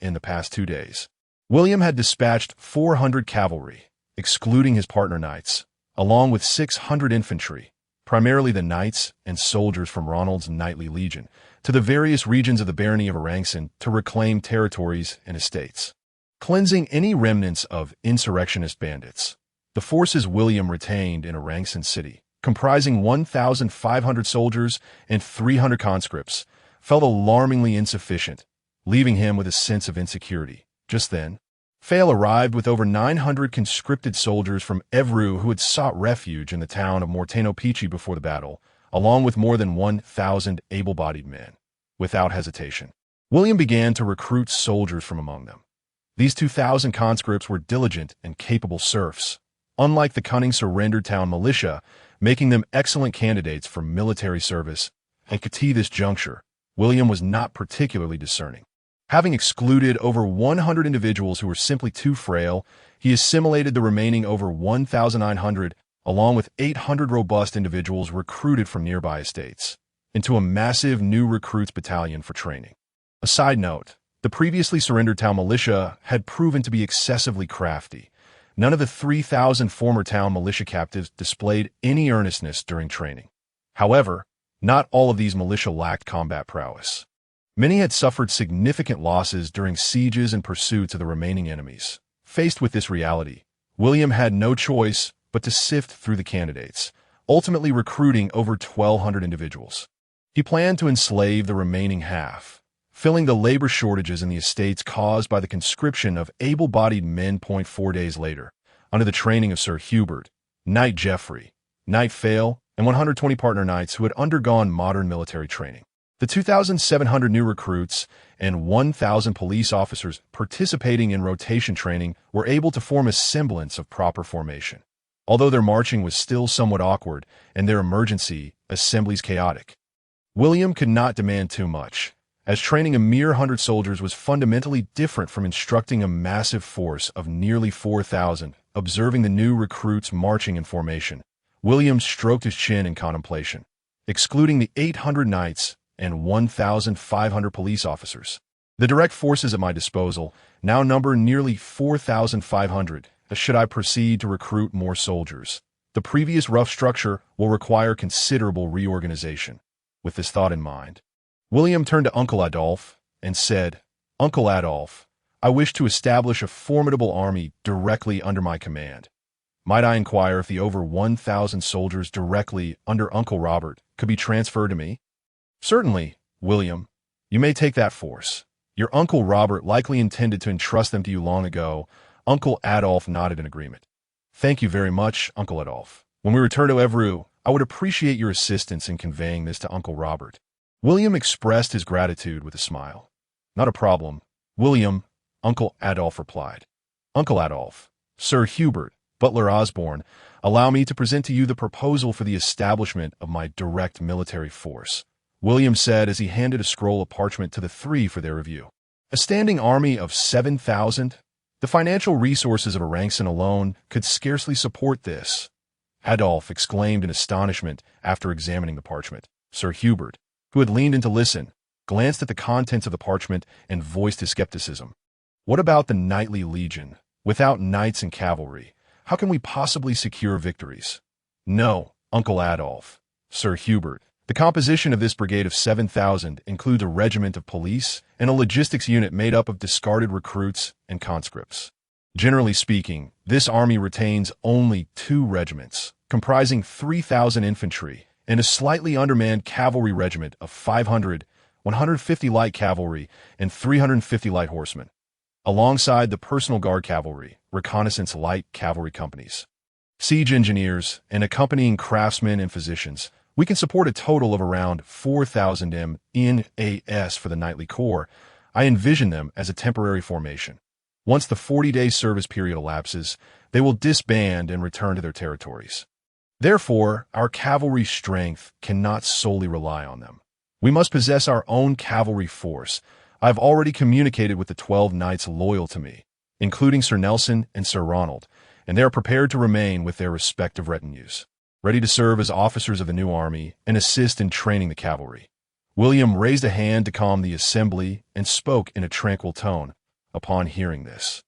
in the past 2 days. William had dispatched 400 cavalry, excluding his partner knights, along with 600 infantry, primarily the knights and soldiers from Ronald's knightly legion, to the various regions of the barony of Arangston to reclaim territories and estates. Cleansing any remnants of insurrectionist bandits, the forces William retained in Arangston city, comprising 1,500 soldiers and 300 conscripts, felt alarmingly insufficient, leaving him with a sense of insecurity. Just then, Fail arrived with over 900 conscripted soldiers from Evru who had sought refuge in the town of Morteno Pici before the battle, along with more than 1,000 able-bodied men. Without hesitation, William began to recruit soldiers from among them. These 2,000 conscripts were diligent and capable serfs, unlike the cunning surrendered town militia, making them excellent candidates for military service. At this juncture, William was not particularly discerning. Having excluded over 100 individuals who were simply too frail, he assimilated the remaining over 1,900, along with 800 robust individuals recruited from nearby estates, into a massive new recruits battalion for training. A side note, the previously surrendered town militia had proven to be excessively crafty. None of the 3,000 former town militia captives displayed any earnestness during training. However, not all of these militia lacked combat prowess. Many had suffered significant losses during sieges and pursuits of the remaining enemies. Faced with this reality, William had no choice but to sift through the candidates, ultimately recruiting over 1,200 individuals. He planned to enslave the remaining half, filling the labor shortages in the estates caused by the conscription of able-bodied men. 4 days later, under the training of Sir Hubert, Knight Geoffrey, Knight Fail, and 120 partner knights who had undergone modern military training. The 2,700 new recruits and 1,000 police officers participating in rotation training were able to form a semblance of proper formation, although their marching was still somewhat awkward and their emergency assemblies chaotic. William could not demand too much, as training a mere 100 soldiers was fundamentally different from instructing a massive force of nearly 4,000. Observing the new recruits marching in formation, William stroked his chin in contemplation. Excluding the 800 knights and 1,500 police officers, the direct forces at my disposal now number nearly 4,500. Should I proceed to recruit more soldiers, the previous rough structure will require considerable reorganization. With this thought in mind, William turned to Uncle Adolphe and said, "Uncle Adolphe, I wish to establish a formidable army directly under my command. Might I inquire if the over 1,000 soldiers directly under Uncle Robert could be transferred to me?" "Certainly, William. You may take that force. Your Uncle Robert likely intended to entrust them to you long ago." Uncle Adolphe nodded in agreement. "Thank you very much, Uncle Adolphe. When we return to Evru, I would appreciate your assistance in conveying this to Uncle Robert." William expressed his gratitude with a smile. "Not a problem, William," Uncle Adolphe replied. "Uncle Adolphe, Sir Hubert, Butler Osborne, allow me to present to you the proposal for the establishment of my direct military force," William said as he handed a scroll of parchment to the three for their review. "A standing army of 7,000? The financial resources of Arangston alone could scarcely support this," Adolphe exclaimed in astonishment after examining the parchment. Sir Hubert, who had leaned in to listen, glanced at the contents of the parchment and voiced his skepticism. "What about the knightly legion? Without knights and cavalry, how can we possibly secure victories?" "No, Uncle Adolphe, Sir Hubert. The composition of this brigade of 7,000 includes a regiment of police and a logistics unit made up of discarded recruits and conscripts. Generally speaking, this army retains only 2 regiments, comprising 3,000 infantry and a slightly undermanned cavalry regiment of 500, 150 light cavalry, and 350 light horsemen, alongside the personal guard cavalry, reconnaissance light cavalry companies, siege engineers, and accompanying craftsmen and physicians. We can support a total of around 4,000 MNAS for the Knightly Corps. I envision them as a temporary formation. Once the 40-day service period elapses, they will disband and return to their territories. Therefore, our cavalry strength cannot solely rely on them. We must possess our own cavalry force. I've already communicated with the 12 knights loyal to me, including Sir Nelson and Sir Ronald, and they are prepared to remain with their respective retinues, ready to serve as officers of the new army and assist in training the cavalry. William raised a hand to calm the assembly and spoke in a tranquil tone. Upon hearing this,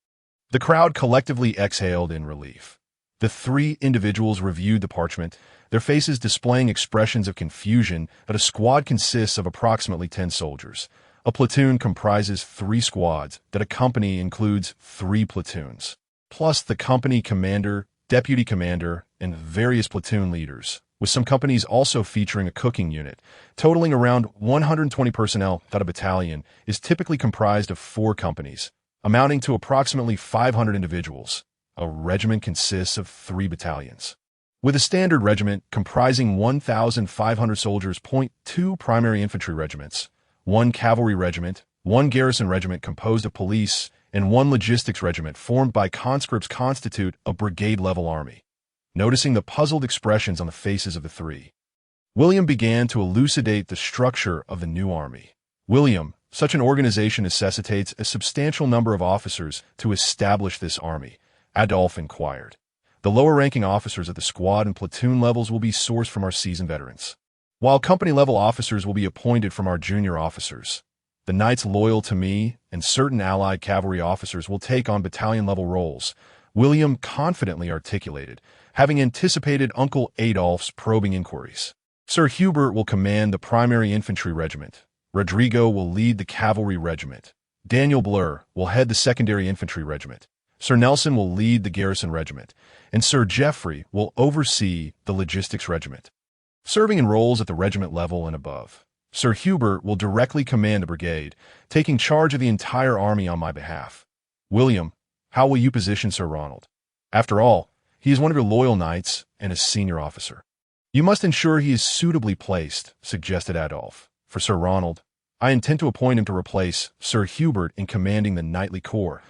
the crowd collectively exhaled in relief. The three individuals reviewed the parchment, their faces displaying expressions of confusion. But a squad consists of approximately 10 soldiers. A platoon comprises 3 squads, that a company includes 3 platoons, plus the company commander, deputy commander, and various platoon leaders, with some companies also featuring a cooking unit, totaling around 120 personnel. That a battalion is typically comprised of 4 companies, amounting to approximately 500 individuals. A regiment consists of 3 battalions, with a standard regiment comprising 1,500 soldiers. 2 primary infantry regiments, 1 cavalry regiment, 1 garrison regiment composed of police, and 1 logistics regiment formed by conscripts constitute a brigade-level army. Noticing the puzzled expressions on the faces of the 3, William began to elucidate the structure of the new army. William, such an organization necessitates a substantial number of officers to establish this army, Adolf inquired. The lower-ranking officers at the squad and platoon levels will be sourced from our seasoned veterans, while company-level officers will be appointed from our junior officers. The knights loyal to me and certain allied cavalry officers will take on battalion-level roles, William confidently articulated, having anticipated Uncle Adolph's probing inquiries. Sir Hubert will command the primary infantry regiment. Rodrigo will lead the cavalry regiment. Daniel Blur will head the secondary infantry regiment. Sir Nelson will lead the garrison regiment, and Sir Geoffrey will oversee the logistics regiment, serving in roles at the regiment level and above. Sir Hubert will directly command the brigade, taking charge of the entire army on my behalf. William, how will you position Sir Ronald? After all, he is one of your loyal knights and a senior officer. You must ensure he is suitably placed, suggested Adolf. For Sir Ronald, I intend to appoint him to replace Sir Hubert in commanding the Knightly Corps.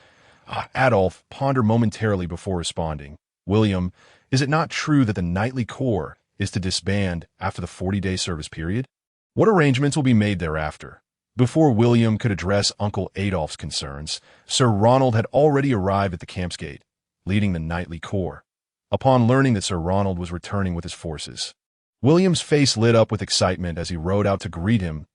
Adolf pondered momentarily before responding. William, is it not true that the Knightly Corps is to disband after the 40-day service period? What arrangements will be made thereafter? Before William could address Uncle Adolph's concerns, Sir Ronald had already arrived at the camp's gate, leading the Knightly Corps. Upon learning that Sir Ronald was returning with his forces, William's face lit up with excitement as he rode out to greet him.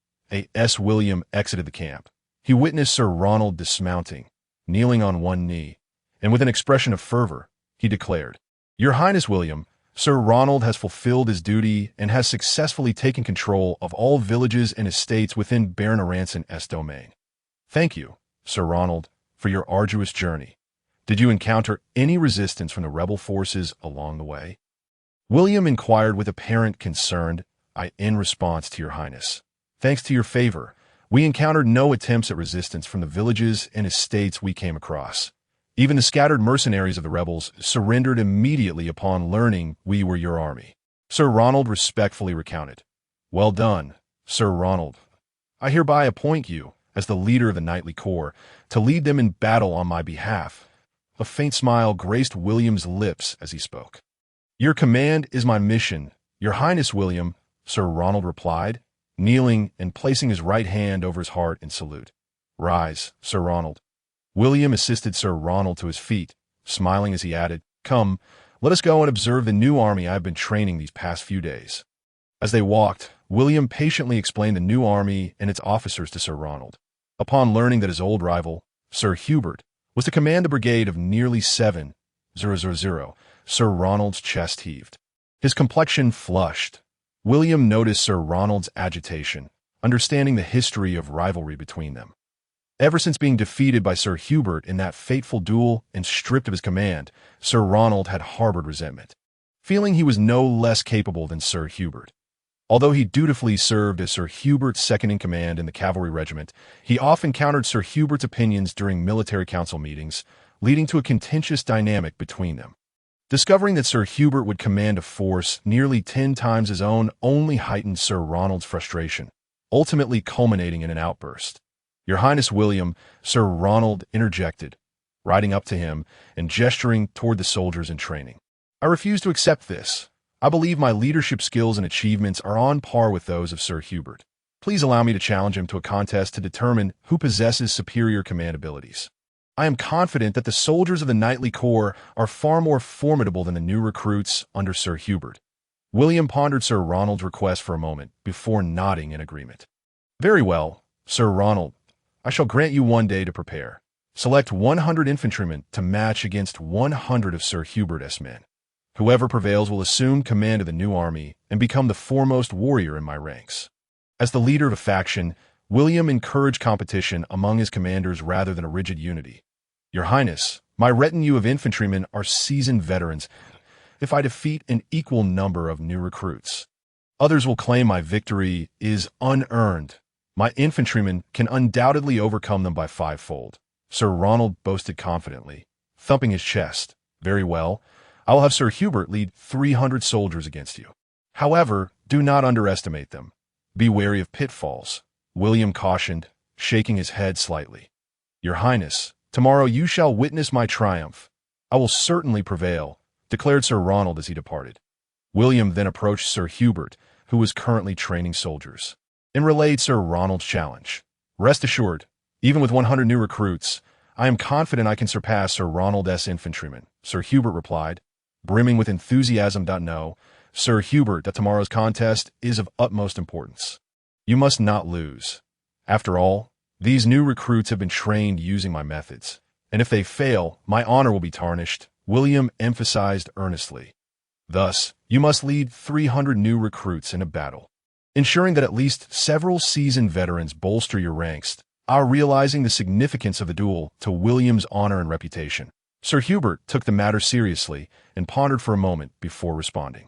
William exited the camp. He witnessed Sir Ronald dismounting, kneeling on one knee, and with an expression of fervor, he declared, Your Highness William, Sir Ronald has fulfilled his duty and has successfully taken control of all villages and estates within Baron Aranson's domain. Thank you, Sir Ronald, for your arduous journey. Did you encounter any resistance from the rebel forces along the way? William inquired with apparent concern. In response to your Highness, thanks to your favor, we encountered no attempts at resistance from the villages and estates we came across. Even the scattered mercenaries of the rebels surrendered immediately upon learning we were your army. Sir Ronald respectfully recounted. Well done, Sir Ronald. I hereby appoint you, as the leader of the Knightly Corps, to lead them in battle on my behalf. A faint smile graced William's lips as he spoke. Your command is my mission, Your Highness William, Sir Ronald replied, kneeling and placing his right hand over his heart in salute. Rise, Sir Ronald. William assisted Sir Ronald to his feet, smiling as he added, Come, let us go and observe the new army I have been training these past few days. As they walked, William patiently explained the new army and its officers to Sir Ronald. Upon learning that his old rival, Sir Hubert, was to command a brigade of nearly 7,000, Sir Ronald's chest heaved. His complexion flushed. William noticed Sir Ronald's agitation, understanding the history of rivalry between them. Ever since being defeated by Sir Hubert in that fateful duel and stripped of his command, Sir Ronald had harbored resentment, feeling he was no less capable than Sir Hubert. Although he dutifully served as Sir Hubert's second-in-command in the cavalry regiment, he often countered Sir Hubert's opinions during military council meetings, leading to a contentious dynamic between them. Discovering that Sir Hubert would command a force nearly 10 times his own only heightened Sir Ronald's frustration, ultimately culminating in an outburst. "Your Highness William," Sir Ronald interjected, riding up to him and gesturing toward the soldiers in training. "I refuse to accept this. I believe my leadership skills and achievements are on par with those of Sir Hubert. Please allow me to challenge him to a contest to determine who possesses superior command abilities. I am confident that the soldiers of the Knightly Corps are far more formidable than the new recruits under Sir Hubert." William pondered Sir Ronald's request for a moment before nodding in agreement. "Very well, Sir Ronald. I shall grant you 1 day to prepare. Select 100 infantrymen to match against 100 of Sir Hubert's men. Whoever prevails will assume command of the new army and become the foremost warrior in my ranks." As the leader of a faction, William encouraged competition among his commanders rather than a rigid unity. "Your Highness, my retinue of infantrymen are seasoned veterans. If I defeat an equal number of new recruits, others will claim my victory is unearned. My infantrymen can undoubtedly overcome them by 5-fold. Sir Ronald boasted confidently, thumping his chest. "Very well. I will have Sir Hubert lead 300 soldiers against you. However, do not underestimate them. Be wary of pitfalls," William cautioned, shaking his head slightly. "Your Highness, tomorrow you shall witness my triumph. I will certainly prevail," declared Sir Ronald as he departed. William then approached Sir Hubert, who was currently training soldiers, and relayed Sir Ronald's challenge. "Rest assured, even with 100 new recruits, I am confident I can surpass Sir Ronald's infantrymen," Sir Hubert replied, brimming with enthusiasm. "No, Sir Hubert, that tomorrow's contest is of utmost importance. You must not lose. After all, these new recruits have been trained using my methods, and if they fail, my honor will be tarnished," William emphasized earnestly. "Thus, you must lead 300 new recruits in a battle, ensuring that at least several seasoned veterans bolster your ranks, realizing the significance of the duel to William's honor and reputation." Sir Hubert took the matter seriously and pondered for a moment before responding.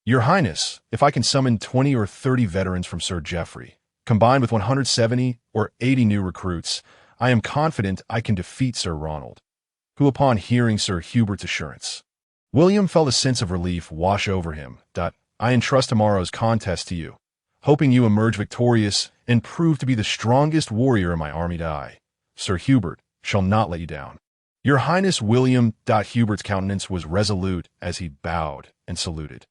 "Your Highness, if I can summon 20 or 30 veterans from Sir Geoffrey, combined with 170 or 80 new recruits, I am confident I can defeat Sir Ronald," who, upon hearing Sir Hubert's assurance, William felt a sense of relief wash over him. "I entrust tomorrow's contest to you, hoping you emerge victorious and prove to be the strongest warrior in my army. Sir Hubert shall not let you down." "Your Highness William." Hubert's countenance was resolute as he bowed and saluted.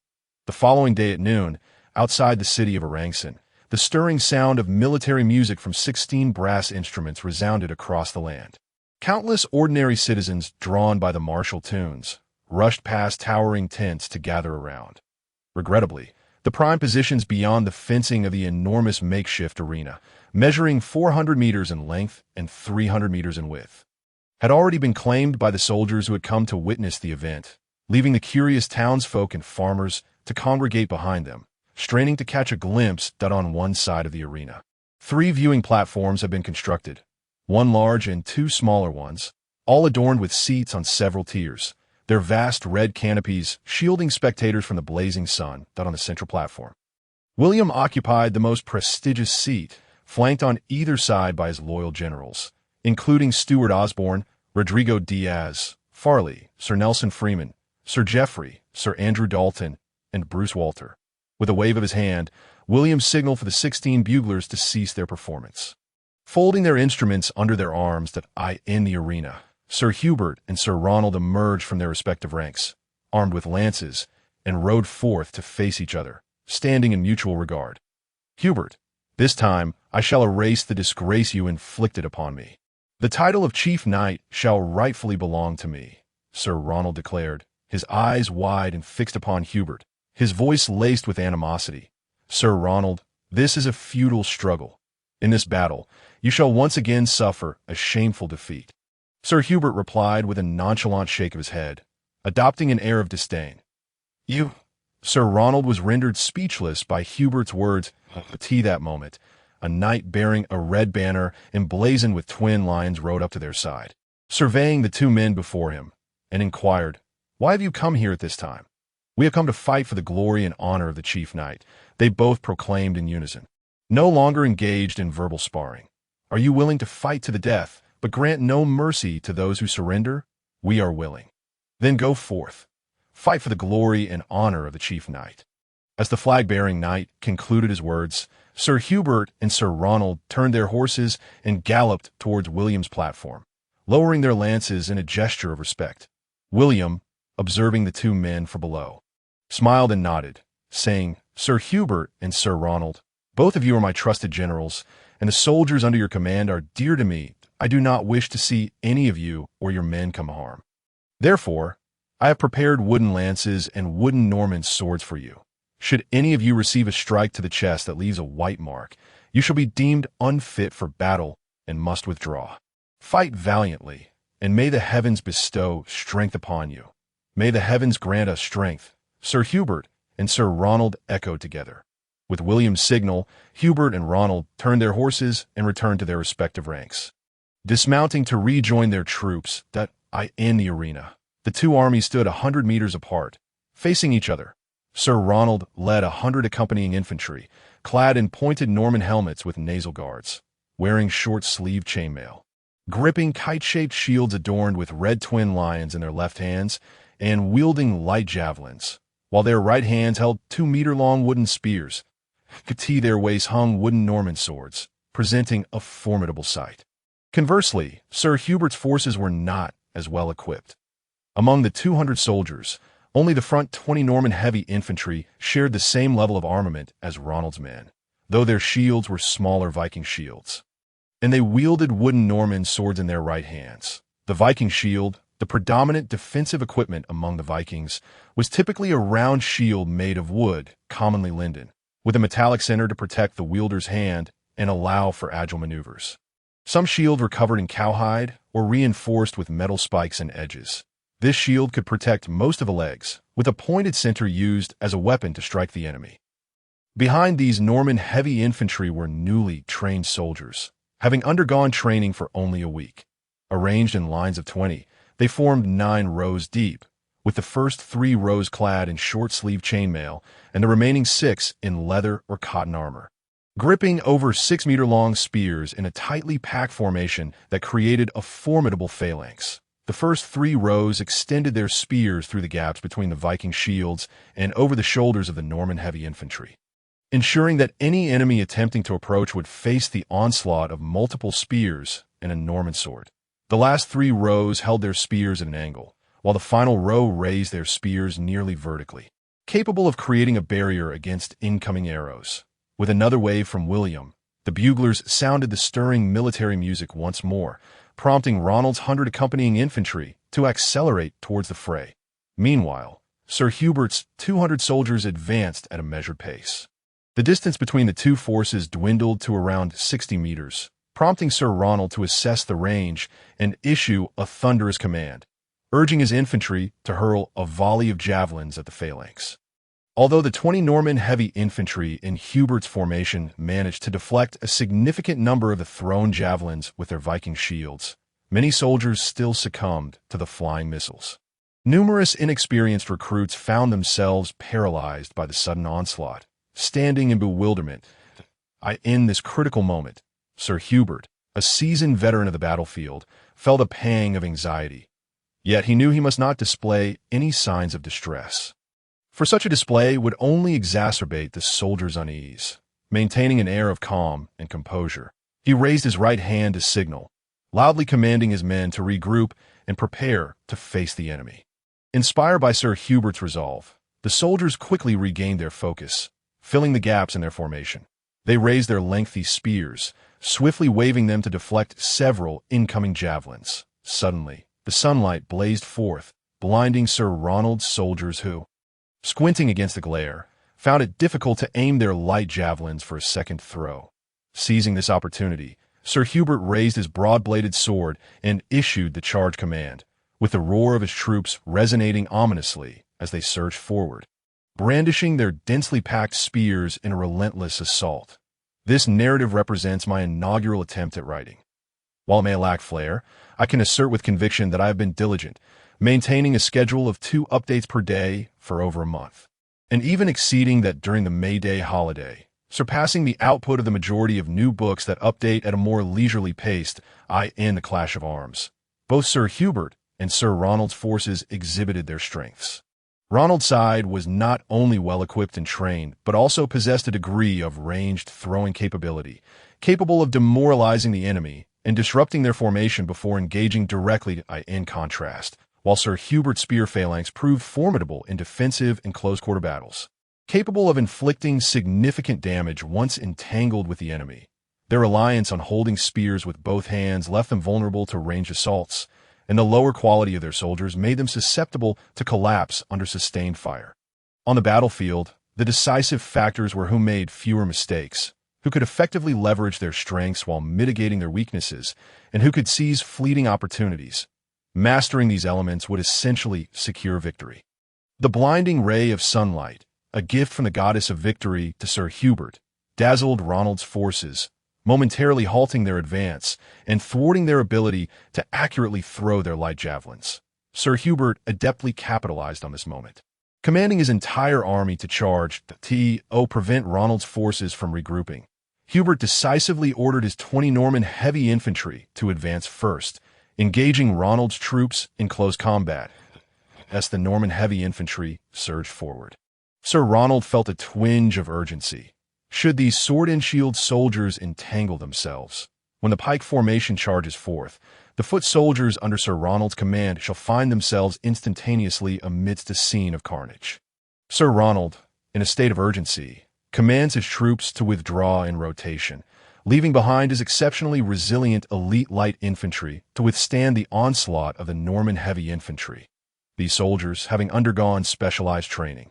The following day at noon, outside the city of Arangson, the stirring sound of military music from 16 brass instruments resounded across the land. Countless ordinary citizens, drawn by the martial tunes, rushed past towering tents to gather around. Regrettably, the prime positions beyond the fencing of the enormous makeshift arena, measuring 400 meters in length and 300 meters in width, had already been claimed by the soldiers who had come to witness the event, leaving the curious townsfolk and farmers to congregate behind them, straining to catch a glimpse on one side of the arena. 3 viewing platforms had been constructed, 1 large and 2 smaller ones, all adorned with seats on several tiers, their vast red canopies shielding spectators from the blazing sun on the central platform. William occupied the most prestigious seat, flanked on either side by his loyal generals, including Stuart Osborne, Rodrigo Diaz, Farley, Sir Nelson Freeman, Sir Geoffrey, Sir Andrew Dalton, and Bruce Walter. With a wave of his hand, William signaled for the 16 buglers to cease their performance. Folding their instruments under their arms in the arena, Sir Hubert and Sir Ronald emerged from their respective ranks, armed with lances, and rode forth to face each other, standing in mutual regard. "Hubert, this time I shall erase the disgrace you inflicted upon me. The title of Chief Knight shall rightfully belong to me," Sir Ronald declared, his eyes wide and fixed upon Hubert, his voice laced with animosity. "Sir Ronald, this is a futile struggle. In this battle, you shall once again suffer a shameful defeat." Sir Hubert replied with a nonchalant shake of his head, adopting an air of disdain. "You—" Sir Ronald was rendered speechless by Hubert's words. At that moment, a knight bearing a red banner emblazoned with twin lions rode up to their side, surveying the 2 men before him, and inquired, "Why have you come here at this time?" "We have come to fight for the glory and honor of the Chief Knight," they both proclaimed in unison, no longer engaged in verbal sparring. "Are you willing to fight to the death, but grant no mercy to those who surrender?" "We are willing." "Then go forth. Fight for the glory and honor of the chief knight. As the flag-bearing knight concluded his words, Sir Hubert and Sir Ronald turned their horses and galloped towards William's platform, lowering their lances in a gesture of respect. William, observing the two men from below, smiled and nodded, saying, "Sir Hubert and Sir Ronald, both of you are my trusted generals, and the soldiers under your command are dear to me. I do not wish to see any of you or your men come harm. Therefore, I have prepared wooden lances and wooden Norman swords for you. Should any of you receive a strike to the chest that leaves a white mark, you shall be deemed unfit for battle and must withdraw. Fight valiantly, and may the heavens bestow strength upon you. May the heavens grant us strength." Sir Hubert and Sir Ronald echoed together. With William's signal, Hubert and Ronald turned their horses and returned to their respective ranks. Dismounting to rejoin their troops in the arena, the two armies stood 100 meters apart, facing each other. Sir Ronald led 100 accompanying infantry, clad in pointed Norman helmets with nasal guards, wearing short-sleeved chainmail, gripping kite-shaped shields adorned with red twin lions in their left hands, and wielding light javelins, while their right hands held 2-meter-long wooden spears. To their waists hung wooden Norman swords, presenting a formidable sight. Conversely, Sir Hubert's forces were not as well equipped. Among the 200 soldiers, only the front 20 Norman heavy infantry shared the same level of armament as Ronald's men, though their shields were smaller Viking shields. And they wielded wooden Norman swords in their right hands. The Viking shield, the predominant defensive equipment among the Vikings, was typically a round shield made of wood, commonly linden, with a metallic center to protect the wielder's hand and allow for agile maneuvers. Some shields were covered in cowhide or reinforced with metal spikes and edges. This shield could protect most of the legs, with a pointed center used as a weapon to strike the enemy. Behind these Norman heavy infantry were newly trained soldiers, having undergone training for only a week. Arranged in lines of 20, they formed 9 rows deep, with the first 3 rows clad in short-sleeved chainmail and the remaining 6 in leather or cotton armor, gripping over 6-meter-long spears in a tightly packed formation that created a formidable phalanx. The first 3 rows extended their spears through the gaps between the Viking shields and over the shoulders of the Norman heavy infantry, ensuring that any enemy attempting to approach would face the onslaught of multiple spears and a Norman sword. The last 3 rows held their spears at an angle, while the final row raised their spears nearly vertically, capable of creating a barrier against incoming arrows. With another wave from William, the buglers sounded the stirring military music once more, prompting Ronald's 100 accompanying infantry to accelerate towards the fray. Meanwhile, Sir Hubert's 200 soldiers advanced at a measured pace. The distance between the two forces dwindled to around 60 meters, prompting Sir Ronald to assess the range and issue a thunderous command, urging his infantry to hurl a volley of javelins at the phalanx. Although the 20 Norman heavy infantry in Hubert's formation managed to deflect a significant number of the thrown javelins with their Viking shields, many soldiers still succumbed to the flying missiles. Numerous inexperienced recruits found themselves paralyzed by the sudden onslaught, standing in bewilderment. In this critical moment, Sir Hubert, a seasoned veteran of the battlefield, felt a pang of anxiety. Yet he knew he must not display any signs of distress, for such a display would only exacerbate the soldier's unease. Maintaining an air of calm and composure, he raised his right hand to signal, loudly commanding his men to regroup and prepare to face the enemy. Inspired by Sir Hubert's resolve, the soldiers quickly regained their focus, filling the gaps in their formation. They raised their lengthy spears, swiftly waving them to deflect several incoming javelins. Suddenly, the sunlight blazed forth, blinding Sir Ronald's soldiers who, squinting against the glare, found it difficult to aim their light javelins for a second throw. Seizing this opportunity, Sir Hubert raised his broad-bladed sword and issued the charge command, with the roar of his troops resonating ominously as they surged forward, brandishing their densely packed spears in a relentless assault. This narrative represents my inaugural attempt at writing. While it may lack flair, I can assert with conviction that I have been diligent, maintaining a schedule of 2 updates per day for over a month, and even exceeding that during the May Day holiday, surpassing the output of the majority of new books that update at a more leisurely pace. In the clash of arms, both Sir Hubert and Sir Ronald's forces exhibited their strengths. Ronald's side was not only well-equipped and trained, but also possessed a degree of ranged throwing capability, capable of demoralizing the enemy and disrupting their formation before engaging directly. In contrast, while Sir Hubert's spear phalanx proved formidable in defensive and close-quarter battles, capable of inflicting significant damage once entangled with the enemy, their reliance on holding spears with both hands left them vulnerable to ranged assaults, and the lower quality of their soldiers made them susceptible to collapse under sustained fire. On the battlefield, the decisive factors were who made fewer mistakes, who could effectively leverage their strengths while mitigating their weaknesses, and who could seize fleeting opportunities. Mastering these elements would essentially secure victory. The blinding ray of sunlight, a gift from the goddess of victory to Sir Hubert, dazzled Ronald's forces, momentarily halting their advance and thwarting their ability to accurately throw their light javelins. Sir Hubert adeptly capitalized on this moment. Commanding his entire army to charge to prevent Ronald's forces from regrouping, Hubert decisively ordered his 20 Norman heavy infantry to advance first, engaging Ronald's troops in close combat as the Norman heavy infantry surged forward. Sir Ronald felt a twinge of urgency. Should these sword-and-shield soldiers entangle themselves? When the pike formation charges forth, the foot soldiers under Sir Ronald's command shall find themselves instantaneously amidst a scene of carnage. Sir Ronald, in a state of urgency, commands his troops to withdraw in rotation, leaving behind his exceptionally resilient elite light infantry to withstand the onslaught of the Norman heavy infantry. These soldiers, having undergone specialized training,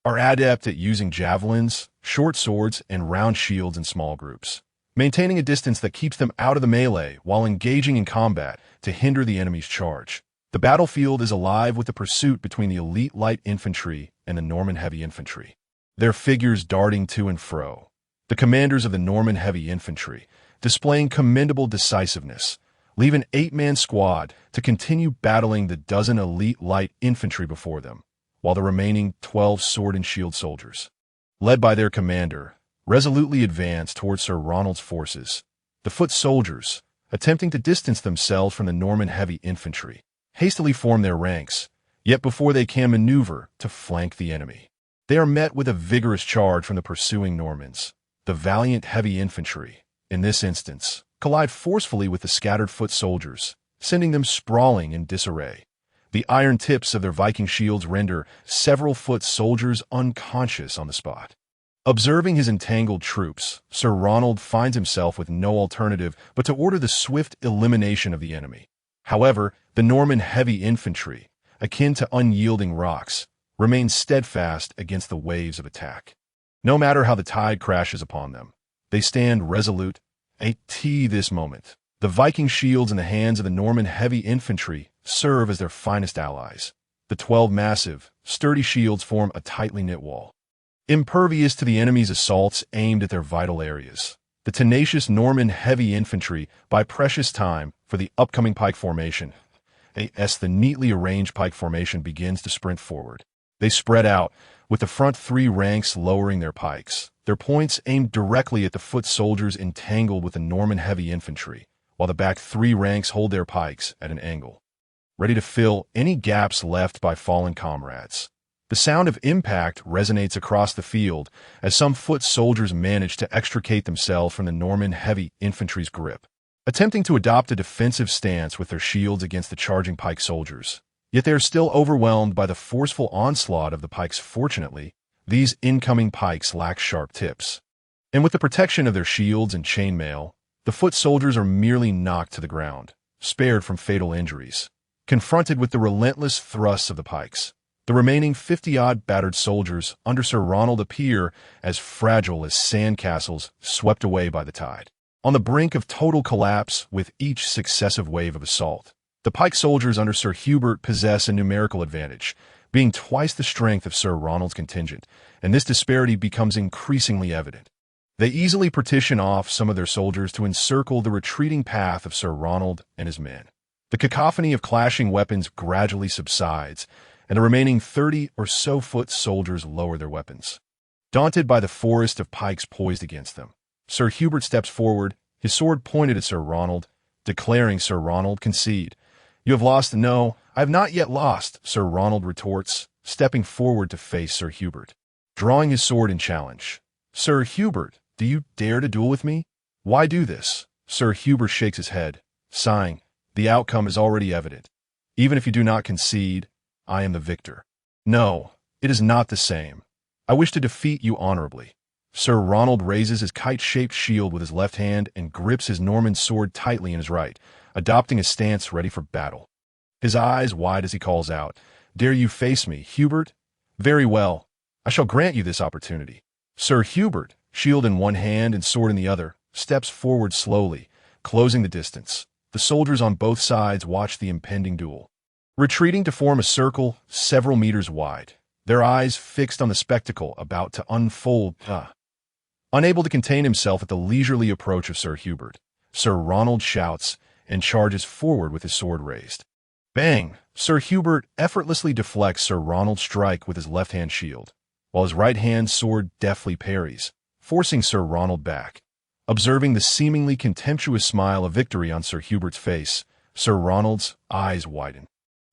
are adept at using javelins, short swords, and round shields in small groups, maintaining a distance that keeps them out of the melee while engaging in combat to hinder the enemy's charge. The battlefield is alive with the pursuit between the elite light infantry and the Norman heavy infantry, their figures darting to and fro. The commanders of the Norman heavy infantry, displaying commendable decisiveness, leave an 8-man squad to continue battling the dozen elite light infantry before them, while the remaining 12 sword and shield soldiers, led by their commander, resolutely advance towards Sir Ronald's forces. The foot soldiers, attempting to distance themselves from the Norman heavy infantry, hastily form their ranks, yet before they can maneuver to flank the enemy, they are met with a vigorous charge from the pursuing Normans. The valiant heavy infantry, in this instance, collide forcefully with the scattered foot soldiers, sending them sprawling in disarray. The iron tips of their Viking shields render several foot soldiers unconscious on the spot. Observing his entangled troops, Sir Ronald finds himself with no alternative but to order the swift elimination of the enemy. However, the Norman heavy infantry, akin to unyielding rocks, remain steadfast against the waves of attack. No matter how the tide crashes upon them, they stand resolute. At this moment, the Viking shields in the hands of the Norman heavy infantry serve as their finest allies. The 12 massive, sturdy shields form a tightly knit wall, impervious to the enemy's assaults aimed at their vital areas. The tenacious Norman heavy infantry buy precious time for the upcoming pike formation. As the neatly arranged pike formation begins to sprint forward, they spread out, with the front 3 ranks lowering their pikes, their points aimed directly at the foot soldiers entangled with the Norman heavy infantry, while the back 3 ranks hold their pikes at an angle, ready to fill any gaps left by fallen comrades. The sound of impact resonates across the field as some foot soldiers manage to extricate themselves from the Norman heavy infantry's grip, attempting to adopt a defensive stance with their shields against the charging pike soldiers. Yet they are still overwhelmed by the forceful onslaught of the pikes. Fortunately, these incoming pikes lack sharp tips, and with the protection of their shields and chainmail, the foot soldiers are merely knocked to the ground, spared from fatal injuries. Confronted with the relentless thrusts of the pikes, the remaining 50-odd battered soldiers under Sir Ronald appear as fragile as sandcastles swept away by the tide. On the brink of total collapse with each successive wave of assault, the pike soldiers under Sir Hubert possess a numerical advantage, being twice the strength of Sir Ronald's contingent, and this disparity becomes increasingly evident. They easily partition off some of their soldiers to encircle the retreating path of Sir Ronald and his men. The cacophony of clashing weapons gradually subsides, and the remaining 30 or so foot soldiers lower their weapons. Daunted by the forest of pikes poised against them, Sir Hubert steps forward, his sword pointed at Sir Ronald, declaring, "Sir Ronald, concede. You have lost." "No, I have not yet lost," Sir Ronald retorts, stepping forward to face Sir Hubert, drawing his sword in challenge. "Sir Hubert, do you dare to duel with me? Why do this?" Sir Hubert shakes his head, sighing. "The outcome is already evident. Even if you do not concede, I am the victor." "No, it is not the same. I wish to defeat you honorably." Sir Ronald raises his kite-shaped shield with his left hand and grips his Norman sword tightly in his right, adopting a stance ready for battle. His eyes wide as he calls out, "Dare you face me, Hubert? Very well. I shall grant you this opportunity." Sir Hubert, shield in one hand and sword in the other, steps forward slowly, closing the distance. The soldiers on both sides watch the impending duel, retreating to form a circle several meters wide, their eyes fixed on the spectacle about to unfold. Unable to contain himself at the leisurely approach of Sir Hubert, Sir Ronald shouts and charges forward with his sword raised. Bang! Sir Hubert effortlessly deflects Sir Ronald's strike with his left-hand shield, while his right-hand sword deftly parries, forcing Sir Ronald back. Observing the seemingly contemptuous smile of victory on Sir Hubert's face, Sir Ronald's eyes widen,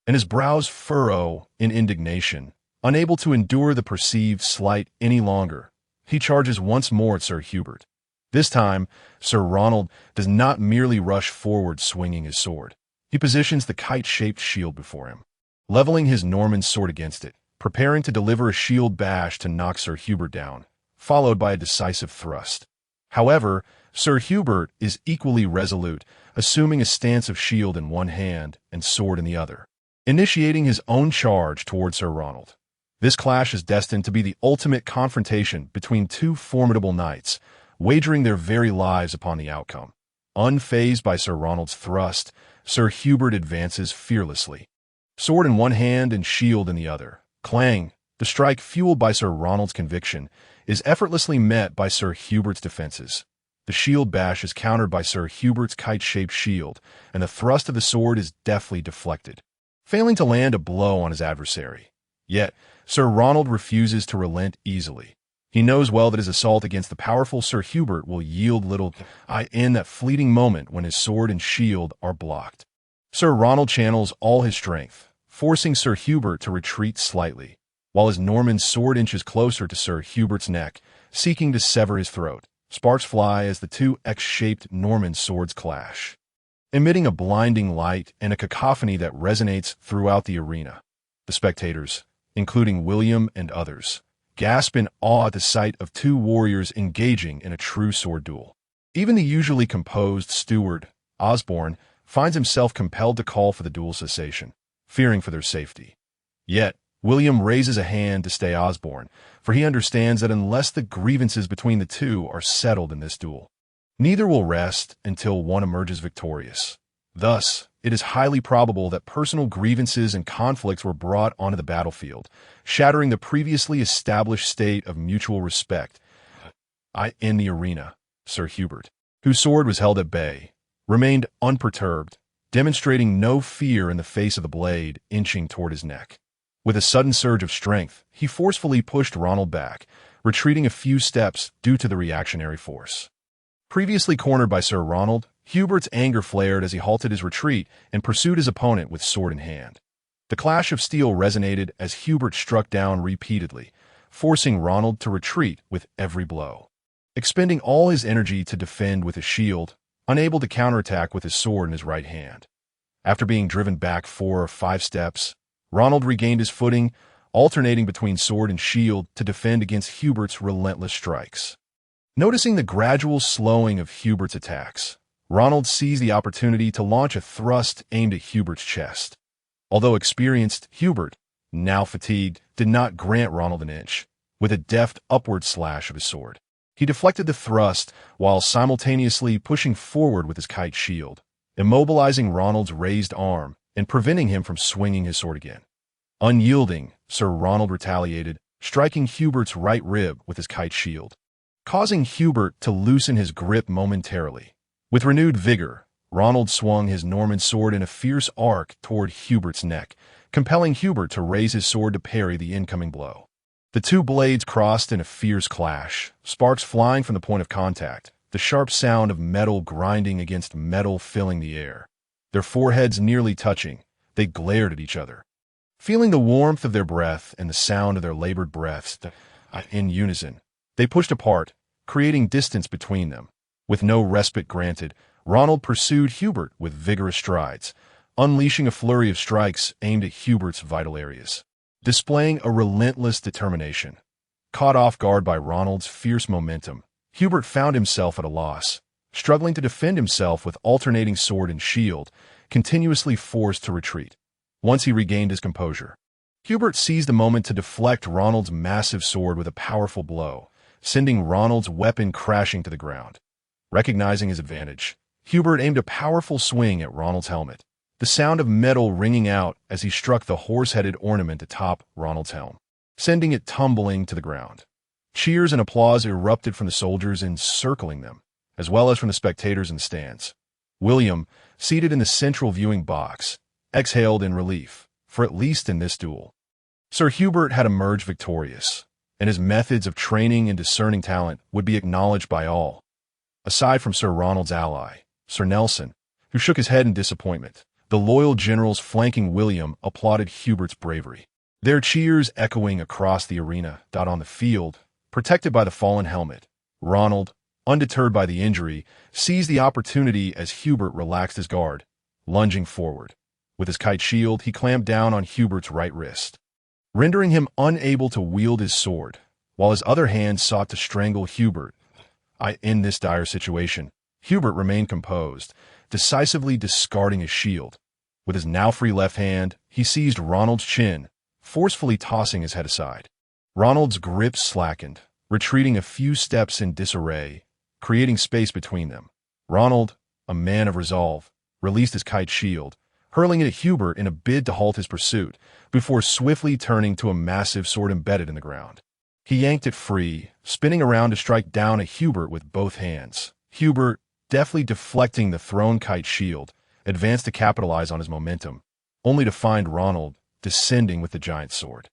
and his brows furrow in indignation. Unable to endure the perceived slight any longer, he charges once more at Sir Hubert. This time, Sir Ronald does not merely rush forward swinging his sword. He positions the kite-shaped shield before him, leveling his Norman sword against it, preparing to deliver a shield bash to knock Sir Hubert down, followed by a decisive thrust. However, Sir Hubert is equally resolute, assuming a stance of shield in one hand and sword in the other, initiating his own charge toward Sir Ronald. This clash is destined to be the ultimate confrontation between two formidable knights, wagering their very lives upon the outcome. Unfazed by Sir Ronald's thrust, Sir Hubert advances fearlessly, sword in one hand and shield in the other. Clang! The strike, fueled by Sir Ronald's conviction, is effortlessly met by Sir Hubert's defenses. The shield bash is countered by Sir Hubert's kite-shaped shield, and the thrust of the sword is deftly deflected, failing to land a blow on his adversary. Yet, Sir Ronald refuses to relent easily. He knows well that his assault against the powerful Sir Hubert will yield little in that fleeting moment when his sword and shield are blocked. Sir Ronald channels all his strength, forcing Sir Hubert to retreat slightly, while his Norman sword inches closer to Sir Hubert's neck, seeking to sever his throat. Sparks fly as the two X-shaped Norman swords clash, emitting a blinding light and a cacophony that resonates throughout the arena. The spectators, including William and others, gasp in awe at the sight of two warriors engaging in a true sword duel. Even the usually composed steward, Osborne, finds himself compelled to call for the duel cessation, fearing for their safety. Yet, William raises a hand to stay Osborne, for he understands that unless the grievances between the two are settled in this duel, neither will rest until one emerges victorious. Thus, it is highly probable that personal grievances and conflicts were brought onto the battlefield, shattering the previously established state of mutual respect. In the arena, Sir Hubert, whose sword was held at bay, remained unperturbed, demonstrating no fear in the face of the blade inching toward his neck. With a sudden surge of strength, he forcefully pushed Ronald back, retreating a few steps due to the reactionary force. Previously cornered by Sir Ronald, Hubert's anger flared as he halted his retreat and pursued his opponent with sword in hand. The clash of steel resonated as Hubert struck down repeatedly, forcing Ronald to retreat with every blow. Expending all his energy to defend with his shield, unable to counterattack with his sword in his right hand. After being driven back 4 or 5 steps, Ronald regained his footing, alternating between sword and shield to defend against Hubert's relentless strikes. Noticing the gradual slowing of Hubert's attacks, Ronald seized the opportunity to launch a thrust aimed at Hubert's chest. Although experienced, Hubert, now fatigued, did not grant Ronald an inch. With a deft upward slash of his sword, he deflected the thrust while simultaneously pushing forward with his kite shield, immobilizing Ronald's raised arm and preventing him from swinging his sword again. Unyielding, Sir Ronald retaliated, striking Hubert's right rib with his kite shield, causing Hubert to loosen his grip momentarily. With renewed vigor, Ronald swung his Norman sword in a fierce arc toward Hubert's neck, compelling Hubert to raise his sword to parry the incoming blow. The two blades crossed in a fierce clash, sparks flying from the point of contact, the sharp sound of metal grinding against metal filling the air. Their foreheads nearly touching, they glared at each other, Feeling the warmth of their breath and the sound of their labored breaths in unison, they pushed apart, creating distance between them. With no respite granted, Ronald pursued Hubert with vigorous strides, unleashing a flurry of strikes aimed at Hubert's vital areas. Displaying a relentless determination. Caught off guard by Ronald's fierce momentum, Hubert found himself at a loss, struggling to defend himself with alternating sword and shield, continuously forced to retreat. Once he regained his composure, Hubert seized the moment to deflect Ronald's massive sword with a powerful blow, sending Ronald's weapon crashing to the ground. Recognizing his advantage, Hubert aimed a powerful swing at Ronald's helmet, the sound of metal ringing out as he struck the horse-headed ornament atop Ronald's helm, sending it tumbling to the ground. Cheers and applause erupted from the soldiers encircling them, as well as from the spectators in the stands. William, seated in the central viewing box, exhaled in relief, for at least in this duel, Sir Hubert had emerged victorious, and his methods of training and discerning talent would be acknowledged by all. Aside from Sir Ronald's ally, Sir Nelson, who shook his head in disappointment, the loyal generals flanking William applauded Hubert's bravery, their cheers echoing across the arena. On the field, protected by the fallen helmet, Ronald, undeterred by the injury, seized the opportunity as Hubert relaxed his guard, lunging forward. With his kite shield, he clamped down on Hubert's right wrist, rendering him unable to wield his sword, while his other hand sought to strangle Hubert. In this dire situation, Hubert remained composed, decisively discarding his shield. With his now free left hand, he seized Ronald's chin, forcefully tossing his head aside. Ronald's grip slackened, retreating a few steps in disarray, creating space between them. Ronald, a man of resolve, released his kite shield, hurling it at Hubert in a bid to halt his pursuit, before swiftly turning to a massive sword embedded in the ground. He yanked it free, spinning around to strike down at Hubert with both hands. Hubert, deftly deflecting the thrown kite shield, advanced to capitalize on his momentum, only to find Ronald descending with the giant sword.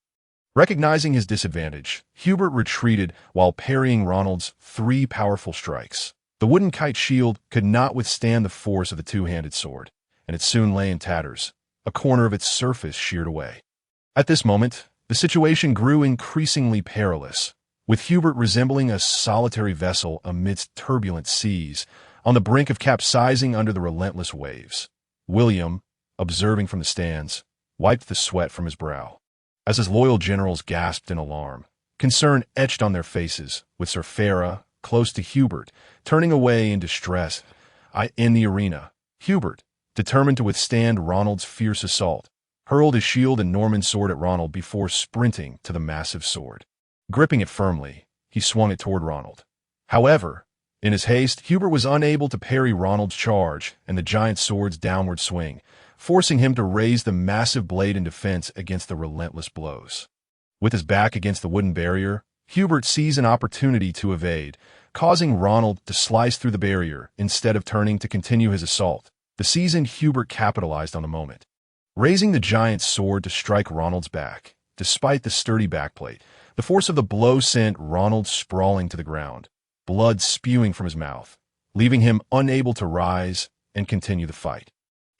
Recognizing his disadvantage, Hubert retreated while parrying Ronald's 3 powerful strikes. The wooden kite shield could not withstand the force of the two-handed sword, and it soon lay in tatters, a corner of its surface sheared away. At this moment, the situation grew increasingly perilous, with Hubert resembling a solitary vessel amidst turbulent seas, on the brink of capsizing under the relentless waves. William, observing from the stands, wiped the sweat from his brow, as his loyal generals gasped in alarm, concern etched on their faces, with Sir Farah, close to Hubert, turning away in distress. In the arena, Hubert, determined to withstand Ronald's fierce assault, hurled his shield and Norman sword at Ronald before sprinting to the massive sword. Gripping it firmly, he swung it toward Ronald. However, in his haste, Hubert was unable to parry Ronald's charge and the giant sword's downward swing, forcing him to raise the massive blade in defense against the relentless blows. With his back against the wooden barrier, Hubert seized an opportunity to evade, causing Ronald to slice through the barrier instead of turning to continue his assault. The seasoned Hubert capitalized on the moment, raising the giant sword to strike Ronald's back. Despite the sturdy backplate, the force of the blow sent Ronald sprawling to the ground, blood spewing from his mouth, leaving him unable to rise and continue the fight.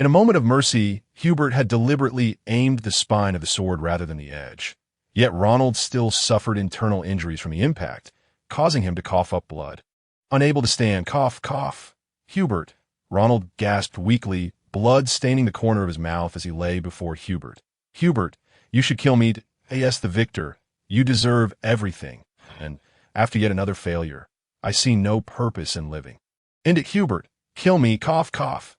In a moment of mercy, Hubert had deliberately aimed the spine of the sword rather than the edge. Yet Ronald still suffered internal injuries from the impact, causing him to cough up blood. Unable to stand, cough, Hubert, Ronald gasped weakly, blood staining the corner of his mouth as he lay before Hubert. Hubert, you should kill me. Yes, the victor. You deserve everything. And after yet another failure, I see no purpose in living. End it, Hubert. Kill me, cough.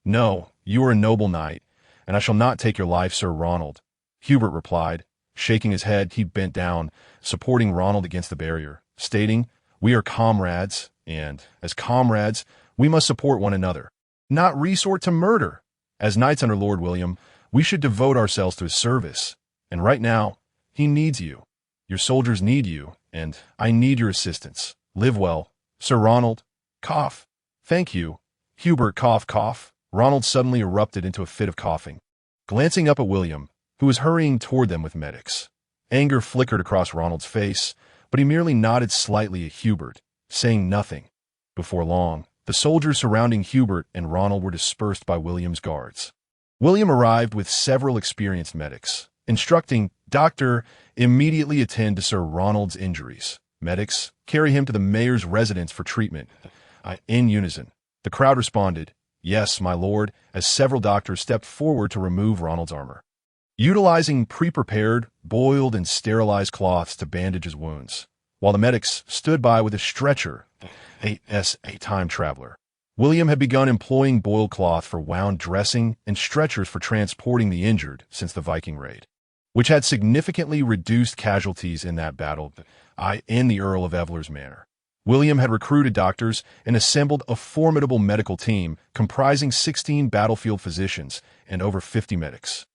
No, you are a noble knight, and I shall not take your life, Sir Ronald. Hubert replied. Shaking his head, he bent down, supporting Ronald against the barrier, stating, We are comrades, and, as comrades, we must support one another, not resort to murder. As knights under Lord William, we should devote ourselves to his service. And right now, he needs you. Your soldiers need you, and I need your assistance. Live well. Sir Ronald. Cough. Thank you. Hubert, cough. Ronald suddenly erupted into a fit of coughing, glancing up at William, who was hurrying toward them with medics. Anger flickered across Ronald's face, but he merely nodded slightly at Hubert, saying nothing. Before long, the soldiers surrounding Hubert and Ronald were dispersed by William's guards. William arrived with several experienced medics, instructing, "Doctor, immediately attend to Sir Ronald's injuries. Medics, carry him to the mayor's residence for treatment." In unison, the crowd responded, "Yes, my lord," as several doctors stepped forward to remove Ronald's armor. Utilizing pre-prepared, boiled, and sterilized cloths to bandage his wounds, while the medics stood by with a stretcher, a time traveler. William had begun employing boiled cloth for wound dressing and stretchers for transporting the injured since the Viking raid, which had significantly reduced casualties in that battle, in the Earl of Evler's manor. William had recruited doctors and assembled a formidable medical team comprising 16 battlefield physicians and over 50 medics.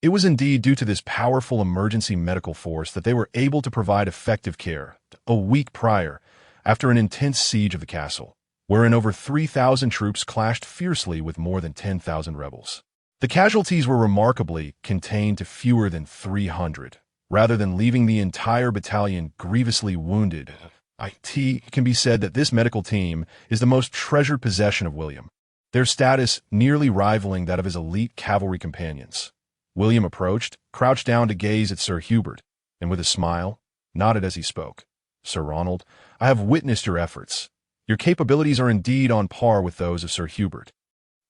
It was indeed due to this powerful emergency medical force that they were able to provide effective care a week prior, after an intense siege of the castle, wherein over 3,000 troops clashed fiercely with more than 10,000 rebels. The casualties were remarkably contained to fewer than 300, rather than leaving the entire battalion grievously wounded. It can be said that this medical team is the most treasured possession of William, their status nearly rivaling that of his elite cavalry companions. William approached, crouched down to gaze at Sir Hubert, and with a smile, nodded as he spoke. "Sir Ronald, I have witnessed your efforts. Your capabilities are indeed on par with those of Sir Hubert.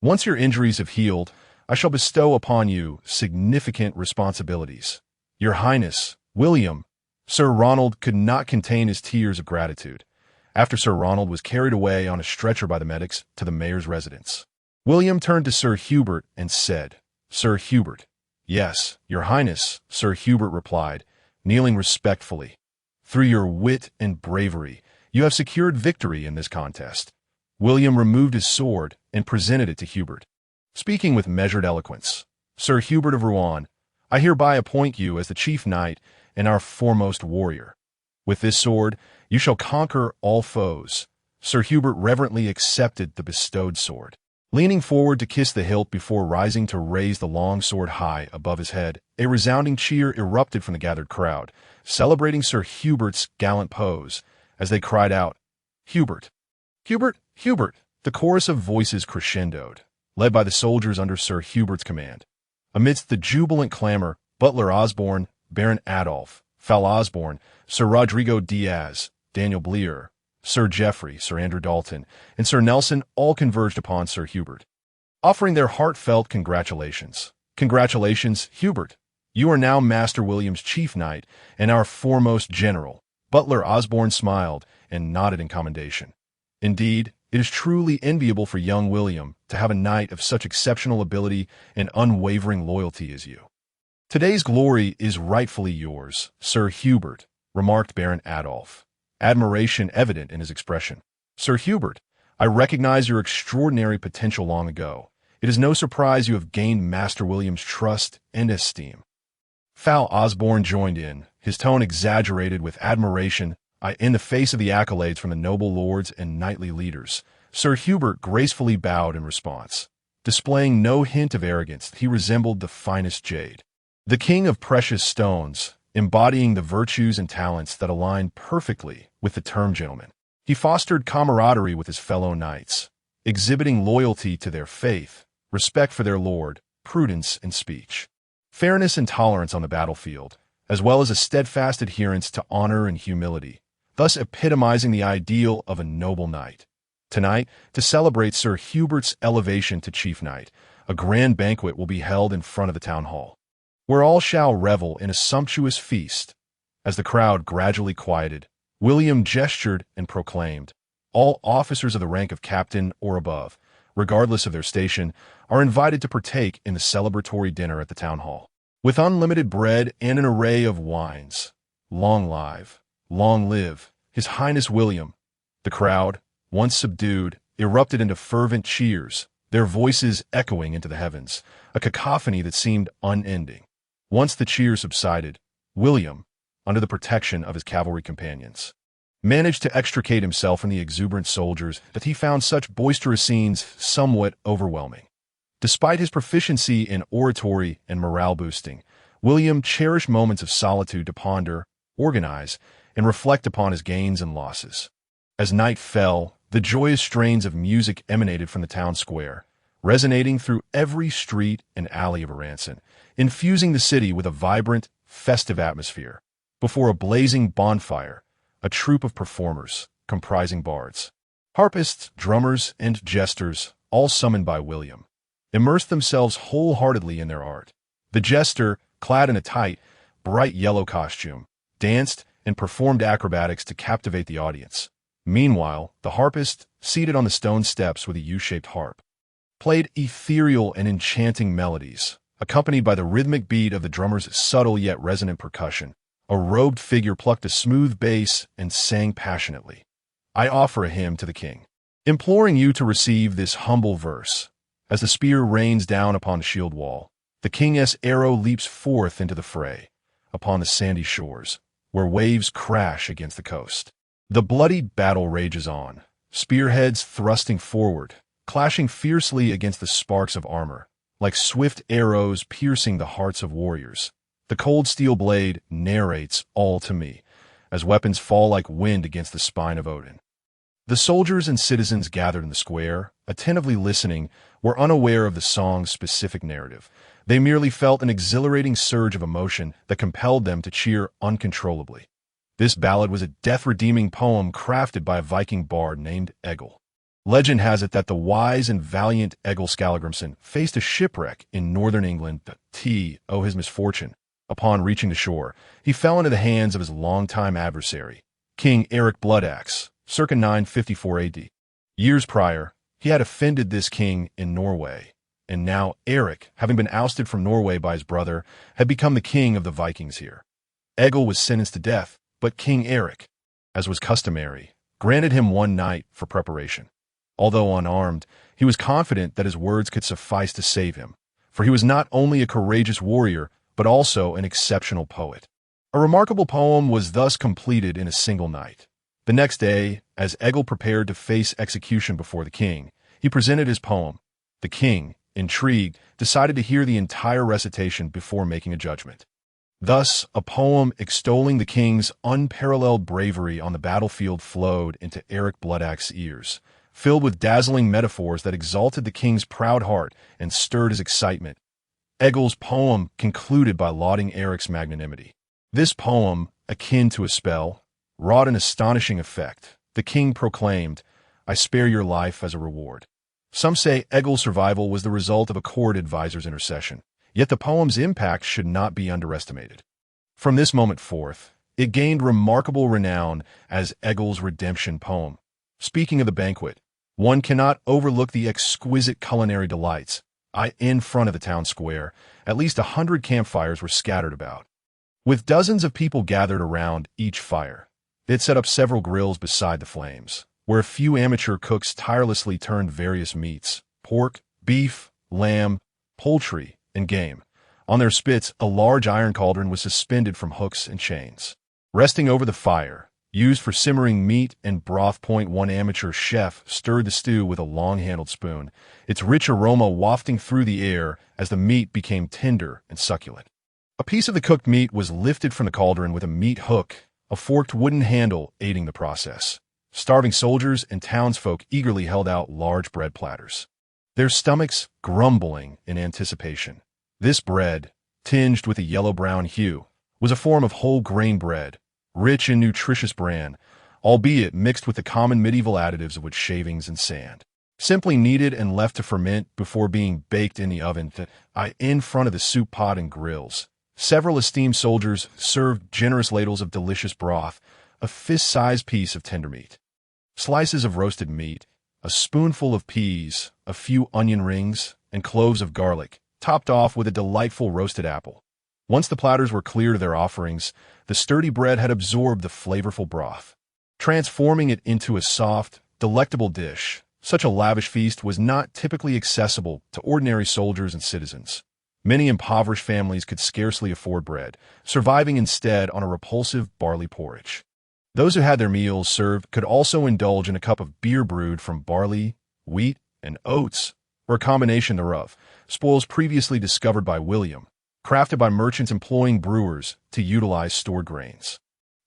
Once your injuries have healed, I shall bestow upon you significant responsibilities. Your Highness, William." Sir Ronald could not contain his tears of gratitude, after Sir Ronald was carried away on a stretcher by the medics to the mayor's residence. William turned to Sir Hubert and said, "Sir Hubert." "Yes, your Highness," Sir Hubert replied, kneeling respectfully. "Through your wit and bravery, you have secured victory in this contest." William removed his sword and presented it to Hubert, speaking with measured eloquence. "Sir Hubert of Rouen, I hereby appoint you as the chief knight and our foremost warrior. With this sword, you shall conquer all foes." Sir Hubert reverently accepted the bestowed sword. Leaning forward to kiss the hilt before rising to raise the long sword high above his head, a resounding cheer erupted from the gathered crowd, celebrating Sir Hubert's gallant pose, as they cried out, "Hubert! Hubert! Hubert!" The chorus of voices crescendoed, led by the soldiers under Sir Hubert's command. Amidst the jubilant clamor, Butler Osborne, Baron Adolf, Fal Osborne, Sir Rodrigo Diaz, Daniel Blear, Sir Geoffrey, Sir Andrew Dalton, and Sir Nelson all converged upon Sir Hubert, offering their heartfelt congratulations. "Congratulations, Hubert! You are now Master William's chief knight and our foremost general." Butler Osborne smiled and nodded in commendation. "Indeed, it is truly enviable for young William to have a knight of such exceptional ability and unwavering loyalty as you." "Today's glory is rightfully yours, Sir Hubert," remarked Baron Adolf, admiration evident in his expression. "Sir Hubert, I recognize your extraordinary potential long ago. It is no surprise you have gained Master William's trust and esteem." Fal Osborne joined in, his tone exaggerated with admiration in the face of the accolades from the noble lords and knightly leaders. Sir Hubert gracefully bowed in response. Displaying no hint of arrogance, he resembled the finest jade, the king of precious stones, embodying the virtues and talents that align perfectly with the term gentleman. He fostered camaraderie with his fellow knights, exhibiting loyalty to their faith, respect for their lord, prudence in speech, fairness and tolerance on the battlefield, as well as a steadfast adherence to honor and humility, thus epitomizing the ideal of a noble knight. Tonight, to celebrate Sir Hubert's elevation to chief knight, a grand banquet will be held in front of the town hall, where all shall revel in a sumptuous feast. As the crowd gradually quieted, William gestured and proclaimed, "All officers of the rank of captain or above, regardless of their station, are invited to partake in the celebratory dinner at the town hall, with unlimited bread and an array of wines. Long live His Highness William." The crowd, once subdued, erupted into fervent cheers, their voices echoing into the heavens, a cacophony that seemed unending. Once the cheers subsided, William, under the protection of his cavalry companions, managed to extricate himself from the exuberant soldiers that he found such boisterous scenes somewhat overwhelming. Despite his proficiency in oratory and morale boosting, William cherished moments of solitude to ponder, organize, and reflect upon his gains and losses. As night fell, the joyous strains of music emanated from the town square, resonating through every street and alley of Aranson, infusing the city with a vibrant, festive atmosphere. Before a blazing bonfire, a troupe of performers, comprising bards, harpists, drummers, and jesters, all summoned by William, immersed themselves wholeheartedly in their art. The jester, clad in a tight, bright yellow costume, danced and performed acrobatics to captivate the audience. Meanwhile, the harpist, seated on the stone steps with a U-shaped harp, played ethereal and enchanting melodies, accompanied by the rhythmic beat of the drummer's subtle yet resonant percussion. A robed figure plucked a smooth bass and sang passionately. I offer a hymn to the king, imploring you to receive this humble verse. As the spear rains down upon the shield wall, the king's arrow leaps forth into the fray, upon the sandy shores, where waves crash against the coast. The bloody battle rages on, spearheads thrusting forward, clashing fiercely against the sparks of armor, like swift arrows piercing the hearts of warriors. The cold steel blade narrates all to me, as weapons fall like wind against the spine of Odin. The soldiers and citizens gathered in the square, attentively listening, were unaware of the song's specific narrative. They merely felt an exhilarating surge of emotion that compelled them to cheer uncontrollably. This ballad was a death-redeeming poem crafted by a Viking bard named Egil. Legend has it that the wise and valiant Egil Skallagrimsson faced a shipwreck in northern England. His misfortune. Upon reaching the shore, he fell into the hands of his longtime adversary, King Eric Bloodaxe, circa 954 AD. Years prior, he had offended this king in Norway, and now Eric, having been ousted from Norway by his brother, had become the king of the Vikings here. Egil was sentenced to death, but King Eric, as was customary, granted him one night for preparation. Although unarmed, he was confident that his words could suffice to save him, for he was not only a courageous warrior, but also an exceptional poet. A remarkable poem was thus completed in a single night. The next day, as Egil prepared to face execution before the king, he presented his poem. The king, intrigued, decided to hear the entire recitation before making a judgment. Thus, a poem extolling the king's unparalleled bravery on the battlefield flowed into Eric Bloodaxe's ears, filled with dazzling metaphors that exalted the king's proud heart and stirred his excitement. Egil's poem concluded by lauding Eric's magnanimity. This poem, akin to a spell, wrought an astonishing effect. The king proclaimed, "I spare your life as a reward." Some say Egil's survival was the result of a court advisor's intercession, yet the poem's impact should not be underestimated. From this moment forth, it gained remarkable renown as Egil's redemption poem. Speaking of the banquet, one cannot overlook the exquisite culinary delights. In front of the town square, at least 100 campfires were scattered about, with dozens of people gathered around each fire. They had set up several grills beside the flames, where a few amateur cooks tirelessly turned various meats, pork, beef, lamb, poultry, and game. On their spits, a large iron cauldron was suspended from hooks and chains. Resting over the fire, used for simmering meat and broth. One amateur chef stirred the stew with a long-handled spoon, its rich aroma wafting through the air as the meat became tender and succulent. A piece of the cooked meat was lifted from the cauldron with a meat hook, a forked wooden handle aiding the process. Starving soldiers and townsfolk eagerly held out large bread platters, their stomachs grumbling in anticipation. This bread, tinged with a yellow-brown hue, was a form of whole grain bread, rich in nutritious bran, albeit mixed with the common medieval additives of wood shavings and sand. Simply kneaded and left to ferment before being baked in the oven. In front of the soup pot and grills, several esteemed soldiers served generous ladles of delicious broth, a fist-sized piece of tender meat, slices of roasted meat, a spoonful of peas, a few onion rings, and cloves of garlic, topped off with a delightful roasted apple. Once the platters were cleared of their offerings, the sturdy bread had absorbed the flavorful broth, transforming it into a soft, delectable dish. Such a lavish feast was not typically accessible to ordinary soldiers and citizens. Many impoverished families could scarcely afford bread, surviving instead on a repulsive barley porridge. Those who had their meals served could also indulge in a cup of beer brewed from barley, wheat, and oats, or a combination thereof, spoils previously discovered by William, crafted by merchants employing brewers to utilize stored grains.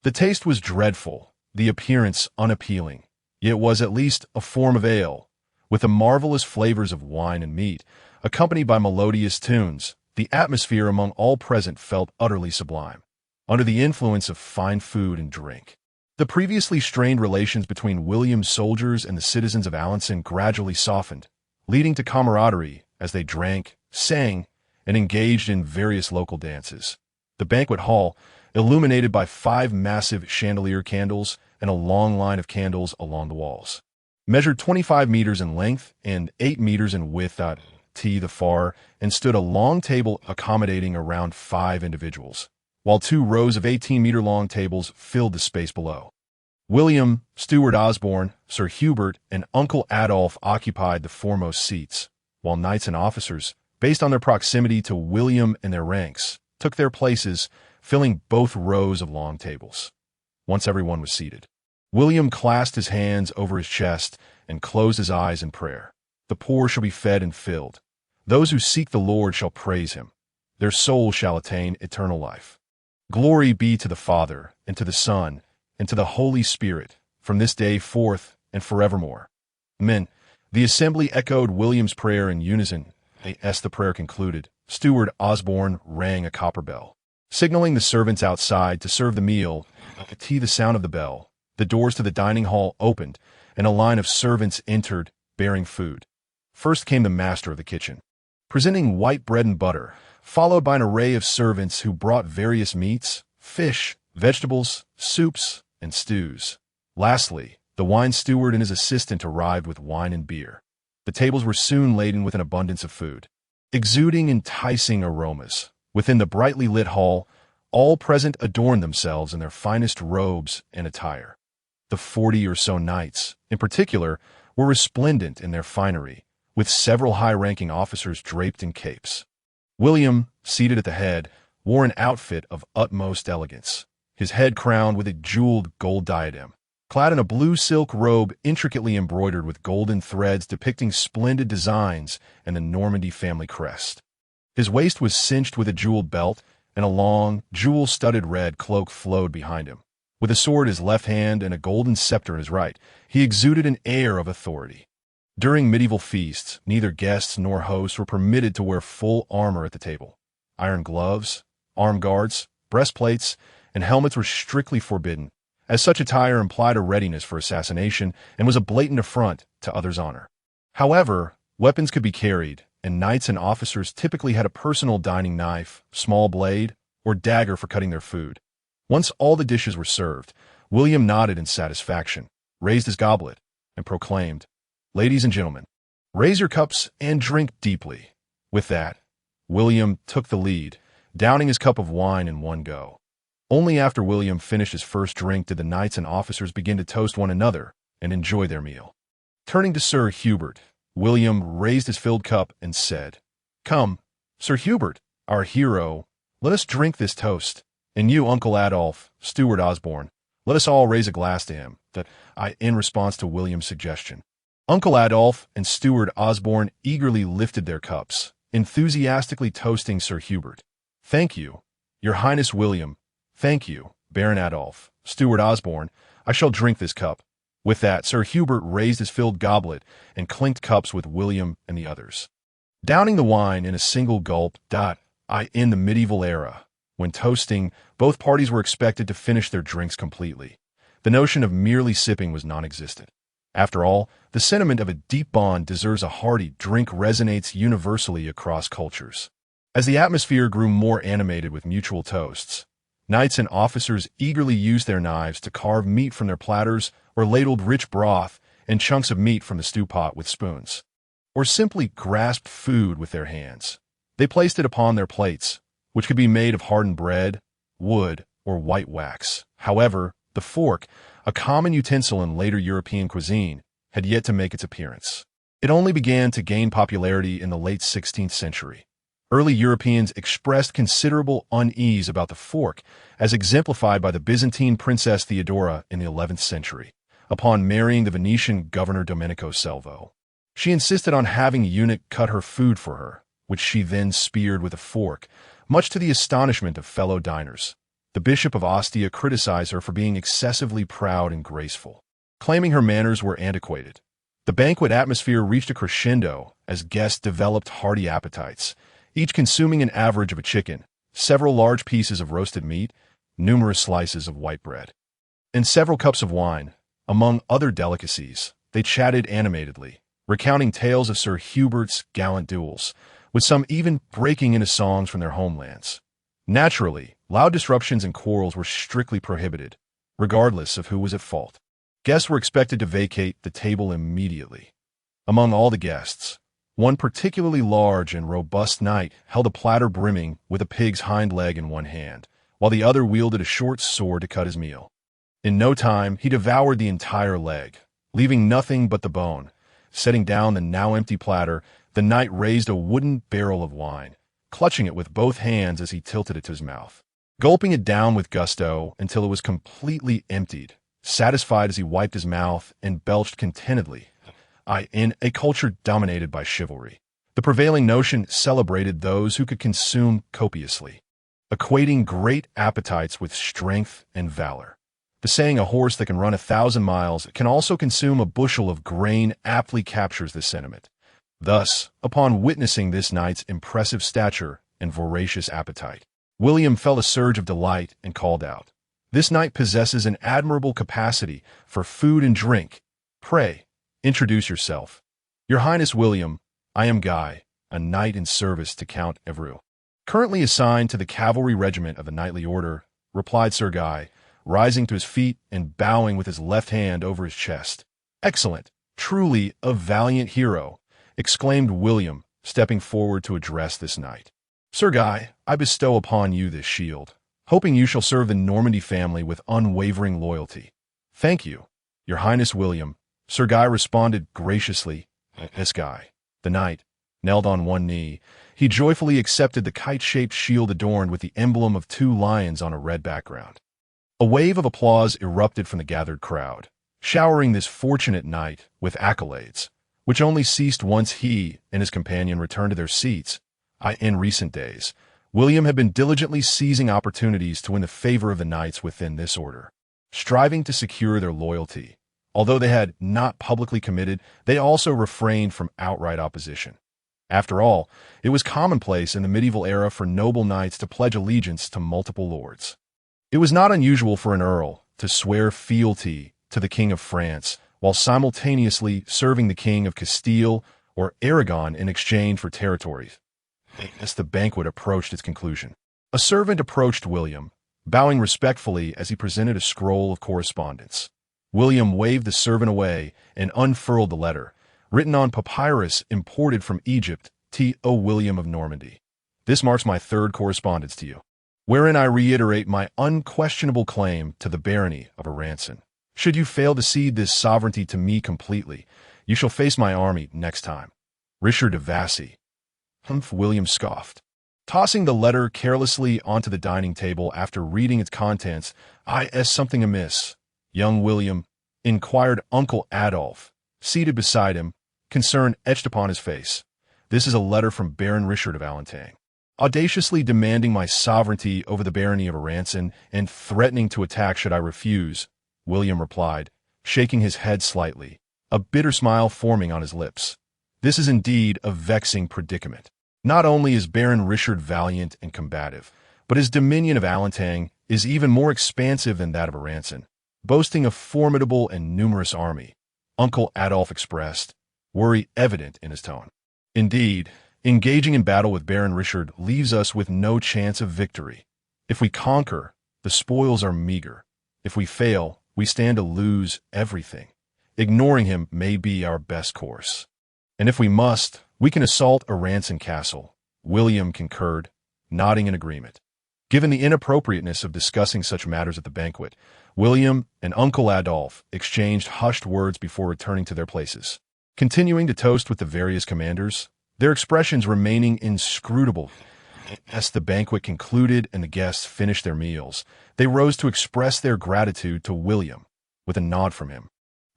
The taste was dreadful, the appearance unappealing, yet was at least a form of ale, With the marvelous flavors of wine and meat, accompanied by melodious tunes, the atmosphere among all present felt utterly sublime. Under the influence of fine food and drink, the previously strained relations between William's soldiers and the citizens of Alençon gradually softened, leading to camaraderie as they drank, sang, and engaged in various local dances. The banquet hall, illuminated by 5 massive chandelier candles and a long line of candles along the walls, measured 25 meters in length and 8 meters in width at the far, and stood a long table accommodating around 5 individuals, while 2 rows of 18-meter-long tables filled the space below. William, Steward Osborne, Sir Hubert, and Uncle Adolph occupied the foremost seats, while knights and officers, based on their proximity to William and their ranks, took their places, filling both rows of long tables. Once everyone was seated, William clasped his hands over his chest and closed his eyes in prayer. The poor shall be fed and filled. Those who seek the Lord shall praise him. Their souls shall attain eternal life. Glory be to the Father, and to the Son, and to the Holy Spirit, from this day forth and forevermore. Amen. The assembly echoed William's prayer in unison. As the prayer concluded, Steward Osborne rang a copper bell, signaling the servants outside to serve the meal. At the sound of the bell, the doors to the dining hall opened, and a line of servants entered, bearing food. First came the master of the kitchen, presenting white bread and butter, followed by an array of servants who brought various meats, fish, vegetables, soups, and stews. Lastly, the wine steward and his assistant arrived with wine and beer. The tables were soon laden with an abundance of food, exuding enticing aromas. Within the brightly lit hall, all present adorned themselves in their finest robes and attire. The 40 or so knights, in particular, were resplendent in their finery, with several high-ranking officers draped in capes. William, seated at the head, wore an outfit of utmost elegance, his head crowned with a jeweled gold diadem, clad in a blue silk robe intricately embroidered with golden threads depicting splendid designs and the Normandy family crest. His waist was cinched with a jeweled belt, and a long, jewel-studded red cloak flowed behind him. With a sword in his left hand and a golden scepter in his right, he exuded an air of authority. During medieval feasts, neither guests nor hosts were permitted to wear full armor at the table. Iron gloves, arm guards, breastplates, and helmets were strictly forbidden, as such attire implied a readiness for assassination and was a blatant affront to others' honor. However, weapons could be carried, and knights and officers typically had a personal dining knife, small blade, or dagger for cutting their food. Once all the dishes were served, William nodded in satisfaction, raised his goblet, and proclaimed, "Ladies and gentlemen, raise your cups and drink deeply." With that, William took the lead, downing his cup of wine in one go. Only after William finished his first drink did the knights and officers begin to toast one another and enjoy their meal. Turning to Sir Hubert, William raised his filled cup and said, "Come, Sir Hubert, our hero, let us drink this toast. And you, Uncle Adolph, Steward Osborne, let us all raise a glass to him," in response to William's suggestion. Uncle Adolph and Steward Osborne eagerly lifted their cups, enthusiastically toasting Sir Hubert. "Thank you, Your Highness William. Thank you, Baron Adolph, Steward Osborne. I shall drink this cup." With that, Sir Hubert raised his filled goblet and clinked cups with William and the others, downing the wine in a single gulp. In the medieval era, when toasting, both parties were expected to finish their drinks completely. The notion of merely sipping was non-existent. After all, the sentiment of a deep bond deserves a hearty drink resonates universally across cultures. As the atmosphere grew more animated with mutual toasts, knights and officers eagerly used their knives to carve meat from their platters or ladled rich broth and chunks of meat from the stew pot with spoons, or simply grasped food with their hands. They placed it upon their plates, which could be made of hardened bread, wood, or white wax. However, the fork, a common utensil in later European cuisine, had yet to make its appearance. It only began to gain popularity in the late 16th century. Early Europeans expressed considerable unease about the fork, as exemplified by the Byzantine princess Theodora in the 11th century. Upon marrying the Venetian governor Domenico Selvo, she insisted on having a eunuch cut her food for her, which she then speared with a fork, much to the astonishment of fellow diners. The Bishop of Ostia criticized her for being excessively proud and graceful, claiming her manners were antiquated. The banquet atmosphere reached a crescendo as guests developed hearty appetites, each consuming an average of a chicken, several large pieces of roasted meat, numerous slices of white bread, and several cups of wine. Among other delicacies, they chatted animatedly, recounting tales of Sir Hubert's gallant duels, with some even breaking into songs from their homelands. Naturally, loud disruptions and quarrels were strictly prohibited, regardless of who was at fault. Guests were expected to vacate the table immediately. Among all the guests, one particularly large and robust knight held a platter brimming with a pig's hind leg in one hand, while the other wielded a short sword to cut his meal. In no time, he devoured the entire leg, leaving nothing but the bone. Setting down the now empty platter, the knight raised a wooden barrel of wine, clutching it with both hands as he tilted it to his mouth, gulping it down with gusto until it was completely emptied, satisfied as he wiped his mouth and belched contentedly. In a culture dominated by chivalry, the prevailing notion celebrated those who could consume copiously, equating great appetites with strength and valor. The saying "a horse that can run 1,000 miles can also consume a bushel of grain" aptly captures this sentiment. Thus, upon witnessing this knight's impressive stature and voracious appetite, William felt a surge of delight and called out, "This knight possesses an admirable capacity for food and drink. Pray, introduce yourself." "Your Highness William, I am Guy, a knight in service to Count Anru, currently assigned to the cavalry regiment of the knightly order," replied Sir Guy, rising to his feet and bowing with his left hand over his chest. "Excellent, truly a valiant hero," exclaimed William, stepping forward to address this knight. "Sir Guy, I bestow upon you this shield, hoping you shall serve the Normandy family with unwavering loyalty." "Thank you, Your Highness William," Sir Guy responded graciously. This Guy, the knight, knelt on one knee. He joyfully accepted the kite-shaped shield adorned with the emblem of 2 lions on a red background. A wave of applause erupted from the gathered crowd, showering this fortunate knight with accolades, which only ceased once he and his companion returned to their seats. In recent days, William had been diligently seizing opportunities to win the favor of the knights within this order, striving to secure their loyalty. Although they had not publicly committed, they also refrained from outright opposition. After all, it was commonplace in the medieval era for noble knights to pledge allegiance to multiple lords. It was not unusual for an earl to swear fealty to the King of France while simultaneously serving the King of Castile or Aragon in exchange for territories. As the banquet approached its conclusion, a servant approached William, bowing respectfully as he presented a scroll of correspondence. William waved the servant away and unfurled the letter, written on papyrus imported from Egypt, to William of Normandy. "This marks my 3rd correspondence to you, wherein I reiterate my unquestionable claim to the barony of Aranson. Should you fail to cede this sovereignty to me completely, you shall face my army next time. Richard de Vassy." William scoffed. Tossing the letter carelessly onto the dining table after reading its contents, "Is something amiss, young William?" inquired Uncle Adolphe, seated beside him, concern etched upon his face. "This is a letter from Baron Richard of Alentein, audaciously demanding my sovereignty over the barony of Aranson and threatening to attack should I refuse," William replied, shaking his head slightly, a bitter smile forming on his lips. "This is indeed a vexing predicament. Not only is Baron Richard valiant and combative, but his dominion of Alentein is even more expansive than that of Aranson, boasting a formidable and numerous army," Uncle Adolphe expressed, worry evident in his tone. "Indeed, engaging in battle with Baron Richard leaves us with no chance of victory. If we conquer, the spoils are meager. If we fail, we stand to lose everything. Ignoring him may be our best course. And if we must, we can assault Aranson Castle," William concurred, nodding in agreement. Given the inappropriateness of discussing such matters at the banquet, William and Uncle Adolphe exchanged hushed words before returning to their places, continuing to toast with the various commanders, their expressions remaining inscrutable. As the banquet concluded and the guests finished their meals, they rose to express their gratitude to William, with a nod from him.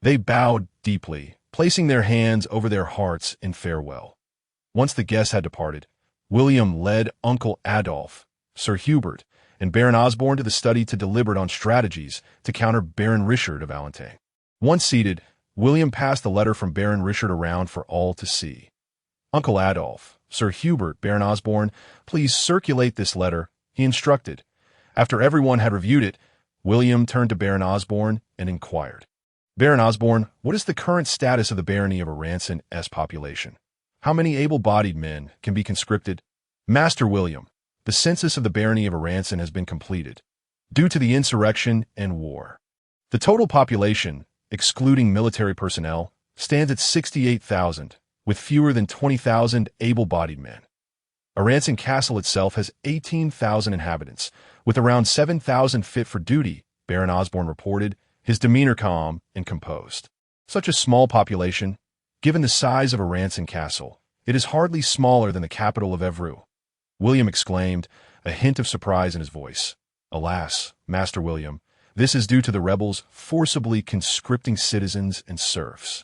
They bowed deeply, placing their hands over their hearts in farewell. Once the guests had departed, William led Uncle Adolphe, Sir Hubert, and Baron Osborne to the study to deliberate on strategies to counter Baron Richard of Alentein. Once seated, William passed the letter from Baron Richard around for all to see. Uncle Adolf, Sir Hubert, Baron Osborne, please circulate this letter, he instructed. After everyone had reviewed it, William turned to Baron Osborne and inquired. Baron Osborne, what is the current status of the barony of Aranson-S population? How many able-bodied men can be conscripted? Master William, the census of the barony of Aranson has been completed, due to the insurrection and war. The total population, excluding military personnel, stands at 68,000, with fewer than 20,000 able-bodied men. Aranson Castle itself has 18,000 inhabitants, with around 7,000 fit for duty, Baron Osborne reported, his demeanor calm and composed. Such a small population, given the size of Aranson Castle, it is hardly smaller than the capital of Evreux. William exclaimed, a hint of surprise in his voice. Alas, Master William, this is due to the rebels forcibly conscripting citizens and serfs.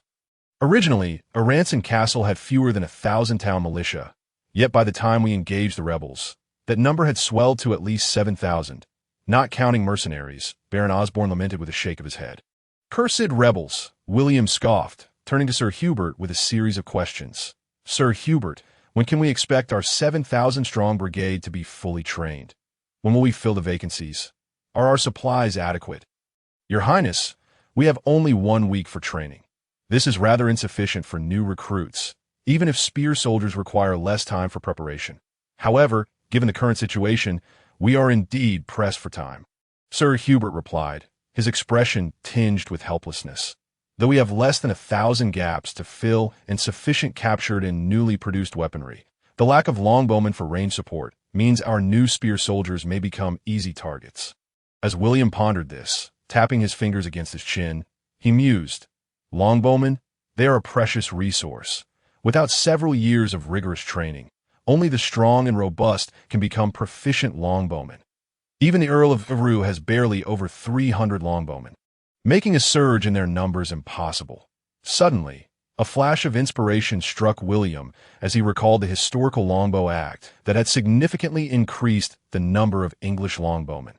Originally, Aranson Castle had fewer than 1,000 town militia, yet by the time we engaged the rebels, that number had swelled to at least 7,000, not counting mercenaries, Baron Osborne lamented with a shake of his head. Cursed rebels, William scoffed, turning to Sir Hubert with a series of questions. Sir Hubert, when can we expect our 7,000-strong brigade to be fully trained? When will we fill the vacancies? Are our supplies adequate? Your Highness, we have only 1 week for training. This is rather insufficient for new recruits, even if spear soldiers require less time for preparation. However, given the current situation, we are indeed pressed for time. Sir Hubert replied, his expression tinged with helplessness. Though we have less than 1,000 gaps to fill and sufficient captured and newly produced weaponry, the lack of longbowmen for range support means our new spear soldiers may become easy targets. As William pondered this, tapping his fingers against his chin, he mused, longbowmen, they are a precious resource. Without several years of rigorous training, only the strong and robust can become proficient longbowmen. Even the Earl of Evreux has barely over 300 longbowmen, making a surge in their numbers impossible. Suddenly, a flash of inspiration struck William as he recalled the historical Longbow Act that had significantly increased the number of English longbowmen.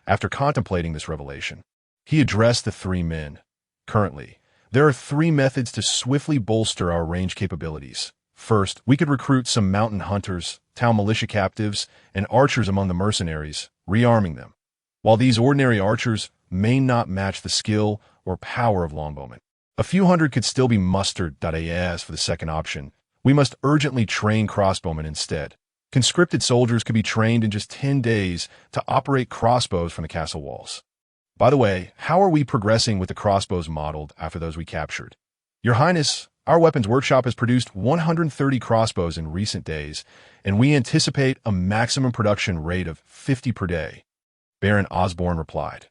After contemplating this revelation, he addressed the 3 men. Currently, there are 3 methods to swiftly bolster our range capabilities. First, we could recruit some mountain hunters, town militia captives, and archers among the mercenaries, rearming them. While these ordinary archers may not match the skill or power of longbowmen, a few hundred could still be mustered. As for the second option, we must urgently train crossbowmen instead. Conscripted soldiers could be trained in just 10 days to operate crossbows from the castle walls. By the way, how are we progressing with the crossbows modeled after those we captured? Your Highness, our weapons workshop has produced 130 crossbows in recent days, and we anticipate a maximum production rate of 50 per day, Baron Osborne replied.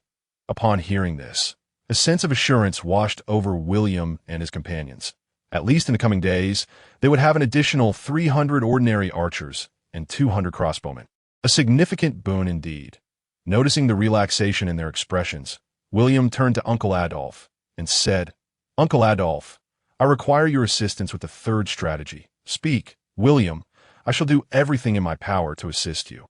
Upon hearing this, a sense of assurance washed over William and his companions. At least in the coming days, they would have an additional 300 ordinary archers and 200 crossbowmen. A significant boon indeed. Noticing the relaxation in their expressions, William turned to Uncle Adolf and said, Uncle Adolf, I require your assistance with the third strategy. Speak, William. I shall do everything in my power to assist you.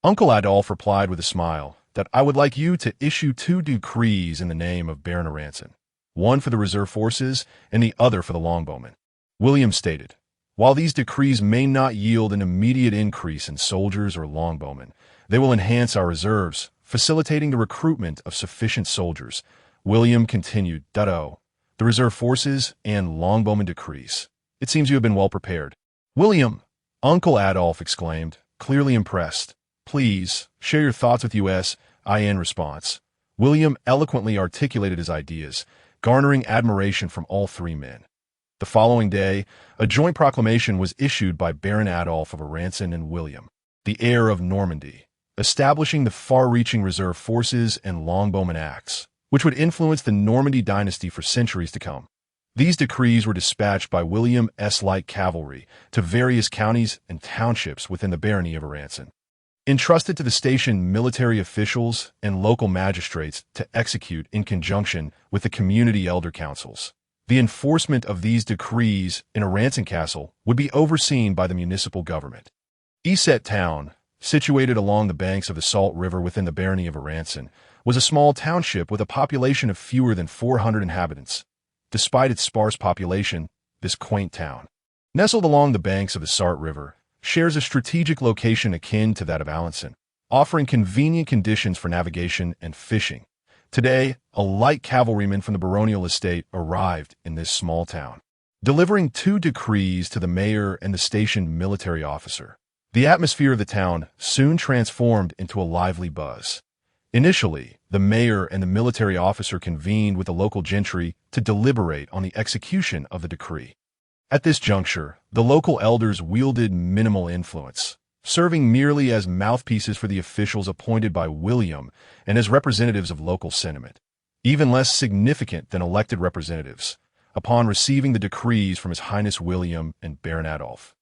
Uncle Adolf replied with a smile that I would like you to issue 2 decrees in the name of Baron Aranson, one for the reserve forces and the other for the longbowmen. William stated, while these decrees may not yield an immediate increase in soldiers or longbowmen, they will enhance our reserves, facilitating the recruitment of sufficient soldiers. William continued, the reserve forces and longbowmen decrees. It seems you have been well prepared. William, Uncle Adolf exclaimed, clearly impressed. Please, share your thoughts with us, in response. William eloquently articulated his ideas, garnering admiration from all 3 men. The following day, a joint proclamation was issued by Baron Adolf of Aranson and William, the heir of Normandy, establishing the far-reaching reserve forces and longbowmen acts, which would influence the Normandy dynasty for centuries to come. These decrees were dispatched by William S. Light Cavalry to various counties and townships within the barony of Aranson, entrusted to the station military officials and local magistrates to execute in conjunction with the community elder councils. The enforcement of these decrees in Aranson Castle would be overseen by the municipal government. Eset Town, situated along the banks of the Salt River within the barony of Aranson, was a small township with a population of fewer than 400 inhabitants. Despite its sparse population, this quaint town, nestled along the banks of the Sarthe River, shares a strategic location akin to that of Alençon, offering convenient conditions for navigation and fishing. Today, a light cavalryman from the baronial estate arrived in this small town, delivering 2 decrees to the mayor and the stationed military officer. The atmosphere of the town soon transformed into a lively buzz. Initially, the mayor and the military officer convened with the local gentry to deliberate on the execution of the decree. At this juncture, the local elders wielded minimal influence, serving merely as mouthpieces for the officials appointed by William and as representatives of local sentiment. Even less significant than elected representatives, upon receiving the decrees from His Highness William and Baron Adolf,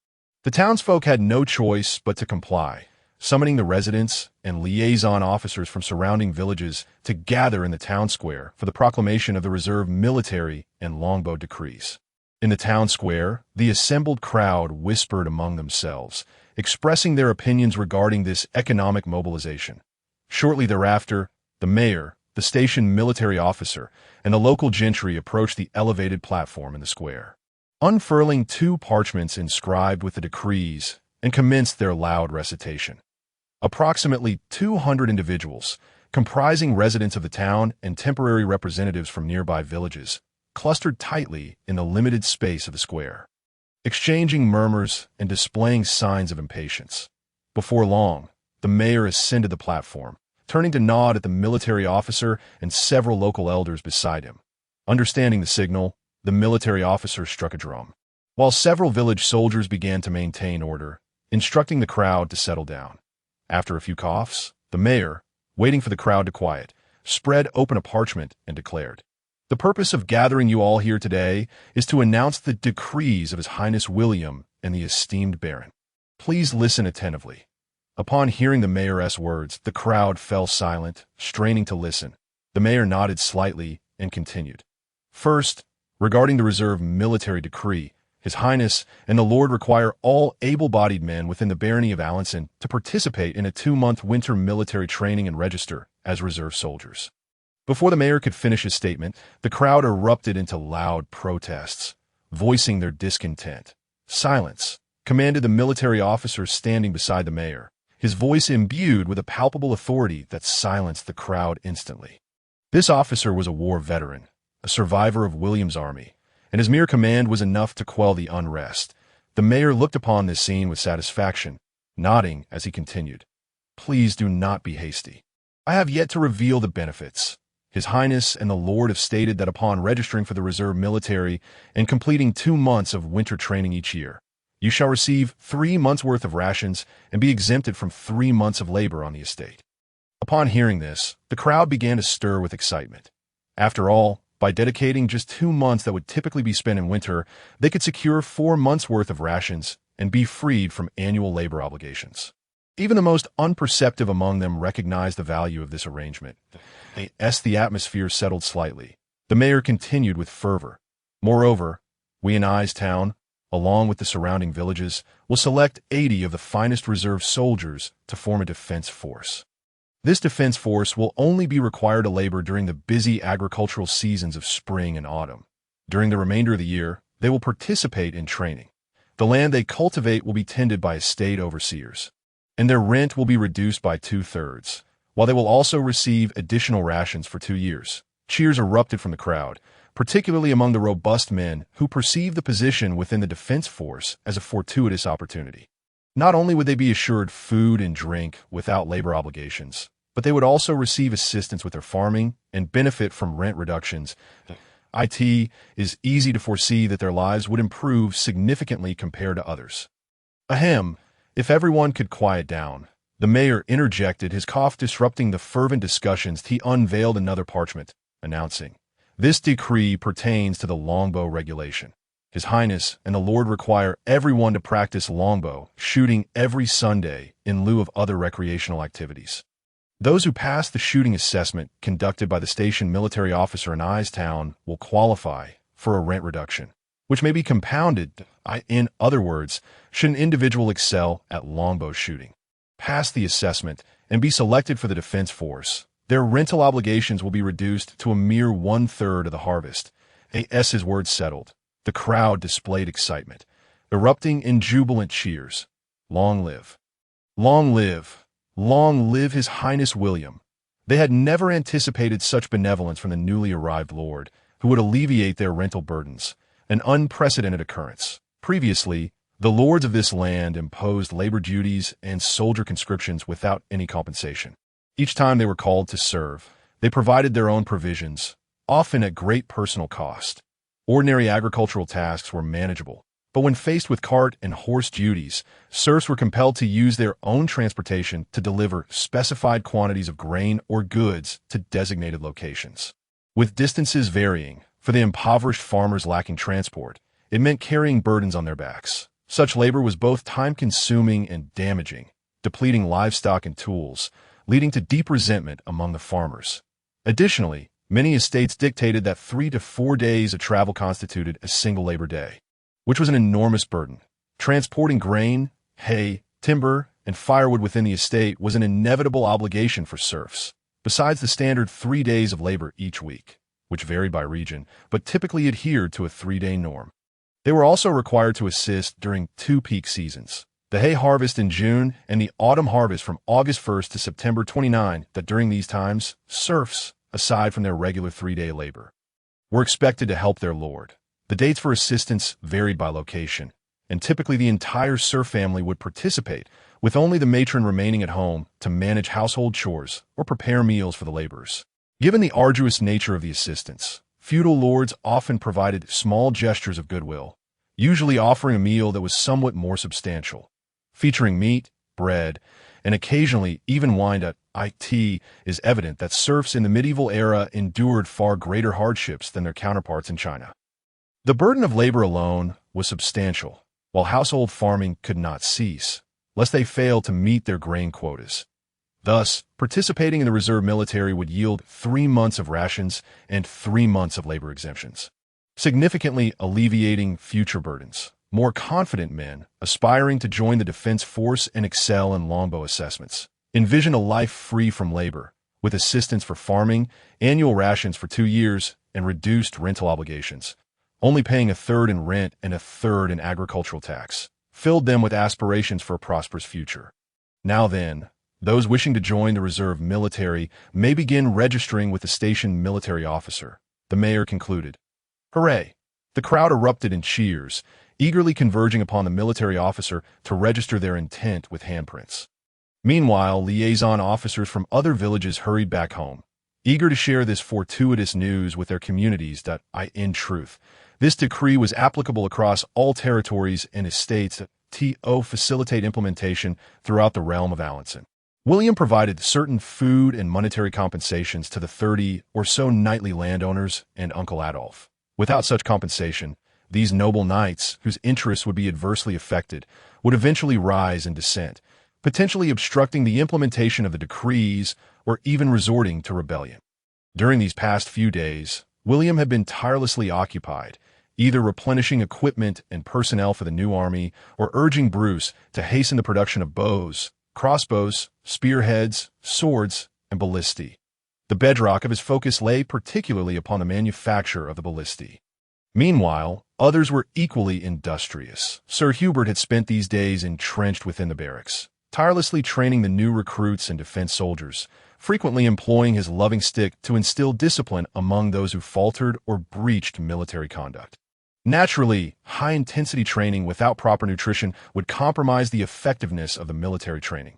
the townsfolk had no choice but to comply, summoning the residents and liaison officers from surrounding villages to gather in the town square for the proclamation of the reserve military and longbow decrees. In the town square, the assembled crowd whispered among themselves, expressing their opinions regarding this economic mobilization. Shortly thereafter, the mayor, the stationed military officer, and the local gentry approached the elevated platform in the square, unfurling 2 parchments inscribed with the decrees, and commenced their loud recitation. Approximately 200 individuals, comprising residents of the town and temporary representatives from nearby villages, clustered tightly in the limited space of the square, exchanging murmurs and displaying signs of impatience. Before long, the mayor ascended the platform, turning to nod at the military officer and several local elders beside him. Understanding the signal, the military officer struck a drum, while several village soldiers began to maintain order, instructing the crowd to settle down. After a few coughs, the mayor, waiting for the crowd to quiet, spread open a parchment and declared, "The purpose of gathering you all here today is to announce the decrees of His Highness William and the esteemed Baron. Please listen attentively." Upon hearing the mayor's words, the crowd fell silent, straining to listen. The mayor nodded slightly and continued. "First, regarding the reserve military decree, His Highness and the Lord require all able-bodied men within the barony of Alençon to participate in a 2-month winter military training and register as reserve soldiers." Before the mayor could finish his statement, the crowd erupted into loud protests, voicing their discontent. "Silence," commanded the military officer standing beside the mayor, his voice imbued with a palpable authority that silenced the crowd instantly. This officer was a war veteran, a survivor of William's army, and his mere command was enough to quell the unrest. The mayor looked upon this scene with satisfaction, nodding as he continued, "Please do not be hasty. I have yet to reveal the benefits. His Highness and the Lord have stated that upon registering for the reserve military and completing 2 months of winter training each year, you shall receive 3 months' worth of rations and be exempted from 3 months of labor on the estate." Upon hearing this, the crowd began to stir with excitement. After all, by dedicating just 2 months that would typically be spent in winter, they could secure 4 months' worth of rations and be freed from annual labor obligations. Even the most unperceptive among them recognized the value of this arrangement. As the atmosphere settled slightly, the mayor continued with fervor. "Moreover, we in Eyes Town, along with the surrounding villages, will select 80 of the finest reserve soldiers to form a defense force. This defense force will only be required to labor during the busy agricultural seasons of spring and autumn. During the remainder of the year, they will participate in training. The land they cultivate will be tended by estate overseers, and their rent will be reduced by 2/3, while they will also receive additional rations for 2 years." Cheers erupted from the crowd, particularly among the robust men who perceived the position within the defense force as a fortuitous opportunity. Not only would they be assured food and drink without labor obligations, but they would also receive assistance with their farming and benefit from rent reductions. It is easy to foresee that their lives would improve significantly compared to others. Ahem, if everyone could quiet down. The mayor interjected, his cough disrupting the fervent discussions. He unveiled another parchment, announcing, "This decree pertains to the longbow regulation. His Highness and the Lord require everyone to practice longbow shooting every Sunday in lieu of other recreational activities. Those who pass the shooting assessment conducted by the station military officer in Eyes Town will qualify for a rent reduction, which may be compounded. In other words, should an individual excel at longbow shooting, pass the assessment, and be selected for the defense force, their rental obligations will be reduced to a mere 1/3 of the harvest. As his words settled, the crowd displayed excitement, erupting in jubilant cheers. Long live! Long live! Long live His Highness William! They had never anticipated such benevolence from the newly arrived lord, who would alleviate their rental burdens, an unprecedented occurrence. Previously, the lords of this land imposed labor duties and soldier conscriptions without any compensation. Each time they were called to serve, they provided their own provisions, often at great personal cost. Ordinary agricultural tasks were manageable, but when faced with cart and horse duties, serfs were compelled to use their own transportation to deliver specified quantities of grain or goods to designated locations. With distances varying, for the impoverished farmers lacking transport, it meant carrying burdens on their backs. Such labor was both time-consuming and damaging, depleting livestock and tools, leading to deep resentment among the farmers. Additionally, many estates dictated that 3 to 4 days of travel constituted a single labor day, which was an enormous burden. Transporting grain, hay, timber, and firewood within the estate was an inevitable obligation for serfs, besides the standard 3 days of labor each week, which varied by region, but typically adhered to a 3-day norm. They were also required to assist during 2 peak seasons, the hay harvest in June and the autumn harvest from August 1st to September 29, that during these times, serfs, aside from their regular 3-day labor, were expected to help their lord. The dates for assistance varied by location, and typically the entire serf family would participate, with only the matron remaining at home to manage household chores or prepare meals for the laborers. Given the arduous nature of the assistance, feudal lords often provided small gestures of goodwill, usually offering a meal that was somewhat more substantial, featuring meat, bread, and occasionally even wine. It is evident that serfs in the medieval era endured far greater hardships than their counterparts in China. The burden of labor alone was substantial, while household farming could not cease, lest they fail to meet their grain quotas. Thus, participating in the reserve military would yield 3 months of rations and 3 months of labor exemptions, significantly alleviating future burdens. More confident men, aspiring to join the defense force and excel in longbow assessments, envision a life free from labor, with assistance for farming, annual rations for 2 years, and reduced rental obligations, only paying 1/3 in rent and 1/3 in agricultural tax, filled them with aspirations for a prosperous future. Now then, those wishing to join the reserve military may begin registering with the station military officer, the mayor concluded. Hooray! The crowd erupted in cheers, eagerly converging upon the military officer to register their intent with handprints. Meanwhile, liaison officers from other villages hurried back home, eager to share this fortuitous news with their communities. In truth, this decree was applicable across all territories and estates to facilitate implementation throughout the realm of Alençon. William provided certain food and monetary compensations to the 30 or so knightly landowners and Uncle Adolf. Without such compensation, these noble knights, whose interests would be adversely affected, would eventually rise in dissent, potentially obstructing the implementation of the decrees or even resorting to rebellion. During these past few days, William had been tirelessly occupied, either replenishing equipment and personnel for the new army or urging Bruce to hasten the production of bows, crossbows, spearheads, swords, and ballistae. The bedrock of his focus lay particularly upon the manufacture of the ballistae. Meanwhile, others were equally industrious. Sir Hubert had spent these days entrenched within the barracks, tirelessly training the new recruits and defense soldiers, frequently employing his loving stick to instill discipline among those who faltered or breached military conduct. Naturally, high-intensity training without proper nutrition would compromise the effectiveness of the military training.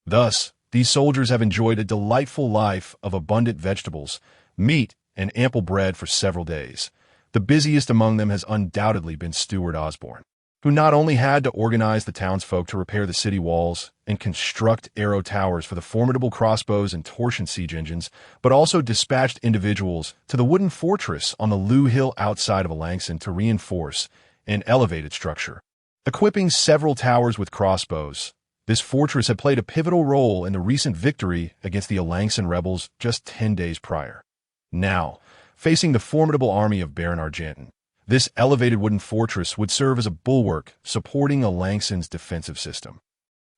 Thus, these soldiers have enjoyed a delightful life of abundant vegetables, meat, and ample bread for several days. The busiest among them has undoubtedly been Steward Osborne, who not only had to organize the townsfolk to repair the city walls and construct arrow towers for the formidable crossbows and torsion siege engines, but also dispatched individuals to the wooden fortress on the Loo Hill outside of Alençon to reinforce and elevate its structure. Equipping several towers with crossbows, this fortress had played a pivotal role in the recent victory against the Alençon rebels just 10 days prior. Now, facing the formidable army of Baron Argenton, this elevated wooden fortress would serve as a bulwark supporting Alençon's defensive system.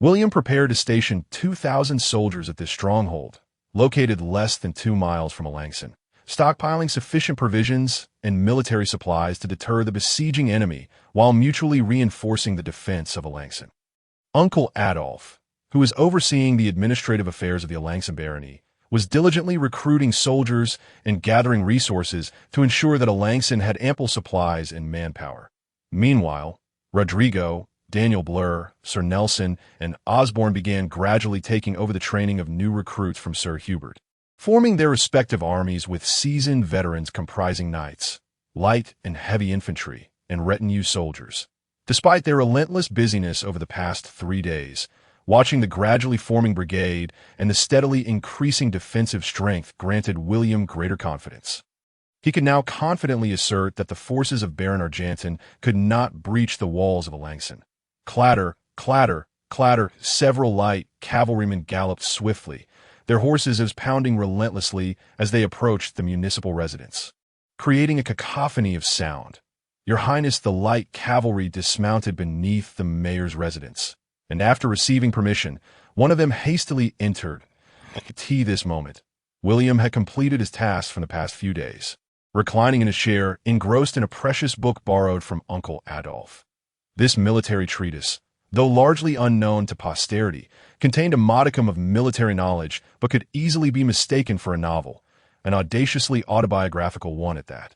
William prepared to station 2,000 soldiers at this stronghold, located less than 2 miles from Alençon, stockpiling sufficient provisions and military supplies to deter the besieging enemy while mutually reinforcing the defense of Alangsson. Uncle Adolf, who was overseeing the administrative affairs of the Alangsson barony, was diligently recruiting soldiers and gathering resources to ensure that Alangsson had ample supplies and manpower. Meanwhile, Rodrigo, Daniel Blur, Sir Nelson, and Osborne began gradually taking over the training of new recruits from Sir Hubert, forming their respective armies with seasoned veterans comprising knights, light and heavy infantry, and retinue soldiers. Despite their relentless busyness over the past 3 days, watching the gradually forming brigade and the steadily increasing defensive strength granted William greater confidence. He could now confidently assert that the forces of Baron Argenton could not breach the walls of Alangsson. Clatter, clatter, clatter, several light cavalrymen galloped swiftly, their horses pounding relentlessly as they approached the municipal residence, creating a cacophony of sound. Your Highness, the light cavalry dismounted beneath the mayor's residence, and after receiving permission, one of them hastily entered. This moment, William had completed his tasks from the past few days, reclining in his chair, engrossed in a precious book borrowed from Uncle Adolf. This military treatise, though largely unknown to posterity, contained a modicum of military knowledge but could easily be mistaken for a novel, an audaciously autobiographical one at that.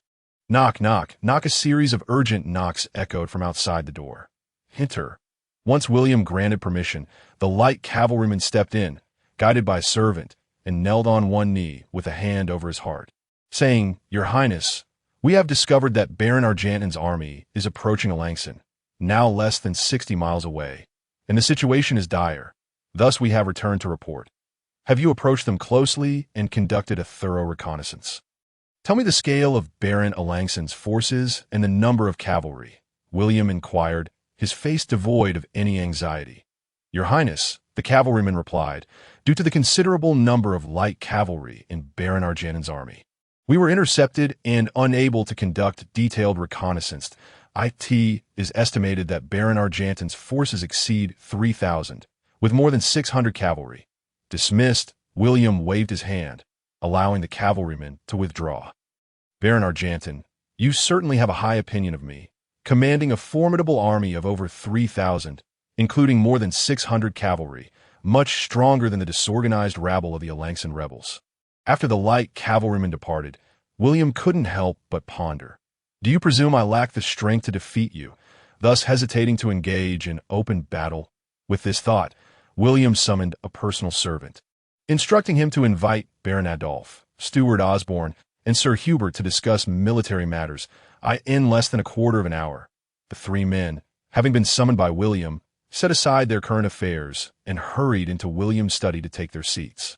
Knock, knock, knock. A series of urgent knocks echoed from outside the door. Enter. Once William granted permission, the light cavalryman stepped in, guided by a servant, and knelt on one knee with a hand over his heart, saying, "Your Highness, we have discovered that Baron Argenton's army is approaching Alangsson, now less than 60 miles away, and the situation is dire. Thus we have returned to report. Have you approached them closely and conducted a thorough reconnaissance? Tell me the scale of Baron Alangson's forces and the number of cavalry," William inquired, his face devoid of any anxiety. "Your Highness," the cavalryman replied, "due to the considerable number of light cavalry in Baron Argenton's army, we were intercepted and unable to conduct detailed reconnaissance. It is estimated that Baron Argenton's forces exceed 3,000, with more than 600 cavalry." Dismissed, William waved his hand, allowing the cavalryman to withdraw. "Baron Argenton, you certainly have a high opinion of me, commanding a formidable army of over 3,000, including more than 600 cavalry, much stronger than the disorganized rabble of the Alangsson rebels." After the light cavalryman departed, William couldn't help but ponder. "Do you presume I lack the strength to defeat you, thus hesitating to engage in open battle?" With this thought, William summoned a personal servant, instructing him to invite Baron Adolf, Steward Osborne, and Sir Hubert to discuss military matters. In less than a quarter of an hour, the 3 men, having been summoned by William, set aside their current affairs and hurried into William's study to take their seats.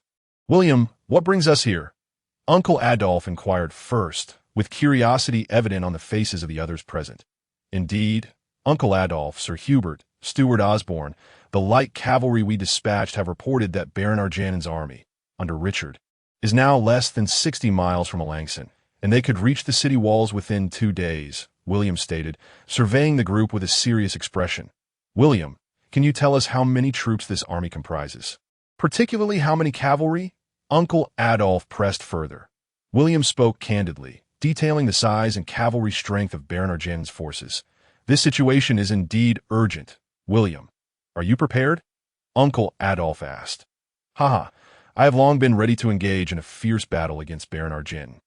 "William, what brings us here?" Uncle Adolf inquired first, with curiosity evident on the faces of the others present. "Indeed, Uncle Adolf, Sir Hubert, Steward Osborne, the light cavalry we dispatched have reported that Baron Argenton's army, under Richard, is now less than 60 miles from Alangsson, and they could reach the city walls within 2 days," William stated, surveying the group with a serious expression. "William, can you tell us how many troops this army comprises? Particularly how many cavalry?" Uncle Adolf pressed further. William spoke candidly, detailing the size and cavalry strength of Baron Argenton's forces. "This situation is indeed urgent. William, are you prepared?" Uncle Adolf asked. "Haha, I have long been ready to engage in a fierce battle against Baron Argenton.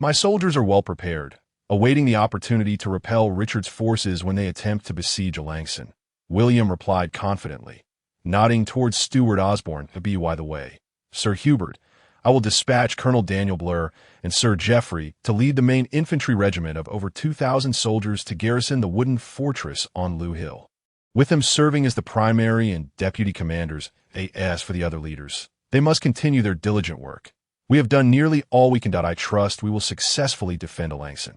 My soldiers are well prepared, awaiting the opportunity to repel Richard's forces when they attempt to besiege Alangsson," William replied confidently, nodding towards Steward Osborne. "By the way, Sir Hubert, I will dispatch Colonel Daniel Blur and Sir Geoffrey to lead the main infantry regiment of over 2,000 soldiers to garrison the wooden fortress on Loo Hill, with them serving as the primary and deputy commanders. As for the other leaders, they must continue their diligent work. We have done nearly all we can. I trust we will successfully defend Alangsson."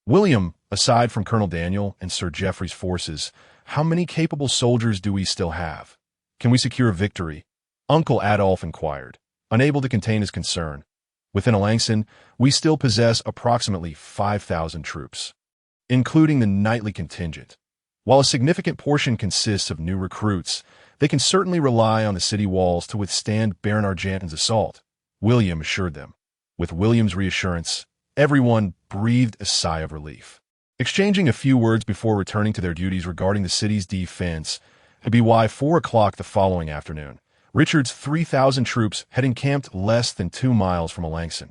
"William, aside from Colonel Daniel and Sir Geoffrey's forces, how many capable soldiers do we still have? Can we secure a victory?" Uncle Adolf inquired, unable to contain his concern. "Within Alangsson, we still possess approximately 5,000 troops, including the knightly contingent. While a significant portion consists of new recruits, they can certainly rely on the city walls to withstand Baron Argenton's assault," William assured them. With William's reassurance, everyone breathed a sigh of relief. Exchanging a few words before returning to their duties regarding the city's defense, at by 4 o'clock the following afternoon, Richard's 3,000 troops had encamped less than 2 miles from Alanson,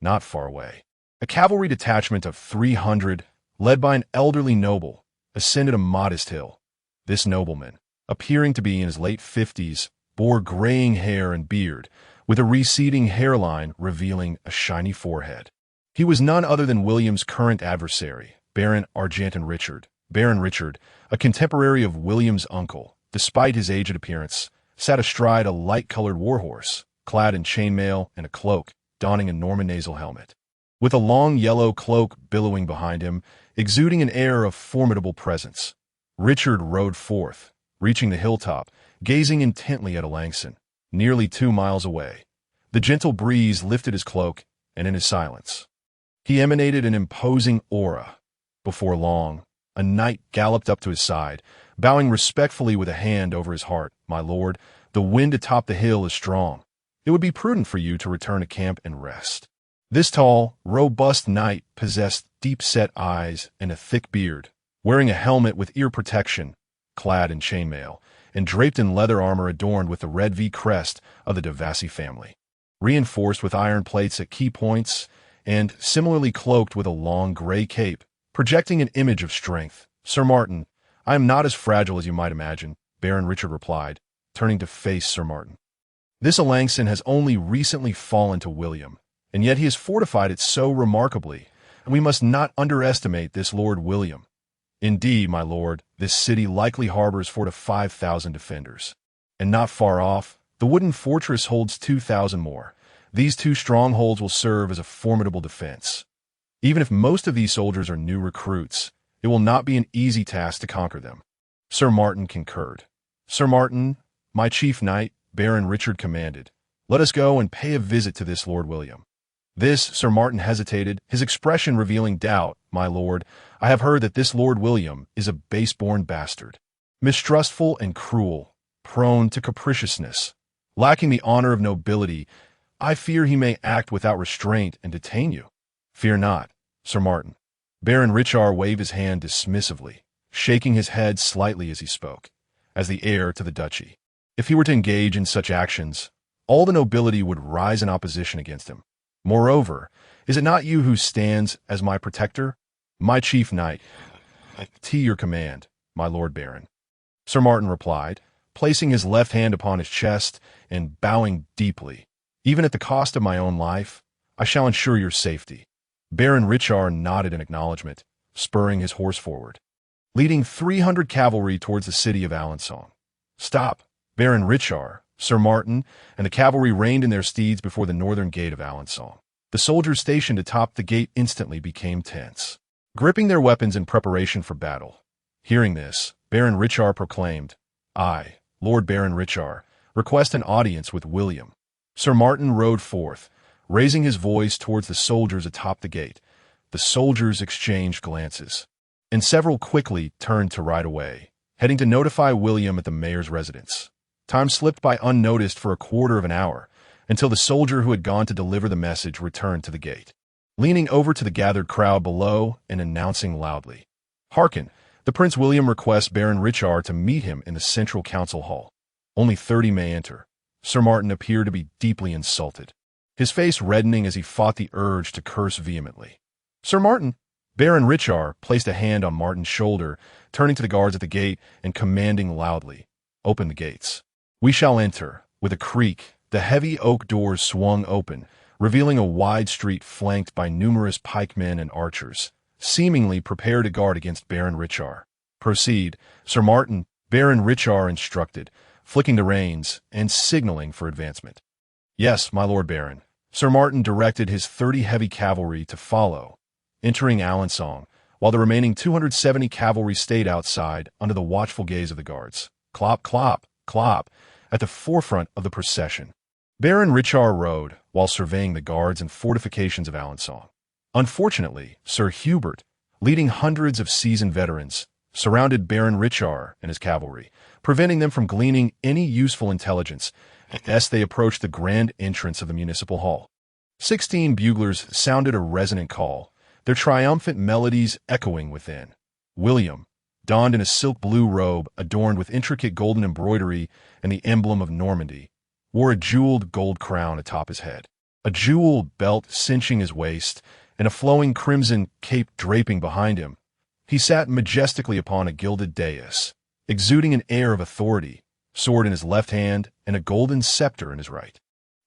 not far away. A cavalry detachment of 300, led by an elderly noble, ascended a modest hill. This nobleman, appearing to be in his late 50s, bore graying hair and beard, with a receding hairline revealing a shiny forehead. He was none other than William's current adversary, Baron Argenton Richard. Baron Richard, a contemporary of William's uncle, despite his aged appearance, sat astride a light-colored warhorse, clad in chainmail and a cloak, donning a Norman nasal helmet. With a long yellow cloak billowing behind him, exuding an air of formidable presence, Richard rode forth, reaching the hilltop, gazing intently at Alanson, nearly 2 miles away. The gentle breeze lifted his cloak, and in his silence, he emanated an imposing aura. Before long, a knight galloped up to his side, bowing respectfully with a hand over his heart. "My lord, the wind atop the hill is strong. It would be prudent for you to return to camp and rest." This tall, robust knight possessed deep-set eyes and a thick beard, wearing a helmet with ear protection, clad in chainmail, and draped in leather armor adorned with the red V crest of the de Vassy family, reinforced with iron plates at key points, and similarly cloaked with a long gray cape, projecting an image of strength. "Sir Martin, I am not as fragile as you might imagine," Baron Richard replied, turning to face Sir Martin. "This Alanson has only recently fallen to William, and yet he has fortified it so remarkably, and we must not underestimate this Lord William. Indeed, my lord, this city likely harbors 4 to 5,000 defenders. And not far off, the wooden fortress holds 2,000 more. These 2 strongholds will serve as a formidable defense. Even if most of these soldiers are new recruits, it will not be an easy task to conquer them." Sir Martin concurred. "Sir Martin, my chief knight," Baron Richard commanded, "let us go and pay a visit to this Lord William." This, Sir Martin hesitated, his expression revealing doubt. "My lord, I have heard that this Lord William is a base-born bastard, mistrustful and cruel, prone to capriciousness, lacking the honor of nobility. I fear he may act without restraint and detain you." "Fear not, Sir Martin." Baron Richard waved his hand dismissively, shaking his head slightly as he spoke, as the heir to the duchy. If he were to engage in such actions, all the nobility would rise in opposition against him. Moreover, is it not you who stands as my protector? "My chief knight, to your command, my lord Baron," Sir Martin replied, placing his left hand upon his chest and bowing deeply. "Even at the cost of my own life, I shall ensure your safety." Baron Richard nodded in acknowledgement, spurring his horse forward, leading 300 cavalry towards the city of Alençon. "Stop, Baron Richard!" Sir Martin and the cavalry reined in their steeds before the northern gate of Alençon. The soldiers stationed atop the gate instantly became tense, gripping their weapons in preparation for battle. Hearing this, Baron Richard proclaimed, "I, Lord Baron Richard, request an audience with William." Sir Martin rode forth, raising his voice towards the soldiers atop the gate. The soldiers exchanged glances, and several quickly turned to ride away, heading to notify William at the mayor's residence. Time slipped by unnoticed for a quarter of an hour, until the soldier who had gone to deliver the message returned to the gate, leaning over to the gathered crowd below and announcing loudly, "Hearken, the Prince William requests Baron Richard to meet him in the central council hall. Only 30 may enter." Sir Martin appeared to be deeply insulted, his face reddening as he fought the urge to curse vehemently. "Sir Martin!" Baron Richard placed a hand on Martin's shoulder, turning to the guards at the gate and commanding loudly, "Open the gates." "We shall enter." With a creak, the heavy oak doors swung open, revealing a wide street flanked by numerous pikemen and archers, seemingly prepared to guard against Baron Richard. "Proceed, Sir Martin," Baron Richard instructed, flicking the reins and signaling for advancement. "Yes, my lord Baron." Sir Martin directed his 30 heavy cavalry to follow, entering Alençon, while the remaining 270 cavalry stayed outside under the watchful gaze of the guards. Clop, clop, clop, at the forefront of the procession, Baron Richard rode while surveying the guards and fortifications of Alençon. Unfortunately, Sir Hubert, leading hundreds of seasoned veterans, surrounded Baron Richard and his cavalry, preventing them from gleaning any useful intelligence as they approached the grand entrance of the municipal hall. 16 buglers sounded a resonant call, their triumphant melodies echoing within. William, donned in a silk blue robe adorned with intricate golden embroidery and the emblem of Normandy, wore a jeweled gold crown atop his head, a jeweled belt cinching his waist, and a flowing crimson cape draping behind him. He sat majestically upon a gilded dais, exuding an air of authority, sword in his left hand and a golden scepter in his right.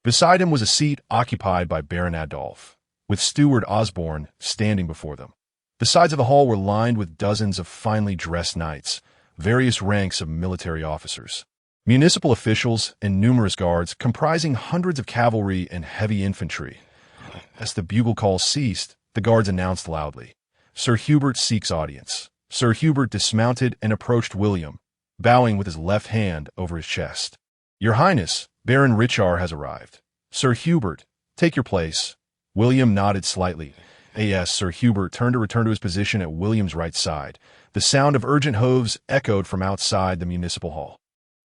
Beside him was a seat occupied by Baron Adolf, with Steward Osborne standing before them. The sides of the hall were lined with dozens of finely dressed knights, various ranks of military officers, municipal officials, and numerous guards comprising hundreds of cavalry and heavy infantry. As the bugle call ceased, the guards announced loudly, "Sir Hubert seeks audience." Sir Hubert dismounted and approached William, bowing with his left hand over his chest. "Your Highness, Baron Richard has arrived." "Sir Hubert, take your place." William nodded slightly. Yes, Sir Hubert turned to return to his position at William's right side. The sound of urgent hooves echoed from outside the municipal hall.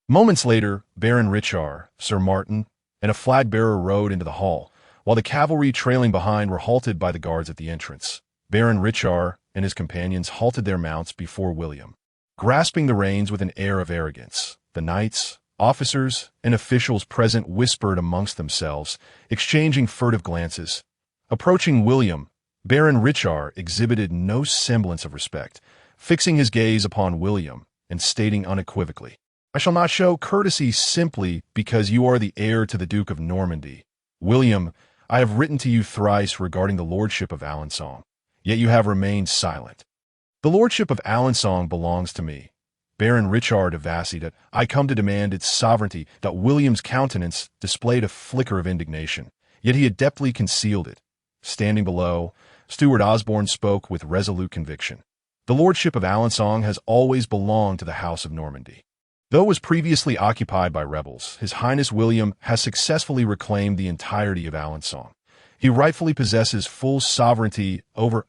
Moments later, Baron Richard, Sir Martin, and a flag-bearer rode into the hall, while the cavalry trailing behind were halted by the guards at the entrance. Baron Richard and his companions halted their mounts before William, grasping the reins with an air of arrogance. The knights, officers, and officials present whispered amongst themselves, exchanging furtive glances. Approaching William, Baron Richard exhibited no semblance of respect, fixing his gaze upon William and stating unequivocally, "I shall not show courtesy simply because you are the heir to the Duke of Normandy. William, I have written to you thrice regarding the lordship of Alençon, yet you have remained silent. The lordship of Alençon belongs to me, Baron Richard of Vassy. I come to demand its sovereignty." That William's countenance displayed a flicker of indignation, yet he adeptly concealed it. Standing below, Steward Osborne spoke with resolute conviction. "The lordship of Alençon has always belonged to the House of Normandy. Though it was previously occupied by rebels, His Highness William has successfully reclaimed the entirety of Alençon. He rightfully possesses full sovereignty over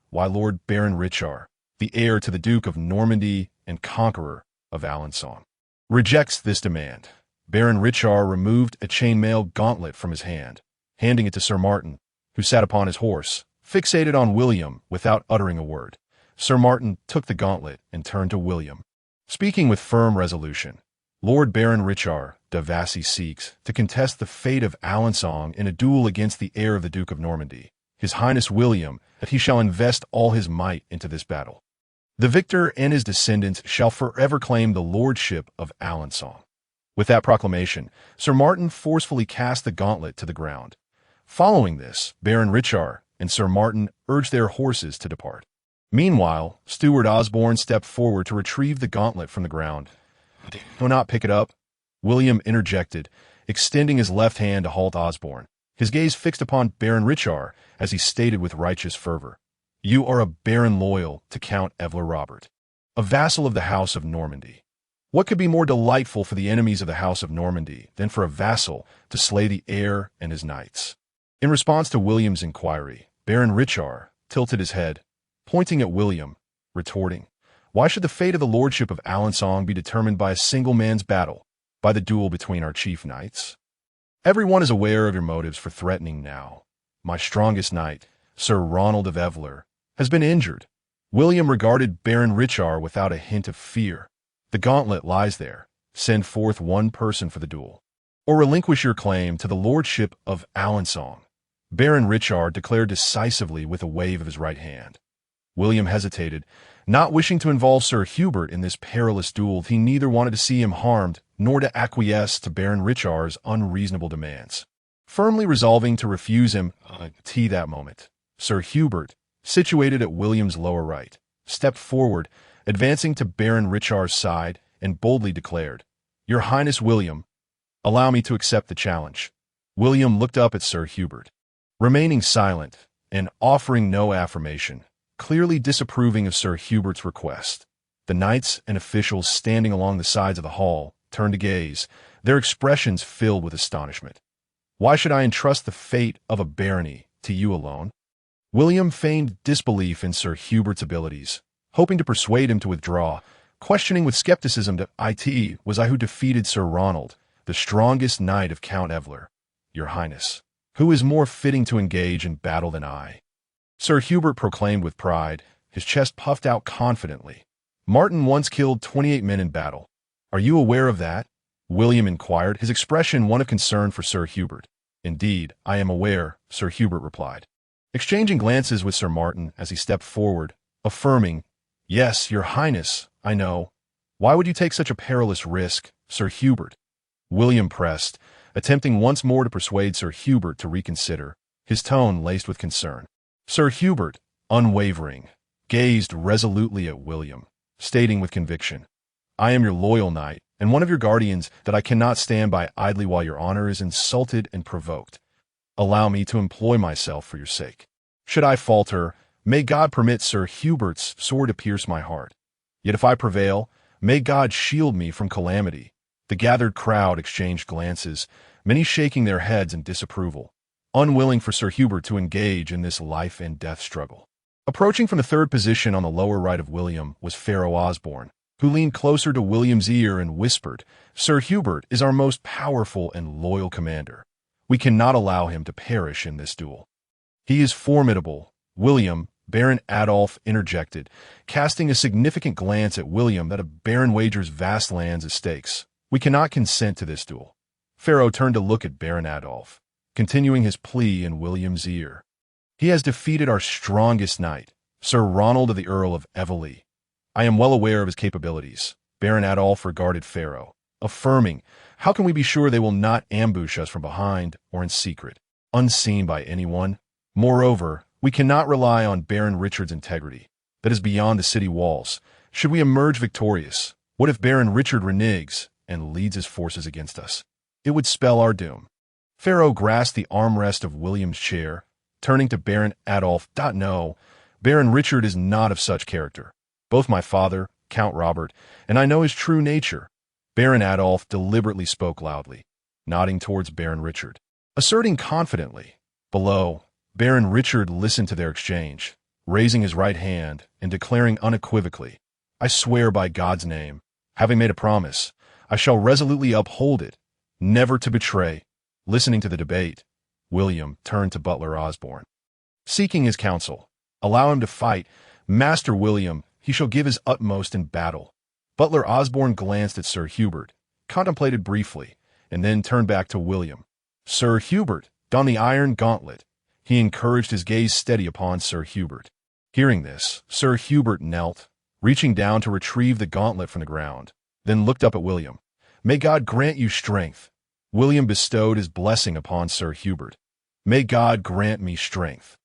while Lord Baron Richard, the heir to the Duke of Normandy and Conqueror of Alençon, rejects this demand." Baron Richard removed a chainmail gauntlet from his hand, handing it to Sir Martin, who sat upon his horse, fixated on William without uttering a word. Sir Martin took the gauntlet and turned to William, speaking with firm resolution. "Lord Baron Richard de Vassy seeks to contest the fate of Alençon in a duel against the heir of the Duke of Normandy, His Highness William, that he shall invest all his might into this battle. The victor and his descendants shall forever claim the lordship of Alençon." With that proclamation, Sir Martin forcefully cast the gauntlet to the ground. Following this, Baron Richard and Sir Martin urged their horses to depart. Meanwhile, Steward Osborne stepped forward to retrieve the gauntlet from the ground. "Do not pick it up," William interjected, extending his left hand to halt Osborne, his gaze fixed upon Baron Richard as he stated with righteous fervor, "You are a baron loyal to Count Evler Robert, a vassal of the House of Normandy. What could be more delightful for the enemies of the House of Normandy than for a vassal to slay the heir and his knights?" In response to William's inquiry, Baron Richard tilted his head, pointing at William, retorting, "Why should the fate of the lordship of Alençon be determined by a single man's battle, by the duel between our chief knights? Everyone is aware of your motives for threatening now. My strongest knight, Sir Ronald of Evler, has been injured." William regarded Baron Richard without a hint of fear. "The gauntlet lies there. Send forth one person for the duel, or relinquish your claim to the lordship of Alençon," Baron Richard declared decisively with a wave of his right hand. William hesitated, not wishing to involve Sir Hubert in this perilous duel. He neither wanted to see him harmed nor to acquiesce to Baron Richard's unreasonable demands. Firmly resolving to refuse him that moment, Sir Hubert, situated at William's lower right, stepped forward, advancing to Baron Richard's side, and boldly declared, "Your Highness William, allow me to accept the challenge." William looked up at Sir Hubert, remaining silent and offering no affirmation, clearly disapproving of Sir Hubert's request. The knights and officials standing along the sides of the hall turned to gaze, their expressions filled with astonishment. "Why should I entrust the fate of a barony to you alone?" William feigned disbelief in Sir Hubert's abilities, hoping to persuade him to withdraw, questioning with skepticism that it was I who defeated Sir Ronald, the strongest knight of Count Evler. "Your Highness," Who is more fitting to engage in battle than I? Sir Hubert proclaimed with pride, his chest puffed out confidently. Martin once killed 28 men in battle. Are you aware of that? William inquired, his expression one of concern for Sir Hubert. Indeed, I am aware, Sir Hubert replied, exchanging glances with Sir Martin as he stepped forward, affirming, Yes, your highness, I know. Why would you take such a perilous risk, Sir Hubert? William pressed, attempting once more to persuade Sir Hubert to reconsider, his tone laced with concern. Sir Hubert, unwavering, gazed resolutely at William, stating with conviction, I am your loyal knight, and one of your guardians that I cannot stand by idly while your honor is insulted and provoked. Allow me to employ myself for your sake. Should I falter, may God permit Sir Hubert's sword to pierce my heart. Yet if I prevail, may God shield me from calamity. The gathered crowd exchanged glances, many shaking their heads in disapproval, unwilling for Sir Hubert to engage in this life-and-death struggle. Approaching from the third position on the lower right of William was Pharaoh Osborne, who leaned closer to William's ear and whispered, Sir Hubert is our most powerful and loyal commander. We cannot allow him to perish in this duel. He is formidable. William, Baron Adolf interjected, casting a significant glance at William that a baron wagers vast lands as stakes. We cannot consent to this duel. Pharaoh turned to look at Baron Adolf, continuing his plea in William's ear. He has defeated our strongest knight, Sir Ronald of the Earl of Eveleigh. I am well aware of his capabilities. Baron Adolf regarded Pharaoh, affirming, How can we be sure they will not ambush us from behind or in secret, unseen by anyone? Moreover, we cannot rely on Baron Richard's integrity. That is beyond the city walls. Should we emerge victorious, what if Baron Richard reneges and leads his forces against us? It would spell our doom. Pharaoh grasped the armrest of William's chair, turning to Baron Adolf. No, Baron Richard is not of such character. Both my father, Count Robert, and I know his true nature. Baron Adolf deliberately spoke loudly, nodding towards Baron Richard, asserting confidently. Below, Baron Richard listened to their exchange, raising his right hand and declaring unequivocally, I swear by God's name, having made a promise, I shall resolutely uphold it, never to betray. Listening to the debate, William turned to Butler Osborne, seeking his counsel. Allow him to fight. Master William, he shall give his utmost in battle. Butler Osborne glanced at Sir Hubert, contemplated briefly, and then turned back to William. Sir Hubert, don the iron gauntlet. He encouraged his gaze steady upon Sir Hubert. Hearing this, Sir Hubert knelt, reaching down to retrieve the gauntlet from the ground, then looked up at William. May God grant you strength. William bestowed his blessing upon Sir Hubert. May God grant me strength.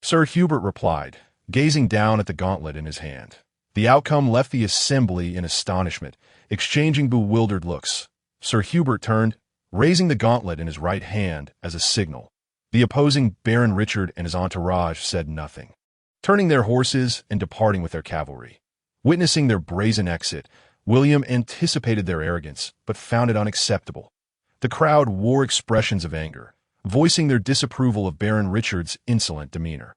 Sir Hubert replied, gazing down at the gauntlet in his hand. The outcome left the assembly in astonishment, exchanging bewildered looks. Sir Hubert turned, raising the gauntlet in his right hand as a signal. The opposing Baron Richard and his entourage said nothing, turning their horses and departing with their cavalry. Witnessing their brazen exit, William anticipated their arrogance, but found it unacceptable. The crowd wore expressions of anger, voicing their disapproval of Baron Richard's insolent demeanor.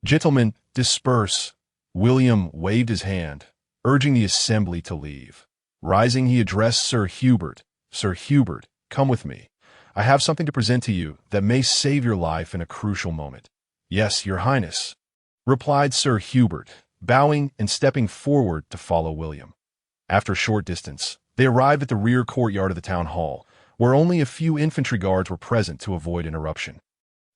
Gentlemen, disperse. William waved his hand, urging the assembly to leave. Rising, he addressed Sir Hubert. Sir Hubert, come with me. I have something to present to you that may save your life in a crucial moment. Yes, your highness, replied Sir Hubert, bowing and stepping forward to follow William. After a short distance, they arrived at the rear courtyard of the town hall, where only a few infantry guards were present to avoid interruption.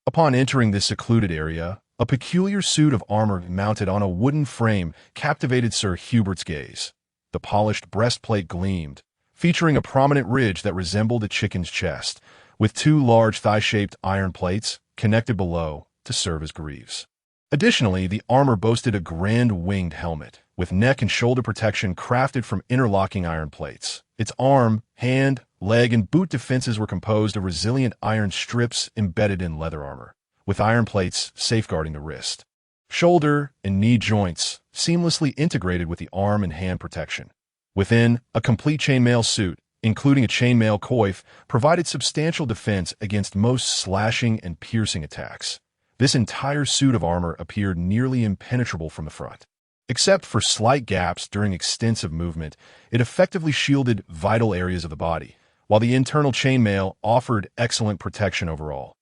Upon entering this secluded area, a peculiar suit of armor mounted on a wooden frame captivated Sir Hubert's gaze. The polished breastplate gleamed, featuring a prominent ridge that resembled a chicken's chest, with two large thigh-shaped iron plates connected below to serve as greaves. Additionally, the armor boasted a grand winged helmet, with neck and shoulder protection crafted from interlocking iron plates. Its arm, hand, leg, and boot defenses were composed of resilient iron strips embedded in leather armor, with iron plates safeguarding the wrist, shoulder, and knee joints seamlessly integrated with the arm and hand protection. Within, a complete chainmail suit, including a chainmail coif, provided substantial defense against most slashing and piercing attacks. This entire suit of armor appeared nearly impenetrable from the front. Except for slight gaps during extensive movement, it effectively shielded vital areas of the body, while the internal chainmail offered excellent protection overall.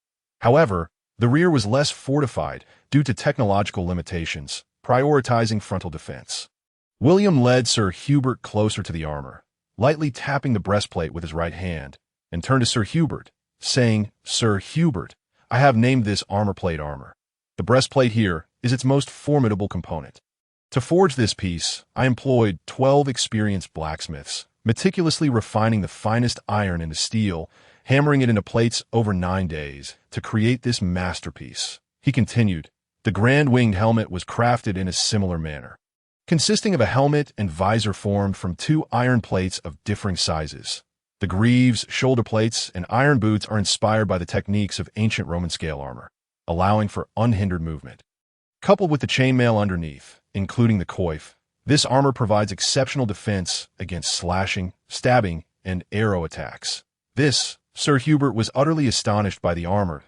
However, the rear was less fortified due to technological limitations, prioritizing frontal defense. William led Sir Hubert closer to the armor, lightly tapping the breastplate with his right hand, and turned to Sir Hubert, saying, "Sir Hubert, I have named this armor plate armor. The breastplate here is its most formidable component. To forge this piece, I employed 12 experienced blacksmiths, meticulously refining the finest iron into steel, hammering it into plates over 9 days to create this masterpiece." He continued, "The grand winged helmet was crafted in a similar manner, consisting of a helmet and visor formed from 2 iron plates of differing sizes. The greaves, shoulder plates, and iron boots are inspired by the techniques of ancient Roman scale armor, allowing for unhindered movement. Coupled with the chainmail underneath, including the coif, this armor provides exceptional defense against slashing, stabbing, and arrow attacks." Sir Hubert was utterly astonished by the armor.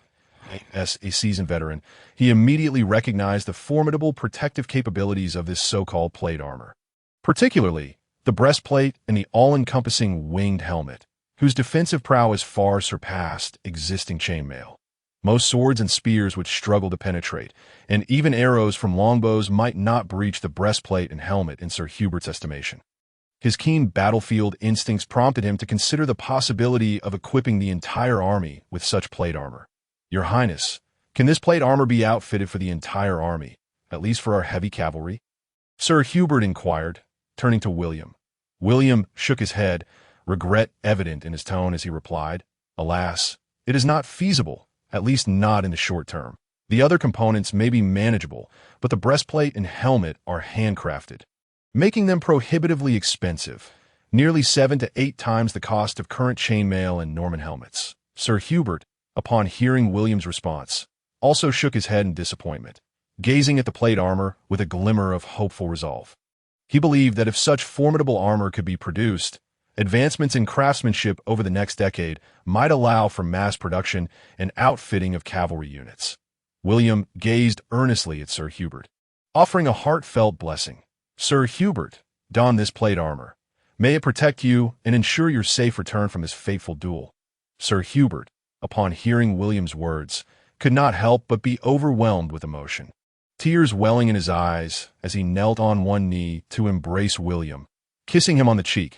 As a seasoned veteran, he immediately recognized the formidable protective capabilities of this so-called plate armor, particularly the breastplate and the all-encompassing winged helmet, whose defensive prowess far surpassed existing chainmail. Most swords and spears would struggle to penetrate, and even arrows from longbows might not breach the breastplate and helmet in Sir Hubert's estimation. His keen battlefield instincts prompted him to consider the possibility of equipping the entire army with such plate armor. "Your Highness, can this plate armor be outfitted for the entire army, at least for our heavy cavalry?" Sir Hubert inquired, turning to William. William shook his head, regret evident in his tone as he replied, "Alas, it is not feasible, at least not in the short term. The other components may be manageable, but the breastplate and helmet are handcrafted, making them prohibitively expensive, nearly 7 to 8 times the cost of current chainmail and Norman helmets." Sir Hubert, upon hearing William's response, also shook his head in disappointment, gazing at the plate armor with a glimmer of hopeful resolve. He believed that if such formidable armor could be produced, advancements in craftsmanship over the next decade might allow for mass production and outfitting of cavalry units. William gazed earnestly at Sir Hubert, offering a heartfelt blessing. "Sir Hubert, don this plate armor. May it protect you and ensure your safe return from this fateful duel." Sir Hubert, upon hearing William's words, could not help but be overwhelmed with emotion, tears welling in his eyes as he knelt on one knee to embrace William, kissing him on the cheek.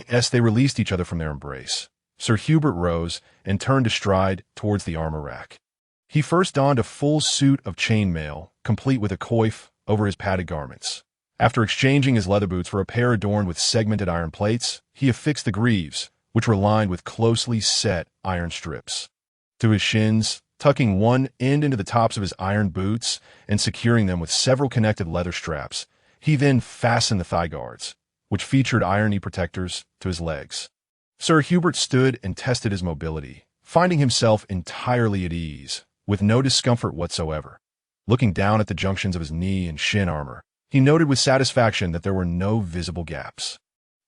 As they released each other from their embrace, Sir Hubert rose and turned to stride towards the armor rack. He first donned a full suit of chainmail, complete with a coif over his padded garments. After exchanging his leather boots for a pair adorned with segmented iron plates, he affixed the greaves, which were lined with closely set iron strips, to his shins, tucking one end into the tops of his iron boots and securing them with several connected leather straps. He then fastened the thigh guards, which featured iron knee protectors, to his legs. Sir Hubert stood and tested his mobility, finding himself entirely at ease, with no discomfort whatsoever. Looking down at the junctions of his knee and shin armor, he noted with satisfaction that there were no visible gaps.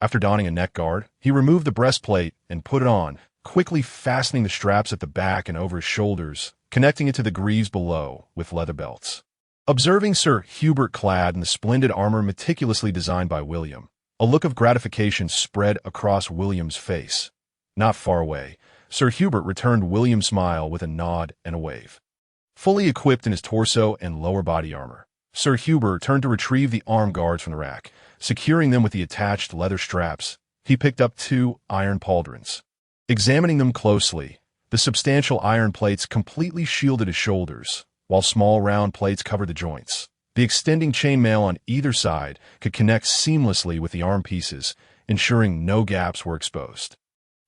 After donning a neck guard, he removed the breastplate and put it on, quickly fastening the straps at the back and over his shoulders, connecting it to the greaves below with leather belts. Observing Sir Hubert clad in the splendid armor meticulously designed by William, a look of gratification spread across William's face. Not far away, Sir Hubert returned William's smile with a nod and a wave. Fully equipped in his torso and lower body armor, Sir Hubert turned to retrieve the arm guards from the rack. Securing them with the attached leather straps, he picked up 2 iron pauldrons. Examining them closely, the substantial iron plates completely shielded his shoulders, while small round plates covered the joints. The extending chainmail on either side could connect seamlessly with the arm pieces, ensuring no gaps were exposed.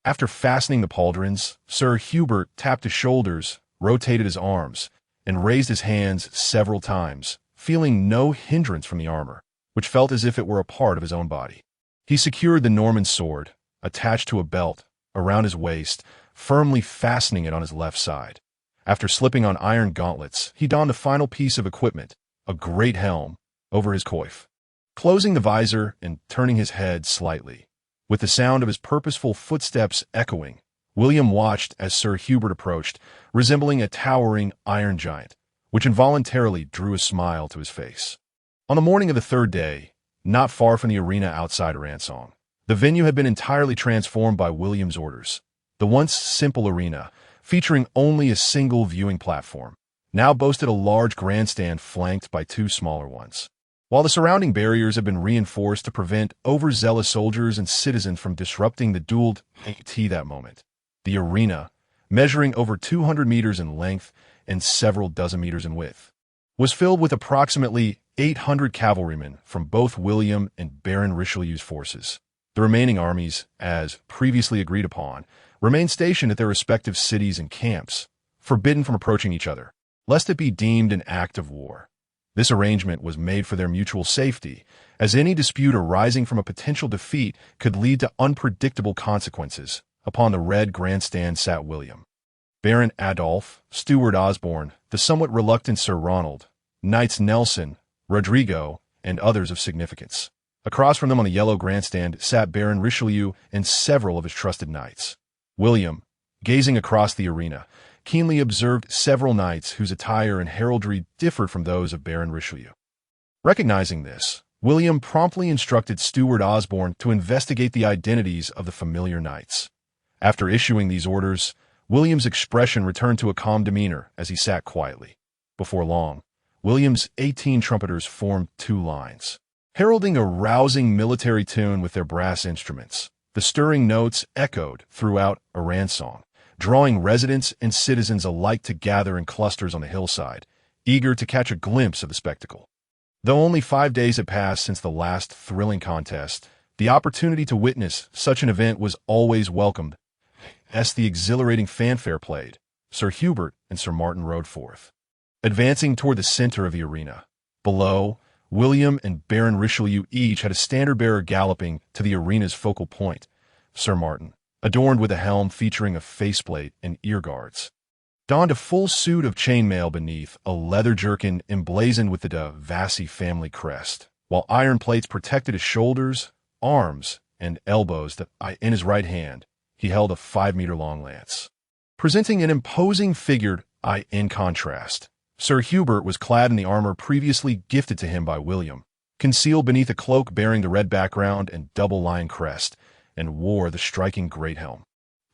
After fastening the pauldrons, Sir Hubert tapped his shoulders, rotated his arms, and raised his hands several times, feeling no hindrance from the armor, which felt as if it were a part of his own body. He secured the Norman sword, attached to a belt, around his waist, firmly fastening it on his left side. After slipping on iron gauntlets, he donned the final piece of equipment, a great helm, over his coif. Closing the visor and turning his head slightly, with the sound of his purposeful footsteps echoing, William watched as Sir Hubert approached, resembling a towering iron giant, which involuntarily drew a smile to his face. On the morning of the 3rd day, not far from the arena outside Aransong, the venue had been entirely transformed by William's orders. The once simple arena, featuring only a single viewing platform, now boasted a large grandstand flanked by two smaller ones. While the surrounding barriers have been reinforced to prevent overzealous soldiers and citizens from disrupting the duel at that moment, the arena, measuring over 200 meters in length and several dozen meters in width, was filled with approximately 800 cavalrymen from both William and Baron Richelieu's forces. The remaining armies, as previously agreed upon, remained stationed at their respective cities and camps, forbidden from approaching each other, lest it be deemed an act of war. This arrangement was made for their mutual safety, as any dispute arising from a potential defeat could lead to unpredictable consequences. Upon the red grandstand sat William, Baron Adolphe, Steward Osborne, the somewhat reluctant Sir Ronald, Knights Nelson, Rodrigo, and others of significance. Across from them on the yellow grandstand sat Baron Richelieu and several of his trusted knights. William, gazing across the arena, keenly observed several knights whose attire and heraldry differed from those of Baron Richelieu. Recognizing this, William promptly instructed Steward Osborne to investigate the identities of the familiar knights. After issuing these orders, William's expression returned to a calm demeanor as he sat quietly. Before long, William's 18 trumpeters formed two lines, heralding a rousing military tune with their brass instruments. The stirring notes echoed throughout Aransong, drawing residents and citizens alike to gather in clusters on the hillside, eager to catch a glimpse of the spectacle. Though only 5 days had passed since the last thrilling contest, the opportunity to witness such an event was always welcomed. As the exhilarating fanfare played, Sir Hubert and Sir Martin rode forth, advancing toward the center of the arena. Below, William and Baron Richelieu each had a standard-bearer galloping to the arena's focal point, Sir Martin, adorned with a helm featuring a faceplate and ear guards, donned a full suit of chainmail beneath a leather jerkin emblazoned with the de Vassy family crest, while iron plates protected his shoulders, arms, and elbows. In his right hand, he held a 5-meter-long lance, presenting an imposing figure. In contrast, Sir Hubert was clad in the armor previously gifted to him by William, concealed beneath a cloak bearing the red background and double lion crest, and wore the striking great helm,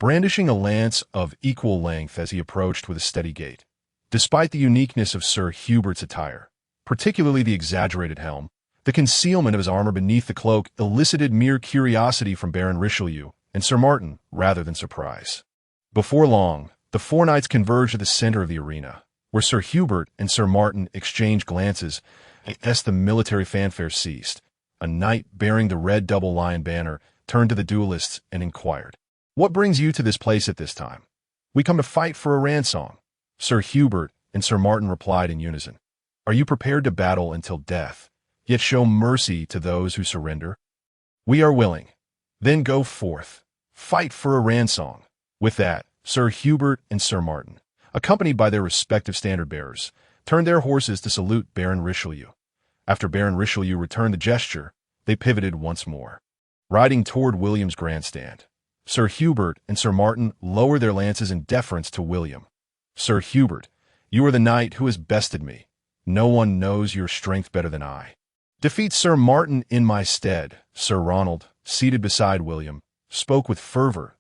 brandishing a lance of equal length as he approached with a steady gait. Despite the uniqueness of Sir Hubert's attire, particularly the exaggerated helm, the concealment of his armor beneath the cloak elicited mere curiosity from Baron Richelieu and Sir Martin rather than surprise. Before long, the four knights converged at the center of the arena, where Sir Hubert and Sir Martin exchanged glances as the military fanfare ceased. A knight bearing the red double lion banner turned to the duelists and inquired, "What brings you to this place at this time?" "We come to fight for a ransom," Sir Hubert and Sir Martin replied in unison. "Are you prepared to battle until death, yet show mercy to those who surrender?" "We are willing." "Then go forth. Fight for a ransom." With that, Sir Hubert and Sir Martin, accompanied by their respective standard-bearers, turned their horses to salute Baron Richelieu. After Baron Richelieu returned the gesture, they pivoted once more, riding toward William's grandstand. Sir Hubert and Sir Martin lowered their lances in deference to William. "Sir Hubert, you are the knight who has bested me. No one knows your strength better than I. Defeat Sir Martin in my stead." Sir Ronald, seated beside William, spoke with fervor.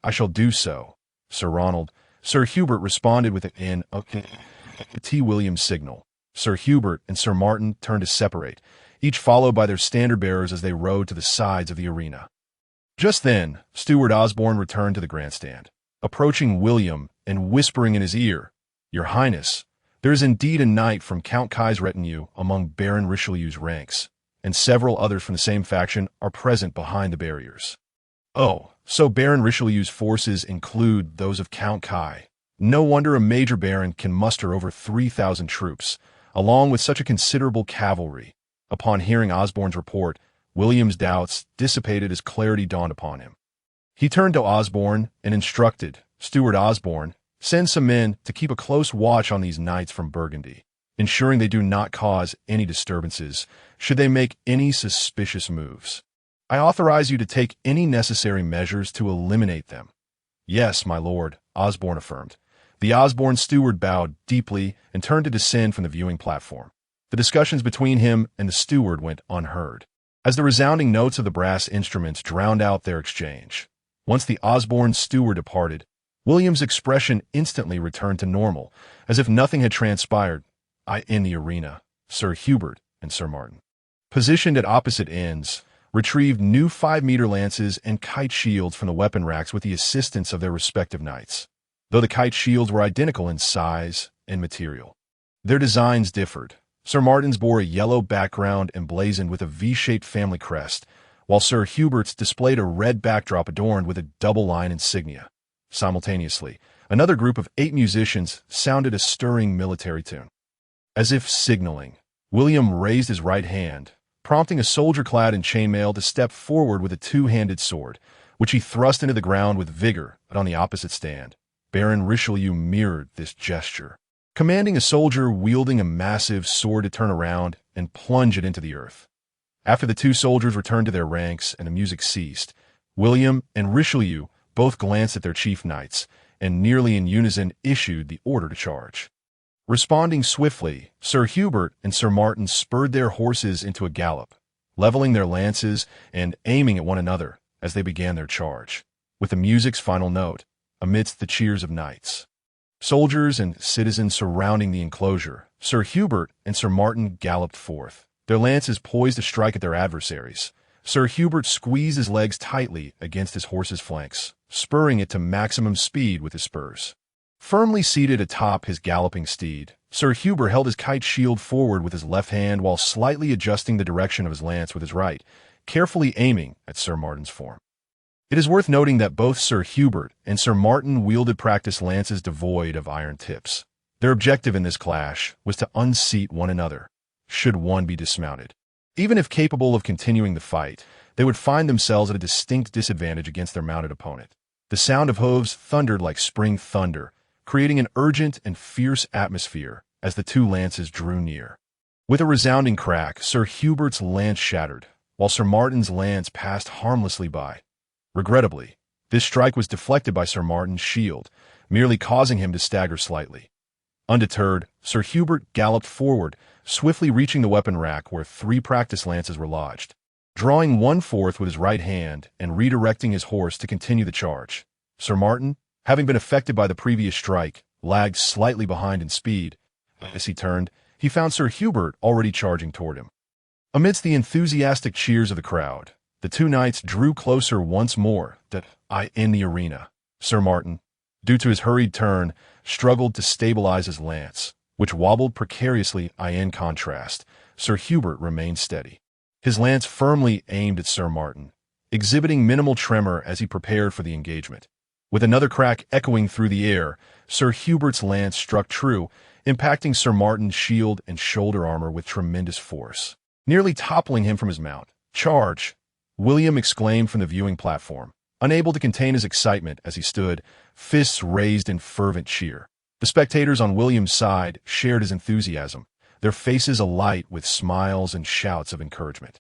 "I shall do so, Sir Ronald." Sir Hubert responded with an T. William's signal. Sir Hubert and Sir Martin turned to separate, each followed by their standard-bearers as they rode to the sides of the arena. Just then, Steward Osborne returned to the grandstand, approaching William and whispering in his ear, "Your Highness, there is indeed a knight from Count Kai's retinue among Baron Richelieu's ranks, and several others from the same faction are present behind the barriers." "Oh, so Baron Richelieu's forces include those of Count Kai. No wonder a major baron can muster over 3,000 troops, along with such a considerable cavalry." Upon hearing Osborne's report, William's doubts dissipated as clarity dawned upon him. He turned to Osborne and instructed, "Steward Osborne, send some men to keep a close watch on these knights from Burgundy, ensuring they do not cause any disturbances should they make any suspicious moves. I authorize you to take any necessary measures to eliminate them." "Yes, my lord," Osborne affirmed. The Osborne steward bowed deeply and turned to descend from the viewing platform. The discussions between him and the steward went unheard, as the resounding notes of the brass instruments drowned out their exchange. Once the Osborne steward departed, William's expression instantly returned to normal, as if nothing had transpired. In the arena, Sir Hubert and Sir Martin, positioned at opposite ends, retrieved new 5-meter lances and kite shields from the weapon racks with the assistance of their respective knights, though the kite shields were identical in size and material. Their designs differed. Sir Martin's bore a yellow background emblazoned with a V-shaped family crest, while Sir Hubert's displayed a red backdrop adorned with a double-line insignia. Simultaneously, another group of 8 musicians sounded a stirring military tune. As if signaling, William raised his right hand, prompting a soldier clad in chainmail to step forward with a 2-handed sword, which he thrust into the ground with vigor. But on the opposite stand, Baron Richelieu mirrored this gesture, commanding a soldier wielding a massive sword to turn around and plunge it into the earth. After the 2 soldiers returned to their ranks and the music ceased, William and Richelieu both glanced at their chief knights and nearly in unison issued the order to charge. Responding swiftly, Sir Hubert and Sir Martin spurred their horses into a gallop, leveling their lances and aiming at one another as they began their charge, with the music's final note, amidst the cheers of knights. Soldiers and citizens surrounding the enclosure, Sir Hubert and Sir Martin galloped forth, their lances poised to strike at their adversaries. Sir Hubert squeezed his legs tightly against his horse's flanks, spurring it to maximum speed with his spurs. Firmly seated atop his galloping steed, Sir Hubert held his kite shield forward with his left hand while slightly adjusting the direction of his lance with his right, carefully aiming at Sir Martin's form. It is worth noting that both Sir Hubert and Sir Martin wielded practice lances devoid of iron tips. Their objective in this clash was to unseat one another, should one be dismounted. Even if capable of continuing the fight, they would find themselves at a distinct disadvantage against their mounted opponent. The sound of hooves thundered like spring thunder, creating an urgent and fierce atmosphere as the 2 lances drew near. With a resounding crack, Sir Hubert's lance shattered, while Sir Martin's lance passed harmlessly by. Regrettably, this strike was deflected by Sir Martin's shield, merely causing him to stagger slightly. Undeterred, Sir Hubert galloped forward, swiftly reaching the weapon rack where 3 practice lances were lodged. Drawing one forth with his right hand and redirecting his horse to continue the charge, Sir Martin, having been affected by the previous strike, lagged slightly behind in speed. As he turned, he found Sir Hubert already charging toward him. Amidst the enthusiastic cheers of the crowd, the 2 knights drew closer once more. In the arena, Sir Martin, due to his hurried turn, struggled to stabilize his lance, which wobbled precariously. In contrast, Sir Hubert remained steady, his lance firmly aimed at Sir Martin, exhibiting minimal tremor as he prepared for the engagement. With another crack echoing through the air, Sir Hubert's lance struck true, impacting Sir Martin's shield and shoulder armor with tremendous force, nearly toppling him from his mount. "Charge!" William exclaimed from the viewing platform, unable to contain his excitement as he stood, fists raised in fervent cheer. The spectators on William's side shared his enthusiasm, their faces alight with smiles and shouts of encouragement,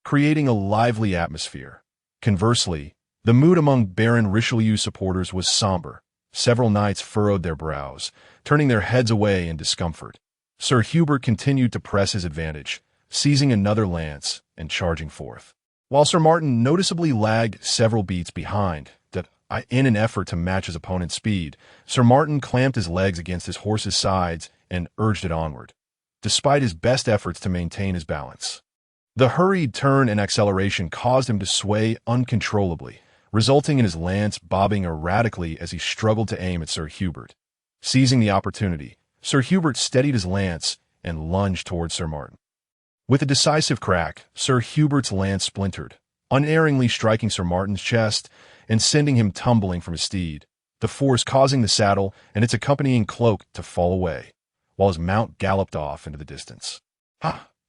creating a lively atmosphere. Conversely, the mood among Baron Richelieu's supporters was somber. Several knights furrowed their brows, turning their heads away in discomfort. Sir Hubert continued to press his advantage, seizing another lance and charging forth, while Sir Martin noticeably lagged several beats behind. In an effort to match his opponent's speed, Sir Martin clamped his legs against his horse's sides and urged it onward, despite his best efforts to maintain his balance. The hurried turn and acceleration caused him to sway uncontrollably, resulting in his lance bobbing erratically as he struggled to aim at Sir Hubert. Seizing the opportunity, Sir Hubert steadied his lance and lunged towards Sir Martin. With a decisive crack, Sir Hubert's lance splintered, unerringly striking Sir Martin's chest and sending him tumbling from his steed, the force causing the saddle and its accompanying cloak to fall away, while his mount galloped off into the distance.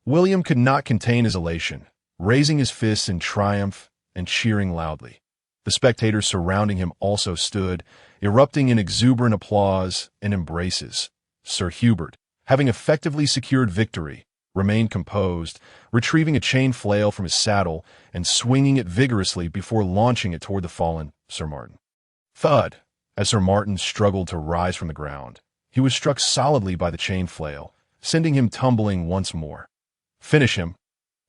William could not contain his elation, raising his fists in triumph and cheering loudly. The spectators surrounding him also stood, erupting in exuberant applause and embraces. Sir Hubert, having effectively secured victory, remained composed, retrieving a chain flail from his saddle and swinging it vigorously before launching it toward the fallen Sir Martin. Thud! As Sir Martin struggled to rise from the ground, he was struck solidly by the chain flail, sending him tumbling once more. "Finish him,"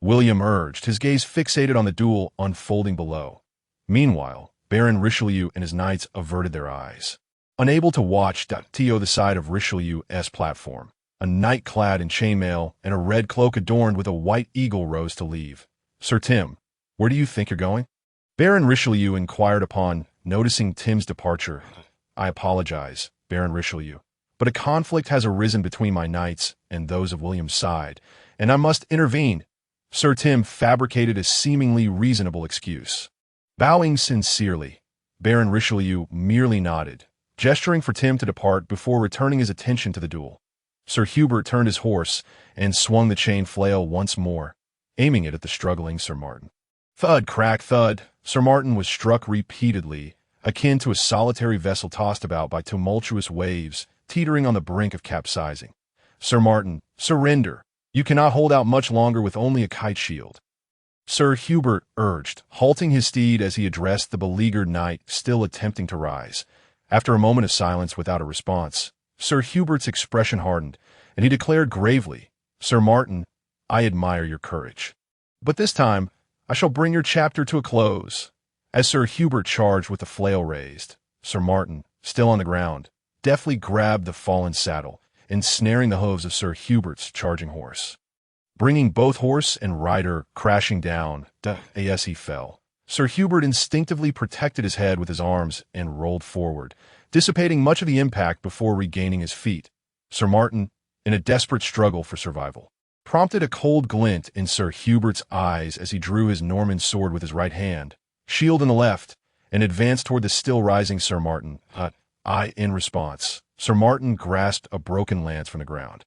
William urged, his gaze fixated on the duel unfolding below. Meanwhile, Baron Richelieu and his knights averted their eyes, Unable to watch to the side of Richelieu's platform, a knight clad in chainmail and a red cloak adorned with a white eagle rose to leave. "Sir Tim, where do you think you're going?" Baron Richelieu inquired upon noticing Tim's departure. "I apologize, Baron Richelieu, but a conflict has arisen between my knights and those of William's side, and I must intervene." Sir Tim fabricated a seemingly reasonable excuse. Bowing sincerely, Baron Richelieu merely nodded, gesturing for Tim to depart before returning his attention to the duel. Sir Hubert turned his horse and swung the chain flail once more, aiming it at the struggling Sir Martin. Thud, crack, thud. Sir Martin was struck repeatedly, akin to a solitary vessel tossed about by tumultuous waves, teetering on the brink of capsizing. "Sir Martin, surrender. You cannot hold out much longer with only a kite shield," Sir Hubert urged, halting his steed as he addressed the beleaguered knight still attempting to rise. After a moment of silence without a response, Sir Hubert's expression hardened, and he declared gravely, "Sir Martin, I admire your courage. But this time, I shall bring your chapter to a close." As Sir Hubert charged with the flail raised, Sir Martin, still on the ground, deftly grabbed the fallen saddle, ensnaring the hooves of Sir Hubert's charging horse. Bringing both horse and rider crashing down, as he fell, Sir Hubert instinctively protected his head with his arms and rolled forward, dissipating much of the impact before regaining his feet. Sir Martin, in a desperate struggle for survival, prompted a cold glint in Sir Hubert's eyes as he drew his Norman sword with his right hand, shield in the left, and advanced toward the still rising Sir Martin. In response, Sir Martin grasped a broken lance from the ground.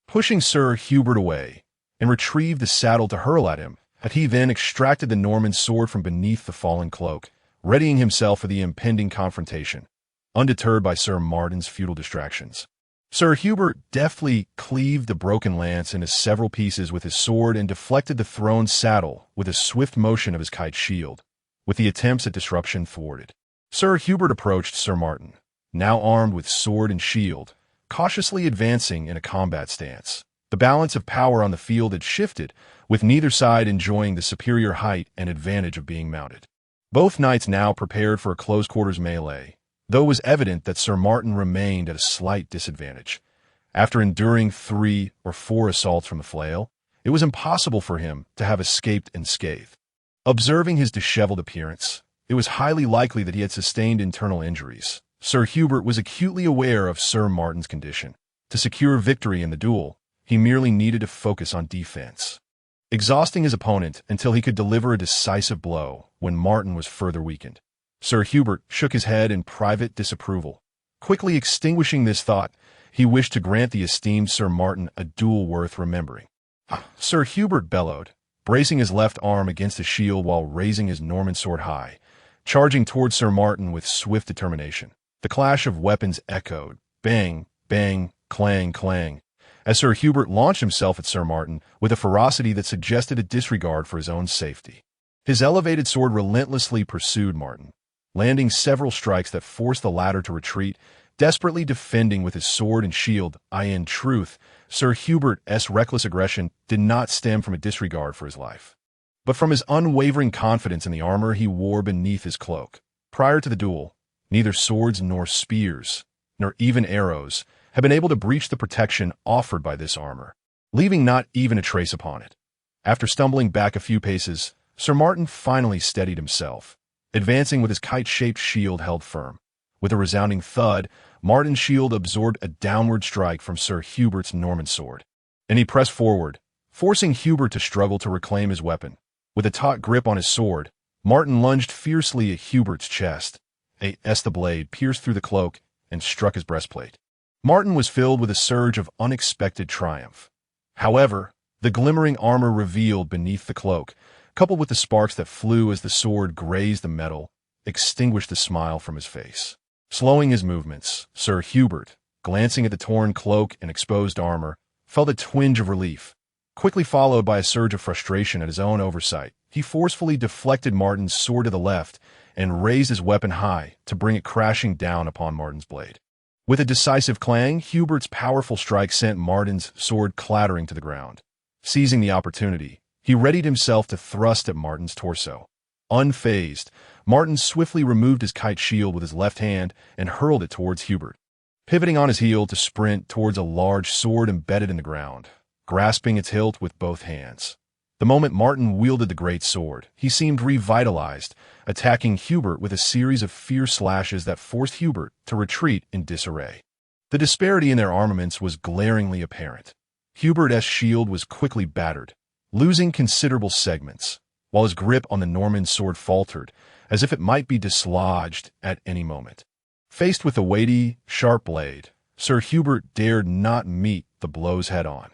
Pushing Sir Hubert away, and retrieved the saddle to hurl at him, he then extracted the Norman sword from beneath the fallen cloak, readying himself for the impending confrontation, undeterred by Sir Martin's futile distractions. Sir Hubert deftly cleaved the broken lance into several pieces with his sword and deflected the thrown saddle with a swift motion of his kite shield, with the attempts at disruption thwarted. Sir Hubert approached Sir Martin, now armed with sword and shield, cautiously advancing in a combat stance. The balance of power on the field had shifted, with neither side enjoying the superior height and advantage of being mounted. Both knights now prepared for a close-quarters melee, though it was evident that Sir Martin remained at a slight disadvantage. After enduring 3 or 4 assaults from the flail, it was impossible for him to have escaped unscathed. Observing his disheveled appearance, it was highly likely that he had sustained internal injuries. Sir Hubert was acutely aware of Sir Martin's condition. To secure victory in the duel, he merely needed to focus on defense, exhausting his opponent until he could deliver a decisive blow when Martin was further weakened. Sir Hubert shook his head in private disapproval. Quickly extinguishing this thought, he wished to grant the esteemed Sir Martin a duel worth remembering. Sir Hubert bellowed, bracing his left arm against the shield while raising his Norman sword high, charging toward Sir Martin with swift determination. The clash of weapons echoed, bang, bang, clang, clang, as Sir Hubert launched himself at Sir Martin with a ferocity that suggested a disregard for his own safety. His elevated sword relentlessly pursued Martin, landing several strikes that forced the latter to retreat, desperately defending with his sword and shield. In truth, Sir Hubert's reckless aggression did not stem from a disregard for his life, but from his unwavering confidence in the armor he wore beneath his cloak. Prior to the duel, neither swords nor spears, nor even arrows, had been able to breach the protection offered by this armor, leaving not even a trace upon it. After stumbling back a few paces, Sir Martin finally steadied himself, advancing with his kite-shaped shield held firm. With a resounding thud, Martin's shield absorbed a downward strike from Sir Hubert's Norman sword, and he pressed forward, forcing Hubert to struggle to reclaim his weapon. With a taut grip on his sword, Martin lunged fiercely at Hubert's chest. The blade pierced through the cloak and struck his breastplate. Martin was filled with a surge of unexpected triumph. However, the glimmering armor revealed beneath the cloak, coupled with the sparks that flew as the sword grazed the metal, extinguished the smile from his face. Slowing his movements, Sir Hubert, glancing at the torn cloak and exposed armor, felt a twinge of relief, quickly followed by a surge of frustration at his own oversight. He forcefully deflected Martin's sword to the left and raised his weapon high to bring it crashing down upon Martin's blade. With a decisive clang, Hubert's powerful strike sent Martin's sword clattering to the ground. Seizing the opportunity, he readied himself to thrust at Martin's torso. Unfazed, Martin swiftly removed his kite shield with his left hand and hurled it towards Hubert, pivoting on his heel to sprint towards a large sword embedded in the ground, grasping its hilt with both hands. The moment Martin wielded the great sword, he seemed revitalized, attacking Hubert with a series of fierce slashes that forced Hubert to retreat in disarray. The disparity in their armaments was glaringly apparent. Hubert's shield was quickly battered, losing considerable segments, while his grip on the Norman sword faltered, as if it might be dislodged at any moment. Faced with a weighty, sharp blade, Sir Hubert dared not meet the blows head-on.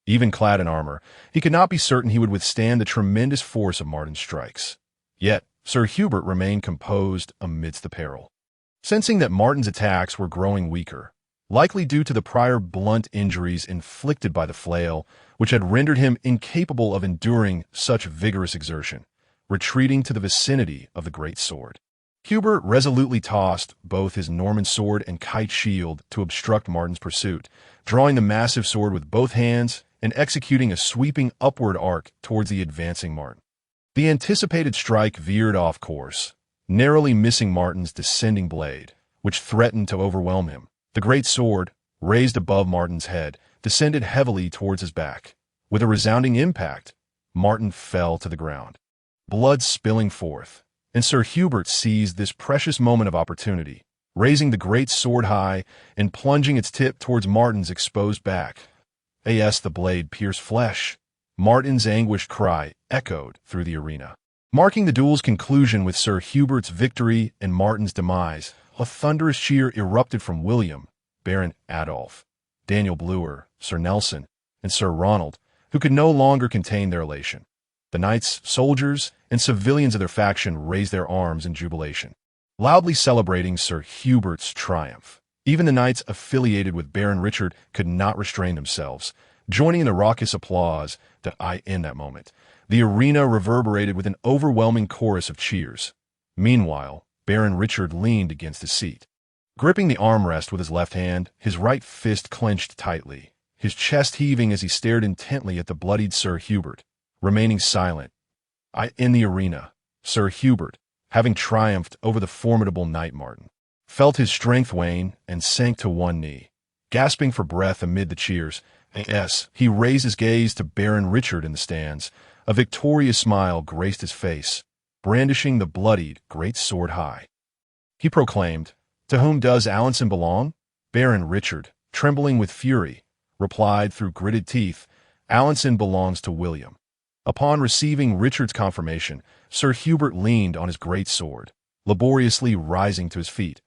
Even clad in armor, he could not be certain he would withstand the tremendous force of Martin's strikes. Yet, Sir Hubert remained composed amidst the peril. Sensing that Martin's attacks were growing weaker, likely due to the prior blunt injuries inflicted by the flail, which had rendered him incapable of enduring such vigorous exertion, retreating to the vicinity of the great sword, Hubert resolutely tossed both his Norman sword and kite shield to obstruct Martin's pursuit, drawing the massive sword with both hands and executing a sweeping upward arc towards the advancing Martin. The anticipated strike veered off course, narrowly missing Martin's descending blade, which threatened to overwhelm him. The great sword, raised above Martin's head, descended heavily towards his back. With a resounding impact, Martin fell to the ground, blood spilling forth, and Sir Hubert seized this precious moment of opportunity, raising the great sword high and plunging its tip towards Martin's exposed back. As the blade pierced flesh, Martin's anguished cry echoed through the arena. Marking the duel's conclusion with Sir Hubert's victory and Martin's demise, a thunderous cheer erupted from William, Baron Adolf, Daniel Blewer, Sir Nelson, and Sir Ronald, who could no longer contain their elation. The knights, soldiers, and civilians of their faction raised their arms in jubilation, loudly celebrating Sir Hubert's triumph. Even the knights affiliated with Baron Richard could not restrain themselves, joining in the raucous applause in that moment. The arena reverberated with an overwhelming chorus of cheers. Meanwhile, Baron Richard leaned against his seat, gripping the armrest with his left hand, his right fist clenched tightly, his chest heaving as he stared intently at the bloodied Sir Hubert, remaining silent. In the arena, Sir Hubert, having triumphed over the formidable knight Martin, felt his strength wane and sank to one knee. Gasping for breath amid the cheers, he raised his gaze to Baron Richard in the stands. A victorious smile graced his face, brandishing the bloodied great sword high. He proclaimed, "To whom does Alençon belong?" Baron Richard, trembling with fury, replied through gritted teeth, "Alençon belongs to William." Upon receiving Richard's confirmation, Sir Hubert leaned on his great sword, laboriously rising to his feet,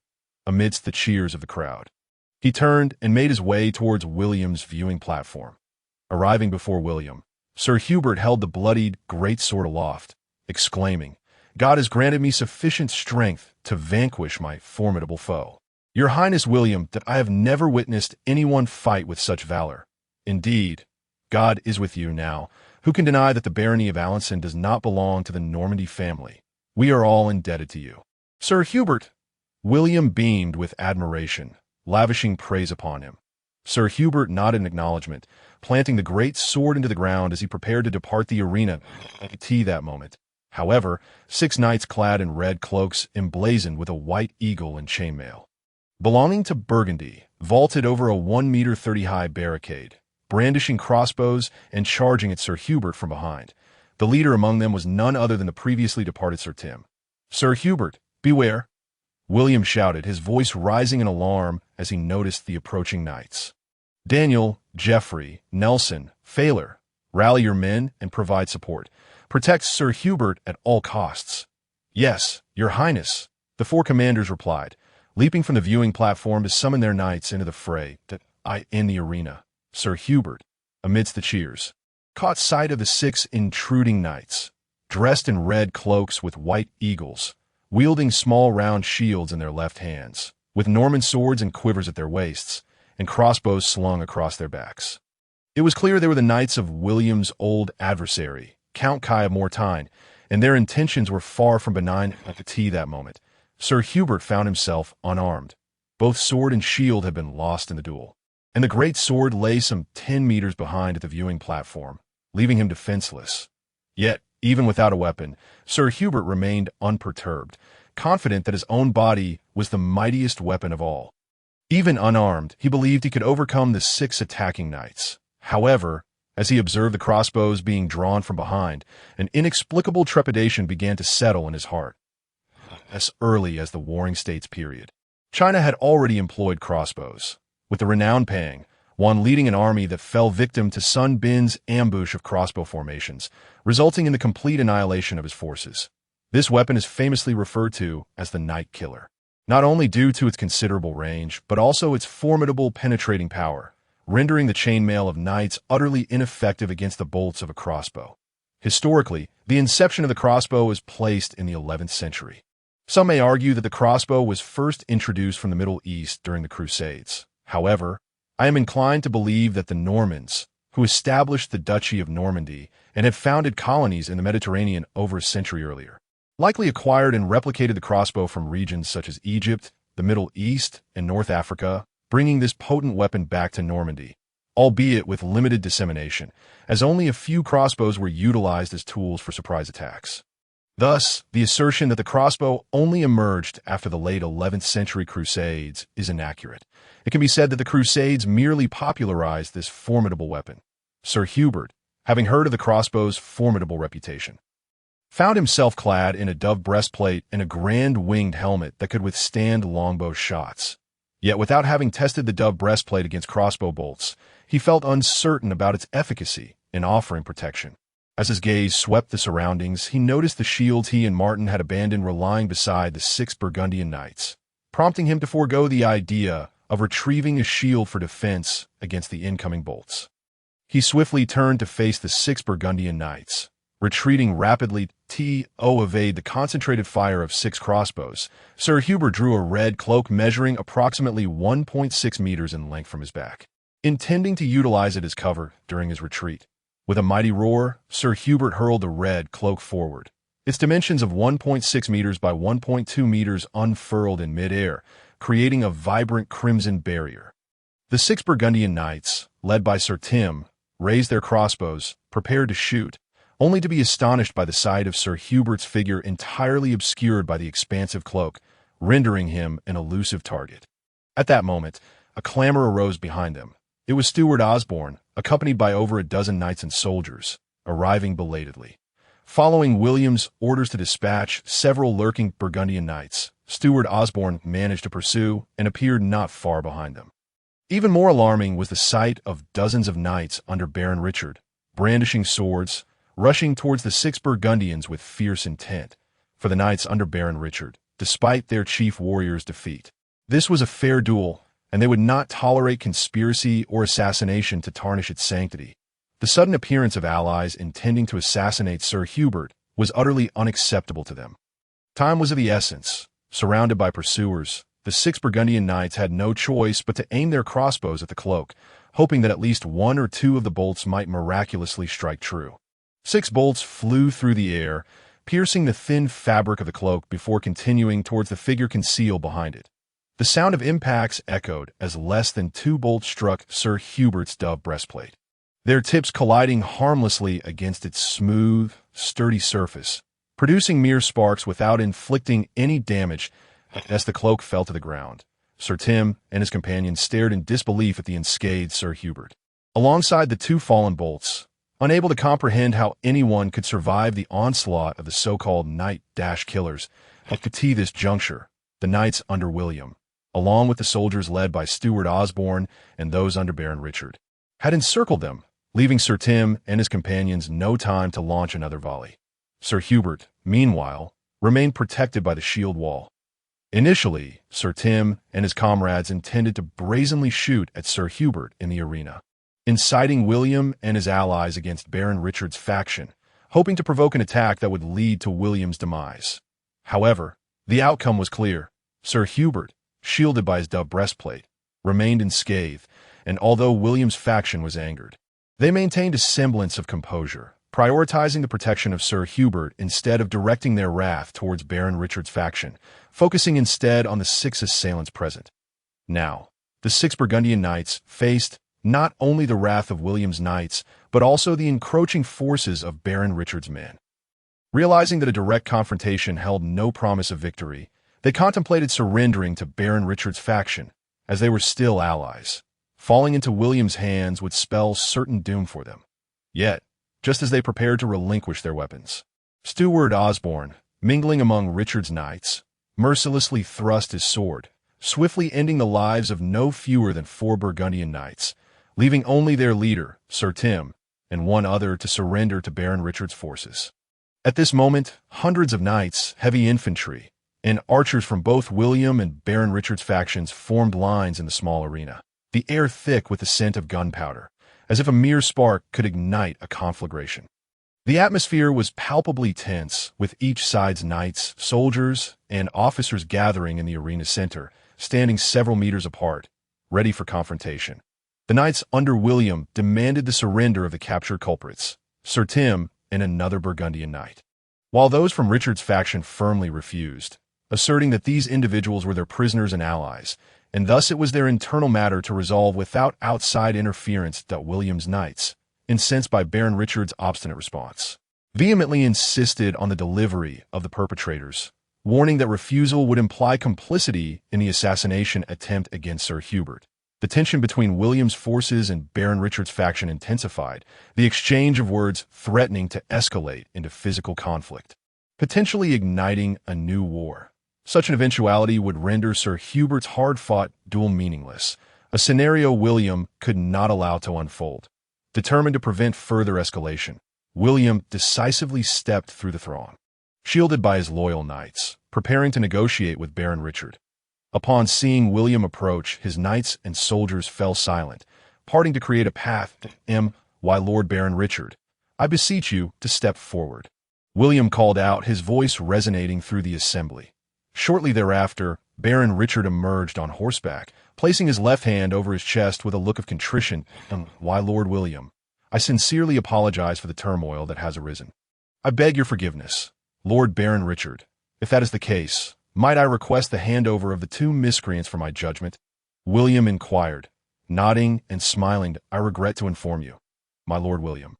amidst the cheers of the crowd. He turned and made his way towards William's viewing platform. Arriving before William, Sir Hubert held the bloodied great sword aloft, exclaiming, "God has granted me sufficient strength to vanquish my formidable foe. Your Highness William, that I have never witnessed anyone fight with such valor. Indeed, God is with you now. Who can deny that the barony of Alençon does not belong to the Normandy family? We are all indebted to you." "Sir Hubert!" William beamed with admiration, lavishing praise upon him. Sir Hubert nodded in acknowledgement, planting the great sword into the ground as he prepared to depart the arena at that moment. However, 6 knights clad in red cloaks emblazoned with a white eagle and chainmail, belonging to Burgundy, vaulted over a 1 meter 30 high barricade, brandishing crossbows and charging at Sir Hubert from behind. The leader among them was none other than the previously departed Sir Tim. "Sir Hubert, beware!" William shouted, his voice rising in alarm as he noticed the approaching knights. "Daniel, Geoffrey, Nelson, Failer, rally your men and provide support. Protect Sir Hubert at all costs." "Yes, your Highness," the 4 commanders replied, leaping from the viewing platform to summon their knights into the fray. In the arena, Sir Hubert, amidst the cheers, caught sight of the 6 intruding knights, dressed in red cloaks with white eagles, wielding small round shields in their left hands, with Norman swords and quivers at their waists, and crossbows slung across their backs. It was clear they were the knights of William's old adversary, Count Kai of Mortain, and their intentions were far from benign at that moment. Sir Hubert found himself unarmed. Both sword and shield had been lost in the duel, and the great sword lay some 10 meters behind at the viewing platform, leaving him defenseless. Yet, Even without a weapon, Sir Hubert remained unperturbed, confident that his own body was the mightiest weapon of all. Even unarmed, he believed he could overcome the 6 attacking knights. However, as he observed the crossbows being drawn from behind, an inexplicable trepidation began to settle in his heart. As early as the Warring States period, China had already employed crossbows, with the renowned Pang, one leading an army that fell victim to Sun Bin's ambush of crossbow formations, resulting in the complete annihilation of his forces. This weapon is famously referred to as the Night Killer, not only due to its considerable range, but also its formidable penetrating power, rendering the chainmail of knights utterly ineffective against the bolts of a crossbow. Historically, the inception of the crossbow was placed in the 11th century. Some may argue that the crossbow was first introduced from the Middle East during the Crusades. However, I am inclined to believe that the Normans, who established the Duchy of Normandy and had founded colonies in the Mediterranean over a century earlier, likely acquired and replicated the crossbow from regions such as Egypt, the Middle East, and North Africa, bringing this potent weapon back to Normandy, albeit with limited dissemination, as only a few crossbows were utilized as tools for surprise attacks. Thus, the assertion that the crossbow only emerged after the late 11th century Crusades is inaccurate. It can be said that the Crusades merely popularized this formidable weapon. Sir Hubert, having heard of the crossbow's formidable reputation, found himself clad in a dove breastplate and a grand winged helmet that could withstand longbow shots. Yet without having tested the dove breastplate against crossbow bolts, he felt uncertain about its efficacy in offering protection. As his gaze swept the surroundings, he noticed the shields he and Martin had abandoned were lying beside the 6 Burgundian knights, prompting him to forego the idea of retrieving a shield for defense against the incoming bolts. He swiftly turned to face the 6 Burgundian knights, retreating rapidly to evade the concentrated fire of 6 crossbows. Sir Hubert drew a red cloak measuring approximately 1.6 meters in length from his back, intending to utilize it as cover during his retreat. With a mighty roar, Sir Hubert hurled the red cloak forward. Its dimensions of 1.6 meters by 1.2 meters unfurled in midair, creating a vibrant crimson barrier. The 6 Burgundian knights, led by Sir Tim, raised their crossbows, prepared to shoot, only to be astonished by the sight of Sir Hubert's figure entirely obscured by the expansive cloak, rendering him an elusive target. At that moment, a clamor arose behind them. It was Steward Osborne, accompanied by over a dozen knights and soldiers, arriving belatedly. Following William's orders to dispatch several lurking Burgundian knights, Steward Osborne managed to pursue and appeared not far behind them. Even more alarming was the sight of dozens of knights under Baron Richard, brandishing swords, rushing towards the 6 Burgundians with fierce intent. For the knights under Baron Richard, despite their chief warrior's defeat, this was a fair duel, and they would not tolerate conspiracy or assassination to tarnish its sanctity. The sudden appearance of allies intending to assassinate Sir Hubert was utterly unacceptable to them. Time was of the essence. Surrounded by pursuers, the 6 Burgundian knights had no choice but to aim their crossbows at the cloak, hoping that at least 1 or 2 of the bolts might miraculously strike true. 6 bolts flew through the air, piercing the thin fabric of the cloak before continuing towards the figure concealed behind it. The sound of impacts echoed as less than 2 bolts struck Sir Hubert's dove breastplate, their tips colliding harmlessly against its smooth, sturdy surface, producing mere sparks without inflicting any damage. As the cloak fell to the ground, Sir Tim and his companions stared in disbelief at the unscathed Sir Hubert. Alongside the 2 fallen bolts, unable to comprehend how anyone could survive the onslaught of the so-called Night-Killers, at this juncture, the knights under William, along with the soldiers led by Steward Osborne and those under Baron Richard, had encircled them, leaving Sir Tim and his companions no time to launch another volley. Sir Hubert, meanwhile, remained protected by the shield wall. Initially, Sir Tim and his comrades intended to brazenly shoot at Sir Hubert in the arena, inciting William and his allies against Baron Richard's faction, hoping to provoke an attack that would lead to William's demise. However, the outcome was clear. Sir Hubert, shielded by his dove breastplate, remained unscathed, and although William's faction was angered, they maintained a semblance of composure, prioritizing the protection of Sir Hubert instead of directing their wrath towards Baron Richard's faction, focusing instead on the 6 assailants present. Now, the 6 Burgundian knights faced not only the wrath of William's knights, but also the encroaching forces of Baron Richard's men. Realizing that a direct confrontation held no promise of victory, they contemplated surrendering to Baron Richard's faction, as they were still allies. Falling into William's hands would spell certain doom for them. Yet, just as they prepared to relinquish their weapons, Steward Osborne, mingling among Richard's knights, mercilessly thrust his sword, swiftly ending the lives of no fewer than 4 Burgundian knights, leaving only their leader, Sir Tim, and one other to surrender to Baron Richard's forces. At this moment, hundreds of knights, heavy infantry, and archers from both William and Baron Richard's factions formed lines in the small arena, the air thick with the scent of gunpowder, as if a mere spark could ignite a conflagration. The atmosphere was palpably tense, with each side's knights, soldiers, and officers gathering in the arena's center, standing several meters apart, ready for confrontation. The knights under William demanded the surrender of the captured culprits, Sir Tim and another Burgundian knight, while those from Richard's faction firmly refused, asserting that these individuals were their prisoners and allies, and thus it was their internal matter to resolve without outside interference. William's knights, incensed by Baron Richard's obstinate response, vehemently insisted on the delivery of the perpetrators, warning that refusal would imply complicity in the assassination attempt against Sir Hubert. The tension between William's forces and Baron Richard's faction intensified, the exchange of words threatening to escalate into physical conflict, potentially igniting a new war. Such an eventuality would render Sir Hubert's hard-fought duel meaningless, a scenario William could not allow to unfold. Determined to prevent further escalation, William decisively stepped through the throng, shielded by his loyal knights, preparing to negotiate with Baron Richard. Upon seeing William approach, his knights and soldiers fell silent, parting to create a path to him. "Why, Lord Baron Richard, I beseech you to step forward," William called out, his voice resonating through the assembly. Shortly thereafter, Baron Richard emerged on horseback, placing his left hand over his chest with a look of contrition. "Why, Lord William, I sincerely apologize for the turmoil that has arisen. I beg your forgiveness, Lord Baron Richard. If that is the case, might I request the handover of the 2 miscreants for my judgment?" William inquired, nodding and smiling. "I regret to inform you, my Lord William,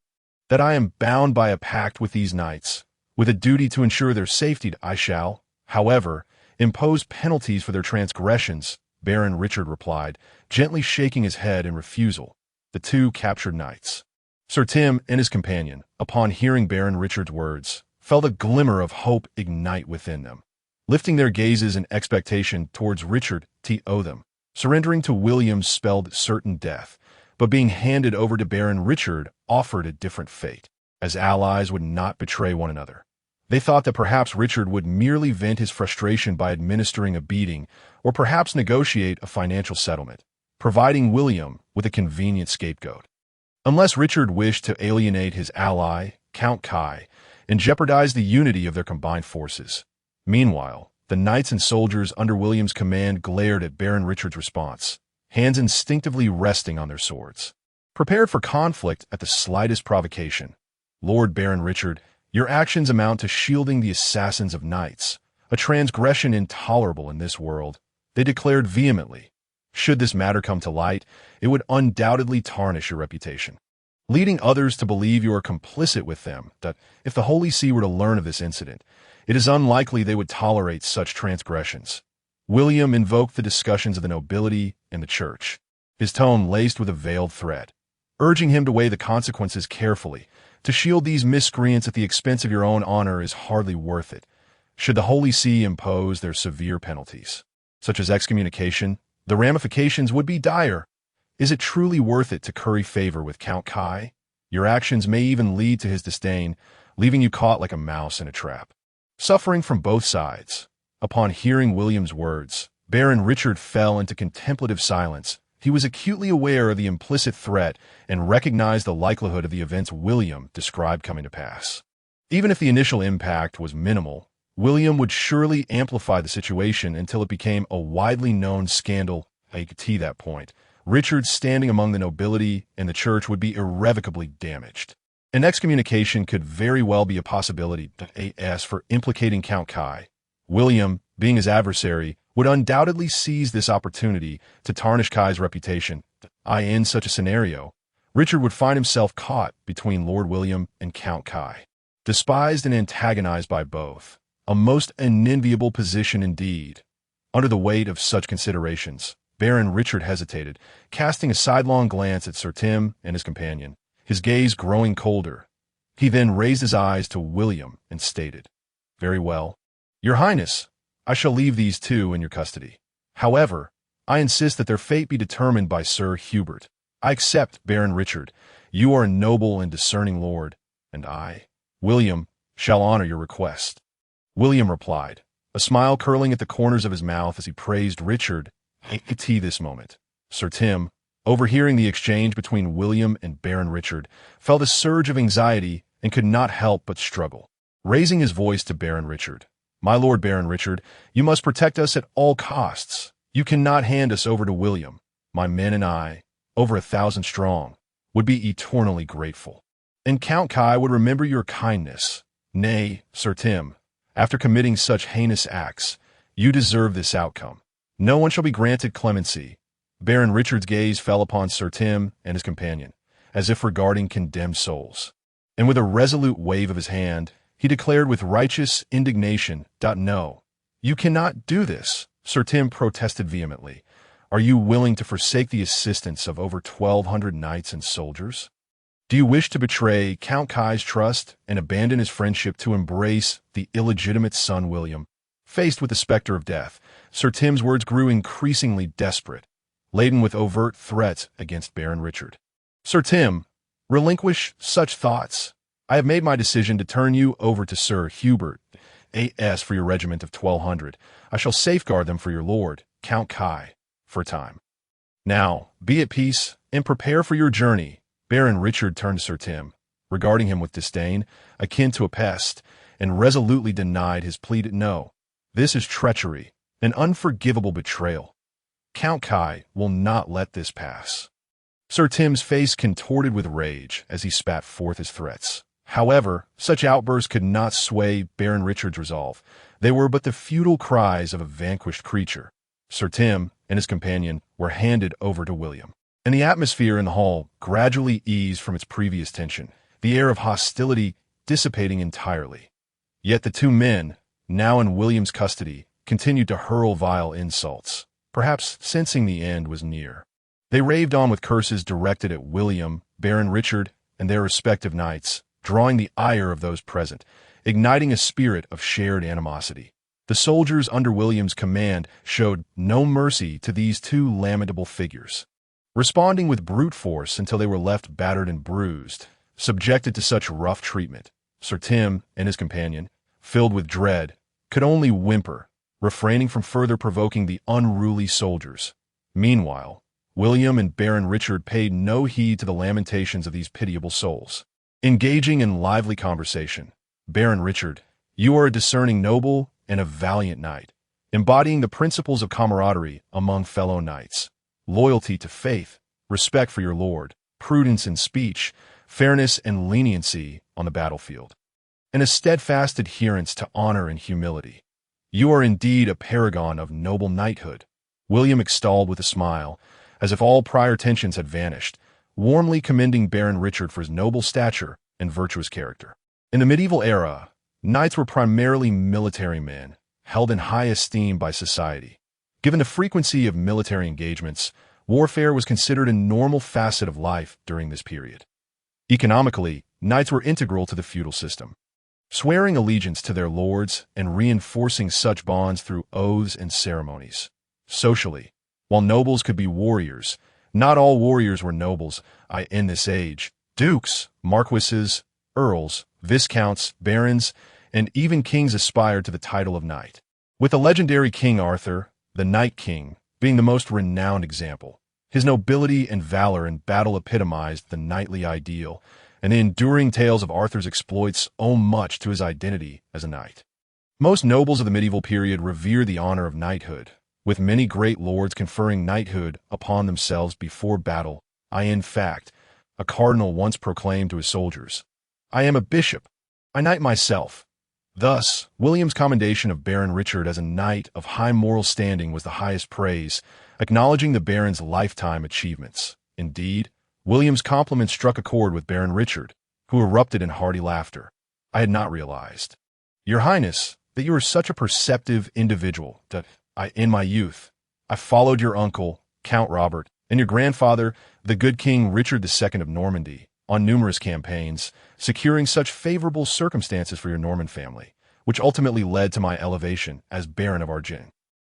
that I am bound by a pact with these knights, with a duty to ensure their safety. I shall, however, impose penalties for their transgressions," Baron Richard replied, gently shaking his head in refusal. The 2 captured knights, Sir Tim and his companion, upon hearing Baron Richard's words, felt a glimmer of hope ignite within them. Lifting their gazes in expectation towards Richard, them. Surrendering to William spelled certain death, but being handed over to Baron Richard offered a different fate, as allies would not betray one another. They thought that perhaps Richard would merely vent his frustration by administering a beating, or perhaps negotiate a financial settlement, providing William with a convenient scapegoat. Unless Richard wished to alienate his ally, Count Kai, and jeopardize the unity of their combined forces. Meanwhile, the knights and soldiers under William's command glared at Baron Richard's response, hands instinctively resting on their swords, prepared for conflict at the slightest provocation. "Lord Baron Richard, your actions amount to shielding the assassins of knights, a transgression intolerable in this world," they declared vehemently. "Should this matter come to light, it would undoubtedly tarnish your reputation, leading others to believe you are complicit with them. That if the Holy See were to learn of this incident, it is unlikely they would tolerate such transgressions." William invoked the discussions of the nobility and the church, his tone laced with a veiled threat, urging him to weigh the consequences carefully. "To shield these miscreants at the expense of your own honor is hardly worth it. Should the Holy See impose their severe penalties, such as excommunication, the ramifications would be dire. Is it truly worth it to curry favor with Count Kai? Your actions may even lead to his disdain, leaving you caught like a mouse in a trap." Suffering from both sides, upon hearing William's words, Baron Richard fell into contemplative silence. He was acutely aware of the implicit threat and recognized the likelihood of the events William described coming to pass. Even if the initial impact was minimal, William would surely amplify the situation until it became a widely known scandal. At that point, Richard's standing among the nobility and the church would be irrevocably damaged. An excommunication could very well be a possibility for implicating Count Kai. William, being his adversary, would undoubtedly seize this opportunity to tarnish Kai's reputation. In such a scenario, Richard would find himself caught between Lord William and Count Kai. Despised and antagonized by both. A most unenviable position indeed. Under the weight of such considerations, Baron Richard hesitated, casting a sidelong glance at Sir Tim and his companion, his gaze growing colder. He then raised his eyes to William and stated, "Very well. Your Highness, I shall leave these two in your custody. However, I insist that their fate be determined by Sir Hubert. I accept, Baron Richard. You are a noble and discerning lord, and I, William, shall honor your request." William replied, a smile curling at the corners of his mouth as he praised Richard at this moment. Sir Tim, overhearing the exchange between William and Baron Richard, felt a surge of anxiety and could not help but struggle. Raising his voice to Baron Richard, "My lord Baron Richard, you must protect us at all costs. You cannot hand us over to William. My men and I, over 1,000 strong, would be eternally grateful. And Count Kai would remember your kindness. Nay, Sir Tim, after committing such heinous acts, you deserve this outcome. No one shall be granted clemency." Baron Richard's gaze fell upon Sir Tim and his companion, as if regarding condemned souls. And with a resolute wave of his hand, he declared with righteous indignation, "No, you cannot do this." Sir Tim protested vehemently. "Are you willing to forsake the assistance of over 1,200 knights and soldiers? Do you wish to betray Count Kai's trust and abandon his friendship to embrace the illegitimate son William?" Faced with the specter of death, Sir Tim's words grew increasingly desperate, laden with overt threats against Baron Richard. "Sir Tim, relinquish such thoughts. I have made my decision to turn you over to Sir Hubert A.S. for your regiment of 1,200. I shall safeguard them for your lord, Count Kai, for a time. Now, be at peace and prepare for your journey." Baron Richard turned to Sir Tim, regarding him with disdain, akin to a pest, and resolutely denied his pleaded no. "This is treachery, an unforgivable betrayal. Count Kai will not let this pass." Sir Tim's face contorted with rage as he spat forth his threats. However, such outbursts could not sway Baron Richard's resolve. They were but the futile cries of a vanquished creature. Sir Tim and his companion were handed over to William, and the atmosphere in the hall gradually eased from its previous tension, the air of hostility dissipating entirely. Yet the two men, now in William's custody, continued to hurl vile insults, perhaps sensing the end was near. They raved on with curses directed at William, Baron Richard, and their respective knights, drawing the ire of those present, igniting a spirit of shared animosity. The soldiers under William's command showed no mercy to these two lamentable figures, responding with brute force until they were left battered and bruised, subjected to such rough treatment. Sir Tim and his companion, filled with dread, could only whimper, refraining from further provoking the unruly soldiers. Meanwhile, William and Baron Richard paid no heed to the lamentations of these pitiable souls. Engaging in lively conversation, "Baron Richard, you are a discerning noble and a valiant knight, embodying the principles of camaraderie among fellow knights, loyalty to faith, respect for your lord, prudence in speech, fairness and leniency on the battlefield, and a steadfast adherence to honor and humility. You are indeed a paragon of noble knighthood." William extolled with a smile, as if all prior tensions had vanished, warmly commending Baron Richard for his noble stature and virtuous character. In the medieval era, knights were primarily military men, held in high esteem by society. Given the frequency of military engagements, warfare was considered a normal facet of life during this period. Economically, knights were integral to the feudal system, swearing allegiance to their lords and reinforcing such bonds through oaths and ceremonies. Socially, while nobles could be warriors, not all warriors were nobles. In this age, dukes, marquises, earls, viscounts, barons, and even kings aspired to the title of knight, with the legendary King Arthur, the Night King, being the most renowned example. His nobility and valor in battle epitomized the knightly ideal, and the enduring tales of Arthur's exploits owe much to his identity as a knight. Most nobles of the medieval period revered the honor of knighthood, with many great lords conferring knighthood upon themselves before battle. In fact, a cardinal once proclaimed to his soldiers, "I am a bishop. I knight myself." Thus, William's commendation of Baron Richard as a knight of high moral standing was the highest praise, acknowledging the baron's lifetime achievements. Indeed, William's compliment struck a chord with Baron Richard, who erupted in hearty laughter. I had not realized. Your Highness, that you are such a perceptive individual that in my youth, I followed your uncle, Count Robert, and your grandfather, the good King Richard II of Normandy, on numerous campaigns, securing such favorable circumstances for your Norman family, which ultimately led to my elevation as Baron of Argent.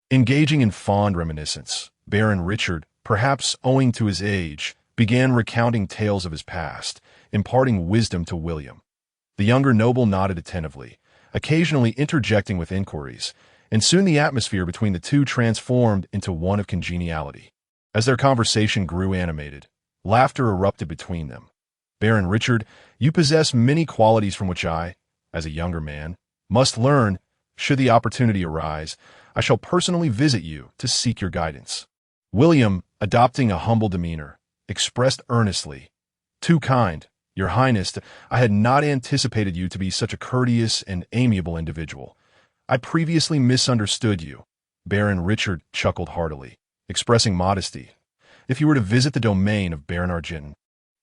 Engaging in fond reminiscence, Baron Richard, perhaps owing to his age, began recounting tales of his past, imparting wisdom to William. The younger noble nodded attentively, occasionally interjecting with inquiries, and soon the atmosphere between the two transformed into one of congeniality. As their conversation grew animated, laughter erupted between them. Baron Richard, you possess many qualities from which I, as a younger man, must learn. Should the opportunity arise, I shall personally visit you to seek your guidance. William, adopting a humble demeanor, expressed earnestly, "Too kind, Your Highness, I had not anticipated you to be such a courteous and amiable individual. I previously misunderstood you." Baron Richard chuckled heartily, expressing modesty. "If you were to visit the domain of Baron Argent,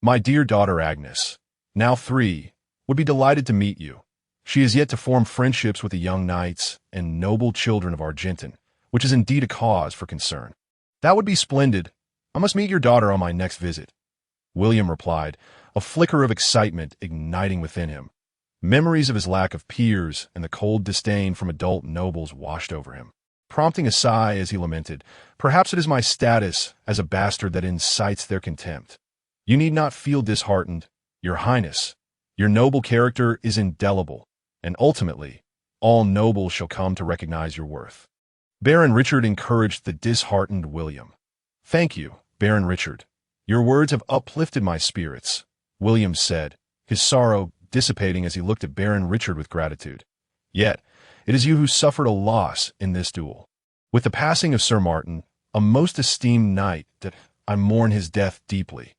my dear daughter Agnes, now 3, would be delighted to meet you. She is yet to form friendships with the young knights and noble children of Argenton, which is indeed a cause for concern." "That would be splendid. I must meet your daughter on my next visit," William replied, a flicker of excitement igniting within him. Memories of his lack of peers and the cold disdain from adult nobles washed over him, prompting a sigh as he lamented, "Perhaps it is my status as a bastard that incites their contempt. You need not feel disheartened, Your Highness. Your noble character is indelible, and ultimately, all nobles shall come to recognize your worth." Baron Richard encouraged the disheartened William. "Thank you, Baron Richard. Your words have uplifted my spirits," William said, his sorrow dissipating as he looked at Baron Richard with gratitude. "Yet, it is you who suffered a loss in this duel. With the passing of Sir Martin, a most esteemed knight, that I mourn his death deeply.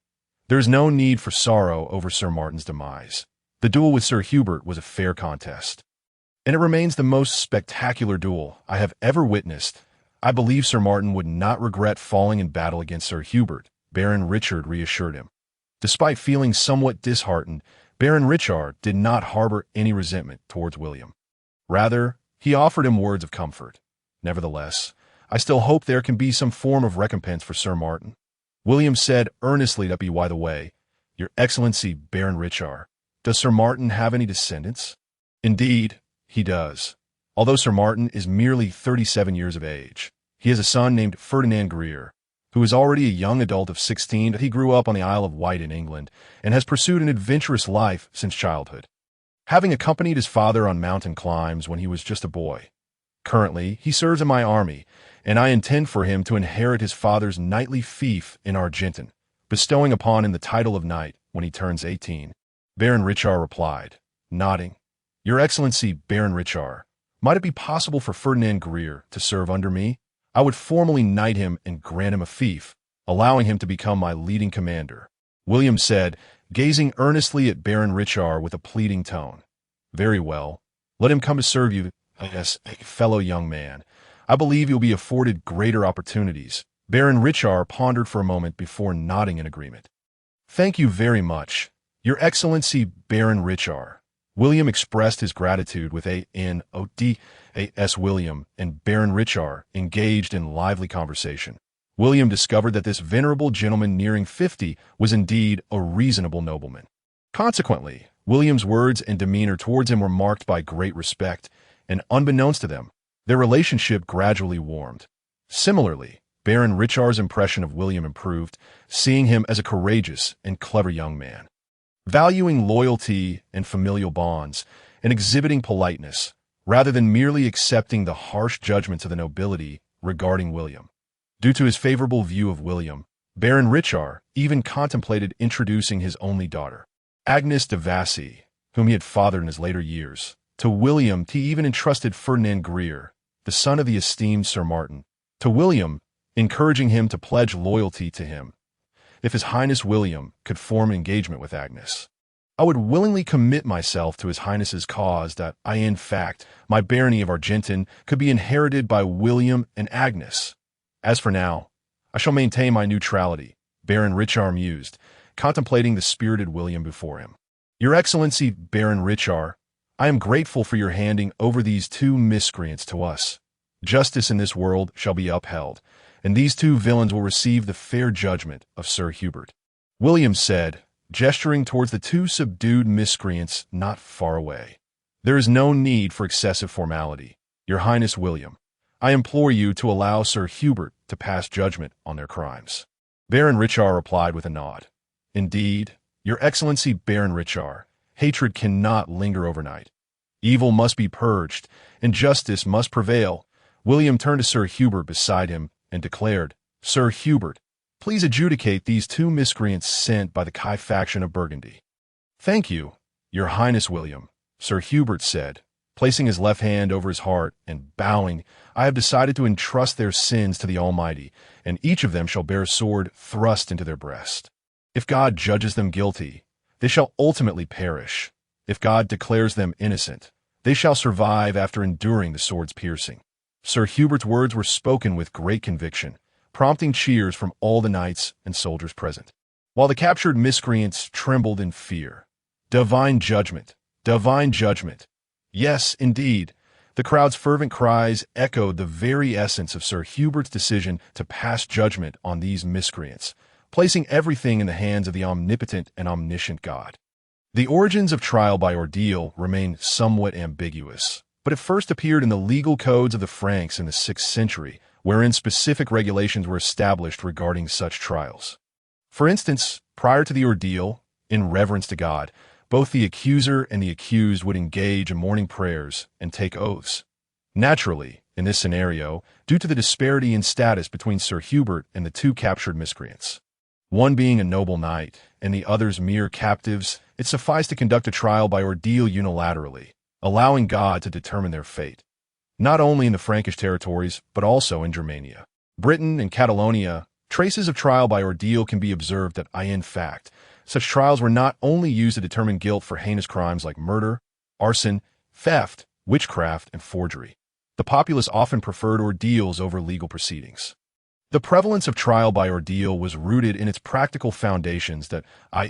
There is no need for sorrow over Sir Martin's demise. The duel with Sir Hubert was a fair contest, and it remains the most spectacular duel I have ever witnessed. I believe Sir Martin would not regret falling in battle against Sir Hubert," Baron Richard reassured him. Despite feeling somewhat disheartened, Baron Richard did not harbor any resentment towards William. Rather, he offered him words of comfort. "Nevertheless, I still hope there can be some form of recompense for Sir Martin." William said earnestly that by the way, "Your Excellency, Baron Richard, does Sir Martin have any descendants?" "Indeed, he does. Although Sir Martin is merely 37 years of age, he has a son named Ferdinand Grier, who is already a young adult of 16. He grew up on the Isle of Wight in England and has pursued an adventurous life since childhood, having accompanied his father on mountain climbs when he was just a boy. Currently, he serves in my army, and I intend for him to inherit his father's knightly fief in Argenton, bestowing upon him the title of knight when he turns 18. Baron Richard replied, nodding, "Your Excellency, Baron Richard, might it be possible for Ferdinand Grier to serve under me? I would formally knight him and grant him a fief, allowing him to become my leading commander." William said, gazing earnestly at Baron Richard with a pleading tone. "Very well. Let him come to serve you as a fellow young man. I believe you'll be afforded greater opportunities." Baron Richard pondered for a moment before nodding in agreement. "Thank you very much, Your Excellency, Baron Richard." William expressed his gratitude with a nod. William and Baron Richard engaged in lively conversation. William discovered that this venerable gentleman nearing 50 was indeed a reasonable nobleman. Consequently, William's words and demeanor towards him were marked by great respect, and unbeknownst to them, their relationship gradually warmed. Similarly, Baron Richard's impression of William improved, seeing him as a courageous and clever young man, valuing loyalty and familial bonds, and exhibiting politeness, rather than merely accepting the harsh judgments of the nobility regarding William. Due to his favorable view of William, Baron Richard even contemplated introducing his only daughter, Agnes de Vassy, whom he had fathered in his later years, to William. He even entrusted Ferdinand Grier, the son of the esteemed Sir Martin, to William, encouraging him to pledge loyalty to him if His Highness William could form an engagement with Agnes. "I would willingly commit myself to His Highness's cause that in fact, my barony of Argenton could be inherited by William and Agnes. As for now, I shall maintain my neutrality," Baron Richard mused, contemplating the spirited William before him. "Your Excellency, Baron Richard, I am grateful for your handing over these two miscreants to us. Justice in this world shall be upheld, and these two villains will receive the fair judgment of Sir Hubert." William said, gesturing towards the two subdued miscreants not far away. "There is no need for excessive formality, Your Highness William. I implore you to allow Sir Hubert to pass judgment on their crimes." Baron Richard replied with a nod. "Indeed, Your Excellency Baron Richard, hatred cannot linger overnight. Evil must be purged, and justice must prevail." William turned to Sir Hubert beside him and declared, "Sir Hubert, please adjudicate these two miscreants sent by the Kai faction of Burgundy." "Thank you, Your Highness William," Sir Hubert said, placing his left hand over his heart and bowing. "I have decided to entrust their sins to the Almighty, and each of them shall bear a sword thrust into their breast. If God judges them guilty, they shall ultimately perish. If God declares them innocent, they shall survive after enduring the sword's piercing." Sir Hubert's words were spoken with great conviction, prompting cheers from all the knights and soldiers present, while the captured miscreants trembled in fear. "Divine judgment! Divine judgment!" Yes, indeed. The crowd's fervent cries echoed the very essence of Sir Hubert's decision to pass judgment on these miscreants, placing everything in the hands of the omnipotent and omniscient God. The origins of trial by ordeal remain somewhat ambiguous, but it first appeared in the legal codes of the Franks in the 6th century, wherein specific regulations were established regarding such trials. For instance, prior to the ordeal, in reverence to God, both the accuser and the accused would engage in morning prayers and take oaths. Naturally, in this scenario, due to the disparity in status between Sir Hubert and the two captured miscreants, one being a noble knight and the others mere captives, it sufficed to conduct a trial by ordeal unilaterally, allowing God to determine their fate. Not only in the Frankish territories, but also in Germania, Britain, and Catalonia, traces of trial by ordeal can be observed that, in fact, such trials were not only used to determine guilt for heinous crimes like murder, arson, theft, witchcraft, and forgery. The populace often preferred ordeals over legal proceedings. The prevalence of trial by ordeal was rooted in its practical foundations that,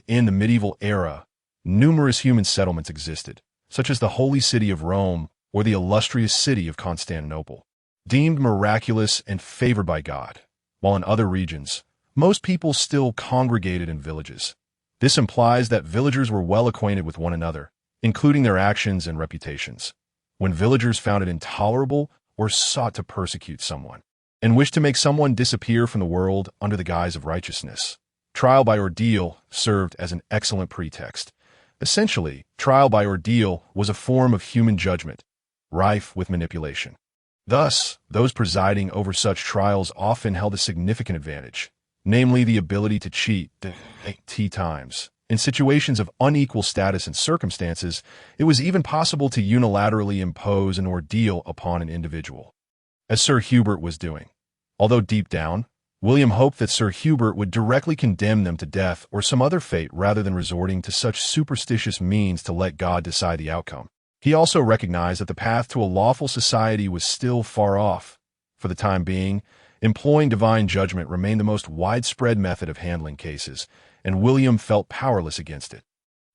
in the medieval era, numerous human settlements existed, such as the holy city of Rome or the illustrious city of Constantinople, deemed miraculous and favored by God, while in other regions, most people still congregated in villages. This implies that villagers were well acquainted with one another, including their actions and reputations. When villagers found it intolerable or sought to persecute someone, and wished to make someone disappear from the world under the guise of righteousness, trial by ordeal served as an excellent pretext. Essentially, trial by ordeal was a form of human judgment, rife with manipulation. Thus, those presiding over such trials often held a significant advantage, namely the ability to cheat times. In situations of unequal status and circumstances, it was even possible to unilaterally impose an ordeal upon an individual, as Sir Hubert was doing. Although deep down, William hoped that Sir Hubert would directly condemn them to death or some other fate rather than resorting to such superstitious means to let God decide the outcome. He also recognized that the path to a lawful society was still far off. For the time being, employing divine judgment remained the most widespread method of handling cases, and William felt powerless against it.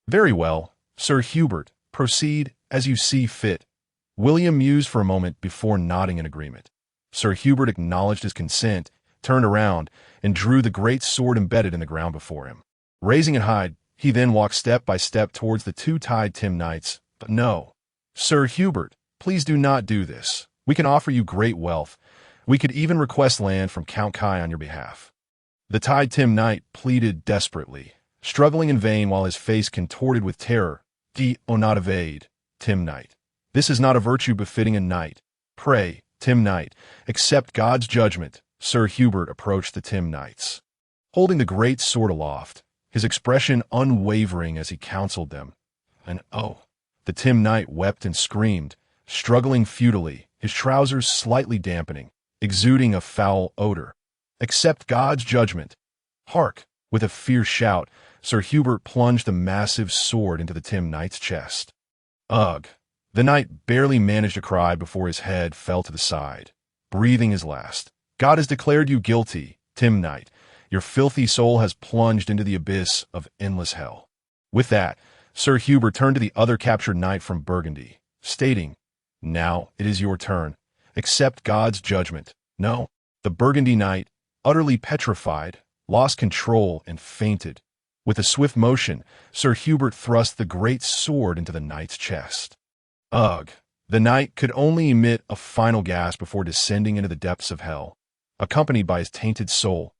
"Very well, Sir Hubert, proceed as you see fit." William mused for a moment before nodding in agreement. Sir Hubert acknowledged his consent, turned around, and drew the great sword embedded in the ground before him. Raising it high, he then walked step by step towards the two tied Tim knights. "But no, Sir Hubert, please do not do this. We can offer you great wealth. We could even request land from Count Kai on your behalf." The tied Tim knight pleaded desperately, struggling in vain while his face contorted with terror. "Do not evade, Tim knight. This is not a virtue befitting a knight. Pray, Tim knight, accept God's judgment." Sir Hubert approached the Tim knights, holding the great sword aloft, his expression unwavering as he counseled them. And the Tim knight wept and screamed, struggling futilely, his trousers slightly dampening, exuding a foul odor. "Accept God's judgment." "Hark!" With a fierce shout, Sir Hubert plunged the massive sword into the Tim knight's chest. "Ugh!" The knight barely managed a cry before his head fell to the side, breathing his last. "God has declared you guilty, Tim knight. Your filthy soul has plunged into the abyss of endless hell." With that, Sir Hubert turned to the other captured knight from Burgundy, stating, "Now it is your turn. Accept God's judgment." No, the Burgundy knight, utterly petrified, lost control and fainted. With a swift motion, Sir Hubert thrust the great sword into the knight's chest. Ugh! The knight could only emit a final gasp before descending into the depths of hell, accompanied by his tainted soul.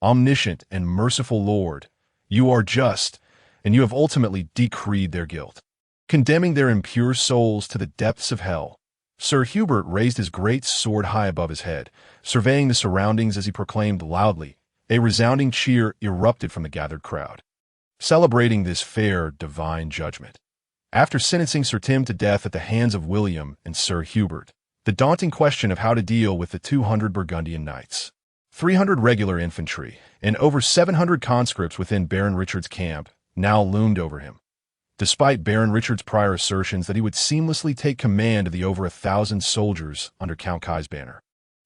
Omniscient and merciful Lord, you are just, and you have ultimately decreed their guilt, condemning their impure souls to the depths of hell. Sir Hubert raised his great sword high above his head, surveying the surroundings as he proclaimed loudly. A resounding cheer erupted from the gathered crowd, celebrating this fair, divine judgment. After sentencing Sir Tim to death at the hands of William and Sir Hubert, the daunting question of how to deal with the 200 Burgundian knights, 300 regular infantry, and over 700 conscripts within Baron Richard's camp now loomed over him. Despite Baron Richard's prior assertions that he would seamlessly take command of the over 1,000 soldiers under Count Kai's banner,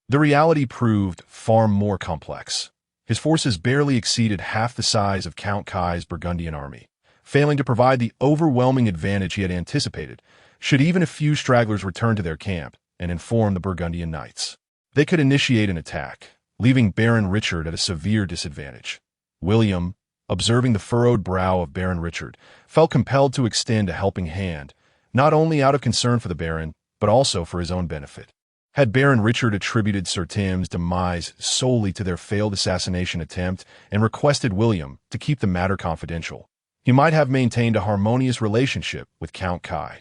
the reality proved far more complex. His forces barely exceeded half the size of Count Kai's Burgundian army, failing to provide the overwhelming advantage he had anticipated. Should even a few stragglers return to their camp and inform the Burgundian knights, they could initiate an attack, leaving Baron Richard at a severe disadvantage. William, observing the furrowed brow of Baron Richard, felt compelled to extend a helping hand, not only out of concern for the Baron, but also for his own benefit. Had Baron Richard attributed Sir Tim's demise solely to their failed assassination attempt and requested William to keep the matter confidential, he might have maintained a harmonious relationship with Count Kai.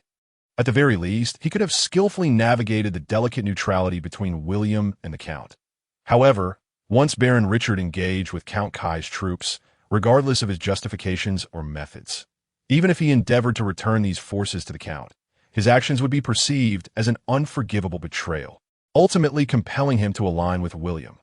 At the very least, he could have skillfully navigated the delicate neutrality between William and the Count. However, once Baron Richard engaged with Count Kai's troops, regardless of his justifications or methods, even if he endeavored to return these forces to the Count, his actions would be perceived as an unforgivable betrayal, ultimately compelling him to align with William.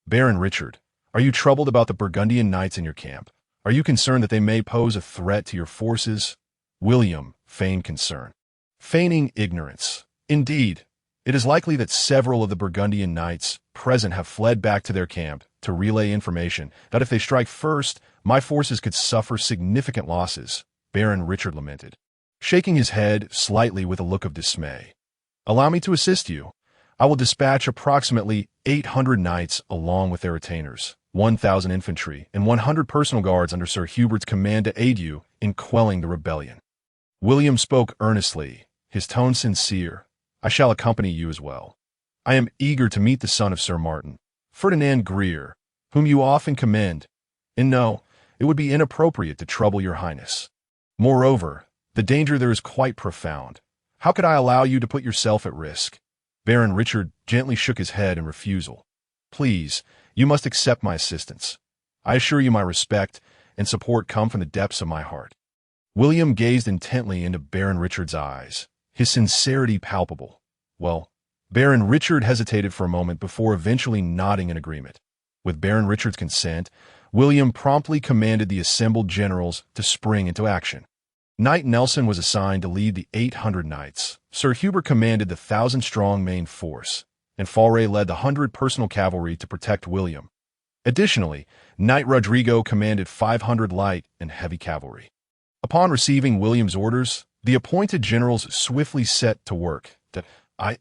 Baron Richard, are you troubled about the Burgundian knights in your camp? Are you concerned that they may pose a threat to your forces? William feigned concern, feigning ignorance. Indeed, it is likely that several of the Burgundian knights present have fled back to their camp to relay information that if they strike first, my forces could suffer significant losses, Baron Richard lamented, shaking his head slightly with a look of dismay. Allow me to assist you. I will dispatch approximately 800 knights along with their retainers, 1,000 infantry, and 100 personal guards under Sir Hubert's command to aid you in quelling the rebellion. William spoke earnestly, his tone sincere. I shall accompany you as well. I am eager to meet the son of Sir Martin, Ferdinand Grier, whom you often commend, and no, it would be inappropriate to trouble your highness. Moreover, the danger there is quite profound. How could I allow you to put yourself at risk? Baron Richard gently shook his head in refusal. Please, you must accept my assistance. I assure you my respect and support come from the depths of my heart. William gazed intently into Baron Richard's eyes, his sincerity palpable. Well, Baron Richard hesitated for a moment before eventually nodding in agreement. With Baron Richard's consent, William promptly commanded the assembled generals to spring into action. Knight Nelson was assigned to lead the 800 knights. Sir Hubert commanded the 1,000-strong main force, and Faure led the 100 personal cavalry to protect William. Additionally, Knight Rodrigo commanded 500 light and heavy cavalry. Upon receiving William's orders, the appointed generals swiftly set to work.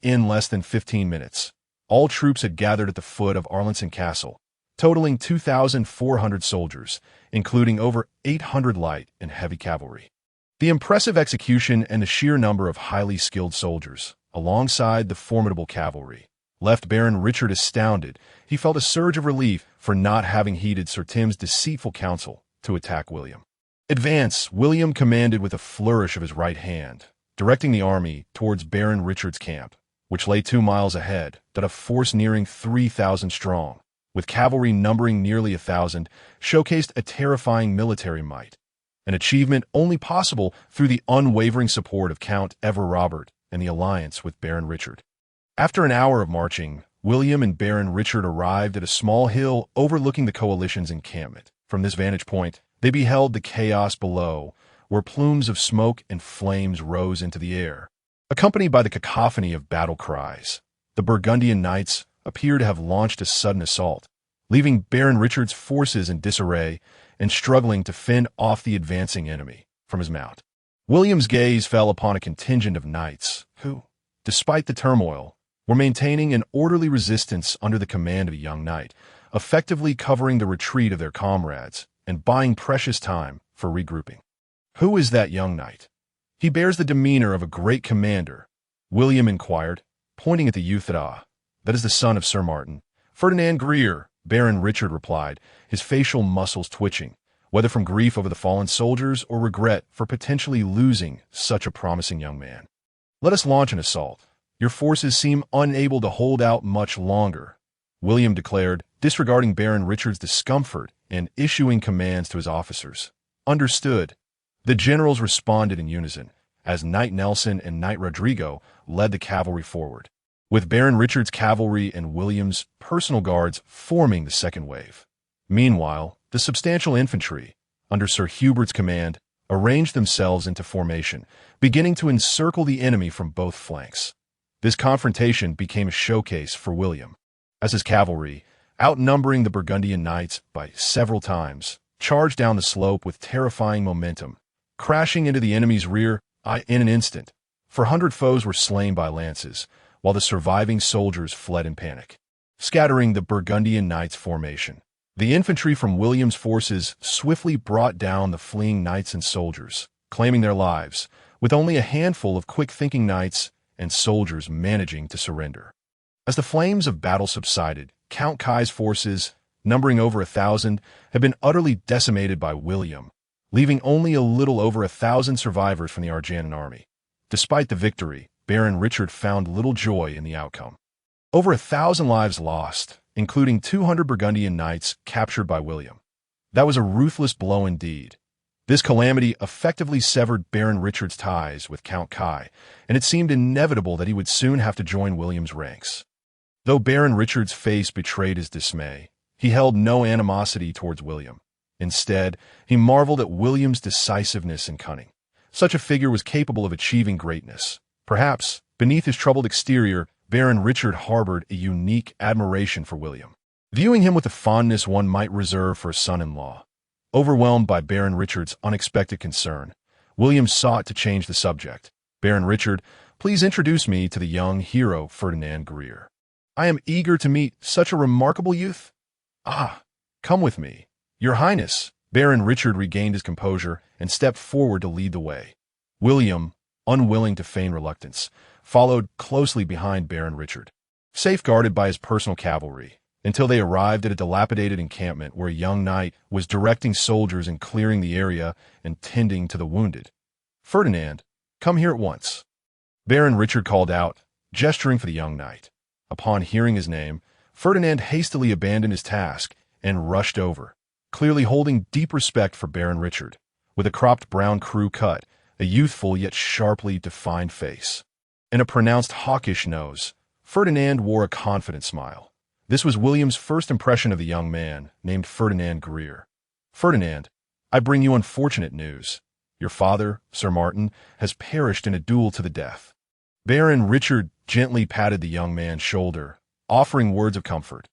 In less than 15 minutes, all troops had gathered at the foot of Arlington Castle, totaling 2,400 soldiers, including over 800 light and heavy cavalry. The impressive execution and the sheer number of highly skilled soldiers, alongside the formidable cavalry, left Baron Richard astounded. He felt a surge of relief for not having heeded Sir Tim's deceitful counsel to attack William. Advance, William commanded with a flourish of his right hand, directing the army towards Baron Richard's camp, which lay 2 miles ahead, that a force nearing 3,000 strong, with cavalry numbering nearly 1,000, showcased a terrifying military might, an achievement only possible through the unwavering support of Count Ever Robert and the alliance with Baron Richard. After an hour of marching, William and Baron Richard arrived at a small hill overlooking the coalition's encampment. From this vantage point, they beheld the chaos below, where plumes of smoke and flames rose into the air, accompanied by the cacophony of battle cries. The Burgundian knights appear to have launched a sudden assault, leaving Baron Richard's forces in disarray and struggling to fend off the advancing enemy from his mount. William's gaze fell upon a contingent of knights who, despite the turmoil, were maintaining an orderly resistance under the command of a young knight, effectively covering the retreat of their comrades and buying precious time for regrouping. Who is that young knight? He bears the demeanor of a great commander, William inquired, pointing at the youth. That is the son of Sir Martin. Ferdinand Grier, Baron Richard replied, his facial muscles twitching, whether from grief over the fallen soldiers or regret for potentially losing such a promising young man. Let us launch an assault. Your forces seem unable to hold out much longer, William declared, disregarding Baron Richard's discomfort and issuing commands to his officers. Understood. The generals responded in unison, as Knight Nelson and Knight Rodrigo led the cavalry forward, with Baron Richard's cavalry and William's personal guards forming the second wave. Meanwhile, the substantial infantry, under Sir Hubert's command, arranged themselves into formation, beginning to encircle the enemy from both flanks. This confrontation became a showcase for William, as his cavalry, outnumbering the Burgundian knights by several times, charged down the slope with terrifying momentum, crashing into the enemy's rear in an instant. 400 foes were slain by lances, while the surviving soldiers fled in panic, scattering the Burgundian knights' formation. The infantry from William's forces swiftly brought down the fleeing knights and soldiers, claiming their lives, with only a handful of quick-thinking knights and soldiers managing to surrender. As the flames of battle subsided, Count Kai's forces, numbering over 1,000, had been utterly decimated by William, leaving only a little over 1,000 survivors from the Arjanan army. Despite the victory, Baron Richard found little joy in the outcome. Over 1,000 lives lost, including 200 Burgundian knights captured by William. That was a ruthless blow indeed. This calamity effectively severed Baron Richard's ties with Count Kai, and it seemed inevitable that he would soon have to join William's ranks. Though Baron Richard's face betrayed his dismay, he held no animosity towards William. Instead, he marveled at William's decisiveness and cunning. Such a figure was capable of achieving greatness. Perhaps, beneath his troubled exterior, Baron Richard harbored a unique admiration for William, viewing him with the fondness one might reserve for a son-in-law. Overwhelmed by Baron Richard's unexpected concern, William sought to change the subject. Baron Richard, please introduce me to the young hero Ferdinand Grier. I am eager to meet such a remarkable youth. Come with me. Your Highness. Baron Richard regained his composure and stepped forward to lead the way. William, unwilling to feign reluctance, followed closely behind Baron Richard, safeguarded by his personal cavalry, until they arrived at a dilapidated encampment where a young knight was directing soldiers in clearing the area and tending to the wounded. Ferdinand, come here at once. Baron Richard called out, gesturing for the young knight. Upon hearing his name, Ferdinand hastily abandoned his task and rushed over, clearly holding deep respect for Baron Richard, with a cropped brown crew cut, a youthful yet sharply defined face, and a pronounced hawkish nose. Ferdinand wore a confident smile. This was William's first impression of the young man, named Ferdinand Grier. Ferdinand, I bring you unfortunate news. Your father, Sir Martin, has perished in a duel to the death. Baron Richard gently patted the young man's shoulder, offering words of comfort.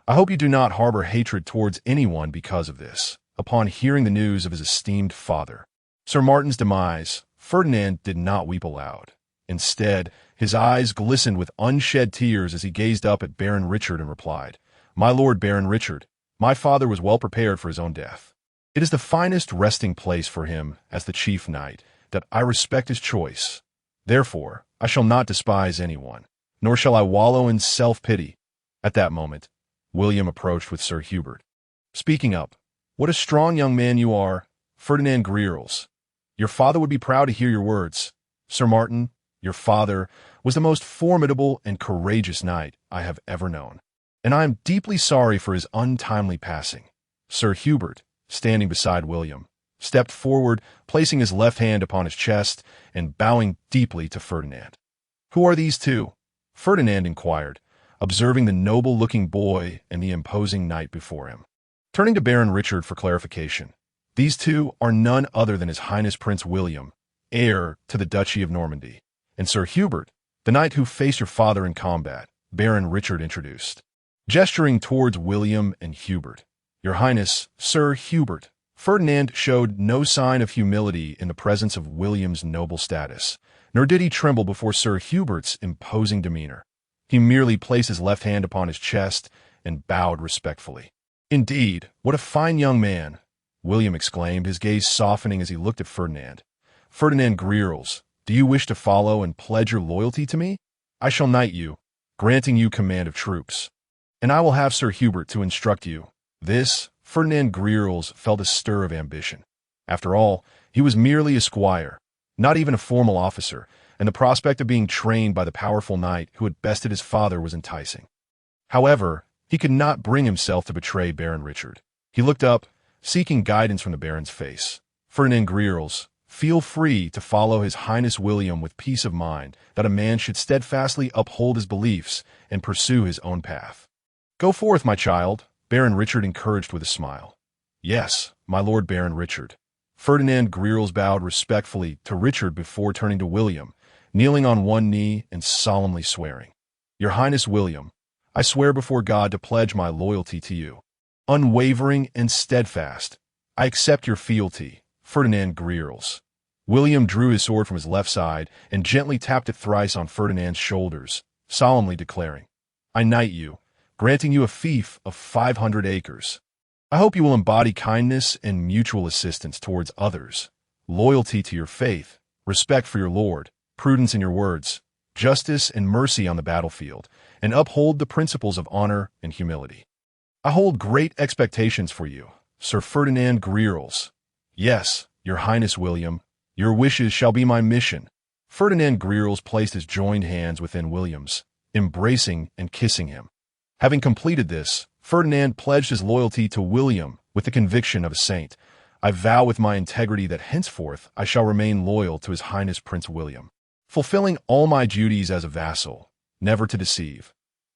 I hope you do not harbor hatred towards anyone because of this. Upon hearing the news of his esteemed father, Sir Martin's demise, Ferdinand did not weep aloud. Instead, his eyes glistened with unshed tears as he gazed up at Baron Richard and replied, My lord Baron Richard, my father was well prepared for his own death. It is the finest resting place for him as the chief knight, that I respect his choice. Therefore, I shall not despise anyone, nor shall I wallow in self-pity. At that moment, William approached with Sir Hubert. Speaking up, what a strong young man you are, Ferdinand Grierls. Your father would be proud to hear your words. Sir Martin, your father, was the most formidable and courageous knight I have ever known, and I am deeply sorry for his untimely passing. Sir Hubert, standing beside William, stepped forward, placing his left hand upon his chest and bowing deeply to Ferdinand. Who are these two? Ferdinand inquired, observing the noble-looking boy and the imposing knight before him. Turning to Baron Richard for clarification, these two are none other than His Highness Prince William, heir to the Duchy of Normandy, and Sir Hubert, the knight who faced your father in combat, Baron Richard introduced. Gesturing towards William and Hubert, Your Highness, Sir Hubert, Ferdinand showed no sign of humility in the presence of William's noble status, nor did he tremble before Sir Hubert's imposing demeanor. He merely placed his left hand upon his chest and bowed respectfully. "Indeed, what a fine young man!" William exclaimed, his gaze softening as he looked at Ferdinand. "Ferdinand Grierles, do you wish to follow and pledge your loyalty to me? I shall knight you, granting you command of troops. And I will have Sir Hubert to instruct you." This, Ferdinand Grierles felt a stir of ambition. After all, he was merely a squire, not even a formal officer, and the prospect of being trained by the powerful knight who had bested his father was enticing. However, he could not bring himself to betray Baron Richard. He looked up, seeking guidance from the Baron's face. "Ferdinand Grierles, feel free to follow His Highness William with peace of mind that a man should steadfastly uphold his beliefs and pursue his own path." "Go forth, my child," Baron Richard encouraged with a smile. "Yes, my Lord Baron Richard." Ferdinand Grierles bowed respectfully to Richard before turning to William, kneeling on one knee and solemnly swearing. "Your Highness William, I swear before God to pledge my loyalty to you. Unwavering and steadfast, I accept your fealty, Ferdinand Grierles." William drew his sword from his left side and gently tapped it thrice on Ferdinand's shoulders, solemnly declaring, "I knight you, granting you a fief of 500 acres. I hope you will embody kindness and mutual assistance towards others, loyalty to your faith, respect for your lord, prudence in your words, justice and mercy on the battlefield, and uphold the principles of honor and humility. I hold great expectations for you, Sir Ferdinand Grierles." "Yes, your Highness William, your wishes shall be my mission." Ferdinand Grierles placed his joined hands within William's, embracing and kissing him. Having completed this, Ferdinand pledged his loyalty to William with the conviction of a saint. "I vow with my integrity that henceforth I shall remain loyal to His Highness Prince William, fulfilling all my duties as a vassal, never to deceive."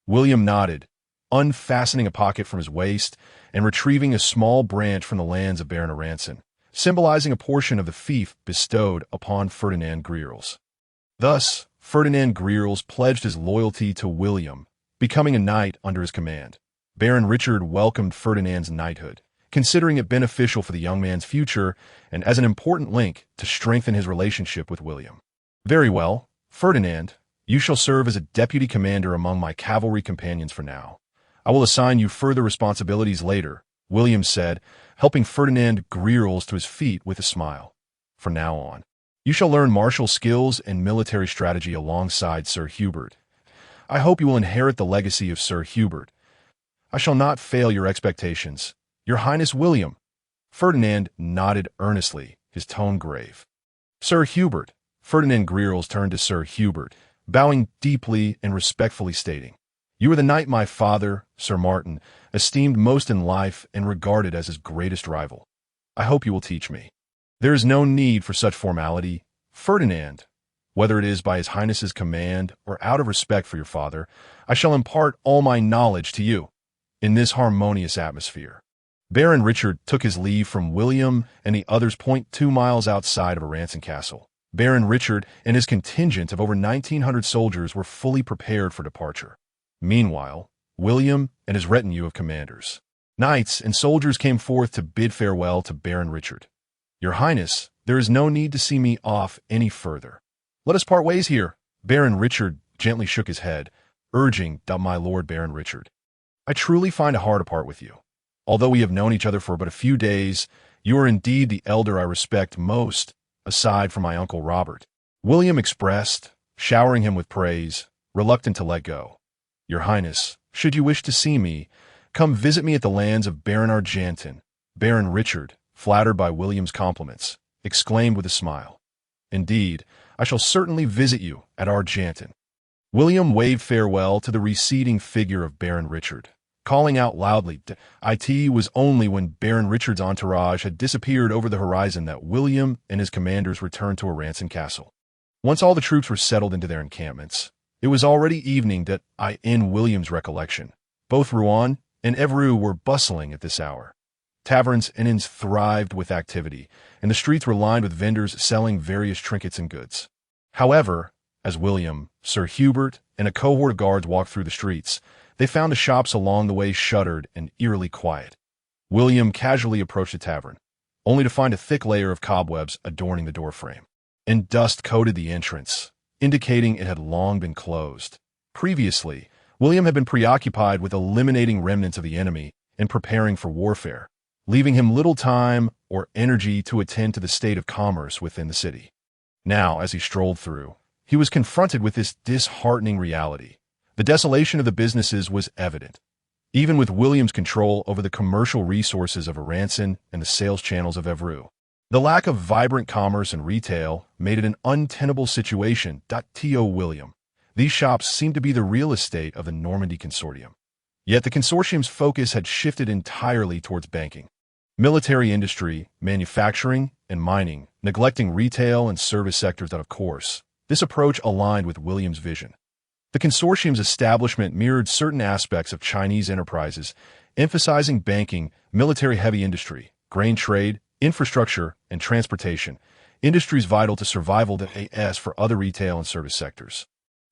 William nodded, unfastening a pocket from his waist and retrieving a small branch from the lands of Baron Aranson, symbolizing a portion of the fief bestowed upon Ferdinand Grierles. Thus, Ferdinand Grierles pledged his loyalty to William, becoming a knight under his command. Baron Richard welcomed Ferdinand's knighthood, considering it beneficial for the young man's future and as an important link to strengthen his relationship with William. "Very well, Ferdinand, you shall serve as a deputy commander among my cavalry companions for now. I will assign you further responsibilities later," William said, helping Ferdinand Grierles to his feet with a smile. "From now on, you shall learn martial skills and military strategy alongside Sir Hubert. I hope you will inherit the legacy of Sir Hubert. I shall not fail your expectations, your Highness William." Ferdinand nodded earnestly, his tone grave. "Sir Hubert," Ferdinand Grierles turned to Sir Hubert, bowing deeply and respectfully stating, "You are the knight my father, Sir Martin, esteemed most in life and regarded as his greatest rival. I hope you will teach me. There is no need for such formality, Ferdinand. Whether it is by His Highness's command or out of respect for your father, I shall impart all my knowledge to you." In this harmonious atmosphere, Baron Richard took his leave from William and the others 2 miles outside of Aranson Castle. Baron Richard and his contingent of over 1,900 soldiers were fully prepared for departure. Meanwhile, William and his retinue of commanders, knights, and soldiers came forth to bid farewell to Baron Richard. "Your Highness, there is no need to see me off any further. Let us part ways here." Baron Richard gently shook his head, urging, "My Lord Baron Richard, I truly find it hard to part with you. Although we have known each other for but a few days, you are indeed the elder I respect most, aside from my Uncle Robert," William expressed, showering him with praise, reluctant to let go. "Your Highness, should you wish to see me, come visit me at the lands of Baron Argenton." Baron Richard, flattered by William's compliments, exclaimed with a smile, "Indeed, I shall certainly visit you at Argenton." William waved farewell to the receding figure of Baron Richard, calling out loudly. It was only when Baron Richard's entourage had disappeared over the horizon that William and his commanders returned to Aranson Castle. Once all the troops were settled into their encampments, it was already evening that, in William's recollection, both Rouen and Evreux were bustling at this hour. Taverns and inns thrived with activity, and the streets were lined with vendors selling various trinkets and goods. However, as William, Sir Hubert, and a cohort of guards walked through the streets, they found the shops along the way shuttered and eerily quiet. William casually approached a tavern, only to find a thick layer of cobwebs adorning the doorframe. And dust coated the entrance, indicating it had long been closed. Previously, William had been preoccupied with eliminating remnants of the enemy and preparing for warfare, leaving him little time or energy to attend to the state of commerce within the city. Now, as he strolled through, he was confronted with this disheartening reality. The desolation of the businesses was evident. Even with William's control over the commercial resources of Aranson and the sales channels of Evru, the lack of vibrant commerce and retail made it an untenable situation. William. These shops seemed to be the real estate of the Normandy Consortium. Yet the consortium's focus had shifted entirely towards banking, military industry, manufacturing, and mining, neglecting retail and service sectors. Of course, this approach aligned with William's vision. The consortium's establishment mirrored certain aspects of Chinese enterprises, emphasizing banking, military-heavy industry, grain trade, infrastructure, and transportation, industries vital to survival as for other retail and service sectors.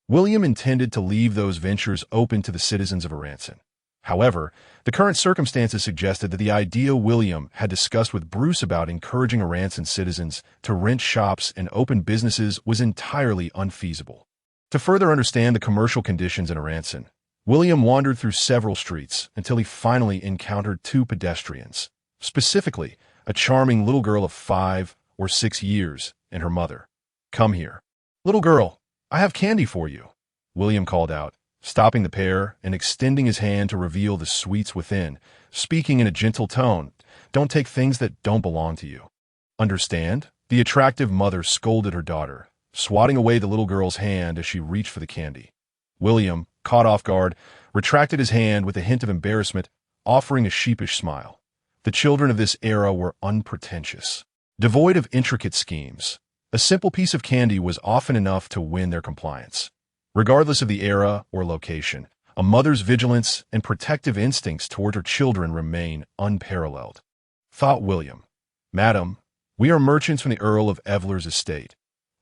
William intended to leave those ventures open to the citizens of Aranson. However, the current circumstances suggested that the idea William had discussed with Bruce about encouraging Aranson citizens to rent shops and open businesses was entirely unfeasible. To further understand the commercial conditions in Aranson, William wandered through several streets until he finally encountered two pedestrians, specifically a charming little girl of 5 or 6 years and her mother. "Come here. Little girl, I have candy for you," William called out, stopping the pair and extending his hand to reveal the sweets within, speaking in a gentle tone. "Don't take things that don't belong to you. Understand?" The attractive mother scolded her daughter, swatting away the little girl's hand as she reached for the candy. William, caught off guard, retracted his hand with a hint of embarrassment, offering a sheepish smile. The children of this era were unpretentious, devoid of intricate schemes. A simple piece of candy was often enough to win their compliance. Regardless of the era or location, a mother's vigilance and protective instincts toward her children remain unparalleled. Thought William. "Madam, we are merchants from the Earl of Evler's estate.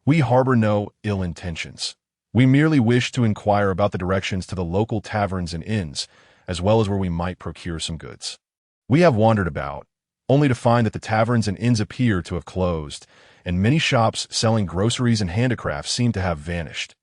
We harbor no ill intentions. We merely wish to inquire about the directions to the local taverns and inns, as well as where we might procure some goods. We have wandered about, only to find that the taverns and inns appear to have closed, and many shops selling groceries and handicrafts seem to have vanished."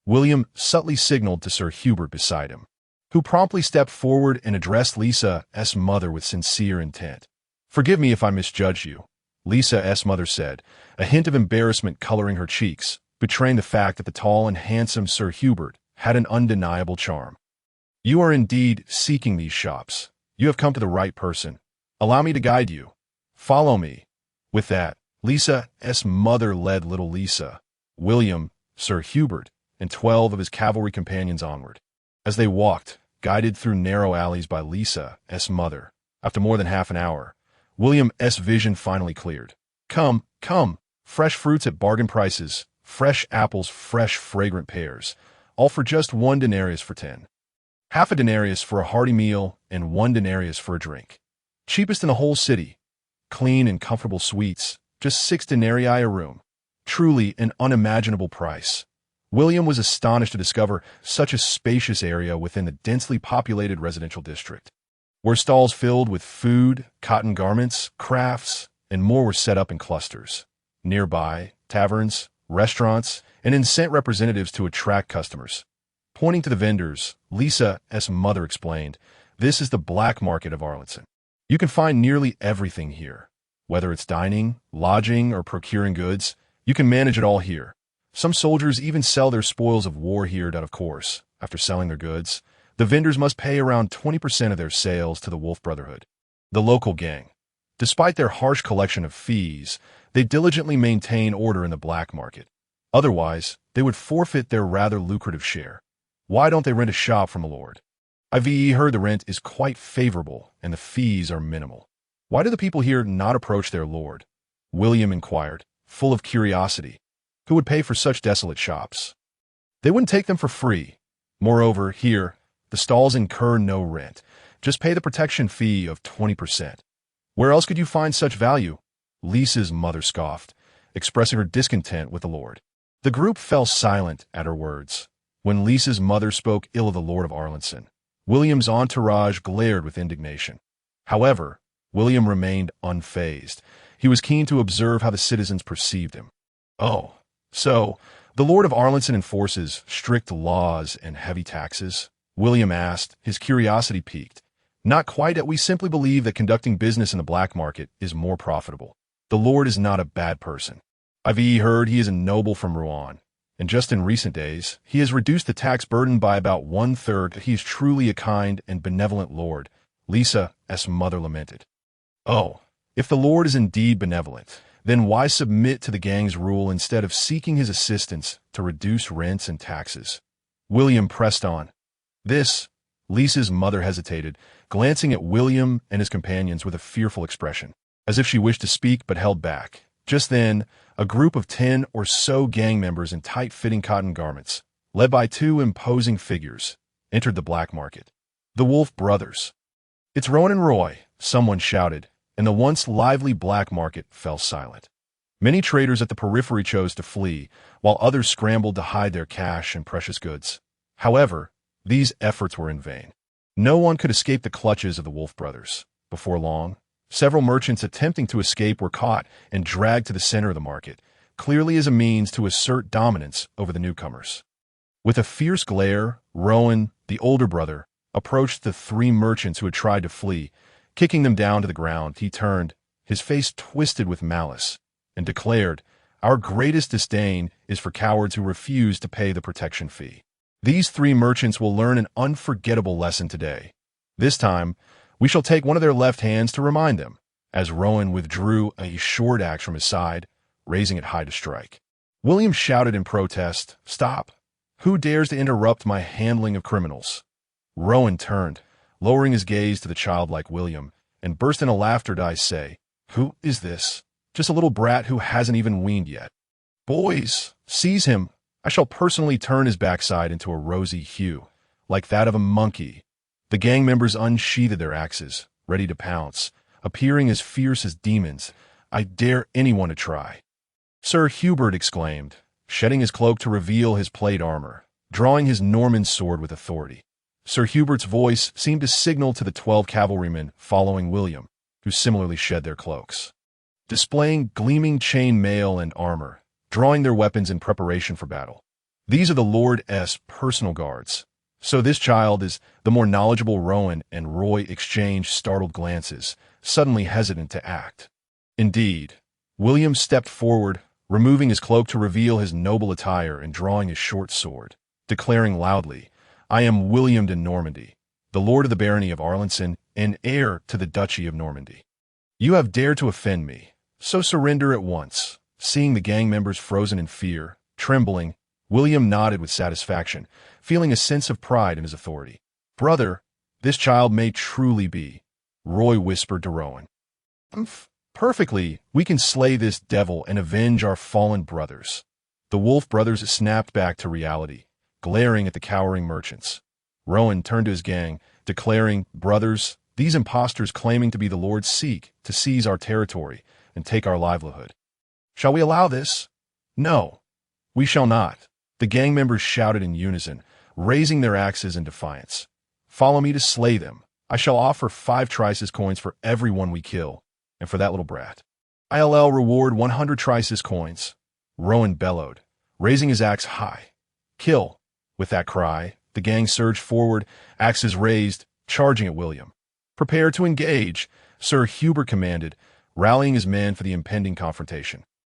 William subtly signaled to Sir Hubert beside him, who promptly stepped forward and addressed Lisa's mother with sincere intent. "Forgive me if I misjudged you," Lisa's mother said, a hint of embarrassment coloring her cheeks, betraying the fact that the tall and handsome Sir Hubert had an undeniable charm. "You are indeed seeking these shops. You have come to the right person. Allow me to guide you. Follow me." With that, Lisa's mother led little Lisa, William, Sir Hubert, and 12 of his cavalry companions onward. As they walked, guided through narrow alleys by Lisa's mother, after more than half an hour, William's vision finally cleared. Come, fresh fruits at bargain prices, fresh apples, fresh fragrant pears, all for just 1 denarius for 10. Half a denarius for a hearty meal and 1 denarius for a drink. Cheapest in the whole city. Clean and comfortable suites, just 6 denarii a room. Truly an unimaginable price. William was astonished to discover such a spacious area within the densely populated residential district, where stalls filled with food, cotton garments, crafts, and more were set up in clusters. Nearby, taverns, restaurants, and incense representatives to attract customers. Pointing to the vendors, Lisa's mother explained, "This is the black market of Arlington. You can find nearly everything here. Whether it's dining, lodging, or procuring goods, you can manage it all here. Some soldiers even sell their spoils of war here. Of course, after selling their goods, the vendors must pay around 20% of their sales to the Wolf Brotherhood, the local gang. Despite their harsh collection of fees, they diligently maintain order in the black market. Otherwise, they would forfeit their rather lucrative share. Why don't they rent a shop from a lord? I've heard the rent is quite favorable and the fees are minimal. Why do the people here not approach their lord?" William inquired, full of curiosity. Who would pay for such desolate shops? They wouldn't take them for free. Moreover, here, the stalls incur no rent. Just pay the protection fee of 20%. Where else could you find such value? Lisa's mother scoffed, expressing her discontent with the lord. The group fell silent at her words. When Lisa's mother spoke ill of the Lord of Arlington, William's entourage glared with indignation. However, William remained unfazed. He was keen to observe how the citizens perceived him. Oh, so the Lord of Arlinson enforces strict laws and heavy taxes? William asked, his curiosity piqued. Not quite. We simply believe that conducting business in the black market is more profitable. The Lord is not a bad person. I've heard he is a noble from Rouen, and just in recent days, he has reduced the tax burden by about 1/3. He is truly a kind and benevolent Lord, Lisa's mother lamented. Oh, if the Lord is indeed benevolent, then why submit to the gang's rule instead of seeking his assistance to reduce rents and taxes? William pressed on. Lisa's mother hesitated, glancing at William and his companions with a fearful expression, as if she wished to speak but held back. Just then, a group of 10 or so gang members in tight-fitting cotton garments, led by 2 imposing figures, entered the black market. The Wolf brothers. "It's Rowan and Roy," someone shouted, and the once lively black market fell silent. Many traders at the periphery chose to flee, while others scrambled to hide their cash and precious goods. However, these efforts were in vain. No one could escape the clutches of the Wolf brothers. Before long, several merchants attempting to escape were caught and dragged to the center of the market, clearly as a means to assert dominance over the newcomers. With a fierce glare, Rowan, the older brother, approached the 3 merchants who had tried to flee. Kicking them down to the ground, he turned, his face twisted with malice, and declared, "Our greatest disdain is for cowards who refuse to pay the protection fee. These 3 merchants will learn an unforgettable lesson today. This time, we shall take one of their left hands to remind them," as Rowan withdrew a short axe from his side, raising it high to strike. William shouted in protest, "Stop! Who dares to interrupt my handling of criminals?" Rowan turned, lowering his gaze to the childlike William, and burst into laughter. "I say, who is this? Just a little brat who hasn't even weaned yet. Boys, seize him. I shall personally turn his backside into a rosy hue, like that of a monkey." The gang members unsheathed their axes, ready to pounce, appearing as fierce as demons. "I dare anyone to try." Sir Hubert exclaimed, shedding his cloak to reveal his plate armor, drawing his Norman sword with authority. Sir Hubert's voice seemed to signal to the 12 cavalrymen following William, who similarly shed their cloaks, displaying gleaming chain mail and armor, drawing their weapons in preparation for battle. "These are the Lord's personal guards. So this child is the more knowledgeable." Rowan and Roy exchanged startled glances, suddenly hesitant to act. Indeed, William stepped forward, removing his cloak to reveal his noble attire and drawing his short sword, declaring loudly, "I am William de Normandy, the Lord of the Barony of Arlinson and heir to the Duchy of Normandy. You have dared to offend me, so surrender at once." Seeing the gang members frozen in fear, trembling, William nodded with satisfaction, feeling a sense of pride in his authority. "Brother, this child may truly be," Roy whispered to Rowan. "Perfectly, we can slay this devil and avenge our fallen brothers." The Wolf brothers snapped back to reality, glaring at the cowering merchants. Rowan turned to his gang, declaring, "Brothers, these impostors claiming to be the Lord seek to seize our territory and take our livelihood. Shall we allow this?" "No, we shall not," the gang members shouted in unison, raising their axes in defiance. "Follow me to slay them. I shall offer 5 trices coins for everyone we kill, and for that little brat, I'll reward 100 trices coins." Rowan bellowed, raising his axe high. "Kill!" With that cry, the gang surged forward, axes raised, charging at William. "Prepare to engage," Sir Hubert commanded, rallying his men for the impending confrontation.